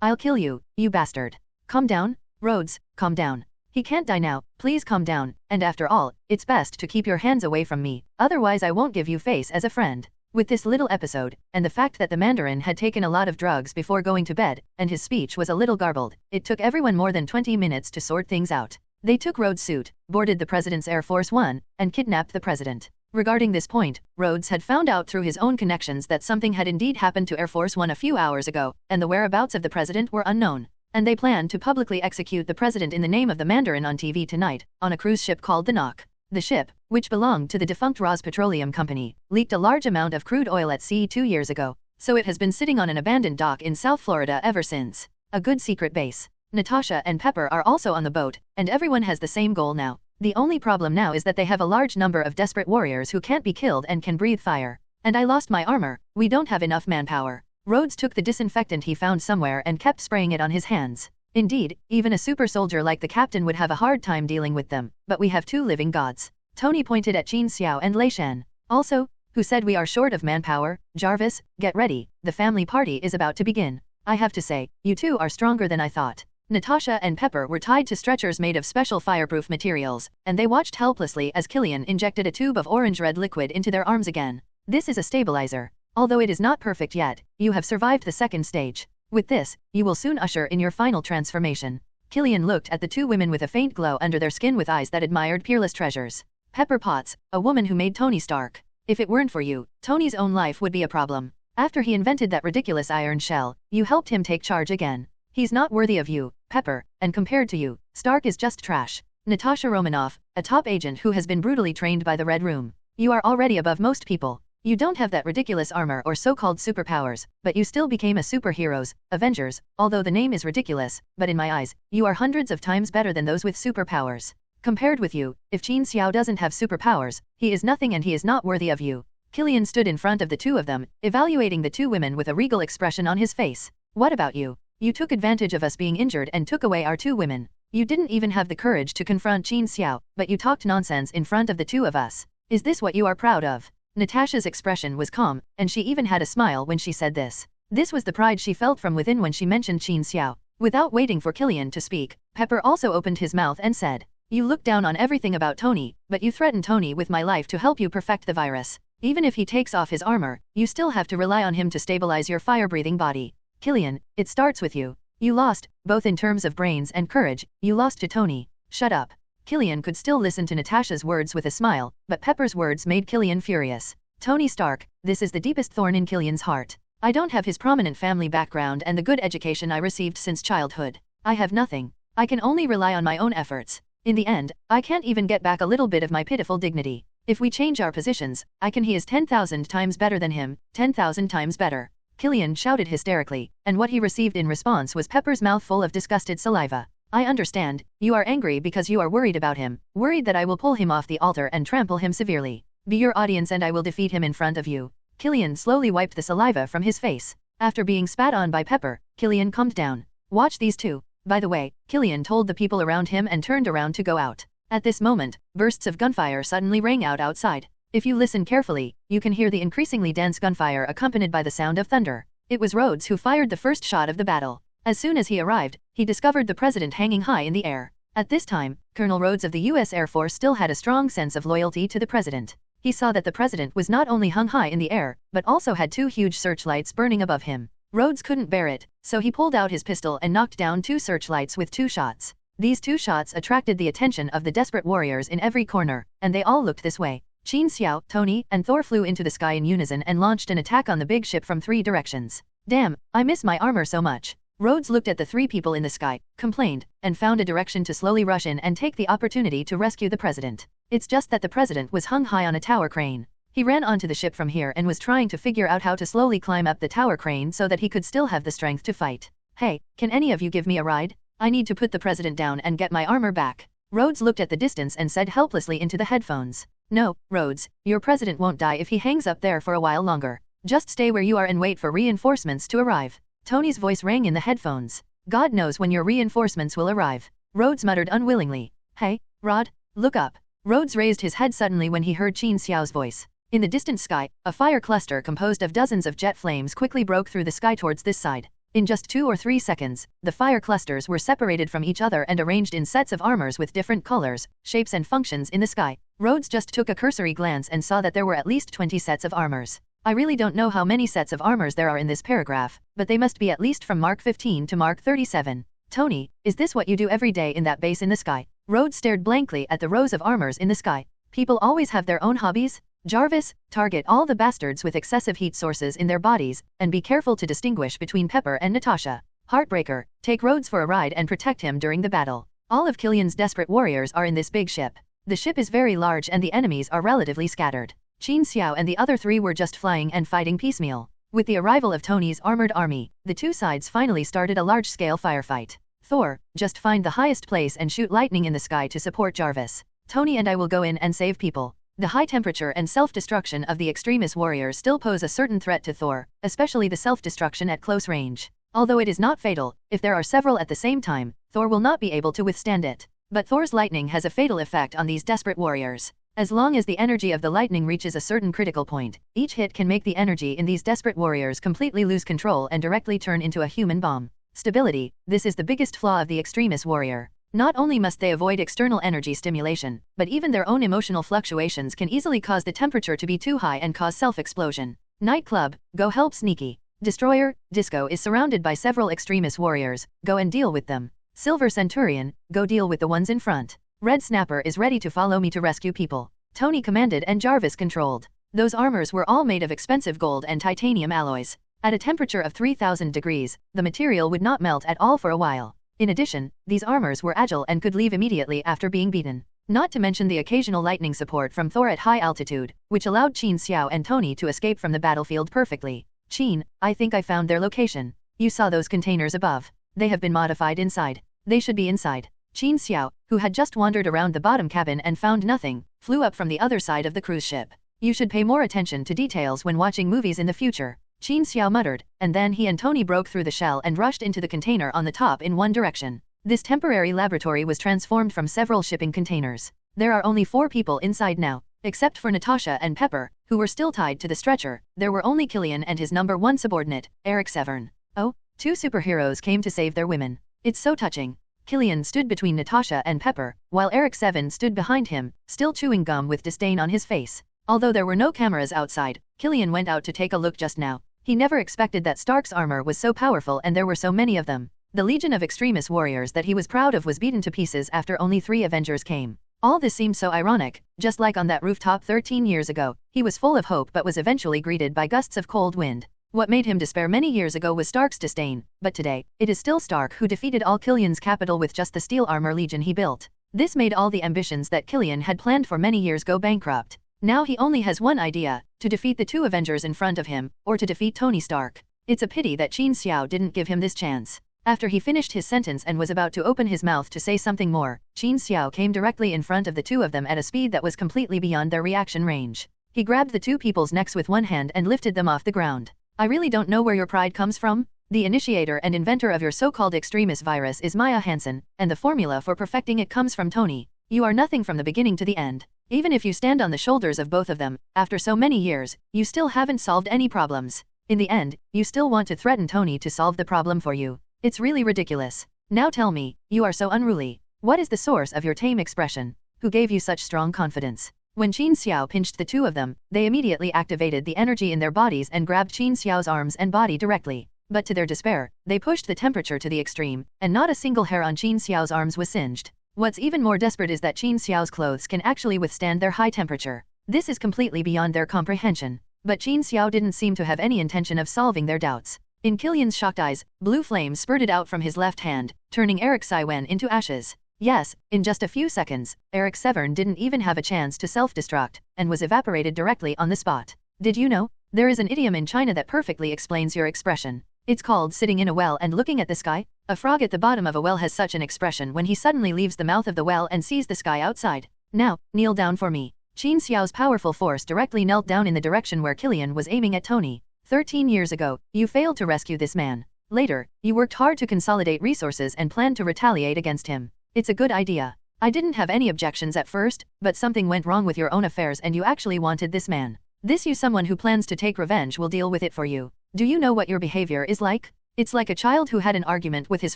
I'll kill you, you bastard. Calm down, Rhodes, calm down. He can't die now, please calm down, and after all, it's best to keep your hands away from me, otherwise I won't give you face as a friend. With this little episode, and the fact that the Mandarin had taken a lot of drugs before going to bed, and his speech was a little garbled, it took everyone more than 20 minutes to sort things out. They took Rhodes' suit, boarded the president's Air Force One, and kidnapped the president. Regarding this point, Rhodes had found out through his own connections that something had indeed happened to Air Force One a few hours ago, and the whereabouts of the president were unknown. And they planned to publicly execute the president in the name of the Mandarin on TV tonight, on a cruise ship called the Nock. The ship, which belonged to the defunct Ross Petroleum Company, leaked a large amount of crude oil at sea 2 years ago, so it has been sitting on an abandoned dock in South Florida ever since. A good secret base. Natasha and Pepper are also on the boat, and everyone has the same goal now. The only problem now is that they have a large number of desperate warriors who can't be killed and can breathe fire. And I lost my armor, we don't have enough manpower. Rhodes took the disinfectant he found somewhere and kept spraying it on his hands. Indeed, even a super soldier like the captain would have a hard time dealing with them, but we have 2 living gods. Tony pointed at Qin Xiao and Lei Shan. Also, who said we are short of manpower? Jarvis, get ready, the family party is about to begin. I have to say, you two are stronger than I thought. Natasha and Pepper were tied to stretchers made of special fireproof materials, and they watched helplessly as Killian injected a tube of orange-red liquid into their arms again. This is a stabilizer. Although it is not perfect yet, you have survived the second stage. With this, you will soon usher in your final transformation. Killian looked at the 2 women with a faint glow under their skin with eyes that admired peerless treasures. Pepper Potts, a woman who made Tony Stark. If it weren't for you, Tony's own life would be a problem. After he invented that ridiculous iron shell, you helped him take charge again. He's not worthy of you, Pepper, and compared to you, Stark is just trash. Natasha Romanoff, a top agent who has been brutally trained by the Red Room. You are already above most people. You don't have that ridiculous armor or so-called superpowers, but you still became a superheroes, Avengers, although the name is ridiculous, but in my eyes, you are hundreds of times better than those with superpowers. Compared with you, if Qin Xiao doesn't have superpowers, he is nothing and he is not worthy of you. Killian stood in front of the 2 of them, evaluating the 2 women with a regal expression on his face. What about you? You took advantage of us being injured and took away our 2 women. You didn't even have the courage to confront Qin Xiao, but you talked nonsense in front of the 2 of us. Is this what you are proud of? Natasha's expression was calm, and she even had a smile when she said this. This was the pride she felt from within when she mentioned Qin Xiao. Without waiting for Killian to speak, Pepper also opened his mouth and said, You look down on everything about Tony, but you threaten Tony with my life to help you perfect the virus. Even if he takes off his armor, you still have to rely on him to stabilize your fire-breathing body. Killian, it starts with you. You lost, both in terms of brains and courage, you lost to Tony. Shut up. Killian could still listen to Natasha's words with a smile, but Pepper's words made Killian furious. Tony Stark, this is the deepest thorn in Killian's heart. I don't have his prominent family background and the good education I received since childhood. I have nothing. I can only rely on my own efforts. In the end, I can't even get back a little bit of my pitiful dignity. If we change our positions, he is 10,000 times better than him, 10,000 times better. Killian shouted hysterically, and what he received in response was Pepper's mouth full of disgusted saliva. I understand, you are angry because you are worried about him, worried that I will pull him off the altar and trample him severely. Be your audience and I will defeat him in front of you. Killian slowly wiped the saliva from his face. After being spat on by Pepper, Killian calmed down. Watch these 2. By the way, Killian told the people around him and turned around to go out. At this moment, bursts of gunfire suddenly rang out outside. If you listen carefully, you can hear the increasingly dense gunfire accompanied by the sound of thunder. It was Rhodes who fired the first shot of the battle. As soon as he arrived, he discovered the president hanging high in the air. At this time, Colonel Rhodes of the U.S. Air Force still had a strong sense of loyalty to the president. He saw that the president was not only hung high in the air, but also had 2 huge searchlights burning above him. Rhodes couldn't bear it, so he pulled out his pistol and knocked down 2 searchlights with 2 shots. These 2 shots attracted the attention of the desperate warriors in every corner, and they all looked this way. Qin Xiao, Tony, and Thor flew into the sky in unison and launched an attack on the big ship from 3 directions. Damn, I miss my armor so much. Rhodes looked at the 3 people in the sky, complained, and found a direction to slowly rush in and take the opportunity to rescue the president. It's just that the president was hung high on a tower crane. He ran onto the ship from here and was trying to figure out how to slowly climb up the tower crane so that he could still have the strength to fight. Hey, can any of you give me a ride? I need to put the president down and get my armor back. Rhodes looked at the distance and said helplessly into the headphones. No, Rhodes, your president won't die if he hangs up there for a while longer. Just stay where you are and wait for reinforcements to arrive. Tony's voice rang in the headphones. God knows when your reinforcements will arrive. Rhodes muttered unwillingly. Hey, Rod, look up. Rhodes raised his head suddenly when he heard Qin Xiao's voice. In the distant sky, a fire cluster composed of dozens of jet flames quickly broke through the sky towards this side. In just 2 or 3 seconds, the fire clusters were separated from each other and arranged in sets of armors with different colors, shapes and functions in the sky. Rhodes just took a cursory glance and saw that there were at least 20 sets of armors. I really don't know how many sets of armors there are in this paragraph, but they must be at least from Mark 15 to Mark 37. Tony, is this what you do every day in that base in the sky? Rhodes stared blankly at the rows of armors in the sky. People always have their own hobbies? Jarvis, target all the bastards with excessive heat sources in their bodies, and be careful to distinguish between Pepper and Natasha. Heartbreaker, take Rhodes for a ride and protect him during the battle. All of Killian's desperate warriors are in this big ship. The ship is very large and the enemies are relatively scattered. Qin Xiao and the other 3 were just flying and fighting piecemeal. With the arrival of Tony's armored army, the 2 sides finally started a large-scale firefight. Thor, just find the highest place and shoot lightning in the sky to support Jarvis. Tony and I will go in and save people. The high temperature and self-destruction of the extremist warriors still pose a certain threat to Thor, especially the self-destruction at close range. Although it is not fatal, if there are several at the same time, Thor will not be able to withstand it. But Thor's lightning has a fatal effect on these desperate warriors. As long as the energy of the lightning reaches a certain critical point, each hit can make the energy in these desperate warriors completely lose control and directly turn into a human bomb. Stability, this is the biggest flaw of the extremist warrior. Not only must they avoid external energy stimulation, but even their own emotional fluctuations can easily cause the temperature to be too high and cause self-explosion. Nightclub, go help Sneaky. Destroyer, Disco is surrounded by several extremist warriors, go and deal with them. Silver Centurion, go deal with the ones in front. Red Snapper is ready to follow me to rescue people. Tony commanded and Jarvis controlled. Those armors were all made of expensive gold and titanium alloys. At a temperature of 3000 degrees, the material would not melt at all for a while. In addition, these armors were agile and could leave immediately after being beaten. Not to mention the occasional lightning support from Thor at high altitude, which allowed Qin Xiao and Tony to escape from the battlefield perfectly. Qin, I think I found their location. You saw those containers above. They have been modified inside. They should be inside. Qin Xiao, who had just wandered around the bottom cabin and found nothing, flew up from the other side of the cruise ship. You should pay more attention to details when watching movies in the future. Qin Xiao muttered, and then he and Tony broke through the shell and rushed into the container on the top in one direction. This temporary laboratory was transformed from several shipping containers. There are only 4 people inside now. Except for Natasha and Pepper, who were still tied to the stretcher, there were only Killian and his number 1 subordinate, Eric Severn. Oh, 2 superheroes came to save their women. It's so touching. Killian stood between Natasha and Pepper, while Eric Severn stood behind him, still chewing gum with disdain on his face. Although there were no cameras outside, Killian went out to take a look just now. He never expected that Stark's armor was so powerful and there were so many of them. The legion of extremist warriors that he was proud of was beaten to pieces after only 3 Avengers came. All this seemed so ironic, just like on that rooftop 13 years ago. He was full of hope but was eventually greeted by gusts of cold wind. What made him despair many years ago was Stark's disdain, but today, it is still Stark who defeated all Killian's capital with just the steel armor legion he built. This made all the ambitions that Killian had planned for many years go bankrupt. Now he only has one idea, to defeat the 2 Avengers in front of him, or to defeat Tony Stark. It's a pity that Qin Xiao didn't give him this chance. After he finished his sentence and was about to open his mouth to say something more, Qin Xiao came directly in front of the 2 of them at a speed that was completely beyond their reaction range. He grabbed the 2 people's necks with one hand and lifted them off the ground. I really don't know where your pride comes from. The initiator and inventor of your so-called extremist virus is Maya Hansen, and the formula for perfecting it comes from Tony. You are nothing from the beginning to the end. Even if you stand on the shoulders of both of them, after so many years, you still haven't solved any problems. In the end, you still want to threaten Tony to solve the problem for you. It's really ridiculous. Now tell me, you are so unruly. What is the source of your tame expression? Who gave you such strong confidence? When Qin Xiao pinched the two of them, they immediately activated the energy in their bodies and grabbed Qin Xiao's arms and body directly. But to their despair, they pushed the temperature to the extreme, and not a single hair on Qin Xiao's arms was singed. What's even more desperate is that Qin Xiao's clothes can actually withstand their high temperature. This is completely beyond their comprehension. But Qin Xiao didn't seem to have any intention of solving their doubts. In Killian's shocked eyes, blue flames spurted out from his left hand, turning Eric Saiwen into ashes. Yes, in just a few seconds, Eric Severn didn't even have a chance to self-destruct, and was evaporated directly on the spot. Did you know? There is an idiom in China that perfectly explains your expression. It's called sitting in a well and looking at the sky. A frog at the bottom of a well has such an expression when he suddenly leaves the mouth of the well and sees the sky outside. Now, kneel down for me. Qin Xiao's powerful force directly knelt down in the direction where Killian was aiming at Tony. 13 years ago, you failed to rescue this man. Later, you worked hard to consolidate resources and planned to retaliate against him. It's a good idea. I didn't have any objections at first, but something went wrong with your own affairs and you actually wanted this man. This you someone who plans to take revenge will deal with it for you. Do you know what your behavior is like? It's like a child who had an argument with his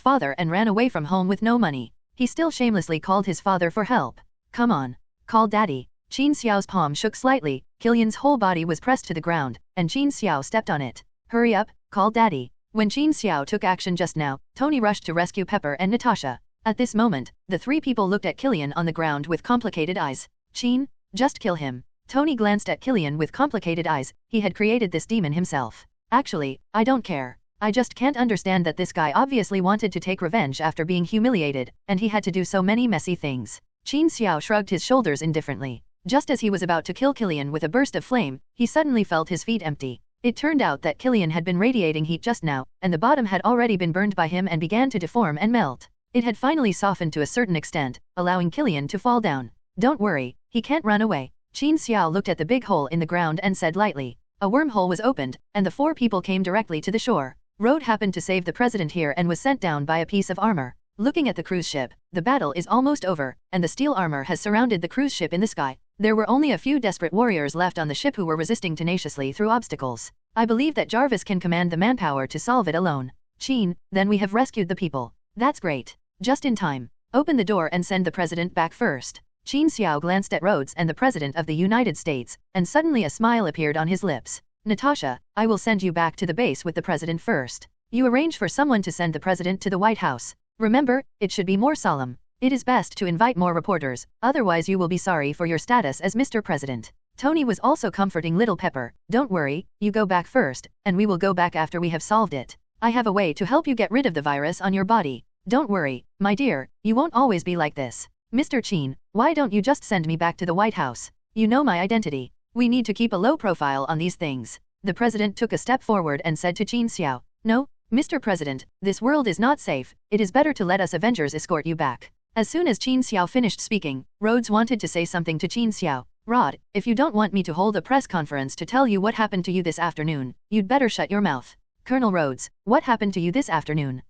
father and ran away from home with no money. He still shamelessly called his father for help. Come on. Call daddy. Qin Xiao's palm shook slightly, Killian's whole body was pressed to the ground, and Qin Xiao stepped on it. Hurry up, call daddy. When Qin Xiao took action just now, Tony rushed to rescue Pepper and Natasha. At this moment, the three people looked at Killian on the ground with complicated eyes. Qin, just kill him. Tony glanced at Killian with complicated eyes, he had created this demon himself. Actually, I don't care. I just can't understand that this guy obviously wanted to take revenge after being humiliated, and he had to do so many messy things. Qin Xiao shrugged his shoulders indifferently. Just as he was about to kill Killian with a burst of flame, he suddenly felt his feet empty. It turned out that Killian had been radiating heat just now, and the bottom had already been burned by him and began to deform and melt. It had finally softened to a certain extent, allowing Killian to fall down. Don't worry, he can't run away. Qin Xiao looked at the big hole in the ground and said lightly. A wormhole was opened, and the four people came directly to the shore. Rode happened to save the president here and was sent down by a piece of armor. Looking at the cruise ship, the battle is almost over, and the steel armor has surrounded the cruise ship in the sky. There were only a few desperate warriors left on the ship who were resisting tenaciously through obstacles. I believe that Jarvis can command the manpower to solve it alone. Qin, then we have rescued the people. That's great. Just in time. Open the door and send the president back first. Qin Xiao glanced at Rhodes and the president of the United States, and suddenly a smile appeared on his lips. Natasha, I will send you back to the base with the president first. You arrange for someone to send the president to the White House. Remember, it should be more solemn. It is best to invite more reporters, otherwise you will be sorry for your status as Mr. President. Tony was also comforting little Pepper. Don't worry, you go back first, and we will go back after we have solved it. I have a way to help you get rid of the virus on your body. Don't worry, my dear, you won't always be like this. Mr. Qin, why don't you just send me back to the White House? You know my identity. We need to keep a low profile on these things. The president took a step forward and said to Qin Xiao, No, Mr. President, this world is not safe, it is better to let us Avengers escort you back. As soon as Qin Xiao finished speaking, Rhodes wanted to say something to Qin Xiao. Rod, if you don't want me to hold a press conference to tell you what happened to you this afternoon, you'd better shut your mouth. Colonel Rhodes, what happened to you this afternoon?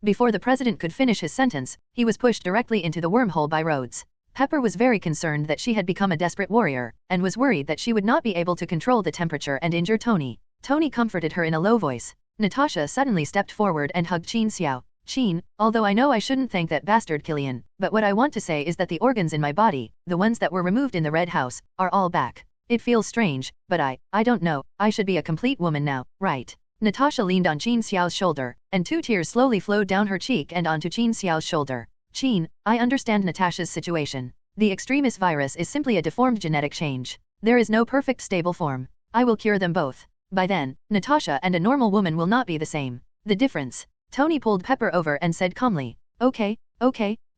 Before the president could finish his sentence, he was pushed directly into the wormhole by Rhodes. Pepper was very concerned that she had become a desperate warrior, and was worried that she would not be able to control the temperature and injure Tony. Tony comforted her in a low voice. Natasha suddenly stepped forward and hugged Qin Xiao. Qin, although I know I shouldn't thank that bastard Killian, but what I want to say is that the organs in my body, the ones that were removed in the Red House, are all back. It feels strange, but I don't know, I should be a complete woman now, right? Natasha leaned on Qin Xiao's shoulder, and 2 tears slowly flowed down her cheek and onto Qin Xiao's shoulder. Qin, I understand Natasha's situation. The extremis virus is simply a deformed genetic change. There is no perfect stable form. I will cure them both. By then, Natasha and a normal woman will not be the same. The difference. Tony pulled Pepper over and said calmly, Okay,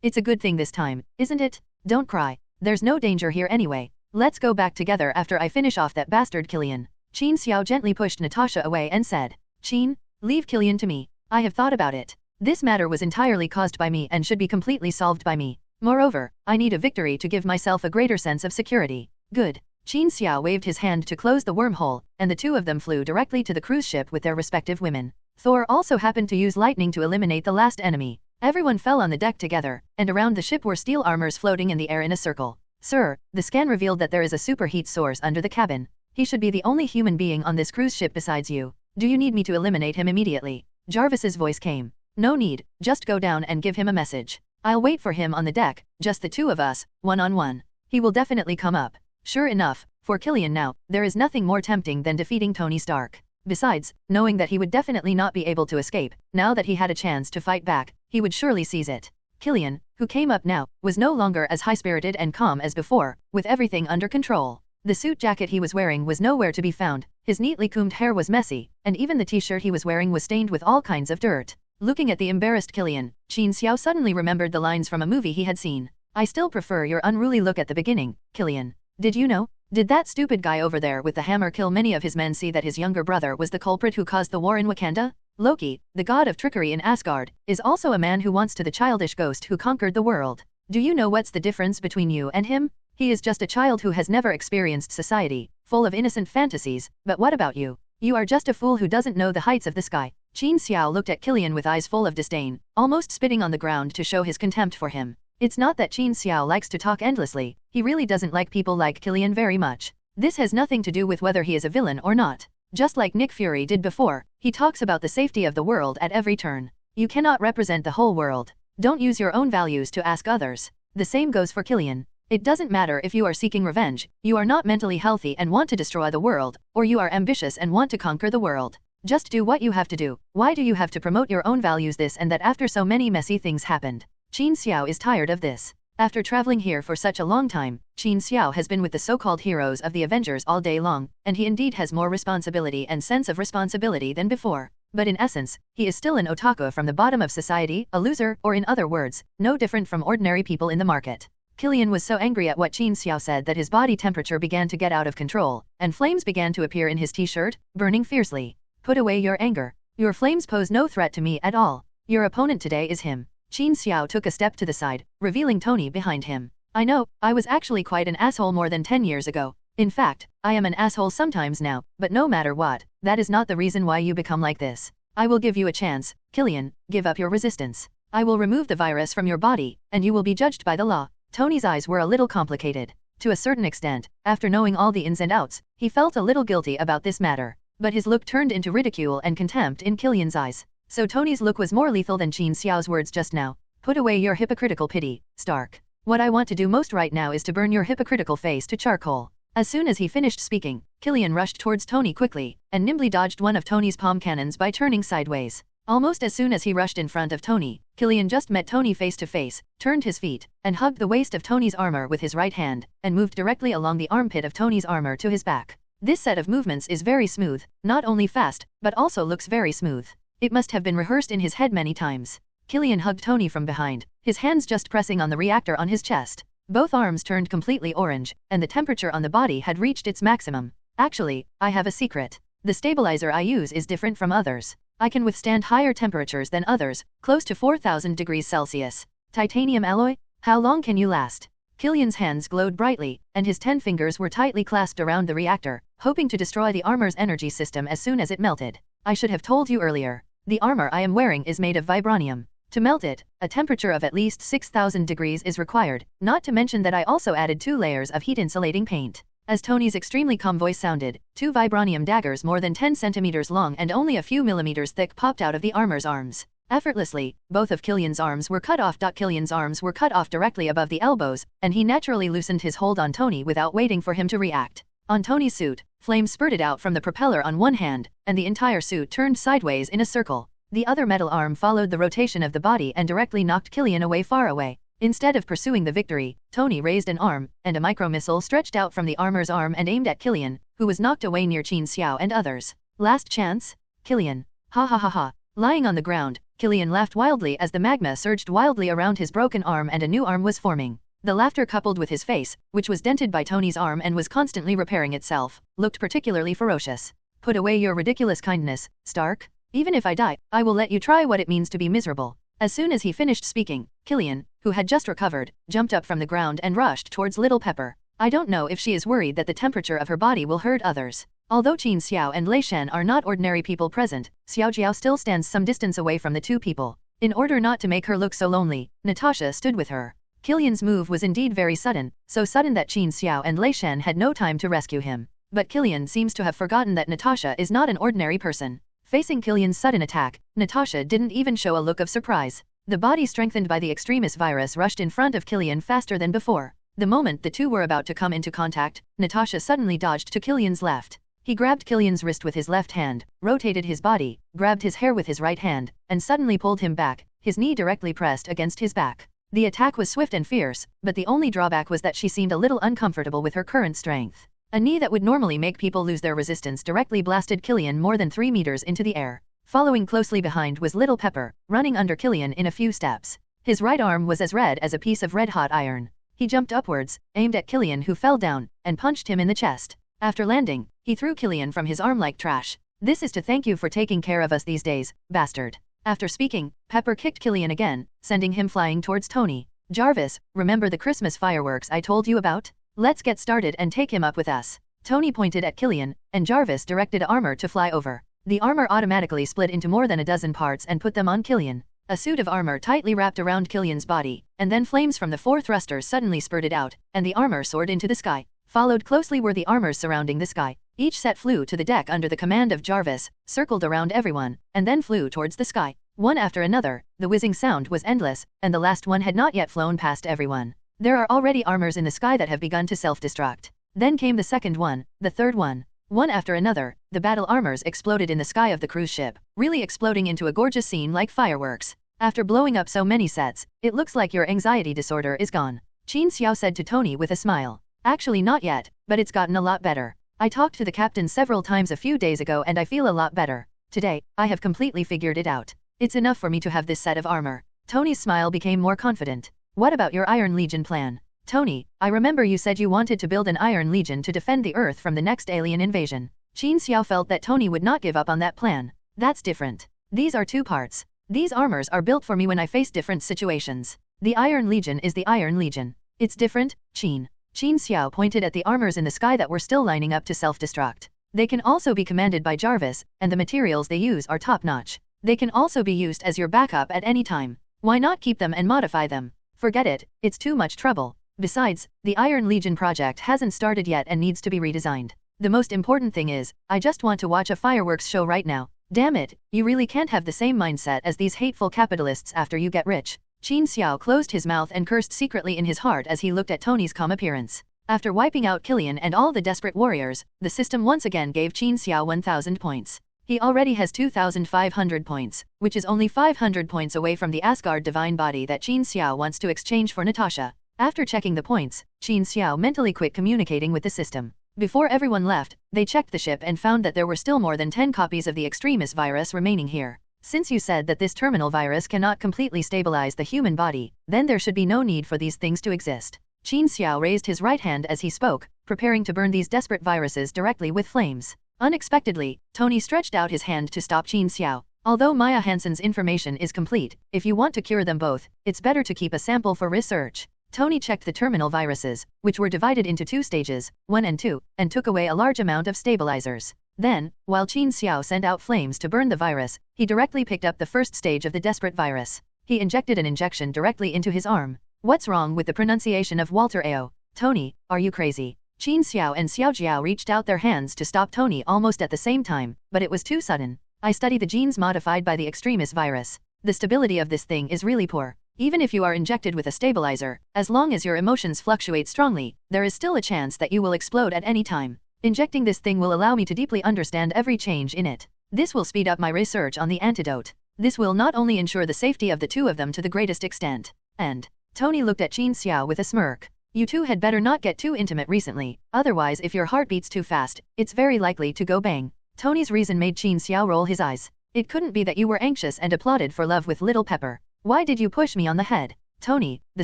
it's a good thing this time, isn't it? Don't cry. There's no danger here anyway. Let's go back together after I finish off that bastard Killian. Qin Xiao gently pushed Natasha away and said, Qin, leave Killian to me. I have thought about it. This matter was entirely caused by me and should be completely solved by me. Moreover, I need a victory to give myself a greater sense of security. Good. Qin Xiao waved his hand to close the wormhole, and the two of them flew directly to the cruise ship with their respective women. Thor also happened to use lightning to eliminate the last enemy. Everyone fell on the deck together, and around the ship were steel armors floating in the air in a circle. Sir, the scan revealed that there is a superheat source under the cabin. He should be the only human being on this cruise ship besides you. Do you need me to eliminate him immediately? Jarvis's voice came. No need, just go down and give him a message. I'll wait for him on the deck, just the two of us, one-on-one. He will definitely come up. Sure enough, for Killian now, there is nothing more tempting than defeating Tony Stark. Besides, knowing that he would definitely not be able to escape, now that he had a chance to fight back, he would surely seize it. Killian, who came up now, was no longer as high-spirited and calm as before, with everything under control. The suit jacket he was wearing was nowhere to be found, his neatly combed hair was messy, and even the t-shirt he was wearing was stained with all kinds of dirt. Looking at the embarrassed Killian, Qin Xiao suddenly remembered the lines from a movie he had seen. I still prefer your unruly look at the beginning, Killian. Did you know? Did that stupid guy over there with the hammer kill many of his men see that his younger brother was the culprit who caused the war in Wakanda? Loki, the god of trickery in Asgard, is also a man who wants to the childish ghost who conquered the world. Do you know what's the difference between you and him? He is just a child who has never experienced society, full of innocent fantasies, but what about you? You are just a fool who doesn't know the heights of the sky. Qin Xiao looked at Killian with eyes full of disdain, almost spitting on the ground to show his contempt for him. It's not that Qin Xiao likes to talk endlessly, he really doesn't like people like Killian very much. This has nothing to do with whether he is a villain or not. Just like Nick Fury did before, he talks about the safety of the world at every turn. You cannot represent the whole world. Don't use your own values to ask others. The same goes for Killian. It doesn't matter if you are seeking revenge, you are not mentally healthy and want to destroy the world, or you are ambitious and want to conquer the world. Just do what you have to do. Why do you have to promote your own values this and that after so many messy things happened? Qin Xiao is tired of this. After traveling here for such a long time, Qin Xiao has been with the so-called heroes of the Avengers all day long, and he indeed has more responsibility and sense of responsibility than before. But in essence, he is still an otaku from the bottom of society, a loser, or in other words, no different from ordinary people in the market. Killian was so angry at what Qin Xiao said that his body temperature began to get out of control, and flames began to appear in his t-shirt, burning fiercely. Put away your anger. Your flames pose no threat to me at all. Your opponent today is him. Qin Xiao took a step to the side, revealing Tony behind him. I know, I was actually quite an asshole more than 10 years ago. In fact, I am an asshole sometimes now, but no matter what, that is not the reason why you become like this. I will give you a chance, Killian, give up your resistance. I will remove the virus from your body, and you will be judged by the law. Tony's eyes were a little complicated. To a certain extent, after knowing all the ins and outs, he felt a little guilty about this matter. But his look turned into ridicule and contempt in Killian's eyes. So Tony's look was more lethal than Qin Xiao's words just now. Put away your hypocritical pity, Stark. What I want to do most right now is to burn your hypocritical face to charcoal. As soon as he finished speaking, Killian rushed towards Tony quickly, and nimbly dodged one of Tony's palm cannons by turning sideways. Almost as soon as he rushed in front of Tony, Killian just met Tony face to face, turned his feet, and hugged the waist of Tony's armor with his right hand, and moved directly along the armpit of Tony's armor to his back. This set of movements is very smooth, not only fast, but also looks very smooth. It must have been rehearsed in his head many times. Killian hugged Tony from behind, his hands just pressing on the reactor on his chest. Both arms turned completely orange, and the temperature on the body had reached its maximum. Actually, I have a secret. The stabilizer I use is different from others. I can withstand higher temperatures than others, close to 4,000 degrees Celsius. Titanium alloy? How long can you last? Killian's hands glowed brightly, and his 10 fingers were tightly clasped around the reactor, hoping to destroy the armor's energy system as soon as it melted. I should have told you earlier. The armor I am wearing is made of vibranium. To melt it, a temperature of at least 6,000 degrees is required, not to mention that I also added 2 layers of heat-insulating paint. As Tony's extremely calm voice sounded, 2 vibranium daggers more than 10 centimeters long and only a few millimeters thick popped out of the armor's arms. Effortlessly, both of Killian's arms were cut off. Killian's arms were cut off directly above the elbows, and he naturally loosened his hold on Tony without waiting for him to react. On Tony's suit, flames spurted out from the propeller on one hand, and the entire suit turned sideways in a circle. The other metal arm followed the rotation of the body and directly knocked Killian away far away. Instead of pursuing the victory, Tony raised an arm, and a micro-missile stretched out from the armor's arm and aimed at Killian, who was knocked away near Qin Xiao and others. Last chance? Killian. Ha ha ha ha. Lying on the ground, Killian laughed wildly as the magma surged wildly around his broken arm and a new arm was forming. The laughter coupled with his face, which was dented by Tony's arm and was constantly repairing itself, looked particularly ferocious. Put away your ridiculous kindness, Stark. Even if I die, I will let you try what it means to be miserable. As soon as he finished speaking, Killian, who had just recovered, jumped up from the ground and rushed towards Little Pepper. I don't know if she is worried that the temperature of her body will hurt others. Although Qin Xiao and Lei Shan are not ordinary people present, Xiao Jiao still stands some distance away from the two people. In order not to make her look so lonely, Natasha stood with her. Killian's move was indeed very sudden, so sudden that Qin Xiao and Lei Shen had no time to rescue him. But Killian seems to have forgotten that Natasha is not an ordinary person. Facing Killian's sudden attack, Natasha didn't even show a look of surprise. The body strengthened by the extremis virus rushed in front of Killian faster than before. The moment the two were about to come into contact, Natasha suddenly dodged to Killian's left. He grabbed Killian's wrist with his left hand, rotated his body, grabbed his hair with his right hand, and suddenly pulled him back, his knee directly pressed against his back. The attack was swift and fierce, but the only drawback was that she seemed a little uncomfortable with her current strength. A knee that would normally make people lose their resistance directly blasted Killian more than 3 meters into the air. Following closely behind was Little Pepper, running under Killian in a few steps. His right arm was as red as a piece of red-hot iron. He jumped upwards, aimed at Killian who fell down, and punched him in the chest. After landing, he threw Killian from his arm like trash. "This is to thank you for taking care of us these days, bastard." After speaking, Pepper kicked Killian again, sending him flying towards Tony. "Jarvis, remember the Christmas fireworks I told you about? Let's get started and take him up with us." Tony pointed at Killian, and Jarvis directed armor to fly over. The armor automatically split into more than a dozen parts and put them on Killian. A suit of armor tightly wrapped around Killian's body, and then flames from the 4 thrusters suddenly spurted out, and the armor soared into the sky. Followed closely were the armors surrounding the sky. Each set flew to the deck under the command of Jarvis, circled around everyone, and then flew towards the sky. One after another, the whizzing sound was endless, and the last one had not yet flown past everyone. There are already armors in the sky that have begun to self-destruct. Then came the second one, the third one. One after another, the battle armors exploded in the sky of the cruise ship, really exploding into a gorgeous scene like fireworks. After blowing up so many sets, it looks like your anxiety disorder is gone. Qin Xiao said to Tony with a smile. "Actually not yet, but it's gotten a lot better. I talked to the captain several times a few days ago and I feel a lot better. Today, I have completely figured it out. It's enough for me to have this set of armor." Tony's smile became more confident. "What about your Iron Legion plan?" "Tony, I remember you said you wanted to build an Iron Legion to defend the Earth from the next alien invasion." Qin Xiao felt that Tony would not give up on that plan. "That's different. These are 2 parts. These armors are built for me when I face different situations. The Iron Legion is the Iron Legion. It's different, Qin." Qin Xiao pointed at the armors in the sky that were still lining up to self-destruct. "They can also be commanded by Jarvis, and the materials they use are top-notch. They can also be used as your backup at any time. Why not keep them and modify them?" "Forget it, it's too much trouble. Besides, the Iron Legion project hasn't started yet and needs to be redesigned. The most important thing is, I just want to watch a fireworks show right now. Damn it, you really can't have the same mindset as these hateful capitalists after you get rich." Qin Xiao closed his mouth and cursed secretly in his heart as he looked at Tony's calm appearance. After wiping out Killian and all the desperate warriors, the system once again gave Qin Xiao 1,000 points. He already has 2,500 points, which is only 500 points away from the Asgard divine body that Qin Xiao wants to exchange for Natasha. After checking the points, Qin Xiao mentally quit communicating with the system. Before everyone left, they checked the ship and found that there were still more than 10 copies of the extremis virus remaining here. "Since you said that this terminal virus cannot completely stabilize the human body, then there should be no need for these things to exist." Qin Xiao raised his right hand as he spoke, preparing to burn these desperate viruses directly with flames. Unexpectedly, Tony stretched out his hand to stop Qin Xiao. "Although Maya Hansen's information is complete, if you want to cure them both, it's better to keep a sample for research." Tony checked the terminal viruses, which were divided into 2 stages, 1 and 2, and took away a large amount of stabilizers. Then, while Qin Xiao sent out flames to burn the virus, he directly picked up the first stage of the desperate virus. He injected an injection directly into his arm. "What's wrong with the pronunciation of Walter Ao? Tony, are you crazy?" Qin Xiao and Xiao Jiao reached out their hands to stop Tony almost at the same time, but it was too sudden. "I study the genes modified by the extremis virus. The stability of this thing is really poor. Even if you are injected with a stabilizer, as long as your emotions fluctuate strongly, there is still a chance that you will explode at any time. Injecting this thing will allow me to deeply understand every change in it. This will speed up my research on the antidote. This will not only ensure the safety of the 2 of them to the greatest extent." And Tony looked at Qin Xiao with a smirk. "You 2 had better not get too intimate recently, otherwise if your heart beats too fast, it's very likely to go bang." Tony's reason made Qin Xiao roll his eyes. "It couldn't be that you were anxious and applauded for love with Little Pepper. Why did you push me on the head?" "Tony, the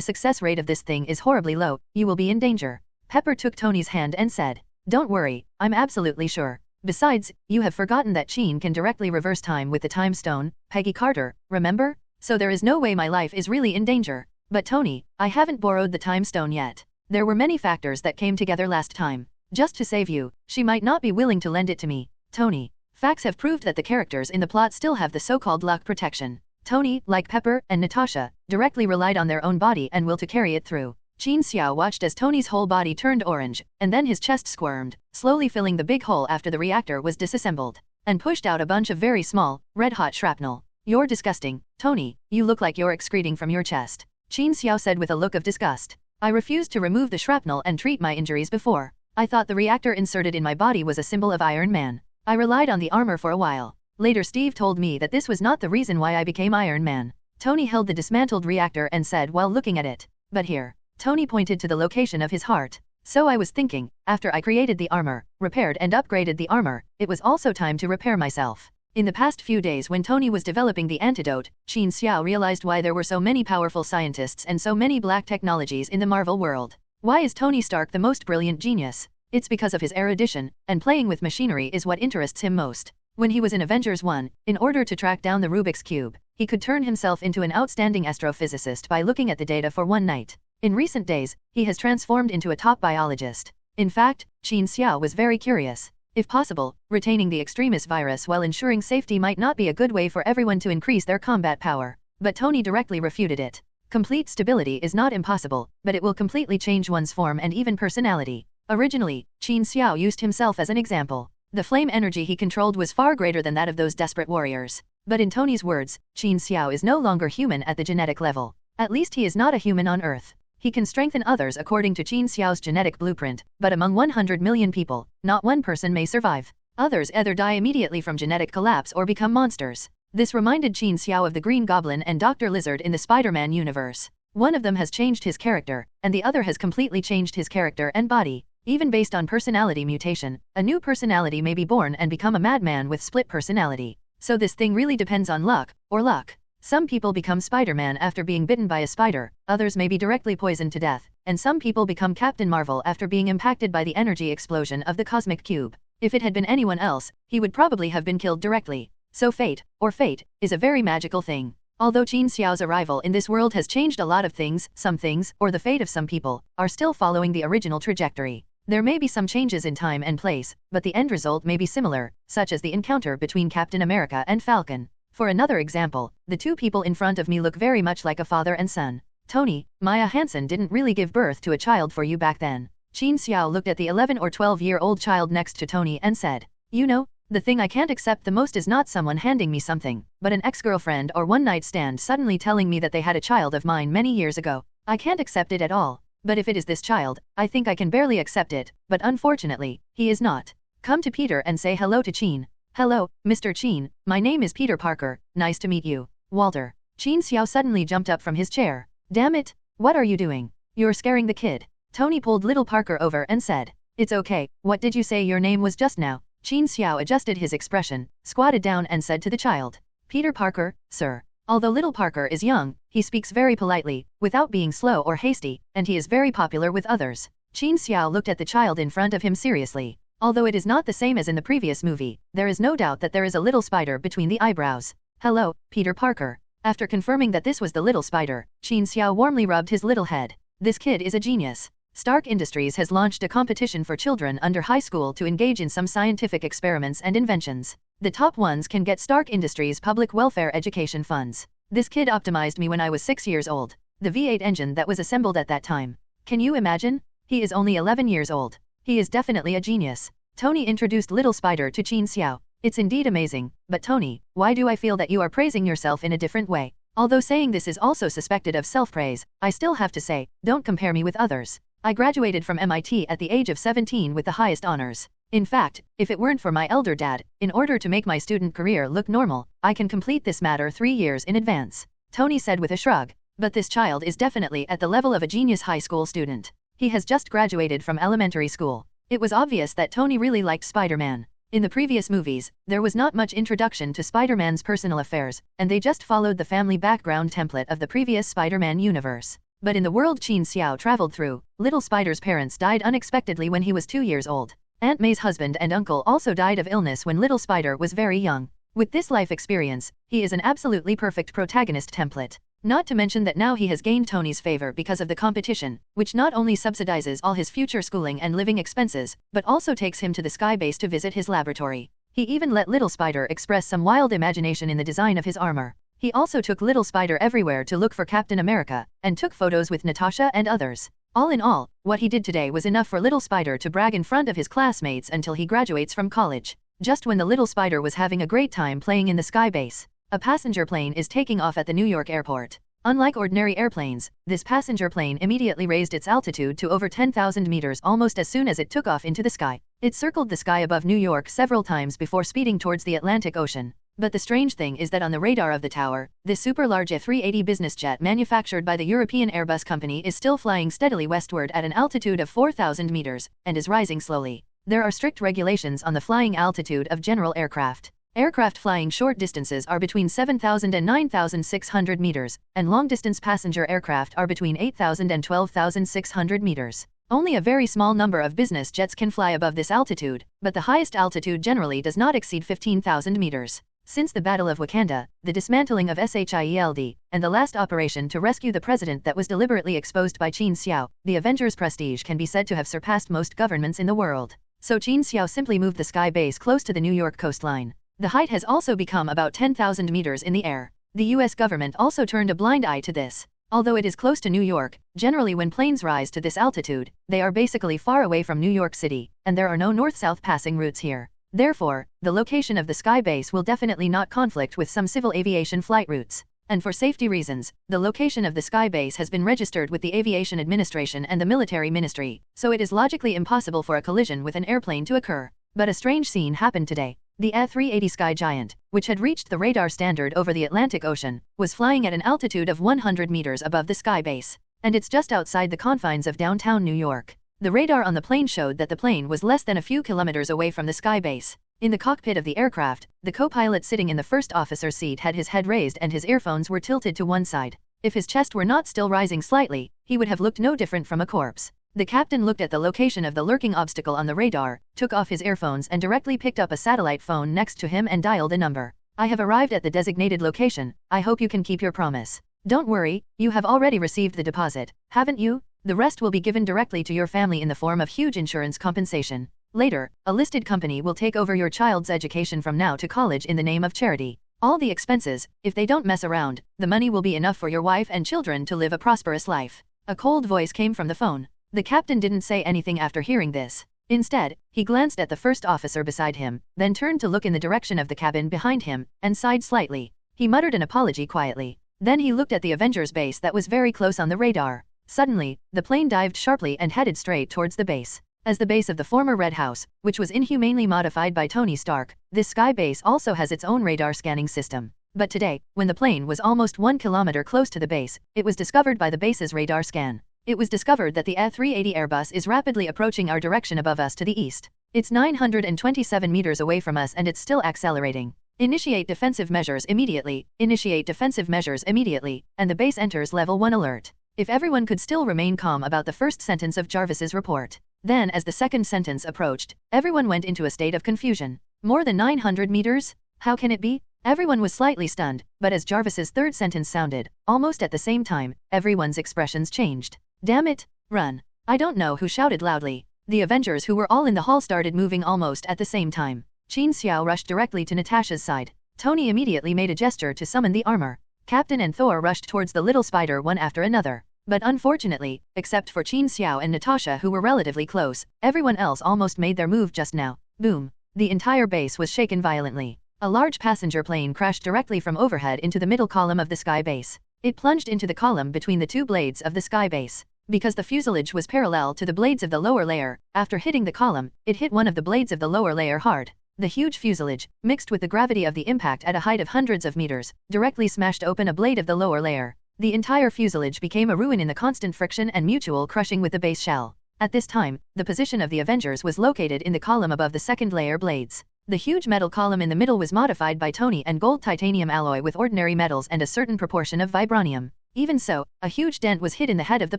success rate of this thing is horribly low, you will be in danger." Pepper took Tony's hand and said, "Don't worry, I'm absolutely sure. Besides, you have forgotten that Qin can directly reverse time with the time stone, Peggy Carter, remember? So there is no way my life is really in danger." "But Tony, I haven't borrowed the time stone yet. There were many factors that came together last time. Just to save you, she might not be willing to lend it to me." "Tony, facts have proved that the characters in the plot still have the so-called luck protection. Tony, like Pepper and Natasha, directly relied on their own body and will to carry it through. Qin Xiao watched as Tony's whole body turned orange, and then his chest squirmed, slowly filling the big hole after the reactor was disassembled, and pushed out a bunch of very small, red-hot shrapnel. "You're disgusting, Tony, you look like you're excreting from your chest," Qin Xiao said with a look of disgust. "I refused to remove the shrapnel and treat my injuries before. I thought the reactor inserted in my body was a symbol of Iron Man. I relied on the armor for a while. Later Steve told me that this was not the reason why I became Iron Man." Tony held the dismantled reactor and said while looking at it. "But here." Tony pointed to the location of his heart. "So I was thinking, after I created the armor, repaired and upgraded the armor, it was also time to repair myself." In the past few days when Tony was developing the antidote, Qin Xiao realized why there were so many powerful scientists and so many black technologies in the Marvel world. Why is Tony Stark the most brilliant genius? It's because of his erudition, and playing with machinery is what interests him most. When he was in Avengers 1, in order to track down the Rubik's Cube, he could turn himself into an outstanding astrophysicist by looking at the data for one night. In recent days, he has transformed into a top biologist. In fact, Qin Xiao was very curious. If possible, retaining the extremis virus while ensuring safety might not be a good way for everyone to increase their combat power. But Tony directly refuted it. Complete stability is not impossible, but it will completely change one's form and even personality. Originally, Qin Xiao used himself as an example. The flame energy he controlled was far greater than that of those desperate warriors. But in Tony's words, Qin Xiao is no longer human at the genetic level. At least he is not a human on Earth. He can strengthen others according to Qin Xiao's genetic blueprint, but among 100 million people, not one person may survive. Others either die immediately from genetic collapse or become monsters. This reminded Qin Xiao of the Green Goblin and Dr. Lizard in the Spider-Man universe. One of them has changed his character, and the other has completely changed his character and body. Even based on personality mutation, a new personality may be born and become a madman with split personality. So this thing really depends on luck, or luck. Some people become Spider-Man after being bitten by a spider, others may be directly poisoned to death, and some people become Captain Marvel after being impacted by the energy explosion of the cosmic cube. If it had been anyone else, he would probably have been killed directly. So fate, or fate, is a very magical thing. Although Qin Xiao's arrival in this world has changed a lot of things, some things, or the fate of some people, are still following the original trajectory. There may be some changes in time and place, but the end result may be similar, such as the encounter between Captain America and Falcon. For another example, the two people in front of me look very much like a father and son. Tony, Maya Hansen didn't really give birth to a child for you back then. Qin Xiao looked at the 11 or 12-year-old child next to Tony and said, "You know, the thing I can't accept the most is not someone handing me something, but an ex-girlfriend or one-night stand suddenly telling me that they had a child of mine many years ago. I can't accept it at all. But if it is this child, I think I can barely accept it, but unfortunately, he is not. Come to Peter and say hello to Qin." "Hello, Mr. Qin, my name is Peter Parker, nice to meet you, Walter." Qin Xiao suddenly jumped up from his chair. "Damn it, what are you doing? You're scaring the kid." Tony pulled little Parker over and said, "It's okay, what did you say your name was just now?" Qin Xiao adjusted his expression, squatted down and said to the child, "Peter Parker, sir." Although little Parker is young, he speaks very politely, without being slow or hasty, and he is very popular with others. Qin Xiao looked at the child in front of him seriously. Although it is not the same as in the previous movie, there is no doubt that there is a little spider between the eyebrows. "Hello, Peter Parker." After confirming that this was the little spider, Qin Xiao warmly rubbed his little head. This kid is a genius. Stark Industries has launched a competition for children under high school to engage in some scientific experiments and inventions. The top ones can get Stark Industries public welfare education funds. This kid optimized me when I was 6 years old. The V8 engine that was assembled at that time. Can you imagine? He is only 11 years old. He is definitely a genius. Tony introduced little spider to Qin Xiao. "It's indeed amazing, but Tony, why do I feel that you are praising yourself in a different way? Although saying this is also suspected of self-praise, I still have to say, don't compare me with others. I graduated from MIT at the age of 17 with the highest honors. In fact, if it weren't for my elder dad, in order to make my student career look normal, I can complete this matter 3 years in advance," Tony said with a shrug. But this child is definitely at the level of a genius high school student. He has just graduated from elementary school. It was obvious that Tony really liked Spider-Man. In the previous movies, there was not much introduction to Spider-Man's personal affairs, and they just followed the family background template of the previous Spider-Man universe. But in the world Qin Xiao traveled through, little Spider's parents died unexpectedly when he was 2 years old. Aunt May's husband and uncle also died of illness when little Spider was very young. With this life experience, he is an absolutely perfect protagonist template. Not to mention that now he has gained Tony's favor because of the competition, which not only subsidizes all his future schooling and living expenses, but also takes him to the sky base to visit his laboratory. He even let little Spider express some wild imagination in the design of his armor. He also took Little Spider everywhere to look for Captain America, and took photos with Natasha and others. All in all, what he did today was enough for Little Spider to brag in front of his classmates until he graduates from college. Just when the Little Spider was having a great time playing in the sky base, a passenger plane is taking off at the New York airport. Unlike ordinary airplanes, this passenger plane immediately raised its altitude to over 10,000 meters almost as soon as it took off into the sky. It circled the sky above New York several times before speeding towards the Atlantic Ocean. But the strange thing is that on the radar of the tower, this super-large A380 business jet manufactured by the European Airbus company is still flying steadily westward at an altitude of 4,000 meters, and is rising slowly. There are strict regulations on the flying altitude of general aircraft. Aircraft flying short distances are between 7,000 and 9,600 meters, and long-distance passenger aircraft are between 8,000 and 12,600 meters. Only a very small number of business jets can fly above this altitude, but the highest altitude generally does not exceed 15,000 meters. Since the Battle of Wakanda, the dismantling of SHIELD, and the last operation to rescue the president that was deliberately exposed by Qin Xiao, the Avengers' prestige can be said to have surpassed most governments in the world. So Qin Xiao simply moved the sky base close to the New York coastline. The height has also become about 10,000 meters in the air. The US government also turned a blind eye to this. Although it is close to New York, generally when planes rise to this altitude, they are basically far away from New York City, and there are no north-south passing routes here. Therefore, the location of the sky base will definitely not conflict with some civil aviation flight routes. And for safety reasons, the location of the sky base has been registered with the Aviation Administration and the Military Ministry, so it is logically impossible for a collision with an airplane to occur. But a strange scene happened today. The A380 Sky Giant, which had reached the radar standard over the Atlantic Ocean, was flying at an altitude of 100 meters above the sky base, and it's just outside the confines of downtown New York. The radar on the plane showed that the plane was less than a few kilometers away from the sky base. In the cockpit of the aircraft, the co-pilot sitting in the first officer's seat had his head raised and his earphones were tilted to one side. If his chest were not still rising slightly, he would have looked no different from a corpse. The captain looked at the location of the lurking obstacle on the radar, took off his earphones and directly picked up a satellite phone next to him and dialed a number. "I have arrived at the designated location. I hope you can keep your promise. Don't worry, you have already received the deposit, haven't you? The rest will be given directly to your family in the form of huge insurance compensation. Later, a listed company will take over your child's education from now to college in the name of charity. All the expenses, if they don't mess around, the money will be enough for your wife and children to live a prosperous life." A cold voice came from the phone. The captain didn't say anything after hearing this. Instead, he glanced at the first officer beside him, then turned to look in the direction of the cabin behind him, and sighed slightly. He muttered an apology quietly. Then he looked at the Avengers base that was very close on the radar. Suddenly, the plane dived sharply and headed straight towards the base. As the base of the former Red House, which was inhumanely modified by Tony Stark, this sky base also has its own radar scanning system. But today, when the plane was almost 1 kilometer close to the base, it was discovered by the base's radar scan. It was discovered that the A380 Airbus is rapidly approaching our direction above us to the east. It's 927 meters away from us and it's still accelerating. Initiate defensive measures immediately, initiate defensive measures immediately, and the base enters level 1 alert. If everyone could still remain calm about the first sentence of Jarvis's report. Then as the second sentence approached, everyone went into a state of confusion. More than 900 meters? How can it be? Everyone was slightly stunned, but as Jarvis's third sentence sounded, almost at the same time, everyone's expressions changed. "Damn it, run." I don't know who shouted loudly. The Avengers who were all in the hall started moving almost at the same time. Qin Xiao rushed directly to Natasha's side. Tony immediately made a gesture to summon the armor. Captain and Thor rushed towards the little spider one after another. But unfortunately, except for Qin Xiao and Natasha who were relatively close, everyone else almost made their move just now. Boom. The entire base was shaken violently. A large passenger plane crashed directly from overhead into the middle column of the sky base. It plunged into the column between the two blades of the sky base. Because the fuselage was parallel to the blades of the lower layer, after hitting the column, it hit one of the blades of the lower layer hard. The huge fuselage, mixed with the gravity of the impact at a height of hundreds of meters, directly smashed open a blade of the lower layer. The entire fuselage became a ruin in the constant friction and mutual crushing with the base shell. At this time, the position of the Avengers was located in the column above the second layer blades. The huge metal column in the middle was modified by Tony and gold titanium alloy with ordinary metals and a certain proportion of vibranium. Even so, a huge dent was hit in the head of the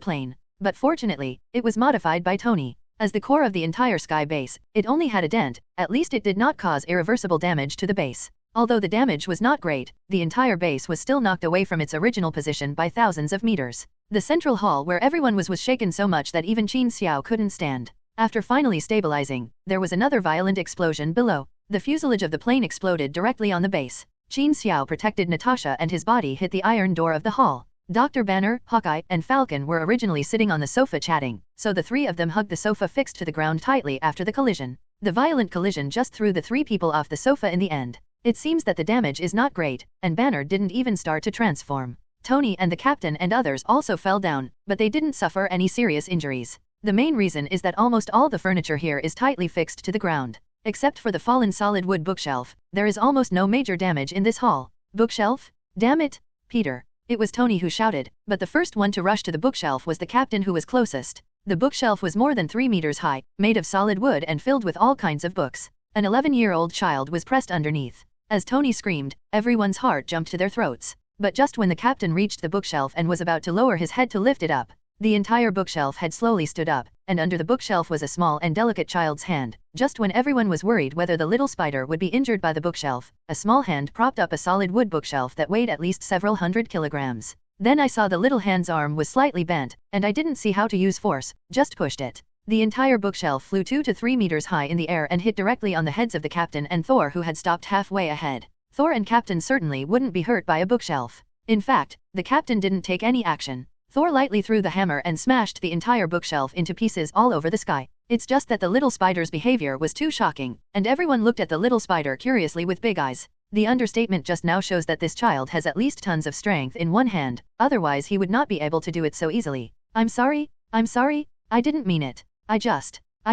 plane. But fortunately, it was modified by Tony. As the core of the entire sky base, it only had a dent, at least it did not cause irreversible damage to the base. Although the damage was not great, the entire base was still knocked away from its original position by thousands of meters. The central hall where everyone was shaken so much that even Qin Xiao couldn't stand. After finally stabilizing, there was another violent explosion below. The fuselage of the plane exploded directly on the base. Qin Xiao protected Natasha and his body hit the iron door of the hall. Dr. Banner, Hawkeye, and Falcon were originally sitting on the sofa chatting, so the three of them hugged the sofa fixed to the ground tightly after the collision. The violent collision just threw the three people off the sofa in the end. It seems that the damage is not great, and Banner didn't even start to transform. Tony and the captain and others also fell down, but they didn't suffer any serious injuries. The main reason is that almost all the furniture here is tightly fixed to the ground. Except for the fallen solid wood bookshelf, there is almost no major damage in this hall. Bookshelf? Damn it, Peter. It was Tony who shouted, but the first one to rush to the bookshelf was the captain who was closest. The bookshelf was more than 3 meters high, made of solid wood and filled with all kinds of books. An 11-year-old child was pressed underneath. As Tony screamed, everyone's heart jumped to their throats. But just when the captain reached the bookshelf and was about to lower his head to lift it up, the entire bookshelf had slowly stood up, and under the bookshelf was a small and delicate child's hand. Just when everyone was worried whether the little spider would be injured by the bookshelf, a small hand propped up a solid wood bookshelf that weighed at least several hundred kilograms. Then I saw the little hand's arm was slightly bent, and I didn't see how to use force, just pushed it. The entire bookshelf flew 2 to 3 meters high in the air and hit directly on the heads of the captain and Thor, who had stopped halfway ahead. Thor and Captain certainly wouldn't be hurt by a bookshelf. In fact, the captain didn't take any action. Thor lightly threw the hammer and smashed the entire bookshelf into pieces all over the sky. It's just that the little spider's behavior was too shocking, and everyone looked at the little spider curiously with big eyes. The understatement just now shows that this child has at least tons of strength in one hand, otherwise he would not be able to do it so easily. I'm sorry, I didn't mean it. I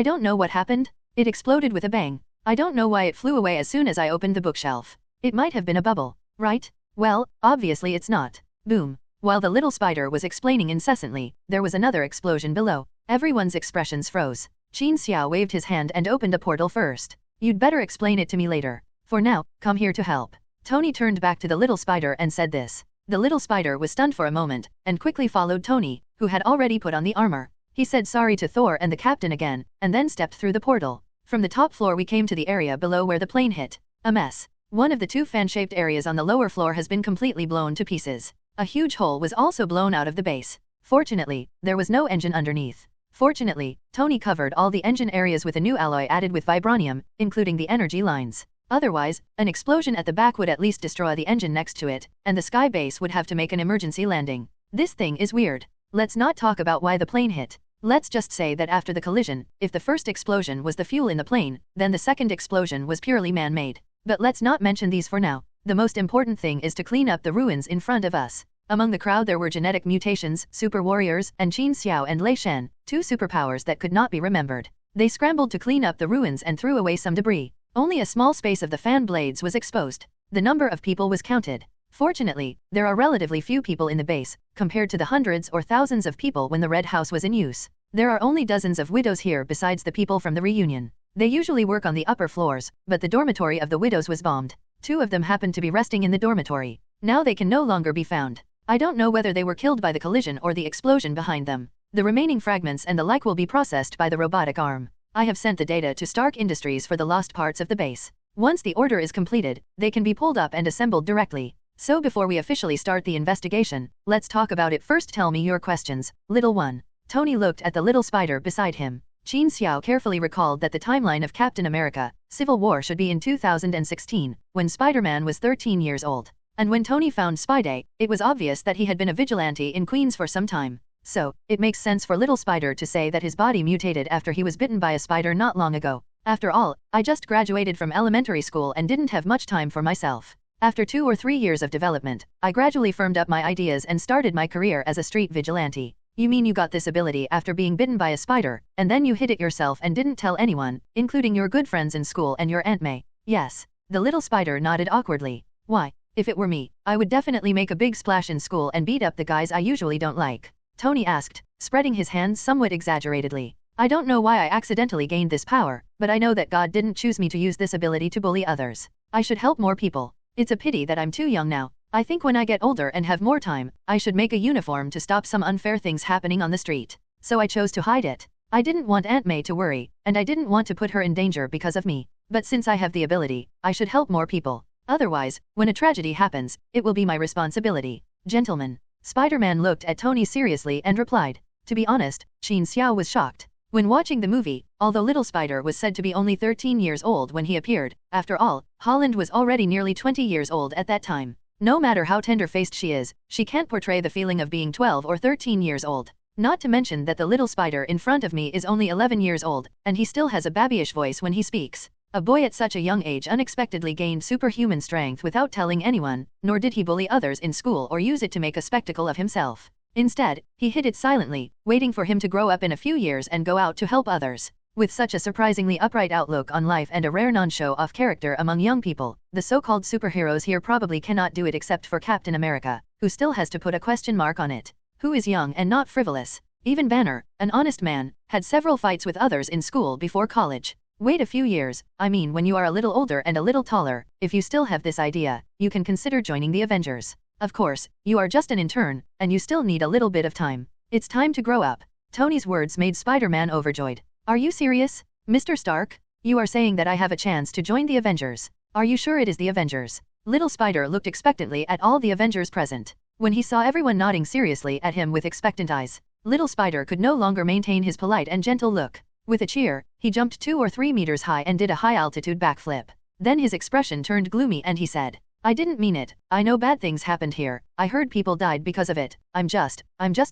don't know what happened. It exploded with a bang. I don't know why it flew away as soon as I opened the bookshelf. It might have been a bubble, right? Well, obviously it's not. Boom. While the little spider was explaining incessantly, there was another explosion below. Everyone's expressions froze. Qin Xiao waved his hand and opened a portal first. You'd better explain it to me later. For now, come here to help. Tony turned back to the little spider and said this. The little spider was stunned for a moment, and quickly followed Tony, who had already put on the armor. He said sorry to Thor and the captain again, and then stepped through the portal. From the top floor we came to the area below where the plane hit. A mess. One of the 2 fan-shaped areas on the lower floor has been completely blown to pieces. A huge hole was also blown out of the base. Fortunately, there was no engine underneath. Fortunately, Tony covered all the engine areas with a new alloy added with vibranium, including the energy lines. Otherwise, an explosion at the back would at least destroy the engine next to it, and the sky base would have to make an emergency landing. This thing is weird. Let's not talk about why the plane hit. Let's just say that after the collision, if the first explosion was the fuel in the plane, then the second explosion was purely man-made. But let's not mention these for now. The most important thing is to clean up the ruins in front of us. Among the crowd there were genetic mutations, super warriors, and Qin Xiao and Lei Shen, 2 superpowers that could not be remembered. They scrambled to clean up the ruins and threw away some debris. Only a small space of the fan blades was exposed. The number of people was counted. Fortunately, there are relatively few people in the base, compared to the hundreds or thousands of people when the Red House was in use. There are only dozens of widows here besides the people from the reunion. They usually work on the upper floors, but the dormitory of the widows was bombed. 2 of them happened to be resting in the dormitory. Now they can no longer be found. I don't know whether they were killed by the collision or the explosion behind them. The remaining fragments and the like will be processed by the robotic arm. I have sent the data to Stark Industries for the lost parts of the base. Once the order is completed, they can be pulled up and assembled directly. So before we officially start the investigation, let's talk about it first. Tell me your questions, little one. Tony looked at the little spider beside him. Qin Xiao carefully recalled that the timeline of Captain America, Civil War should be in 2016, when Spider-Man was 13 years old. And when Tony found Spidey, it was obvious that he had been a vigilante in Queens for some time. So, it makes sense for little spider to say that his body mutated after he was bitten by a spider not long ago. After all, I just graduated from elementary school and didn't have much time for myself. After 2 or 3 years of development, I gradually firmed up my ideas and started my career as a street vigilante. You mean you got this ability after being bitten by a spider, and then you hid it yourself and didn't tell anyone, including your good friends in school and your Aunt May? Yes. The little spider nodded awkwardly. Why? If it were me, I would definitely make a big splash in school and beat up the guys I usually don't like. Tony asked, spreading his hands somewhat exaggeratedly. I don't know why I accidentally gained this power, but I know that God didn't choose me to use this ability to bully others. I should help more people. It's a pity that I'm too young now. I think when I get older and have more time, I should make a uniform to stop some unfair things happening on the street. So I chose to hide it. I didn't want Aunt May to worry, and I didn't want to put her in danger because of me. But since I have the ability, I should help more people. Otherwise, when a tragedy happens, it will be my responsibility. Gentlemen. Spider-Man looked at Tony seriously and replied. To be honest, Qin Xiao was shocked. When watching the movie, although Little Spider was said to be only 13 years old when he appeared, after all, Holland was already nearly 20 years old at that time. No matter how tender-faced she is, she can't portray the feeling of being 12 or 13 years old. Not to mention that the little spider in front of me is only 11 years old, and he still has a babyish voice when he speaks. A boy at such a young age unexpectedly gained superhuman strength without telling anyone, nor did he bully others in school or use it to make a spectacle of himself. Instead, he hid it silently, waiting for him to grow up in a few years and go out to help others. With such a surprisingly upright outlook on life and a rare non-show-off character among young people, the so-called superheroes here probably cannot do it except for Captain America, who still has to put a question mark on it. Who is young and not frivolous. Even Banner, an honest man, had several fights with others in school before college. Wait a few years, I mean when you are a little older and a little taller, if you still have this idea, you can consider joining the Avengers. Of course, you are just an intern, and you still need a little bit of time. It's time to grow up. Tony's words made Spider-Man overjoyed. Are you serious, Mr. Stark? You are saying that I have a chance to join the Avengers. Are you sure it is the Avengers? Little Spider looked expectantly at all the Avengers present. When he saw everyone nodding seriously at him with expectant eyes, Little Spider could no longer maintain his polite and gentle look. With a cheer, he jumped 2 or 3 meters high and did a high-altitude backflip. Then his expression turned gloomy and he said, I didn't mean it. I know bad things happened here. I heard people died because of it. I'm just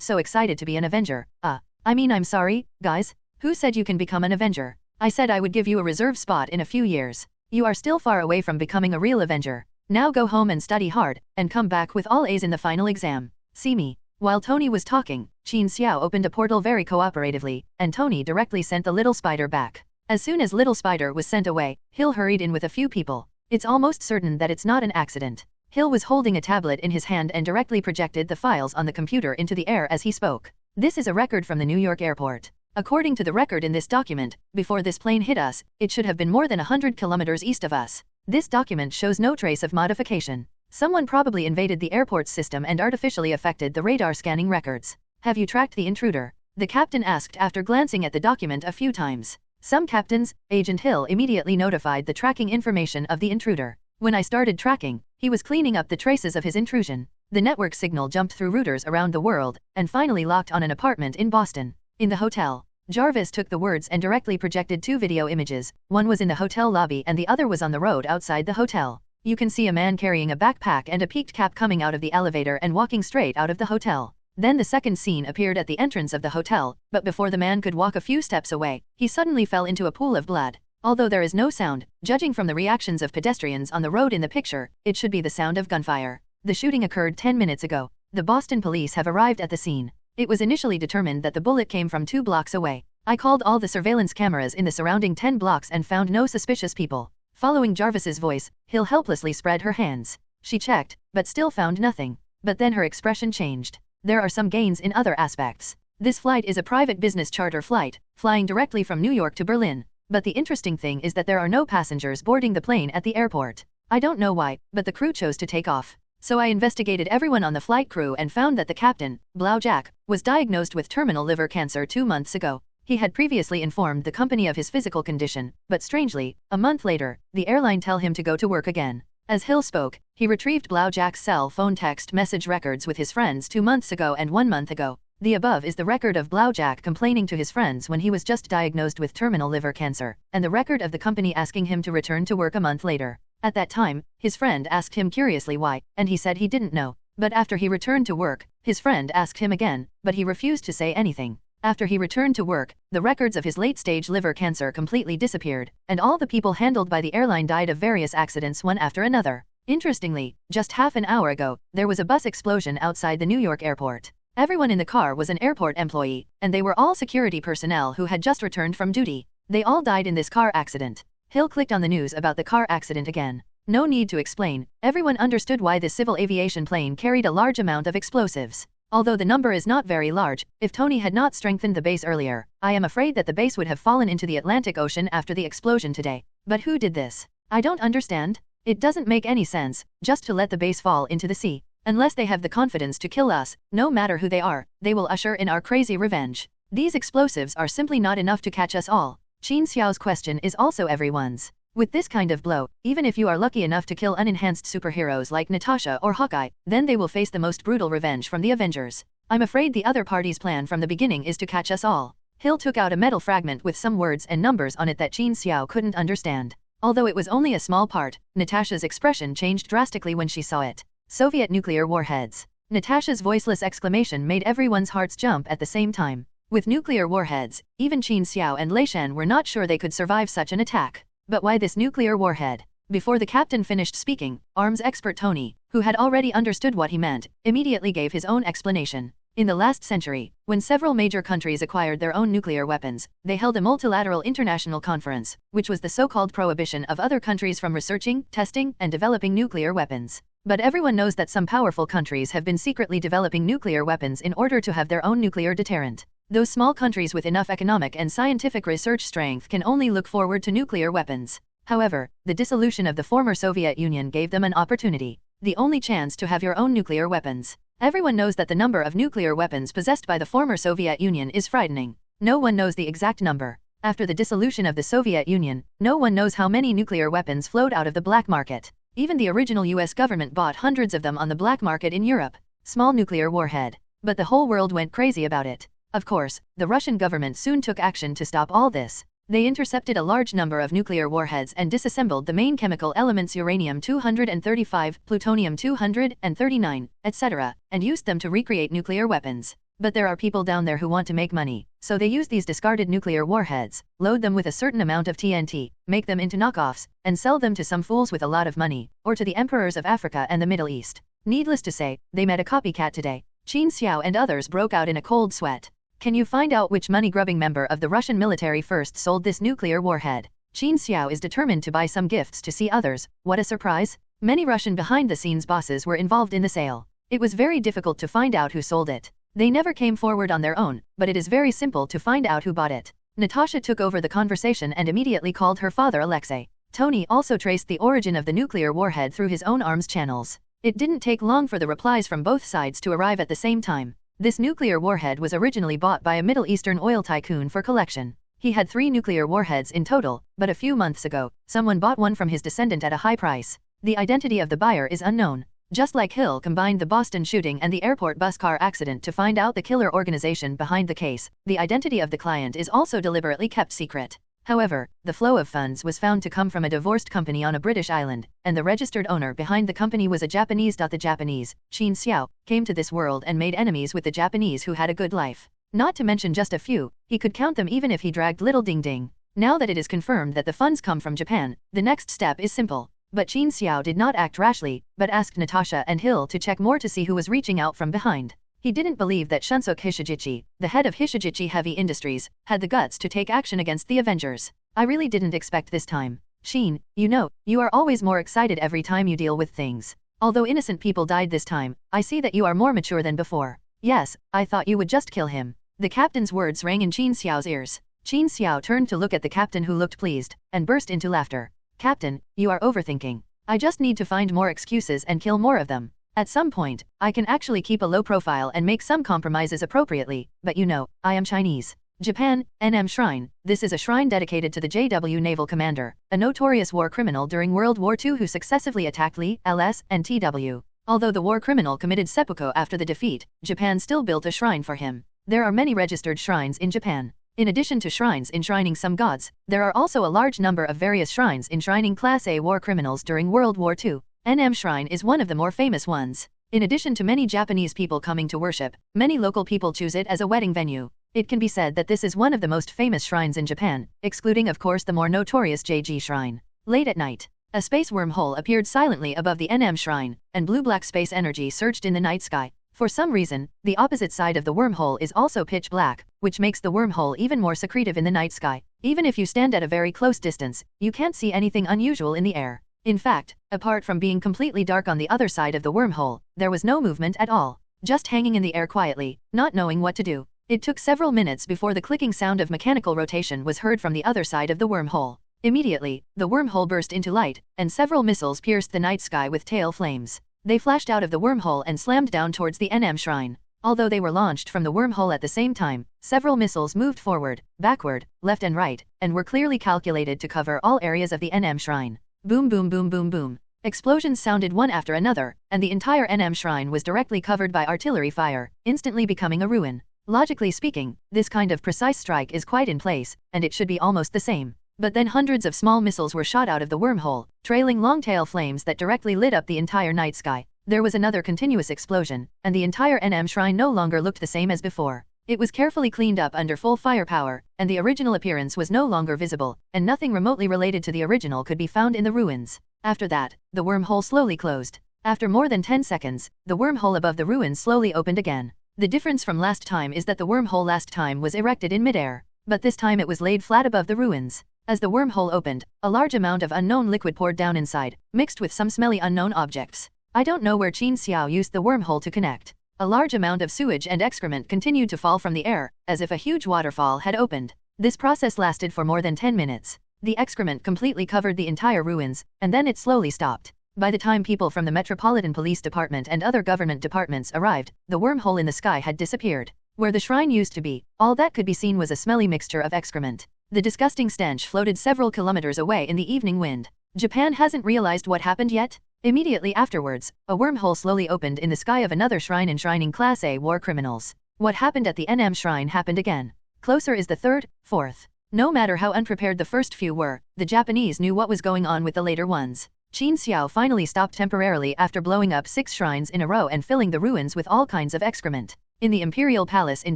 so excited to be an Avenger. I mean I'm sorry, guys. Who said you can become an Avenger? I said I would give you a reserve spot in a few years. You are still far away from becoming a real Avenger. Now go home and study hard, and come back with all A's in the final exam. See me. While Tony was talking, Qin Xiao opened a portal very cooperatively, and Tony directly sent the little spider back. As soon as Little Spider was sent away, Hill hurried in with a few people. It's almost certain that it's not an accident. Hill was holding a tablet in his hand and directly projected the files on the computer into the air as he spoke. This is a record from the New York airport. According to the record in this document, before this plane hit us, it should have been more than 100 kilometers east of us. This document shows no trace of modification. Someone probably invaded the airport's system and artificially affected the radar scanning records. Have you tracked the intruder? The captain asked after glancing at the document a few times. Some captains, Agent Hill immediately notified the tracking information of the intruder. When I started tracking, he was cleaning up the traces of his intrusion. The network signal jumped through routers around the world, and finally locked on an apartment in Boston. In the hotel, Jarvis took the words and directly projected 2 video images. One was in the hotel lobby and the other was on the road outside the hotel. You can see a man carrying a backpack and a peaked cap coming out of the elevator and walking straight out of the hotel. Then the second scene appeared at the entrance of the hotel, but before the man could walk a few steps away, he suddenly fell into a pool of blood. Although there is no sound, judging from the reactions of pedestrians on the road in the picture, it should be the sound of gunfire. The shooting occurred 10 minutes ago. The Boston police have arrived at the scene. It was initially determined that the bullet came from 2 blocks away. I called all the surveillance cameras in the surrounding 10 blocks and found no suspicious people. Following Jarvis's voice, Hill helplessly spread her hands. She checked, but still found nothing. But then her expression changed. There are some gains in other aspects. This flight is a private business charter flight, flying directly from New York to Berlin. But the interesting thing is that there are no passengers boarding the plane at the airport. I don't know why, but the crew chose to take off. So I investigated everyone on the flight crew and found that the captain, Blau Jack, was diagnosed with terminal liver cancer 2 months ago. He had previously informed the company of his physical condition, but strangely, a month later, the airline tell him to go to work again. As Hill spoke, he retrieved Blau Jack's cell phone text message records with his friends 2 months ago and 1 month ago. The above is the record of Blau Jack complaining to his friends when he was just diagnosed with terminal liver cancer, and the record of the company asking him to return to work a month later. At that time, his friend asked him curiously why, and he said he didn't know. But after he returned to work, his friend asked him again, but he refused to say anything. After he returned to work, the records of his late-stage liver cancer completely disappeared, and all the people handled by the airline died of various accidents one after another. Interestingly, just half an hour ago, there was a bus explosion outside the New York airport. Everyone in the car was an airport employee, and they were all security personnel who had just returned from duty. They all died in this car accident. Hill clicked on the news about the car accident again. No need to explain, everyone understood why this civil aviation plane carried a large amount of explosives. Although the number is not very large, if Tony had not strengthened the base earlier, I am afraid that the base would have fallen into the Atlantic Ocean after the explosion today. But who did this? I don't understand. It doesn't make any sense, just to let the base fall into the sea. Unless they have the confidence to kill us, no matter who they are, they will usher in our crazy revenge. These explosives are simply not enough to catch us all. Qin Xiao's question is also everyone's. With this kind of blow, even if you are lucky enough to kill unenhanced superheroes like Natasha or Hawkeye, then they will face the most brutal revenge from the Avengers. I'm afraid the other party's plan from the beginning is to catch us all. Hill took out a metal fragment with some words and numbers on it that Qin Xiao couldn't understand. Although it was only a small part, Natasha's expression changed drastically when she saw it. Soviet nuclear warheads. Natasha's voiceless exclamation made everyone's hearts jump at the same time. With nuclear warheads, even Qin Xiao and Lei Shan were not sure they could survive such an attack. But why this nuclear warhead? Before the captain finished speaking, arms expert Tony, who had already understood what he meant, immediately gave his own explanation. In the last century, when several major countries acquired their own nuclear weapons, they held a multilateral international conference, which was the so-called prohibition of other countries from researching, testing, and developing nuclear weapons. But everyone knows that some powerful countries have been secretly developing nuclear weapons in order to have their own nuclear deterrent. Those small countries with enough economic and scientific research strength can only look forward to nuclear weapons. However, the dissolution of the former Soviet Union gave them an opportunity. The only chance to have your own nuclear weapons. Everyone knows that the number of nuclear weapons possessed by the former Soviet Union is frightening. No one knows the exact number. After the dissolution of the Soviet Union, no one knows how many nuclear weapons flowed out of the black market. Even the original US government bought hundreds of them on the black market in Europe. Small nuclear warhead. But the whole world went crazy about it. Of course, the Russian government soon took action to stop all this. They intercepted a large number of nuclear warheads and disassembled the main chemical elements uranium-235, plutonium-239, etc., and used them to recreate nuclear weapons. But there are people down there who want to make money, so they use these discarded nuclear warheads, load them with a certain amount of TNT, make them into knockoffs, and sell them to some fools with a lot of money, or to the emperors of Africa and the Middle East. Needless to say, they met a copycat today. Qin Xiao and others broke out in a cold sweat. Can you find out which money-grubbing member of the Russian military first sold this nuclear warhead? Qin Xiao is determined to buy some gifts to see others. What a surprise! Many Russian behind-the-scenes bosses were involved in the sale. It was very difficult to find out who sold it. They never came forward on their own, but it is very simple to find out who bought it. Natasha took over the conversation and immediately called her father Alexei. Tony also traced the origin of the nuclear warhead through his own arms channels. It didn't take long for the replies from both sides to arrive at the same time. This nuclear warhead was originally bought by a Middle Eastern oil tycoon for collection. He had 3 nuclear warheads in total, but a few months ago, someone bought one from his descendant at a high price. The identity of the buyer is unknown. Just like Hill combined the Boston shooting and the airport bus car accident to find out the killer organization behind the case, the identity of the client is also deliberately kept secret. However, the flow of funds was found to come from a divorced company on a British island, and the registered owner behind the company was a Japanese. The Japanese, Qin Xiao, came to this world and made enemies with the Japanese who had a good life. Not to mention just a few, he could count them even if he dragged little ding ding. Now that it is confirmed that the funds come from Japan, the next step is simple. But Qin Xiao did not act rashly, but asked Natasha and Hill to check more to see who was reaching out from behind. He didn't believe that Shunsuke Hishijichi, the head of Hishijichi Heavy Industries, had the guts to take action against the Avengers. I really didn't expect this time. Shin, you know, you are always more excited every time you deal with things. Although innocent people died this time, I see that you are more mature than before. Yes, I thought you would just kill him. The captain's words rang in Qin Xiao's ears. Qin Xiao turned to look at the captain who looked pleased, and burst into laughter. Captain, you are overthinking. I just need to find more excuses and kill more of them. At some point, I can actually keep a low profile and make some compromises appropriately, but you know, I am Chinese. Japan, NM Shrine. This is a shrine dedicated to the JW naval commander, a notorious war criminal during World War II who successively attacked Lee, LS, and TW. Although the war criminal committed seppuku after the defeat, Japan still built a shrine for him. There are many registered shrines in Japan. In addition to shrines enshrining some gods, there are also a large number of various shrines enshrining Class A war criminals during World War II. NM Shrine is one of the more famous ones. In addition to many Japanese people coming to worship, many local people choose it as a wedding venue. It can be said that this is one of the most famous shrines in Japan, excluding of course the more notorious JG Shrine. Late at night, a space wormhole appeared silently above the NM Shrine, and blue-black space energy surged in the night sky. For some reason, the opposite side of the wormhole is also pitch black, which makes the wormhole even more secretive in the night sky. Even if you stand at a very close distance, you can't see anything unusual in the air. In fact, apart from being completely dark on the other side of the wormhole, there was no movement at all. Just hanging in the air quietly, not knowing what to do. It took several minutes before the clicking sound of mechanical rotation was heard from the other side of the wormhole. Immediately, the wormhole burst into light, and several missiles pierced the night sky with tail flames. They flashed out of the wormhole and slammed down towards the NM Shrine. Although they were launched from the wormhole at the same time, several missiles moved forward, backward, left and right, and were clearly calculated to cover all areas of the NM Shrine. Boom boom boom boom boom. Explosions sounded one after another, and the entire NM Shrine was directly covered by artillery fire, instantly becoming a ruin. Logically speaking, this kind of precise strike is quite in place, and it should be almost the same. But then hundreds of small missiles were shot out of the wormhole, trailing long tail flames that directly lit up the entire night sky. There was another continuous explosion, and the entire NM shrine no longer looked the same as before. It was carefully cleaned up under full firepower, and the original appearance was no longer visible, and nothing remotely related to the original could be found in the ruins. After that, the wormhole slowly closed. After more than 10 seconds, the wormhole above the ruins slowly opened again. The difference from last time is that the wormhole last time was erected in midair, but this time it was laid flat above the ruins. As the wormhole opened, a large amount of unknown liquid poured down inside, mixed with some smelly unknown objects. I don't know where Qin Xiao used the wormhole to connect. A large amount of sewage and excrement continued to fall from the air, as if a huge waterfall had opened. This process lasted for more than 10 minutes. The excrement completely covered the entire ruins, and then it slowly stopped. By the time people from the Metropolitan Police Department and other government departments arrived, the wormhole in the sky had disappeared. Where the shrine used to be, all that could be seen was a smelly mixture of excrement. The disgusting stench floated several kilometers away in the evening wind. Japan hasn't realized what happened yet? Immediately afterwards, a wormhole slowly opened in the sky of another shrine enshrining Class A war criminals. What happened at the NM shrine happened again. Closer is the third, fourth. No matter how unprepared the first few were, the Japanese knew what was going on with the later ones. Qin Xiao finally stopped temporarily after blowing up 6 shrines in a row and filling the ruins with all kinds of excrement. In the Imperial Palace in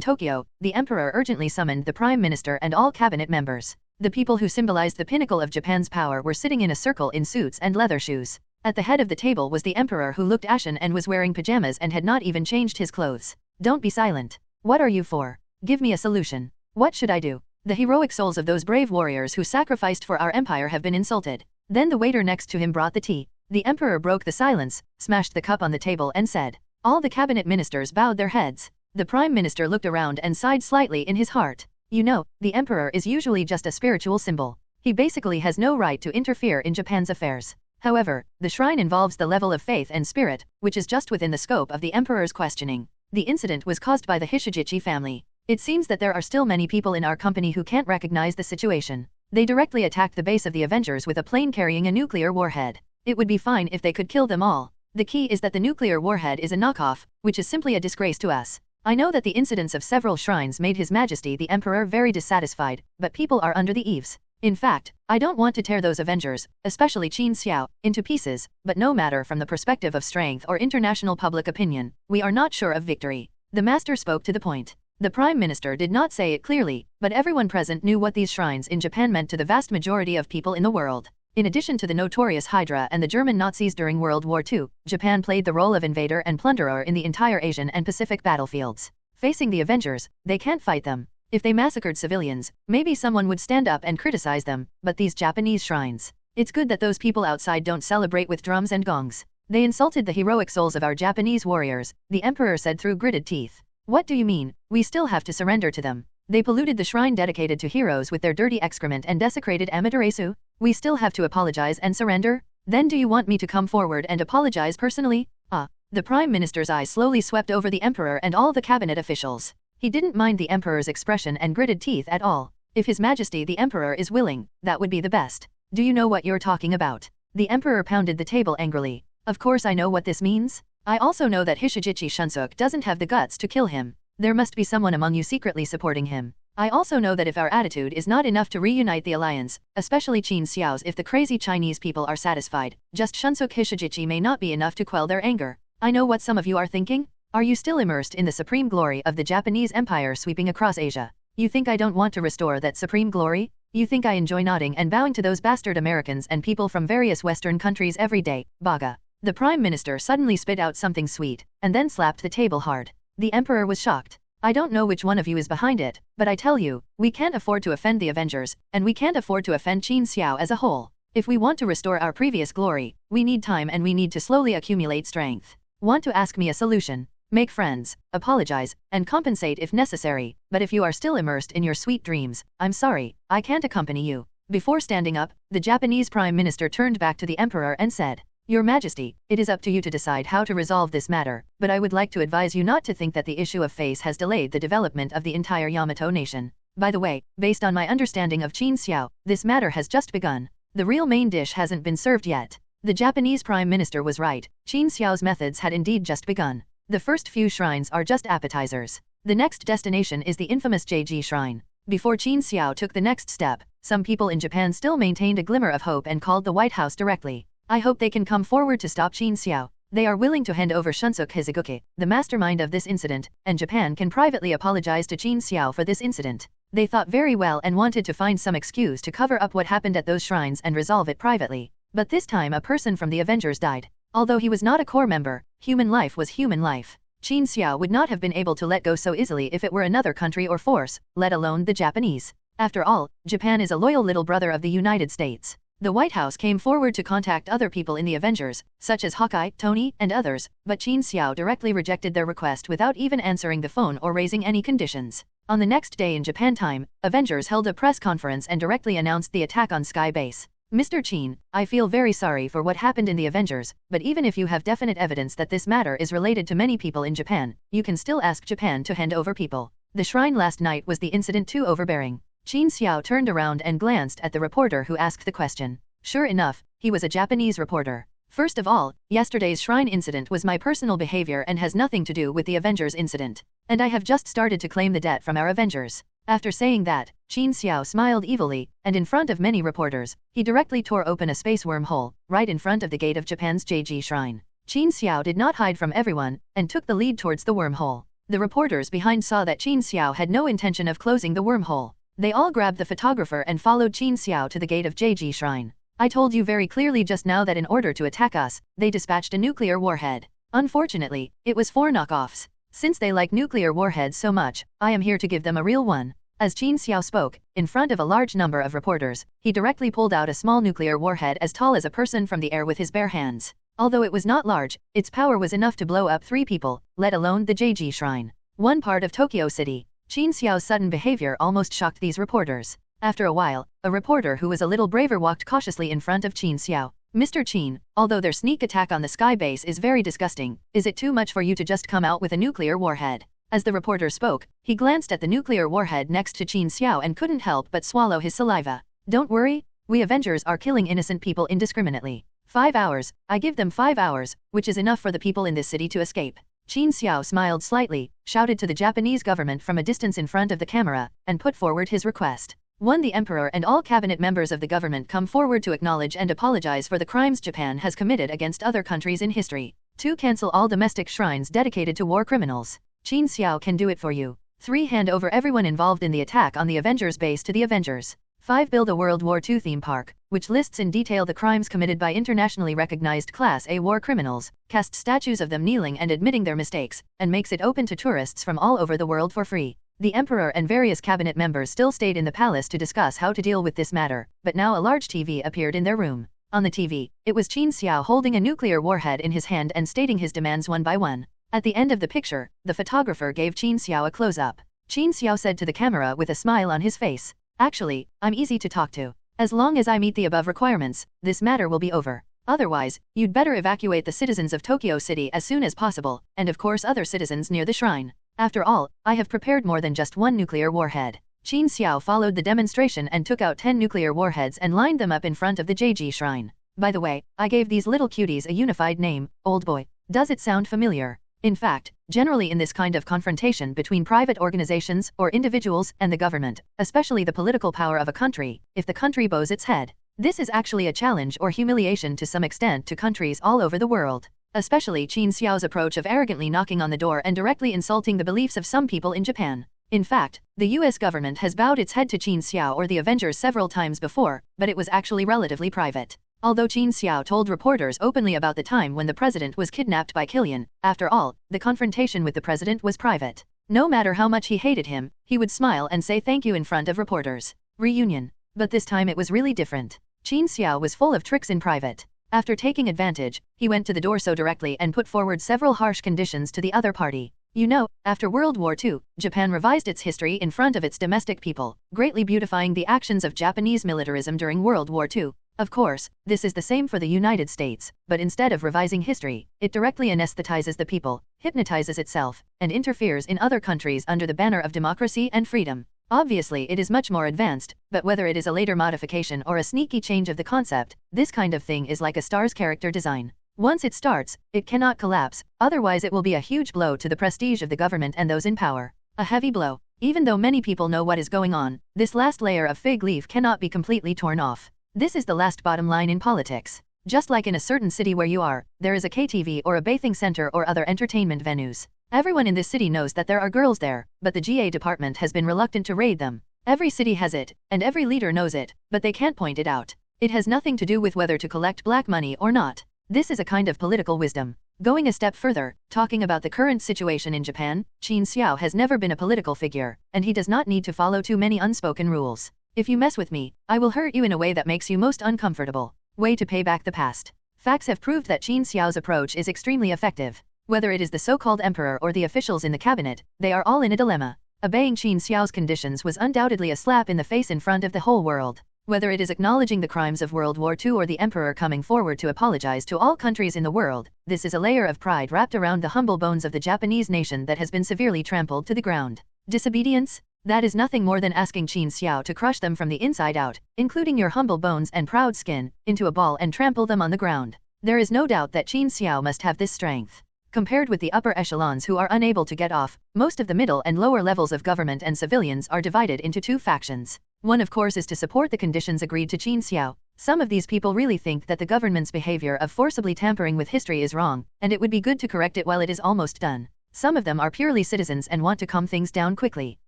Tokyo, the Emperor urgently summoned the Prime Minister and all cabinet members. The people who symbolized the pinnacle of Japan's power were sitting in a circle in suits and leather shoes. At the head of the table was the Emperor, who looked ashen and was wearing pajamas and had not even changed his clothes. Don't be silent. What are you for? Give me a solution. What should I do? The heroic souls of those brave warriors who sacrificed for our empire have been insulted. Then the waiter next to him brought the tea. The Emperor broke the silence, smashed the cup on the table and said. All the cabinet ministers bowed their heads. The Prime Minister looked around and sighed slightly in his heart. You know, the Emperor is usually just a spiritual symbol. He basically has no right to interfere in Japan's affairs. However, the shrine involves the level of faith and spirit, which is just within the scope of the Emperor's questioning. The incident was caused by the Hishijichi family. It seems that there are still many people in our company who can't recognize the situation. They directly attacked the base of the Avengers with a plane carrying a nuclear warhead. It would be fine if they could kill them all. The key is that the nuclear warhead is a knockoff, which is simply a disgrace to us. I know that the incidents of several shrines made His Majesty the Emperor very dissatisfied, but people are under the eaves. In fact, I don't want to tear those Avengers, especially Qin Xiao, into pieces, but no matter from the perspective of strength or international public opinion, we are not sure of victory. The master spoke to the point. The Prime Minister did not say it clearly, but everyone present knew what these shrines in Japan meant to the vast majority of people in the world. In addition to the notorious Hydra and the German Nazis during World War II, Japan played the role of invader and plunderer in the entire Asian and Pacific battlefields. Facing the Avengers, they can't fight them. If they massacred civilians, maybe someone would stand up and criticize them, but these Japanese shrines. It's good that those people outside don't celebrate with drums and gongs. They insulted the heroic souls of our Japanese warriors, the Emperor said through gritted teeth. What do you mean? We still have to surrender to them. They polluted the shrine dedicated to heroes with their dirty excrement and desecrated Amaterasu. We still have to apologize and surrender? Then do you want me to come forward and apologize personally? The Prime Minister's eyes slowly swept over the Emperor and all the cabinet officials. He didn't mind the Emperor's expression and gritted teeth at all. If His Majesty the Emperor is willing, that would be the best. Do you know what you're talking about? The Emperor pounded the table angrily. Of course I know what this means. I also know that Hishijichi Shunsuk doesn't have the guts to kill him. There must be someone among you secretly supporting him. I also know that if our attitude is not enough to reunite the alliance, especially Qin Xiao's, if the crazy Chinese people are satisfied, just Shunsuk Hishijichi may not be enough to quell their anger. I know what some of you are thinking. Are you still immersed in the supreme glory of the Japanese Empire sweeping across Asia? You think I don't want to restore that supreme glory? You think I enjoy nodding and bowing to those bastard Americans and people from various Western countries every day, Baga? The Prime Minister suddenly spit out something sweet, and then slapped the table hard. The Emperor was shocked. I don't know which one of you is behind it, but I tell you, we can't afford to offend the Avengers, and we can't afford to offend Qin Xiao as a whole. If we want to restore our previous glory, we need time and we need to slowly accumulate strength. Want to ask me a solution? Make friends, apologize, and compensate if necessary, but if you are still immersed in your sweet dreams, I'm sorry, I can't accompany you. Before standing up, the Japanese Prime Minister turned back to the Emperor and said, Your Majesty, it is up to you to decide how to resolve this matter, but I would like to advise you not to think that the issue of face has delayed the development of the entire Yamato nation. By the way, based on my understanding of Qin Xiao, this matter has just begun. The real main dish hasn't been served yet. The Japanese Prime Minister was right. Qin Xiao's methods had indeed just begun. The first few shrines are just appetizers. The next destination is the infamous JG Shrine. Before Qin Xiao took the next step, some people in Japan still maintained a glimmer of hope and called the White House directly. I hope they can come forward to stop Qin Xiao. They are willing to hand over Shunsuke Hizuguki, the mastermind of this incident, and Japan can privately apologize to Qin Xiao for this incident. They thought very well and wanted to find some excuse to cover up what happened at those shrines and resolve it privately. But this time a person from the Avengers died. Although he was not a core member, human life was human life. Qin Xiao would not have been able to let go so easily if it were another country or force, let alone the Japanese. After all, Japan is a loyal little brother of the United States. The White House came forward to contact other people in the Avengers, such as Hawkeye, Tony, and others, but Qin Xiao directly rejected their request without even answering the phone or raising any conditions. On the next day in Japan time, Avengers held a press conference and directly announced the attack on Sky Base. Mr. Qin, I feel very sorry for what happened in the Avengers, but even if you have definite evidence that this matter is related to many people in Japan, you can still ask Japan to hand over people. The shrine last night was the incident too overbearing. Qin Xiao turned around and glanced at the reporter who asked the question. Sure enough, he was a Japanese reporter. First of all, yesterday's shrine incident was my personal behavior and has nothing to do with the Avengers incident. And I have just started to claim the debt from our Avengers. After saying that, Qin Xiao smiled evilly, and in front of many reporters, he directly tore open a space wormhole, right in front of the gate of Japan's JG Shrine. Qin Xiao did not hide from everyone, and took the lead towards the wormhole. The reporters behind saw that Qin Xiao had no intention of closing the wormhole. They all grabbed the photographer and followed Qin Xiao to the gate of JG Shrine. I told you very clearly just now that in order to attack us, they dispatched a nuclear warhead. Unfortunately, it was 4 knockoffs. Since they like nuclear warheads so much, I am here to give them a real one. As Qin Xiao spoke, in front of a large number of reporters, he directly pulled out a small nuclear warhead as tall as a person from the air with his bare hands. Although it was not large, its power was enough to blow up 3 people, let alone the JG Shrine. One part of Tokyo City. Qin Xiao's sudden behavior almost shocked these reporters. After a while, a reporter who was a little braver walked cautiously in front of Qin Xiao. Mr. Qin, although their sneak attack on the Sky Base is very disgusting, is it too much for you to just come out with a nuclear warhead? As the reporter spoke, he glanced at the nuclear warhead next to Qin Xiao and couldn't help but swallow his saliva. Don't worry, we Avengers are killing innocent people indiscriminately. 5 hours, I give them 5 hours, which is enough for the people in this city to escape. Qin Xiao smiled slightly, shouted to the Japanese government from a distance in front of the camera, and put forward his request. 1. The Emperor and all cabinet members of the government come forward to acknowledge and apologize for the crimes Japan has committed against other countries in history. 2. Cancel all domestic shrines dedicated to war criminals. Qin Xiao can do it for you. 3. Hand over everyone involved in the attack on the Avengers base to the Avengers. 5. Build a World War II theme park, which lists in detail the crimes committed by internationally recognized Class A war criminals, casts statues of them kneeling and admitting their mistakes, and makes it open to tourists from all over the world for free. The Emperor and various cabinet members still stayed in the palace to discuss how to deal with this matter, but now a large TV appeared in their room. On the TV, it was Qin Xiao holding a nuclear warhead in his hand and stating his demands one by one. At the end of the picture, the photographer gave Qin Xiao a close-up. Qin Xiao said to the camera with a smile on his face, "Actually, I'm easy to talk to. As long as I meet the above requirements, this matter will be over. Otherwise, you'd better evacuate the citizens of Tokyo City as soon as possible, and of course other citizens near the shrine. After all, I have prepared more than just 1 nuclear warhead." Qin Xiao followed the demonstration and took out 10 nuclear warheads and lined them up in front of the JG Shrine. By the way, I gave these little cuties a unified name, Old Boy. Does it sound familiar? In fact, generally in this kind of confrontation between private organizations or individuals and the government, especially the political power of a country, if the country bows its head, this is actually a challenge or humiliation to some extent to countries all over the world. Especially Qin Xiao's approach of arrogantly knocking on the door and directly insulting the beliefs of some people in Japan. In fact, the US government has bowed its head to Qin Xiao or the Avengers several times before, but it was actually relatively private. Although Qin Xiao told reporters openly about the time when the president was kidnapped by Killian, after all, the confrontation with the president was private. No matter how much he hated him, he would smile and say thank you in front of reporters. Reunion. But this time it was really different. Qin Xiao was full of tricks in private. After taking advantage, he went to the door so directly and put forward several harsh conditions to the other party. You know, after World War II, Japan revised its history in front of its domestic people, greatly beautifying the actions of Japanese militarism during World War II. Of course, this is the same for the United States, but instead of revising history, it directly anesthetizes the people, hypnotizes itself, and interferes in other countries under the banner of democracy and freedom. Obviously it is much more advanced, but whether it is a later modification or a sneaky change of the concept, this kind of thing is like a star's character design. Once it starts, it cannot collapse, otherwise it will be a huge blow to the prestige of the government and those in power. A heavy blow. Even though many people know what is going on, this last layer of fig leaf cannot be completely torn off. This is the last bottom line in politics. Just like in a certain city where you are, there is a KTV or a bathing center or other entertainment venues. Everyone in this city knows that there are girls there, but the GA department has been reluctant to raid them. Every city has it, and every leader knows it, but they can't point it out. It has nothing to do with whether to collect black money or not. This is a kind of political wisdom. Going a step further, talking about the current situation in Japan, Qin Xiao has never been a political figure, and he does not need to follow too many unspoken rules. If you mess with me, I will hurt you in a way that makes you most uncomfortable. Way to pay back the past. Facts have proved that Qin Xiao's approach is extremely effective. Whether it is the so-called emperor or the officials in the cabinet, they are all in a dilemma. Obeying Qin Xiao's conditions was undoubtedly a slap in the face in front of the whole world. Whether it is acknowledging the crimes of World War II or the emperor coming forward to apologize to all countries in the world, this is a layer of pride wrapped around the humble bones of the Japanese nation that has been severely trampled to the ground. Disobedience? That is nothing more than asking Qin Xiao to crush them from the inside out, including your humble bones and proud skin, into a ball and trample them on the ground. There is no doubt that Qin Xiao must have this strength. Compared with the upper echelons who are unable to get off, most of the middle and lower levels of government and civilians are divided into two factions. One of course is to support the conditions agreed to Qin Xiao. Some of these people really think that the government's behavior of forcibly tampering with history is wrong, and it would be good to correct it while it is almost done. Some of them are purely citizens and want to calm things down quickly.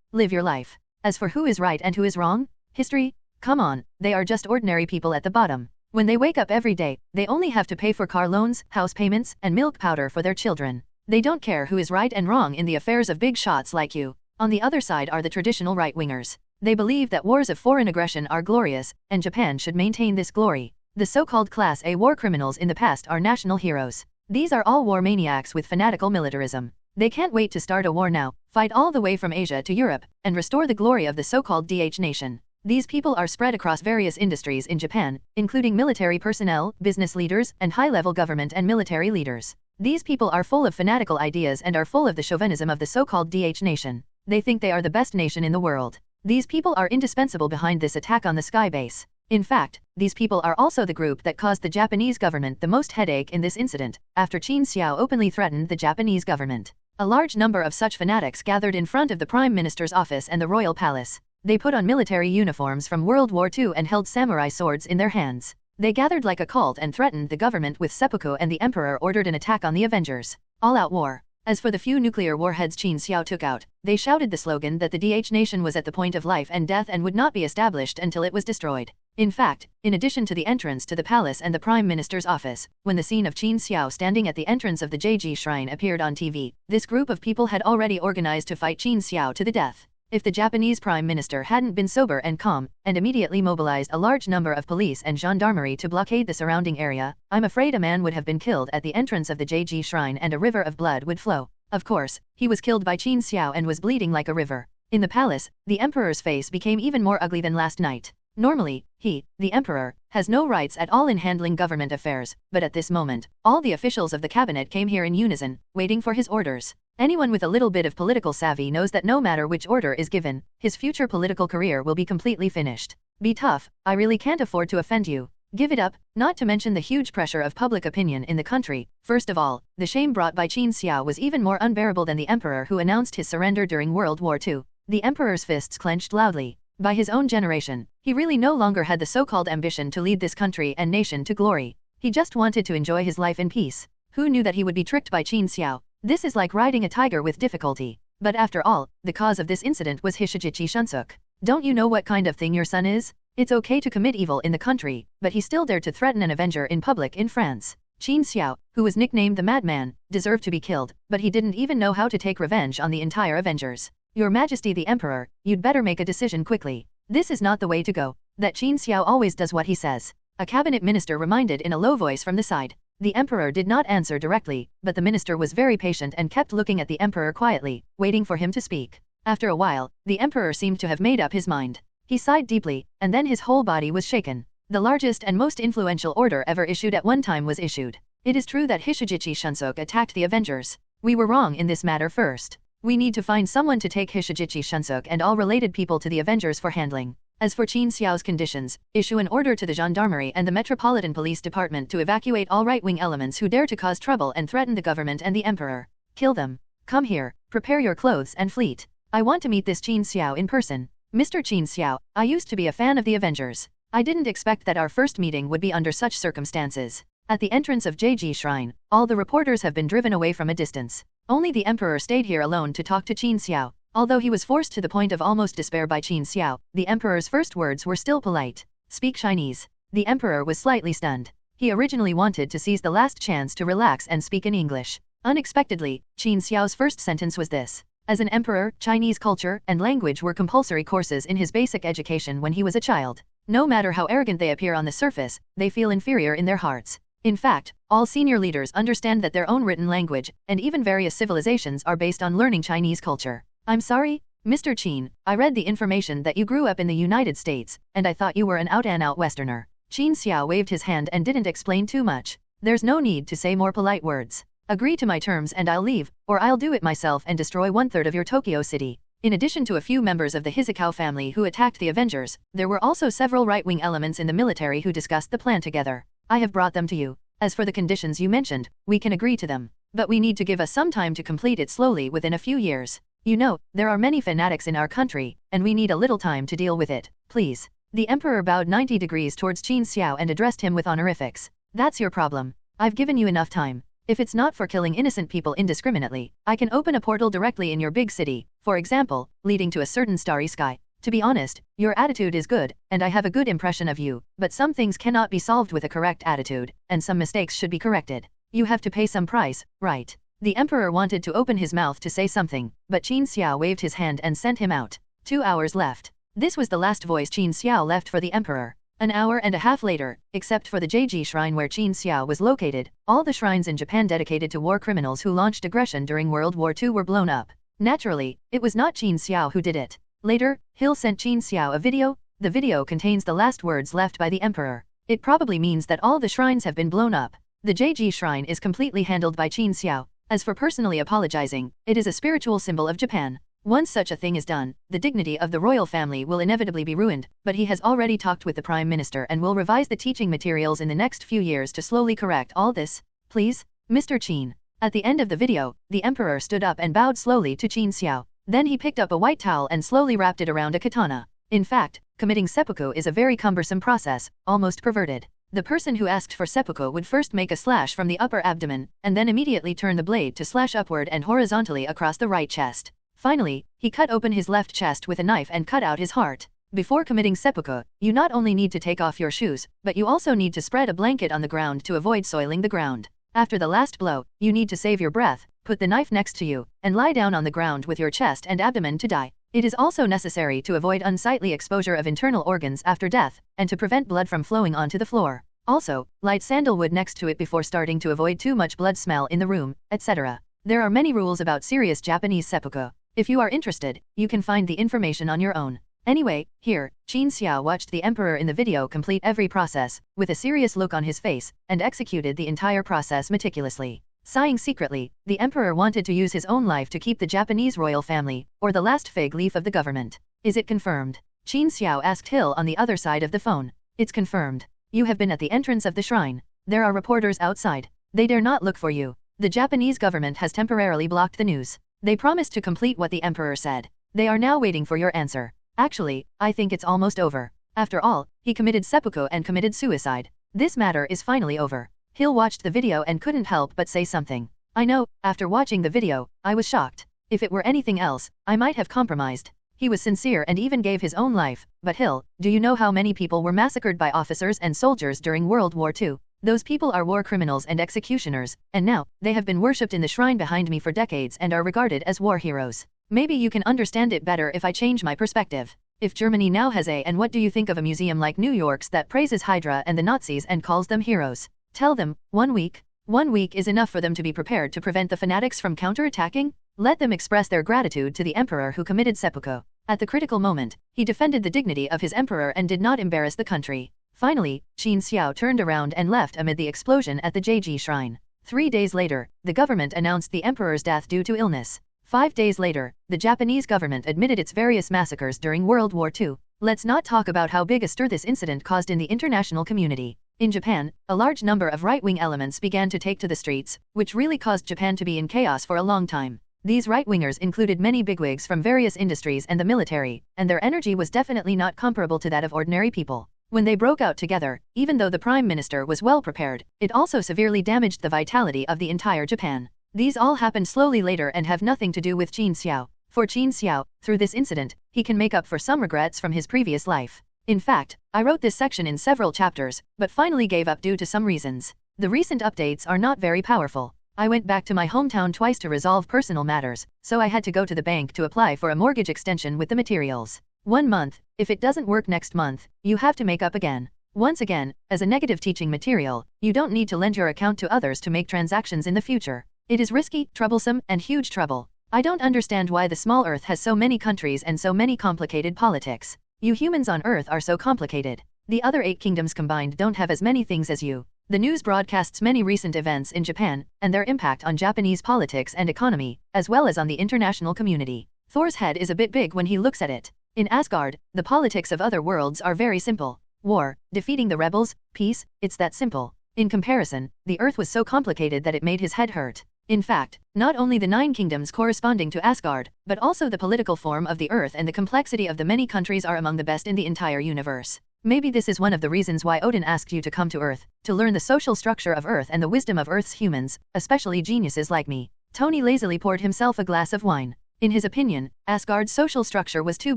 Live your life. As for who is right and who is wrong? History? Come on, they are just ordinary people at the bottom. When they wake up every day, they only have to pay for car loans, house payments, and milk powder for their children. They don't care who is right and wrong in the affairs of big shots like you. On the other side are the traditional right-wingers. They believe that wars of foreign aggression are glorious, and Japan should maintain this glory. The so-called Class A war criminals in the past are national heroes. These are all war maniacs with fanatical militarism. They can't wait to start a war now, fight all the way from Asia to Europe, and restore the glory of the so-called DH nation. These people are spread across various industries in Japan, including military personnel, business leaders, and high-level government and military leaders. These people are full of fanatical ideas and are full of the chauvinism of the so-called DH nation. They think they are the best nation in the world. These people are indispensable behind this attack on the sky base. In fact, these people are also the group that caused the Japanese government the most headache in this incident, after Qin Xiao openly threatened the Japanese government. A large number of such fanatics gathered in front of the Prime Minister's office and the royal palace. They put on military uniforms from World War II and held samurai swords in their hands. They gathered like a cult and threatened the government with seppuku, and the emperor ordered an attack on the Avengers. All-out war. As for the few nuclear warheads Qin Xiao took out, they shouted the slogan that the DH nation was at the point of life and death and would not be established until it was destroyed. In fact, in addition to the entrance to the palace and the Prime Minister's office, when the scene of Qin Xiao standing at the entrance of the JG shrine appeared on TV, this group of people had already organized to fight Qin Xiao to the death. If the Japanese Prime Minister hadn't been sober and calm, and immediately mobilized a large number of police and gendarmerie to blockade the surrounding area, I'm afraid a man would have been killed at the entrance of the JG shrine and a river of blood would flow. Of course, he was killed by Qin Xiao and was bleeding like a river. In the palace, the emperor's face became even more ugly than last night. Normally, he, the emperor, has no rights at all in handling government affairs, but at this moment, all the officials of the cabinet came here in unison, waiting for his orders. Anyone with a little bit of political savvy knows that no matter which order is given, his future political career will be completely finished. Be tough, I really can't afford to offend you. Give it up, not to mention the huge pressure of public opinion in the country. First of all, the shame brought by Qin Xiao was even more unbearable than the emperor who announced his surrender during World War II. The emperor's fists clenched loudly. By his own generation, he really no longer had the so-called ambition to lead this country and nation to glory. He just wanted to enjoy his life in peace. Who knew that he would be tricked by Qin Xiao? This is like riding a tiger with difficulty. But after all, the cause of this incident was Hishijichi Shunsuk. Don't you know what kind of thing your son is? It's okay to commit evil in the country, but he still dared to threaten an Avenger in public in France. Qin Xiao, who was nicknamed the Madman, deserved to be killed, but he didn't even know how to take revenge on the entire Avengers. Your Majesty the Emperor, you'd better make a decision quickly. This is not the way to go. That Qin Xiao always does what he says. A cabinet minister reminded in a low voice from the side. The emperor did not answer directly, but the minister was very patient and kept looking at the emperor quietly, waiting for him to speak. After a while, the emperor seemed to have made up his mind. He sighed deeply, and then his whole body was shaken. The largest and most influential order ever issued at one time was issued. It is true that Hishijichi Shunsuk attacked the Avengers. We were wrong in this matter first. We need to find someone to take Hishijichi Shunsuk and all related people to the Avengers for handling. As for Qin Xiao's conditions, issue an order to the gendarmerie and the Metropolitan Police Department to evacuate all right-wing elements who dare to cause trouble and threaten the government and the emperor. Kill them. Come here, prepare your clothes and fleet. I want to meet this Qin Xiao in person. Mr. Qin Xiao, I used to be a fan of the Avengers. I didn't expect that our first meeting would be under such circumstances. At the entrance of JG Shrine, all the reporters have been driven away from a distance. Only the Emperor stayed here alone to talk to Qin Xiao. Although he was forced to the point of almost despair by Qin Xiao, the Emperor's first words were still polite. Speak Chinese. The Emperor was slightly stunned. He originally wanted to seize the last chance to relax and speak in English. Unexpectedly, Qin Xiao's first sentence was this. As an emperor, Chinese culture and language were compulsory courses in his basic education when he was a child. No matter how arrogant they appear on the surface, they feel inferior in their hearts. In fact, all senior leaders understand that their own written language, and even various civilizations are based on learning Chinese culture. I'm sorry, Mr. Qin, I read the information that you grew up in the United States, and I thought you were an out-and-out Westerner. Qin Xiao waved his hand and didn't explain too much. There's no need to say more polite words. Agree to my terms and I'll leave, or I'll do it myself and destroy 1/3 of your Tokyo city. In addition to a few members of the Hizakawa family who attacked the Avengers, there were also several right-wing elements in the military who discussed the plan together. I have brought them to you. As for the conditions you mentioned, we can agree to them. But we need to give us some time to complete it slowly within a few years. You know, there are many fanatics in our country, and we need a little time to deal with it, please. The Emperor bowed 90 degrees towards Qin Xiao and addressed him with honorifics. That's your problem. I've given you enough time. If it's not for killing innocent people indiscriminately, I can open a portal directly in your big city, for example, leading to a certain starry sky. To be honest, your attitude is good, and I have a good impression of you, but some things cannot be solved with a correct attitude, and some mistakes should be corrected. You have to pay some price, right? The Emperor wanted to open his mouth to say something, but Qin Xiao waved his hand and sent him out. 2 hours left. This was the last voice Qin Xiao left for the Emperor. An hour and a half later, except for the JG Shrine where Qin Xiao was located, all the shrines in Japan dedicated to war criminals who launched aggression during World War II were blown up. Naturally, it was not Qin Xiao who did it. Later, Hill sent Qin Xiao a video. The video contains the last words left by the Emperor. It probably means that all the shrines have been blown up. The JG Shrine is completely handled by Qin Xiao. As for personally apologizing, it is a spiritual symbol of Japan. Once such a thing is done, the dignity of the royal family will inevitably be ruined, but he has already talked with the Prime Minister and will revise the teaching materials in the next few years to slowly correct all this. Please, Mr. Qin. At the end of the video, the Emperor stood up and bowed slowly to Qin Xiao. Then he picked up a white towel and slowly wrapped it around a katana. In fact, committing seppuku is a very cumbersome process, almost perverted. The person who asked for seppuku would first make a slash from the upper abdomen, and then immediately turn the blade to slash upward and horizontally across the right chest. Finally, he cut open his left chest with a knife and cut out his heart. Before committing seppuku, you not only need to take off your shoes, but you also need to spread a blanket on the ground to avoid soiling the ground. After the last blow, you need to save your breath, put the knife next to you, and lie down on the ground with your chest and abdomen to die. It is also necessary to avoid unsightly exposure of internal organs after death, and to prevent blood from flowing onto the floor. Also, light sandalwood next to it before starting to avoid too much blood smell in the room, etc. There are many rules about serious Japanese seppuku. If you are interested, you can find the information on your own. Anyway, here, Qin Xiao watched the Emperor in the video complete every process, with a serious look on his face, and executed the entire process meticulously. Sighing secretly, the Emperor wanted to use his own life to keep the Japanese royal family, or the last fig leaf of the government. Is it confirmed? Qin Xiao asked Hill on the other side of the phone. It's confirmed. You have been at the entrance of the shrine. There are reporters outside. They dare not look for you. The Japanese government has temporarily blocked the news. They promised to complete what the Emperor said. They are now waiting for your answer. Actually, I think it's almost over. After all, he committed seppuku and committed suicide. This matter is finally over. Hill watched the video and couldn't help but say something. I know, after watching the video, I was shocked. If it were anything else, I might have compromised. He was sincere and even gave his own life. But Hill, do you know how many people were massacred by officers and soldiers during World War II? Those people are war criminals and executioners, and now, they have been worshipped in the shrine behind me for decades and are regarded as war heroes. Maybe you can understand it better if I change my perspective. If Germany now has and what do you think of a museum like New York's that praises Hydra and the Nazis and calls them heroes? Tell them, 1 week. 1 week is enough for them to be prepared to prevent the fanatics from counterattacking? Let them express their gratitude to the Emperor who committed seppuku. At the critical moment, he defended the dignity of his Emperor and did not embarrass the country. Finally, Qin Xiao turned around and left amid the explosion at the JG Shrine. 3 days later, the government announced the Emperor's death due to illness. 5 days later, the Japanese government admitted its various massacres during World War II. Let's not talk about how big a stir this incident caused in the international community. In Japan, a large number of right-wing elements began to take to the streets, which really caused Japan to be in chaos for a long time. These right-wingers included many bigwigs from various industries and the military, and their energy was definitely not comparable to that of ordinary people. When they broke out together, even though the Prime Minister was well prepared, it also severely damaged the vitality of the entire Japan. These all happened slowly later and have nothing to do with Qin Xiao. For Qin Xiao, through this incident, he can make up for some regrets from his previous life. In fact, I wrote this section in several chapters, but finally gave up due to some reasons. The recent updates are not very powerful. I went back to my hometown twice to resolve personal matters, so I had to go to the bank to apply for a mortgage extension with the materials. 1 month, if it doesn't work next month, you have to make up again. Once again, as a negative teaching material, you don't need to lend your account to others to make transactions in the future. It is risky, troublesome, and huge trouble. I don't understand why the small Earth has so many countries and so many complicated politics. You humans on Earth are so complicated. The other 8 kingdoms combined don't have as many things as you. The news broadcasts many recent events in Japan, and their impact on Japanese politics and economy, as well as on the international community. Thor's head is a bit big when he looks at it. In Asgard, the politics of other worlds are very simple. War, defeating the rebels, peace, it's that simple. In comparison, the Earth was so complicated that it made his head hurt. In fact, not only the 9 kingdoms corresponding to Asgard, but also the political form of the Earth and the complexity of the many countries are among the best in the entire universe. Maybe this is one of the reasons why Odin asked you to come to Earth, to learn the social structure of Earth and the wisdom of Earth's humans, especially geniuses like me. Tony lazily poured himself a glass of wine. In his opinion, Asgard's social structure was too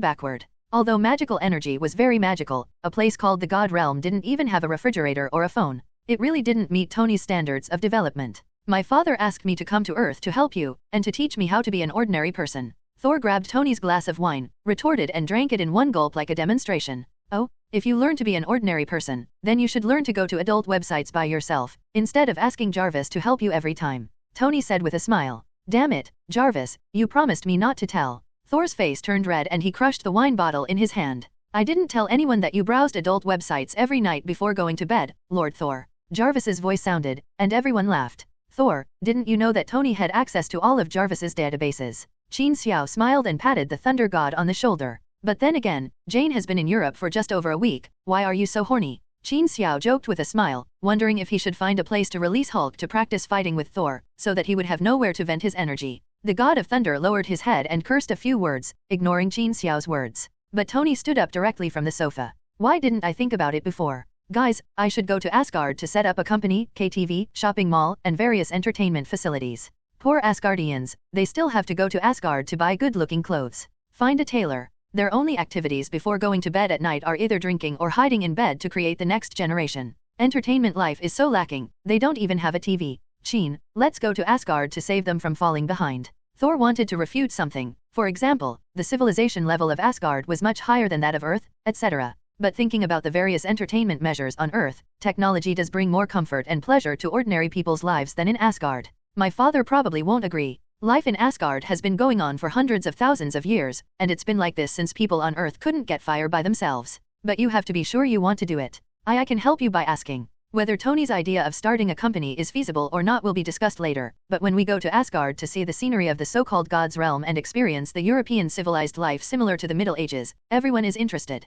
backward. Although magical energy was very magical, a place called the God Realm didn't even have a refrigerator or a phone. It really didn't meet Tony's standards of development. My father asked me to come to Earth to help you, and to teach me how to be an ordinary person. Thor grabbed Tony's glass of wine, retorted and drank it in one gulp like a demonstration. Oh, if you learn to be an ordinary person, then you should learn to go to adult websites by yourself, instead of asking Jarvis to help you every time. Tony said with a smile. Damn it, Jarvis, you promised me not to tell. Thor's face turned red and he crushed the wine bottle in his hand. I didn't tell anyone that you browsed adult websites every night before going to bed, Lord Thor. Jarvis's voice sounded, and everyone laughed. Thor, didn't you know that Tony had access to all of Jarvis's databases? Qin Xiao smiled and patted the thunder god on the shoulder. But then again, Jane has been in Europe for just over a week, why are you so horny? Qin Xiao joked with a smile, wondering if he should find a place to release Hulk to practice fighting with Thor, so that he would have nowhere to vent his energy. The god of thunder lowered his head and cursed a few words, ignoring Qin Xiao's words. But Tony stood up directly from the sofa. Why didn't I think about it before? Guys, I should go to Asgard to set up a company, KTV, shopping mall, and various entertainment facilities. Poor Asgardians, they still have to go to Asgard to buy good-looking clothes. Find a tailor. Their only activities before going to bed at night are either drinking or hiding in bed to create the next generation. Entertainment life is so lacking, they don't even have a TV. Qin, let's go to Asgard to save them from falling behind. Thor wanted to refute something, for example, the civilization level of Asgard was much higher than that of Earth, etc. But thinking about the various entertainment measures on Earth, technology does bring more comfort and pleasure to ordinary people's lives than in Asgard. My father probably won't agree. Life in Asgard has been going on for hundreds of thousands of years, and it's been like this since people on Earth couldn't get fire by themselves. But you have to be sure you want to do it. I can help you by asking. Whether Tony's idea of starting a company is feasible or not will be discussed later, but when we go to Asgard to see the scenery of the so-called God's realm and experience the European civilized life similar to the Middle Ages, everyone is interested.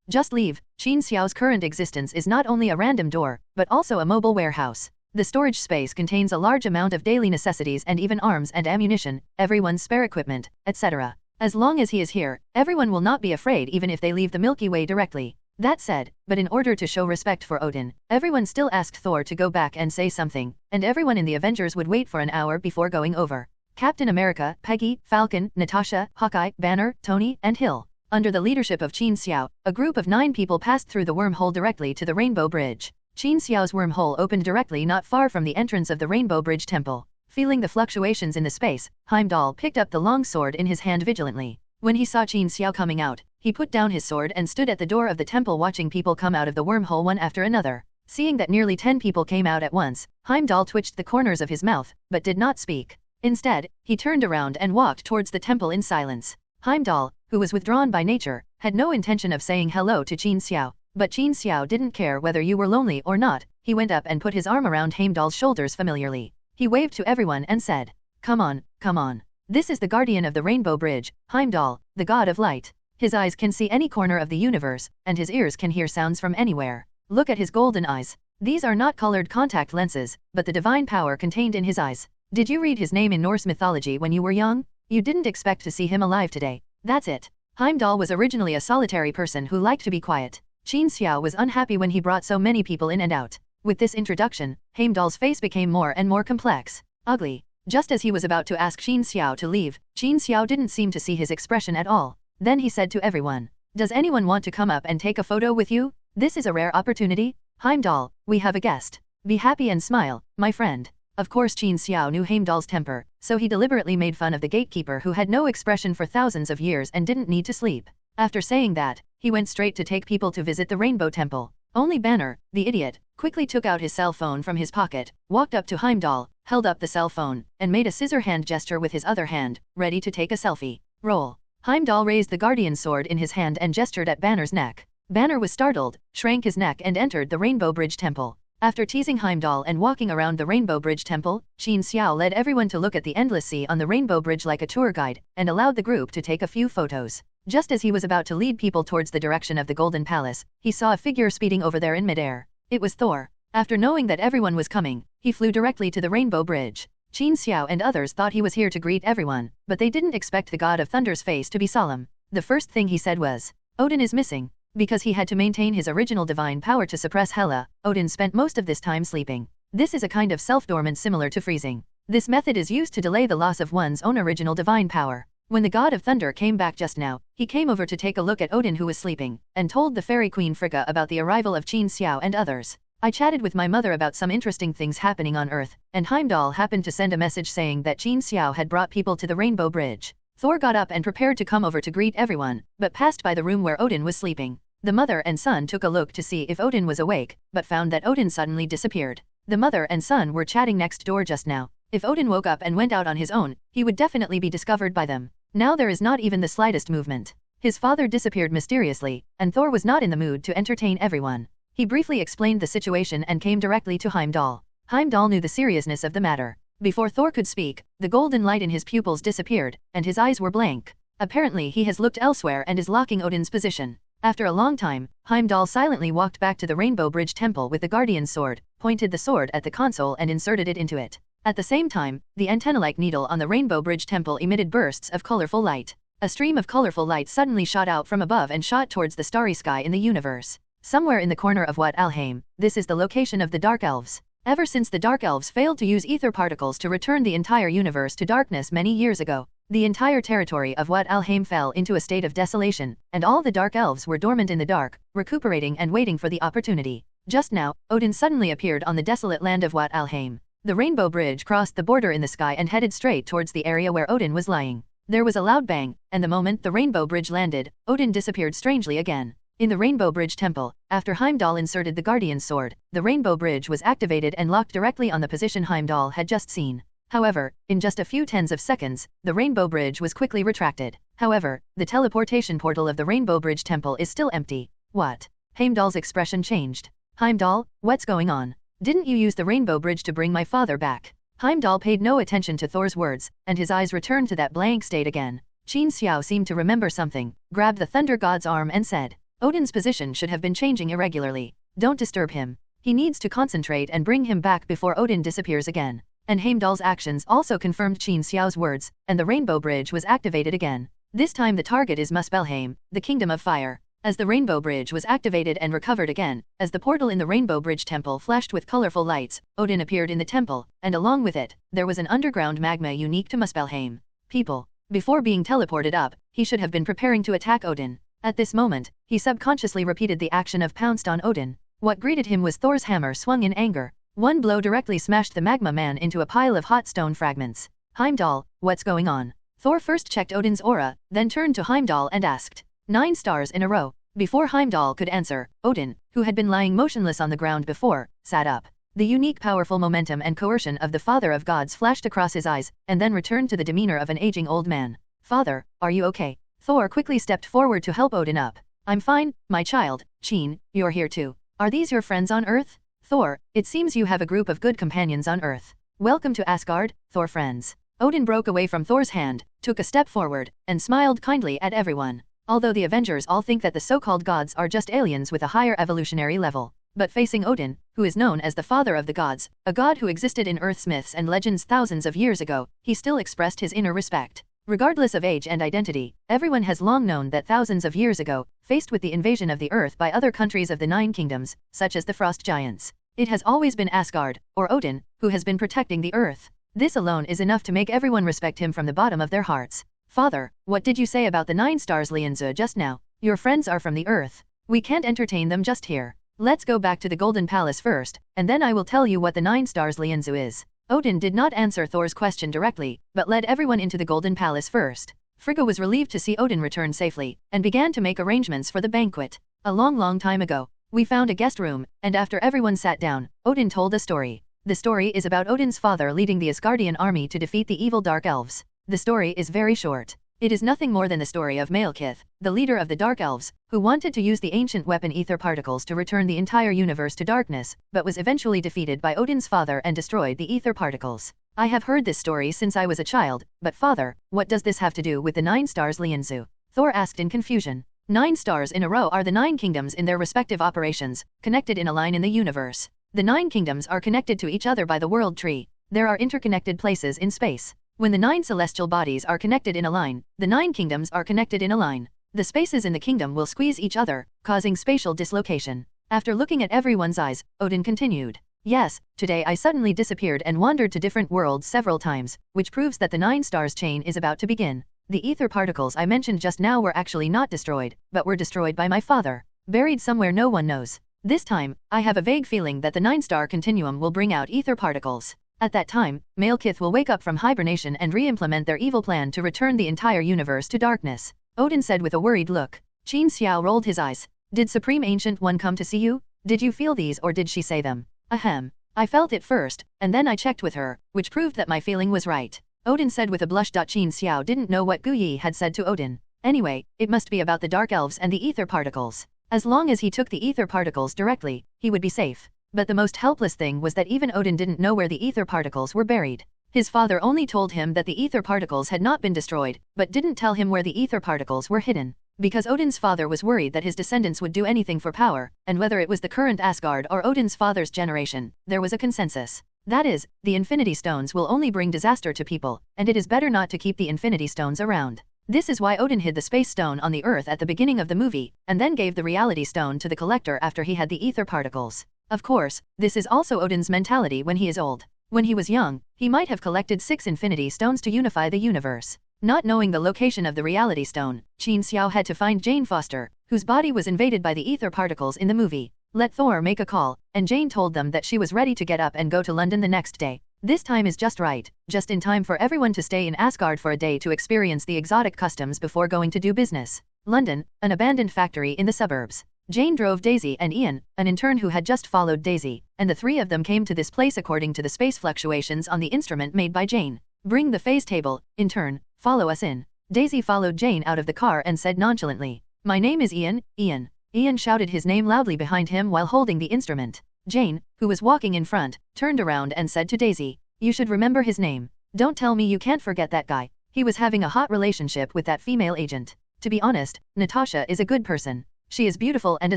Just leave. Qin Xiao's current existence is not only a random door, but also a mobile warehouse. The storage space contains a large amount of daily necessities and even arms and ammunition, everyone's spare equipment, etc. As long as he is here, everyone will not be afraid even if they leave the Milky Way directly. That said, but in order to show respect for Odin, everyone still asked Thor to go back and say something, and everyone in the Avengers would wait for an hour before going over. Captain America, Peggy, Falcon, Natasha, Hawkeye, Banner, Tony, and Hill. Under the leadership of Qin Xiao, a group of 9 people passed through the wormhole directly to the Rainbow Bridge. Qin Xiao's wormhole opened directly not far from the entrance of the Rainbow Bridge Temple. Feeling the fluctuations in the space, Heimdall picked up the long sword in his hand vigilantly. When he saw Qin Xiao coming out, he put down his sword and stood at the door of the temple watching people come out of the wormhole one after another. Seeing that nearly 10 people came out at once, Heimdall twitched the corners of his mouth, but did not speak. Instead, he turned around and walked towards the temple in silence. Heimdall, who was withdrawn by nature, had no intention of saying hello to Qin Xiao. But Qin Xiao didn't care whether you were lonely or not. He went up and put his arm around Heimdall's shoulders familiarly. He waved to everyone and said, "Come on, come on. This is the guardian of the Rainbow Bridge, Heimdall, the god of light. His eyes can see any corner of the universe, and his ears can hear sounds from anywhere. Look at his golden eyes. These are not colored contact lenses, but the divine power contained in his eyes. Did you read his name in Norse mythology when you were young? You didn't expect to see him alive today. That's it. Heimdall was originally a solitary person who liked to be quiet. Qin Xiao was unhappy when he brought so many people in and out. With this introduction, Heimdall's face became more and more complex. Ugly. Just as he was about to ask Qin Xiao to leave, Qin Xiao didn't seem to see his expression at all. Then he said to everyone, "Does anyone want to come up and take a photo with you? This is a rare opportunity. Heimdall, we have a guest. Be happy and smile, my friend." Of course Qin Xiao knew Heimdall's temper, so he deliberately made fun of the gatekeeper who had no expression for thousands of years and didn't need to sleep. After saying that, he went straight to take people to visit the Rainbow Temple. Only Banner, the idiot, quickly took out his cell phone from his pocket, walked up to Heimdall, held up the cell phone, and made a scissor hand gesture with his other hand, ready to take a selfie. Roll. Heimdall raised the guardian sword in his hand and gestured at Banner's neck. Banner was startled, shrank his neck and entered the Rainbow Bridge Temple. After teasing Heimdall and walking around the Rainbow Bridge Temple, Qin Xiao led everyone to look at the endless sea on the Rainbow Bridge like a tour guide, and allowed the group to take a few photos. Just as he was about to lead people towards the direction of the Golden Palace, he saw a figure speeding over there in midair. It was Thor. After knowing that everyone was coming, he flew directly to the Rainbow Bridge. Qin Xiao and others thought he was here to greet everyone, but they didn't expect the God of Thunder's face to be solemn. The first thing he said was, "Odin is missing." Because he had to maintain his original divine power to suppress Hela, Odin spent most of this time sleeping. This is a kind of self-dormant similar to freezing. This method is used to delay the loss of one's own original divine power. When the God of Thunder came back just now, he came over to take a look at Odin who was sleeping, and told the fairy queen Frigga about the arrival of Qin Xiao and others. "I chatted with my mother about some interesting things happening on Earth, and Heimdall happened to send a message saying that Qin Xiao had brought people to the Rainbow Bridge." Thor got up and prepared to come over to greet everyone, but passed by the room where Odin was sleeping. The mother and son took a look to see if Odin was awake, but found that Odin suddenly disappeared. The mother and son were chatting next door just now. If Odin woke up and went out on his own, he would definitely be discovered by them. Now there is not even the slightest movement. His father disappeared mysteriously, and Thor was not in the mood to entertain everyone. He briefly explained the situation and came directly to Heimdall. Heimdall knew the seriousness of the matter. Before Thor could speak, the golden light in his pupils disappeared, and his eyes were blank. Apparently he has looked elsewhere and is locking Odin's position. After a long time, Heimdall silently walked back to the Rainbow Bridge Temple with the Guardian's sword, pointed the sword at the console and inserted it into it. At the same time, the antenna-like needle on the Rainbow Bridge Temple emitted bursts of colorful light. A stream of colorful light suddenly shot out from above and shot towards the starry sky in the universe. Somewhere in the corner of Wat Alheim, this is the location of the Dark Elves. Ever since the Dark Elves failed to use ether particles to return the entire universe to darkness many years ago, the entire territory of Wat Alheim fell into a state of desolation, and all the Dark Elves were dormant in the dark, recuperating and waiting for the opportunity. Just now, Odin suddenly appeared on the desolate land of Wat Alheim. The Rainbow Bridge crossed the border in the sky and headed straight towards the area where Odin was lying. There was a loud bang, and the moment the Rainbow Bridge landed, Odin disappeared strangely again. In the Rainbow Bridge Temple, after Heimdall inserted the Guardian's sword, the Rainbow Bridge was activated and locked directly on the position Heimdall had just seen. However, in just a few tens of seconds, the Rainbow Bridge was quickly retracted. However, the teleportation portal of the Rainbow Bridge Temple is still empty. What? Heimdall's expression changed. Heimdall, what's going on? Didn't you use the Rainbow Bridge to bring my father back? Heimdall paid no attention to Thor's words, and his eyes returned to that blank state again. Qin Xiao seemed to remember something, grabbed the Thunder God's arm and said, "Odin's position should have been changing irregularly. Don't disturb him. He needs to concentrate and bring him back before Odin disappears again." And Heimdall's actions also confirmed Qin Xiao's words, and the Rainbow Bridge was activated again. This time the target is Muspelheim, the Kingdom of Fire. As the Rainbow Bridge was activated and recovered again, as the portal in the Rainbow Bridge Temple flashed with colorful lights, Odin appeared in the temple, and along with it, there was an underground magma unique to Muspelheim. People. Before being teleported up, he should have been preparing to attack Odin. At this moment, he subconsciously repeated the action of pounced on Odin. What greeted him was Thor's hammer swung in anger. One blow directly smashed the magma man into a pile of hot stone fragments. Heimdall, what's going on? Thor first checked Odin's aura, then turned to Heimdall and asked. 9 stars in a row. Before Heimdall could answer, Odin, who had been lying motionless on the ground before, sat up. The unique powerful momentum and coercion of the Father of Gods flashed across his eyes, and then returned to the demeanor of an aging old man. "Father, are you okay?" Thor quickly stepped forward to help Odin up. "I'm fine, my child. Qin, you're here too. Are these your friends on Earth?" "Thor, it seems you have a group of good companions on Earth. Welcome to Asgard, Thor friends." Odin broke away from Thor's hand, took a step forward, and smiled kindly at everyone. Although the Avengers all think that the so-called gods are just aliens with a higher evolutionary level, But facing Odin, who is known as the father of the gods, a god who existed in Earth's myths and legends thousands of years ago, he still expressed his inner respect. Regardless of age and identity, everyone has long known that thousands of years ago, faced with the invasion of the Earth by other countries of the Nine Kingdoms, such as the Frost Giants, it has always been Asgard, or Odin, who has been protecting the Earth. This alone is enough to make everyone respect him from the bottom of their hearts. Father, what did you say about the 9 stars Lianzu just now? Your friends are from the Earth. We can't entertain them just here. Let's go back to the Golden Palace first, and then I will tell you what the 9 stars Lianzu is. Odin did not answer Thor's question directly, but led everyone into the Golden Palace first. Frigga was relieved to see Odin return safely, and began to make arrangements for the banquet. A long time ago, we found a guest room, and after everyone sat down, Odin told a story. The story is about Odin's father leading the Asgardian army to defeat the evil Dark Elves. The story is very short. It is nothing more than the story of Malekith, the leader of the Dark Elves, who wanted to use the ancient weapon ether particles to return the entire universe to darkness, but was eventually defeated by Odin's father and destroyed the ether particles. I have heard this story since I was a child, but father, what does this have to do with the 9 stars Lianzu? Thor asked in confusion. 9 stars in a row are the 9 kingdoms in their respective operations, connected in a line in the universe. The 9 kingdoms are connected to each other by the world tree. There are interconnected places in space. When the 9 celestial bodies are connected in a line, the 9 kingdoms are connected in a line. The spaces in the kingdom will squeeze each other, causing spatial dislocation. After looking at everyone's eyes, Odin continued. Yes, today I suddenly disappeared and wandered to different worlds several times, which proves that the 9 stars chain is about to begin. The ether particles I mentioned just now were actually not destroyed, but were destroyed by my father, buried somewhere no one knows. This time, I have a vague feeling that the 9-star continuum will bring out ether particles. At that time, Malekith will wake up from hibernation and re-implement their evil plan to return the entire universe to darkness. Odin said with a worried look. Qin Xiao rolled his eyes. Did Supreme Ancient One come to see you? Did you feel these or did she say them? Ahem. I felt it first, and then I checked with her, which proved that my feeling was right. Odin said with a blush. Qin Xiao didn't know what Gu Yi had said to Odin. Anyway, it must be about the Dark Elves and the ether particles. As long as he took the ether particles directly, he would be safe. But the most helpless thing was that even Odin didn't know where the ether particles were buried. His father only told him that the ether particles had not been destroyed, but didn't tell him where the ether particles were hidden. Because Odin's father was worried that his descendants would do anything for power, and whether it was the current Asgard or Odin's father's generation, there was a consensus. That is, the Infinity Stones will only bring disaster to people, and it is better not to keep the Infinity Stones around. This is why Odin hid the Space Stone on the Earth at the beginning of the movie, and then gave the Reality Stone to the Collector after he had the ether particles. Of course, this is also Odin's mentality when he is old. When he was young, he might have collected 6 Infinity Stones to unify the universe. Not knowing the location of the Reality Stone, Qin Xiao had to find Jane Foster, whose body was invaded by the ether particles in the movie. Let Thor make a call, and Jane told them that she was ready to get up and go to London the next day. This time is just right, just in time for everyone to stay in Asgard for a day to experience the exotic customs before going to do business. London, an abandoned factory in the suburbs. Jane drove Daisy and Ian, an intern who had just followed Daisy, and the 3 of them came to this place according to the space fluctuations on the instrument made by Jane. Bring the phase table, intern, follow us in. Daisy followed Jane out of the car and said nonchalantly, "My name is Ian, Ian." Ian shouted his name loudly behind him while holding the instrument. Jane, who was walking in front, turned around and said to Daisy, "You should remember his name. Don't tell me you can't forget that guy. He was having a hot relationship with that female agent. To be honest, Natasha is a good person. She is beautiful and a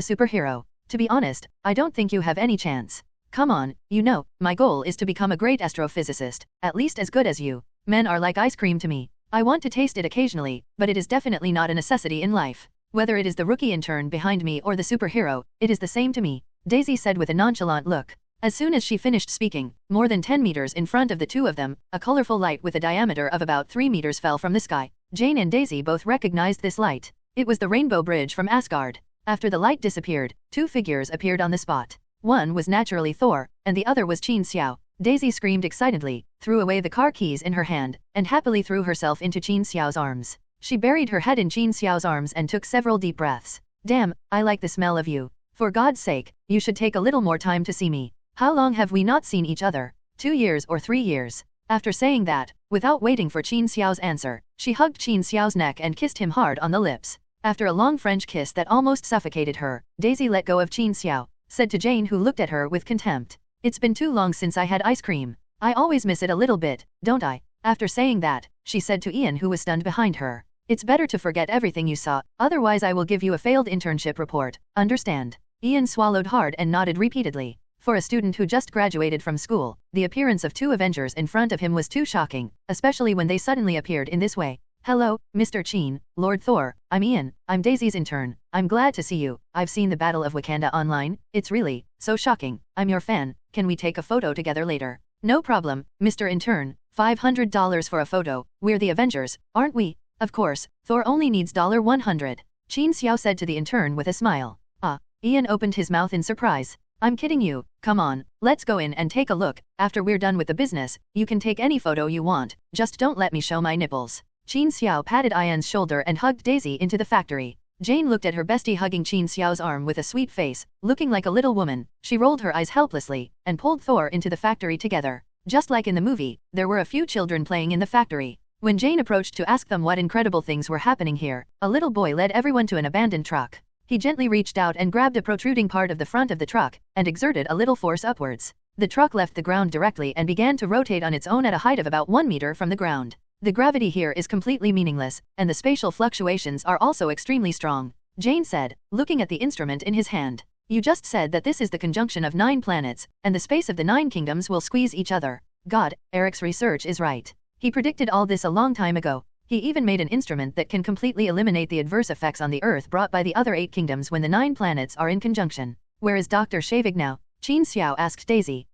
superhero. To be honest, I don't think you have any chance. Come on, you know, my goal is to become a great astrophysicist, at least as good as you. Men are like ice cream to me. I want to taste it occasionally, but it is definitely not a necessity in life. Whether it is the rookie intern behind me or the superhero, it is the same to me," Daisy said with a nonchalant look. As soon as she finished speaking, more than 10 meters in front of the 2 of them, a colorful light with a diameter of about 3 meters fell from the sky. Jane and Daisy both recognized this light. It was the Rainbow Bridge from Asgard. After the light disappeared, 2 figures appeared on the spot. One was naturally Thor, and the other was Qin Xiao. Daisy screamed excitedly, threw away the car keys in her hand, and happily threw herself into Qin Xiao's arms. She buried her head in Qin Xiao's arms and took several deep breaths. "Damn, I like the smell of you. For God's sake, you should take a little more time to see me. How long have we not seen each other? 2 years or 3 years?" After saying that, without waiting for Qin Xiao's answer, she hugged Qin Xiao's neck and kissed him hard on the lips. After a long French kiss that almost suffocated her, Daisy let go of Qin Xiao, said to Jane, who looked at her with contempt, "It's been too long since I had ice cream. I always miss it a little bit, don't I?" After saying that, she said to Ian, who was stunned behind her, "It's better to forget everything you saw, otherwise I will give you a failed internship report, understand?" Ian swallowed hard and nodded repeatedly. For a student who just graduated from school, the appearance of two Avengers in front of him was too shocking, especially when they suddenly appeared in this way. Hello, Mr. Qin, Lord Thor, I'm Ian, I'm Daisy's intern, I'm glad to see you, I've seen the Battle of Wakanda online, it's really, so shocking, I'm your fan, can we take a photo together later? No problem, Mr. Intern, $500 for a photo, we're the Avengers, aren't we? Of course, Thor only needs $100. Qin Xiao said to the intern with a smile. Ian opened his mouth in surprise. I'm kidding you, come on, let's go in and take a look, after we're done with the business, you can take any photo you want, just don't let me show my nipples. Qin Xiao patted Ian's shoulder and hugged Daisy into the factory. Jane looked at her bestie hugging Qin Xiao's arm with a sweet face, looking like a little woman, she rolled her eyes helplessly, and pulled Thor into the factory together. Just like in the movie, there were a few children playing in the factory. When Jane approached to ask them what incredible things were happening here, a little boy led everyone to an abandoned truck. He gently reached out and grabbed a protruding part of the front of the truck, and exerted a little force upwards. The truck left the ground directly and began to rotate on its own at a height of about 1 meter from the ground. The gravity here is completely meaningless, and the spatial fluctuations are also extremely strong. Jane said, looking at the instrument in his hand. You just said that this is the conjunction of 9 planets, and the space of the 9 kingdoms will squeeze each other. God, Eric's research is right. He predicted all this a long time ago. He even made an instrument that can completely eliminate the adverse effects on the Earth brought by the other 8 kingdoms when the 9 planets are in conjunction. Where is Dr. Shavig now? Qin Xiao asked Daisy.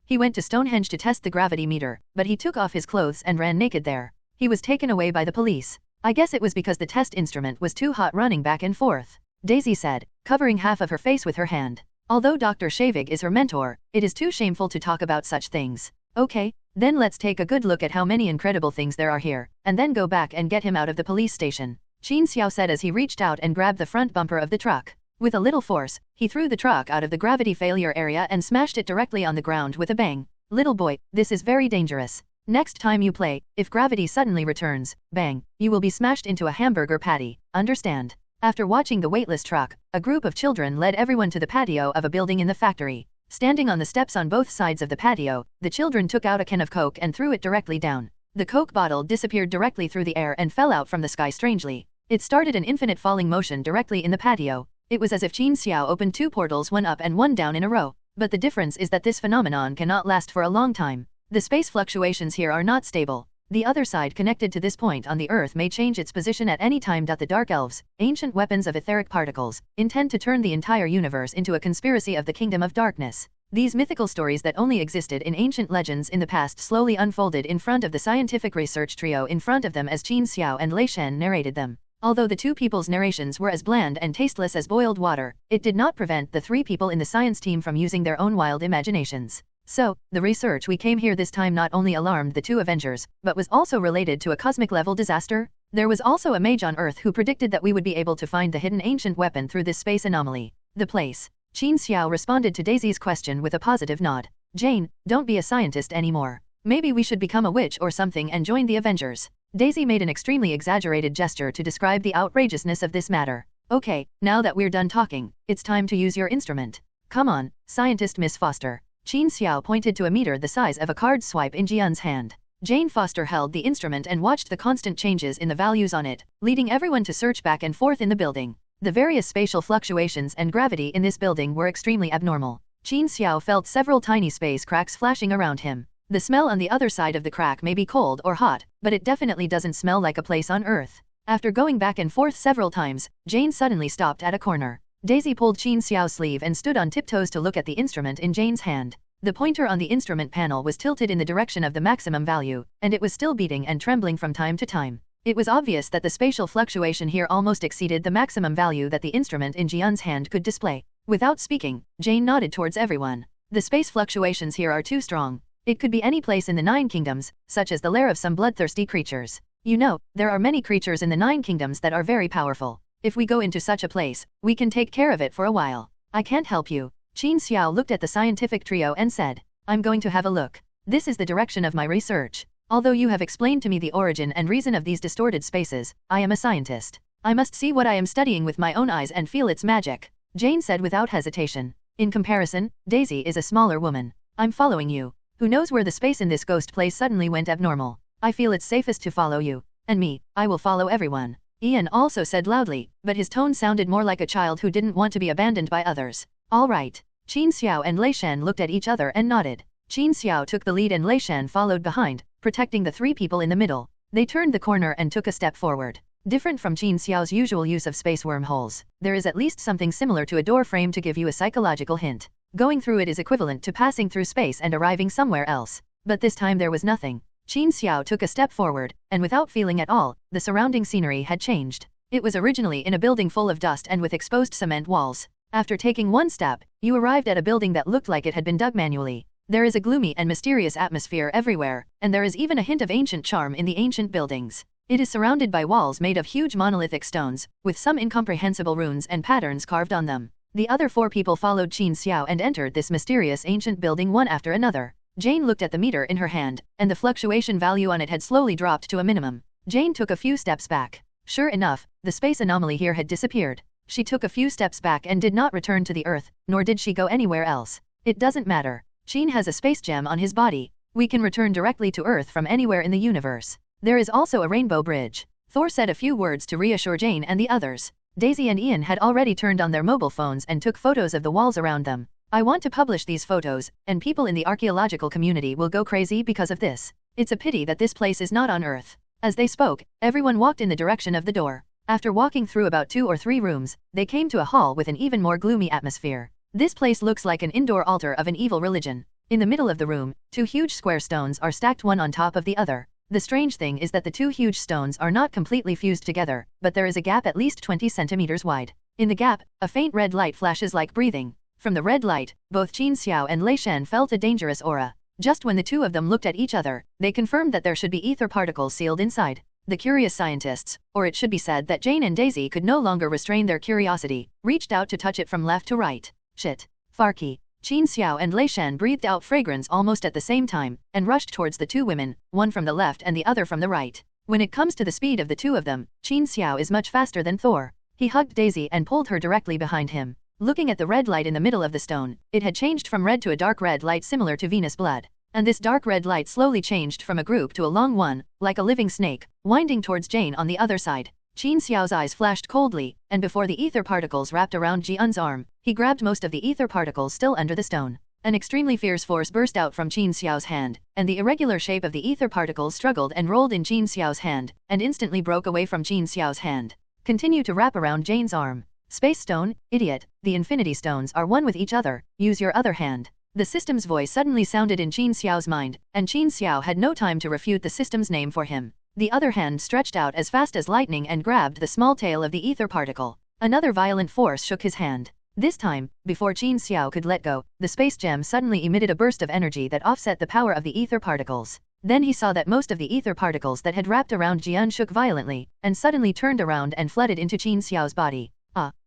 He went to Stonehenge to test the gravity meter, but he took off his clothes and ran naked there. He was taken away by the police. I guess it was because the test instrument was too hot running back and forth. Daisy said, covering half of her face with her hand. Although Dr. Shavig is her mentor, it is too shameful to talk about such things. Okay, then let's take a good look at how many incredible things there are here, and then go back and get him out of the police station. Qin Xiao said as he reached out and grabbed the front bumper of the truck. With a little force, he threw the truck out of the gravity failure area and smashed it directly on the ground with a bang. Little boy, this is very dangerous. Next time you play, if gravity suddenly returns, bang, you will be smashed into a hamburger patty, understand? After watching the weightless truck, a group of children led everyone to the patio of a building in the factory. Standing on the steps on both sides of the patio, the children took out a can of Coke and threw it directly down. The Coke bottle disappeared directly through the air and fell out from the sky strangely. It started an infinite falling motion directly in the patio. It was as if Qin Xiao opened 2 portals, one up and one down in a row. But the difference is that this phenomenon cannot last for a long time. The space fluctuations here are not stable. The other side connected to this point on the Earth may change its position at any time. The Dark Elves, ancient weapons of etheric particles, intend to turn the entire universe into a conspiracy of the Kingdom of Darkness. These mythical stories that only existed in ancient legends in the past slowly unfolded in front of the scientific research trio in front of them as Qin Xiao and Lei Shen narrated them. Although the 2 people's narrations were as bland and tasteless as boiled water, it did not prevent the 3 people in the science team from using their own wild imaginations. So, the research we came here this time not only alarmed the 2 Avengers, but was also related to a cosmic-level disaster. There was also a mage on Earth who predicted that we would be able to find the hidden ancient weapon through this space anomaly. The place. Qin Xiao responded to Daisy's question with a positive nod. Jane, don't be a scientist anymore. Maybe we should become a witch or something and join the Avengers. Daisy made an extremely exaggerated gesture to describe the outrageousness of this matter. Okay, now that we're done talking, it's time to use your instrument. Come on, scientist Miss Foster. Qin Xiao pointed to a meter the size of a card swipe in Jian's hand. Jane Foster held the instrument and watched the constant changes in the values on it, leading everyone to search back and forth in the building. The various spatial fluctuations and gravity in this building were extremely abnormal. Qin Xiao felt several tiny space cracks flashing around him. The smell on the other side of the crack may be cold or hot, but it definitely doesn't smell like a place on Earth. After going back and forth several times, Jane suddenly stopped at a corner. Daisy pulled Qin Xiao's sleeve and stood on tiptoes to look at the instrument in Jane's hand. The pointer on the instrument panel was tilted in the direction of the maximum value, and it was still beating and trembling from time to time. It was obvious that the spatial fluctuation here almost exceeded the maximum value that the instrument in Jian's hand could display. Without speaking, Jane nodded towards everyone. The space fluctuations here are too strong. It could be any place in the 9 kingdoms, such as the lair of some bloodthirsty creatures. You know, there are many creatures in the 9 kingdoms that are very powerful. If we go into such a place, we can take care of it for a while. I can't help you. Qin Xiao looked at the scientific trio and said, I'm going to have a look. This is the direction of my research. Although you have explained to me the origin and reason of these distorted spaces, I am a scientist. I must see what I am studying with my own eyes and feel its magic. Jane said without hesitation. In comparison, Daisy is a smaller woman. I'm following you. Who knows where the space in this ghost place suddenly went abnormal? I feel it's safest to follow you. And me, I will follow everyone. Ian also said loudly, but his tone sounded more like a child who didn't want to be abandoned by others. All right. Qin Xiao and Lei Shan looked at each other and nodded. Qin Xiao took the lead and Lei Shan followed behind, protecting the three people in the middle. They turned the corner and took a step forward. Different from Qin Xiao's usual use of space wormholes, there is at least something similar to a door frame to give you a psychological hint. Going through it is equivalent to passing through space and arriving somewhere else. But this time there was nothing. Qin Xiao took a step forward, and without feeling at all, the surrounding scenery had changed. It was originally in a building full of dust and with exposed cement walls. After taking one step, you arrived at a building that looked like it had been dug manually. There is a gloomy and mysterious atmosphere everywhere, and there is even a hint of ancient charm in the ancient buildings. It is surrounded by walls made of huge monolithic stones, with some incomprehensible runes and patterns carved on them. The other four people followed Qin Xiao and entered this mysterious ancient building one after another. Jane looked at the meter in her hand, and the fluctuation value on it had slowly dropped to a minimum. Jane took a few steps back. Sure enough, the space anomaly here had disappeared. She took a few steps back and did not return to the Earth, nor did she go anywhere else. It doesn't matter. Qin has a space gem on his body. We can return directly to Earth from anywhere in the universe. There is also a rainbow bridge. Thor said a few words to reassure Jane and the others. Daisy and Ian had already turned on their mobile phones and took photos of the walls around them. I want to publish these photos, and people in the archaeological community will go crazy because of this. It's a pity that this place is not on Earth. As they spoke, everyone walked in the direction of the door. After walking through about 2 or 3 rooms, they came to a hall with an even more gloomy atmosphere. This place looks like an indoor altar of an evil religion. In the middle of the room, 2 huge square stones are stacked one on top of the other. The strange thing is that the 2 huge stones are not completely fused together, but there is a gap at least 20 centimeters wide. In the gap, a faint red light flashes like breathing. From the red light, both Qin Xiao and Lei Shan felt a dangerous aura. Just when the two of them looked at each other, they confirmed that there should be ether particles sealed inside. The curious scientists, or it should be said that Jane and Daisy could no longer restrain their curiosity, reached out to touch it from left to right. Shit. Farky. Qin Xiao and Lei Shan breathed out fragrance almost at the same time, and rushed towards the 2 women, one from the left and the other from the right. When it comes to the speed of the 2 of them, Qin Xiao is much faster than Thor. He hugged Daisy and pulled her directly behind him. Looking at the red light in the middle of the stone, it had changed from red to a dark red light similar to Venus blood. And this dark red light slowly changed from a group to a long one, like a living snake, winding towards Jane on the other side. Qin Xiao's eyes flashed coldly, and before the ether particles wrapped around Jian's arm, he grabbed most of the ether particles still under the stone. An extremely fierce force burst out from Qin Xiao's hand, and the irregular shape of the ether particles struggled and rolled in Qin Xiao's hand, and instantly broke away from Qin Xiao's hand. Continue to wrap around Jane's arm. Space stone, idiot, the infinity stones are one with each other, use your other hand. The system's voice suddenly sounded in Qin Xiao's mind, and Qin Xiao had no time to refute the system's name for him. The other hand stretched out as fast as lightning and grabbed the small tail of the ether particle. Another violent force shook his hand. This time, before Qin Xiao could let go, the space gem suddenly emitted a burst of energy that offset the power of the ether particles. Then he saw that most of the ether particles that had wrapped around Jian shook violently, and suddenly turned around and flooded into Qin Xiao's body.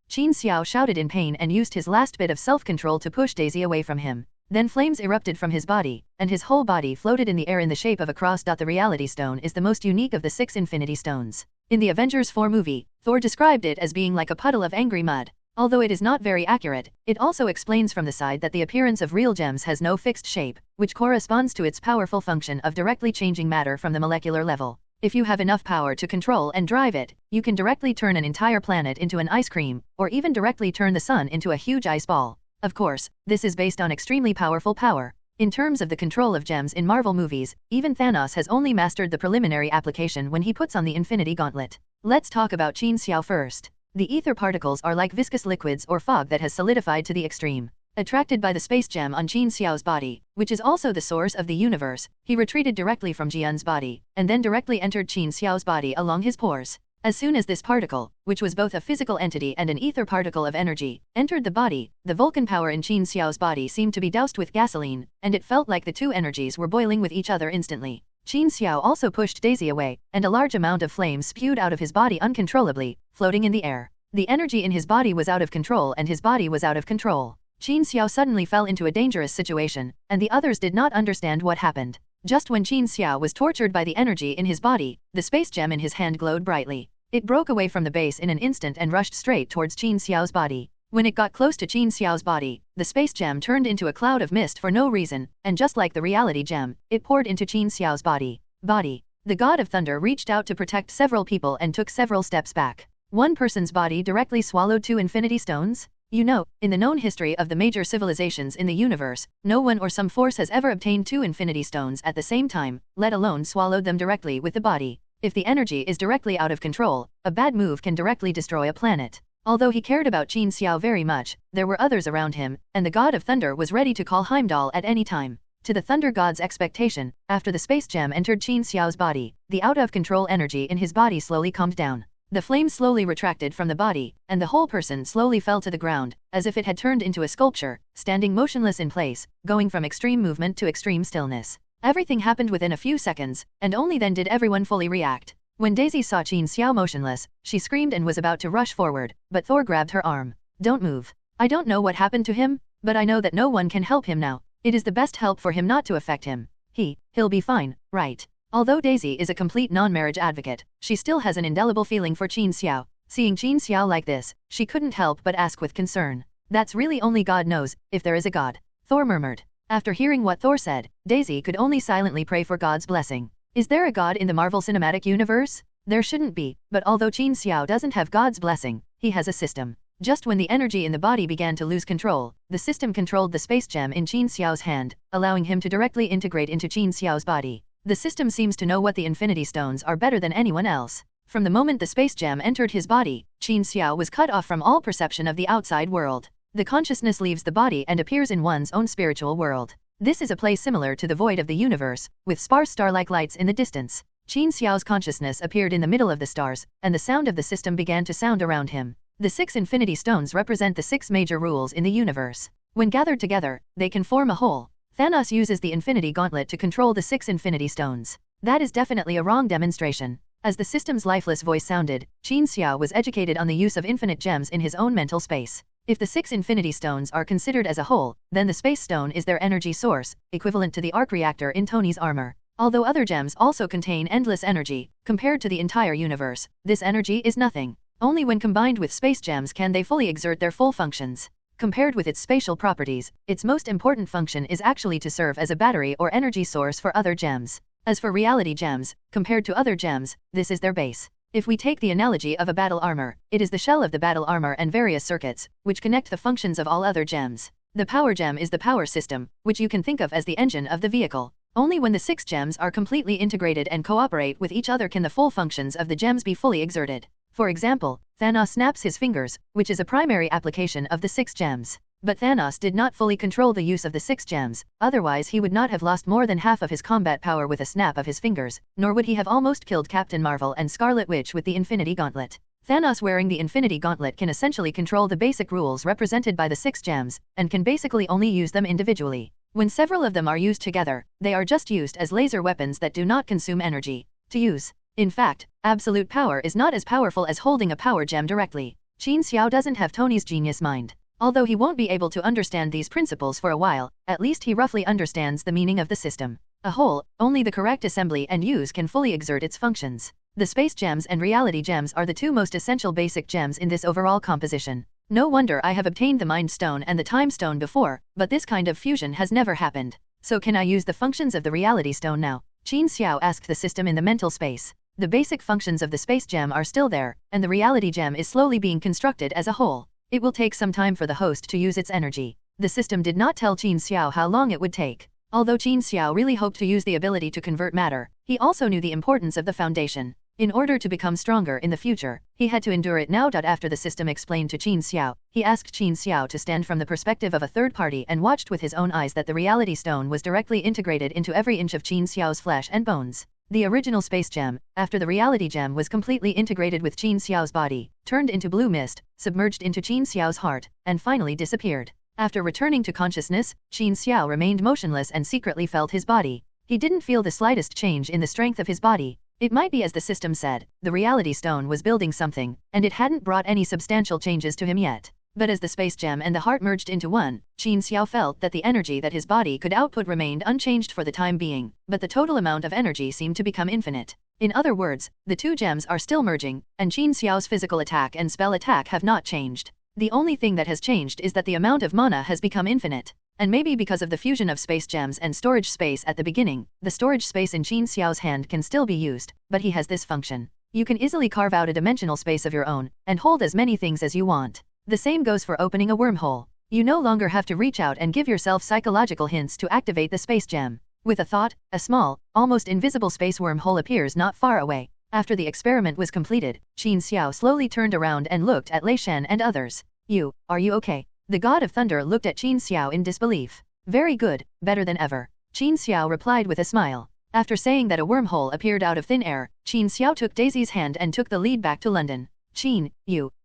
Qin Xiao shouted in pain and used his last bit of self-control to push Daisy away from him. Then flames erupted from his body, and his whole body floated in the air in the shape of a cross. The Reality Stone is the most unique of the 6 Infinity Stones. In the Avengers 4 movie, Thor described it as being like a puddle of angry mud. Although it is not very accurate, it also explains from the side that the appearance of real gems has no fixed shape, which corresponds to its powerful function of directly changing matter from the molecular level. If you have enough power to control and drive it, you can directly turn an entire planet into an ice cream, or even directly turn the sun into a huge ice ball. Of course, this is based on extremely powerful power. In terms of the control of gems in Marvel movies, even Thanos has only mastered the preliminary application when he puts on the Infinity Gauntlet. Let's talk about Qin Xiao first. The ether particles are like viscous liquids or fog that has solidified to the extreme. Attracted by the space gem on Qin Xiao's body, which is also the source of the universe, he retreated directly from Jian's body, and then directly entered Qin Xiao's body along his pores. As soon as this particle, which was both a physical entity and an ether particle of energy, entered the body, the Vulcan power in Qin Xiao's body seemed to be doused with gasoline, and it felt like the 2 energies were boiling with each other instantly. Qin Xiao also pushed Daisy away, and a large amount of flames spewed out of his body uncontrollably, floating in the air. The energy in his body was out of control and his body was out of control. Qin Xiao suddenly fell into a dangerous situation, and the others did not understand what happened. Just when Qin Xiao was tortured by the energy in his body, the space gem in his hand glowed brightly. It broke away from the base in an instant and rushed straight towards Qin Xiao's body. When it got close to Qin Xiao's body, the space gem turned into a cloud of mist for no reason, and just like the reality gem, it poured into Qin Xiao's body. The god of thunder reached out to protect several people and took several steps back. One person's body directly swallowed 2 infinity stones? You know, in the known history of the major civilizations in the universe, no one or some force has ever obtained 2 infinity stones at the same time, let alone swallowed them directly with the body. If the energy is directly out of control, a bad move can directly destroy a planet. Although he cared about Qin Xiao very much, there were others around him, and the god of thunder was ready to call Heimdall at any time. To the thunder god's expectation, after the space gem entered Qin Xiao's body, the out-of-control energy in his body slowly calmed down. The flame slowly retracted from the body, and the whole person slowly fell to the ground, as if it had turned into a sculpture, standing motionless in place, going from extreme movement to extreme stillness. Everything happened within a few seconds, and only then did everyone fully react. When Daisy saw Qin Xiao motionless, she screamed and was about to rush forward, but Thor grabbed her arm. "Don't move. I don't know what happened to him, but I know that no one can help him now. It is the best help for him not to affect him. He'll be fine, right?" Although Daisy is a complete non-marriage advocate, she still has an indelible feeling for Qin Xiao. Seeing Qin Xiao like this, she couldn't help but ask with concern. "That's really only God knows, if there is a God," Thor murmured. After hearing what Thor said, Daisy could only silently pray for God's blessing. Is there a God in the Marvel Cinematic Universe? There shouldn't be, but although Qin Xiao doesn't have God's blessing, he has a system. Just when the energy in the body began to lose control, the system controlled the space gem in Qin Xiao's hand, allowing him to directly integrate into Qin Xiao's body. The system seems to know what the Infinity Stones are better than anyone else. From the moment the space gem entered his body, Qin Xiao was cut off from all perception of the outside world. The consciousness leaves the body and appears in one's own spiritual world. This is a place similar to the void of the universe, with sparse star-like lights in the distance. Qin Xiao's consciousness appeared in the middle of the stars, and the sound of the system began to sound around him. The 6 Infinity Stones represent the 6 major rules in the universe. When gathered together, they can form a whole. Thanos uses the Infinity Gauntlet to control the 6 Infinity Stones. That is definitely a wrong demonstration. As the system's lifeless voice sounded, Qin Xiao was educated on the use of infinite gems in his own mental space. If the 6 Infinity Stones are considered as a whole, then the Space Stone is their energy source, equivalent to the arc reactor in Tony's armor. Although other gems also contain endless energy, compared to the entire universe, this energy is nothing. Only when combined with space gems can they fully exert their full functions. Compared with its spatial properties, its most important function is actually to serve as a battery or energy source for other gems. As for reality gems, compared to other gems, this is their base. If we take the analogy of a battle armor, it is the shell of the battle armor and various circuits, which connect the functions of all other gems. The power gem is the power system, which you can think of as the engine of the vehicle. Only when the 6 gems are completely integrated and cooperate with each other can the full functions of the gems be fully exerted. For example, Thanos snaps his fingers, which is a primary application of the 6 gems. But Thanos did not fully control the use of the 6 gems, otherwise he would not have lost more than half of his combat power with a snap of his fingers, nor would he have almost killed Captain Marvel and Scarlet Witch with the Infinity Gauntlet. Thanos wearing the Infinity Gauntlet can essentially control the basic rules represented by the 6 gems, and can basically only use them individually. When several of them are used together, they are just used as laser weapons that do not consume energy to use. In fact, absolute power is not as powerful as holding a power gem directly. Qin Xiao doesn't have Tony's genius mind. Although he won't be able to understand these principles for a while, at least he roughly understands the meaning of the system. A whole, only the correct assembly and use can fully exert its functions. The space gems and reality gems are the 2 most essential basic gems in this overall composition. No wonder I have obtained the Mind Stone and the Time Stone before, but this kind of fusion has never happened. So can I use the functions of the Reality Stone now? Qin Xiao asked the system in the mental space. The basic functions of the space gem are still there, and the reality gem is slowly being constructed as a whole. It will take some time for the host to use its energy. The system did not tell Qin Xiao how long it would take. Although Qin Xiao really hoped to use the ability to convert matter, he also knew the importance of the foundation. In order to become stronger in the future, he had to endure it now. After the system explained to Qin Xiao, he asked Qin Xiao to stand from the perspective of a third party and watched with his own eyes that the reality stone was directly integrated into every inch of Qin Xiao's flesh and bones. The original space gem, after the reality gem was completely integrated with Qin Xiao's body, turned into blue mist, submerged into Qin Xiao's heart, and finally disappeared. After returning to consciousness, Qin Xiao remained motionless and secretly felt his body. He didn't feel the slightest change in the strength of his body. It might be as the system said, the reality stone was building something, and it hadn't brought any substantial changes to him yet. But as the space gem and the heart merged into one, Qin Xiao felt that the energy that his body could output remained unchanged for the time being, but the total amount of energy seemed to become infinite. In other words, the 2 gems are still merging, and Qin Xiao's physical attack and spell attack have not changed. The only thing that has changed is that the amount of mana has become infinite. And maybe because of the fusion of space gems and storage space at the beginning, the storage space in Qin Xiao's hand can still be used, but he has this function. You can easily carve out a dimensional space of your own, and hold as many things as you want. The same goes for opening a wormhole. You no longer have to reach out and give yourself psychological hints to activate the space gem. With a thought, a small, almost invisible space wormhole appears not far away. After the experiment was completed, Qin Xiao slowly turned around and looked at Lei Shen and others. Are you okay? The god of thunder looked at Qin Xiao in disbelief. Very good, better than ever. Qin Xiao replied with a smile. After saying that a wormhole appeared out of thin air, Qin Xiao took Daisy's hand and took the lead back to London. Qin,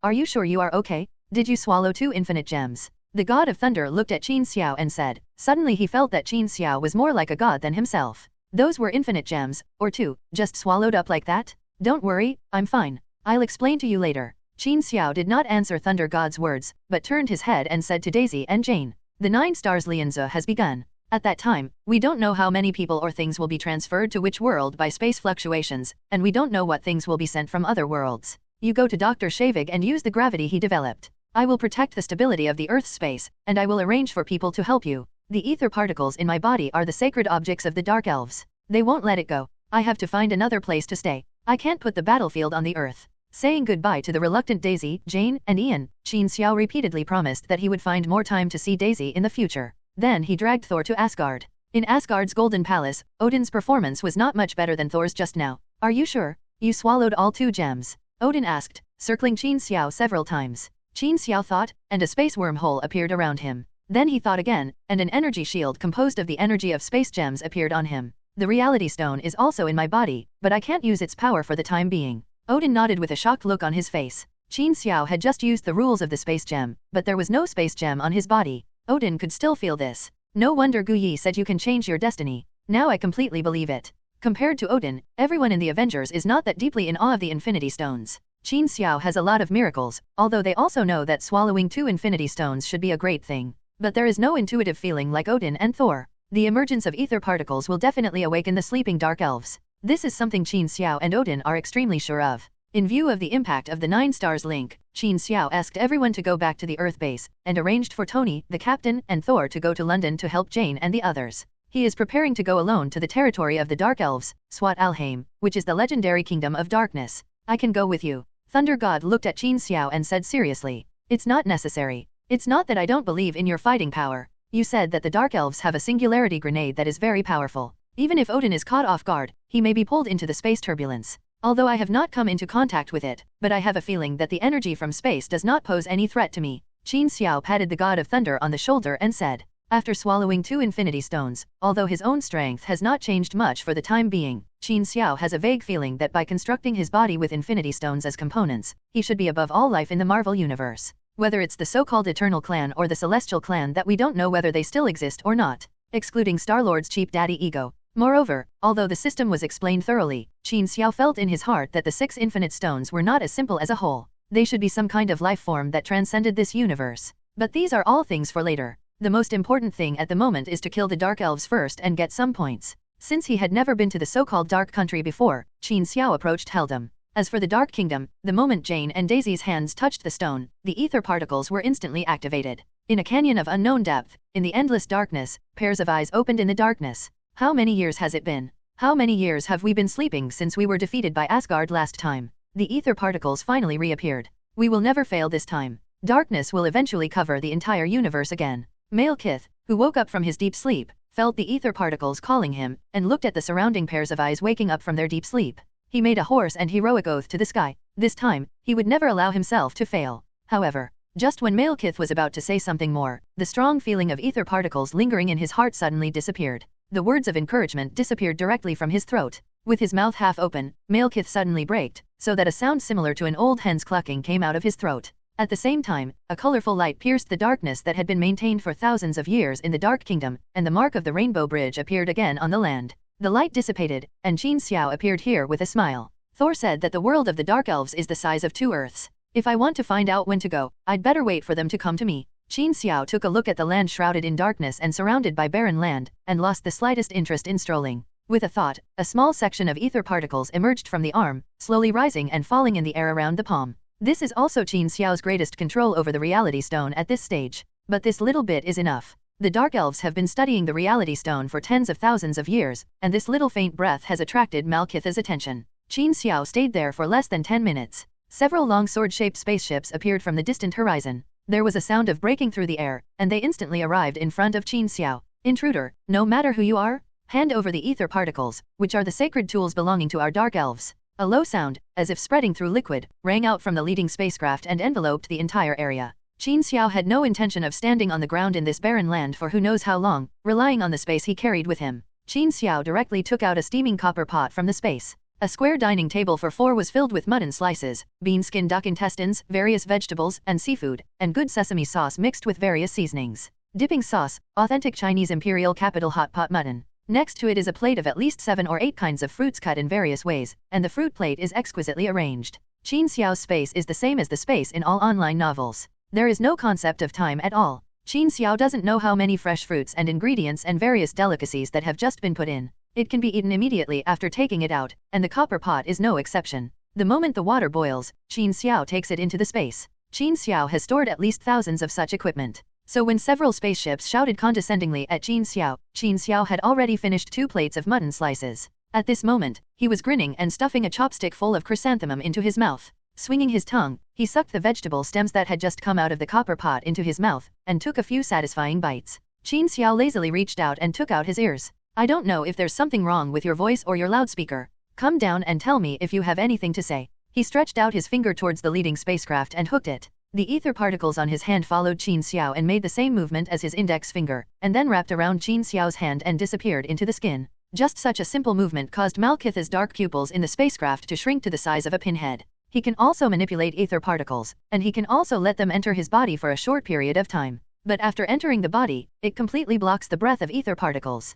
are you sure you are okay? Did you swallow 2 infinite gems? The god of thunder looked at Qin Xiao and said. Suddenly he felt that Qin Xiao was more like a god than himself. Those were infinite gems, or 2, just swallowed up like that? Don't worry, I'm fine. I'll explain to you later. Qin Xiao did not answer Thunder God's words, but turned his head and said to Daisy and Jane. The 9 stars Lianzi has begun. At that time, we don't know how many people or things will be transferred to which world by space fluctuations, and we don't know what things will be sent from other worlds. You go to Dr. Shavig and use the gravity he developed. I will protect the stability of the Earth's space, and I will arrange for people to help you. The ether particles in my body are the sacred objects of the Dark Elves. They won't let it go. I have to find another place to stay. I can't put the battlefield on the Earth. Saying goodbye to the reluctant Daisy, Jane, and Ian, Qin Xiao repeatedly promised that he would find more time to see Daisy in the future. Then he dragged Thor to Asgard. In Asgard's Golden Palace, Odin's performance was not much better than Thor's just now. Are you sure? You swallowed all 2 gems? Odin asked, circling Qin Xiao several times. Qin Xiao thought, and a space wormhole appeared around him. Then he thought again, and an energy shield composed of the energy of space gems appeared on him. The reality stone is also in my body, but I can't use its power for the time being. Odin nodded with a shocked look on his face. Qin Xiao had just used the rules of the space gem, but there was no space gem on his body. Odin could still feel this. No wonder Gu Yi said you can change your destiny. Now I completely believe it. Compared to Odin, everyone in the Avengers is not that deeply in awe of the Infinity Stones. Qin Xiao has a lot of miracles, although they also know that swallowing 2 Infinity Stones should be a great thing. But there is no intuitive feeling like Odin and Thor. The emergence of ether particles will definitely awaken the sleeping Dark Elves. This is something Qin Xiao and Odin are extremely sure of. In view of the impact of the 9 stars link, Qin Xiao asked everyone to go back to the Earth base, and arranged for Tony, the captain, and Thor to go to London to help Jane and the others. He is preparing to go alone to the territory of the Dark Elves, Swat Alheim, which is the legendary kingdom of darkness. I can go with you. Thunder God looked at Qin Xiao and said seriously. It's not necessary. It's not that I don't believe in your fighting power. You said that the Dark Elves have a singularity grenade that is very powerful. Even if Odin is caught off guard, he may be pulled into the space turbulence. Although I have not come into contact with it, but I have a feeling that the energy from space does not pose any threat to me. Qin Xiao patted the God of Thunder on the shoulder and said. After swallowing 2 Infinity Stones, although his own strength has not changed much for the time being, Qin Xiao has a vague feeling that by constructing his body with Infinity Stones as components, he should be above all life in the Marvel Universe. Whether it's the so-called Eternal Clan or the Celestial Clan that we don't know whether they still exist or not, excluding Star-Lord's cheap daddy ego. Moreover, although the system was explained thoroughly, Qin Xiao felt in his heart that the 6 Infinite Stones were not as simple as a whole. They should be some kind of life form that transcended this universe. But these are all things for later. The most important thing at the moment is to kill the Dark Elves first and get some points. Since he had never been to the so-called Dark Country before, Qin Xiao approached Heldam. As for the Dark Kingdom, the moment Jane and Daisy's hands touched the stone, the ether particles were instantly activated. In a canyon of unknown depth, in the endless darkness, pairs of eyes opened in the darkness. How many years has it been? How many years have we been sleeping since we were defeated by Asgard last time? The ether particles finally reappeared. We will never fail this time. Darkness will eventually cover the entire universe again. Malekith, who woke up from his deep sleep, felt the ether particles calling him, and looked at the surrounding pairs of eyes waking up from their deep sleep. He made a hoarse and heroic oath to the sky. This time, he would never allow himself to fail. However, just when Malekith was about to say something more, the strong feeling of ether particles lingering in his heart suddenly disappeared. The words of encouragement disappeared directly from his throat. With his mouth half open, Malekith suddenly braked, so that a sound similar to an old hen's clucking came out of his throat. At the same time, a colorful light pierced the darkness that had been maintained for thousands of years in the Dark Kingdom, and the mark of the Rainbow Bridge appeared again on the land. The light dissipated, and Qin Xiao appeared here with a smile. Thor said that the world of the Dark Elves is the size of 2 Earths. If I want to find out when to go, I'd better wait for them to come to me. Qin Xiao took a look at the land shrouded in darkness and surrounded by barren land, and lost the slightest interest in strolling. With a thought, a small section of ether particles emerged from the arm, slowly rising and falling in the air around the palm. This is also Qin Xiao's greatest control over the reality stone at this stage. But this little bit is enough. The Dark Elves have been studying the Reality Stone for tens of thousands of years, and this little faint breath has attracted Malekith's attention. Qin Xiao stayed there for less than 10 minutes. Several long sword-shaped spaceships appeared from the distant horizon. There was a sound of breaking through the air, and they instantly arrived in front of Qin Xiao. Intruder, no matter who you are, hand over the ether particles, which are the sacred tools belonging to our Dark Elves. A low sound, as if spreading through liquid, rang out from the leading spacecraft and enveloped the entire area. Qin Xiao had no intention of standing on the ground in this barren land for who knows how long, relying on the space he carried with him. Qin Xiao directly took out a steaming copper pot from the space. A square dining table for 4 was filled with mutton slices, bean skin duck intestines, various vegetables, and seafood, and good sesame sauce mixed with various seasonings. Dipping sauce, authentic Chinese imperial capital hot pot mutton. Next to it is a plate of at least 7 or 8 kinds of fruits cut in various ways, and the fruit plate is exquisitely arranged. Qin Xiao's space is the same as the space in all online novels. There is no concept of time at all. Qin Xiao doesn't know how many fresh fruits and ingredients and various delicacies that have just been put in. It can be eaten immediately after taking it out, and the copper pot is no exception. The moment the water boils, Qin Xiao takes it into the space. Qin Xiao has stored at least thousands of such equipment. So when several spaceships shouted condescendingly at Qin Xiao had already finished 2 plates of mutton slices. At this moment, he was grinning and stuffing a chopstick full of chrysanthemum into his mouth. Swinging his tongue, he sucked the vegetable stems that had just come out of the copper pot into his mouth, and took a few satisfying bites. Qin Xiao lazily reached out and took out his ears. I don't know if there's something wrong with your voice or your loudspeaker. Come down and tell me if you have anything to say. He stretched out his finger towards the leading spacecraft and hooked it. The ether particles on his hand followed Qin Xiao and made the same movement as his index finger, and then wrapped around Qin Xiao's hand and disappeared into the skin. Just such a simple movement caused Malekith's dark pupils in the spacecraft to shrink to the size of a pinhead. He can also manipulate ether particles, and he can also let them enter his body for a short period of time. But after entering the body, it completely blocks the breath of ether particles.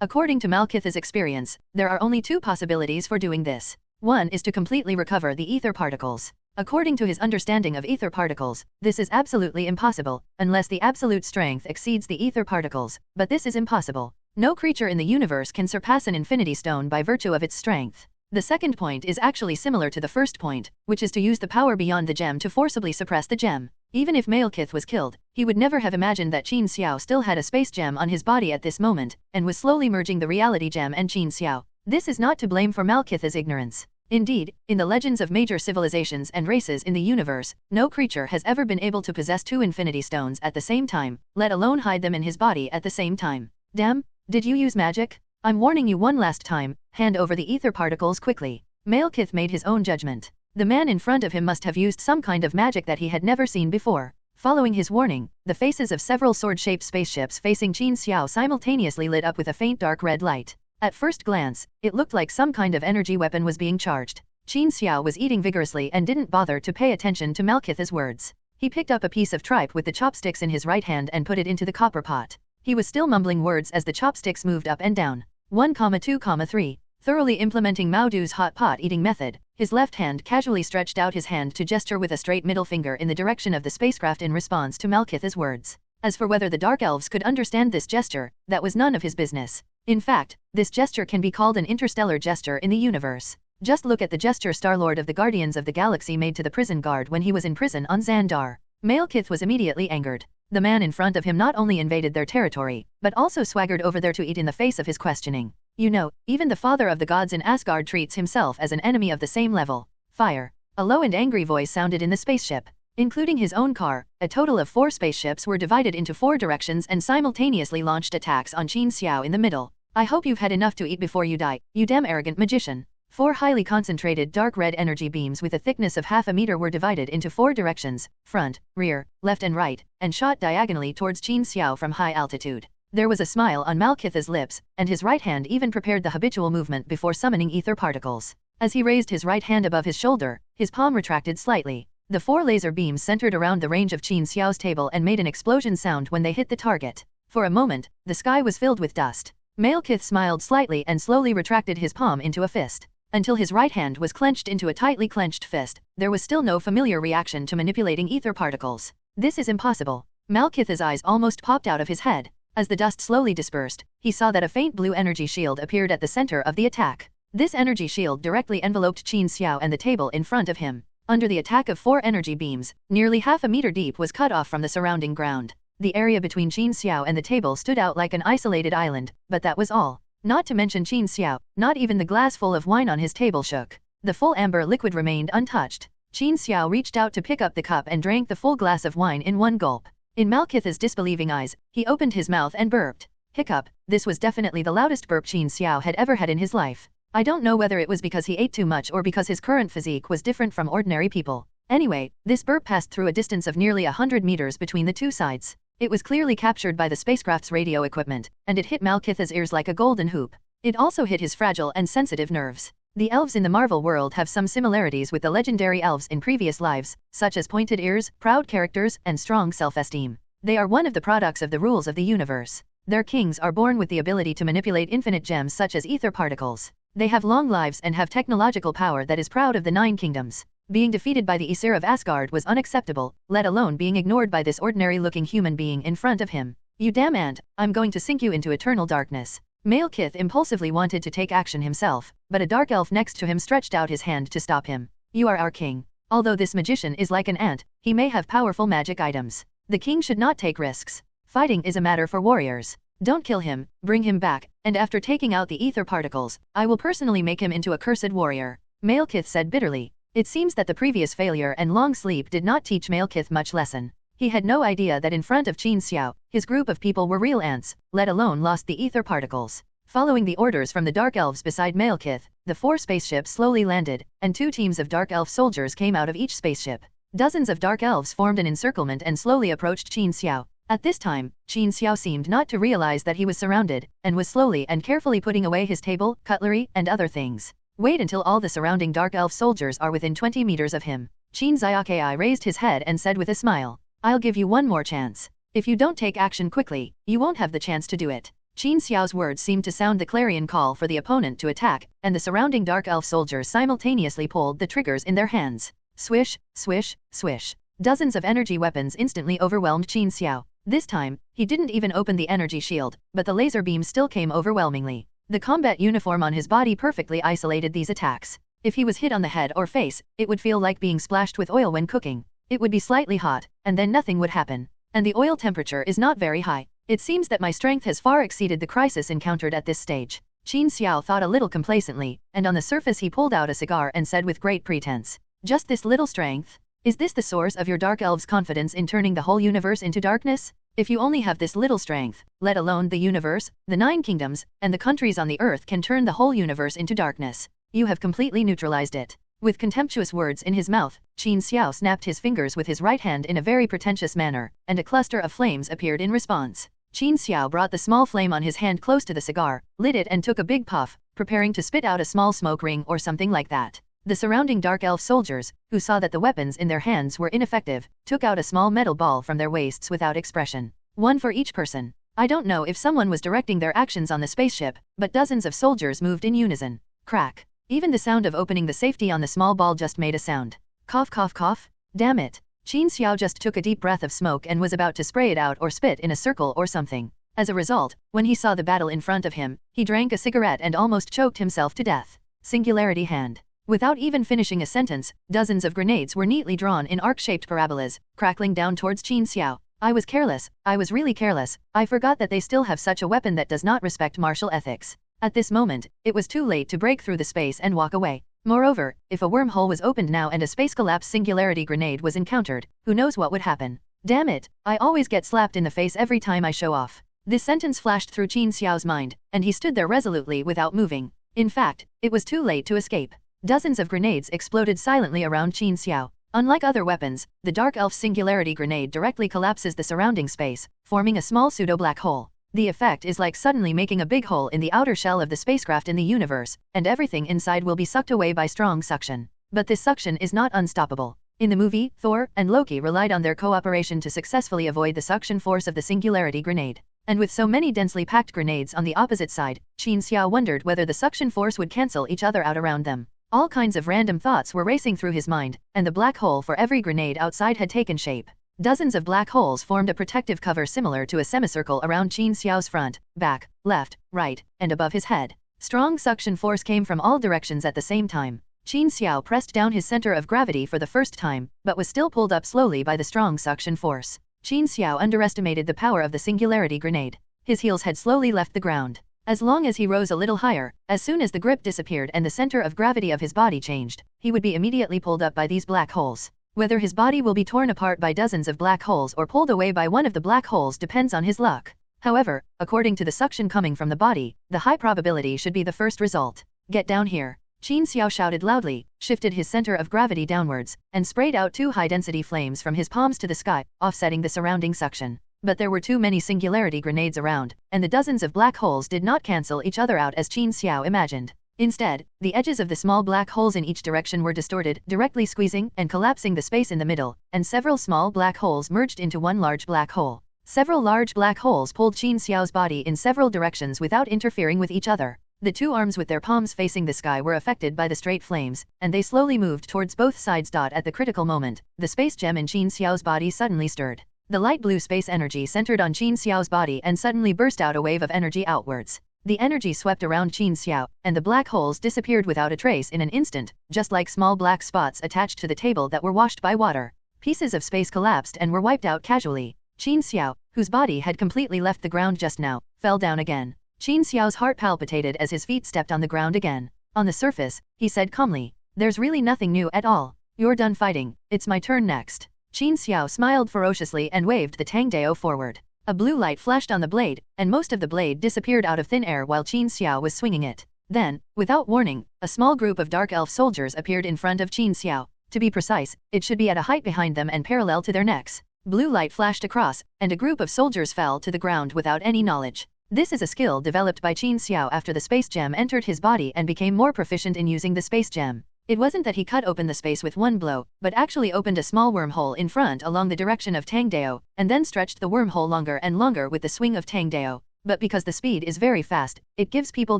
According to Malekith's experience, there are only 2 possibilities for doing this. One is to completely recover the ether particles. According to his understanding of ether particles, this is absolutely impossible, unless the absolute strength exceeds the ether particles, but this is impossible. No creature in the universe can surpass an infinity stone by virtue of its strength. The second point is actually similar to the first point, which is to use the power beyond the gem to forcibly suppress the gem. Even if Malekith was killed, he would never have imagined that Qin Xiao still had a space gem on his body at this moment, and was slowly merging the reality gem and Qin Xiao. This is not to blame for Malekith's ignorance. Indeed, in the legends of major civilizations and races in the universe, no creature has ever been able to possess 2 infinity stones at the same time, let alone hide them in his body at the same time. Damn, did you use magic? I'm warning you one last time, hand over the ether particles quickly. Malekith made his own judgment. The man in front of him must have used some kind of magic that he had never seen before. Following his warning, the faces of several sword-shaped spaceships facing Qin Xiao simultaneously lit up with a faint dark red light. At first glance, it looked like some kind of energy weapon was being charged. Qin Xiao was eating vigorously and didn't bother to pay attention to Malekith's words. He picked up a piece of tripe with the chopsticks in his right hand and put it into the copper pot. He was still mumbling words as the chopsticks moved up and down. 1,2,3. Thoroughly implementing Mao Du's hot pot eating method, his left hand casually stretched out his hand to gesture with a straight middle finger in the direction of the spacecraft in response to Malekith's words. As for whether the Dark Elves could understand this gesture, that was none of his business. In fact, this gesture can be called an interstellar gesture in the universe. Just look at the gesture Star-Lord of the Guardians of the Galaxy made to the prison guard when he was in prison on Xandar. Malekith was immediately angered. The man in front of him not only invaded their territory, but also swaggered over there to eat in the face of his questioning. You know, even the father of the gods in Asgard treats himself as an enemy of the same level. Fire. A low and angry voice sounded in the spaceship. Including his own car, a total of 4 spaceships were divided into 4 directions and simultaneously launched attacks on Qin Xiao in the middle. I hope you've had enough to eat before you die, you damn arrogant magician. 4 highly concentrated dark red energy beams with a thickness of half a meter were divided into 4 directions, front, rear, left and right, and shot diagonally towards Qin Xiao from high altitude. There was a smile on Malekith's lips, and his right hand even prepared the habitual movement before summoning ether particles. As he raised his right hand above his shoulder, his palm retracted slightly. The 4 laser beams centered around the range of Qin Xiao's table and made an explosion sound when they hit the target. For a moment, the sky was filled with dust. Malekith smiled slightly and slowly retracted his palm into a fist. Until his right hand was clenched into a tightly clenched fist, there was still no familiar reaction to manipulating ether particles. This is impossible. Malekith's eyes almost popped out of his head. As the dust slowly dispersed, he saw that a faint blue energy shield appeared at the center of the attack. This energy shield directly enveloped Qin Xiao and the table in front of him. Under the attack of 4 energy beams, nearly half a meter deep was cut off from the surrounding ground. The area between Qin Xiao and the table stood out like an isolated island, but that was all. Not to mention Qin Xiao, not even the glass full of wine on his table shook. The full amber liquid remained untouched. Qin Xiao reached out to pick up the cup and drank the full glass of wine in one gulp. In Malekith's disbelieving eyes, he opened his mouth and burped. Hiccup, this was definitely the loudest burp Qin Xiao had ever had in his life. I don't know whether it was because he ate too much or because his current physique was different from ordinary people. Anyway, this burp passed through a distance of nearly 100 meters between the two sides. It was clearly captured by the spacecraft's radio equipment, and it hit Malekith's ears like a golden hoop. It also hit his fragile and sensitive nerves. The elves in the Marvel world have some similarities with the legendary elves in previous lives, such as pointed ears, proud characters, and strong self-esteem. They are one of the products of the rules of the universe. Their kings are born with the ability to manipulate infinite gems such as ether particles. They have long lives and have technological power that is proud of the 9 kingdoms. Being defeated by the Aesir of Asgard was unacceptable, let alone being ignored by this ordinary-looking human being in front of him. You damn ant, I'm going to sink you into eternal darkness. Malekith impulsively wanted to take action himself, but a dark elf next to him stretched out his hand to stop him. You are our king. Although this magician is like an ant, he may have powerful magic items. The king should not take risks. Fighting is a matter for warriors. Don't kill him, bring him back, and after taking out the ether particles, I will personally make him into a cursed warrior. Malekith said bitterly. It seems that the previous failure and long sleep did not teach Malekith much lesson. He had no idea that in front of Qin Xiao, his group of people were real ants, let alone lost the ether particles. Following the orders from the Dark Elves beside Malekith, the 4 spaceships slowly landed, and 2 teams of Dark Elf soldiers came out of each spaceship. Dozens of Dark Elves formed an encirclement and slowly approached Qin Xiao. At this time, Qin Xiao seemed not to realize that he was surrounded, and was slowly and carefully putting away his table, cutlery, and other things. Wait until all the surrounding Dark Elf soldiers are within 20 meters of him. Qin Xiao raised his head and said with a smile, I'll give you one more chance. If you don't take action quickly, you won't have the chance to do it. Qin Xiao's words seemed to sound the clarion call for the opponent to attack, and the surrounding Dark Elf soldiers simultaneously pulled the triggers in their hands. Swish, swish, swish. Dozens of energy weapons instantly overwhelmed Qin Xiao. This time, he didn't even open the energy shield, but the laser beam still came overwhelmingly. The combat uniform on his body perfectly isolated these attacks. If he was hit on the head or face, it would feel like being splashed with oil when cooking. It would be slightly hot, and then nothing would happen. And the oil temperature is not very high. It seems that my strength has far exceeded the crisis encountered at this stage. Qin Xiao thought a little complacently, and on the surface he pulled out a cigar and said with great pretense, Just this little strength? Is this the source of your Dark Elves' confidence in turning the whole universe into darkness? If you only have this little strength, let alone the universe, the 9 kingdoms, and the countries on the earth can turn the whole universe into darkness. You have completely neutralized it. With contemptuous words in his mouth, Qin Xiao snapped his fingers with his right hand in a very pretentious manner, and a cluster of flames appeared in response. Qin Xiao brought the small flame on his hand close to the cigar, lit it and took a big puff, preparing to spit out a small smoke ring or something like that. The surrounding Dark Elf soldiers, who saw that the weapons in their hands were ineffective, took out a small metal ball from their waists without expression. One for each person. I don't know if someone was directing their actions on the spaceship, but dozens of soldiers moved in unison. Crack. Even the sound of opening the safety on the small ball just made a sound. Cough cough cough. Damn it. Qin Xiao just took a deep breath of smoke and was about to spray it out or spit in a circle or something. As a result, when he saw the battle in front of him, he drank a cigarette and almost choked himself to death. Singularity hand. Without even finishing a sentence, dozens of grenades were neatly drawn in arc-shaped parabolas, crackling down towards Qin Xiao. I was careless, I was really careless, I forgot that they still have such a weapon that does not respect martial ethics. At this moment, it was too late to break through the space and walk away. Moreover, if a wormhole was opened now and a space collapse singularity grenade was encountered, who knows what would happen. Damn it, I always get slapped in the face every time I show off. This sentence flashed through Qin Xiao's mind, and he stood there resolutely without moving. In fact, it was too late to escape. Dozens of grenades exploded silently around Qin Xiao. Unlike other weapons, the Dark Elf singularity grenade directly collapses the surrounding space, forming a small pseudo-black hole. The effect is like suddenly making a big hole in the outer shell of the spacecraft in the universe, and everything inside will be sucked away by strong suction. But this suction is not unstoppable. In the movie, Thor and Loki relied on their cooperation to successfully avoid the suction force of the singularity grenade. And with so many densely packed grenades on the opposite side, Qin Xiao wondered whether the suction force would cancel each other out around them. All kinds of random thoughts were racing through his mind, and the black hole for every grenade outside had taken shape. Dozens of black holes formed a protective cover similar to a semicircle around Qin Xiao's front, back, left, right, and above his head. Strong suction force came from all directions at the same time. Qin Xiao pressed down his center of gravity for the first time, but was still pulled up slowly by the strong suction force. Qin Xiao underestimated the power of the singularity grenade. His heels had slowly left the ground. As long as he rose a little higher, as soon as the grip disappeared and the center of gravity of his body changed, he would be immediately pulled up by these black holes. Whether his body will be torn apart by dozens of black holes or pulled away by one of the black holes depends on his luck. However, according to the suction coming from the body, the high probability should be the first result. Get down here. Qin Xiao shouted loudly, shifted his center of gravity downwards, and sprayed out 2 high-density flames from his palms to the sky, offsetting the surrounding suction. But there were too many singularity grenades around, and the dozens of black holes did not cancel each other out as Qin Xiao imagined. Instead, the edges of the small black holes in each direction were distorted, directly squeezing and collapsing the space in the middle, and several small black holes merged into one large black hole. Several large black holes pulled Qin Xiao's body in several directions without interfering with each other. The 2 arms with their palms facing the sky were affected by the straight flames, and they slowly moved towards both sides. At the critical moment, the space gem in Qin Xiao's body suddenly stirred. The light blue space energy centered on Qin Xiao's body and suddenly burst out a wave of energy outwards. The energy swept around Qin Xiao, and the black holes disappeared without a trace in an instant, just like small black spots attached to the table that were washed by water. Pieces of space collapsed and were wiped out casually. Qin Xiao, whose body had completely left the ground just now, fell down again. Qin Xiao's heart palpitated as his feet stepped on the ground again. On the surface, he said calmly, "There's really nothing new at all. You're done fighting, it's my turn next." Qin Xiao smiled ferociously and waved the Tang Dao forward. A blue light flashed on the blade, and most of the blade disappeared out of thin air while Qin Xiao was swinging it. Then, without warning, a small group of dark elf soldiers appeared in front of Qin Xiao. To be precise, it should be at a height behind them and parallel to their necks. Blue light flashed across, and a group of soldiers fell to the ground without any knowledge. This is a skill developed by Qin Xiao after the space gem entered his body and became more proficient in using the space gem. It wasn't that he cut open the space with one blow, but actually opened a small wormhole in front along the direction of Tang Dao, and then stretched the wormhole longer and longer with the swing of Tang Dao. But because the speed is very fast, it gives people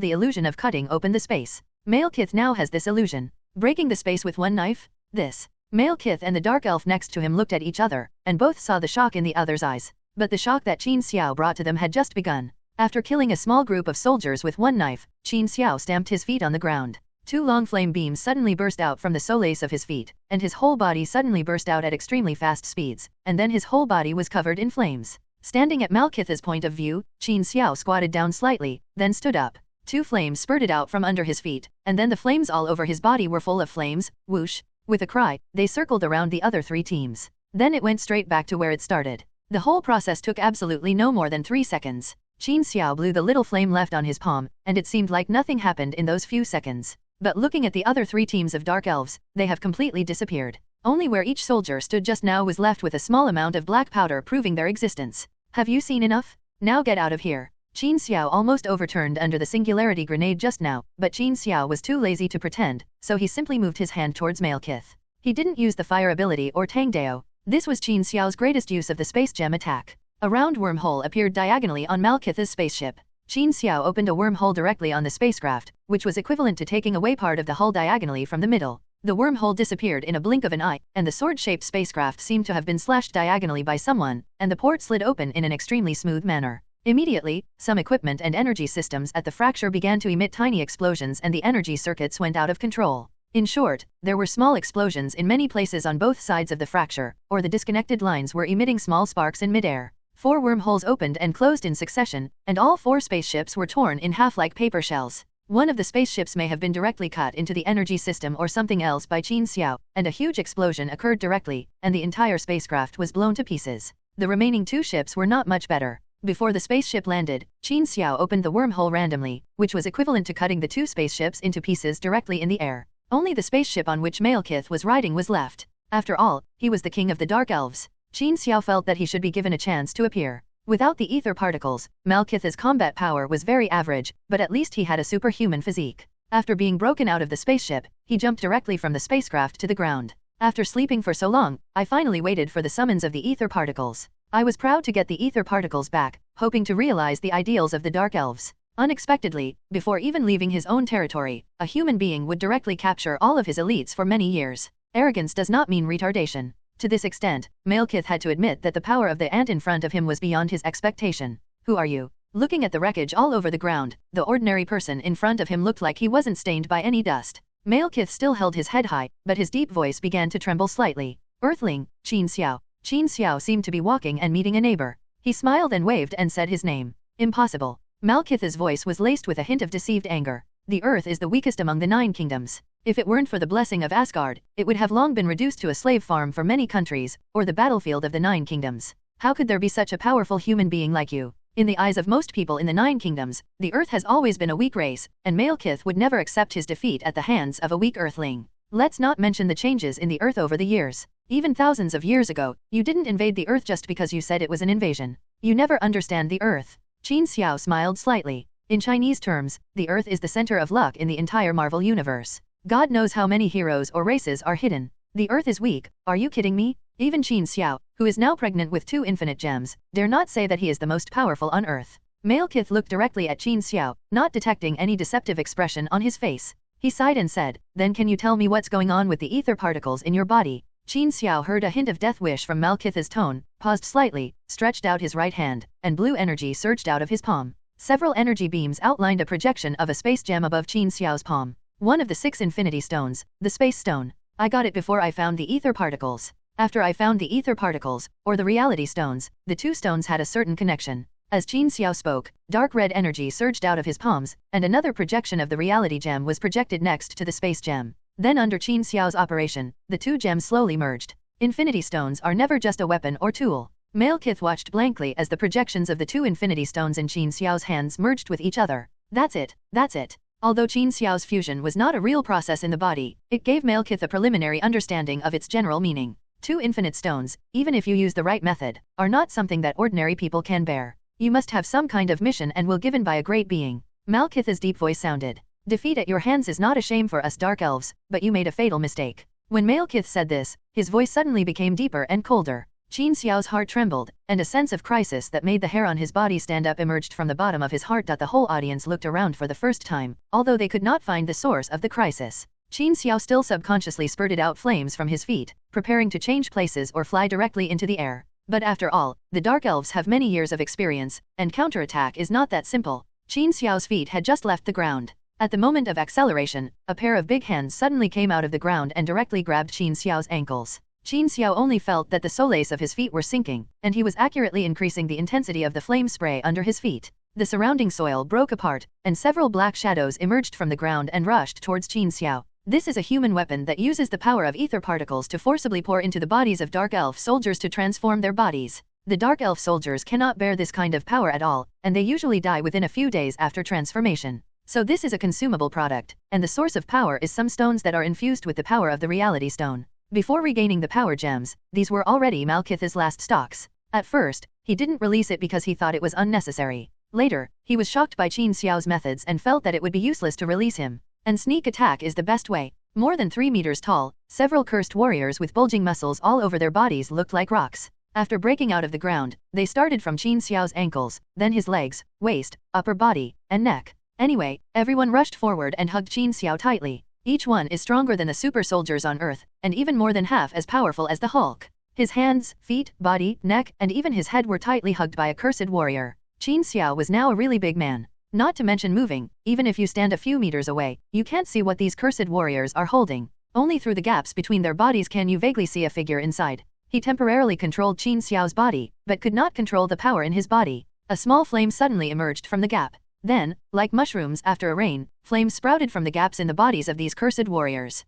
the illusion of cutting open the space. Male Kith now has this illusion. Breaking the space with one knife? This. Male Kith and the dark elf next to him looked at each other, and both saw the shock in the other's eyes. But the shock that Qin Xiao brought to them had just begun. After killing a small group of soldiers with one knife, Qin Xiao stamped his feet on the ground. 2 long flame beams suddenly burst out from the soles of his feet, and his whole body suddenly burst out at extremely fast speeds, and then his whole body was covered in flames. Standing at Malkith's point of view, Qin Xiao squatted down slightly, then stood up. 2 flames spurted out from under his feet, and then the flames all over his body were full of flames. Whoosh! With a cry, they circled around the other 3 teams. Then it went straight back to where it started. The whole process took absolutely no more than 3 seconds. Qin Xiao blew the little flame left on his palm, and it seemed like nothing happened in those few seconds. But looking at the other 3 teams of dark elves, they have completely disappeared. Only where each soldier stood just now was left with a small amount of black powder proving their existence. Have you seen enough? Now get out of here. Qin Xiao almost overturned under the singularity grenade just now, but Qin Xiao was too lazy to pretend, so he simply moved his hand towards Malekith. He didn't use the fire ability or Tang Dao. This was Qin Xiao's greatest use of the space gem attack. A round wormhole appeared diagonally on Malekith's spaceship. Qin Xiao opened a wormhole directly on the spacecraft, which was equivalent to taking away part of the hull diagonally from the middle. The wormhole disappeared in a blink of an eye, and the sword-shaped spacecraft seemed to have been slashed diagonally by someone, and the port slid open in an extremely smooth manner. Immediately, some equipment and energy systems at the fracture began to emit tiny explosions and the energy circuits went out of control. In short, there were small explosions in many places on both sides of the fracture, or the disconnected lines were emitting small sparks in midair. 4 wormholes opened and closed in succession, and all 4 spaceships were torn in half like paper shells. One of the spaceships may have been directly cut into the energy system or something else by Qin Xiao, and a huge explosion occurred directly, and the entire spacecraft was blown to pieces. The remaining 2 ships were not much better. Before the spaceship landed, Qin Xiao opened the wormhole randomly, which was equivalent to cutting the 2 spaceships into pieces directly in the air. Only the spaceship on which Malekith was riding was left. After all, he was the king of the Dark Elves. Qin Xiao felt that he should be given a chance to appear. Without the ether particles, Malekith's combat power was very average, but at least he had a superhuman physique. After being broken out of the spaceship, he jumped directly from the spacecraft to the ground. After sleeping for so long, I finally waited for the summons of the ether particles. I was proud to get the ether particles back, hoping to realize the ideals of the Dark Elves. Unexpectedly, before even leaving his own territory, a human being would directly capture all of his elites for many years. Arrogance does not mean retardation. To this extent, Malekith had to admit that the power of the ant in front of him was beyond his expectation. Who are you? Looking at the wreckage all over the ground, the ordinary person in front of him looked like he wasn't stained by any dust. Malekith still held his head high, but his deep voice began to tremble slightly. Earthling, Qin Xiao. Qin Xiao seemed to be walking and meeting a neighbor. He smiled and waved and said his name. Impossible. Malekith's voice was laced with a hint of deceived anger. The earth is the weakest among the 9 kingdoms. If it weren't for the blessing of Asgard, it would have long been reduced to a slave farm for many countries, or the battlefield of the 9 kingdoms. How could there be such a powerful human being like you? In the eyes of most people in the 9 kingdoms, the earth has always been a weak race, and Malekith would never accept his defeat at the hands of a weak earthling. Let's not mention the changes in the earth over the years. Even thousands of years ago, you didn't invade the earth just because you said it was an invasion. You never understand the earth. Qin Xiao smiled slightly. In Chinese terms, the earth is the center of luck in the entire Marvel universe. God knows how many heroes or races are hidden. The earth is weak, are you kidding me? Even Qin Xiao, who is now pregnant with 2 infinite gems, dare not say that he is the most powerful on earth. Malekith looked directly at Qin Xiao, not detecting any deceptive expression on his face. He sighed and said, "Then can you tell me what's going on with the ether particles in your body?" Qin Xiao heard a hint of death wish from Malekith's tone, paused slightly, stretched out his right hand, and blue energy surged out of his palm. Several energy beams outlined a projection of a space gem above Qin Xiao's palm. One of the 6 infinity stones, the space stone. I got it before I found the ether particles. After I found the ether particles, or the reality stones, the 2 stones had a certain connection. As Qin Xiao spoke, dark red energy surged out of his palms, and another projection of the reality gem was projected next to the space gem. Then under Qin Xiao's operation, the 2 gems slowly merged. Infinity stones are never just a weapon or tool. Malekith watched blankly as the projections of the 2 infinity stones in Qin Xiao's hands merged with each other. That's it, that's it. Although Qin Xiao's fusion was not a real process in the body, it gave Malekith a preliminary understanding of its general meaning. 2 infinite stones, even if you use the right method, are not something that ordinary people can bear. You must have some kind of mission and will given by a great being. Malekith's deep voice sounded. Defeat at your hands is not a shame for us dark elves, but you made a fatal mistake. When Malekith said this, his voice suddenly became deeper and colder. Qin Xiao's heart trembled, and a sense of crisis that made the hair on his body stand up emerged from the bottom of his heart. The whole audience looked around for the first time, although they could not find the source of the crisis. Qin Xiao still subconsciously spurted out flames from his feet, preparing to change places or fly directly into the air. But after all, the dark elves have many years of experience, and counterattack is not that simple. Qin Xiao's feet had just left the ground. At the moment of acceleration, a pair of big hands suddenly came out of the ground and directly grabbed Qin Xiao's ankles. Qin Xiao only felt that the soles of his feet were sinking, and he was accurately increasing the intensity of the flame spray under his feet. The surrounding soil broke apart, and several black shadows emerged from the ground and rushed towards Qin Xiao. This is a human weapon that uses the power of ether particles to forcibly pour into the bodies of dark elf soldiers to transform their bodies. The dark elf soldiers cannot bear this kind of power at all, and they usually die within a few days after transformation. So this is a consumable product, and the source of power is some stones that are infused with the power of the reality stone. Before regaining the power gems, these were already Malekith's last stocks. At first, he didn't release it because he thought it was unnecessary. Later, he was shocked by Qin Xiao's methods and felt that it would be useless to release him. And sneak attack is the best way. More than 3 meters tall, several cursed warriors with bulging muscles all over their bodies looked like rocks. After breaking out of the ground, they started from Qin Xiao's ankles, then his legs, waist, upper body, and neck. Anyway, everyone rushed forward and hugged Qin Xiao tightly. Each one is stronger than the super soldiers on Earth, and even more than half as powerful as the Hulk. His hands, feet, body, neck, and even his head were tightly hugged by a cursed warrior. Qin Xiao was now a really big man. Not to mention moving, even if you stand a few meters away, you can't see what these cursed warriors are holding. Only through the gaps between their bodies can you vaguely see a figure inside. He temporarily controlled Qin Xiao's body, but could not control the power in his body. A small flame suddenly emerged from the gap. Then, like mushrooms after a rain, flames sprouted from the gaps in the bodies of these cursed warriors.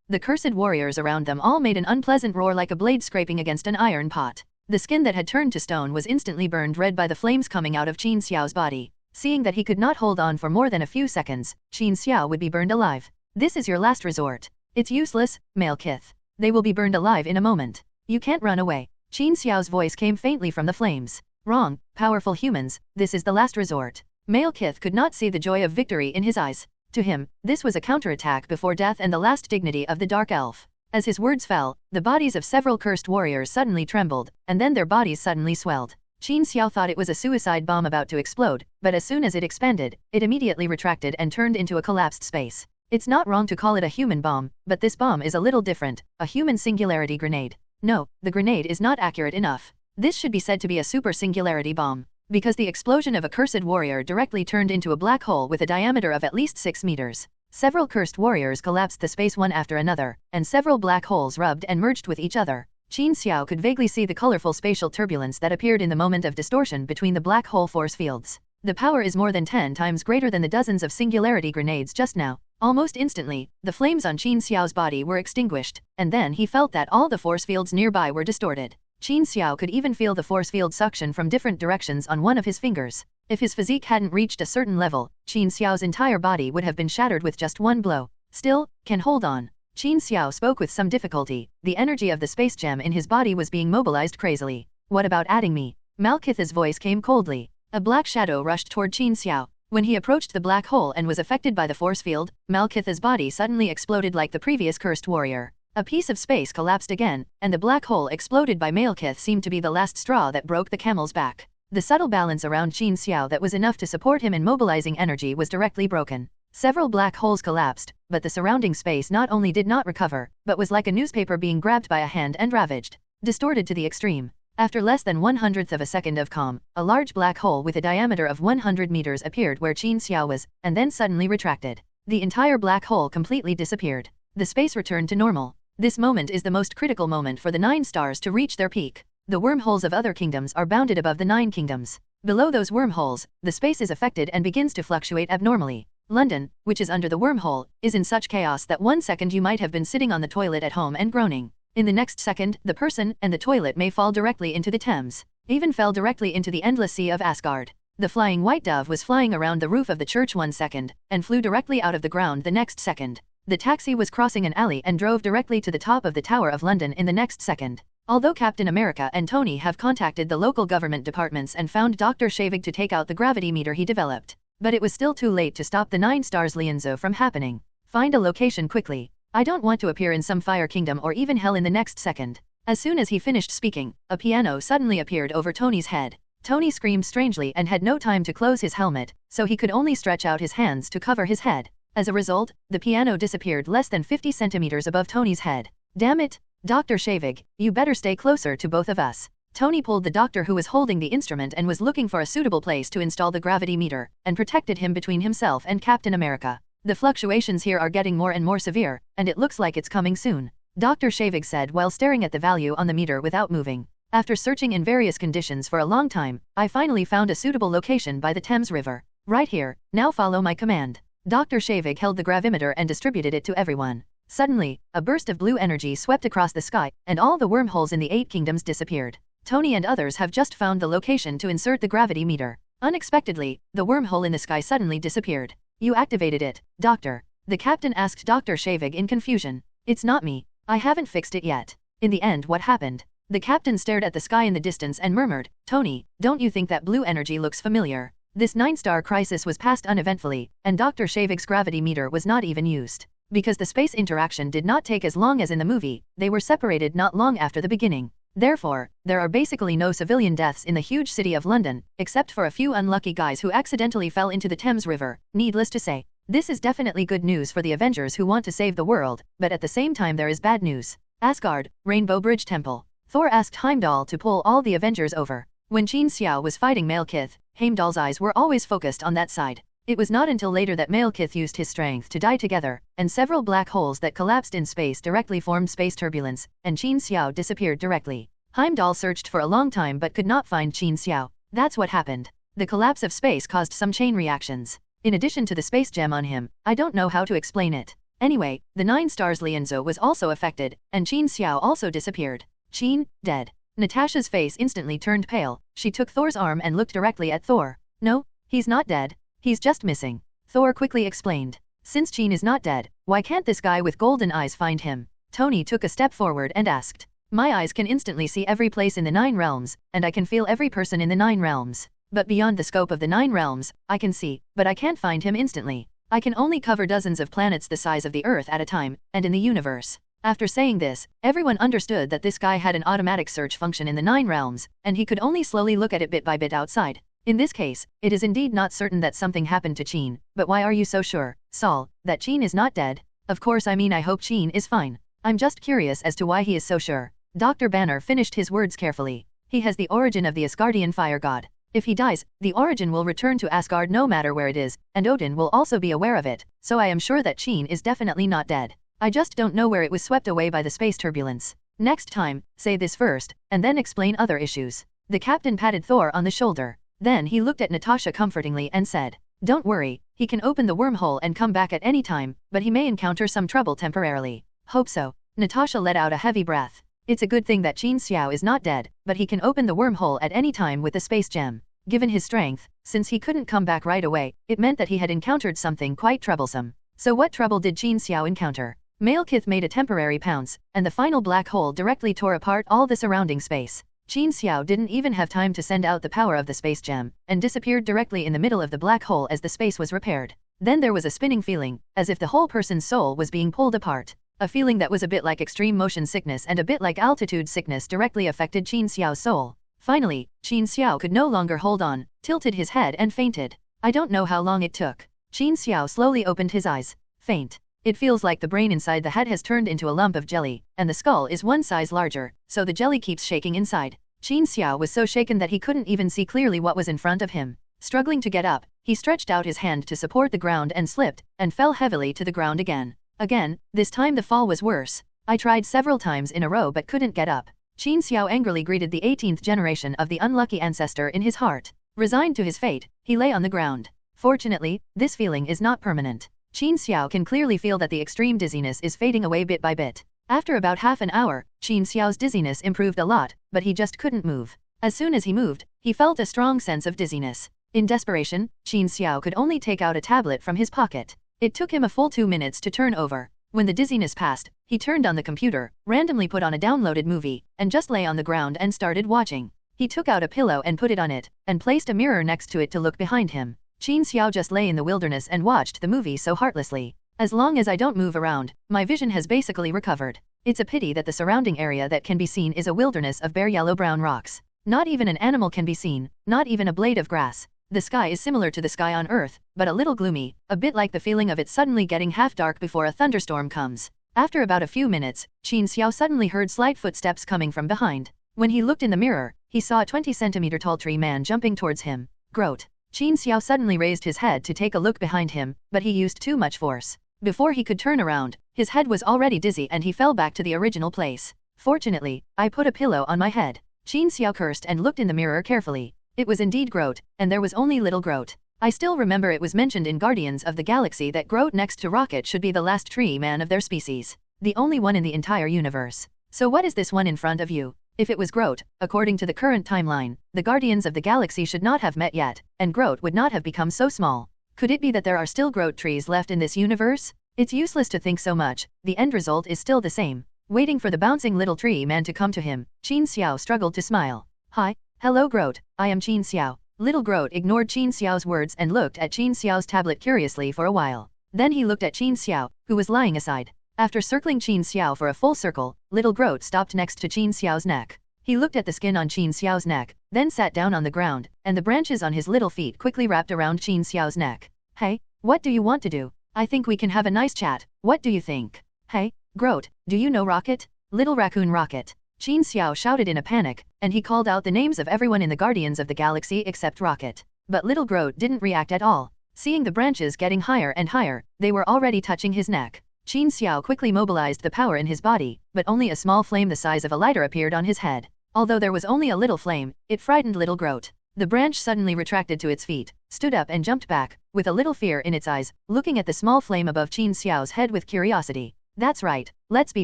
The cursed warriors around them all made an unpleasant roar like a blade scraping against an iron pot. The skin that had turned to stone was instantly burned red by the flames coming out of Qin Xiao's body. Seeing that he could not hold on for more than a few seconds, Qin Xiao would be burned alive. This is your last resort. It's useless, Malekith. They will be burned alive in a moment. You can't run away. Qin Xiao's voice came faintly from the flames. Wrong, powerful humans, this is the last resort. Malekith could not see the joy of victory in his eyes. To him, this was a counterattack before death and the last dignity of the Dark Elf. As his words fell, the bodies of several cursed warriors suddenly trembled, and then their bodies suddenly swelled. Qin Xiao thought it was a suicide bomb about to explode, but as soon as it expanded, it immediately retracted and turned into a collapsed space. It's not wrong to call it a human bomb, but this bomb is a little different, a human singularity grenade. No, the grenade is not accurate enough. This should be said to be a super singularity bomb, because the explosion of a cursed warrior directly turned into a black hole with a diameter of at least 6 meters. Several cursed warriors collapsed the space one after another, and several black holes rubbed and merged with each other. Qin Xiao could vaguely see the colorful spatial turbulence that appeared in the moment of distortion between the black hole force fields. The power is more than 10 times greater than the dozens of singularity grenades just now. Almost instantly, the flames on Qin Xiao's body were extinguished, and then he felt that all the force fields nearby were distorted. Qin Xiao could even feel the force field suction from different directions on one of his fingers. If his physique hadn't reached a certain level, Qin Xiao's entire body would have been shattered with just one blow. Still, can hold on. Qin Xiao spoke with some difficulty. The energy of the space gem in his body was being mobilized crazily. What about adding me? Malkith's voice came coldly. A black shadow rushed toward Qin Xiao. When he approached the black hole and was affected by the force field, Malkith's body suddenly exploded like the previous cursed warrior. A piece of space collapsed again, and the black hole exploded by Malkith seemed to be the last straw that broke the camel's back. The subtle balance around Qin Xiao that was enough to support him in mobilizing energy was directly broken. Several black holes collapsed, but the surrounding space not only did not recover, but was like a newspaper being grabbed by a hand and ravaged. Distorted to the extreme. After less than 1/100th of a second of calm, a large black hole with a diameter of 100 meters appeared where Qin Xiao was, and then suddenly retracted. The entire black hole completely disappeared. The space returned to normal. This moment is the most critical moment for the 9 stars to reach their peak. The wormholes of other kingdoms are bounded above the 9 kingdoms. Below those wormholes, the space is affected and begins to fluctuate abnormally. London, which is under the wormhole, is in such chaos that 1 second you might have been sitting on the toilet at home and groaning. In the next second, the person and the toilet may fall directly into the Thames. Even fell directly into the endless sea of Asgard. The flying white dove was flying around the roof of the church 1 second, and flew directly out of the ground the next second. The taxi was crossing an alley and drove directly to the top of the Tower of London in the next second. Although Captain America and Tony have contacted the local government departments and found Dr. Shavig to take out the gravity meter he developed. But it was still too late to stop the 9 stars liaison from happening. Find a location quickly. I don't want to appear in some fire kingdom or even hell in the next second. As soon as he finished speaking, a piano suddenly appeared over Tony's head. Tony screamed strangely and had no time to close his helmet, so he could only stretch out his hands to cover his head. As a result, the piano disappeared less than 50 centimeters above Tony's head. Damn it! Dr. Shavig, you better stay closer to both of us. Tony pulled the doctor who was holding the instrument and was looking for a suitable place to install the gravity meter, and protected him between himself and Captain America. The fluctuations here are getting more and more severe, and it looks like it's coming soon. Dr. Shavig said while staring at the value on the meter without moving. After searching in various conditions for a long time, I finally found a suitable location by the Thames River. Right here, now follow my command. Dr. Shavig held the gravimeter and distributed it to everyone. Suddenly, a burst of blue energy swept across the sky, and all the wormholes in the 8 kingdoms disappeared. Tony and others have just found the location to insert the gravity meter. Unexpectedly, the wormhole in the sky suddenly disappeared. You activated it, Doctor. The captain asked Dr. Shavig in confusion. It's not me. I haven't fixed it yet. In the end, what happened? The captain stared at the sky in the distance and murmured, Tony, don't you think that blue energy looks familiar? This 9-star crisis was passed uneventfully, and Dr. Shavig's gravity meter was not even used. Because the space interaction did not take as long as in the movie, they were separated not long after the beginning. Therefore, there are basically no civilian deaths in the huge city of London, except for a few unlucky guys who accidentally fell into the Thames River. Needless to say, this is definitely good news for the Avengers who want to save the world, but at the same time there is bad news. Asgard, Rainbow Bridge Temple. Thor asked Heimdall to pull all the Avengers over. When Qin Xiao was fighting Malekith, Heimdall's eyes were always focused on that side. It was not until later that Malekith used his strength to die together, and several black holes that collapsed in space directly formed space turbulence, and Qin Xiao disappeared directly. Heimdall searched for a long time but could not find Qin Xiao. That's what happened. The collapse of space caused some chain reactions. In addition to the space gem on him, I don't know how to explain it. Anyway, the 9 stars Lienzo was also affected, and Qin Xiao also disappeared. Qin, dead. Natasha's face instantly turned pale. She took Thor's arm and looked directly at Thor. No, he's not dead. He's just missing. Thor quickly explained. Since Qin is not dead, why can't this guy with golden eyes find him? Tony took a step forward and asked. My eyes can instantly see every place in the 9 realms, and I can feel every person in the 9 realms. But beyond the scope of the 9 realms, I can see, but I can't find him instantly. I can only cover dozens of planets the size of the Earth at a time, and in the universe. After saying this, everyone understood that this guy had an automatic search function in the 9 realms, and he could only slowly look at it bit by bit outside. In this case, it is indeed not certain that something happened to Qin, but why are you so sure, Saul, that Qin is not dead? Of course, I mean, I hope Qin is fine. I'm just curious as to why he is so sure. Dr. Banner finished his words carefully. He has the origin of the Asgardian fire god. If he dies, the origin will return to Asgard no matter where it is, and Odin will also be aware of it, so I am sure that Qin is definitely not dead. I just don't know where it was swept away by the space turbulence. Next time, say this first, and then explain other issues. The captain patted Thor on the shoulder. Then he looked at Natasha comfortingly and said, "Don't worry, he can open the wormhole and come back at any time, but he may encounter some trouble temporarily." "Hope so." Natasha let out a heavy breath. It's a good thing that Qin Xiao is not dead, but he can open the wormhole at any time with the space gem. Given his strength, since he couldn't come back right away, it meant that he had encountered something quite troublesome. So what trouble did Qin Xiao encounter? Malekith made a temporary pounce, and the final black hole directly tore apart all the surrounding space. Qin Xiao didn't even have time to send out the power of the space gem, and disappeared directly in the middle of the black hole as the space was repaired. Then there was a spinning feeling, as if the whole person's soul was being pulled apart. A feeling that was a bit like extreme motion sickness and a bit like altitude sickness directly affected Qin Xiao's soul. Finally, Qin Xiao could no longer hold on, tilted his head and fainted. I don't know how long it took. Qin Xiao slowly opened his eyes. Faint. It feels like the brain inside the head has turned into a lump of jelly, and the skull is one size larger, so the jelly keeps shaking inside. Qin Xiao was so shaken that he couldn't even see clearly what was in front of him. Struggling to get up, he stretched out his hand to support the ground and slipped, and fell heavily to the ground again. Again, this time the fall was worse. I tried several times in a row but couldn't get up. Qin Xiao angrily greeted the 18th generation of the unlucky ancestor in his heart. Resigned to his fate, he lay on the ground. Fortunately, this feeling is not permanent. Qin Xiao can clearly feel that the extreme dizziness is fading away bit by bit. After about half an hour, Qin Xiao's dizziness improved a lot, but he just couldn't move. As soon as he moved, he felt a strong sense of dizziness. In desperation, Qin Xiao could only take out a tablet from his pocket. It took him a full 2 minutes to turn over. When the dizziness passed, he turned on the computer, randomly put on a downloaded movie, and just lay on the ground and started watching. He took out a pillow and put it on it, and placed a mirror next to it to look behind him. Qin Xiao just lay in the wilderness and watched the movie so heartlessly. As long as I don't move around, my vision has basically recovered. It's a pity that the surrounding area that can be seen is a wilderness of bare yellow-brown rocks. Not even an animal can be seen, not even a blade of grass. The sky is similar to the sky on Earth, but a little gloomy, a bit like the feeling of it suddenly getting half dark before a thunderstorm comes. After about a few minutes, Qin Xiao suddenly heard slight footsteps coming from behind. When he looked in the mirror, he saw a 20-centimeter tall tree man jumping towards him. Groat. Qin Xiao suddenly raised his head to take a look behind him, but he used too much force. Before he could turn around, his head was already dizzy and he fell back to the original place. Fortunately, I put a pillow on my head. Qin Xiao cursed and looked in the mirror carefully. It was indeed Groat, and there was only little Groat. I still remember it was mentioned in Guardians of the Galaxy that Groat next to Rocket should be the last tree man of their species. The only one in the entire universe. So what is this one in front of you? If it was Groat, according to the current timeline, the Guardians of the Galaxy should not have met yet, and Groat would not have become so small. Could it be that there are still Groat trees left in this universe? It's useless to think so much, the end result is still the same. Waiting for the bouncing little tree man to come to him, Qin Xiao struggled to smile. Hi. Hello Groat, I am Qin Xiao. Little Groat ignored Qin Xiao's words and looked at Qin Xiao's tablet curiously for a while. Then he looked at Qin Xiao, who was lying aside. After circling Qin Xiao for a full circle, little Groat stopped next to Qin Xiao's neck. He looked at the skin on Qin Xiao's neck, then sat down on the ground, and the branches on his little feet quickly wrapped around Qin Xiao's neck. Hey, what do you want to do? I think we can have a nice chat, what do you think? Hey, Groat, do you know Rocket? Little Raccoon Rocket. Qin Xiao shouted in a panic, and he called out the names of everyone in the Guardians of the Galaxy except Rocket. But little Groat didn't react at all. Seeing the branches getting higher and higher, they were already touching his neck. Qin Xiao quickly mobilized the power in his body, but only a small flame the size of a lighter appeared on his head. Although there was only a little flame, it frightened little Groat. The branch suddenly retracted to its feet, stood up and jumped back, with a little fear in its eyes, looking at the small flame above Qin Xiao's head with curiosity. That's right, let's be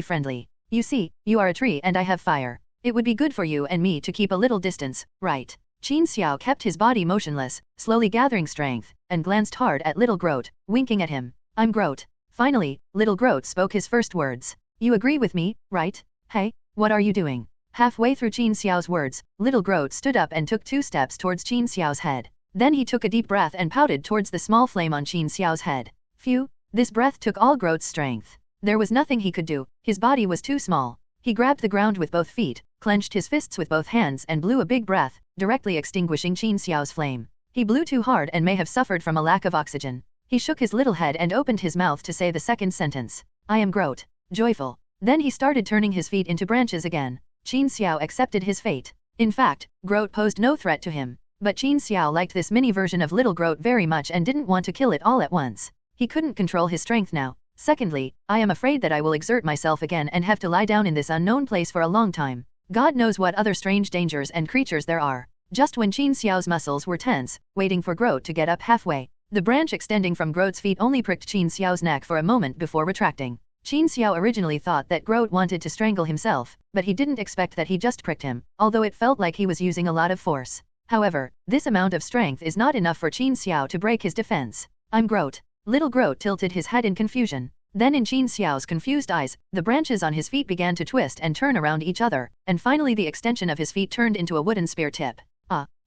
friendly. You see, you are a tree and I have fire. It would be good for you and me to keep a little distance, right? Qin Xiao kept his body motionless, slowly gathering strength, and glanced hard at little Groat, winking at him. I'm Groat. Finally, little Groat spoke his first words. You agree with me, right? Hey, what are you doing? Halfway through Qin Xiao's words, little Groat stood up and took 2 steps towards Qin Xiao's head. Then he took a deep breath and pouted towards the small flame on Qin Xiao's head. Phew, this breath took all Groat's strength. There was nothing he could do, his body was too small. He grabbed the ground with both feet, clenched his fists with both hands and blew a big breath, directly extinguishing Qin Xiao's flame. He blew too hard and may have suffered from a lack of oxygen. He shook his little head and opened his mouth to say the second sentence. I am Groat. Joyful. Then he started turning his feet into branches again. Qin Xiao accepted his fate. In fact, Groat posed no threat to him. But Qin Xiao liked this mini version of little Groat very much and didn't want to kill it all at once. He couldn't control his strength now, Secondly, I am afraid that I will exert myself again and have to lie down in this unknown place for a long time. God knows what other strange dangers and creatures there are. Just when Qin Xiao's muscles were tense, waiting for Groot to get up halfway, the branch extending from Groot's feet only pricked Qin Xiao's neck for a moment before retracting. Qin Xiao originally thought that Groot wanted to strangle himself, but he didn't expect that he just pricked him, although it felt like he was using a lot of force. However, this amount of strength is not enough for Qin Xiao to break his defense. I'm Groot. Little Groot tilted his head in confusion. Then in Qin Xiao's confused eyes, the branches on his feet began to twist and turn around each other, and finally the extension of his feet turned into a wooden spear tip.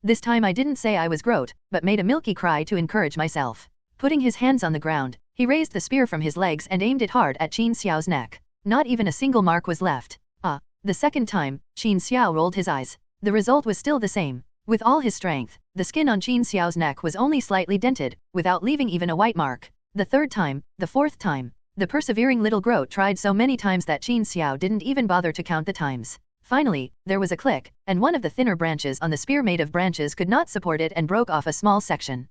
This time I didn't say I was Groot, but made a milky cry to encourage myself. Putting his hands on the ground, he raised the spear from his legs and aimed it hard at Qin Xiao's neck. Not even a single mark was left. The second time, Qin Xiao rolled his eyes. The result was still the same. With all his strength, the skin on Qin Xiao's neck was only slightly dented, without leaving even a white mark. The third time, the fourth time. The persevering little Groot tried so many times that Qin Xiao didn't even bother to count the times. Finally, there was a click, and one of the thinner branches on the spear made of branches could not support it and broke off a small section.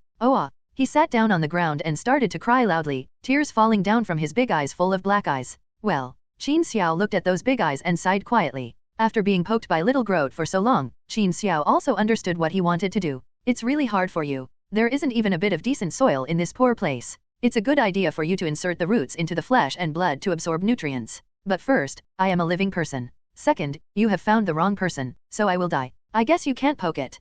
He sat down on the ground and started to cry loudly, tears falling down from his big eyes full of black eyes. Well, Qin Xiao looked at those big eyes and sighed quietly. After being poked by little Groot for so long, Qin Xiao also understood what he wanted to do. It's really hard for you. There isn't even a bit of decent soil in this poor place. It's a good idea for you to insert the roots into the flesh and blood to absorb nutrients. But first, I am a living person. Second, you have found the wrong person, so I will die. I guess you can't poke it.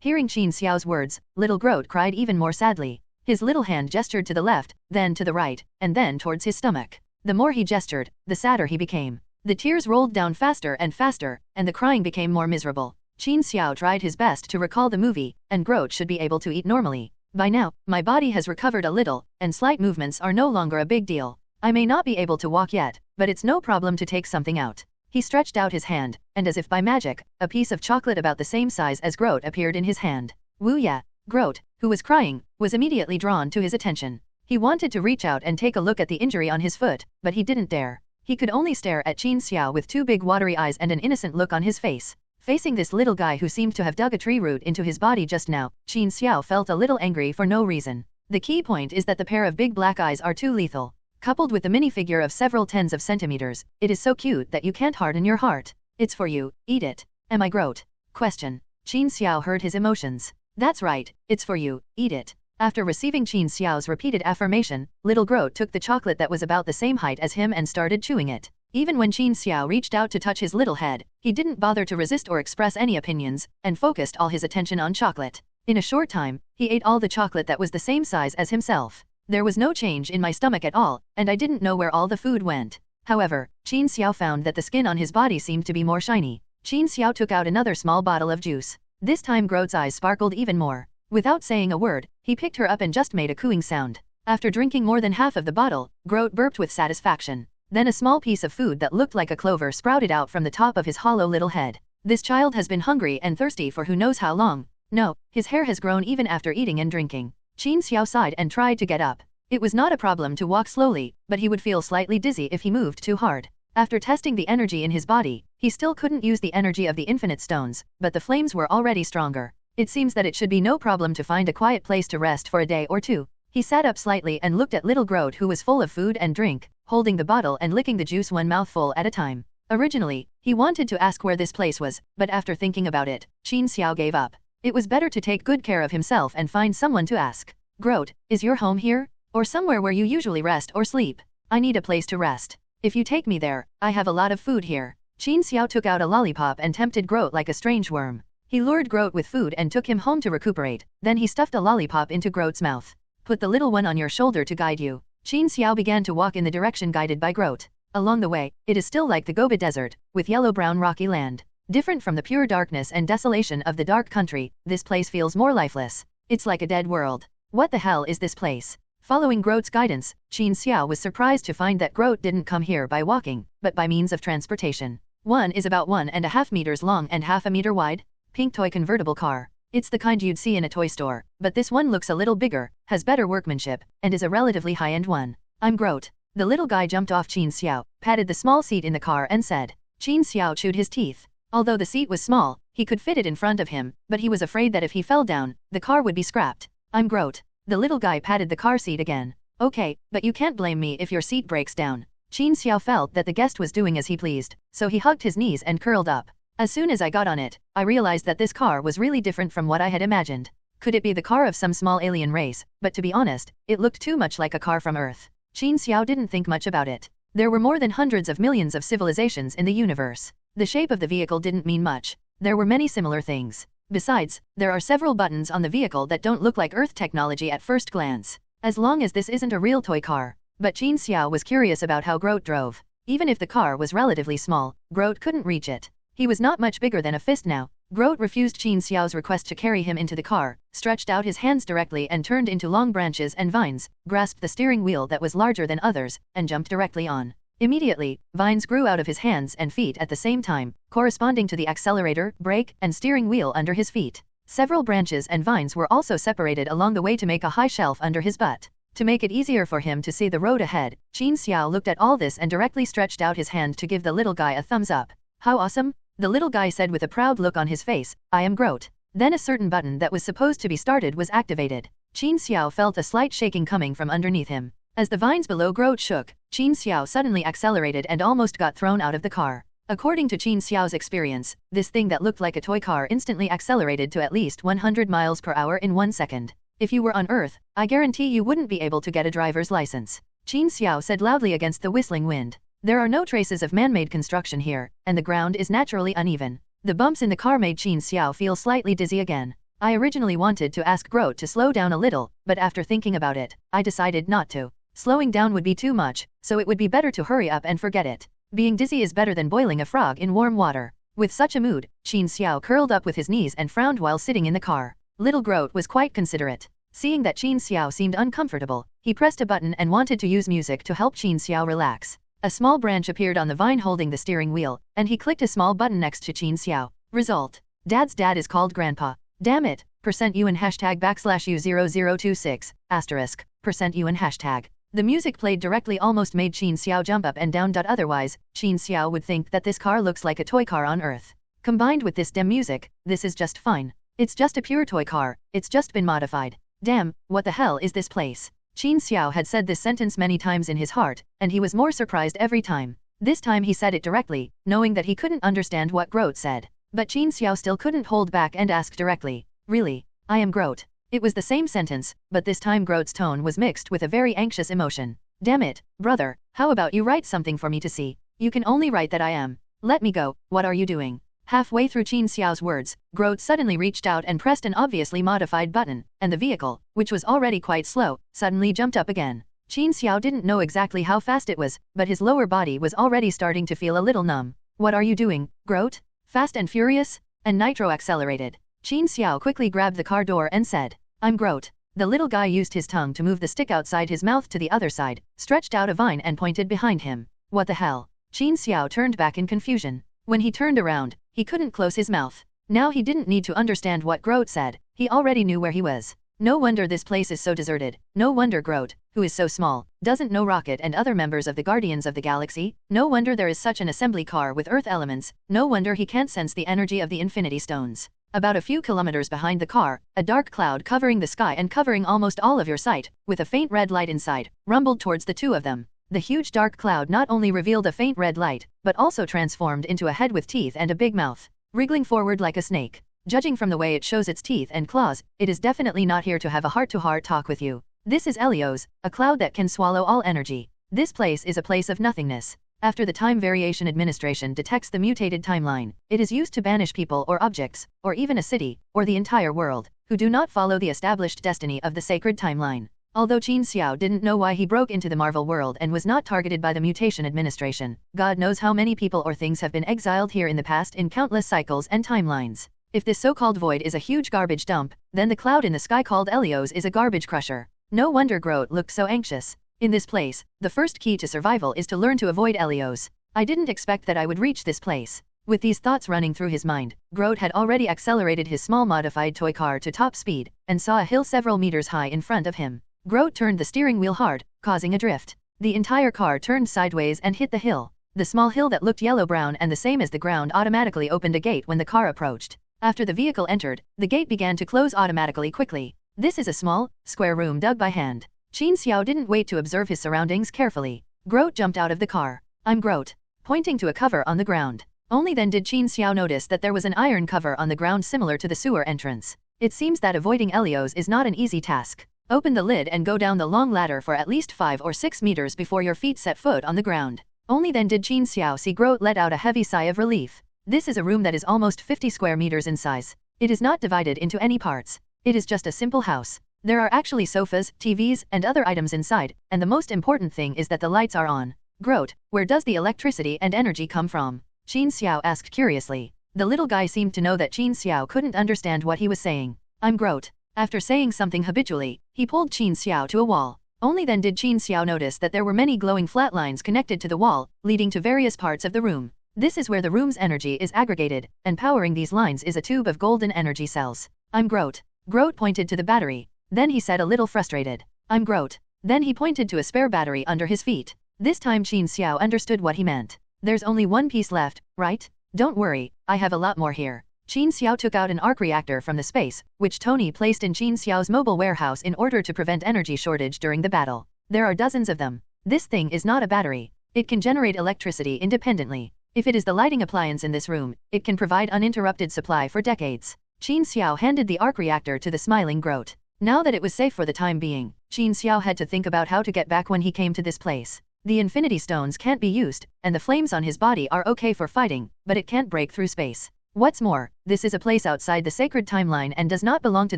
Hearing Qin Xiao's words, little Groot cried even more sadly. His little hand gestured to the left, then to the right, and then towards his stomach. The more he gestured, the sadder he became. The tears rolled down faster and faster, and the crying became more miserable. Qin Xiao tried his best to recall the movie, and Groot should be able to eat normally. By now, my body has recovered a little, and slight movements are no longer a big deal. I may not be able to walk yet, but it's no problem to take something out. He stretched out his hand, and as if by magic, a piece of chocolate about the same size as Groot appeared in his hand. Woo yeah! Groot, who was crying, was immediately drawn to his attention. He wanted to reach out and take a look at the injury on his foot, but he didn't dare. He could only stare at Qin Xiao with two big watery eyes and an innocent look on his face. Facing this little guy who seemed to have dug a tree root into his body just now, Qin Xiao felt a little angry for no reason. The key point is that the pair of big black eyes are too lethal. Coupled with the minifigure of several tens of centimeters, it is so cute that you can't harden your heart. It's for you, eat it. Am I Groot? Question. Qin Xiao heard his emotions. That's right, it's for you, eat it. After receiving Qin Xiao's repeated affirmation, little Groot took the chocolate that was about the same height as him and started chewing it. Even when Qin Xiao reached out to touch his little head, he didn't bother to resist or express any opinions, and focused all his attention on chocolate. In a short time, he ate all the chocolate that was the same size as himself. There was no change in my stomach at all, and I didn't know where all the food went. However, Qin Xiao found that the skin on his body seemed to be more shiny. Qin Xiao took out another small bottle of juice. This time Groot's eyes sparkled even more. Without saying a word, he picked her up and just made a cooing sound. After drinking more than half of the bottle, Groot burped with satisfaction. Then a small piece of food that looked like a clover sprouted out from the top of his hollow little head. This child has been hungry and thirsty for who knows how long. No, his hair has grown even after eating and drinking. Qin Xiao sighed and tried to get up. It was not a problem to walk slowly, but he would feel slightly dizzy if he moved too hard. After testing the energy in his body, he still couldn't use the energy of the infinite stones, but the flames were already stronger. It seems that it should be no problem to find a quiet place to rest for a day or two. He sat up slightly and looked at little Groot who was full of food and drink, holding the bottle and licking the juice one mouthful at a time. Originally, he wanted to ask where this place was, but after thinking about it, Qin Xiao gave up. It was better to take good care of himself and find someone to ask. Groot, is your home here? Or somewhere where you usually rest or sleep? I need a place to rest. If you take me there, I have a lot of food here. Qin Xiao took out a lollipop and tempted Groot like a strange worm. He lured Groot with food and took him home to recuperate, then he stuffed a lollipop into Groot's mouth. Put the little one on your shoulder to guide you. Qin Xiao began to walk in the direction guided by Groot. Along the way, it is still like the Gobi Desert, with yellow-brown rocky land. Different from the pure darkness and desolation of the dark country, this place feels more lifeless. It's like a dead world. What the hell is this place? Following Groot's guidance, Qin Xiao was surprised to find that Groot didn't come here by walking, but by means of transportation. One is about 1.5 meters long and half a meter wide. Pink toy convertible car. It's the kind you'd see in a toy store, but this one looks a little bigger, has better workmanship, and is a relatively high-end one. I'm Groot. The little guy jumped off Qin Xiao, patted the small seat in the car and said. Qin Xiao chewed his teeth. Although the seat was small, he could fit it in front of him, but he was afraid that if he fell down, the car would be scrapped. I'm Groot. The little guy patted the car seat again. Okay, but you can't blame me if your seat breaks down. Qin Xiao felt that the guest was doing as he pleased, so he hugged his knees and curled up. As soon as I got on it, I realized that this car was really different from what I had imagined. Could it be the car of some small alien race? But to be honest, it looked too much like a car from Earth. Qin Xiao didn't think much about it. There were more than hundreds of millions of civilizations in the universe. The shape of the vehicle didn't mean much. There were many similar things. Besides, there are several buttons on the vehicle that don't look like Earth technology at first glance. As long as this isn't a real toy car. But Qin Xiao was curious about how Groot drove. Even if the car was relatively small, Groot couldn't reach it. He was not much bigger than a fist now. Groot refused Qin Xiao's request to carry him into the car, stretched out his hands directly and turned into long branches and vines, grasped the steering wheel that was larger than others, and jumped directly on. Immediately, vines grew out of his hands and feet at the same time, corresponding to the accelerator, brake, and steering wheel under his feet. Several branches and vines were also separated along the way to make a high shelf under his butt. To make it easier for him to see the road ahead, Qin Xiao looked at all this and directly stretched out his hand to give the little guy a thumbs up. How awesome! The little guy said with a proud look on his face, I am Groot. Then a certain button that was supposed to be started was activated. Qin Xiao felt a slight shaking coming from underneath him. As the vines below Groot shook, Qin Xiao suddenly accelerated and almost got thrown out of the car. According to Qin Xiao's experience, this thing that looked like a toy car instantly accelerated to at least 100 miles per hour in 1 second. If you were on Earth, I guarantee you wouldn't be able to get a driver's license. Qin Xiao said loudly against the whistling wind. There are no traces of man-made construction here, and the ground is naturally uneven. The bumps in the car made Qin Xiao feel slightly dizzy again. I originally wanted to ask Groot to slow down a little, but after thinking about it, I decided not to. Slowing down would be too much, so it would be better to hurry up and forget it. Being dizzy is better than boiling a frog in warm water. With such a mood, Qin Xiao curled up with his knees and frowned while sitting in the car. Little Groot was quite considerate. Seeing that Qin Xiao seemed uncomfortable, he pressed a button and wanted to use music to help Qin Xiao relax. A small branch appeared on the vine holding the steering wheel, and he clicked a small button next to Qin Xiao. Result. Dad's dad is called Grandpa. Damn it, %UN hashtag #U0026, asterisk, %UN hashtag. The music played directly almost made Qin Xiao jump up and down. Otherwise, Qin Xiao would think that this car looks like a toy car on Earth. Combined with this damn music, this is just fine. It's just a pure toy car, it's just been modified. Damn, what the hell is this place? Qin Xiao had said this sentence many times in his heart, and he was more surprised every time. This time he said it directly, knowing that he couldn't understand what Groot said. But Qin Xiao still couldn't hold back and ask directly, really, I am Groot. It was the same sentence, but this time Groot's tone was mixed with a very anxious emotion. Damn it, brother, how about you write something for me to see? You can only write that I am. Let me go, what are you doing? Halfway through Qin Xiao's words, Groot suddenly reached out and pressed an obviously modified button, and the vehicle, which was already quite slow, suddenly jumped up again. Qin Xiao didn't know exactly how fast it was, but his lower body was already starting to feel a little numb. What are you doing, Groot? Fast and furious? And nitro accelerated. Qin Xiao quickly grabbed the car door and said, I'm Groot. The little guy used his tongue to move the stick outside his mouth to the other side, stretched out a vine and pointed behind him. What the hell? Qin Xiao turned back in confusion. When he turned around, he couldn't close his mouth. Now he didn't need to understand what Groot said, he already knew where he was. No wonder this place is so deserted, no wonder Groot, who is so small, doesn't know Rocket and other members of the Guardians of the Galaxy, no wonder there is such an assembly car with Earth elements, no wonder he can't sense the energy of the Infinity Stones. About a few kilometers behind the car, a dark cloud covering the sky and covering almost all of your sight, with a faint red light inside, rumbled towards the two of them. The huge dark cloud not only revealed a faint red light, but also transformed into a head with teeth and a big mouth, wriggling forward like a snake. Judging from the way it shows its teeth and claws, it is definitely not here to have a heart-to-heart talk with you. This is Helios, a cloud that can swallow all energy. This place is a place of nothingness. After the Time Variation Administration detects the mutated timeline, it is used to banish people or objects, or even a city, or the entire world, who do not follow the established destiny of the sacred timeline. Although Qin Xiao didn't know why he broke into the Marvel world and was not targeted by the Mutation Administration, God knows how many people or things have been exiled here in the past in countless cycles and timelines. If this so-called void is a huge garbage dump, then the cloud in the sky called Helios is a garbage crusher. No wonder Groot looked so anxious. In this place, the first key to survival is to learn to avoid Helios. I didn't expect that I would reach this place. With these thoughts running through his mind, Groot had already accelerated his small modified toy car to top speed, and saw a hill several meters high in front of him. Groot turned the steering wheel hard, causing a drift. The entire car turned sideways and hit the hill. The small hill that looked yellow-brown and the same as the ground automatically opened a gate when the car approached. After the vehicle entered, the gate began to close automatically quickly. This is a small, square room dug by hand. Qin Xiao didn't wait to observe his surroundings carefully. Groot jumped out of the car. I'm Groot. Pointing to a cover on the ground. Only then did Qin Xiao notice that there was an iron cover on the ground similar to the sewer entrance. It seems that avoiding Helios is not an easy task. Open the lid and go down the long ladder for at least 5 or 6 meters before your feet set foot on the ground. Only then did Qin Xiao see Groot let out a heavy sigh of relief. This is a room that is almost 50 square meters in size. It is not divided into any parts. It is just a simple house. There are actually sofas, TVs, and other items inside, and the most important thing is that the lights are on. Groot, where does the electricity and energy come from? Qin Xiao asked curiously. The little guy seemed to know that Qin Xiao couldn't understand what he was saying. I'm Groot. After saying something habitually, he pulled Qin Xiao to a wall. Only then did Qin Xiao notice that there were many glowing flat lines connected to the wall, leading to various parts of the room. This is where the room's energy is aggregated, and powering these lines is a tube of golden energy cells. I'm Groot. Groot pointed to the battery. Then he said a little frustrated. I'm Groot. Then he pointed to a spare battery under his feet. This time Qin Xiao understood what he meant. There's only one piece left, right? Don't worry, I have a lot more here. Qin Xiao took out an arc reactor from the space, which Tony placed in Qin Xiao's mobile warehouse in order to prevent energy shortage during the battle. There are dozens of them. This thing is not a battery. It can generate electricity independently. If it is the lighting appliance in this room, it can provide uninterrupted supply for decades. Qin Xiao handed the arc reactor to the smiling Groot. Now that it was safe for the time being, Qin Xiao had to think about how to get back when he came to this place. The Infinity Stones can't be used, and the flames on his body are okay for fighting, but it can't break through space. What's more, this is a place outside the sacred timeline and does not belong to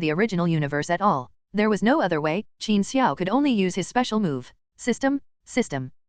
the original universe at all. There was no other way. Qin Xiao could only use his special move. System.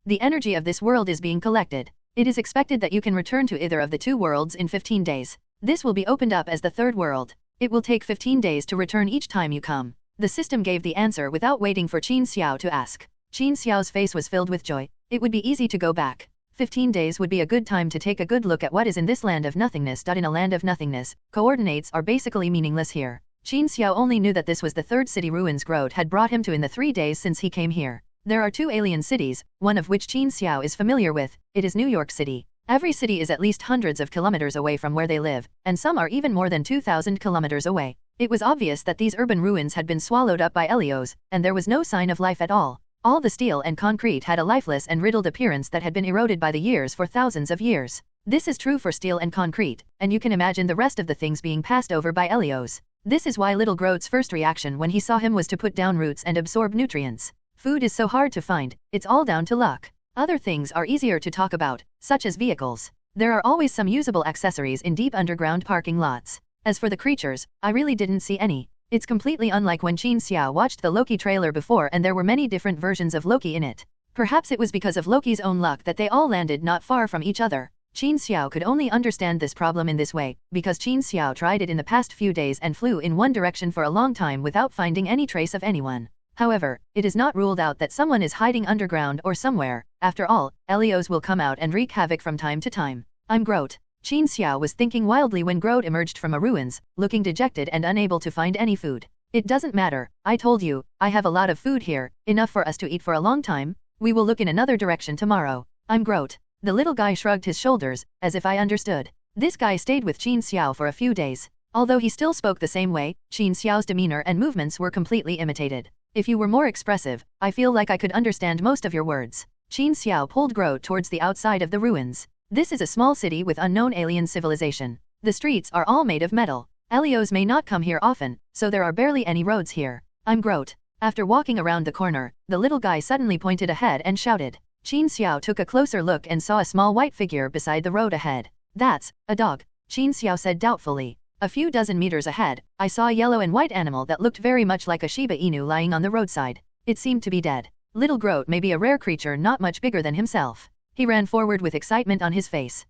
The energy of this world is being collected. It is expected that you can return to either of the 2 worlds in 15 days. This will be opened up as the 3rd world. It will take 15 days to return each time you come. The system gave the answer without waiting for Qin Xiao to ask. Qin Xiao's face was filled with joy. It would be easy to go back. 15 days would be a good time to take a good look at what is in this land of nothingness. In a land of nothingness, coordinates are basically meaningless here. Qin Xiao only knew that this was the 3rd city ruins Groot had brought him to in the 3 days since he came here. There are 2 alien cities, one of which Qin Xiao is familiar with. It is New York City. Every city is at least hundreds of kilometers away from where they live, and some are even more than 2,000 kilometers away. It was obvious that these urban ruins had been swallowed up by Helios, and there was no sign of life at all. All the steel and concrete had a lifeless and riddled appearance that had been eroded by the years for thousands of years. This is true for steel and concrete, and you can imagine the rest of the things being passed over by Helios. This is why little Groot's first reaction when he saw him was to put down roots and absorb nutrients. Food is so hard to find, it's all down to luck. Other things are easier to talk about, such as vehicles. There are always some usable accessories in deep underground parking lots. As for the creatures, I really didn't see any. It's completely unlike when Qin Xiao watched the Loki trailer before and there were many different versions of Loki in it. Perhaps it was because of Loki's own luck that they all landed not far from each other. Qin Xiao could only understand this problem in this way, because Qin Xiao tried it in the past few days and flew in one direction for a long time without finding any trace of anyone. However, it is not ruled out that someone is hiding underground or somewhere. After all, Helios will come out and wreak havoc from time to time. I'm Groot. Qin Xiao was thinking wildly when Groot emerged from a ruins, looking dejected and unable to find any food. It doesn't matter, I told you, I have a lot of food here, enough for us to eat for a long time. We will look in another direction tomorrow. I'm Groot. The little guy shrugged his shoulders, as if I understood. This guy stayed with Qin Xiao for a few days. Although he still spoke the same way, Qin Xiao's demeanor and movements were completely imitated. If you were more expressive, I feel like I could understand most of your words. Qin Xiao pulled Groot towards the outside of the ruins. This is a small city with unknown alien civilization. The streets are all made of metal. Helios may not come here often, so there are barely any roads here. I'm Groot. After walking around the corner, the little guy suddenly pointed ahead and shouted. Qin Xiao took a closer look and saw a small white figure beside the road ahead. That's a dog, Qin Xiao said doubtfully. A few dozen meters ahead, I saw a yellow and white animal that looked very much like a Shiba Inu lying on the roadside. It seemed to be dead. Little Groot may be a rare creature not much bigger than himself. He ran forward with excitement on his face.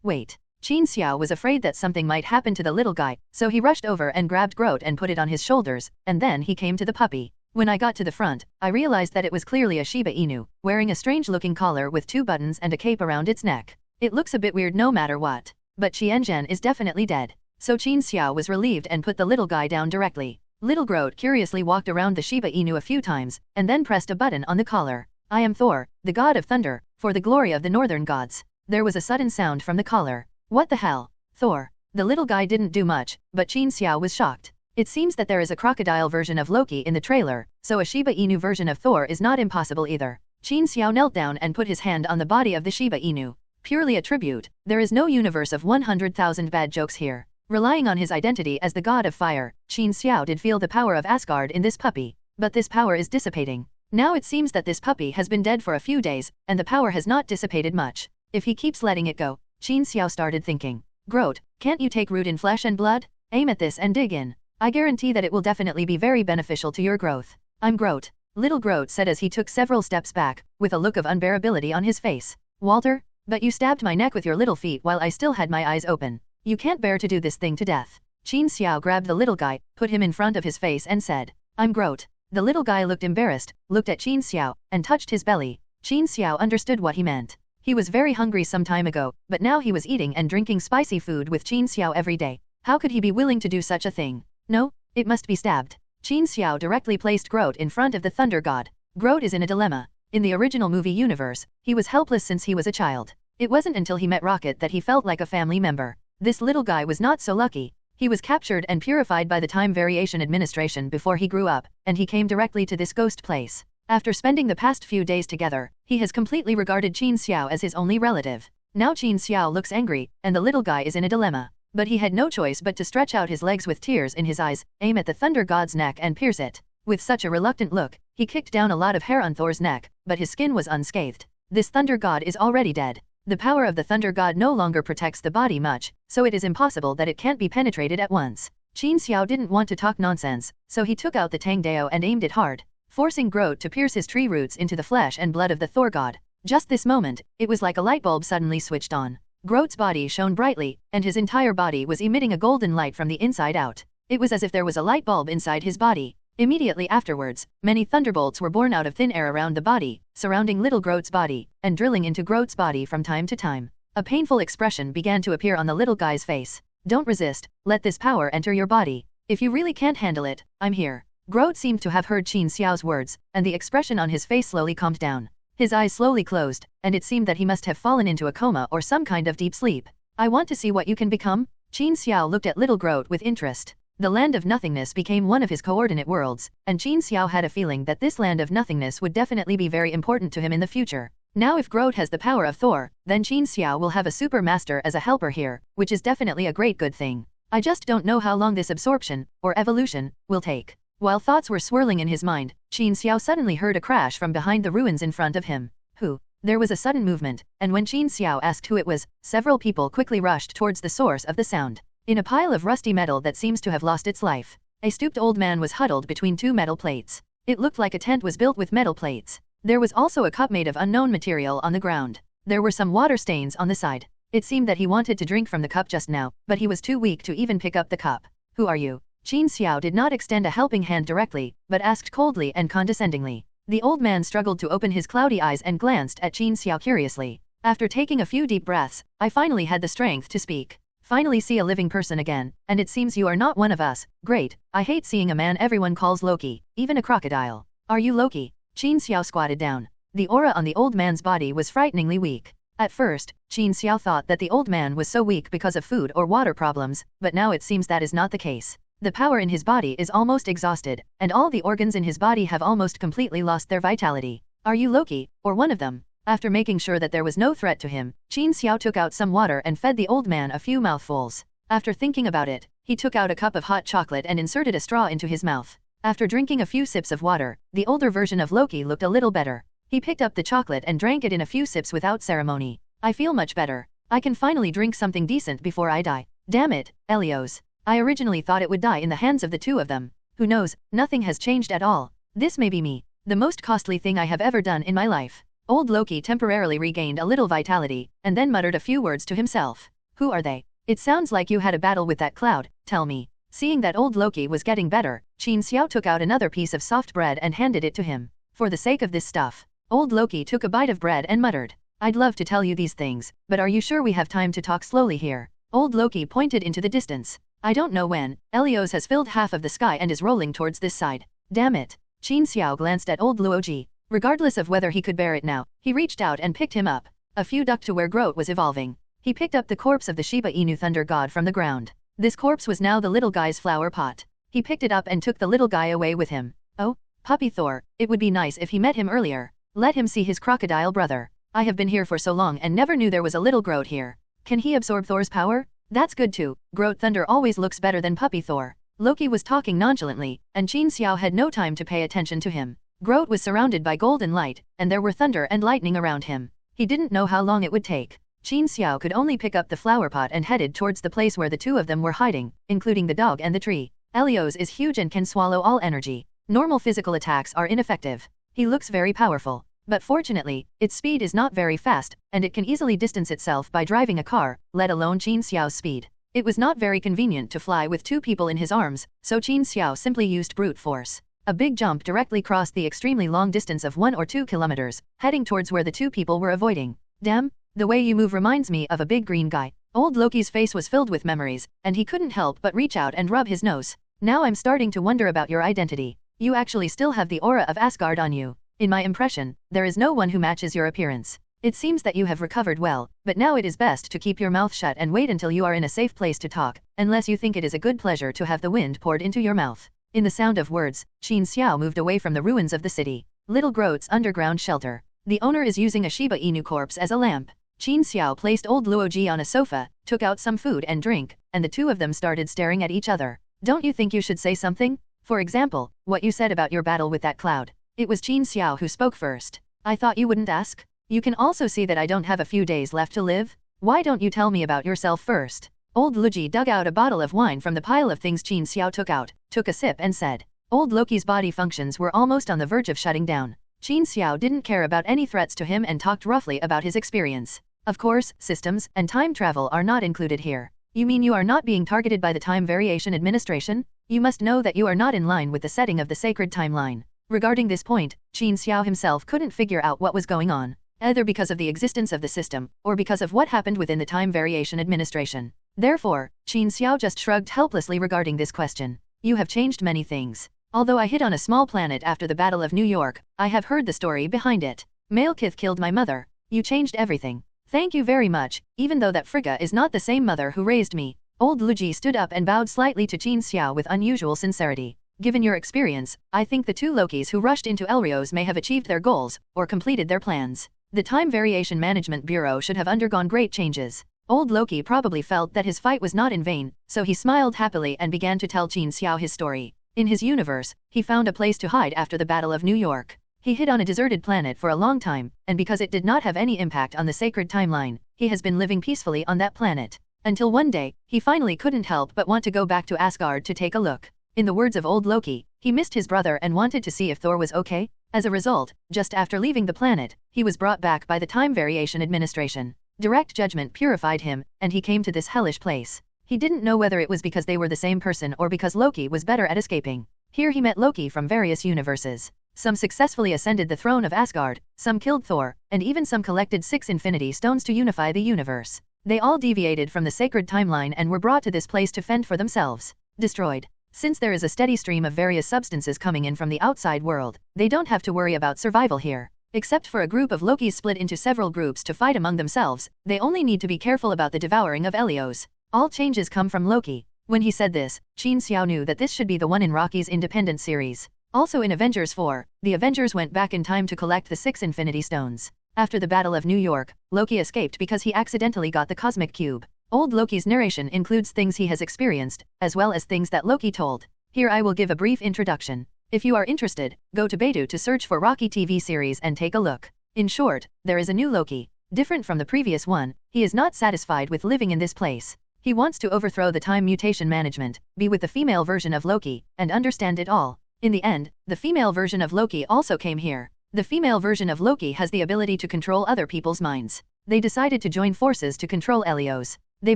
Wait. Qin Xiao was afraid that something might happen to the little guy, so he rushed over and grabbed Groot and put it on his shoulders, and then he came to the puppy. When I got to the front, I realized that it was clearly a Shiba Inu, wearing a strange-looking collar with 2 buttons and a cape around its neck. It looks a bit weird no matter what. But Qianzhen is definitely dead. So Qin Xiao was relieved and put the little guy down directly. Little Groot curiously walked around the Shiba Inu a few times, and then pressed a button on the collar. I am Thor, the god of thunder, for the glory of the northern gods. There was a sudden sound from the collar. What the hell? Thor. The little guy didn't do much, but Qin Xiao was shocked. It seems that there is a crocodile version of Loki in the trailer, so a Shiba Inu version of Thor is not impossible either. Qin Xiao knelt down and put his hand on the body of the Shiba Inu. Purely a tribute, there is no universe of 100,000 bad jokes here. Relying on his identity as the god of fire, Qin Xiao did feel the power of Asgard in this puppy. But this power is dissipating. Now it seems that this puppy has been dead for a few days, and the power has not dissipated much. If he keeps letting it go, Qin Xiao started thinking. Groot, can't you take root in flesh and blood? Aim at this and dig in. I guarantee that it will definitely be very beneficial to your growth. I'm Groot. Little Groot said as he took several steps back, with a look of unbearability on his face. Walter? But you stabbed my neck with your little feet while I still had my eyes open. You can't bear to do this thing to death. Qin Xiao grabbed the little guy, put him in front of his face and said, I'm Groot. The little guy looked embarrassed, looked at Qin Xiao, and touched his belly. Qin Xiao understood what he meant. He was very hungry some time ago, but now he was eating and drinking spicy food with Qin Xiao every day. How could he be willing to do such a thing? No, it must be stabbed. Qin Xiao directly placed Groot in front of the Thunder God. Groot is in a dilemma. In the original movie universe, he was helpless since he was a child. It wasn't until he met Rocket that he felt like a family member. This little guy was not so lucky. He was captured and purified by the Time Variation Administration before he grew up, and he came directly to this ghost place. After spending the past few days together, he has completely regarded Qin Xiao as his only relative. Now Qin Xiao looks angry, and the little guy is in a dilemma. But he had no choice but to stretch out his legs with tears in his eyes, aim at the Thunder God's neck and pierce it. With such a reluctant look, he kicked down a lot of hair on Thor's neck, but his skin was unscathed. This Thunder God is already dead. The power of the Thunder God no longer protects the body much, so it is impossible that it can't be penetrated at once. Qin Xiao didn't want to talk nonsense, so he took out the Tang Dao and aimed it hard, forcing Groot to pierce his tree roots into the flesh and blood of the Thor God. Just this moment, it was like a light bulb suddenly switched on. Groot's body shone brightly, and his entire body was emitting a golden light from the inside out. It was as if there was a light bulb inside his body. Immediately afterwards, many thunderbolts were born out of thin air around the body, surrounding little Groot's body, and drilling into Groot's body from time to time. A painful expression began to appear on the little guy's face. Don't resist, let this power enter your body. If you really can't handle it, I'm here. Groot seemed to have heard Qin Xiao's words, and the expression on his face slowly calmed down. His eyes slowly closed, and it seemed that he must have fallen into a coma or some kind of deep sleep. I want to see what you can become? Qin Xiao looked at little Groot with interest. The land of nothingness became one of his coordinate worlds, and Qin Xiao had a feeling that this land of nothingness would definitely be very important to him in the future. Now if Groot has the power of Thor, then Qin Xiao will have a super master as a helper here, which is definitely a great good thing. I just don't know how long this absorption, or evolution, will take. While thoughts were swirling in his mind, Qin Xiao suddenly heard a crash from behind the ruins in front of him. Who? There was a sudden movement, and when Qin Xiao asked who it was, several people quickly rushed towards the source of the sound. In a pile of rusty metal that seems to have lost its life, a stooped old man was huddled between two metal plates. It looked like a tent was built with metal plates. There was also a cup made of unknown material on the ground. There were some water stains on the side. It seemed that he wanted to drink from the cup just now, but he was too weak to even pick up the cup. Who are you? Qin Xiao did not extend a helping hand directly, but asked coldly and condescendingly. The old man struggled to open his cloudy eyes and glanced at Qin Xiao curiously. After taking a few deep breaths, I finally had the strength to speak. Finally see a living person again, and it seems you are not one of us. Great, I hate seeing a man everyone calls Loki, even a crocodile. Are you Loki? Qin Xiao squatted down. The aura on the old man's body was frighteningly weak. At first, Qin Xiao thought that the old man was so weak because of food or water problems, but now it seems that is not the case. The power in his body is almost exhausted, and all the organs in his body have almost completely lost their vitality. Are you Loki, or one of them? After making sure that there was no threat to him, Qin Xiao took out some water and fed the old man a few mouthfuls. After thinking about it, he took out a cup of hot chocolate and inserted a straw into his mouth. After drinking a few sips of water, the older version of Loki looked a little better. He picked up the chocolate and drank it in a few sips without ceremony. I feel much better. I can finally drink something decent before I die. Damn it, Helios. I originally thought it would die in the hands of the two of them. Who knows, nothing has changed at all. This may be me. The most costly thing I have ever done in my life. Old Loki temporarily regained a little vitality, and then muttered a few words to himself. Who are they? It sounds like you had a battle with that cloud, tell me. Seeing that old Loki was getting better, Qin Xiao took out another piece of soft bread and handed it to him. For the sake of this stuff. Old Loki took a bite of bread and muttered. I'd love to tell you these things, but are you sure we have time to talk slowly here? Old Loki pointed into the distance. I don't know when. Helios has filled half of the sky and is rolling towards this side. Damn it. Qin Xiao glanced at old Luoji. Regardless of whether he could bear it now, he reached out and picked him up. A few ducked to where Groot was evolving. He picked up the corpse of the Shiba Inu Thunder God from the ground. This corpse was now the little guy's flower pot. He picked it up and took the little guy away with him. Oh, puppy Thor, it would be nice if he met him earlier. Let him see his crocodile brother. I have been here for so long and never knew there was a little Groot here. Can he absorb Thor's power? That's good too. Groot Thunder always looks better than puppy Thor. Loki was talking nonchalantly, and Qin Xiao had no time to pay attention to him. Groot was surrounded by golden light, and there were thunder and lightning around him. He didn't know how long it would take. Qin Xiao could only pick up the flower pot and headed towards the place where the two of them were hiding, including the dog and the tree. Helios is huge and can swallow all energy. Normal physical attacks are ineffective. He looks very powerful, but fortunately, its speed is not very fast, and it can easily distance itself by driving a car, let alone Qin Xiao's speed. It was not very convenient to fly with two people in his arms, so Qin Xiao simply used brute force. A big jump directly crossed the extremely long distance of 1 or 2 kilometers, heading towards where the two people were avoiding. Damn, the way you move reminds me of a big green guy. Old Loki's face was filled with memories, and he couldn't help but reach out and rub his nose. Now I'm starting to wonder about your identity. You actually still have the aura of Asgard on you. In my impression, there is no one who matches your appearance. It seems that you have recovered well, but now it is best to keep your mouth shut and wait until you are in a safe place to talk, unless you think it is a good pleasure to have the wind poured into your mouth. In the sound of words, Qin Xiao moved away from the ruins of the city. Little Groot's underground shelter. The owner is using a Shiba Inu corpse as a lamp. Qin Xiao placed old Luoji on a sofa, took out some food and drink, and the two of them started staring at each other. Don't you think you should say something? For example, what you said about your battle with that cloud. It was Qin Xiao who spoke first. I thought you wouldn't ask? You can also see that I don't have a few days left to live? Why don't you tell me about yourself first? Old Luoji dug out a bottle of wine from the pile of things Qin Xiao took out, took a sip and said. Old Loki's body functions were almost on the verge of shutting down. Qin Xiao didn't care about any threats to him and talked roughly about his experience. Of course, systems and time travel are not included here. You mean you are not being targeted by the Time Variation Administration? You must know that you are not in line with the setting of the sacred timeline. Regarding this point, Qin Xiao himself couldn't figure out what was going on, either because of the existence of the system, or because of what happened within the Time Variation Administration. Therefore, Qin Xiao just shrugged helplessly regarding this question. You have changed many things. Although I hid on a small planet after the Battle of New York, I have heard the story behind it. Malekith killed my mother. You changed everything. Thank you very much, even though that Frigga is not the same mother who raised me. Old Luoji stood up and bowed slightly to Qin Xiao with unusual sincerity. Given your experience, I think the two Lokis who rushed into Elrios may have achieved their goals, or completed their plans. The Time Variation Management Bureau should have undergone great changes. Old Loki probably felt that his fight was not in vain, so he smiled happily and began to tell Qin Xiao his story. In his universe, he found a place to hide after the Battle of New York. He hid on a deserted planet for a long time, and because it did not have any impact on the sacred timeline, he has been living peacefully on that planet. Until one day, he finally couldn't help but want to go back to Asgard to take a look. In the words of old Loki, he missed his brother and wanted to see if Thor was okay. As a result, just after leaving the planet, he was brought back by the Time Variation Administration. Direct judgment purified him, and he came to this hellish place. He didn't know whether it was because they were the same person or because Loki was better at escaping. Here he met Loki from various universes. Some successfully ascended the throne of Asgard, some killed Thor, and even some collected 6 Infinity Stones to unify the universe. They all deviated from the sacred timeline and were brought to this place to fend for themselves. Destroyed. Since there is a steady stream of various substances coming in from the outside world, they don't have to worry about survival here. Except for a group of Lokis split into several groups to fight among themselves, they only need to be careful about the devouring of Helios. All changes come from Loki. When he said this, Qin Xiao knew that this should be the one in Rocky's independent series. Also in Avengers 4, the Avengers went back in time to collect the 6 Infinity Stones. After the Battle of New York, Loki escaped because he accidentally got the Cosmic Cube. Old Loki's narration includes things he has experienced, as well as things that Loki told. Here I will give a brief introduction. If you are interested, go to Baidu to search for Rocky TV series and take a look. In short, there is a new Loki. Different from the previous one, he is not satisfied with living in this place. He wants to overthrow the time mutation management, be with the female version of Loki, and understand it all. In the end, the female version of Loki also came here. The female version of Loki has the ability to control other people's minds. They decided to join forces to control Helios. They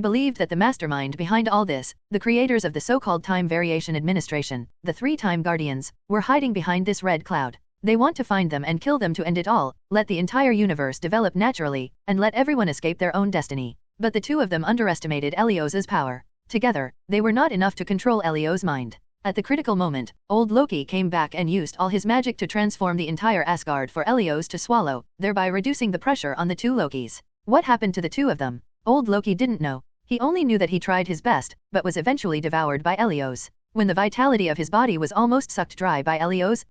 believed that the mastermind behind all this, the creators of the so-called Time Variation Administration, the 3 Time Guardians, were hiding behind this red cloud. They want to find them and kill them to end it all, let the entire universe develop naturally, and let everyone escape their own destiny. But the two of them underestimated Helios's power. Together, they were not enough to control Helios' mind. At the critical moment, old Loki came back and used all his magic to transform the entire Asgard for Helios to swallow, thereby reducing the pressure on the two Lokis. What happened to the two of them? Old Loki didn't know. He only knew that he tried his best, but was eventually devoured by Helios. When the vitality of his body was almost sucked dry by Helios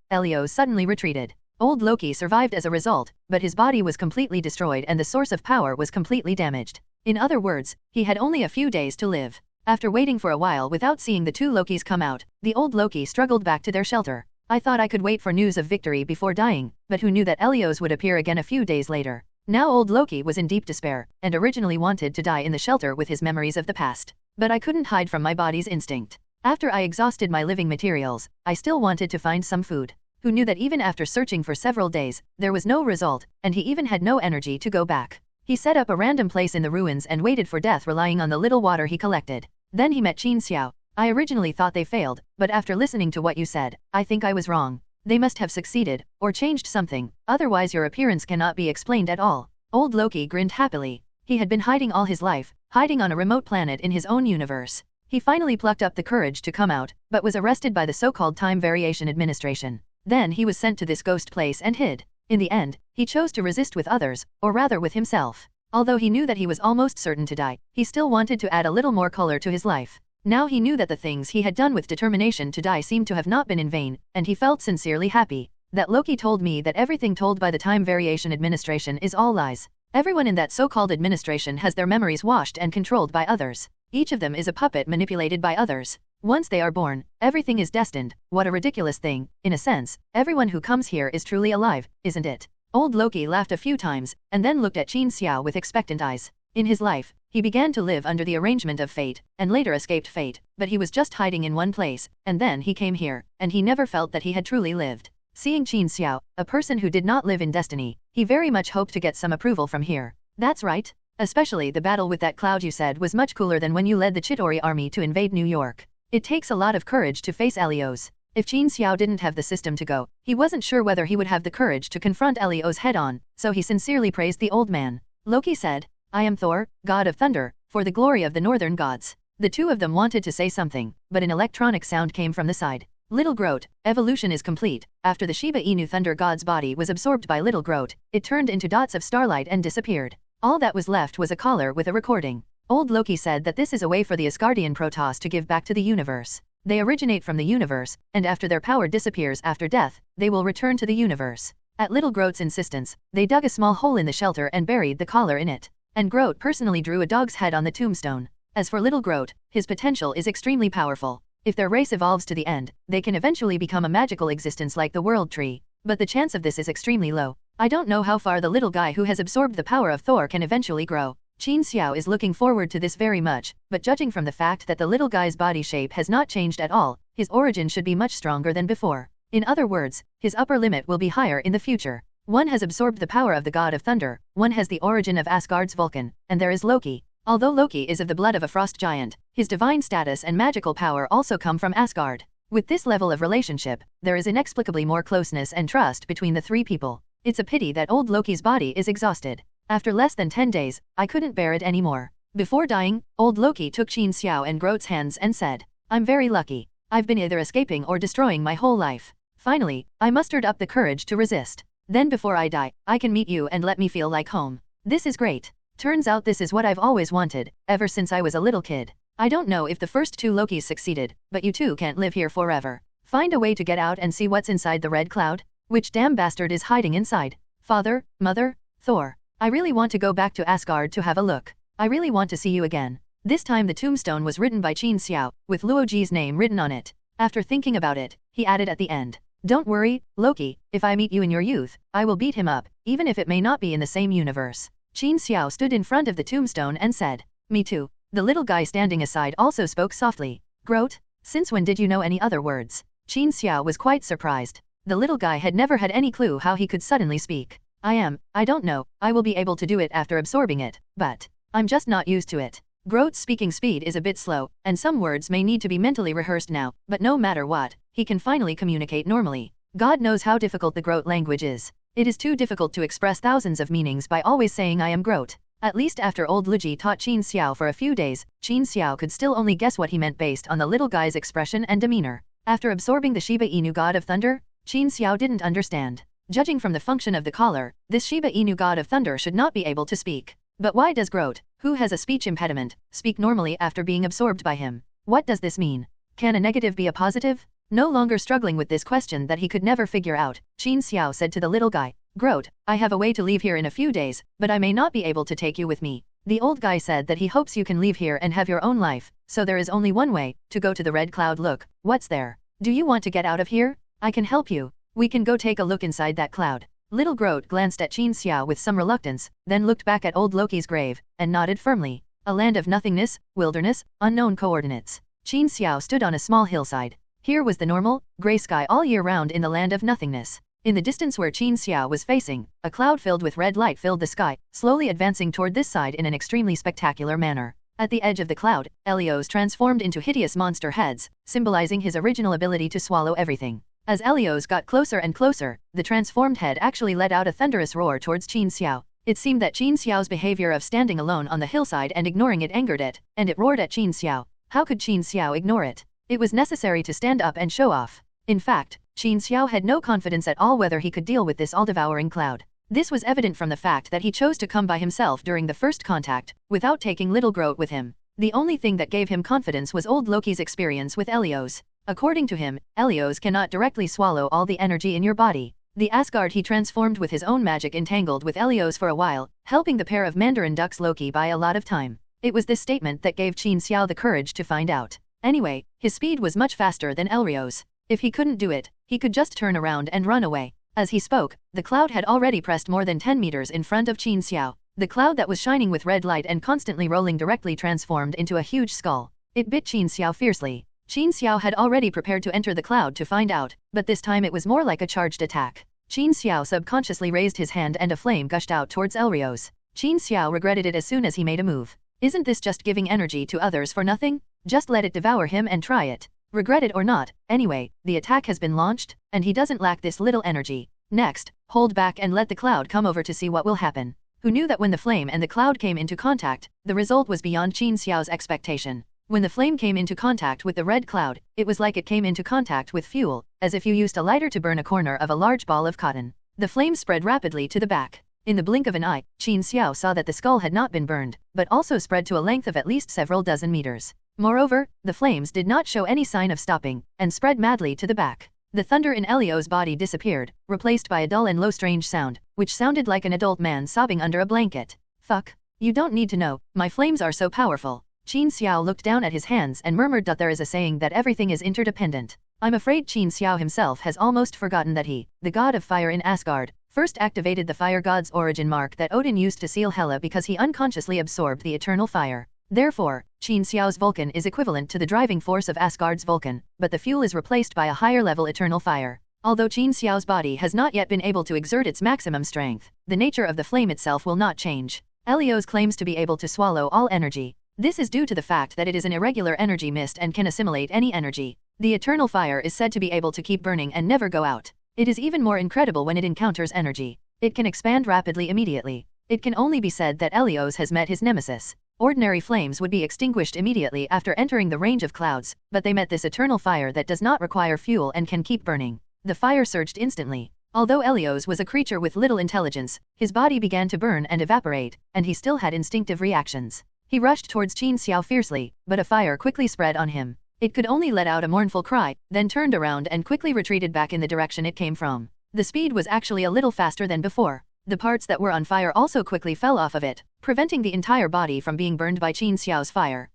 suddenly retreated. Old Loki survived as a result, but his body was completely destroyed and the source of power was completely damaged. In other words, he had only a few days to live. After waiting for a while without seeing the two Lokis come out, the old Loki struggled back to their shelter. I thought I could wait for news of victory before dying, but who knew that Helios would appear again a few days later. Now old Loki was in deep despair, and originally wanted to die in the shelter with his memories of the past. But I couldn't hide from my body's instinct. After I exhausted my living materials, I still wanted to find some food. Who knew that even after searching for several days, there was no result, and he even had no energy to go back. He set up a random place in the ruins and waited for death relying on the little water he collected. Then he met Qin Xiao. I originally thought they failed, but after listening to what you said, I think I was wrong. They must have succeeded, or changed something, otherwise your appearance cannot be explained at all. Old Loki grinned happily. He had been hiding all his life, hiding on a remote planet in his own universe. He finally plucked up the courage to come out, but was arrested by the so-called Time Variation Administration. Then he was sent to this ghost place and hid. In the end, he chose to resist with others, or rather with himself. Although he knew that he was almost certain to die, he still wanted to add a little more color to his life. Now he knew that the things he had done with determination to die seemed to have not been in vain, and he felt sincerely happy. That Loki told me that everything told by the Time Variation Administration is all lies. Everyone in that so-called administration has their memories washed and controlled by others. Each of them is a puppet manipulated by others. Once they are born, everything is destined. What a ridiculous thing. In a sense, everyone who comes here is truly alive, isn't it? Old Loki laughed a few times, and then looked at Qin Xiao with expectant eyes. In his life, he began to live under the arrangement of fate, and later escaped fate, but he was just hiding in one place, and then he came here, and he never felt that he had truly lived. Seeing Qin Xiao, a person who did not live in destiny, he very much hoped to get some approval from here. That's right. Especially the battle with that cloud you said was much cooler than when you led the Chitauri army to invade New York. It takes a lot of courage to face Helios. If Qin Xiao didn't have the system to go, he wasn't sure whether he would have the courage to confront Helios head-on, so he sincerely praised the old man. Loki said, I am Thor, god of thunder, for the glory of the northern gods. The two of them wanted to say something, but an electronic sound came from the side. Little Groot, evolution is complete. After the Shiba Inu thunder god's body was absorbed by Little Groot, it turned into dots of starlight and disappeared. All that was left was a collar with a recording. Old Loki said that this is a way for the Asgardian Protoss to give back to the universe. They originate from the universe, and after their power disappears after death, they will return to the universe. At Little Groot's insistence, they dug a small hole in the shelter and buried the collar in it. And Groot personally drew a dog's head on the tombstone. As for Little Groot, his potential is extremely powerful. If their race evolves to the end, they can eventually become a magical existence like the World Tree. But the chance of this is extremely low. I don't know how far the little guy who has absorbed the power of Thor can eventually grow. Qin Xiao is looking forward to this very much, but judging from the fact that the little guy's body shape has not changed at all, his origin should be much stronger than before. In other words, his upper limit will be higher in the future. One has absorbed the power of the god of thunder, one has the origin of Asgard's Vulcan, and there is Loki. Although Loki is of the blood of a frost giant, his divine status and magical power also come from Asgard. With this level of relationship, there is inexplicably more closeness and trust between the three people. It's a pity that old Loki's body is exhausted. After less than 10 days, I couldn't bear it anymore. Before dying, old Loki took Qin Xiao and Groot's hands and said, I'm very lucky. I've been either escaping or destroying my whole life. Finally, I mustered up the courage to resist. Then before I die, I can meet you and let me feel like home. This is great. Turns out this is what I've always wanted, ever since I was a little kid. I don't know if the first two Lokis succeeded, but you two can't live here forever. Find a way to get out and see what's inside the red cloud. Which damn bastard is hiding inside? Father, Mother, Thor. I really want to go back to Asgard to have a look. I really want to see you again. This time the tombstone was written by Qin Xiao, with Luoji's name written on it. After thinking about it, he added at the end, don't worry, Loki, if I meet you in your youth, I will beat him up, even if it may not be in the same universe. Qin Xiao stood in front of the tombstone and said, me too. The little guy standing aside also spoke softly. Groot, since when did you know any other words? Qin Xiao was quite surprised. The little guy had never had any clue how he could suddenly speak. I don't know, I will be able to do it after absorbing it, but I'm just not used to it. Groot's speaking speed is a bit slow, and some words may need to be mentally rehearsed now, but no matter what, he can finally communicate normally. God knows how difficult the Groot language is. It is too difficult to express thousands of meanings by always saying I am Groot. At least after old Luoji taught Qin Xiao for a few days, Qin Xiao could still only guess what he meant based on the little guy's expression and demeanor. After absorbing the Shiba Inu god of thunder, Qin Xiao didn't understand. Judging from the function of the collar, this Shiba Inu god of thunder should not be able to speak. But why does Groot, who has a speech impediment, speak normally after being absorbed by him? What does this mean? Can a negative be a positive? No longer struggling with this question that he could never figure out, Qin Xiao said to the little guy, Groot, I have a way to leave here in a few days, but I may not be able to take you with me. The old guy said that he hopes you can leave here and have your own life, so there is only one way, to go to the red cloud. Look, what's there? Do you want to get out of here? I can help you. We can go take a look inside that cloud. Little Groot glanced at Qin Xiao with some reluctance, then looked back at old Loki's grave, and nodded firmly. A land of nothingness, wilderness, unknown coordinates. Qin Xiao stood on a small hillside. Here was the normal, grey sky all year round in the land of nothingness. In the distance where Qin Xiao was facing, a cloud filled with red light filled the sky, slowly advancing toward this side in an extremely spectacular manner. At the edge of the cloud, Helios transformed into hideous monster heads, symbolizing his original ability to swallow everything. As Helios got closer and closer, the transformed head actually let out a thunderous roar towards Qin Xiao. It seemed that Qin Xiao's behavior of standing alone on the hillside and ignoring it angered it, and it roared at Qin Xiao. How could Qin Xiao ignore it? It was necessary to stand up and show off. In fact, Qin Xiao had no confidence at all whether he could deal with this all-devouring cloud. This was evident from the fact that he chose to come by himself during the first contact, without taking little Groot with him. The only thing that gave him confidence was old Loki's experience with Helios. According to him, Helios cannot directly swallow all the energy in your body. The Asgard he transformed with his own magic entangled with Helios for a while, helping the pair of Mandarin ducks Loki by a lot of time. It was this statement that gave Qin Xiao the courage to find out. Anyway, his speed was much faster than Helios. If he couldn't do it, he could just turn around and run away. As he spoke, the cloud had already pressed more than 10 meters in front of Qin Xiao. The cloud that was shining with red light and constantly rolling directly transformed into a huge skull. It bit Qin Xiao fiercely. Qin Xiao had already prepared to enter the cloud to find out, but this time it was more like a charged attack. Qin Xiao subconsciously raised his hand and a flame gushed out towards Helios. Qin Xiao regretted it as soon as he made a move. Isn't this just giving energy to others for nothing? Just let it devour him and try it. Regret it or not, anyway, the attack has been launched, and he doesn't lack this little energy. Next, hold back and let the cloud come over to see what will happen. Who knew that when the flame and the cloud came into contact, the result was beyond Qin Xiao's expectation. When the flame came into contact with the red cloud, it was like it came into contact with fuel, as if you used a lighter to burn a corner of a large ball of cotton. The flame spread rapidly to the back. In the blink of an eye, Qin Xiao saw that the skull had not been burned, but also spread to a length of at least several dozen meters. Moreover, the flames did not show any sign of stopping, and spread madly to the back. The thunder in Helios' body disappeared, replaced by a dull and low strange sound, which sounded like an adult man sobbing under a blanket. Fuck. You don't need to know, my flames are so powerful. Qin Xiao looked down at his hands and murmured that there is a saying that everything is interdependent. I'm afraid Qin Xiao himself has almost forgotten that he, the god of fire in Asgard, first activated the fire god's origin mark that Odin used to seal Hela because he unconsciously absorbed the eternal fire. Therefore, Qin Xiao's Vulcan is equivalent to the driving force of Asgard's Vulcan, but the fuel is replaced by a higher-level eternal fire. Although Qin Xiao's body has not yet been able to exert its maximum strength, the nature of the flame itself will not change. Helios claims to be able to swallow all energy. This is due to the fact that it is an irregular energy mist and can assimilate any energy. The eternal fire is said to be able to keep burning and never go out. It is even more incredible when it encounters energy. It can expand rapidly immediately. It can only be said that Helios has met his nemesis. Ordinary flames would be extinguished immediately after entering the range of clouds, but they met this eternal fire that does not require fuel and can keep burning. The fire surged instantly. Although Helios was a creature with little intelligence, his body began to burn and evaporate, and he still had instinctive reactions. He rushed towards Qin Xiao fiercely, but a fire quickly spread on him. It could only let out a mournful cry, then turned around and quickly retreated back in the direction it came from. The speed was actually a little faster than before. The parts that were on fire also quickly fell off of it, preventing the entire body from being burned by Qin Xiao's fire.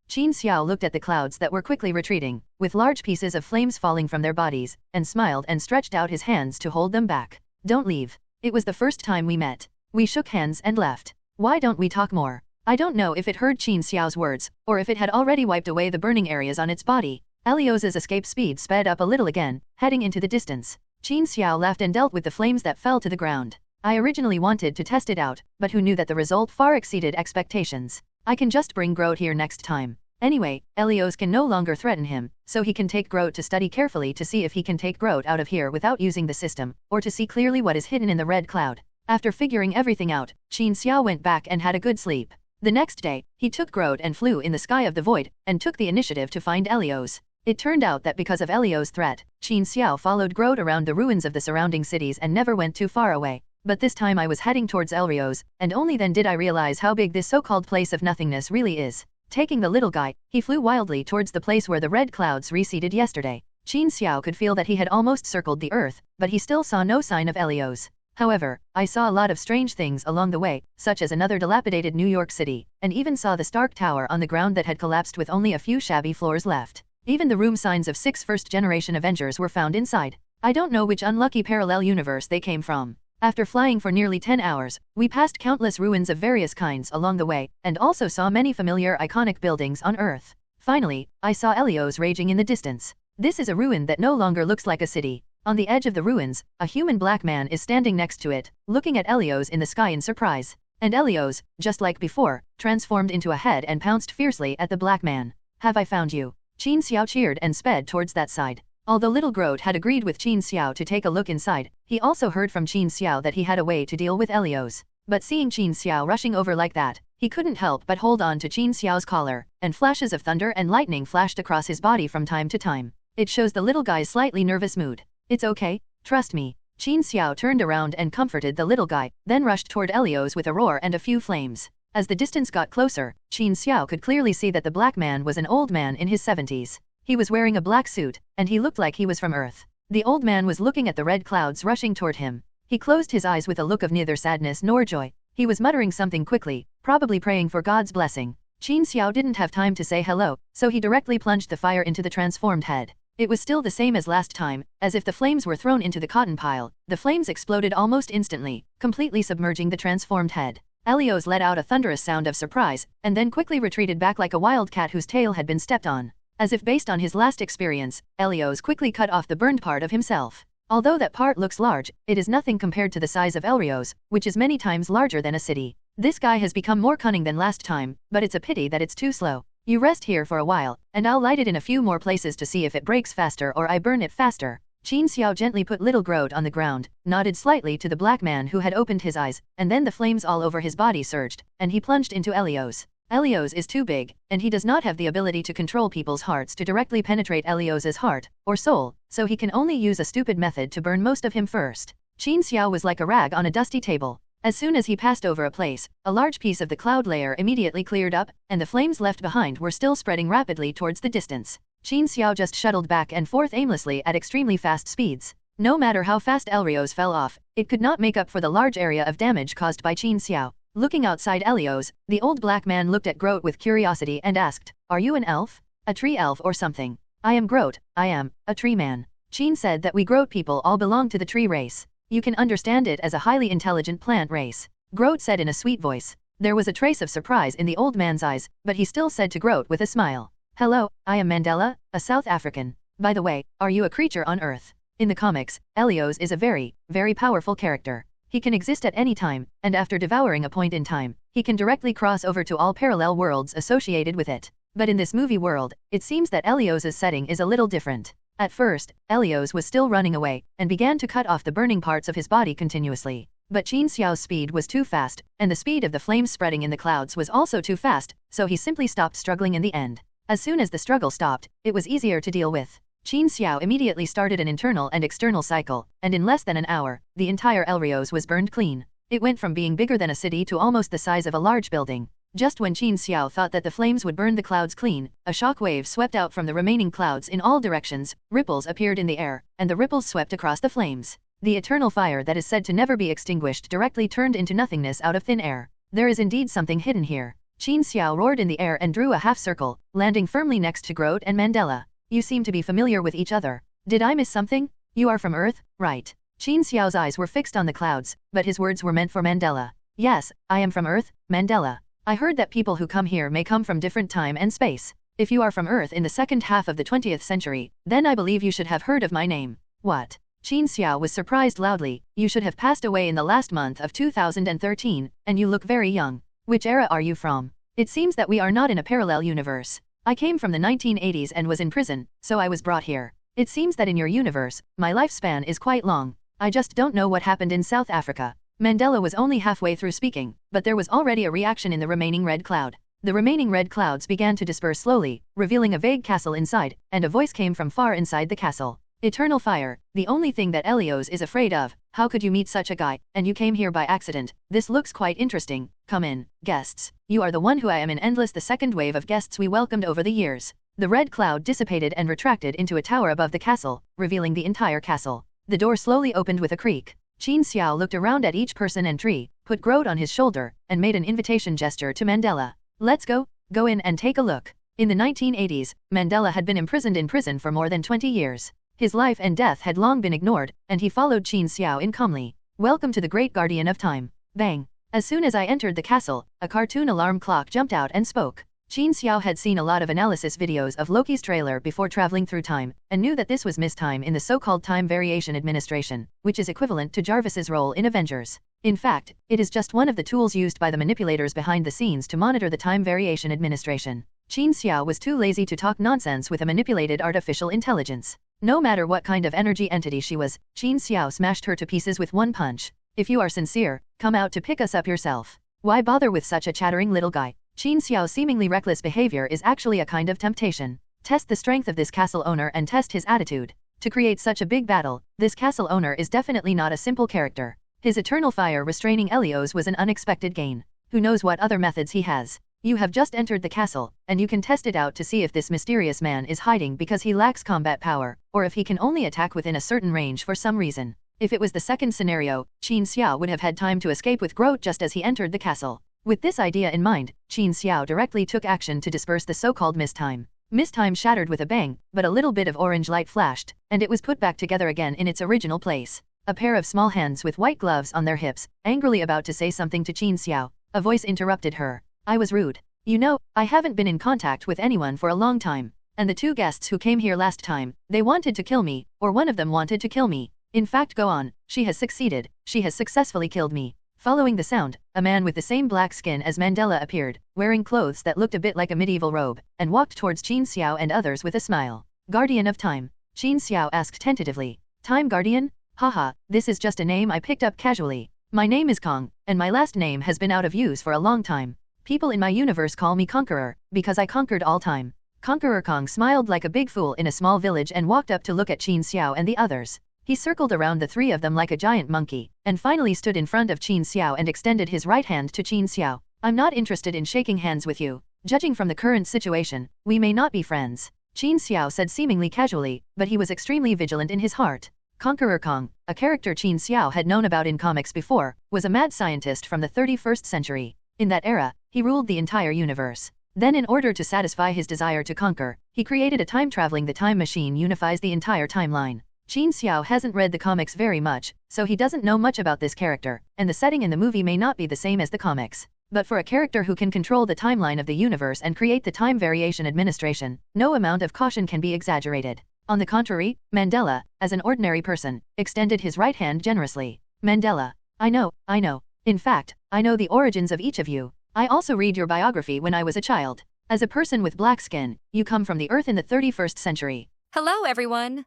Qin Xiao looked at the clouds that were quickly retreating, with large pieces of flames falling from their bodies, and smiled and stretched out his hands to hold them back. Don't leave. It was the first time we met. We shook hands and left. Why don't we talk more? I don't know if it heard Qin Xiao's words, or if it had already wiped away the burning areas on its body. Helios's escape speed sped up a little again, heading into the distance. Qin Xiao laughed and dealt with the flames that fell to the ground. I originally wanted to test it out, but who knew that the result far exceeded expectations. I can just bring Groot here next time. Anyway, Helios can no longer threaten him, so he can take Groot to study carefully to see if he can take Groot out of here without using the system, or to see clearly what is hidden in the red cloud. After figuring everything out, Qin Xiao went back and had a good sleep. The next day, he took Groot and flew in the sky of the void, and took the initiative to find Helios. It turned out that because of Helios' threat, Qin Xiao followed Groot around the ruins of the surrounding cities and never went too far away. But this time I was heading towards Helios, and only then did I realize how big this so-called place of nothingness really is. Taking the little guy, he flew wildly towards the place where the red clouds receded yesterday. Qin Xiao could feel that he had almost circled the earth, but he still saw no sign of Helios. However, I saw a lot of strange things along the way, such as another dilapidated New York City, and even saw the Stark Tower on the ground that had collapsed with only a few shabby floors left. Even the room signs of 6 first-generation Avengers were found inside. I don't know which unlucky parallel universe they came from. After flying for nearly 10 hours, we passed countless ruins of various kinds along the way, and also saw many familiar iconic buildings on Earth. Finally, I saw Helios raging in the distance. This is a ruin that no longer looks like a city. On the edge of the ruins, a human black man is standing next to it, looking at Helios in the sky in surprise. And Helios, just like before, transformed into a head and pounced fiercely at the black man. Have I found you? Qin Xiao cheered and sped towards that side. Although Little Groot had agreed with Qin Xiao to take a look inside, he also heard from Qin Xiao that he had a way to deal with Helios. But seeing Qin Xiao rushing over like that, he couldn't help but hold on to Qin Xiao's collar, and flashes of thunder and lightning flashed across his body from time to time. It shows the little guy's slightly nervous mood. It's okay, trust me. Qin Xiao turned around and comforted the little guy, then rushed toward Helios with a roar and a few flames. As the distance got closer, Qin Xiao could clearly see that the black man was an old man in his 70s. He was wearing a black suit, and he looked like he was from Earth. The old man was looking at the red clouds rushing toward him. He closed his eyes with a look of neither sadness nor joy. He was muttering something quickly, probably praying for God's blessing. Qin Xiao didn't have time to say hello, so he directly plunged the fire into the transformed head. It was still the same as last time, as if the flames were thrown into the cotton pile. The flames exploded almost instantly, completely submerging the transformed head. Helios let out a thunderous sound of surprise, and then quickly retreated back like a wild cat whose tail had been stepped on. As if based on his last experience, Helios quickly cut off the burned part of himself. Although that part looks large, it is nothing compared to the size of Helios, which is many times larger than a city. This guy has become more cunning than last time, but it's a pity that it's too slow. You rest here for a while, and I'll light it in a few more places to see if it breaks faster or I burn it faster. Qin Xiao gently put Little Groot on the ground, nodded slightly to the black man who had opened his eyes, and then the flames all over his body surged, and he plunged into Helios. Helios is too big, and he does not have the ability to control people's hearts to directly penetrate Helios's heart, or soul, so he can only use a stupid method to burn most of him first. Qin Xiao was like a rag on a dusty table. As soon as he passed over a place, a large piece of the cloud layer immediately cleared up, and the flames left behind were still spreading rapidly towards the distance. Qin Xiao just shuttled back and forth aimlessly at extremely fast speeds. No matter how fast Helios fell off, it could not make up for the large area of damage caused by Qin Xiao. Looking outside Helios, the old black man looked at Groot with curiosity and asked, "Are you an elf? A tree elf or something?" "I am Groot, I am, a tree man." Qin said that we Groot people all belong to the tree race. You can understand it as a highly intelligent plant race. Groot said in a sweet voice. There was a trace of surprise in the old man's eyes, but he still said to Groot with a smile. "Hello, I am Mandela, a South African. By the way, are you a creature on Earth?" In the comics, Helios is a very, very powerful character. He can exist at any time, and after devouring a point in time, he can directly cross over to all parallel worlds associated with it. But in this movie world, it seems that Helios's setting is a little different. At first, Helios was still running away, and began to cut off the burning parts of his body continuously. But Qin Xiao's speed was too fast, and the speed of the flames spreading in the clouds was also too fast, so he simply stopped struggling in the end. As soon as the struggle stopped, it was easier to deal with. Qin Xiao immediately started an internal and external cycle, and in less than an hour, the entire Helios was burned clean. It went from being bigger than a city to almost the size of a large building. Just when Qin Xiao thought that the flames would burn the clouds clean, a shock wave swept out from the remaining clouds in all directions, ripples appeared in the air, and the ripples swept across the flames. The eternal fire that is said to never be extinguished directly turned into nothingness out of thin air. There is indeed something hidden here. Qin Xiao roared in the air and drew a half circle, landing firmly next to Groot and Mandela. You seem to be familiar with each other. Did I miss something? You are from Earth, right? Qin Xiao's eyes were fixed on the clouds, but his words were meant for Mandela. Yes, I am from Earth, Mandela. I heard that people who come here may come from different time and space. If you are from Earth in the second half of the 20th century, then I believe you should have heard of my name. What? Qin Xiao was surprised loudly. You should have passed away in the last month of 2013, and you look very young. Which era are you from? It seems that we are not in a parallel universe. I came from the 1980s and was in prison, so I was brought here. It seems that in your universe, my lifespan is quite long. I just don't know what happened in South Africa. Mandela was only halfway through speaking, but there was already a reaction in the remaining red cloud. The remaining red clouds began to disperse slowly, revealing a vague castle inside, and a voice came from far inside the castle. Eternal fire, the only thing that Helios is afraid of, How could you meet such a guy, and you came here by accident? This looks quite interesting. Come in, guests. You are the one who I am in endless the second wave of guests we welcomed over the years. The red cloud dissipated and retracted into a tower above the castle, revealing the entire castle. The door slowly opened with a creak. Qin Xiao looked around at each person and tree, put Groot on his shoulder, and made an invitation gesture to Mandela. Let's go in and take a look. In the 1980s, Mandela had been imprisoned in prison for more than 20 years. His life and death had long been ignored, and he followed Qin Xiao in calmly. Welcome to the great guardian of time. Bang! As soon as I entered the castle, a cartoon alarm clock jumped out and spoke. Qin Xiao had seen a lot of analysis videos of Loki's trailer before traveling through time, and knew that this was Miss Time in the so-called Time Variation Administration, which is equivalent to Jarvis's role in Avengers. In fact, it is just one of the tools used by the manipulators behind the scenes to monitor the Time Variation Administration. Qin Xiao was too lazy to talk nonsense with a manipulated artificial intelligence. No matter what kind of energy entity she was, Qin Xiao smashed her to pieces with one punch. If you are sincere, come out to pick us up yourself. Why bother with such a chattering little guy? Qin Xiao's seemingly reckless behavior is actually a kind of temptation. Test the strength of this castle owner and test his attitude. To create such a big battle, this castle owner is definitely not a simple character. His eternal fire restraining Elios was an unexpected gain. Who knows what other methods he has? You have just entered the castle, and you can test it out to see if this mysterious man is hiding because he lacks combat power, or if he can only attack within a certain range for some reason. If it was the second scenario, Qin Xiao would have had time to escape with Groot just as he entered the castle. With this idea in mind, Qin Xiao directly took action to disperse the so-called Mistime. Mistime shattered with a bang, but a little bit of orange light flashed, and it was put back together again in its original place. A pair of small hands with white gloves on their hips, angrily about to say something to Qin Xiao, a voice interrupted her. I was rude. You know, I haven't been in contact with anyone for a long time, and the two guests who came here last time, they wanted to kill me, or one of them wanted to kill me. In fact, go on, she has succeeded, she has successfully killed me. Following the sound, a man with the same black skin as Mandela appeared, wearing clothes that looked a bit like a medieval robe, and walked towards Qin Xiao and others with a smile. Guardian of Time? Qin Xiao asked tentatively. Time Guardian? Haha, this is just a name I picked up casually. My name is Kong, and my last name has been out of use for a long time. People in my universe call me Conqueror, because I conquered all time. Conqueror Kong smiled like a big fool in a small village and walked up to look at Qin Xiao and the others. He circled around the three of them like a giant monkey, and finally stood in front of Qin Xiao and extended his right hand to Qin Xiao. I'm not interested in shaking hands with you. Judging from the current situation, we may not be friends. Qin Xiao said seemingly casually, but he was extremely vigilant in his heart. Conqueror Kong, a character Qin Xiao had known about in comics before, was a mad scientist from the 31st century. In that era, he ruled the entire universe. Then in order to satisfy his desire to conquer, he created a time-traveling the time machine unifies the entire timeline. Qin Xiao hasn't read the comics very much, so he doesn't know much about this character, and the setting in the movie may not be the same as the comics. But for a character who can control the timeline of the universe and create the Time Variation Administration, no amount of caution can be exaggerated. On the contrary, Mandela, as an ordinary person, extended his right hand generously. Mandela, I know. In fact, I know the origins of each of you. I also read your biography when I was a child. As a person with black skin, you come from the Earth in the 31st century. Hello, everyone.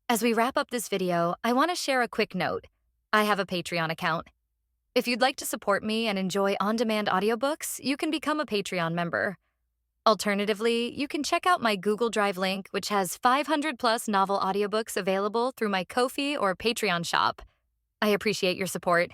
As we wrap up this video, I want to share a quick note. I have a Patreon account. If you'd like to support me and enjoy on-demand audiobooks, you can become a Patreon member. Alternatively, you can check out my Google Drive link, which has 500+ novel audiobooks available through my Ko-fi or Patreon shop. I appreciate your support.